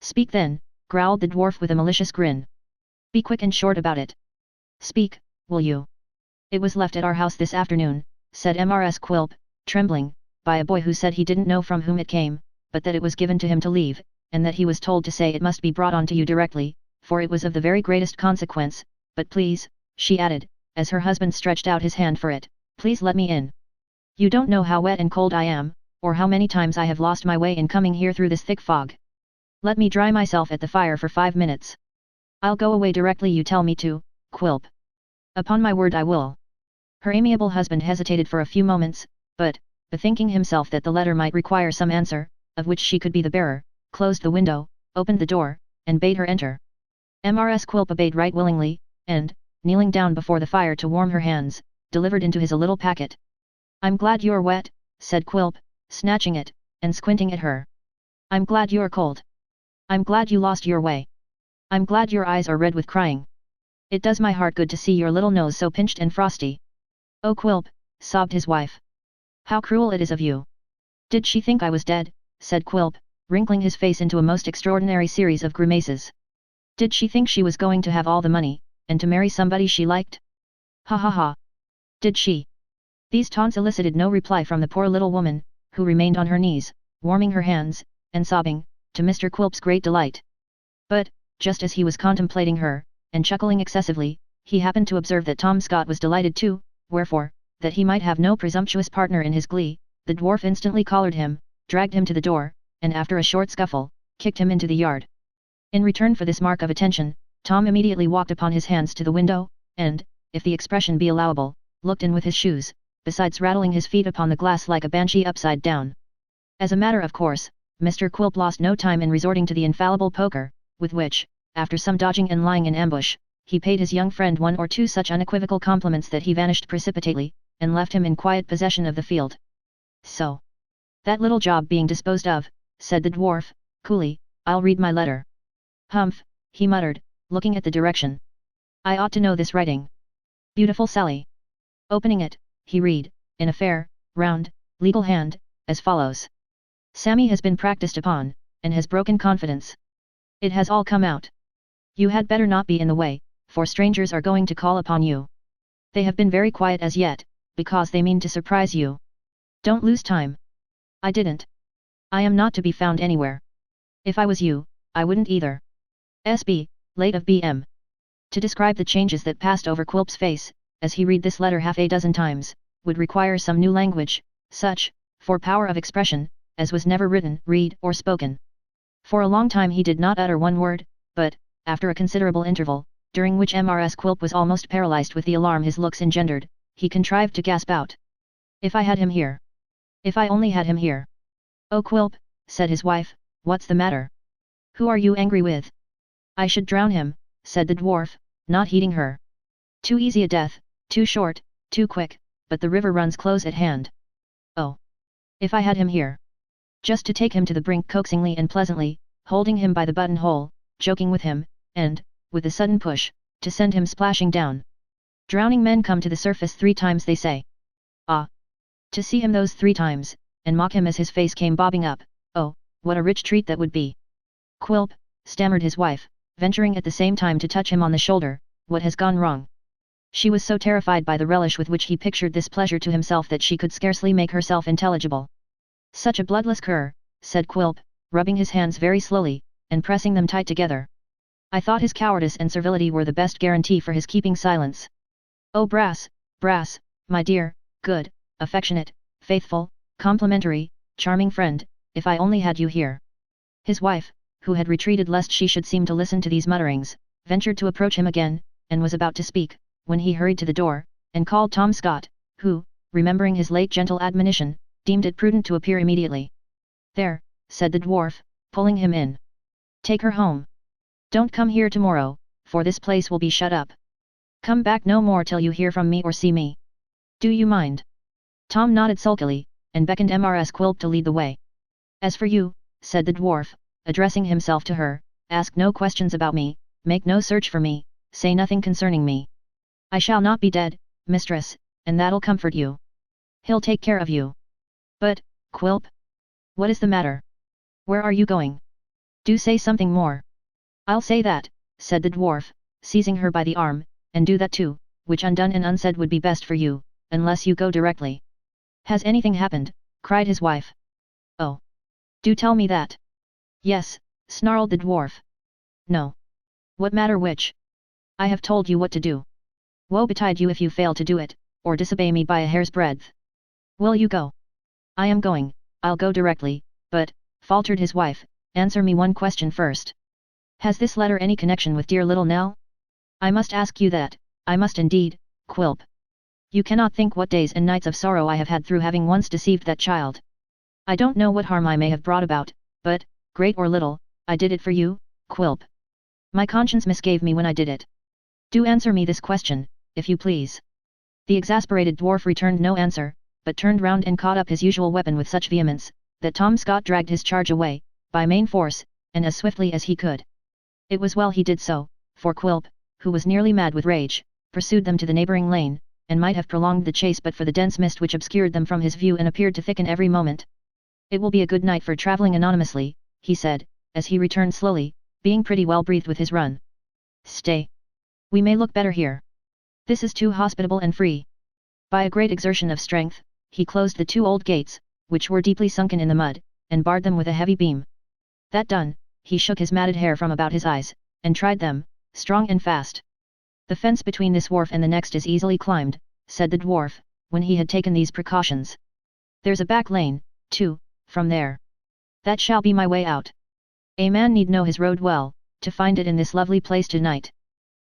"Speak then," growled the dwarf with a malicious grin. "Be quick and short about it. Speak, will you?" "It was left at our house this afternoon," said Mrs. Quilp, trembling, "by a boy who said he didn't know from whom it came, but that it was given to him to leave, and that he was told to say it must be brought on to you directly, for it was of the very greatest consequence, but please, she added, as her husband stretched out his hand for it, please let me in. You don't know how wet and cold I am, or how many times I have lost my way in coming here through this thick fog. Let me dry myself at the fire for 5 minutes. I'll go away directly you tell me to, Quilp. Upon my word I will. Her amiable husband hesitated for a few moments, but, bethinking himself that the letter might require some answer, of which she could be the bearer, closed the window, opened the door, and bade her enter. Mrs. Quilp obeyed right willingly, and, kneeling down before the fire to warm her hands, delivered into his a little packet. I'm glad you're wet, said Quilp, snatching it, and squinting at her. I'm glad you're cold. I'm glad you lost your way. I'm glad your eyes are red with crying. It does my heart good to see your little nose so pinched and frosty. Oh Quilp, sobbed his wife. How cruel it is of you. Did she think I was dead, said Quilp, wrinkling his face into a most extraordinary series of grimaces. Did she think she was going to have all the money, and to marry somebody she liked? Ha ha ha. Did she? These taunts elicited no reply from the poor little woman, who remained on her knees, warming her hands, and sobbing, to Mr. Quilp's great delight. But, just as he was contemplating her, and chuckling excessively, he happened to observe that Tom Scott was delighted too, wherefore, that he might have no presumptuous partner in his glee, the dwarf instantly collared him, dragged him to the door, and after a short scuffle, kicked him into the yard. In return for this mark of attention, Tom immediately walked upon his hands to the window, and, if the expression be allowable, looked in with his shoes, besides rattling his feet upon the glass like a banshee upside down. As a matter of course, Mr. Quilp lost no time in resorting to the infallible poker, with which, after some dodging and lying in ambush, he paid his young friend 1 or 2 such unequivocal compliments that he vanished precipitately, and left him in quiet possession of the field. So, that little job being disposed of, said the dwarf, coolly, I'll read my letter. Humph, he muttered, looking at the direction. I ought to know this writing. Beautiful Sally. Opening it, he read, in a fair, round, legal hand, as follows. Sammy has been practiced upon, and has broken confidence. It has all come out. You had better not be in the way, for strangers are going to call upon you. They have been very quiet as yet, because they mean to surprise you. Don't lose time. I didn't. I am not to be found anywhere. If I was you, I wouldn't either. S.B., late of B.M. To describe the changes that passed over Quilp's face, as he read this letter half a dozen times, would require some new language, such, for power of expression, as was never written, read, or spoken. For a long time he did not utter one word, but, after a considerable interval, during which Mrs. Quilp was almost paralyzed with the alarm his looks engendered, he contrived to gasp out. If I had him here. If I only had him here. Oh Quilp, said his wife, what's the matter? Who are you angry with? I should drown him, said the dwarf, not heeding her. Too easy a death, too short, too quick, but the river runs close at hand. Oh! If I had him here. Just to take him to the brink coaxingly and pleasantly, holding him by the buttonhole, joking with him, and, with a sudden push, to send him splashing down. Drowning men come to the surface 3 times they say. Ah! To see him those 3 times, and mock him as his face came bobbing up, oh, what a rich treat that would be. Quilp, stammered his wife, venturing at the same time to touch him on the shoulder, what has gone wrong? She was so terrified by the relish with which he pictured this pleasure to himself that she could scarcely make herself intelligible. Such a bloodless cur, said Quilp, rubbing his hands very slowly, and pressing them tight together. I thought his cowardice and servility were the best guarantee for his keeping silence. Oh Brass, Brass, my dear, good, affectionate, faithful, complimentary, charming friend, if I only had you here. His wife, who had retreated lest she should seem to listen to these mutterings, ventured to approach him again, and was about to speak, when he hurried to the door, and called Tom Scott, who, remembering his late gentle admonition, deemed it prudent to appear immediately. There, said the dwarf, pulling him in. Take her home. Don't come here tomorrow, for this place will be shut up. Come back no more till you hear from me or see me. Do you mind? Tom nodded sulkily, and beckoned Mrs. Quilp to lead the way. As for you, said the dwarf, addressing himself to her, ask no questions about me, make no search for me, say nothing concerning me. I shall not be dead, mistress, and that'll comfort you. He'll take care of you. But, Quilp? What is the matter? Where are you going? Do say something more. I'll say that, said the dwarf, seizing her by the arm, and do that too, which undone and unsaid would be best for you, unless you go directly. Has anything happened? Cried his wife. Oh! Do tell me that. Yes, snarled the dwarf. No. What matter which? I have told you what to do. Woe betide you if you fail to do it, or disobey me by a hair's breadth. Will you go? I am going, I'll go directly, but, faltered his wife, answer me one question first. Has this letter any connection with dear little Nell? I must ask you that, I must indeed, Quilp. You cannot think what days and nights of sorrow I have had through having once deceived that child. I don't know what harm I may have brought about, but, great or little, I did it for you, Quilp. My conscience misgave me when I did it. Do answer me this question, if you please. The exasperated dwarf returned no answer, but turned round and caught up his usual weapon with such vehemence, that Tom Scott dragged his charge away, by main force, and as swiftly as he could. It was well he did so, for Quilp, who was nearly mad with rage, pursued them to the neighbouring lane, and might have prolonged the chase but for the dense mist which obscured them from his view and appeared to thicken every moment. It will be a good night for travelling anonymously, he said, as he returned slowly, being pretty well breathed with his run. Stay. We may look better here. This is too hospitable and free. By a great exertion of strength, he closed the two old gates, which were deeply sunken in the mud, and barred them with a heavy beam. That done, he shook his matted hair from about his eyes, and tried them, strong and fast. The fence between this wharf and the next is easily climbed, said the dwarf, when he had taken these precautions. There's a back lane, too, from there. That shall be my way out. A man need know his road well, to find it in this lovely place tonight.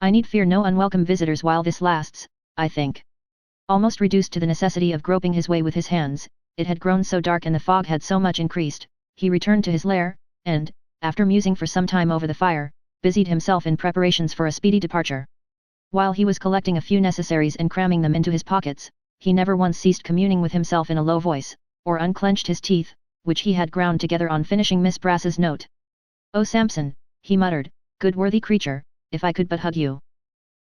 I need fear no unwelcome visitors while this lasts, I think. Almost reduced to the necessity of groping his way with his hands, it had grown so dark and the fog had so much increased, he returned to his lair, and, after musing for some time over the fire, busied himself in preparations for a speedy departure. While he was collecting a few necessaries and cramming them into his pockets, he never once ceased communing with himself in a low voice, or unclenched his teeth, which he had ground together on finishing Miss Brass's note. "Oh Samson," he muttered, "good worthy creature, if I could but hug you.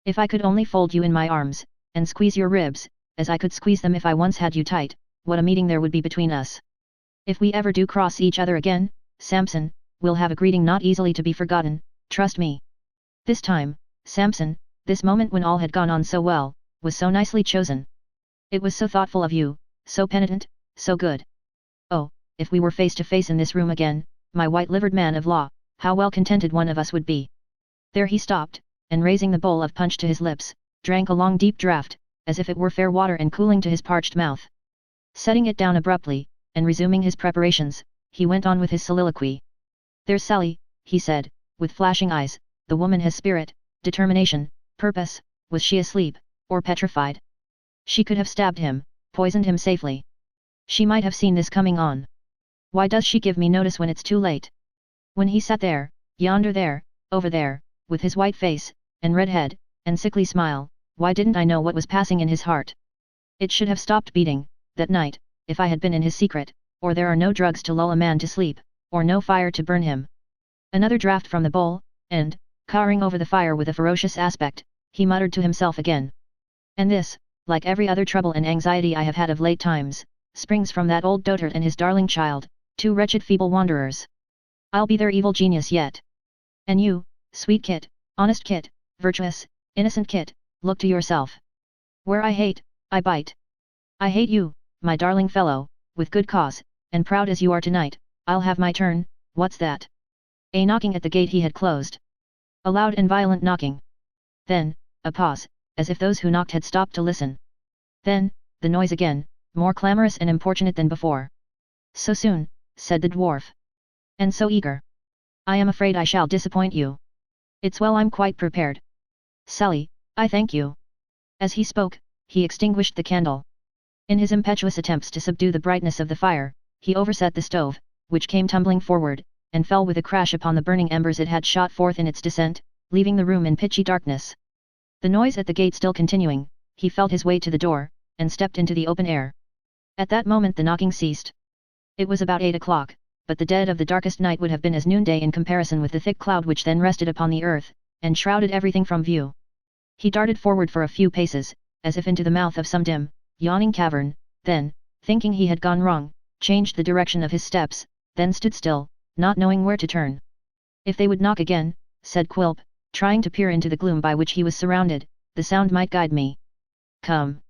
If I could only fold you in my arms, and squeeze your ribs, as I could squeeze them if I once had you tight, what a meeting there would be between us. If we ever do cross each other again, Samson, we'll have a greeting not easily to be forgotten, trust me. This time, Samson, this moment when all had gone on so well, was so nicely chosen. It was so thoughtful of you, so penitent, so good. Oh, if we were face to face in this room again, my white-livered man of law, how well contented one of us would be." There he stopped, and raising the bowl of punch to his lips, drank a long deep draught, as if it were fair water and cooling to his parched mouth. Setting it down abruptly, and resuming his preparations, he went on with his soliloquy. "There's Sally," he said, with flashing eyes, "the woman has spirit, determination, purpose. Was she asleep, or petrified? She could have stabbed him, poisoned him safely. She might have seen this coming on. Why does she give me notice when it's too late? When he sat there, yonder there, over there, with his white face, and red head, and sickly smile, why didn't I know what was passing in his heart? It should have stopped beating, that night, if I had been in his secret, or there are no drugs to lull a man to sleep, or no fire to burn him." Another draught from the bowl, and, cowering over the fire with a ferocious aspect, he muttered to himself again. "And this, like every other trouble and anxiety I have had of late times, springs from that old dotard and his darling child, two wretched feeble wanderers. I'll be their evil genius yet. And you, sweet Kit, honest Kit, virtuous, innocent Kit, look to yourself. Where I hate, I bite. I hate you, my darling fellow, with good cause, and proud as you are tonight, I'll have my turn. What's that?" A knocking at the gate he had closed. A loud and violent knocking. Then, a pause, as if those who knocked had stopped to listen. Then, the noise again, more clamorous and importunate than before. "So soon," said the dwarf. "And so eager. I am afraid I shall disappoint you. It's well I'm quite prepared. Sally, I thank you." As he spoke, he extinguished the candle. In his impetuous attempts to subdue the brightness of the fire, he overset the stove, which came tumbling forward, and fell with a crash upon the burning embers it had shot forth in its descent, leaving the room in pitchy darkness. The noise at the gate still continuing, he felt his way to the door, and stepped into the open air. At that moment the knocking ceased. It was about 8 o'clock, but the dead of the darkest night would have been as noonday in comparison with the thick cloud which then rested upon the earth, and shrouded everything from view. He darted forward for a few paces, as if into the mouth of some dim, yawning cavern, then, thinking he had gone wrong, changed the direction of his steps, then stood still, not knowing where to turn. "If they would knock again," said Quilp, trying to peer into the gloom by which he was surrounded, "the sound might guide me. Come.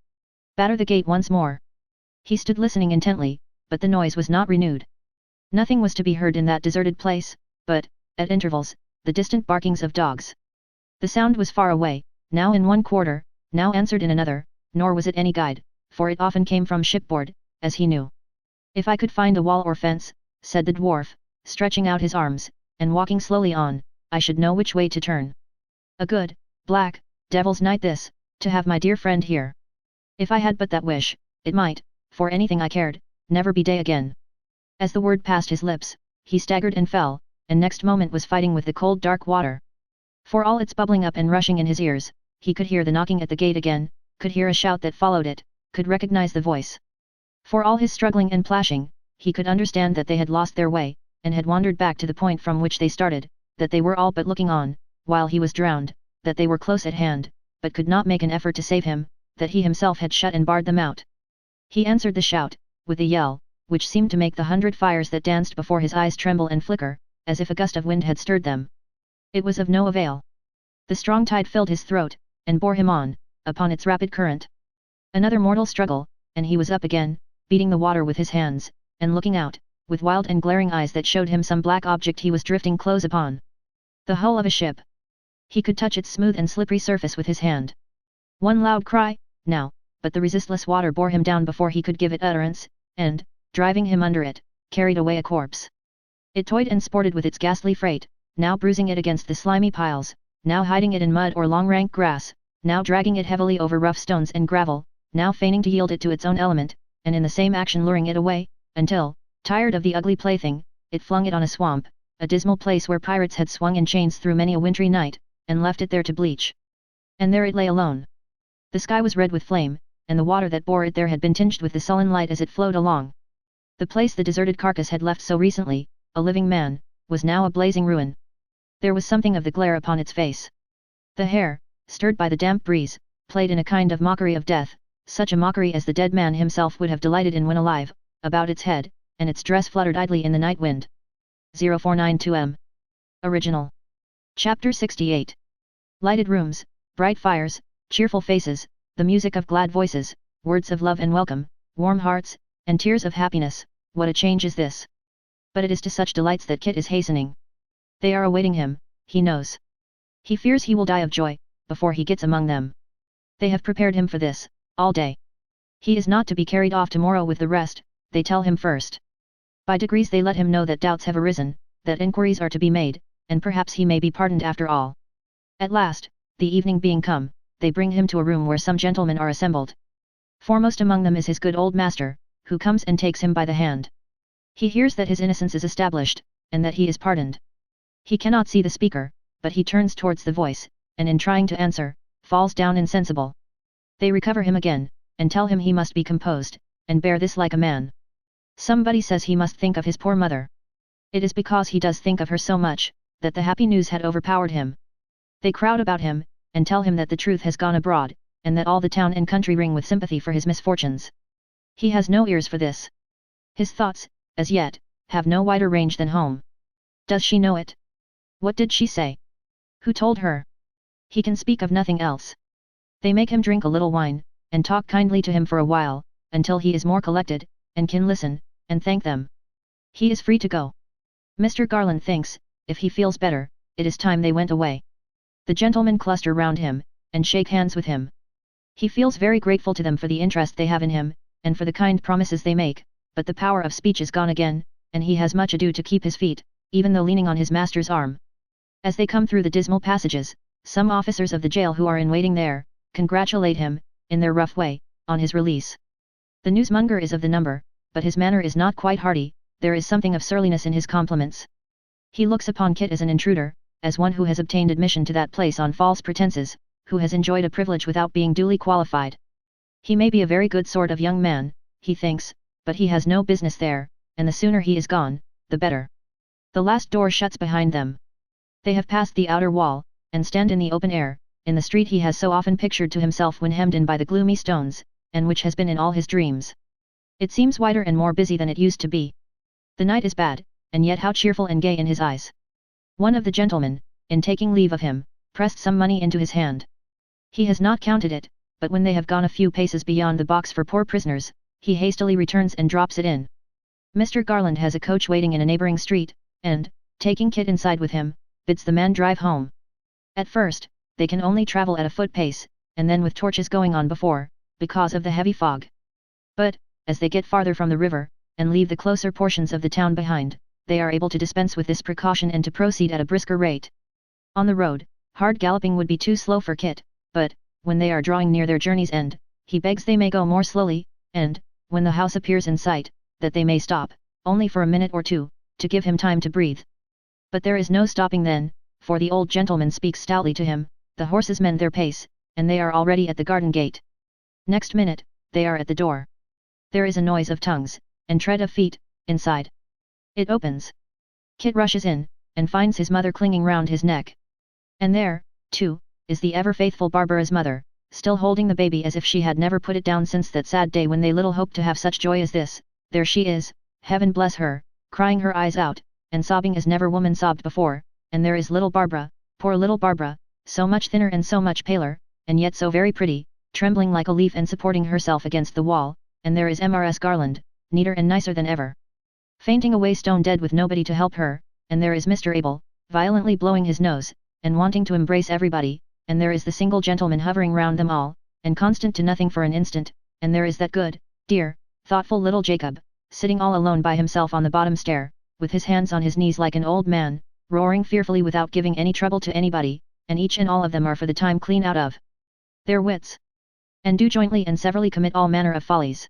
Batter the gate once more." He stood listening intently, but the noise was not renewed. Nothing was to be heard in that deserted place, but, at intervals, the distant barkings of dogs. The sound was far away, now in one quarter, now answered in another, nor was it any guide, for it often came from shipboard, as he knew. If I could find a wall or fence, said the dwarf, stretching out his arms, and walking slowly on, I should know which way to turn. A good, black, devil's night this, to have my dear friend here. If I had but that wish, it might, for anything I cared, never be day again. As the word passed his lips, he staggered and fell, and next moment was fighting with the cold dark water. For all its bubbling up and rushing in his ears, he could hear the knocking at the gate again, could hear a shout that followed it, could recognize the voice. For all his struggling and plashing, he could understand that they had lost their way, and had wandered back to the point from which they started, that they were all but looking on, while he was drowned, that they were close at hand, but could not make an effort to save him, that he himself had shut and barred them out. He answered the shout, with a yell, which seemed to make the 100 fires that danced before his eyes tremble and flicker, as if a gust of wind had stirred them. It was of no avail. The strong tide filled his throat, and bore him on, upon its rapid current. Another mortal struggle, and he was up again, beating the water with his hands, and looking out, with wild and glaring eyes that showed him some black object he was drifting close upon. The hull of a ship. He could touch its smooth and slippery surface with his hand. One loud cry, now, but the resistless water bore him down before he could give it utterance, and, driving him under it, carried away a corpse. It toyed and sported with its ghastly freight, now bruising it against the slimy piles, now hiding it in mud or long rank grass, now dragging it heavily over rough stones and gravel, now feigning to yield it to its own element, and in the same action luring it away, until, tired of the ugly plaything, it flung it on a swamp, a dismal place where pirates had swung in chains through many a wintry night, and left it there to bleach. And there it lay alone. The sky was red with flame, and the water that bore it there had been tinged with the sullen light as it flowed along. The place the deserted carcass had left so recently, a living man, was now a blazing ruin. There was something of the glare upon its face. The hair, stirred by the damp breeze, played in a kind of mockery of death, such a mockery as the dead man himself would have delighted in when alive, about its head, and its dress fluttered idly in the night wind. 0492M. Original. Chapter 68. Lighted rooms, bright fires, cheerful faces, the music of glad voices, words of love and welcome, warm hearts, and tears of happiness, what a change is this! But it is to such delights that Kit is hastening. They are awaiting him, he knows. He fears he will die of joy, before he gets among them. They have prepared him for this, all day. He is not to be carried off tomorrow with the rest, they tell him first. By degrees they let him know that doubts have arisen, that inquiries are to be made, and perhaps he may be pardoned after all. At last, the evening being come, they bring him to a room where some gentlemen are assembled. Foremost among them is his good old master, who comes and takes him by the hand. He hears that his innocence is established, and that he is pardoned. He cannot see the speaker, but he turns towards the voice, and in trying to answer, falls down insensible. They recover him again, and tell him he must be composed, and bear this like a man. Somebody says he must think of his poor mother. It is because he does think of her so much, that the happy news had overpowered him. They crowd about him, and tell him that the truth has gone abroad, and that all the town and country ring with sympathy for his misfortunes. He has no ears for this. His thoughts, as yet, have no wider range than home. Does she know it? What did she say? Who told her? He can speak of nothing else. They make him drink a little wine, and talk kindly to him for a while, until he is more collected, and can listen, and thank them. He is free to go. Mr. Garland thinks, if he feels better, it is time they went away. The gentlemen cluster round him, and shake hands with him. He feels very grateful to them for the interest they have in him, and for the kind promises they make, but the power of speech is gone again, and he has much ado to keep his feet, even though leaning on his master's arm. As they come through the dismal passages, some officers of the jail who are in waiting there, congratulate him, in their rough way, on his release. The newsmonger is of the number, but his manner is not quite hearty, there is something of surliness in his compliments. He looks upon Kit as an intruder, as one who has obtained admission to that place on false pretenses, who has enjoyed a privilege without being duly qualified. He may be a very good sort of young man, he thinks, but he has no business there, and the sooner he is gone, the better. The last door shuts behind them. They have passed the outer wall, and stand in the open air, in the street he has so often pictured to himself when hemmed in by the gloomy stones, and which has been in all his dreams. It seems wider and more busy than it used to be. The night is bad, and yet how cheerful and gay in his eyes. One of the gentlemen, in taking leave of him, pressed some money into his hand. He has not counted it, but when they have gone a few paces beyond the box for poor prisoners, he hastily returns and drops it in. Mr. Garland has a coach waiting in a neighbouring street, and, taking Kit inside with him, bids the man drive home. At first, they can only travel at a foot pace, and then with torches going on before, because of the heavy fog. But, as they get farther from the river, and leave the closer portions of the town behind, they are able to dispense with this precaution and to proceed at a brisker rate. On the road, hard galloping would be too slow for Kit, but, when they are drawing near their journey's end, he begs they may go more slowly, and, when the house appears in sight, that they may stop, only for a minute or two, to give him time to breathe. But there is no stopping then, for the old gentleman speaks stoutly to him, the horses mend their pace, and they are already at the garden gate. Next minute, they are at the door. There is a noise of tongues, and tread of feet, inside. It opens. Kit rushes in, and finds his mother clinging round his neck. And there, too, is the ever-faithful Barbara's mother, still holding the baby as if she had never put it down since that sad day when they little hoped to have such joy as this. There she is, heaven bless her, crying her eyes out, and sobbing as never woman sobbed before, and there is little Barbara, poor little Barbara, so much thinner and so much paler, and yet so very pretty, trembling like a leaf and supporting herself against the wall, and there is Mrs. Garland, neater and nicer than ever, fainting away stone dead with nobody to help her, and there is Mr. Abel, violently blowing his nose, and wanting to embrace everybody, and there is the single gentleman hovering round them all, and constant to nothing for an instant, and there is that good, dear, thoughtful little Jacob, sitting all alone by himself on the bottom stair, with his hands on his knees like an old man, roaring fearfully without giving any trouble to anybody, and each and all of them are for the time clean out of their wits, and do jointly and severally commit all manner of follies.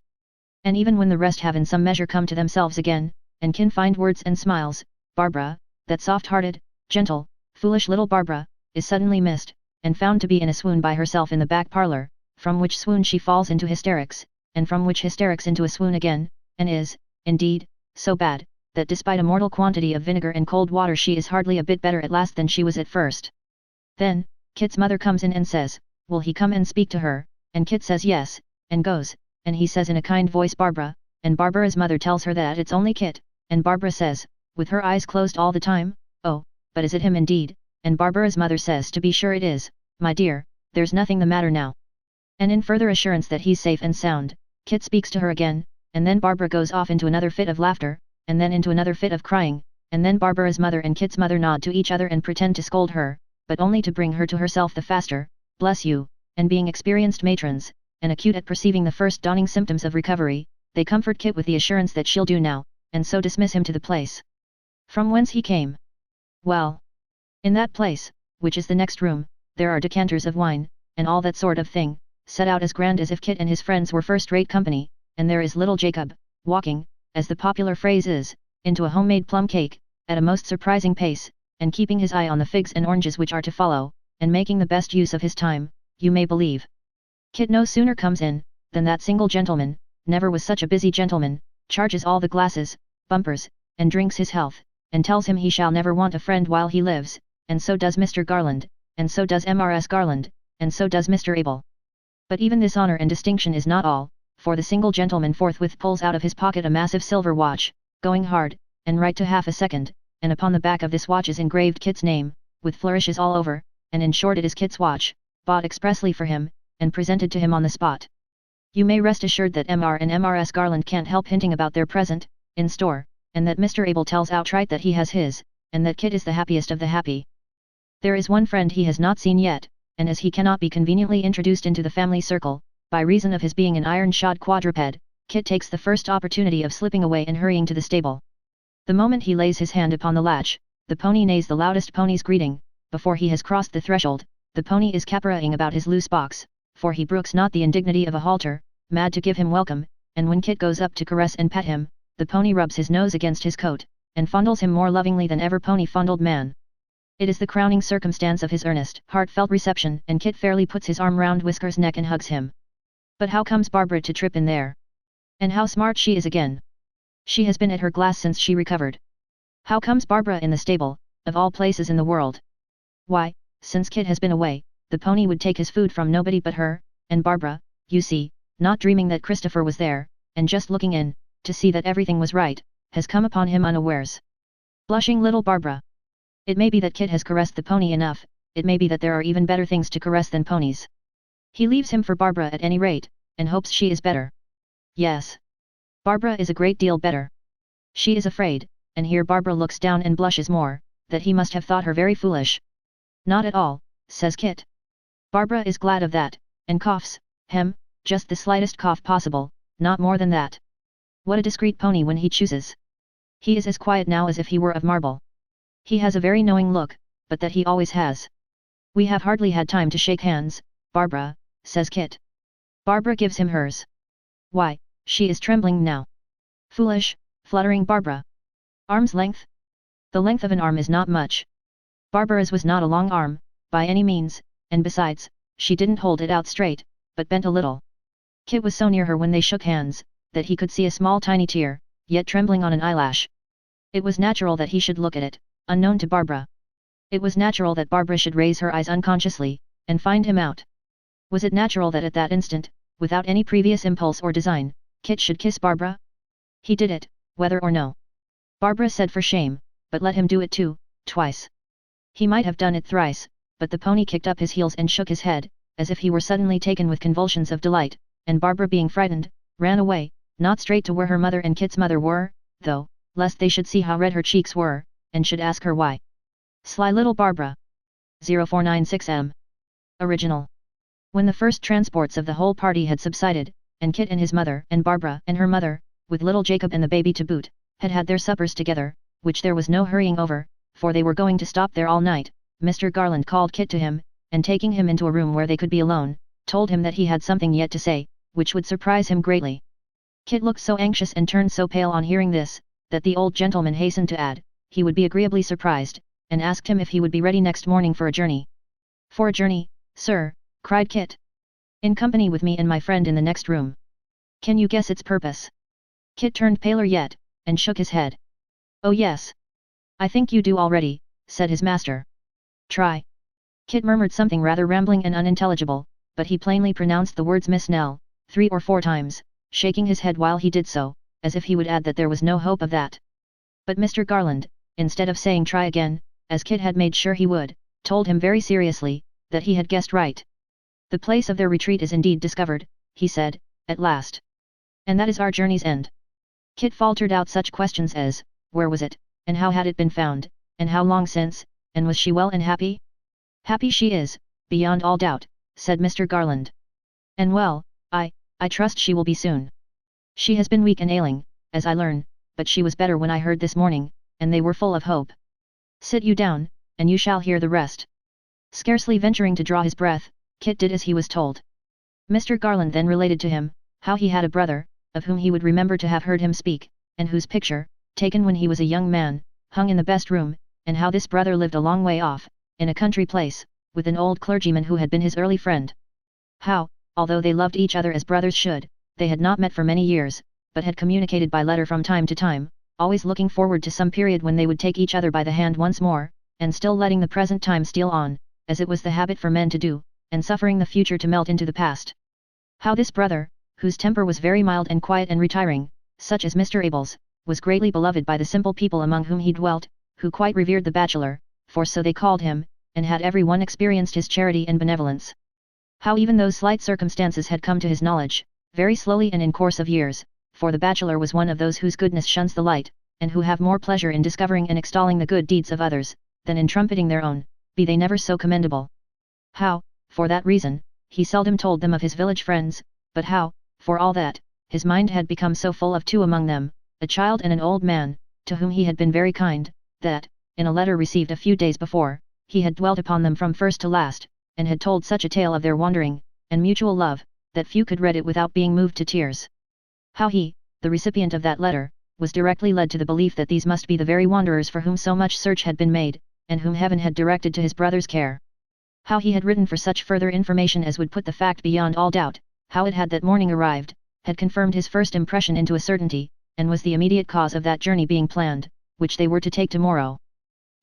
And even when the rest have in some measure come to themselves again, and can find words and smiles, Barbara, that soft-hearted, gentle, foolish little Barbara, is suddenly missed, and found to be in a swoon by herself in the back parlour, from which swoon she falls into hysterics, and from which hysterics into a swoon again, and is, indeed, so bad, that despite a mortal quantity of vinegar and cold water she is hardly a bit better at last than she was at first. Then, Kit's mother comes in and says, will he come and speak to her, and Kit says yes, and goes, and he says in a kind voice Barbara, and Barbara's mother tells her that it's only Kit, and Barbara says, with her eyes closed all the time, oh, but is it him indeed? And Barbara's mother says to be sure it is, my dear, there's nothing the matter now. And in further assurance that he's safe and sound, Kit speaks to her again, and then Barbara goes off into another fit of laughter, and then into another fit of crying, and then Barbara's mother and Kit's mother nod to each other and pretend to scold her, but only to bring her to herself the faster, bless you, and being experienced matrons, and acute at perceiving the first dawning symptoms of recovery, they comfort Kit with the assurance that she'll do now, and so dismiss him to the place from whence he came. Well, in that place, which is the next room, there are decanters of wine, and all that sort of thing, set out as grand as if Kit and his friends were first-rate company, and there is little Jacob, walking, as the popular phrase is, into a homemade plum cake, at a most surprising pace, and keeping his eye on the figs and oranges which are to follow, and making the best use of his time, you may believe. Kit no sooner comes in, than that single gentleman, never was such a busy gentleman, charges all the glasses, bumpers, and drinks his health, and tells him he shall never want a friend while he lives, and so does Mr. Garland, and so does Mrs. Garland, and so does Mr. Abel. But even this honour and distinction is not all, for the single gentleman forthwith pulls out of his pocket a massive silver watch, going hard, and right to half a second, and upon the back of this watch is engraved Kit's name, with flourishes all over, and in short it is Kit's watch, bought expressly for him, and presented to him on the spot. You may rest assured that Mr. and Mrs. Garland can't help hinting about their present, in store, and that Mr. Abel tells outright that he has his, and that Kit is the happiest of the happy. There is one friend he has not seen yet, and as he cannot be conveniently introduced into the family circle, by reason of his being an iron-shod quadruped, Kit takes the first opportunity of slipping away and hurrying to the stable. The moment he lays his hand upon the latch, the pony neighs the loudest pony's greeting. Before he has crossed the threshold, the pony is caparrhing about his loose box, for he brooks not the indignity of a halter, mad to give him welcome, and when Kit goes up to caress and pet him, the pony rubs his nose against his coat, and fondles him more lovingly than ever pony fondled man. It is the crowning circumstance of his earnest, heartfelt reception, and Kit fairly puts his arm round Whisker's neck and hugs him. But how comes Barbara to trip in there? And how smart she is again! She has been at her glass since she recovered. How comes Barbara in the stable, of all places in the world? Why, since Kit has been away, the pony would take his food from nobody but her, and Barbara, you see, not dreaming that Christopher was there, and just looking in, to see that everything was right, has come upon him unawares. Blushing little Barbara. It may be that Kit has caressed the pony enough, it may be that there are even better things to caress than ponies. He leaves him for Barbara at any rate, and hopes she is better. Yes. Barbara is a great deal better. She is afraid, and here Barbara looks down and blushes more, that he must have thought her very foolish. Not at all, says Kit. Barbara is glad of that, and coughs, just the slightest cough possible, not more than that. What a discreet pony when he chooses. He is as quiet now as if he were of marble. He has a very knowing look, but that he always has. We have hardly had time to shake hands, Barbara, says Kit. Barbara gives him hers. Why, she is trembling now. Foolish, fluttering Barbara. Arm's length? The length of an arm is not much. Barbara's was not a long arm, by any means, and besides, she didn't hold it out straight, but bent a little. Kit was so near her when they shook hands, that he could see a small tiny tear, yet trembling on an eyelash. It was natural that he should look at it, unknown to Barbara. It was natural that Barbara should raise her eyes unconsciously, and find him out. Was it natural that at that instant, without any previous impulse or design, Kit should kiss Barbara? He did it, whether or no. Barbara said for shame, but let him do it too, twice. He might have done it thrice, but the pony kicked up his heels and shook his head, as if he were suddenly taken with convulsions of delight, and Barbara being frightened, ran away, not straight to where her mother and Kit's mother were, though, lest they should see how red her cheeks were, and should ask her why. Sly little Barbara. 0496M. Original. When the first transports of the whole party had subsided, and Kit and his mother and Barbara and her mother, with little Jacob and the baby to boot, had had their suppers together, which there was no hurrying over, for they were going to stop there all night, Mr. Garland called Kit to him, and taking him into a room where they could be alone, told him that he had something yet to say, which would surprise him greatly. Kit looked so anxious and turned so pale on hearing this, that the old gentleman hastened to add, he would be agreeably surprised, and asked him if he would be ready next morning for a journey. For a journey, sir, cried Kit. In company with me and my friend in the next room. Can you guess its purpose? Kit turned paler yet, and shook his head. Oh yes. I think you do already, said his master. Try. Kit murmured something rather rambling and unintelligible, but he plainly pronounced the words Miss Nell, 3 or 4 times, shaking his head while he did so, as if he would add that there was no hope of that. But Mr. Garland, instead of saying try again, as Kit had made sure he would, told him very seriously, that he had guessed right. The place of their retreat is indeed discovered, he said, at last. And that is our journey's end. Kit faltered out such questions as, where was it, and how had it been found, and how long since, and was she well and happy? Happy she is, beyond all doubt, said Mr. Garland. And well, I trust she will be soon. She has been weak and ailing, as I learn, but she was better when I heard this morning, and they were full of hope. Sit you down, and you shall hear the rest. Scarcely venturing to draw his breath, Kit did as he was told. Mr. Garland then related to him, how he had a brother, of whom he would remember to have heard him speak, and whose picture, taken when he was a young man, hung in the best room, and how this brother lived a long way off, in a country place, with an old clergyman who had been his early friend. How, although they loved each other as brothers should, they had not met for many years, but had communicated by letter from time to time, always looking forward to some period when they would take each other by the hand once more, and still letting the present time steal on, as it was the habit for men to do, and suffering the future to melt into the past. How this brother, whose temper was very mild and quiet and retiring, such as Mr. Abel's, was greatly beloved by the simple people among whom he dwelt, who quite revered the bachelor, for so they called him, and had every one experienced his charity and benevolence. How even those slight circumstances had come to his knowledge, very slowly and in course of years, for the bachelor was one of those whose goodness shuns the light, and who have more pleasure in discovering and extolling the good deeds of others, than in trumpeting their own, be they never so commendable. How, for that reason, he seldom told them of his village friends, but how, for all that, his mind had become so full of 2 among them, a child and an old man, to whom he had been very kind, that, in a letter received a few days before, he had dwelt upon them from first to last, and had told such a tale of their wandering, and mutual love, that few could read it without being moved to tears. How he, the recipient of that letter, was directly led to the belief that these must be the very wanderers for whom so much search had been made, and whom heaven had directed to his brother's care. How he had written for such further information as would put the fact beyond all doubt, how it had that morning arrived, had confirmed his first impression into a certainty, and was the immediate cause of that journey being planned, which they were to take tomorrow.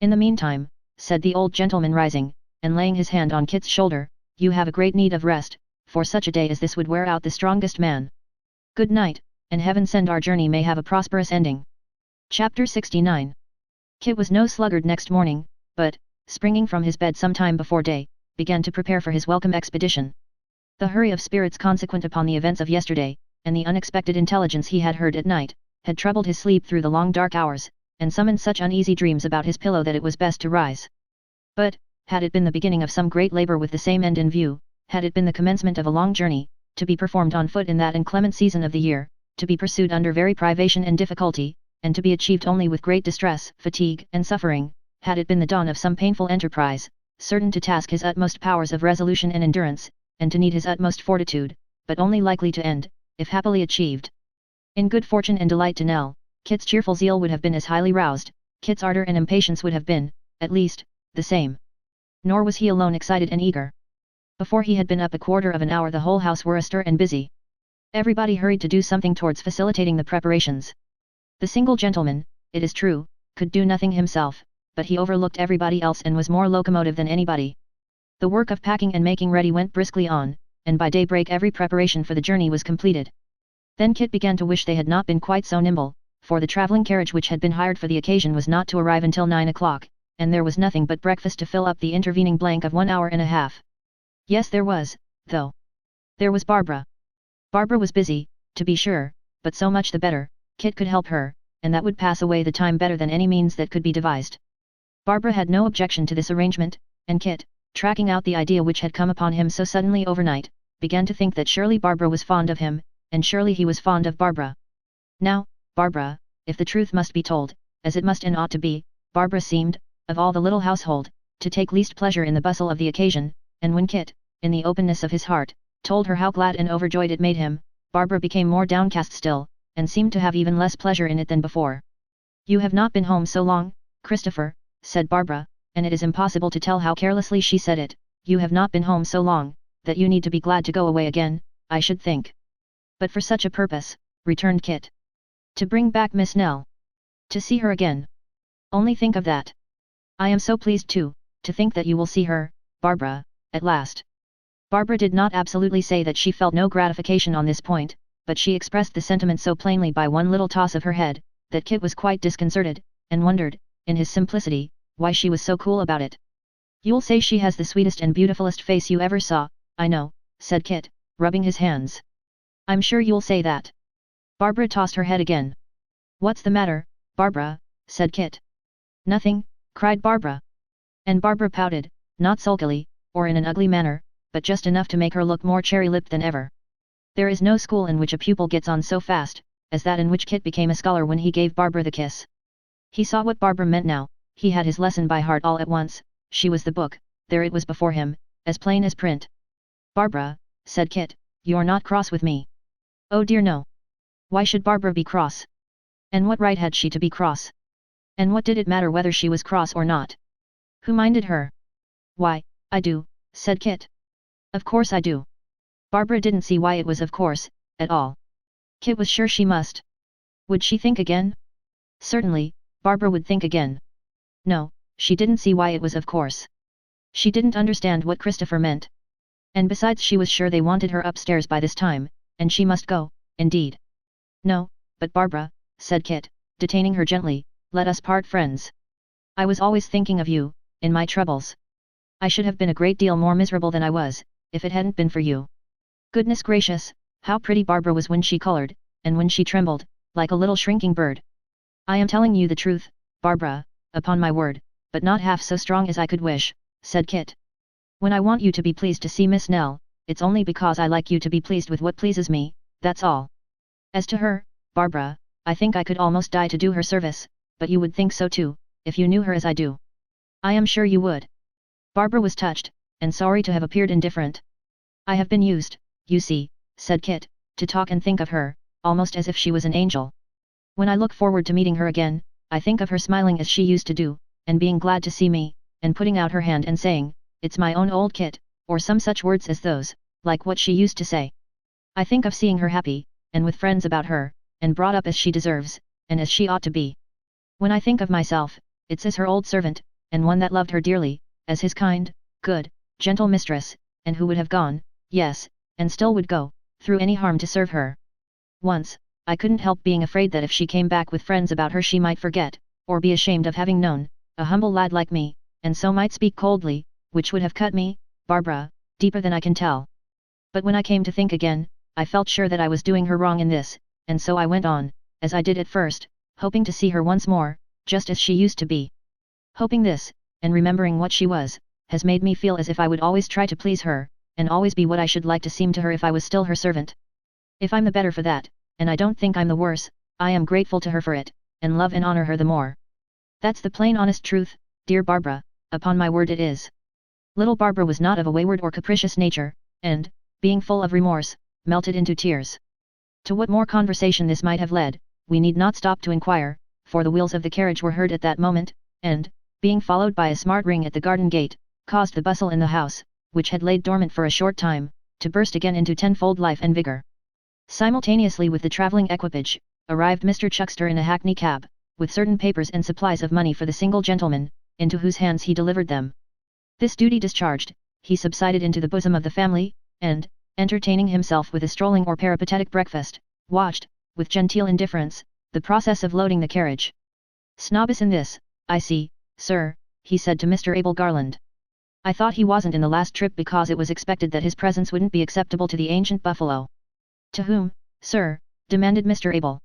In the meantime, said the old gentleman rising, and laying his hand on Kit's shoulder, you have a great need of rest, for such a day as this would wear out the strongest man. Good night, and heaven send our journey may have a prosperous ending. Chapter 69. Kit was no sluggard next morning, but, springing from his bed some time before day, began to prepare for his welcome expedition. The hurry of spirits consequent upon the events of yesterday, and the unexpected intelligence he had heard at night, had troubled his sleep through the long dark hours, and summoned such uneasy dreams about his pillow that it was best to rise. But, had it been the beginning of some great labor with the same end in view, had it been the commencement of a long journey, to be performed on foot in that inclement season of the year, to be pursued under very privation and difficulty, and to be achieved only with great distress, fatigue, and suffering, had it been the dawn of some painful enterprise, certain to task his utmost powers of resolution and endurance, and to need his utmost fortitude, but only likely to end, if happily achieved, in good fortune and delight to Nell, Kit's cheerful zeal would have been as highly roused, Kit's ardor and impatience would have been, at least, the same. Nor was he alone excited and eager. Before he had been up a quarter of an hour the whole house were astir and busy. Everybody hurried to do something towards facilitating the preparations. The single gentleman, it is true, could do nothing himself, but he overlooked everybody else and was more locomotive than anybody. The work of packing and making ready went briskly on, and by daybreak every preparation for the journey was completed. Then Kit began to wish they had not been quite so nimble, for the travelling carriage which had been hired for the occasion was not to arrive until 9 o'clock, and there was nothing but breakfast to fill up the intervening blank of 1 hour and a half. Yes, there was, though. There was Barbara. Barbara was busy, to be sure, but so much the better, Kit could help her, and that would pass away the time better than any means that could be devised. Barbara had no objection to this arrangement, and Kit, tracking out the idea which had come upon him so suddenly overnight, began to think that surely Barbara was fond of him, and surely he was fond of Barbara. Now, Barbara, if the truth must be told, as it must and ought to be, Barbara seemed, of all the little household, to take least pleasure in the bustle of the occasion, and when Kit, in the openness of his heart, told her how glad and overjoyed it made him, Barbara became more downcast still, and seemed to have even less pleasure in it than before. "You have not been home so long, Christopher," said Barbara, and it is impossible to tell how carelessly she said it. "You have not been home so long, that you need to be glad to go away again, I should think." "But for such a purpose," returned Kit. "To bring back Miss Nell. To see her again. Only think of that. I am so pleased too, to think that you will see her, Barbara, at last." Barbara did not absolutely say that she felt no gratification on this point, but she expressed the sentiment so plainly by one little toss of her head, that Kit was quite disconcerted, and wondered, in his simplicity, why she was so cool about it. "You'll say she has the sweetest and beautifulest face you ever saw, I know," said Kit, rubbing his hands. "I'm sure you'll say that." Barbara tossed her head again. "What's the matter, Barbara?" said Kit. "Nothing," cried Barbara. And Barbara pouted, not sulkily, or in an ugly manner, but just enough to make her look more cherry-lipped than ever. There is no school in which a pupil gets on so fast, as that in which Kit became a scholar when he gave Barbara the kiss. He saw what Barbara meant now, he had his lesson by heart all at once, she was the book, there it was before him, as plain as print. "Barbara," said Kit, "you're not cross with me." "Oh dear no. Why should Barbara be cross? And what right had she to be cross? And what did it matter whether she was cross or not? Who minded her?" "Why, I do," said Kit. "Of course I do." Barbara didn't see why it was of course, at all. Kit was sure she must. Would she think again? Certainly, Barbara would think again. No, she didn't see why it was of course. She didn't understand what Christopher meant. And besides she was sure they wanted her upstairs by this time, and she must go, indeed. "No, but Barbara," said Kit, detaining her gently, "let us part friends. I was always thinking of you, in my troubles. I should have been a great deal more miserable than I was, if it hadn't been for you." Goodness gracious, how pretty Barbara was when she colored, and when she trembled, like a little shrinking bird. "I am telling you the truth, Barbara, upon my word, but not half so strong as I could wish," said Kit. "When I want you to be pleased to see Miss Nell, it's only because I like you to be pleased with what pleases me, that's all. As to her, Barbara, I think I could almost die to do her service, but you would think so too, if you knew her as I do. I am sure you would." Barbara was touched, and sorry to have appeared indifferent. "I have been used, you see," said Kit, "to talk and think of her, almost as if she was an angel. When I look forward to meeting her again, I think of her smiling as she used to do, and being glad to see me, and putting out her hand and saying, 'It's my own old Kit,' or some such words as those, like what she used to say. I think of seeing her happy, and with friends about her, and brought up as she deserves, and as she ought to be. When I think of myself, it's as her old servant, and one that loved her dearly, as his kind, good, gentle mistress, and who would have gone, yes, and still would go, through any harm to serve her. Once, I couldn't help being afraid that if she came back with friends about her she might forget, or be ashamed of having known, a humble lad like me, and so might speak coldly, which would have cut me, Barbara, deeper than I can tell. But when I came to think again, I felt sure that I was doing her wrong in this, and so I went on, as I did at first, hoping to see her once more, just as she used to be. Hoping this, and remembering what she was, has made me feel as if I would always try to please her, and always be what I should like to seem to her if I was still her servant. If I'm the better for that, and I don't think I'm the worse, I am grateful to her for it, and love and honor her the more. That's the plain honest truth, dear Barbara, upon my word it is. Little Barbara was not of a wayward or capricious nature, and, being full of remorse, melted into tears. To what more conversation this might have led, we need not stop to inquire, for the wheels of the carriage were heard at that moment, and, being followed by a smart ring at the garden gate, caused the bustle in the house, which had laid dormant for a short time, to burst again into tenfold life and vigour. Simultaneously with the travelling equipage, arrived Mr. Chuckster in a hackney cab, with certain papers and supplies of money for the single gentleman, into whose hands he delivered them. This duty discharged, he subsided into the bosom of the family, and, entertaining himself with a strolling or peripatetic breakfast, watched, with genteel indifference, the process of loading the carriage. "Snobbis in this, I see, sir," he said to Mr. Abel Garland. "I thought he wasn't in the last trip because it was expected that his presence wouldn't be acceptable to the ancient buffalo." "To whom, sir?" demanded Mr. Abel.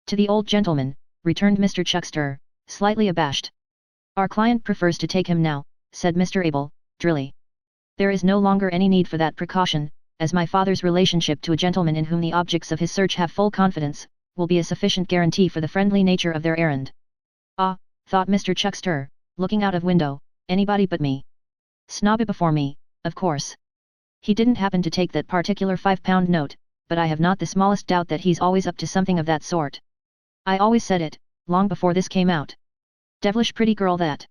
"To the old gentleman," returned Mr. Chuckster, slightly abashed. "Our client prefers to take him now," said Mr. Abel, drily. "There is no longer any need for that precaution, as my father's relationship to a gentleman in whom the objects of his search have full confidence, will be a sufficient guarantee for the friendly nature of their errand." "Ah," thought Mr. Chuckster, looking out of window, "anybody but me. Snobby before me, of course. He didn't happen to take that particular £5 note, but I have not the smallest doubt that he's always up to something of that sort. I always said it, long before this came out. Devilish pretty girl that.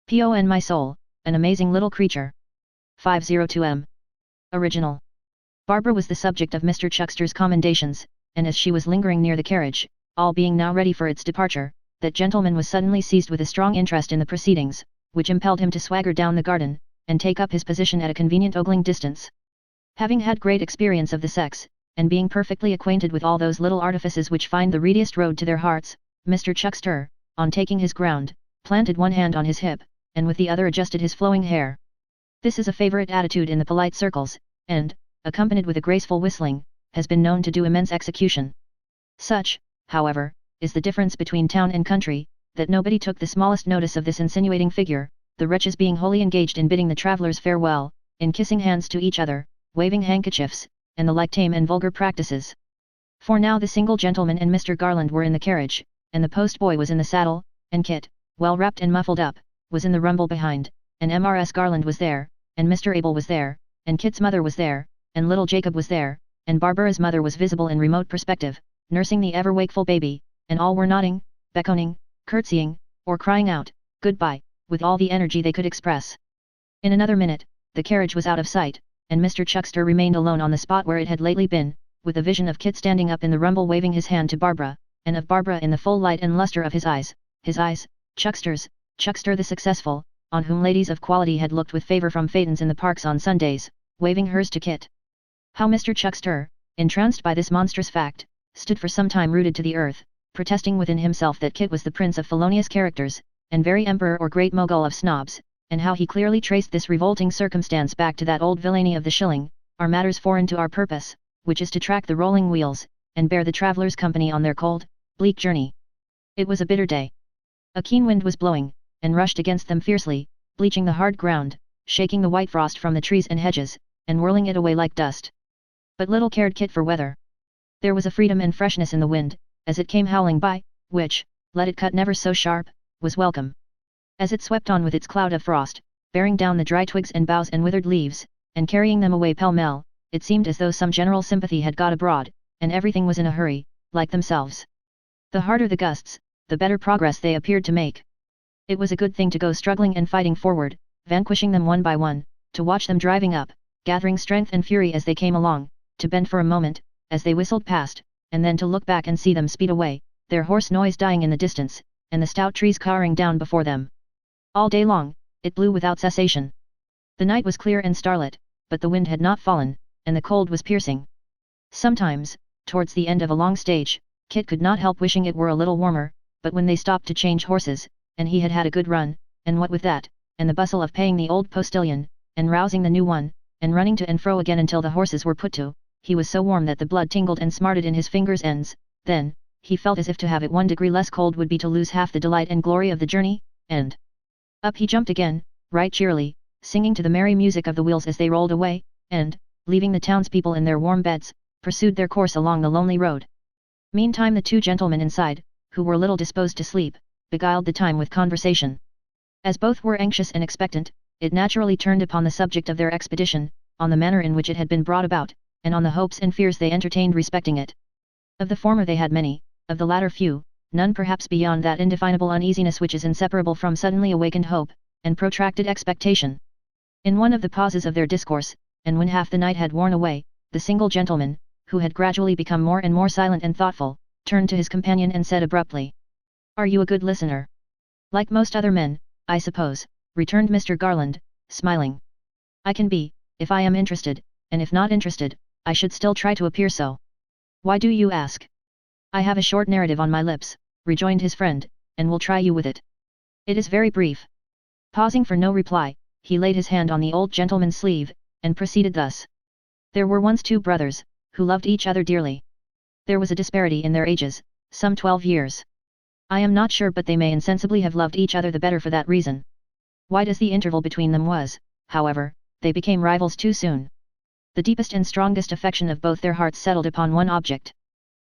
Pon my soul, an amazing little creature." 502m. Original. Barbara was the subject of Mr. Chuckster's commendations, and as she was lingering near the carriage, all being now ready for its departure, that gentleman was suddenly seized with a strong interest in the proceedings, which impelled him to swagger down the garden, and take up his position at a convenient ogling distance. Having had great experience of the sex, and being perfectly acquainted with all those little artifices which find the readiest road to their hearts, Mr. Chuckster, on taking his ground, planted one hand on his hip, and with the other adjusted his flowing hair. This is a favourite attitude in the polite circles, and, accompanied with a graceful whistling, has been known to do immense execution. Such, however, is the difference between town and country, that nobody took the smallest notice of this insinuating figure, the wretches being wholly engaged in bidding the travellers farewell, in kissing hands to each other, waving handkerchiefs, and the like tame and vulgar practices. For now the single gentleman and Mr. Garland were in the carriage, and the post-boy was in the saddle, and Kit, well wrapped and muffled up, was in the rumble behind, and Mrs. Garland was there, and Mr. Abel was there, and Kit's mother was there, and little Jacob was there, and Barbara's mother was visible in remote perspective, nursing the ever-wakeful baby, and all were nodding, beckoning, curtsying, or crying out, "Goodbye," with all the energy they could express. In another minute, the carriage was out of sight, and Mr. Chuckster remained alone on the spot where it had lately been, with a vision of Kit standing up in the rumble waving his hand to Barbara, and of Barbara in the full light and lustre of his eyes, Chuckster's, Chuckster the successful, on whom ladies of quality had looked with favour from phaetons in the parks on Sundays, waving hers to Kit. How Mr. Chuckster, entranced by this monstrous fact, stood for some time rooted to the earth, protesting within himself that Kit was the prince of felonious characters, and very emperor or great mogul of snobs, and how he clearly traced this revolting circumstance back to that old villainy of the shilling, are matters foreign to our purpose, which is to track the rolling wheels, and bear the travellers company on their cold, bleak journey. It was a bitter day. A keen wind was blowing, and rushed against them fiercely, bleaching the hard ground, shaking the white frost from the trees and hedges, and whirling it away like dust. But little cared Kit for weather. There was a freedom and freshness in the wind, as it came howling by, which, let it cut never so sharp, was welcome. As it swept on with its cloud of frost, bearing down the dry twigs and boughs and withered leaves, and carrying them away pell-mell, it seemed as though some general sympathy had got abroad, and everything was in a hurry, like themselves. The harder the gusts, the better progress they appeared to make. It was a good thing to go struggling and fighting forward, vanquishing them one by one, to watch them driving up, gathering strength and fury as they came along, to bend for a moment, as they whistled past, and then to look back and see them speed away, their hoarse noise dying in the distance, and the stout trees cowering down before them. All day long, it blew without cessation. The night was clear and starlit, but the wind had not fallen, and the cold was piercing. Sometimes, towards the end of a long stage, Kit could not help wishing it were a little warmer, but when they stopped to change horses, and he had had a good run, and what with that, and the bustle of paying the old postilion, and rousing the new one, and running to and fro again until the horses were put to, he was so warm that the blood tingled and smarted in his fingers' ends. Then, he felt as if to have it 1 degree less cold would be to lose half the delight and glory of the journey, and up he jumped again, right cheerily, singing to the merry music of the wheels as they rolled away, and, leaving the townspeople in their warm beds, pursued their course along the lonely road. Meantime the two gentlemen inside, who were little disposed to sleep, beguiled the time with conversation. As both were anxious and expectant, it naturally turned upon the subject of their expedition, on the manner in which it had been brought about, and on the hopes and fears they entertained respecting it. Of the former they had many, of the latter few, none perhaps beyond that indefinable uneasiness which is inseparable from suddenly awakened hope, and protracted expectation. In one of the pauses of their discourse, and when half the night had worn away, the single gentleman, who had gradually become more and more silent and thoughtful, turned to his companion and said abruptly, "Are you a good listener?" "Like most other men, I suppose," returned Mr. Garland, smiling. "I can be, if I am interested, and if not interested, I should still try to appear so." "Why do you ask?" "I have a short narrative on my lips," rejoined his friend, "and will try you with it. It is very brief." Pausing for no reply, he laid his hand on the old gentleman's sleeve, and proceeded thus. "There were once two brothers, who loved each other dearly. There was a disparity in their ages, some 12 years. I am not sure but they may insensibly have loved each other the better for that reason. Wide as the interval between them was, however, they became rivals too soon. The deepest and strongest affection of both their hearts settled upon one object.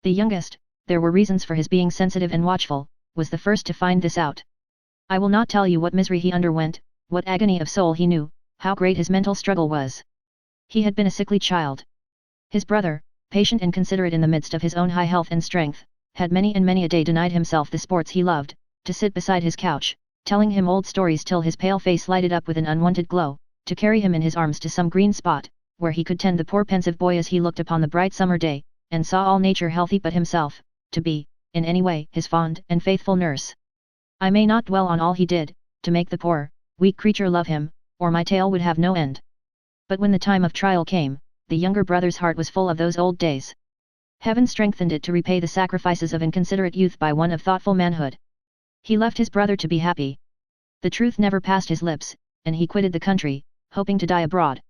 The youngest, there were reasons for his being sensitive and watchful, was the first to find this out. I will not tell you what misery he underwent, what agony of soul he knew, how great his mental struggle was. He had been a sickly child. His brother, patient and considerate in the midst of his own high health and strength, had many and many a day denied himself the sports he loved, to sit beside his couch, telling him old stories till his pale face lighted up with an unwonted glow, to carry him in his arms to some green spot, where he could tend the poor pensive boy as he looked upon the bright summer day, and saw all nature healthy but himself, to be, in any way, his fond and faithful nurse. I may not dwell on all he did, to make the poor, weak creature love him, or my tale would have no end. But when the time of trial came, the younger brother's heart was full of those old days. Heaven strengthened it to repay the sacrifices of inconsiderate youth by one of thoughtful manhood. He left his brother to be happy. The truth never passed his lips, and he quitted the country, hoping to die abroad.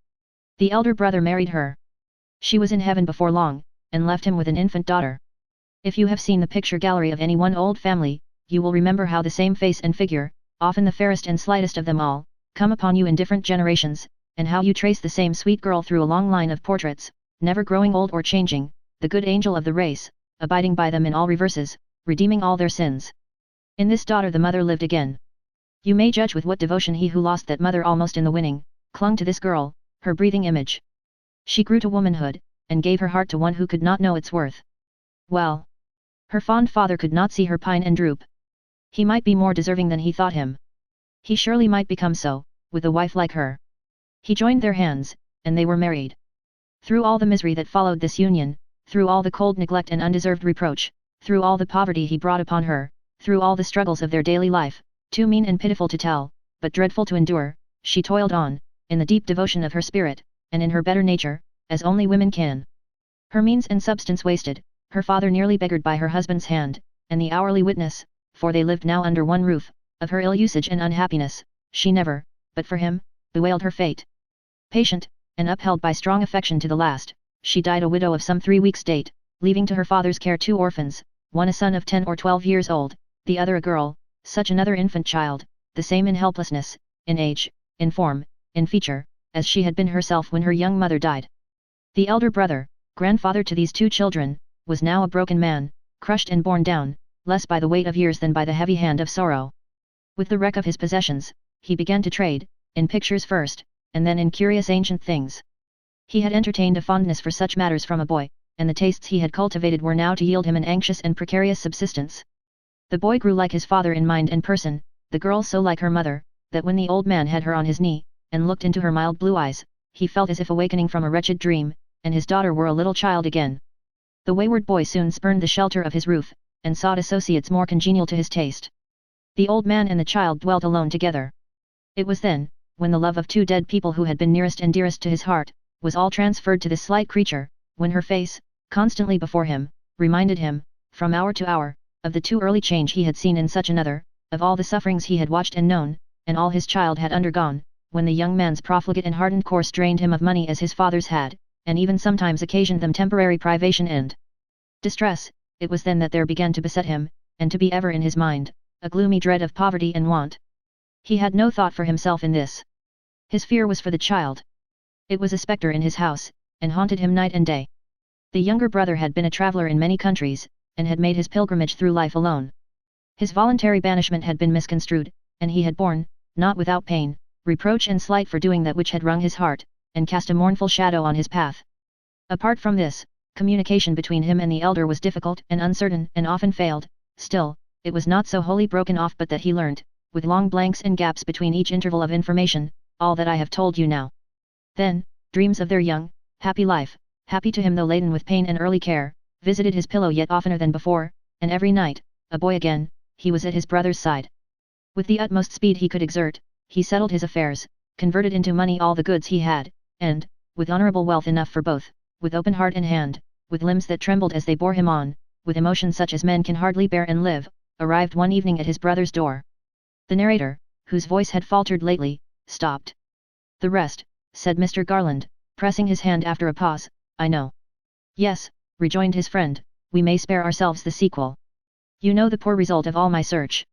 The elder brother married her. She was in heaven before long, and left him with an infant daughter. If you have seen the picture gallery of any one old family, you will remember how the same face and figure, often the fairest and slightest of them all, come upon you in different generations, and how you trace the same sweet girl through a long line of portraits, never growing old or changing, the good angel of the race, abiding by them in all reverses, redeeming all their sins. In this daughter the mother lived again. You may judge with what devotion he who lost that mother almost in the winning, clung to this girl, her breathing image. She grew to womanhood, and gave her heart to one who could not know its worth. Well, her fond father could not see her pine and droop. He might be more deserving than he thought him. He surely might become so, with a wife like her. He joined their hands, and they were married. Through all the misery that followed this union, through all the cold neglect and undeserved reproach, through all the poverty he brought upon her, through all the struggles of their daily life, too mean and pitiful to tell, but dreadful to endure, she toiled on, in the deep devotion of her spirit, and in her better nature, as only women can. Her means and substance wasted, her father nearly beggared by her husband's hand, and the hourly witness, for they lived now under one roof, of her ill usage and unhappiness, she never, but for him, bewailed her fate. Patient, and upheld by strong affection to the last, she died a widow of some 3 weeks' date, leaving to her father's care 2 orphans, one a son of 10 or 12 years old, the other a girl, such another infant child, the same in helplessness, in age, in form, in feature, as she had been herself when her young mother died. The elder brother, grandfather to these 2 children, was now a broken man, crushed and borne down, less by the weight of years than by the heavy hand of sorrow. With the wreck of his possessions, he began to trade, in pictures first, and then in curious ancient things. He had entertained a fondness for such matters from a boy, and the tastes he had cultivated were now to yield him an anxious and precarious subsistence. The boy grew like his father in mind and person, the girl so like her mother, that when the old man had her on his knee, and looked into her mild blue eyes, he felt as if awakening from a wretched dream, and his daughter were a little child again. The wayward boy soon spurned the shelter of his roof, and sought associates more congenial to his taste. The old man and the child dwelt alone together. It was then, when the love of 2 dead people who had been nearest and dearest to his heart, was all transferred to this slight creature, when her face, constantly before him, reminded him, from hour to hour, of the too early change he had seen in such another, of all the sufferings he had watched and known, and all his child had undergone, when the young man's profligate and hardened course drained him of money as his father's had, and even sometimes occasioned them temporary privation and distress, it was then that there began to beset him, and to be ever in his mind, a gloomy dread of poverty and want. He had no thought for himself in this. His fear was for the child. It was a spectre in his house, and haunted him night and day. The younger brother had been a traveller in many countries, and had made his pilgrimage through life alone. His voluntary banishment had been misconstrued, and he had borne, not without pain, reproach and slight for doing that which had wrung his heart, and cast a mournful shadow on his path. Apart from this, communication between him and the elder was difficult and uncertain and often failed. Still, it was not so wholly broken off but that he learnt, with long blanks and gaps between each interval of information, all that I have told you now. Then, dreams of their young, happy life, happy to him though laden with pain and early care, visited his pillow yet oftener than before, and every night, a boy again, he was at his brother's side. With the utmost speed he could exert, he settled his affairs, converted into money all the goods he had, and, with honourable wealth enough for both, with open heart and hand, with limbs that trembled as they bore him on, with emotion such as men can hardly bear and live, arrived one evening at his brother's door. The narrator, whose voice had faltered lately, stopped. "The rest," said Mr. Garland, pressing his hand after a pause, "I know." "Yes," rejoined his friend, "we may spare ourselves the sequel. You know the poor result of all my search.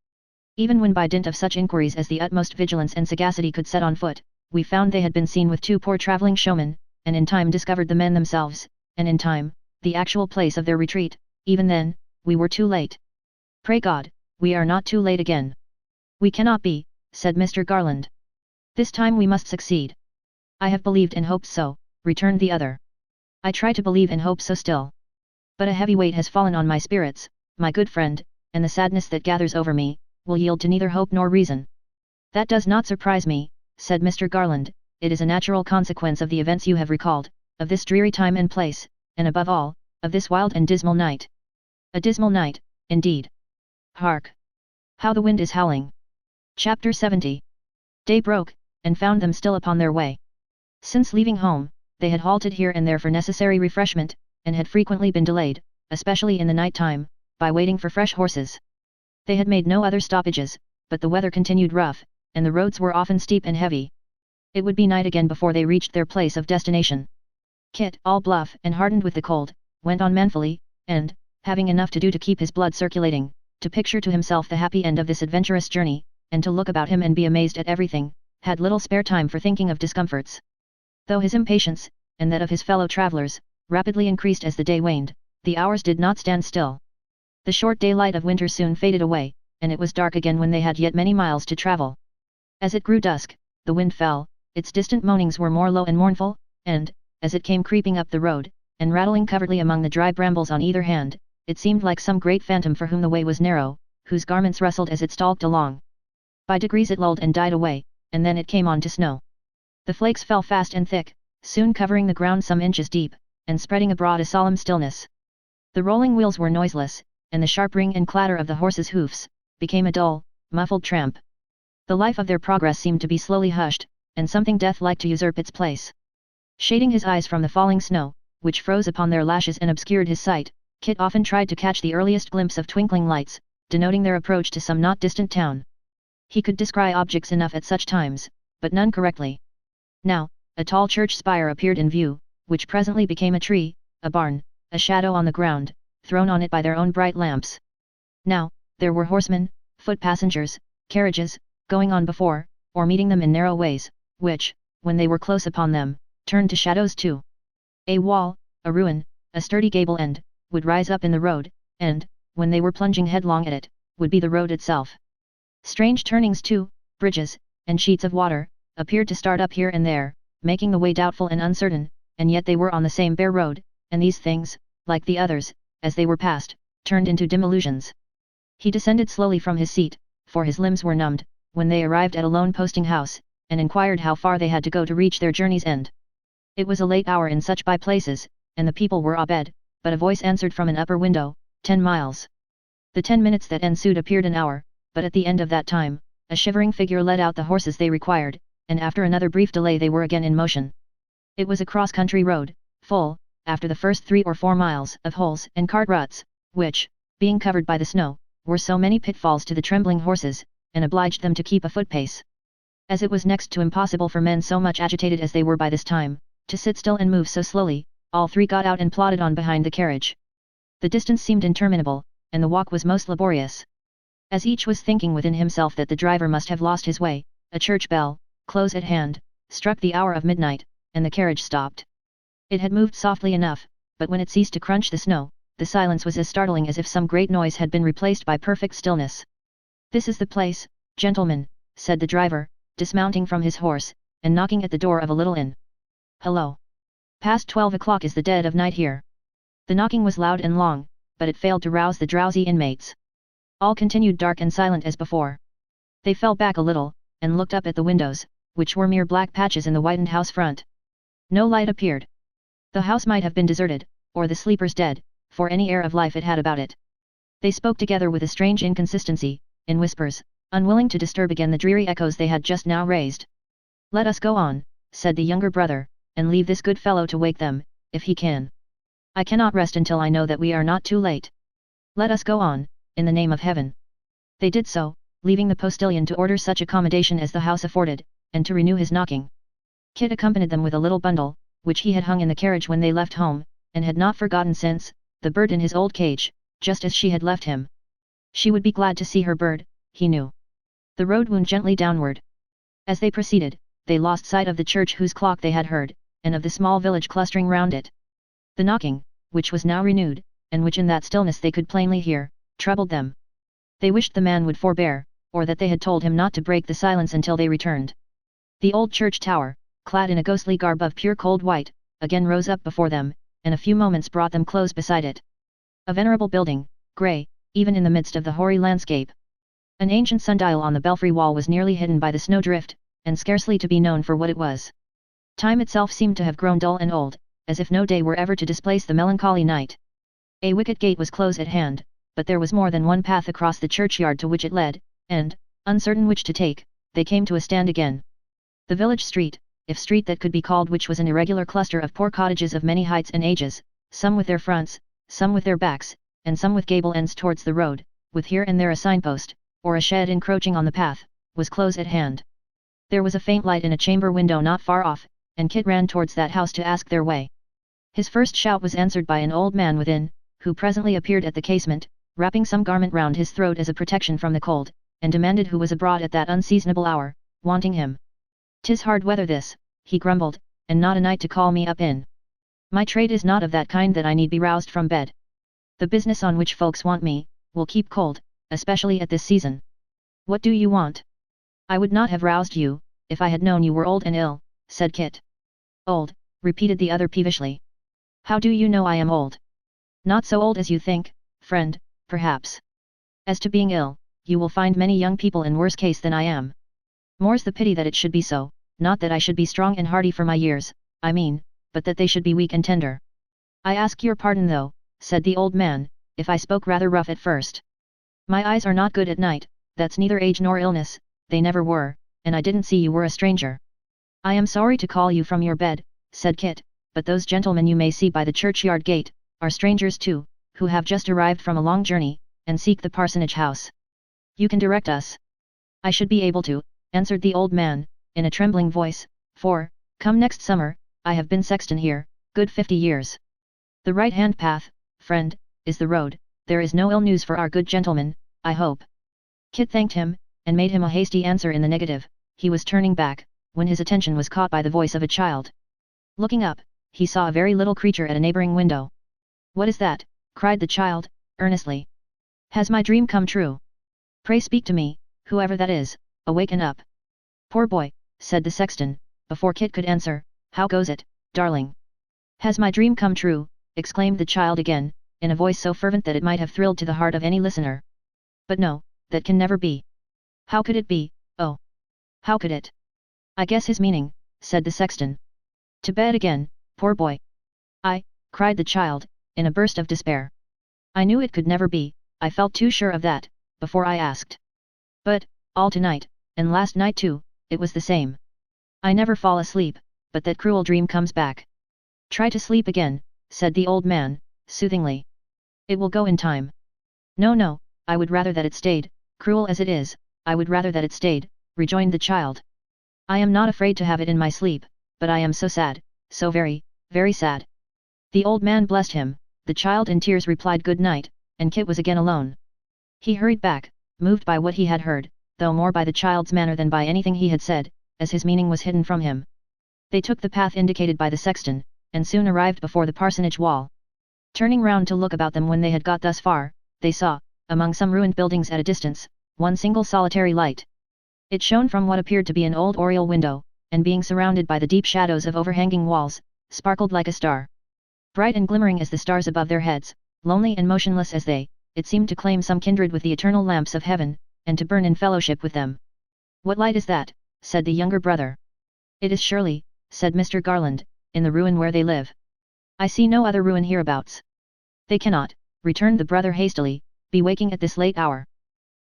Even when by dint of such inquiries as the utmost vigilance and sagacity could set on foot, we found they had been seen with two poor travelling showmen, and in time discovered the men themselves, and in time, the actual place of their retreat, even then, we were too late. Pray God, we are not too late again." "We cannot be," said Mr. Garland. "This time we must succeed." "I have believed and hoped so," returned the other. "I try to believe and hope so still. But a heavy weight has fallen on my spirits, my good friend, and the sadness that gathers over me, will yield to neither hope nor reason." "That does not surprise me," said Mr. Garland, "it is a natural consequence of the events you have recalled, of this dreary time and place, and above all, of this wild and dismal night." "A dismal night, indeed. Hark! How the wind is howling." Chapter 70. Day broke, and found them still upon their way. Since leaving home, they had halted here and there for necessary refreshment, and had frequently been delayed, especially in the night time, by waiting for fresh horses. They had made no other stoppages, but the weather continued rough, and the roads were often steep and heavy. It would be night again before they reached their place of destination. Kit, all bluff and hardened with the cold, went on manfully, and, having enough to do to keep his blood circulating, to picture to himself the happy end of this adventurous journey, and to look about him and be amazed at everything, had little spare time for thinking of discomforts. Though his impatience, and that of his fellow travellers, rapidly increased as the day waned, the hours did not stand still. The short daylight of winter soon faded away, and it was dark again when they had yet many miles to travel. As it grew dusk, the wind fell, its distant moanings were more low and mournful, and, as it came creeping up the road, and rattling covertly among the dry brambles on either hand, it seemed like some great phantom for whom the way was narrow, whose garments rustled as it stalked along. By degrees it lulled and died away, and then it came on to snow. The flakes fell fast and thick, soon covering the ground some inches deep, and spreading abroad a solemn stillness. The rolling wheels were noiseless, and the sharp ring and clatter of the horses' hoofs became a dull, muffled tramp. The life of their progress seemed to be slowly hushed, and something death-like to usurp its place. Shading his eyes from the falling snow, which froze upon their lashes and obscured his sight, Kit often tried to catch the earliest glimpse of twinkling lights, denoting their approach to some not distant town. He could descry objects enough at such times, but none correctly. Now, a tall church spire appeared in view, which presently became a tree, a barn, a shadow on the ground, thrown on it by their own bright lamps. Now, there were horsemen, foot passengers, carriages, going on before, or meeting them in narrow ways, which, when they were close upon them, turned to shadows too. A wall, a ruin, a sturdy gable end, would rise up in the road, and, when they were plunging headlong at it, would be the road itself. Strange turnings too, bridges, and sheets of water, appeared to start up here and there, making the way doubtful and uncertain, and yet they were on the same bare road, and these things, like the others, as they were passed, turned into dim illusions. He descended slowly from his seat, for his limbs were numbed, when they arrived at a lone posting house, and inquired how far they had to go to reach their journey's end. It was a late hour in such by places, and the people were abed, but a voice answered from an upper window, 10 miles. The 10 minutes that ensued appeared an hour, but at the end of that time, a shivering figure led out the horses they required, and after another brief delay they were again in motion. It was a cross-country road, full, after the first 3 or 4 miles, of holes and cart ruts, which, being covered by the snow, were so many pitfalls to the trembling horses, and obliged them to keep a foot-pace. As it was next to impossible for men so much agitated as they were by this time, to sit still and move so slowly, all three got out and plodded on behind the carriage. The distance seemed interminable, and the walk was most laborious. As each was thinking within himself that the driver must have lost his way, a church bell, close at hand, struck the hour of midnight, and the carriage stopped. It had moved softly enough, but when it ceased to crunch the snow, the silence was as startling as if some great noise had been replaced by perfect stillness. "This is the place, gentlemen," said the driver, dismounting from his horse, and knocking at the door of a little inn. "Hello! Past 12 o'clock is the dead of night here." The knocking was loud and long, but it failed to rouse the drowsy inmates. All continued dark and silent as before. They fell back a little, and looked up at the windows, which were mere black patches in the whitened house front. No light appeared. The house might have been deserted, or the sleepers dead, for any air of life it had about it. They spoke together with a strange inconsistency, in whispers, unwilling to disturb again the dreary echoes they had just now raised. "Let us go on," said the younger brother, "and leave this good fellow to wake them, if he can. I cannot rest until I know that we are not too late. Let us go on, in the name of heaven." They did so, leaving the postilion to order such accommodation as the house afforded, and to renew his knocking. Kit accompanied them with a little bundle, which he had hung in the carriage when they left home, and had not forgotten since, the bird in his old cage, just as she had left him. She would be glad to see her bird, he knew. The road wound gently downward. As they proceeded, they lost sight of the church whose clock they had heard, and of the small village clustering round it. The knocking, which was now renewed, and which in that stillness they could plainly hear, troubled them. They wished the man would forbear, or that they had told him not to break the silence until they returned. The old church tower, clad in a ghostly garb of pure cold white, again rose up before them, and a few moments brought them close beside it. A venerable building, grey, even in the midst of the hoary landscape. An ancient sundial on the belfry wall was nearly hidden by the snowdrift, and scarcely to be known for what it was. Time itself seemed to have grown dull and old, as if no day were ever to displace the melancholy night. A wicket gate was close at hand, but there was more than one path across the churchyard to which it led, and, uncertain which to take, they came to a stand again. The village street, if street that could be called, which was an irregular cluster of poor cottages of many heights and ages, some with their fronts, some with their backs, and some with gable ends towards the road, with here and there a signpost, or a shed encroaching on the path, was close at hand. There was a faint light in a chamber window not far off, and Kit ran towards that house to ask their way. His first shout was answered by an old man within, who presently appeared at the casement, wrapping some garment round his throat as a protection from the cold, and demanded who was abroad at that unseasonable hour, wanting him. "'Tis hard weather this," he grumbled, "and not a night to call me up in. My trade is not of that kind that I need be roused from bed. The business on which folks want me, will keep cold, especially at this season. What do you want?" "I would not have roused you, if I had known you were old and ill," said Kit. "Old," repeated the other peevishly. "How do you know I am old?" "Not so old as you think, friend, perhaps. As to being ill, you will find many young people in worse case than I am. More's the pity that it should be so, not that I should be strong and hearty for my years, I mean, but that they should be weak and tender. I ask your pardon though," said the old man, "if I spoke rather rough at first. My eyes are not good at night, that's neither age nor illness, they never were, and I didn't see you were a stranger." "I am sorry to call you from your bed," said Kit, "but those gentlemen you may see by the churchyard gate, are strangers too, who have just arrived from a long journey, and seek the parsonage house. You can direct us." "I should be able to," answered the old man, in a trembling voice, "for, come next summer, I have been sexton here, good 50 years. The right-hand path, friend, is the road, there is no ill news for our good gentleman, I hope." Kit thanked him, and made him a hasty answer in the negative. He was turning back, when his attention was caught by the voice of a child. Looking up, he saw a very little creature at a neighbouring window. "What is that?" cried the child, earnestly. "Has my dream come true? Pray speak to me, whoever that is, awaken up." "Poor boy," said the sexton, before Kit could answer, "how goes it, darling?" "Has my dream come true?" exclaimed the child again, in a voice so fervent that it might have thrilled to the heart of any listener. "But no, that can never be." "How could it be, oh? How could it?" "I guess his meaning," said the sexton. "To bed again, poor boy." "I," cried the child, in a burst of despair. "I knew it could never be, I felt too sure of that, before I asked. But, all tonight, and last night too, it was the same. I never fall asleep, but that cruel dream comes back." "Try to sleep again," said the old man, soothingly. "It will go in time." "No, no, I would rather that it stayed, cruel as it is, I would rather that it stayed," rejoined the child. "I am not afraid to have it in my sleep, but I am so sad, so very, very sad." The old man blessed him, The child in tears replied good night, and Kit was again alone. He hurried back, moved by what he had heard, though more by the child's manner than by anything he had said, as his meaning was hidden from him. They took the path indicated by the sexton, and soon arrived before the parsonage wall. Turning round to look about them when they had got thus far, they saw, among some ruined buildings at a distance, one single solitary light. It shone from what appeared to be an old oriel window, and being surrounded by the deep shadows of overhanging walls, sparkled like a star. Bright and glimmering as the stars above their heads, lonely and motionless as they, it seemed to claim some kindred with the eternal lamps of heaven, and to burn in fellowship with them. "What light is that?" said the younger brother. "It is surely," said Mr. Garland, "in the ruin where they live. I see no other ruin hereabouts." "They cannot," returned the brother hastily, "be waking at this late hour."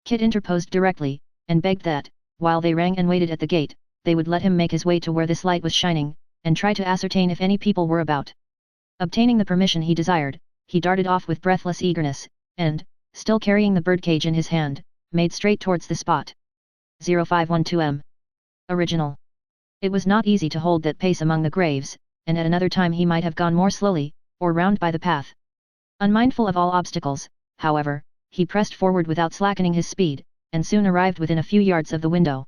Kit interposed directly, and begged that, while they rang and waited at the gate, they would let him make his way to where this light was shining, and try to ascertain if any people were about. Obtaining the permission he desired, he darted off with breathless eagerness, and, still carrying the birdcage in his hand, made straight towards the spot. 0512M. Original. It was not easy to hold that pace among the graves, and at another time he might have gone more slowly, or round by the path. Unmindful of all obstacles, however, he pressed forward without slackening his speed, and soon arrived within a few yards of the window.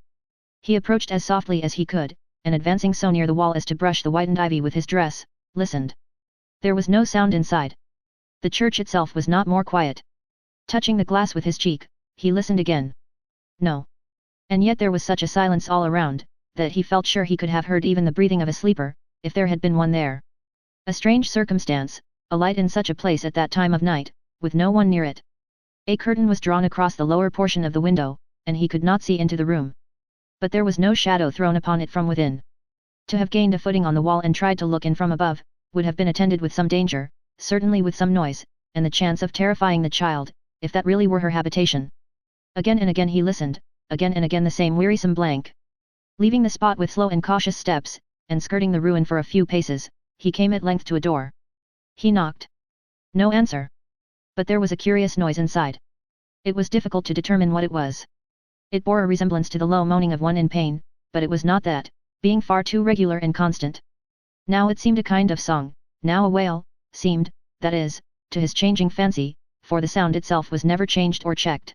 He approached as softly as he could, and advancing so near the wall as to brush the whitened ivy with his dress, listened. There was no sound inside. The church itself was not more quiet. Touching the glass with his cheek, he listened again. No. And yet there was such a silence all around, that he felt sure he could have heard even the breathing of a sleeper, if there had been one there. A strange circumstance, a light in such a place at that time of night, with no one near it. A curtain was drawn across the lower portion of the window, and he could not see into the room. But there was no shadow thrown upon it from within. To have gained a footing on the wall and tried to look in from above, would have been attended with some danger, certainly with some noise, and the chance of terrifying the child, if that really were her habitation. Again and again he listened, again and again the same wearisome blank. Leaving the spot with slow and cautious steps, and skirting the ruin for a few paces, he came at length to a door. He knocked. No answer. But there was a curious noise inside. It was difficult to determine what it was. It bore a resemblance to the low moaning of one in pain, but it was not that, being far too regular and constant. Now it seemed a kind of song, now a wail, seemed, that is, to his changing fancy, for the sound itself was never changed or checked.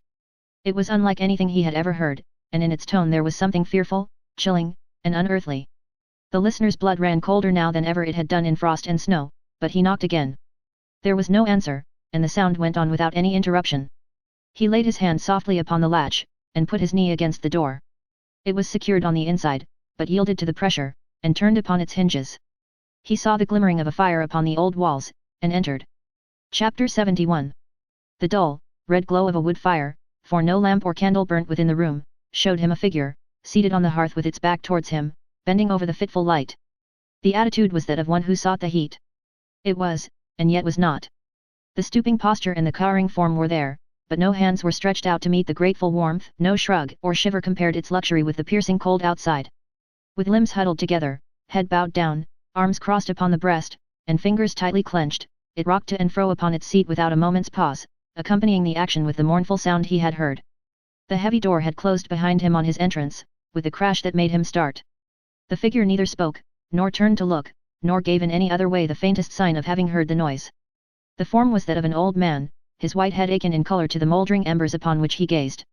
It was unlike anything he had ever heard, and in its tone there was something fearful, chilling, and unearthly. The listener's blood ran colder now than ever it had done in frost and snow, but he knocked again. There was no answer, and the sound went on without any interruption. He laid his hand softly upon the latch, and put his knee against the door. It was secured on the inside, but yielded to the pressure, and turned upon its hinges. He saw the glimmering of a fire upon the old walls, and entered. Chapter 71. The dull, red glow of a wood fire, for no lamp or candle burnt within the room, showed him a figure, seated on the hearth with its back towards him, bending over the fitful light. The attitude was that of one who sought the heat. It was, and yet was not. The stooping posture and the cowering form were there, but no hands were stretched out to meet the grateful warmth, no shrug or shiver compared its luxury with the piercing cold outside. With limbs huddled together, head bowed down, arms crossed upon the breast, and fingers tightly clenched, it rocked to and fro upon its seat without a moment's pause, accompanying the action with the mournful sound he had heard. The heavy door had closed behind him on his entrance, with a crash that made him start. The figure neither spoke, nor turned to look, nor gave in any other way the faintest sign of having heard the noise. The form was that of an old man, his white head akin in colour to the mouldering embers upon which he gazed.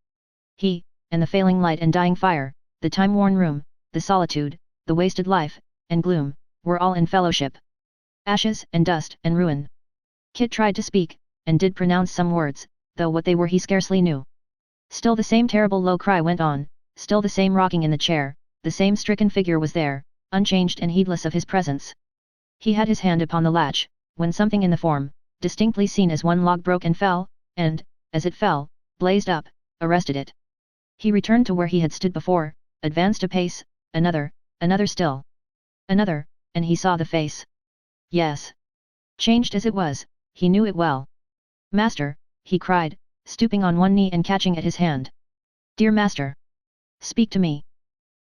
He, and the failing light and dying fire, the time-worn room, the solitude, the wasted life, and gloom, were all in fellowship. Ashes and dust and ruin. Kit tried to speak, and did pronounce some words, though what they were he scarcely knew. Still the same terrible low cry went on, still the same rocking in the chair, the same stricken figure was there, unchanged and heedless of his presence. He had his hand upon the latch, when something in the form, distinctly seen as one log broke and fell, and, as it fell, blazed up, arrested it. He returned to where he had stood before, advanced a pace, another still. Another, and he saw the face. Yes. Changed as it was, he knew it well. "Master," he cried, stooping on one knee and catching at his hand. "Dear master! Speak to me!"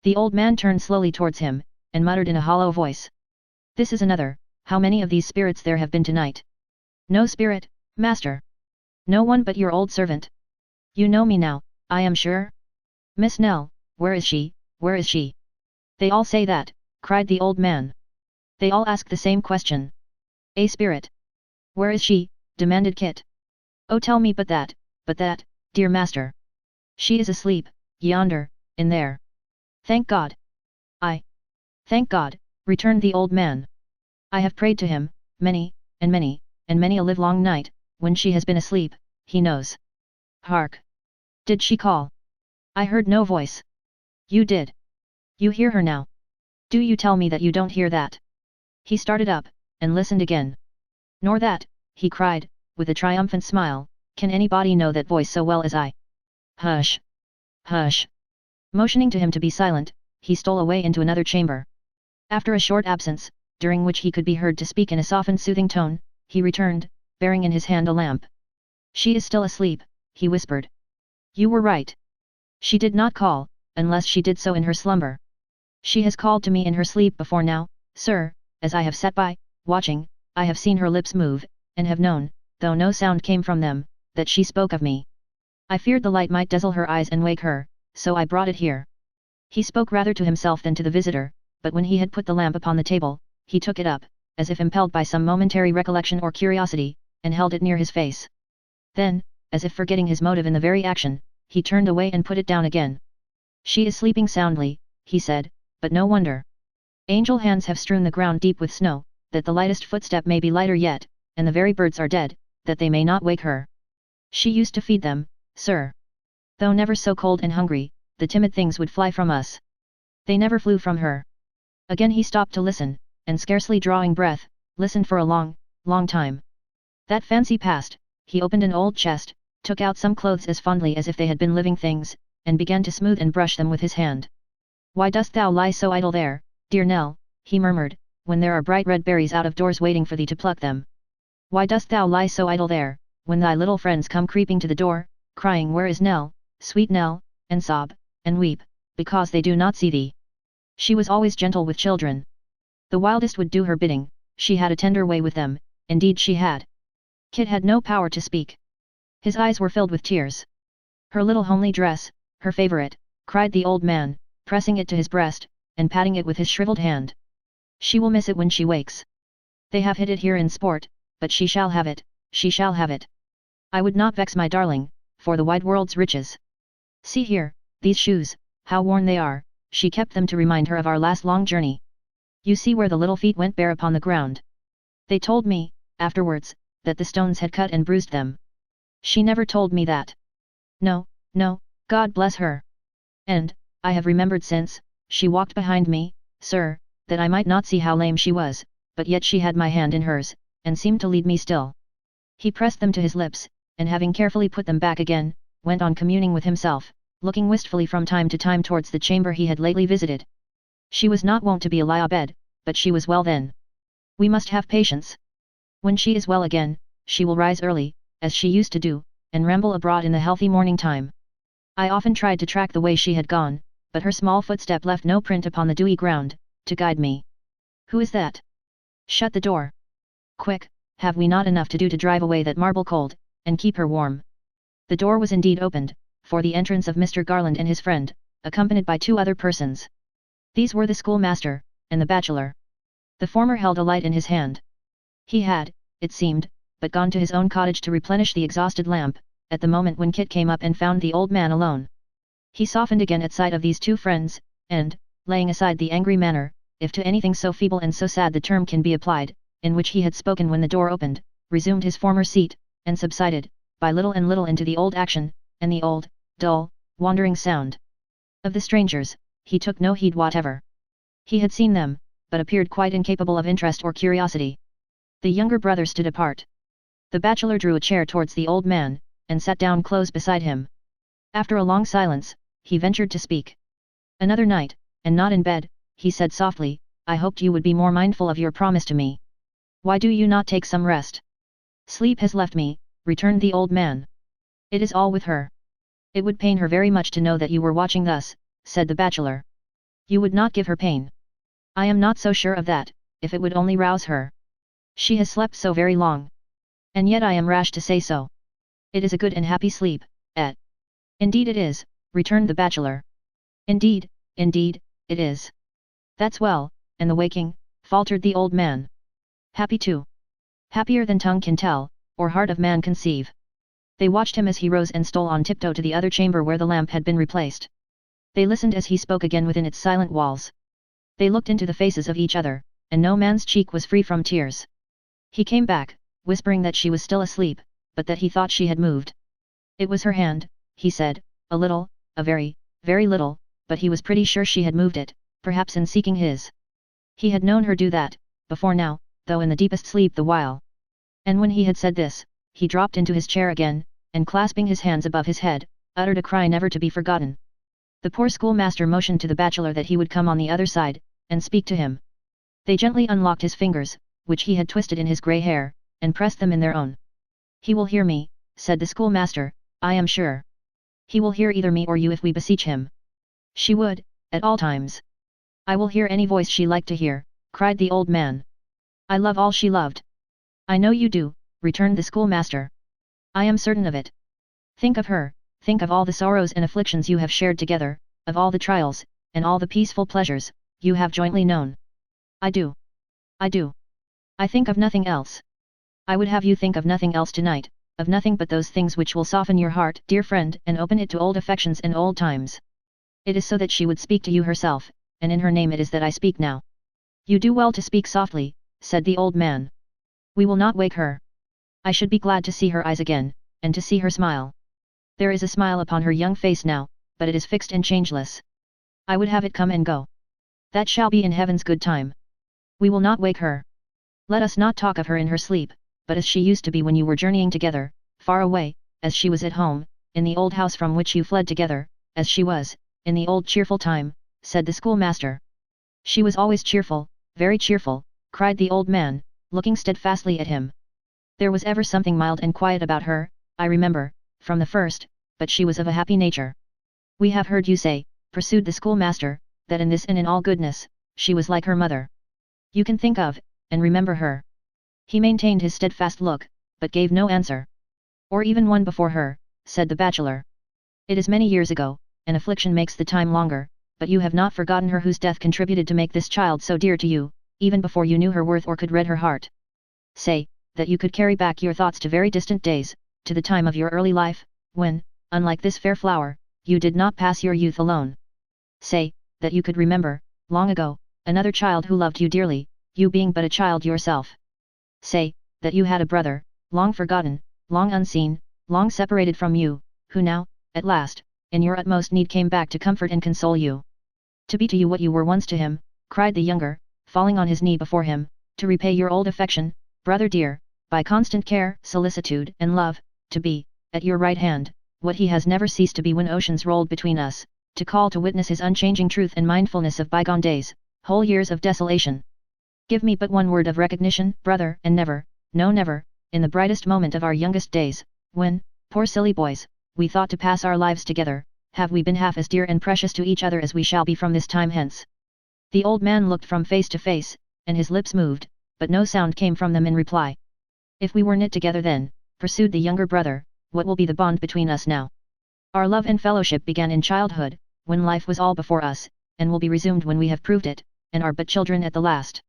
The old man turned slowly towards him, and muttered in a hollow voice. "This is another, how many of these spirits there have been tonight?" "No spirit, master. No one but your old servant. You know me now, I am sure? Miss Nell, where is she, where is she?" "They all say that," cried the old man. "They all ask the same question. A spirit. Where is she? Demanded Kit. Oh, tell me but that, dear master. She is asleep, yonder, in there. Thank God. Thank God, returned the old man. I have prayed to him, many, and many, and many a livelong night, when she has been asleep, he knows. Hark! Did she call? I heard no voice. You did. You hear her now. Do you tell me that you don't hear that? He started up, and listened again. Nor that, he cried, with a triumphant smile, can anybody know that voice so well as I? Hush! Hush! Motioning to him to be silent, he stole away into another chamber. After a short absence, during which he could be heard to speak in a softened soothing tone, he returned, bearing in his hand a lamp. She is still asleep, he whispered. You were right. She did not call, unless she did so in her slumber. She has called to me in her sleep before now, sir, as I have sat by, watching, I have seen her lips move, and have known, though no sound came from them, that she spoke of me. I feared the light might dazzle her eyes and wake her, so I brought it here. He spoke rather to himself than to the visitor, but when he had put the lamp upon the table, he took it up, as if impelled by some momentary recollection or curiosity, and held it near his face. Then, as if forgetting his motive in the very action, he turned away and put it down again. She is sleeping soundly, he said, but no wonder. Angel hands have strewn the ground deep with snow, that the lightest footstep may be lighter yet, and the very birds are dead, that they may not wake her. She used to feed them, sir. Though never so cold and hungry, the timid things would fly from us. They never flew from her. Again he stopped to listen, and scarcely drawing breath, listened for a long, long time. That fancy passed, he opened an old chest, took out some clothes as fondly as if they had been living things, and began to smooth and brush them with his hand. Why dost thou lie so idle there, dear Nell, he murmured, when there are bright red berries out of doors waiting for thee to pluck them? Why dost thou lie so idle there, when thy little friends come creeping to the door, crying where is Nell, sweet Nell, and sob, and weep, because they do not see thee? She was always gentle with children. The wildest would do her bidding, she had a tender way with them, indeed she had. Kit had no power to speak. His eyes were filled with tears. Her little homely dress, her favourite, cried the old man, pressing it to his breast, and patting it with his shriveled hand. She will miss it when she wakes. They have hid it here in sport, but she shall have it, she shall have it. I would not vex my darling, for the wide world's riches. See here, these shoes, how worn they are, she kept them to remind her of our last long journey. You see where the little feet went bare upon the ground. They told me, afterwards, that the stones had cut and bruised them. She never told me that. No, no, God bless her. And, I have remembered since, she walked behind me, sir, that I might not see how lame she was, but yet she had my hand in hers, and seemed to lead me still. He pressed them to his lips, and having carefully put them back again, went on communing with himself, looking wistfully from time to time towards the chamber he had lately visited. She was not wont to be a lie abed, but she was well then. We must have patience. When she is well again, she will rise early, as she used to do, and ramble abroad in the healthy morning time. I often tried to track the way she had gone, but her small footstep left no print upon the dewy ground, to guide me. Who is that? Shut the door. Quick, have we not enough to do to drive away that marble cold, and keep her warm? The door was indeed opened, for the entrance of Mr. Garland and his friend, accompanied by two other persons. These were the schoolmaster, and the bachelor. The former held a light in his hand. He had, it seemed, but gone to his own cottage to replenish the exhausted lamp, at the moment when Kit came up and found the old man alone. He softened again at sight of these two friends, and, laying aside the angry manner, if to anything so feeble and so sad the term can be applied, in which he had spoken when the door opened, resumed his former seat, and subsided, by little and little into the old action, and the old, dull, wandering sound. Of the strangers, he took no heed whatever. He had seen them, but appeared quite incapable of interest or curiosity. The younger brother stood apart. The bachelor drew a chair towards the old man, and sat down close beside him. After a long silence, he ventured to speak. Another night, and not in bed, he said softly, I hoped you would be more mindful of your promise to me. Why do you not take some rest? Sleep has left me, returned the old man. It is all with her. It would pain her very much to know that you were watching thus, said the bachelor. You would not give her pain. I am not so sure of that, if it would only rouse her. She has slept so very long. And yet I am rash to say so. It is a good and happy sleep, eh? Indeed it is, returned the bachelor. Indeed, it is. That's well, and the waking, faltered the old man. Happy too. Happier than tongue can tell, or heart of man conceive. They watched him as he rose and stole on tiptoe to the other chamber where the lamp had been replaced. They listened as he spoke again within its silent walls. They looked into the faces of each other, and no man's cheek was free from tears. He came back, whispering that she was still asleep, but that he thought she had moved. It was her hand, he said, a little, a very, very little, but he was pretty sure she had moved it, perhaps in seeking his. He had known her do that, before now, though in the deepest sleep the while. And when he had said this, he dropped into his chair again, and clasping his hands above his head, uttered a cry never to be forgotten. The poor schoolmaster motioned to the bachelor that he would come on the other side, and speak to him. They gently unlocked his fingers, which he had twisted in his grey hair, and pressed them in their own. He will hear me, said the schoolmaster, I am sure. He will hear either me or you if we beseech him. She would, at all times. I will hear any voice she liked to hear, cried the old man. I love all she loved. I know you do, returned the schoolmaster. I am certain of it. Think of her, think of all the sorrows and afflictions you have shared together, of all the trials, and all the peaceful pleasures, you have jointly known. I do. I do. I think of nothing else. I would have you think of nothing else tonight, of nothing but those things which will soften your heart, dear friend, and open it to old affections and old times. It is so that she would speak to you herself, and in her name it is that I speak now. You do well to speak softly, said the old man. We will not wake her. I should be glad to see her eyes again, and to see her smile. There is a smile upon her young face now, but it is fixed and changeless. I would have it come and go. That shall be in heaven's good time. We will not wake her. Let us not talk of her in her sleep, but as she used to be when you were journeying together, far away, as she was at home, in the old house from which you fled together, as she was, in the old cheerful time, said the schoolmaster. She was always cheerful, very cheerful, cried the old man, looking steadfastly at him. There was ever something mild and quiet about her, I remember, from the first, but she was of a happy nature. We have heard you say, pursued the schoolmaster, that in this and in all goodness, she was like her mother. You can think of, and remember her. He maintained his steadfast look, but gave no answer. Or even one before her, said the bachelor. It is many years ago, and affliction makes the time longer, but you have not forgotten her whose death contributed to make this child so dear to you, even before you knew her worth or could read her heart. Say, that you could carry back your thoughts to very distant days, to the time of your early life, when, unlike this fair flower, you did not pass your youth alone. Say, that you could remember, long ago, another child who loved you dearly, you being but a child yourself. Say, that you had a brother, long forgotten, long unseen, long separated from you, who now, at last, in your utmost need came back to comfort and console you. To be to you what you were once to him, cried the younger, falling on his knee before him, to repay your old affection, brother dear, by constant care, solicitude, and love, to be, at your right hand, what he has never ceased to be when oceans rolled between us, to call to witness his unchanging truth and mindfulness of bygone days, whole years of desolation. Give me but one word of recognition, brother, and never, no never, in the brightest moment of our youngest days, when, poor silly boys, we thought to pass our lives together, have we been half as dear and precious to each other as we shall be from this time hence. The old man looked from face to face, and his lips moved, but no sound came from them in reply. If we were knit together then, pursued the younger brother, what will be the bond between us now? Our love and fellowship began in childhood, when life was all before us, and will be resumed when we have proved it, and are but children at the last.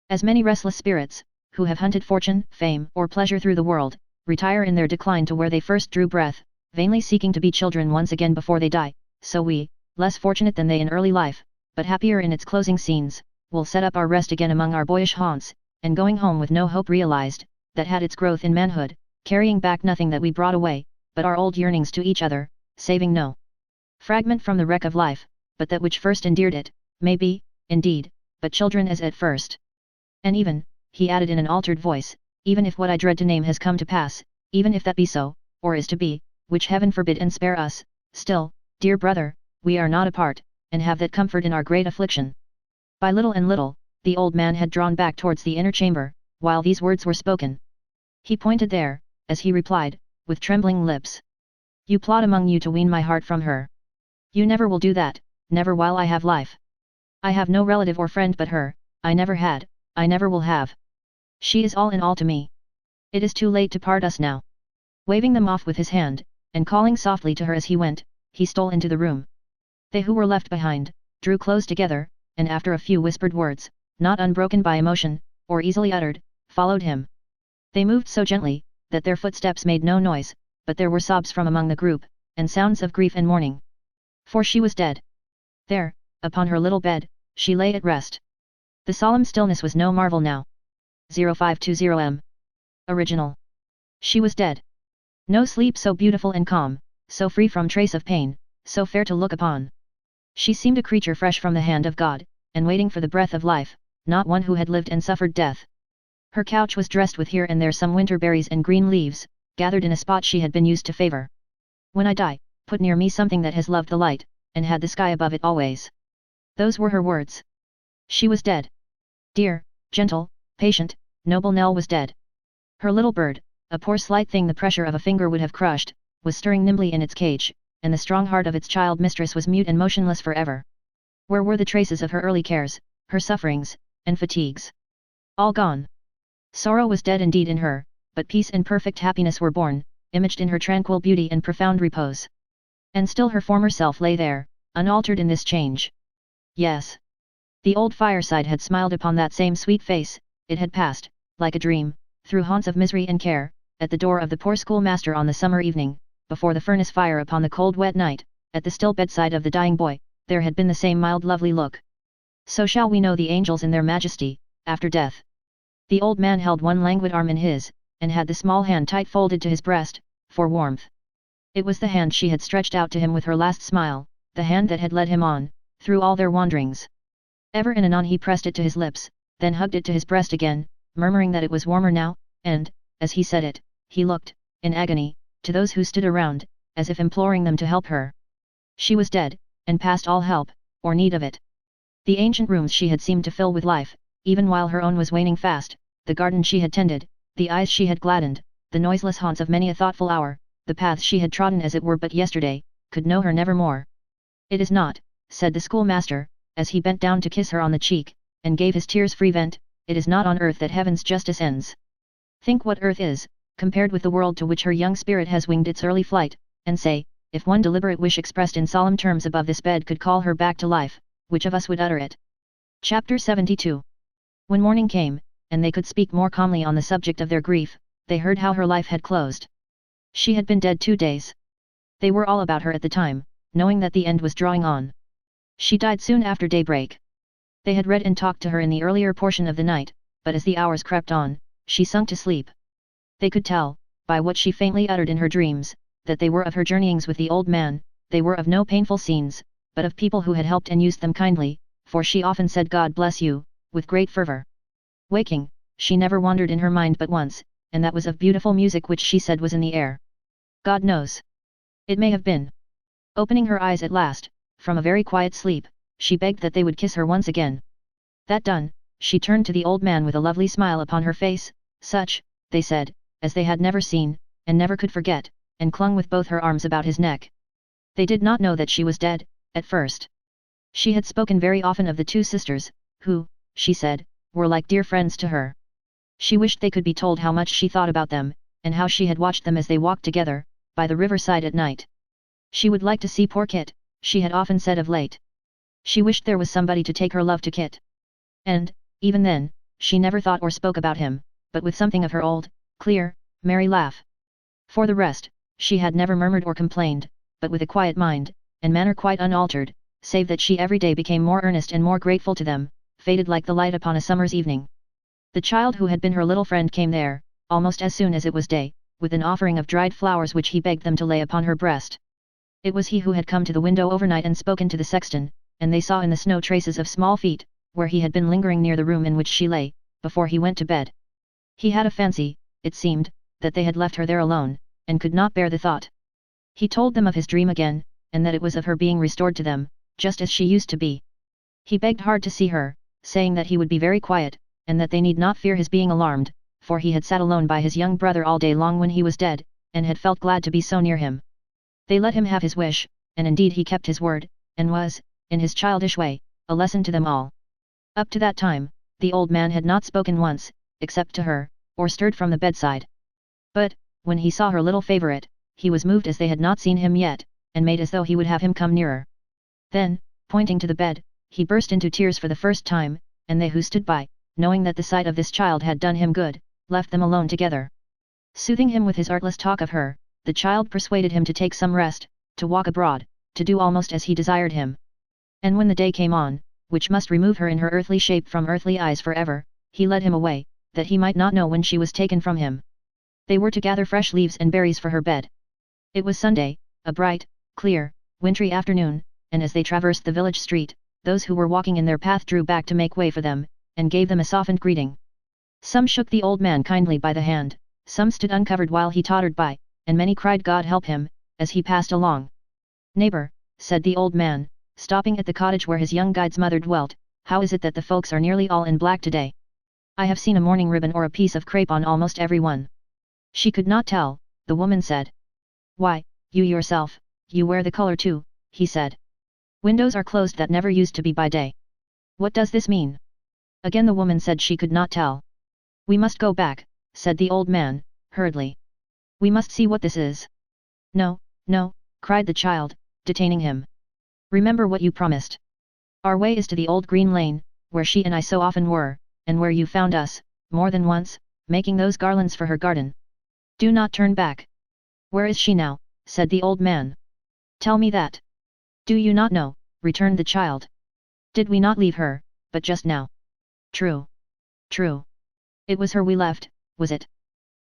As many restless spirits, who have hunted fortune, fame, or pleasure through the world, retire in their decline to where they first drew breath, vainly seeking to be children once again before they die, so we, less fortunate than they in early life, but happier in its closing scenes, will set up our rest again among our boyish haunts, and going home with no hope realized, that had its growth in manhood, carrying back nothing that we brought away, but our old yearnings to each other, saving no fragment from the wreck of life, but that which first endeared it, may be, indeed, but children as at first. And even, he added in an altered voice, even if what I dread to name has come to pass, even if that be so, or is to be, which heaven forbid and spare us, still, dear brother, we are not apart, and have that comfort in our great affliction. By little and little, the old man had drawn back towards the inner chamber, while these words were spoken. He pointed there, as he replied, with trembling lips. You plot among you to wean my heart from her. You never will do that, never while I have life. I have no relative or friend but her, I never had, I never will have. She is all in all to me. It is too late to part us now. Waving them off with his hand, and calling softly to her as he went, he stole into the room. They who were left behind, drew close together, and after a few whispered words, not unbroken by emotion, or easily uttered, followed him. They moved so gently, that their footsteps made no noise, but there were sobs from among the group, and sounds of grief and mourning. For she was dead. There, upon her little bed, she lay at rest. The solemn stillness was no marvel now. 0520M. Original. She was dead. No sleep so beautiful and calm, so free from trace of pain, so fair to look upon. She seemed a creature fresh from the hand of God, and waiting for the breath of life, not one who had lived and suffered death. Her couch was dressed with here and there some winter berries and green leaves, gathered in a spot she had been used to favor. When I die, put near me something that has loved the light, and had the sky above it always. Those were her words. She was dead. Dear, gentle, patient, noble Nell was dead. Her little bird, a poor slight thing the pressure of a finger would have crushed, was stirring nimbly in its cage, and the strong heart of its child mistress was mute and motionless forever. Where were the traces of her early cares, her sufferings, and fatigues? All gone. Sorrow was dead indeed in her, but peace and perfect happiness were born, imaged in her tranquil beauty and profound repose. And still her former self lay there, unaltered in this change. Yes. The old fireside had smiled upon that same sweet face, it had passed, like a dream, through haunts of misery and care, at the door of the poor schoolmaster on the summer evening, before the furnace fire upon the cold wet night, at the still bedside of the dying boy, there had been the same mild lovely look. So shall we know the angels in their majesty, after death. The old man held one languid arm in his, and had the small hand tight folded to his breast, for warmth. It was the hand she had stretched out to him with her last smile, the hand that had led him on, through all their wanderings. Ever and anon he pressed it to his lips, then hugged it to his breast again, murmuring that it was warmer now, and, as he said it, he looked, in agony, to those who stood around, as if imploring them to help her. She was dead, and past all help, or need of it. The ancient rooms she had seemed to fill with life, even while her own was waning fast, the garden she had tended, the eyes she had gladdened, the noiseless haunts of many a thoughtful hour, the paths she had trodden as it were but yesterday, could know her never more. It is not, said the schoolmaster, as he bent down to kiss her on the cheek, and gave his tears free vent, it is not on earth that heaven's justice ends. Think what earth is, compared with the world to which her young spirit has winged its early flight, and say, if one deliberate wish expressed in solemn terms above this bed could call her back to life, which of us would utter it? Chapter 72. When morning came, and they could speak more calmly on the subject of their grief, they heard how her life had closed. She had been dead 2 days. They were all about her at the time, knowing that the end was drawing on. She died soon after daybreak. They had read and talked to her in the earlier portion of the night, but as the hours crept on, she sunk to sleep. They could tell, by what she faintly uttered in her dreams, that they were of her journeyings with the old man, they were of no painful scenes, but of people who had helped and used them kindly, for she often said God bless you, with great fervor. Waking, she never wandered in her mind but once, and that was of beautiful music which she said was in the air. God knows. It may have been. Opening her eyes at last, from a very quiet sleep, she begged that they would kiss her once again. That done, she turned to the old man with a lovely smile upon her face, such, they said, as they had never seen, and never could forget, and clung with both her arms about his neck. They did not know that she was dead, at first. She had spoken very often of the two sisters, who, she said, were like dear friends to her. She wished they could be told how much she thought about them, and how she had watched them as they walked together, by the riverside at night. She would like to see poor Kit, she had often said of late. She wished there was somebody to take her love to Kit. And, even then, she never thought or spoke about him, but with something of her old, clear, merry laugh. For the rest, she had never murmured or complained, but with a quiet mind, and manner quite unaltered, save that she every day became more earnest and more grateful to them, faded like the light upon a summer's evening. The child who had been her little friend came there, almost as soon as it was day, with an offering of dried flowers which he begged them to lay upon her breast. It was he who had come to the window overnight and spoken to the sexton, and they saw in the snow traces of small feet, where he had been lingering near the room in which she lay, before he went to bed. He had a fancy, it seemed, that they had left her there alone, and could not bear the thought. He told them of his dream again, and that it was of her being restored to them, just as she used to be. He begged hard to see her, saying that he would be very quiet, and that they need not fear his being alarmed, for he had sat alone by his young brother all day long when he was dead, and had felt glad to be so near him. They let him have his wish, and indeed he kept his word, and was, in his childish way, a lesson to them all. Up to that time, the old man had not spoken once, except to her, or stirred from the bedside. But, when he saw her little favourite, he was moved as they had not seen him yet, and made as though he would have him come nearer. Then, pointing to the bed, he burst into tears for the first time, and they who stood by, knowing that the sight of this child had done him good, left them alone together. Soothing him with his artless talk of her, the child persuaded him to take some rest, to walk abroad, to do almost as he desired him. And when the day came on, which must remove her in her earthly shape from earthly eyes forever, he led him away, that he might not know when she was taken from him. They were to gather fresh leaves and berries for her bed. It was Sunday, a bright, clear, wintry afternoon, and as they traversed the village street, those who were walking in their path drew back to make way for them, and gave them a softened greeting. Some shook the old man kindly by the hand, some stood uncovered while he tottered by, and many cried God help him, as he passed along. Neighbor, said the old man, stopping at the cottage where his young guide's mother dwelt, how is it that the folks are nearly all in black today? I have seen a mourning ribbon or a piece of crape on almost every one. She could not tell, the woman said. Why, you yourself, you wear the color too, he said. Windows are closed that never used to be by day. What does this mean? Again the woman said she could not tell. We must go back, said the old man, hurriedly. We must see what this is. No, no, cried the child, detaining him. Remember what you promised. Our way is to the old green lane, where she and I so often were, and where you found us, more than once, making those garlands for her garden. Do not turn back. Where is she now? Said the old man. Tell me that. Do you not know? Returned the child. Did we not leave her, but just now? True. True. It was her we left, was it?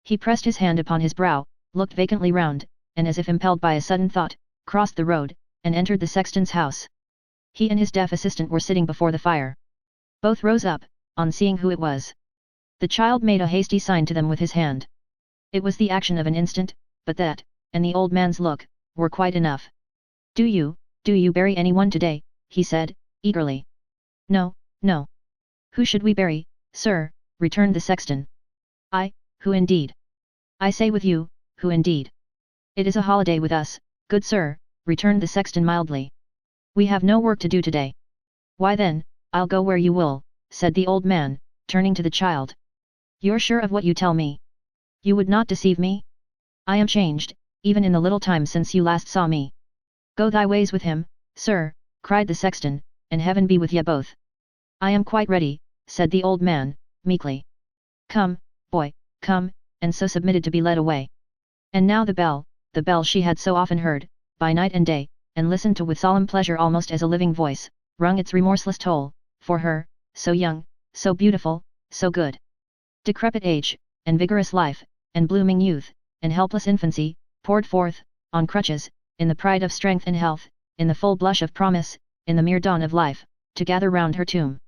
He pressed his hand upon his brow, looked vacantly round, and as if impelled by a sudden thought, crossed the road, and entered the sexton's house. He and his deaf assistant were sitting before the fire. Both rose up, on seeing who it was. The child made a hasty sign to them with his hand. It was the action of an instant, but that, and the old man's look, were quite enough. Do you bury anyone today? He said, eagerly. No, no. Who should we bury, sir? Returned the sexton. Who indeed? I say with you, who indeed? It is a holiday with us, good sir, returned the sexton mildly. We have no work to do today. Why then, I'll go where you will, said the old man, turning to the child. You're sure of what you tell me? You would not deceive me? I am changed, even in the little time since you last saw me. Go thy ways with him, sir, cried the sexton, and heaven be with ye both. I am quite ready, said the old man, meekly. Come, boy, come, and so submitted to be led away. And now the bell she had so often heard, by night and day, and listened to with solemn pleasure almost as a living voice, rung its remorseless toll, for her, so young, so beautiful, so good. Decrepit age, and vigorous life, and blooming youth, and helpless infancy, poured forth, on crutches, in the pride of strength and health, in the full blush of promise, in the mere dawn of life, to gather round her tomb.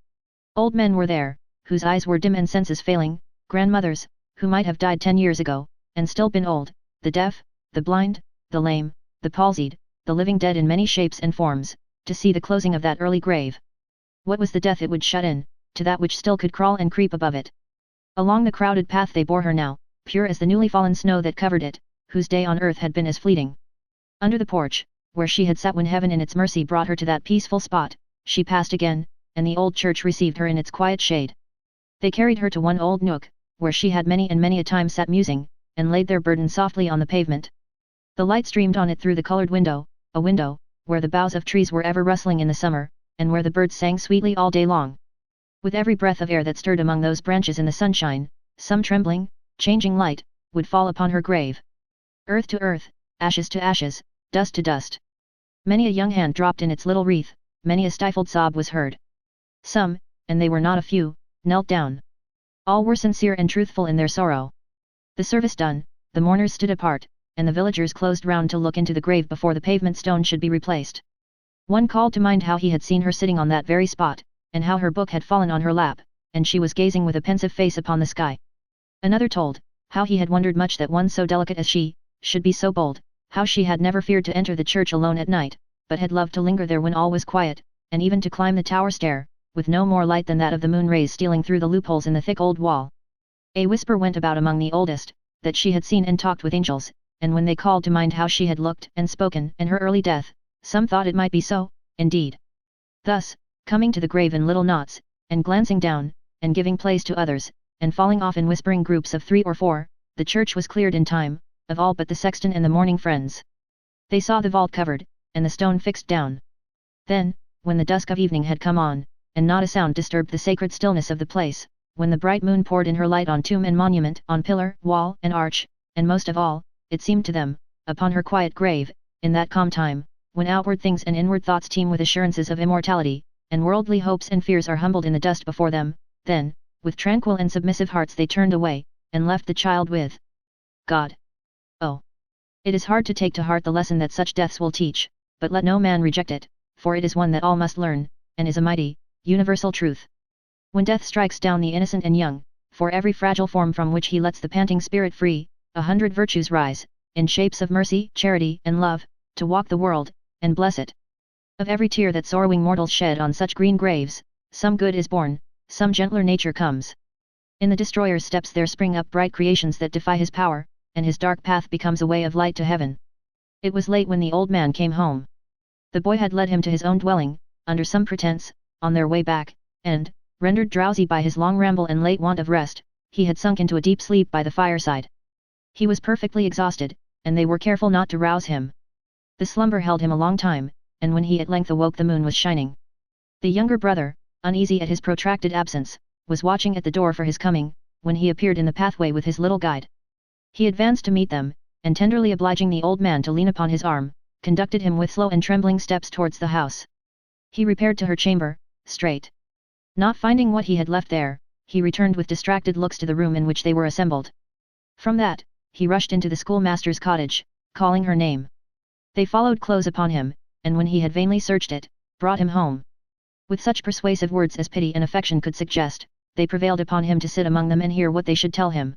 Old men were there, whose eyes were dim and senses failing, grandmothers, who might have died 10 years ago, and still been old, the deaf, the blind, the lame, the palsied, the living dead in many shapes and forms, to see the closing of that early grave. What was the death it would shut in, to that which still could crawl and creep above it? Along the crowded path they bore her now, pure as the newly fallen snow that covered it, whose day on earth had been as fleeting. Under the porch, where she had sat when heaven in its mercy brought her to that peaceful spot, she passed again, and the old church received her in its quiet shade. They carried her to one old nook, where she had many and many a time sat musing, and laid their burden softly on the pavement. The light streamed on it through the colored window, a window, where the boughs of trees were ever rustling in the summer, and where the birds sang sweetly all day long. With every breath of air that stirred among those branches in the sunshine, some trembling, changing light, would fall upon her grave. Earth to earth, ashes to ashes, dust to dust. Many a young hand dropped in its little wreath, many a stifled sob was heard. Some, and they were not a few, knelt down. All were sincere and truthful in their sorrow. The service done, the mourners stood apart, and the villagers closed round to look into the grave before the pavement stone should be replaced. One called to mind how he had seen her sitting on that very spot, and how her book had fallen on her lap, and she was gazing with a pensive face upon the sky. Another told, how he had wondered much that one so delicate as she, should be so bold, how she had never feared to enter the church alone at night, but had loved to linger there when all was quiet, and even to climb the tower stair, with no more light than that of the moon rays stealing through the loopholes in the thick old wall. A whisper went about among the oldest, that she had seen and talked with angels, and when they called to mind how she had looked and spoken and her early death, some thought it might be so, indeed. Thus, coming to the grave in little knots, and glancing down, and giving place to others, and falling off in whispering groups of 3 or 4, the church was cleared in time, of all but the sexton and the mourning friends. They saw the vault covered, and the stone fixed down. Then, when the dusk of evening had come on, and not a sound disturbed the sacred stillness of the place, when the bright moon poured in her light on tomb and monument, on pillar, wall, and arch, and most of all, it seemed to them, upon her quiet grave, in that calm time, when outward things and inward thoughts teem with assurances of immortality, and worldly hopes and fears are humbled in the dust before them, then, with tranquil and submissive hearts they turned away, and left the child with God. Oh! It is hard to take to heart the lesson that such deaths will teach, but let no man reject it, for it is one that all must learn, and is a mighty, universal truth. When death strikes down the innocent and young, for every fragile form from which he lets the panting spirit free, 100 virtues rise, in shapes of mercy, charity, and love, to walk the world, and bless it. Of every tear that sorrowing mortals shed on such green graves, some good is born, some gentler nature comes. In the destroyer's steps there spring up bright creations that defy his power, and his dark path becomes a way of light to heaven. It was late when the old man came home. The boy had led him to his own dwelling, under some pretense, on their way back, and, rendered drowsy by his long ramble and late want of rest, he had sunk into a deep sleep by the fireside. He was perfectly exhausted, and they were careful not to rouse him. The slumber held him a long time, and when he at length awoke the moon was shining. The younger brother, uneasy at his protracted absence, was watching at the door for his coming, when he appeared in the pathway with his little guide. He advanced to meet them, and tenderly obliging the old man to lean upon his arm, conducted him with slow and trembling steps towards the house. He repaired to her chamber, straight. Not finding what he had left there, he returned with distracted looks to the room in which they were assembled. From that, he rushed into the schoolmaster's cottage, calling her name. They followed close upon him, and when he had vainly searched it, brought him home. With such persuasive words as pity and affection could suggest, they prevailed upon him to sit among them and hear what they should tell him.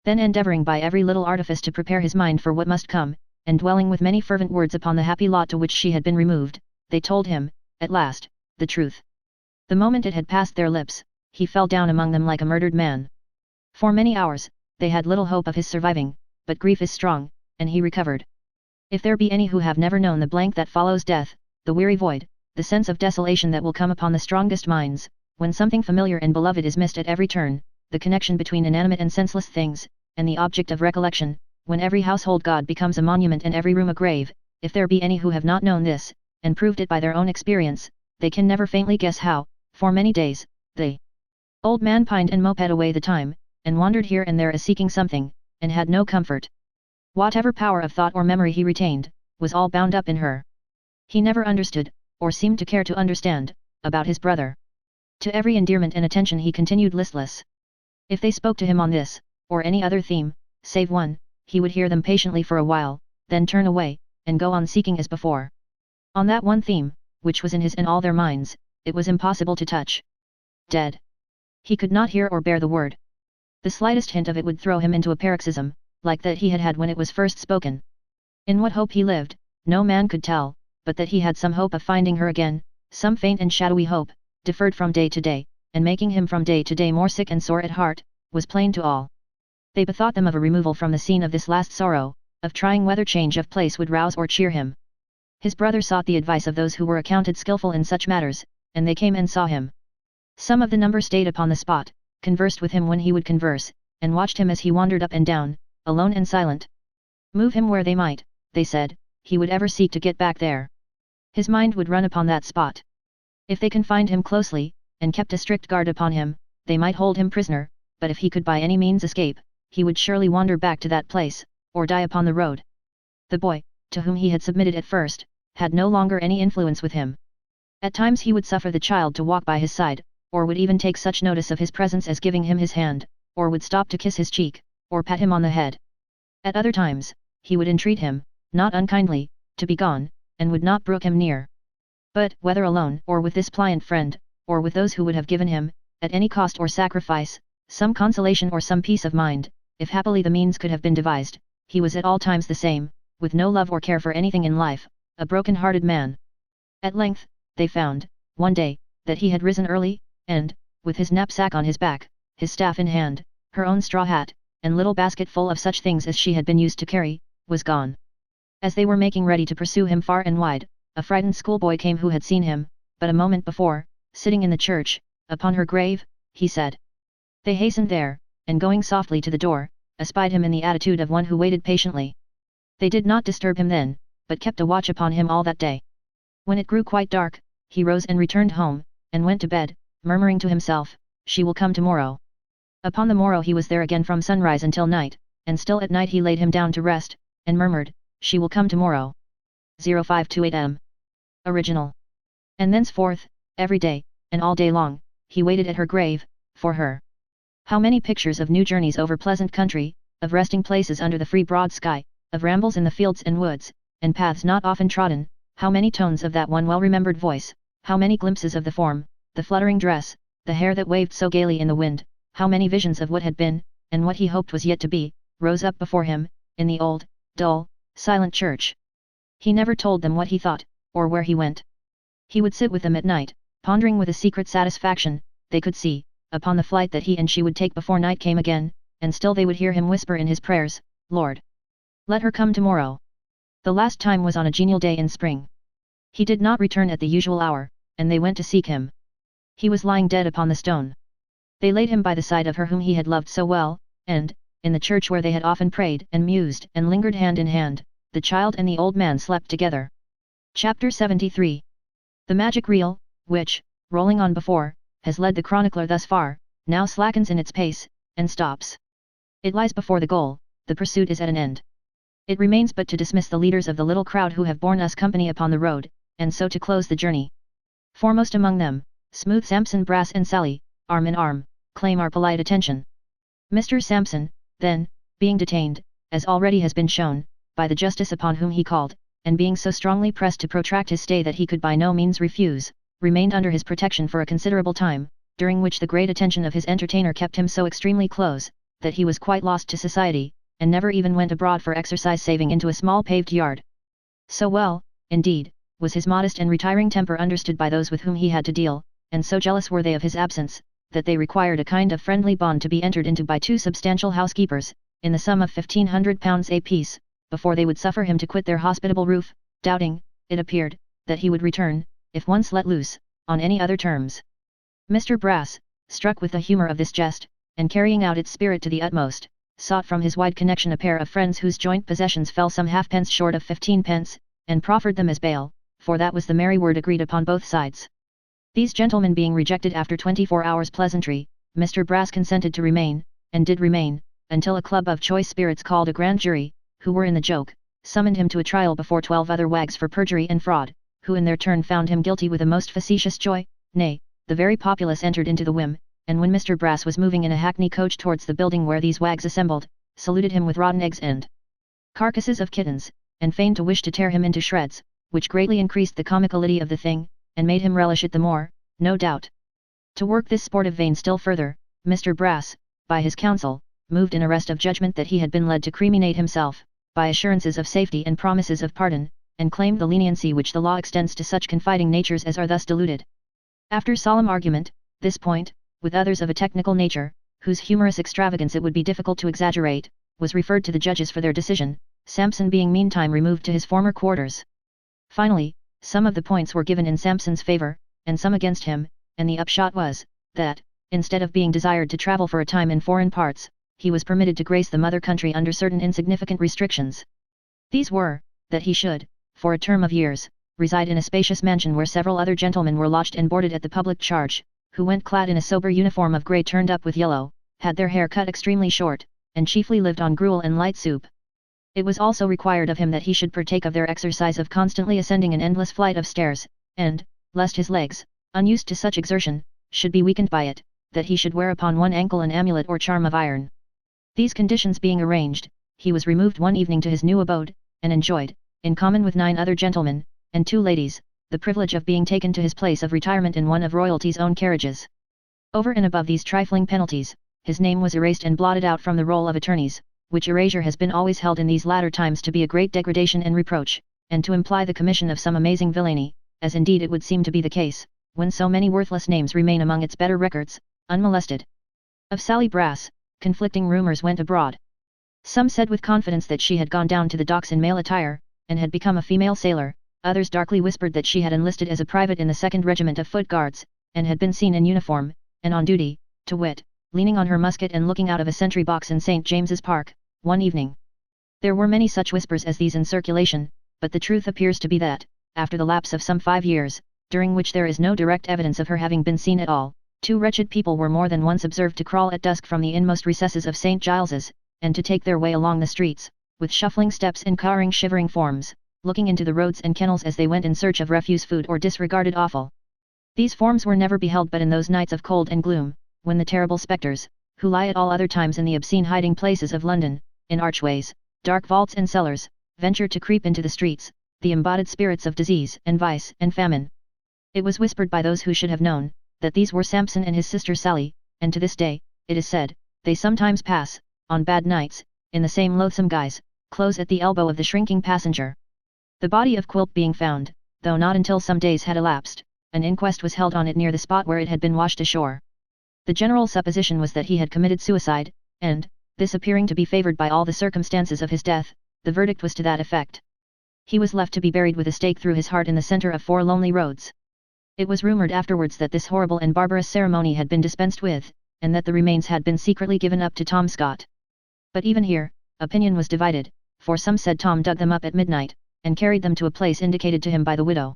Then endeavouring by every little artifice to prepare his mind for what must come, and dwelling with many fervent words upon the happy lot to which she had been removed, they told him, at last, the truth. The moment it had passed their lips, he fell down among them like a murdered man. For many hours, they had little hope of his surviving, but grief is strong, and he recovered. If there be any who have never known the blank that follows death, the weary void, the sense of desolation that will come upon the strongest minds, when something familiar and beloved is missed at every turn, the connection between inanimate and senseless things, and the object of recollection, when every household god becomes a monument and every room a grave, if there be any who have not known this, and proved it by their own experience, they can never faintly guess how, for many days, the old man pined and moped away the time, and wandered here and there as seeking something, and had no comfort. Whatever power of thought or memory he retained, was all bound up in her. He never understood, or seemed to care to understand, about his brother. To every endearment and attention he continued listless. If they spoke to him on this, or any other theme, save one, he would hear them patiently for a while, then turn away, and go on seeking as before. On that one theme, which was in his and all their minds, it was impossible to touch. Dead. He could not hear or bear the word. The slightest hint of it would throw him into a paroxysm, like that he had had when it was first spoken. In what hope he lived, no man could tell, but that he had some hope of finding her again, some faint and shadowy hope, deferred from day to day, and making him from day to day more sick and sore at heart, was plain to all. They bethought them of a removal from the scene of this last sorrow, of trying whether change of place would rouse or cheer him. His brother sought the advice of those who were accounted skillful in such matters, and they came and saw him. Some of the number stayed upon the spot, conversed with him when he would converse, and watched him as he wandered up and down, alone and silent. Move him where they might, they said, he would ever seek to get back there. His mind would run upon that spot. If they confined him closely, and kept a strict guard upon him, they might hold him prisoner, but if he could by any means escape, he would surely wander back to that place, or die upon the road. The boy, to whom he had submitted at first, had no longer any influence with him. At times he would suffer the child to walk by his side, or would even take such notice of his presence as giving him his hand, or would stop to kiss his cheek, or pat him on the head. At other times, he would entreat him, not unkindly, to be gone, and would not brook him near. But, whether alone or with this pliant friend, or with those who would have given him, at any cost or sacrifice, some consolation or some peace of mind, if happily the means could have been devised, he was at all times the same, with no love or care for anything in life, a broken-hearted man. At length, they found, one day, that he had risen early, and, with his knapsack on his back, his staff in hand, her own straw hat, and little basket full of such things as she had been used to carry, was gone. As they were making ready to pursue him far and wide, a frightened schoolboy came who had seen him, but a moment before, sitting in the church, upon her grave, he said. They hastened there, and going softly to the door, espied him in the attitude of one who waited patiently. They did not disturb him then, but kept a watch upon him all that day. When it grew quite dark, he rose and returned home, and went to bed, murmuring to himself, "She will come tomorrow." Upon the morrow he was there again from sunrise until night, and still at night he laid him down to rest, and murmured, "She will come tomorrow." 0528 M. Original. And thenceforth, every day, and all day long, he waited at her grave, for her. How many pictures of new journeys over pleasant country, of resting places under the free broad sky, of rambles in the fields and woods, and paths not often trodden, how many tones of that one well-remembered voice, how many glimpses of the form, the fluttering dress, the hair that waved so gaily in the wind, how many visions of what had been, and what he hoped was yet to be, rose up before him, in the old, dull, silent church. He never told them what he thought, or where he went. He would sit with them at night, pondering with a secret satisfaction, they could see, upon the flight that he and she would take before night came again, and still they would hear him whisper in his prayers, "Lord, let her come tomorrow." The last time was on a genial day in spring. He did not return at the usual hour, and they went to seek him. He was lying dead upon the stone. They laid him by the side of her whom he had loved so well, and, in the church where they had often prayed and mused and lingered hand in hand, the child and the old man slept together. Chapter 73. The magic reel, which, rolling on before, has led the chronicler thus far, now slackens in its pace, and stops. It lies before the goal, the pursuit is at an end. It remains but to dismiss the leaders of the little crowd who have borne us company upon the road, and so to close the journey. Foremost among them, smooth Samson, Brass and Sally, arm in arm, claim our polite attention. Mr. Samson, then, being detained, as already has been shown, by the justice upon whom he called, and being so strongly pressed to protract his stay that he could by no means refuse, remained under his protection for a considerable time, during which the great attention of his entertainer kept him so extremely close, that he was quite lost to society, and never even went abroad for exercise saving into a small paved yard. So well, indeed, was his modest and retiring temper understood by those with whom he had to deal, and so jealous were they of his absence, that they required a kind of friendly bond to be entered into by two substantial housekeepers, in the sum of £1,500 apiece, before they would suffer him to quit their hospitable roof, doubting, it appeared, that he would return, if once let loose, on any other terms. Mr. Brass, struck with the humour of this jest, and carrying out its spirit to the utmost, sought from his wide connection a pair of friends whose joint possessions fell some halfpence short of 15 pence, and proffered them as bail, for that was the merry word agreed upon both sides. These gentlemen being rejected after 24 hours' pleasantry, Mr. Brass consented to remain, and did remain, until a club of choice spirits called a grand jury, who were in the joke, summoned him to a trial before 12 other wags for perjury and fraud, who in their turn found him guilty with a most facetious joy. Nay, the very populace entered into the whim, and when Mr. Brass was moving in a hackney coach towards the building where these wags assembled, saluted him with rotten eggs and carcasses of kittens, and feigned to wish to tear him into shreds, which greatly increased the comicality of the thing, and made him relish it the more, no doubt. To work this sportive vein still further, Mr. Brass, by his counsel, moved in arrest of judgment that he had been led to criminate himself, by assurances of safety and promises of pardon, and claimed the leniency which the law extends to such confiding natures as are thus deluded. After solemn argument, this point, with others of a technical nature, whose humorous extravagance it would be difficult to exaggerate, was referred to the judges for their decision, Samson being meantime removed to his former quarters. Finally, some of the points were given in Samson's favour, and some against him, and the upshot was, that, instead of being desired to travel for a time in foreign parts, he was permitted to grace the mother country under certain insignificant restrictions. These were, that he should, for a term of years, reside in a spacious mansion where several other gentlemen were lodged and boarded at the public charge, who went clad in a sober uniform of grey turned up with yellow, had their hair cut extremely short, and chiefly lived on gruel and light soup. It was also required of him that he should partake of their exercise of constantly ascending an endless flight of stairs, and, lest his legs, unused to such exertion, should be weakened by it, that he should wear upon one ankle an amulet or charm of iron. These conditions being arranged, he was removed one evening to his new abode, and enjoyed, in common with 9 other gentlemen, and 2 ladies, the privilege of being taken to his place of retirement in one of royalty's own carriages. Over and above these trifling penalties, his name was erased and blotted out from the roll of attorneys, which erasure has been always held in these latter times to be a great degradation and reproach, and to imply the commission of some amazing villainy, as indeed it would seem to be the case, when so many worthless names remain among its better records, unmolested. Of Sally Brass, conflicting rumours went abroad. Some said with confidence that she had gone down to the docks in male attire, and had become a female sailor, others darkly whispered that she had enlisted as a private in the 2nd Regiment of Foot Guards, and had been seen in uniform, and on duty, to wit, leaning on her musket and looking out of a sentry box in St. James's Park, one evening. There were many such whispers as these in circulation, but the truth appears to be that, after the lapse of some 5 years, during which there is no direct evidence of her having been seen at all, Two wretched people were more than once observed to crawl at dusk from the inmost recesses of St. Giles's, and to take their way along the streets, with shuffling steps and cowering shivering forms, looking into the roads and kennels as they went in search of refuse food or disregarded offal. These forms were never beheld but in those nights of cold and gloom, when the terrible spectres, who lie at all other times in the obscene hiding places of London, in archways, dark vaults and cellars, venture to creep into the streets, the embodied spirits of disease and vice and famine. It was whispered by those who should have known, that these were Samson and his sister Sally, and to this day, it is said, they sometimes pass, on bad nights, in the same loathsome guise, close at the elbow of the shrinking passenger. The body of Quilp being found, though not until some days had elapsed, an inquest was held on it near the spot where it had been washed ashore. The general supposition was that he had committed suicide, and, this appearing to be favoured by all the circumstances of his death, the verdict was to that effect. He was left to be buried with a stake through his heart in the centre of 4 lonely roads. It was rumoured afterwards that this horrible and barbarous ceremony had been dispensed with, and that the remains had been secretly given up to Tom Scott. But even here, opinion was divided, for some said Tom dug them up at midnight, and carried them to a place indicated to him by the widow.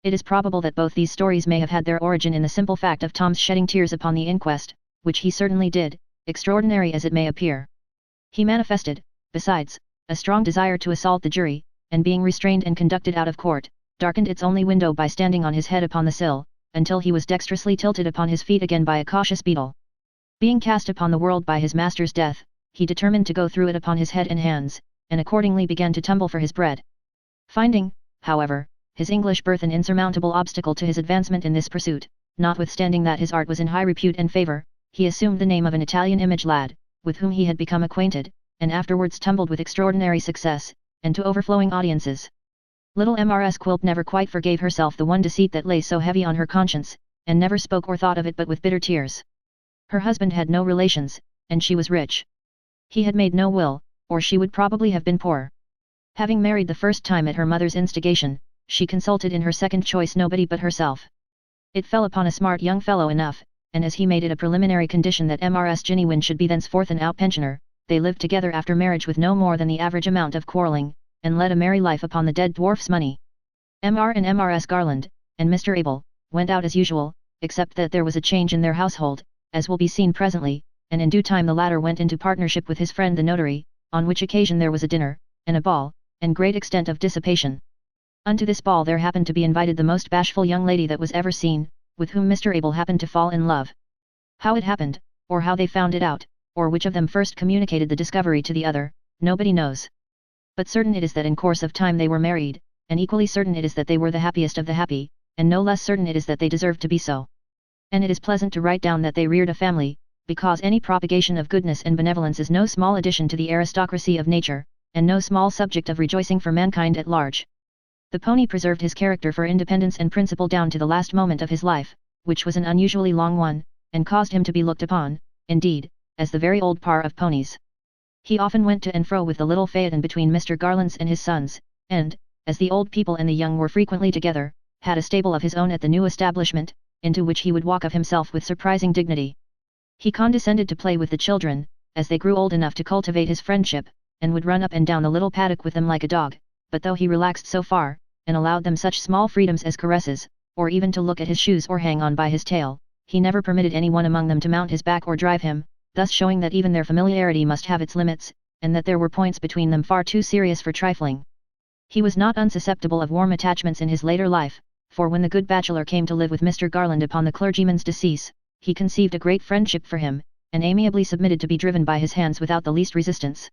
It is probable that both these stories may have had their origin in the simple fact of Tom's shedding tears upon the inquest, which he certainly did, extraordinary as it may appear. He manifested, besides, a strong desire to assault the jury, and being restrained and conducted out of court, darkened its only window by standing on his head upon the sill, until he was dexterously tilted upon his feet again by a cautious beadle. Being cast upon the world by his master's death, he determined to go through it upon his head and hands, and accordingly began to tumble for his bread. Finding, however, his English birth an insurmountable obstacle to his advancement in this pursuit, notwithstanding that his art was in high repute and favour, he assumed the name of an Italian image lad, with whom he had become acquainted, and afterwards tumbled with extraordinary success, and to overflowing audiences. Little Mrs. Quilp never quite forgave herself the one deceit that lay so heavy on her conscience, and never spoke or thought of it but with bitter tears. Her husband had no relations, and she was rich. He had made no will, or she would probably have been poor. Having married the first time at her mother's instigation, she consulted in her second choice nobody but herself. It fell upon a smart young fellow enough, and as he made it a preliminary condition that Mrs. Jinnywin should be thenceforth an out-pensioner, they lived together after marriage with no more than the average amount of quarrelling, and led a merry life upon the dead dwarf's money. Mr. and Mrs. Garland, and Mr. Abel, went out as usual, except that there was a change in their household, as will be seen presently, and in due time the latter went into partnership with his friend the notary, on which occasion there was a dinner, and a ball, and great extent of dissipation. Unto this ball there happened to be invited the most bashful young lady that was ever seen, with whom Mr. Abel happened to fall in love. How it happened, or how they found it out, or which of them first communicated the discovery to the other, nobody knows. But certain it is that in course of time they were married, and equally certain it is that they were the happiest of the happy, and no less certain it is that they deserved to be so. And it is pleasant to write down that they reared a family, because any propagation of goodness and benevolence is no small addition to the aristocracy of nature, and no small subject of rejoicing for mankind at large. The pony preserved his character for independence and principle down to the last moment of his life, which was an unusually long one, and caused him to be looked upon, indeed, as the very old par of ponies. He often went to and fro with the little phaeton between Mr. Garland's and his sons, and, as the old people and the young were frequently together, had a stable of his own at the new establishment, into which he would walk of himself with surprising dignity. He condescended to play with the children, as they grew old enough to cultivate his friendship, and would run up and down the little paddock with them like a dog, but though he relaxed so far, and allowed them such small freedoms as caresses, or even to look at his shoes or hang on by his tail, he never permitted any one among them to mount his back or drive him, thus showing that even their familiarity must have its limits, and that there were points between them far too serious for trifling. He was not unsusceptible of warm attachments in his later life, for when the good bachelor came to live with Mr. Garland upon the clergyman's decease, he conceived a great friendship for him, and amiably submitted to be driven by his hands without the least resistance.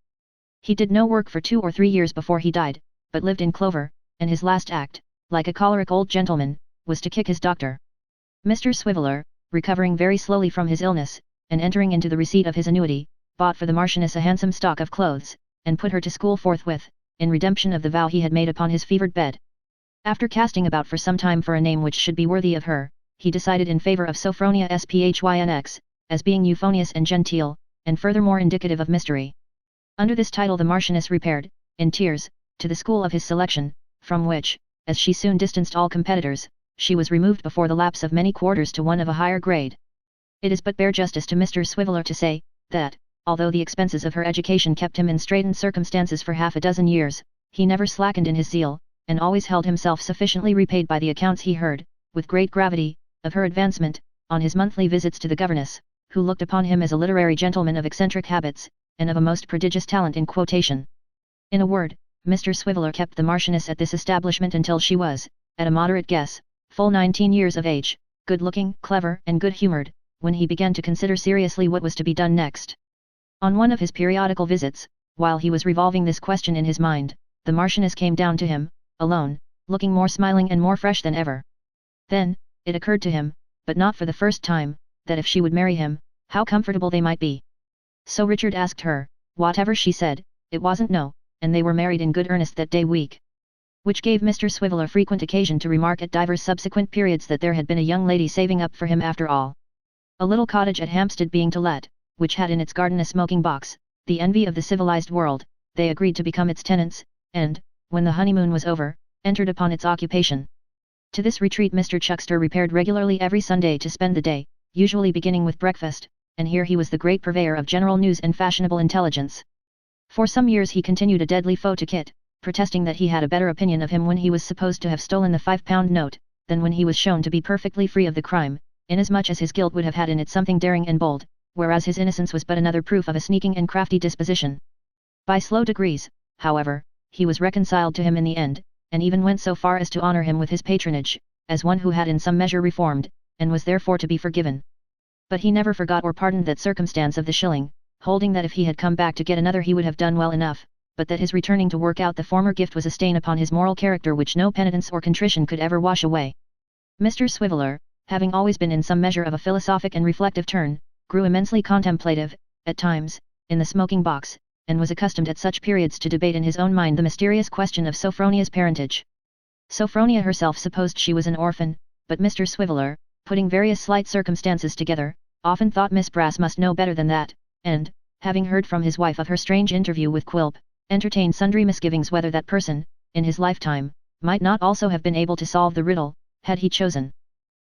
He did no work for 2 or 3 years before he died, but lived in clover, and his last act, like a choleric old gentleman, was to kick his doctor. Mr. Swiveller, recovering very slowly from his illness, and entering into the receipt of his annuity, bought for the Marchioness a handsome stock of clothes, and put her to school forthwith, in redemption of the vow he had made upon his fevered bed. After casting about for some time for a name which should be worthy of her, he decided in favour of Sophronia Sphinx, as being euphonious and genteel, and furthermore indicative of mystery. Under this title the Marchioness repaired, in tears, to the school of his selection, from which, as she soon distanced all competitors, she was removed before the lapse of many quarters to one of a higher grade. It is but bare justice to Mr. Swiveller to say, that, although the expenses of her education kept him in straitened circumstances for 6 years, he never slackened in his zeal, and always held himself sufficiently repaid by the accounts he heard, with great gravity, of her advancement, on his monthly visits to the governess, who looked upon him as a literary gentleman of eccentric habits, and of a most prodigious talent in quotation. In a word, Mr. Swiveller kept the Marchioness at this establishment until she was, at a moderate guess, full 19 years of age, good-looking, clever, and good-humoured, when he began to consider seriously what was to be done next. On one of his periodical visits, while he was revolving this question in his mind, the Marchioness came down to him, alone, looking more smiling and more fresh than ever. Then, it occurred to him, but not for the first time, that if she would marry him, how comfortable they might be. So Richard asked her, whatever she said, it wasn't no, and they were married in good earnest that day week. Which gave Mr. Swiveller frequent occasion to remark at divers subsequent periods that there had been a young lady saving up for him after all. A little cottage at Hampstead being to let, which had in its garden a smoking box, the envy of the civilized world, they agreed to become its tenants, and, when the honeymoon was over, entered upon its occupation. To this retreat Mr. Chuckster repaired regularly every Sunday to spend the day, usually beginning with breakfast, and here he was the great purveyor of general news and fashionable intelligence. For some years he continued a deadly foe to Kit, protesting that he had a better opinion of him when he was supposed to have stolen the £5 note, than when he was shown to be perfectly free of the crime, inasmuch as his guilt would have had in it something daring and bold, whereas his innocence was but another proof of a sneaking and crafty disposition. By slow degrees, however, he was reconciled to him in the end, and even went so far as to honour him with his patronage, as one who had in some measure reformed, and was therefore to be forgiven. But he never forgot or pardoned that circumstance of the shilling, holding that if he had come back to get another he would have done well enough, but that his returning to work out the former gift was a stain upon his moral character which no penitence or contrition could ever wash away. Mr. Swiveller, having always been in some measure of a philosophic and reflective turn, grew immensely contemplative, at times, in the smoking box, and was accustomed at such periods to debate in his own mind the mysterious question of Sophronia's parentage. Sophronia herself supposed she was an orphan, but Mr. Swiveller, putting various slight circumstances together, often thought Miss Brass must know better than that, and, having heard from his wife of her strange interview with Quilp, entertained sundry misgivings whether that person, in his lifetime, might not also have been able to solve the riddle, had he chosen.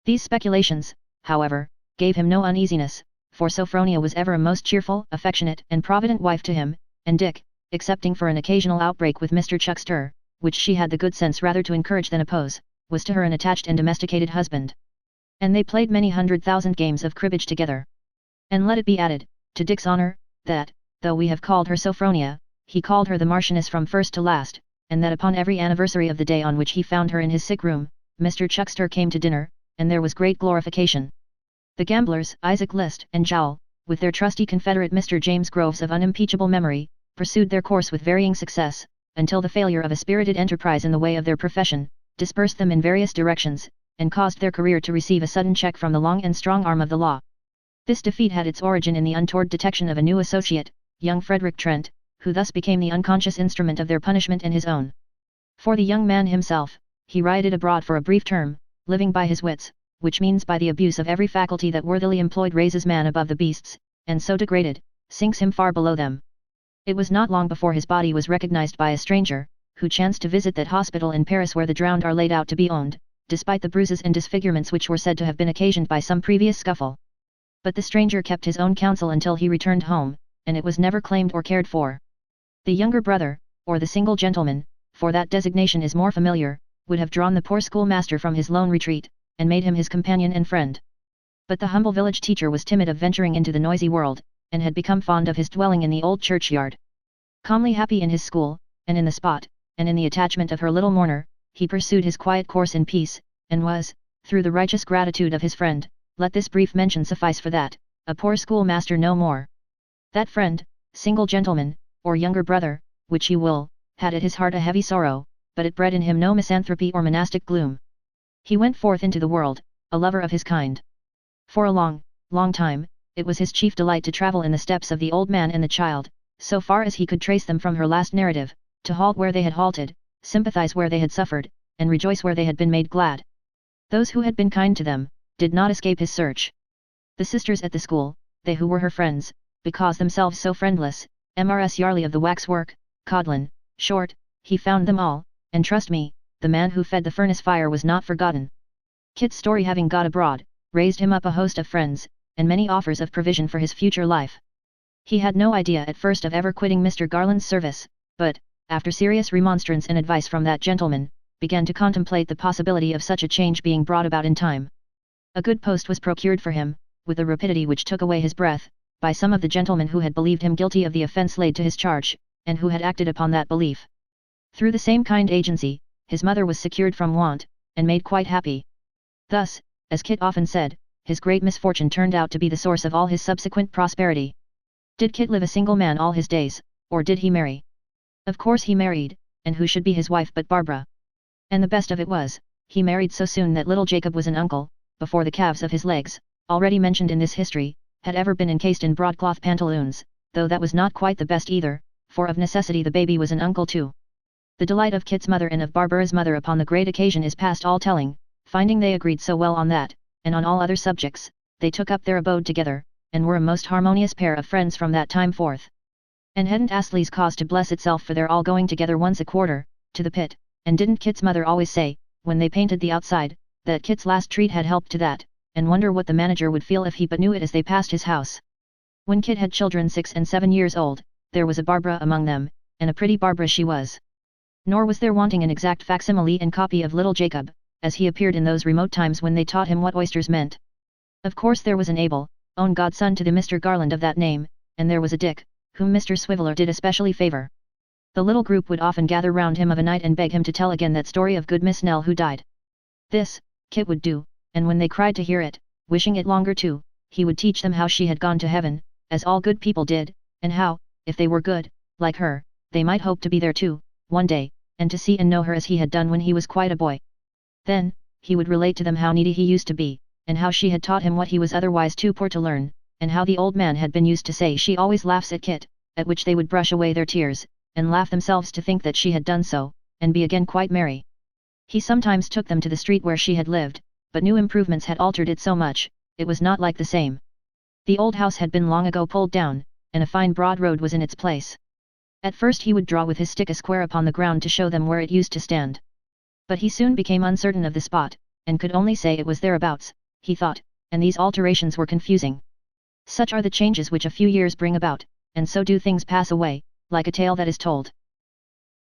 These speculations, however, gave him no uneasiness, for Sophronia was ever a most cheerful, affectionate, and provident wife to him, and Dick, excepting for an occasional outbreak with Mr. Chuckster, which she had the good sense rather to encourage than oppose, was to her an attached and domesticated husband. And they played many 100,000 games of cribbage together. And let it be added, to Dick's honour, that, though we have called her Sophronia, he called her the Marchioness from first to last, and that upon every anniversary of the day on which he found her in his sick room, Mr. Chuckster came to dinner, and there was great glorification. The gamblers, Isaac List and Jowl, with their trusty confederate Mr. James Groves of unimpeachable memory, pursued their course with varying success, until the failure of a spirited enterprise in the way of their profession, dispersed them in various directions, and caused their career to receive a sudden check from the long and strong arm of the law. This defeat had its origin in the untoward detection of a new associate, young Frederick Trent, who thus became the unconscious instrument of their punishment and his own. For the young man himself, he rioted abroad for a brief term, living by his wits, which means by the abuse of every faculty that worthily employed raises man above the beasts, and so degraded, sinks him far below them. It was not long before his body was recognized by a stranger, who chanced to visit that hospital in Paris where the drowned are laid out to be owned, despite the bruises and disfigurements which were said to have been occasioned by some previous scuffle. But the stranger kept his own counsel until he returned home, and it was never claimed or cared for. The younger brother, or the single gentleman, for that designation is more familiar, would have drawn the poor schoolmaster from his lone retreat, and made him his companion and friend. But the humble village teacher was timid of venturing into the noisy world, and had become fond of his dwelling in the old churchyard. Calmly happy in his school, and in the spot, and in the attachment of her little mourner, he pursued his quiet course in peace, and was, through the righteous gratitude of his friend, let this brief mention suffice for that, a poor schoolmaster no more. That friend, single gentleman, or younger brother, which he will, had at his heart a heavy sorrow, but it bred in him no misanthropy or monastic gloom. He went forth into the world, a lover of his kind. For a long, long time, it was his chief delight to travel in the steps of the old man and the child, so far as he could trace them from her last narrative, to halt where they had halted, sympathize where they had suffered, and rejoice where they had been made glad. Those who had been kind to them, did not escape his search. The sisters at the school, they who were her friends, because themselves so friendless, Mrs. Yarley of the waxwork, Codlin, Short, he found them all, and trust me, the man who fed the furnace fire was not forgotten. Kit's story having got abroad, raised him up a host of friends, and many offers of provision for his future life. He had no idea at first of ever quitting Mr. Garland's service, but, after serious remonstrance and advice from that gentleman, began to contemplate the possibility of such a change being brought about in time. A good post was procured for him, with a rapidity which took away his breath, by some of the gentlemen who had believed him guilty of the offence laid to his charge, and who had acted upon that belief. Through the same kind agency, his mother was secured from want, and made quite happy. Thus, as Kit often said, his great misfortune turned out to be the source of all his subsequent prosperity. Did Kit live a single man all his days, or did he marry? Of course he married, and who should be his wife but Barbara? And the best of it was, he married so soon that little Jacob was an uncle, before the calves of his legs, already mentioned in this history, had ever been encased in broadcloth pantaloons, though that was not quite the best either, for of necessity the baby was an uncle too. The delight of Kit's mother and of Barbara's mother upon the great occasion is past all telling. Finding they agreed so well on that, and on all other subjects, they took up their abode together, and were a most harmonious pair of friends from that time forth. And hadn't Astley's cause to bless itself for their all going together once a quarter, to the pit, and didn't Kit's mother always say, when they painted the outside, that Kit's last treat had helped to that, and wonder what the manager would feel if he but knew it as they passed his house. When Kit had children 6 and 7 years old, there was a Barbara among them, and a pretty Barbara she was. Nor was there wanting an exact facsimile and copy of little Jacob, as he appeared in those remote times when they taught him what oysters meant. Of course there was an Abel, own godson to the Mr. Garland of that name, and there was a Dick, whom Mr. Swiveller did especially favour. The little group would often gather round him of a night and beg him to tell again that story of good Miss Nell who died. This, Kit would do, and when they cried to hear it, wishing it longer too, he would teach them how she had gone to heaven, as all good people did, and how, if they were good, like her, they might hope to be there too, one day, and to see and know her as he had done when he was quite a boy. Then, he would relate to them how needy he used to be, and how she had taught him what he was otherwise too poor to learn, and how the old man had been used to say she always laughs at Kit, at which they would brush away their tears, and laugh themselves to think that she had done so, and be again quite merry. He sometimes took them to the street where she had lived, but new improvements had altered it so much, it was not like the same. The old house had been long ago pulled down, and a fine broad road was in its place. At first he would draw with his stick a square upon the ground to show them where it used to stand. But he soon became uncertain of the spot, and could only say it was thereabouts, he thought, and these alterations were confusing. Such are the changes which a few years bring about, and so do things pass away, like a tale that is told.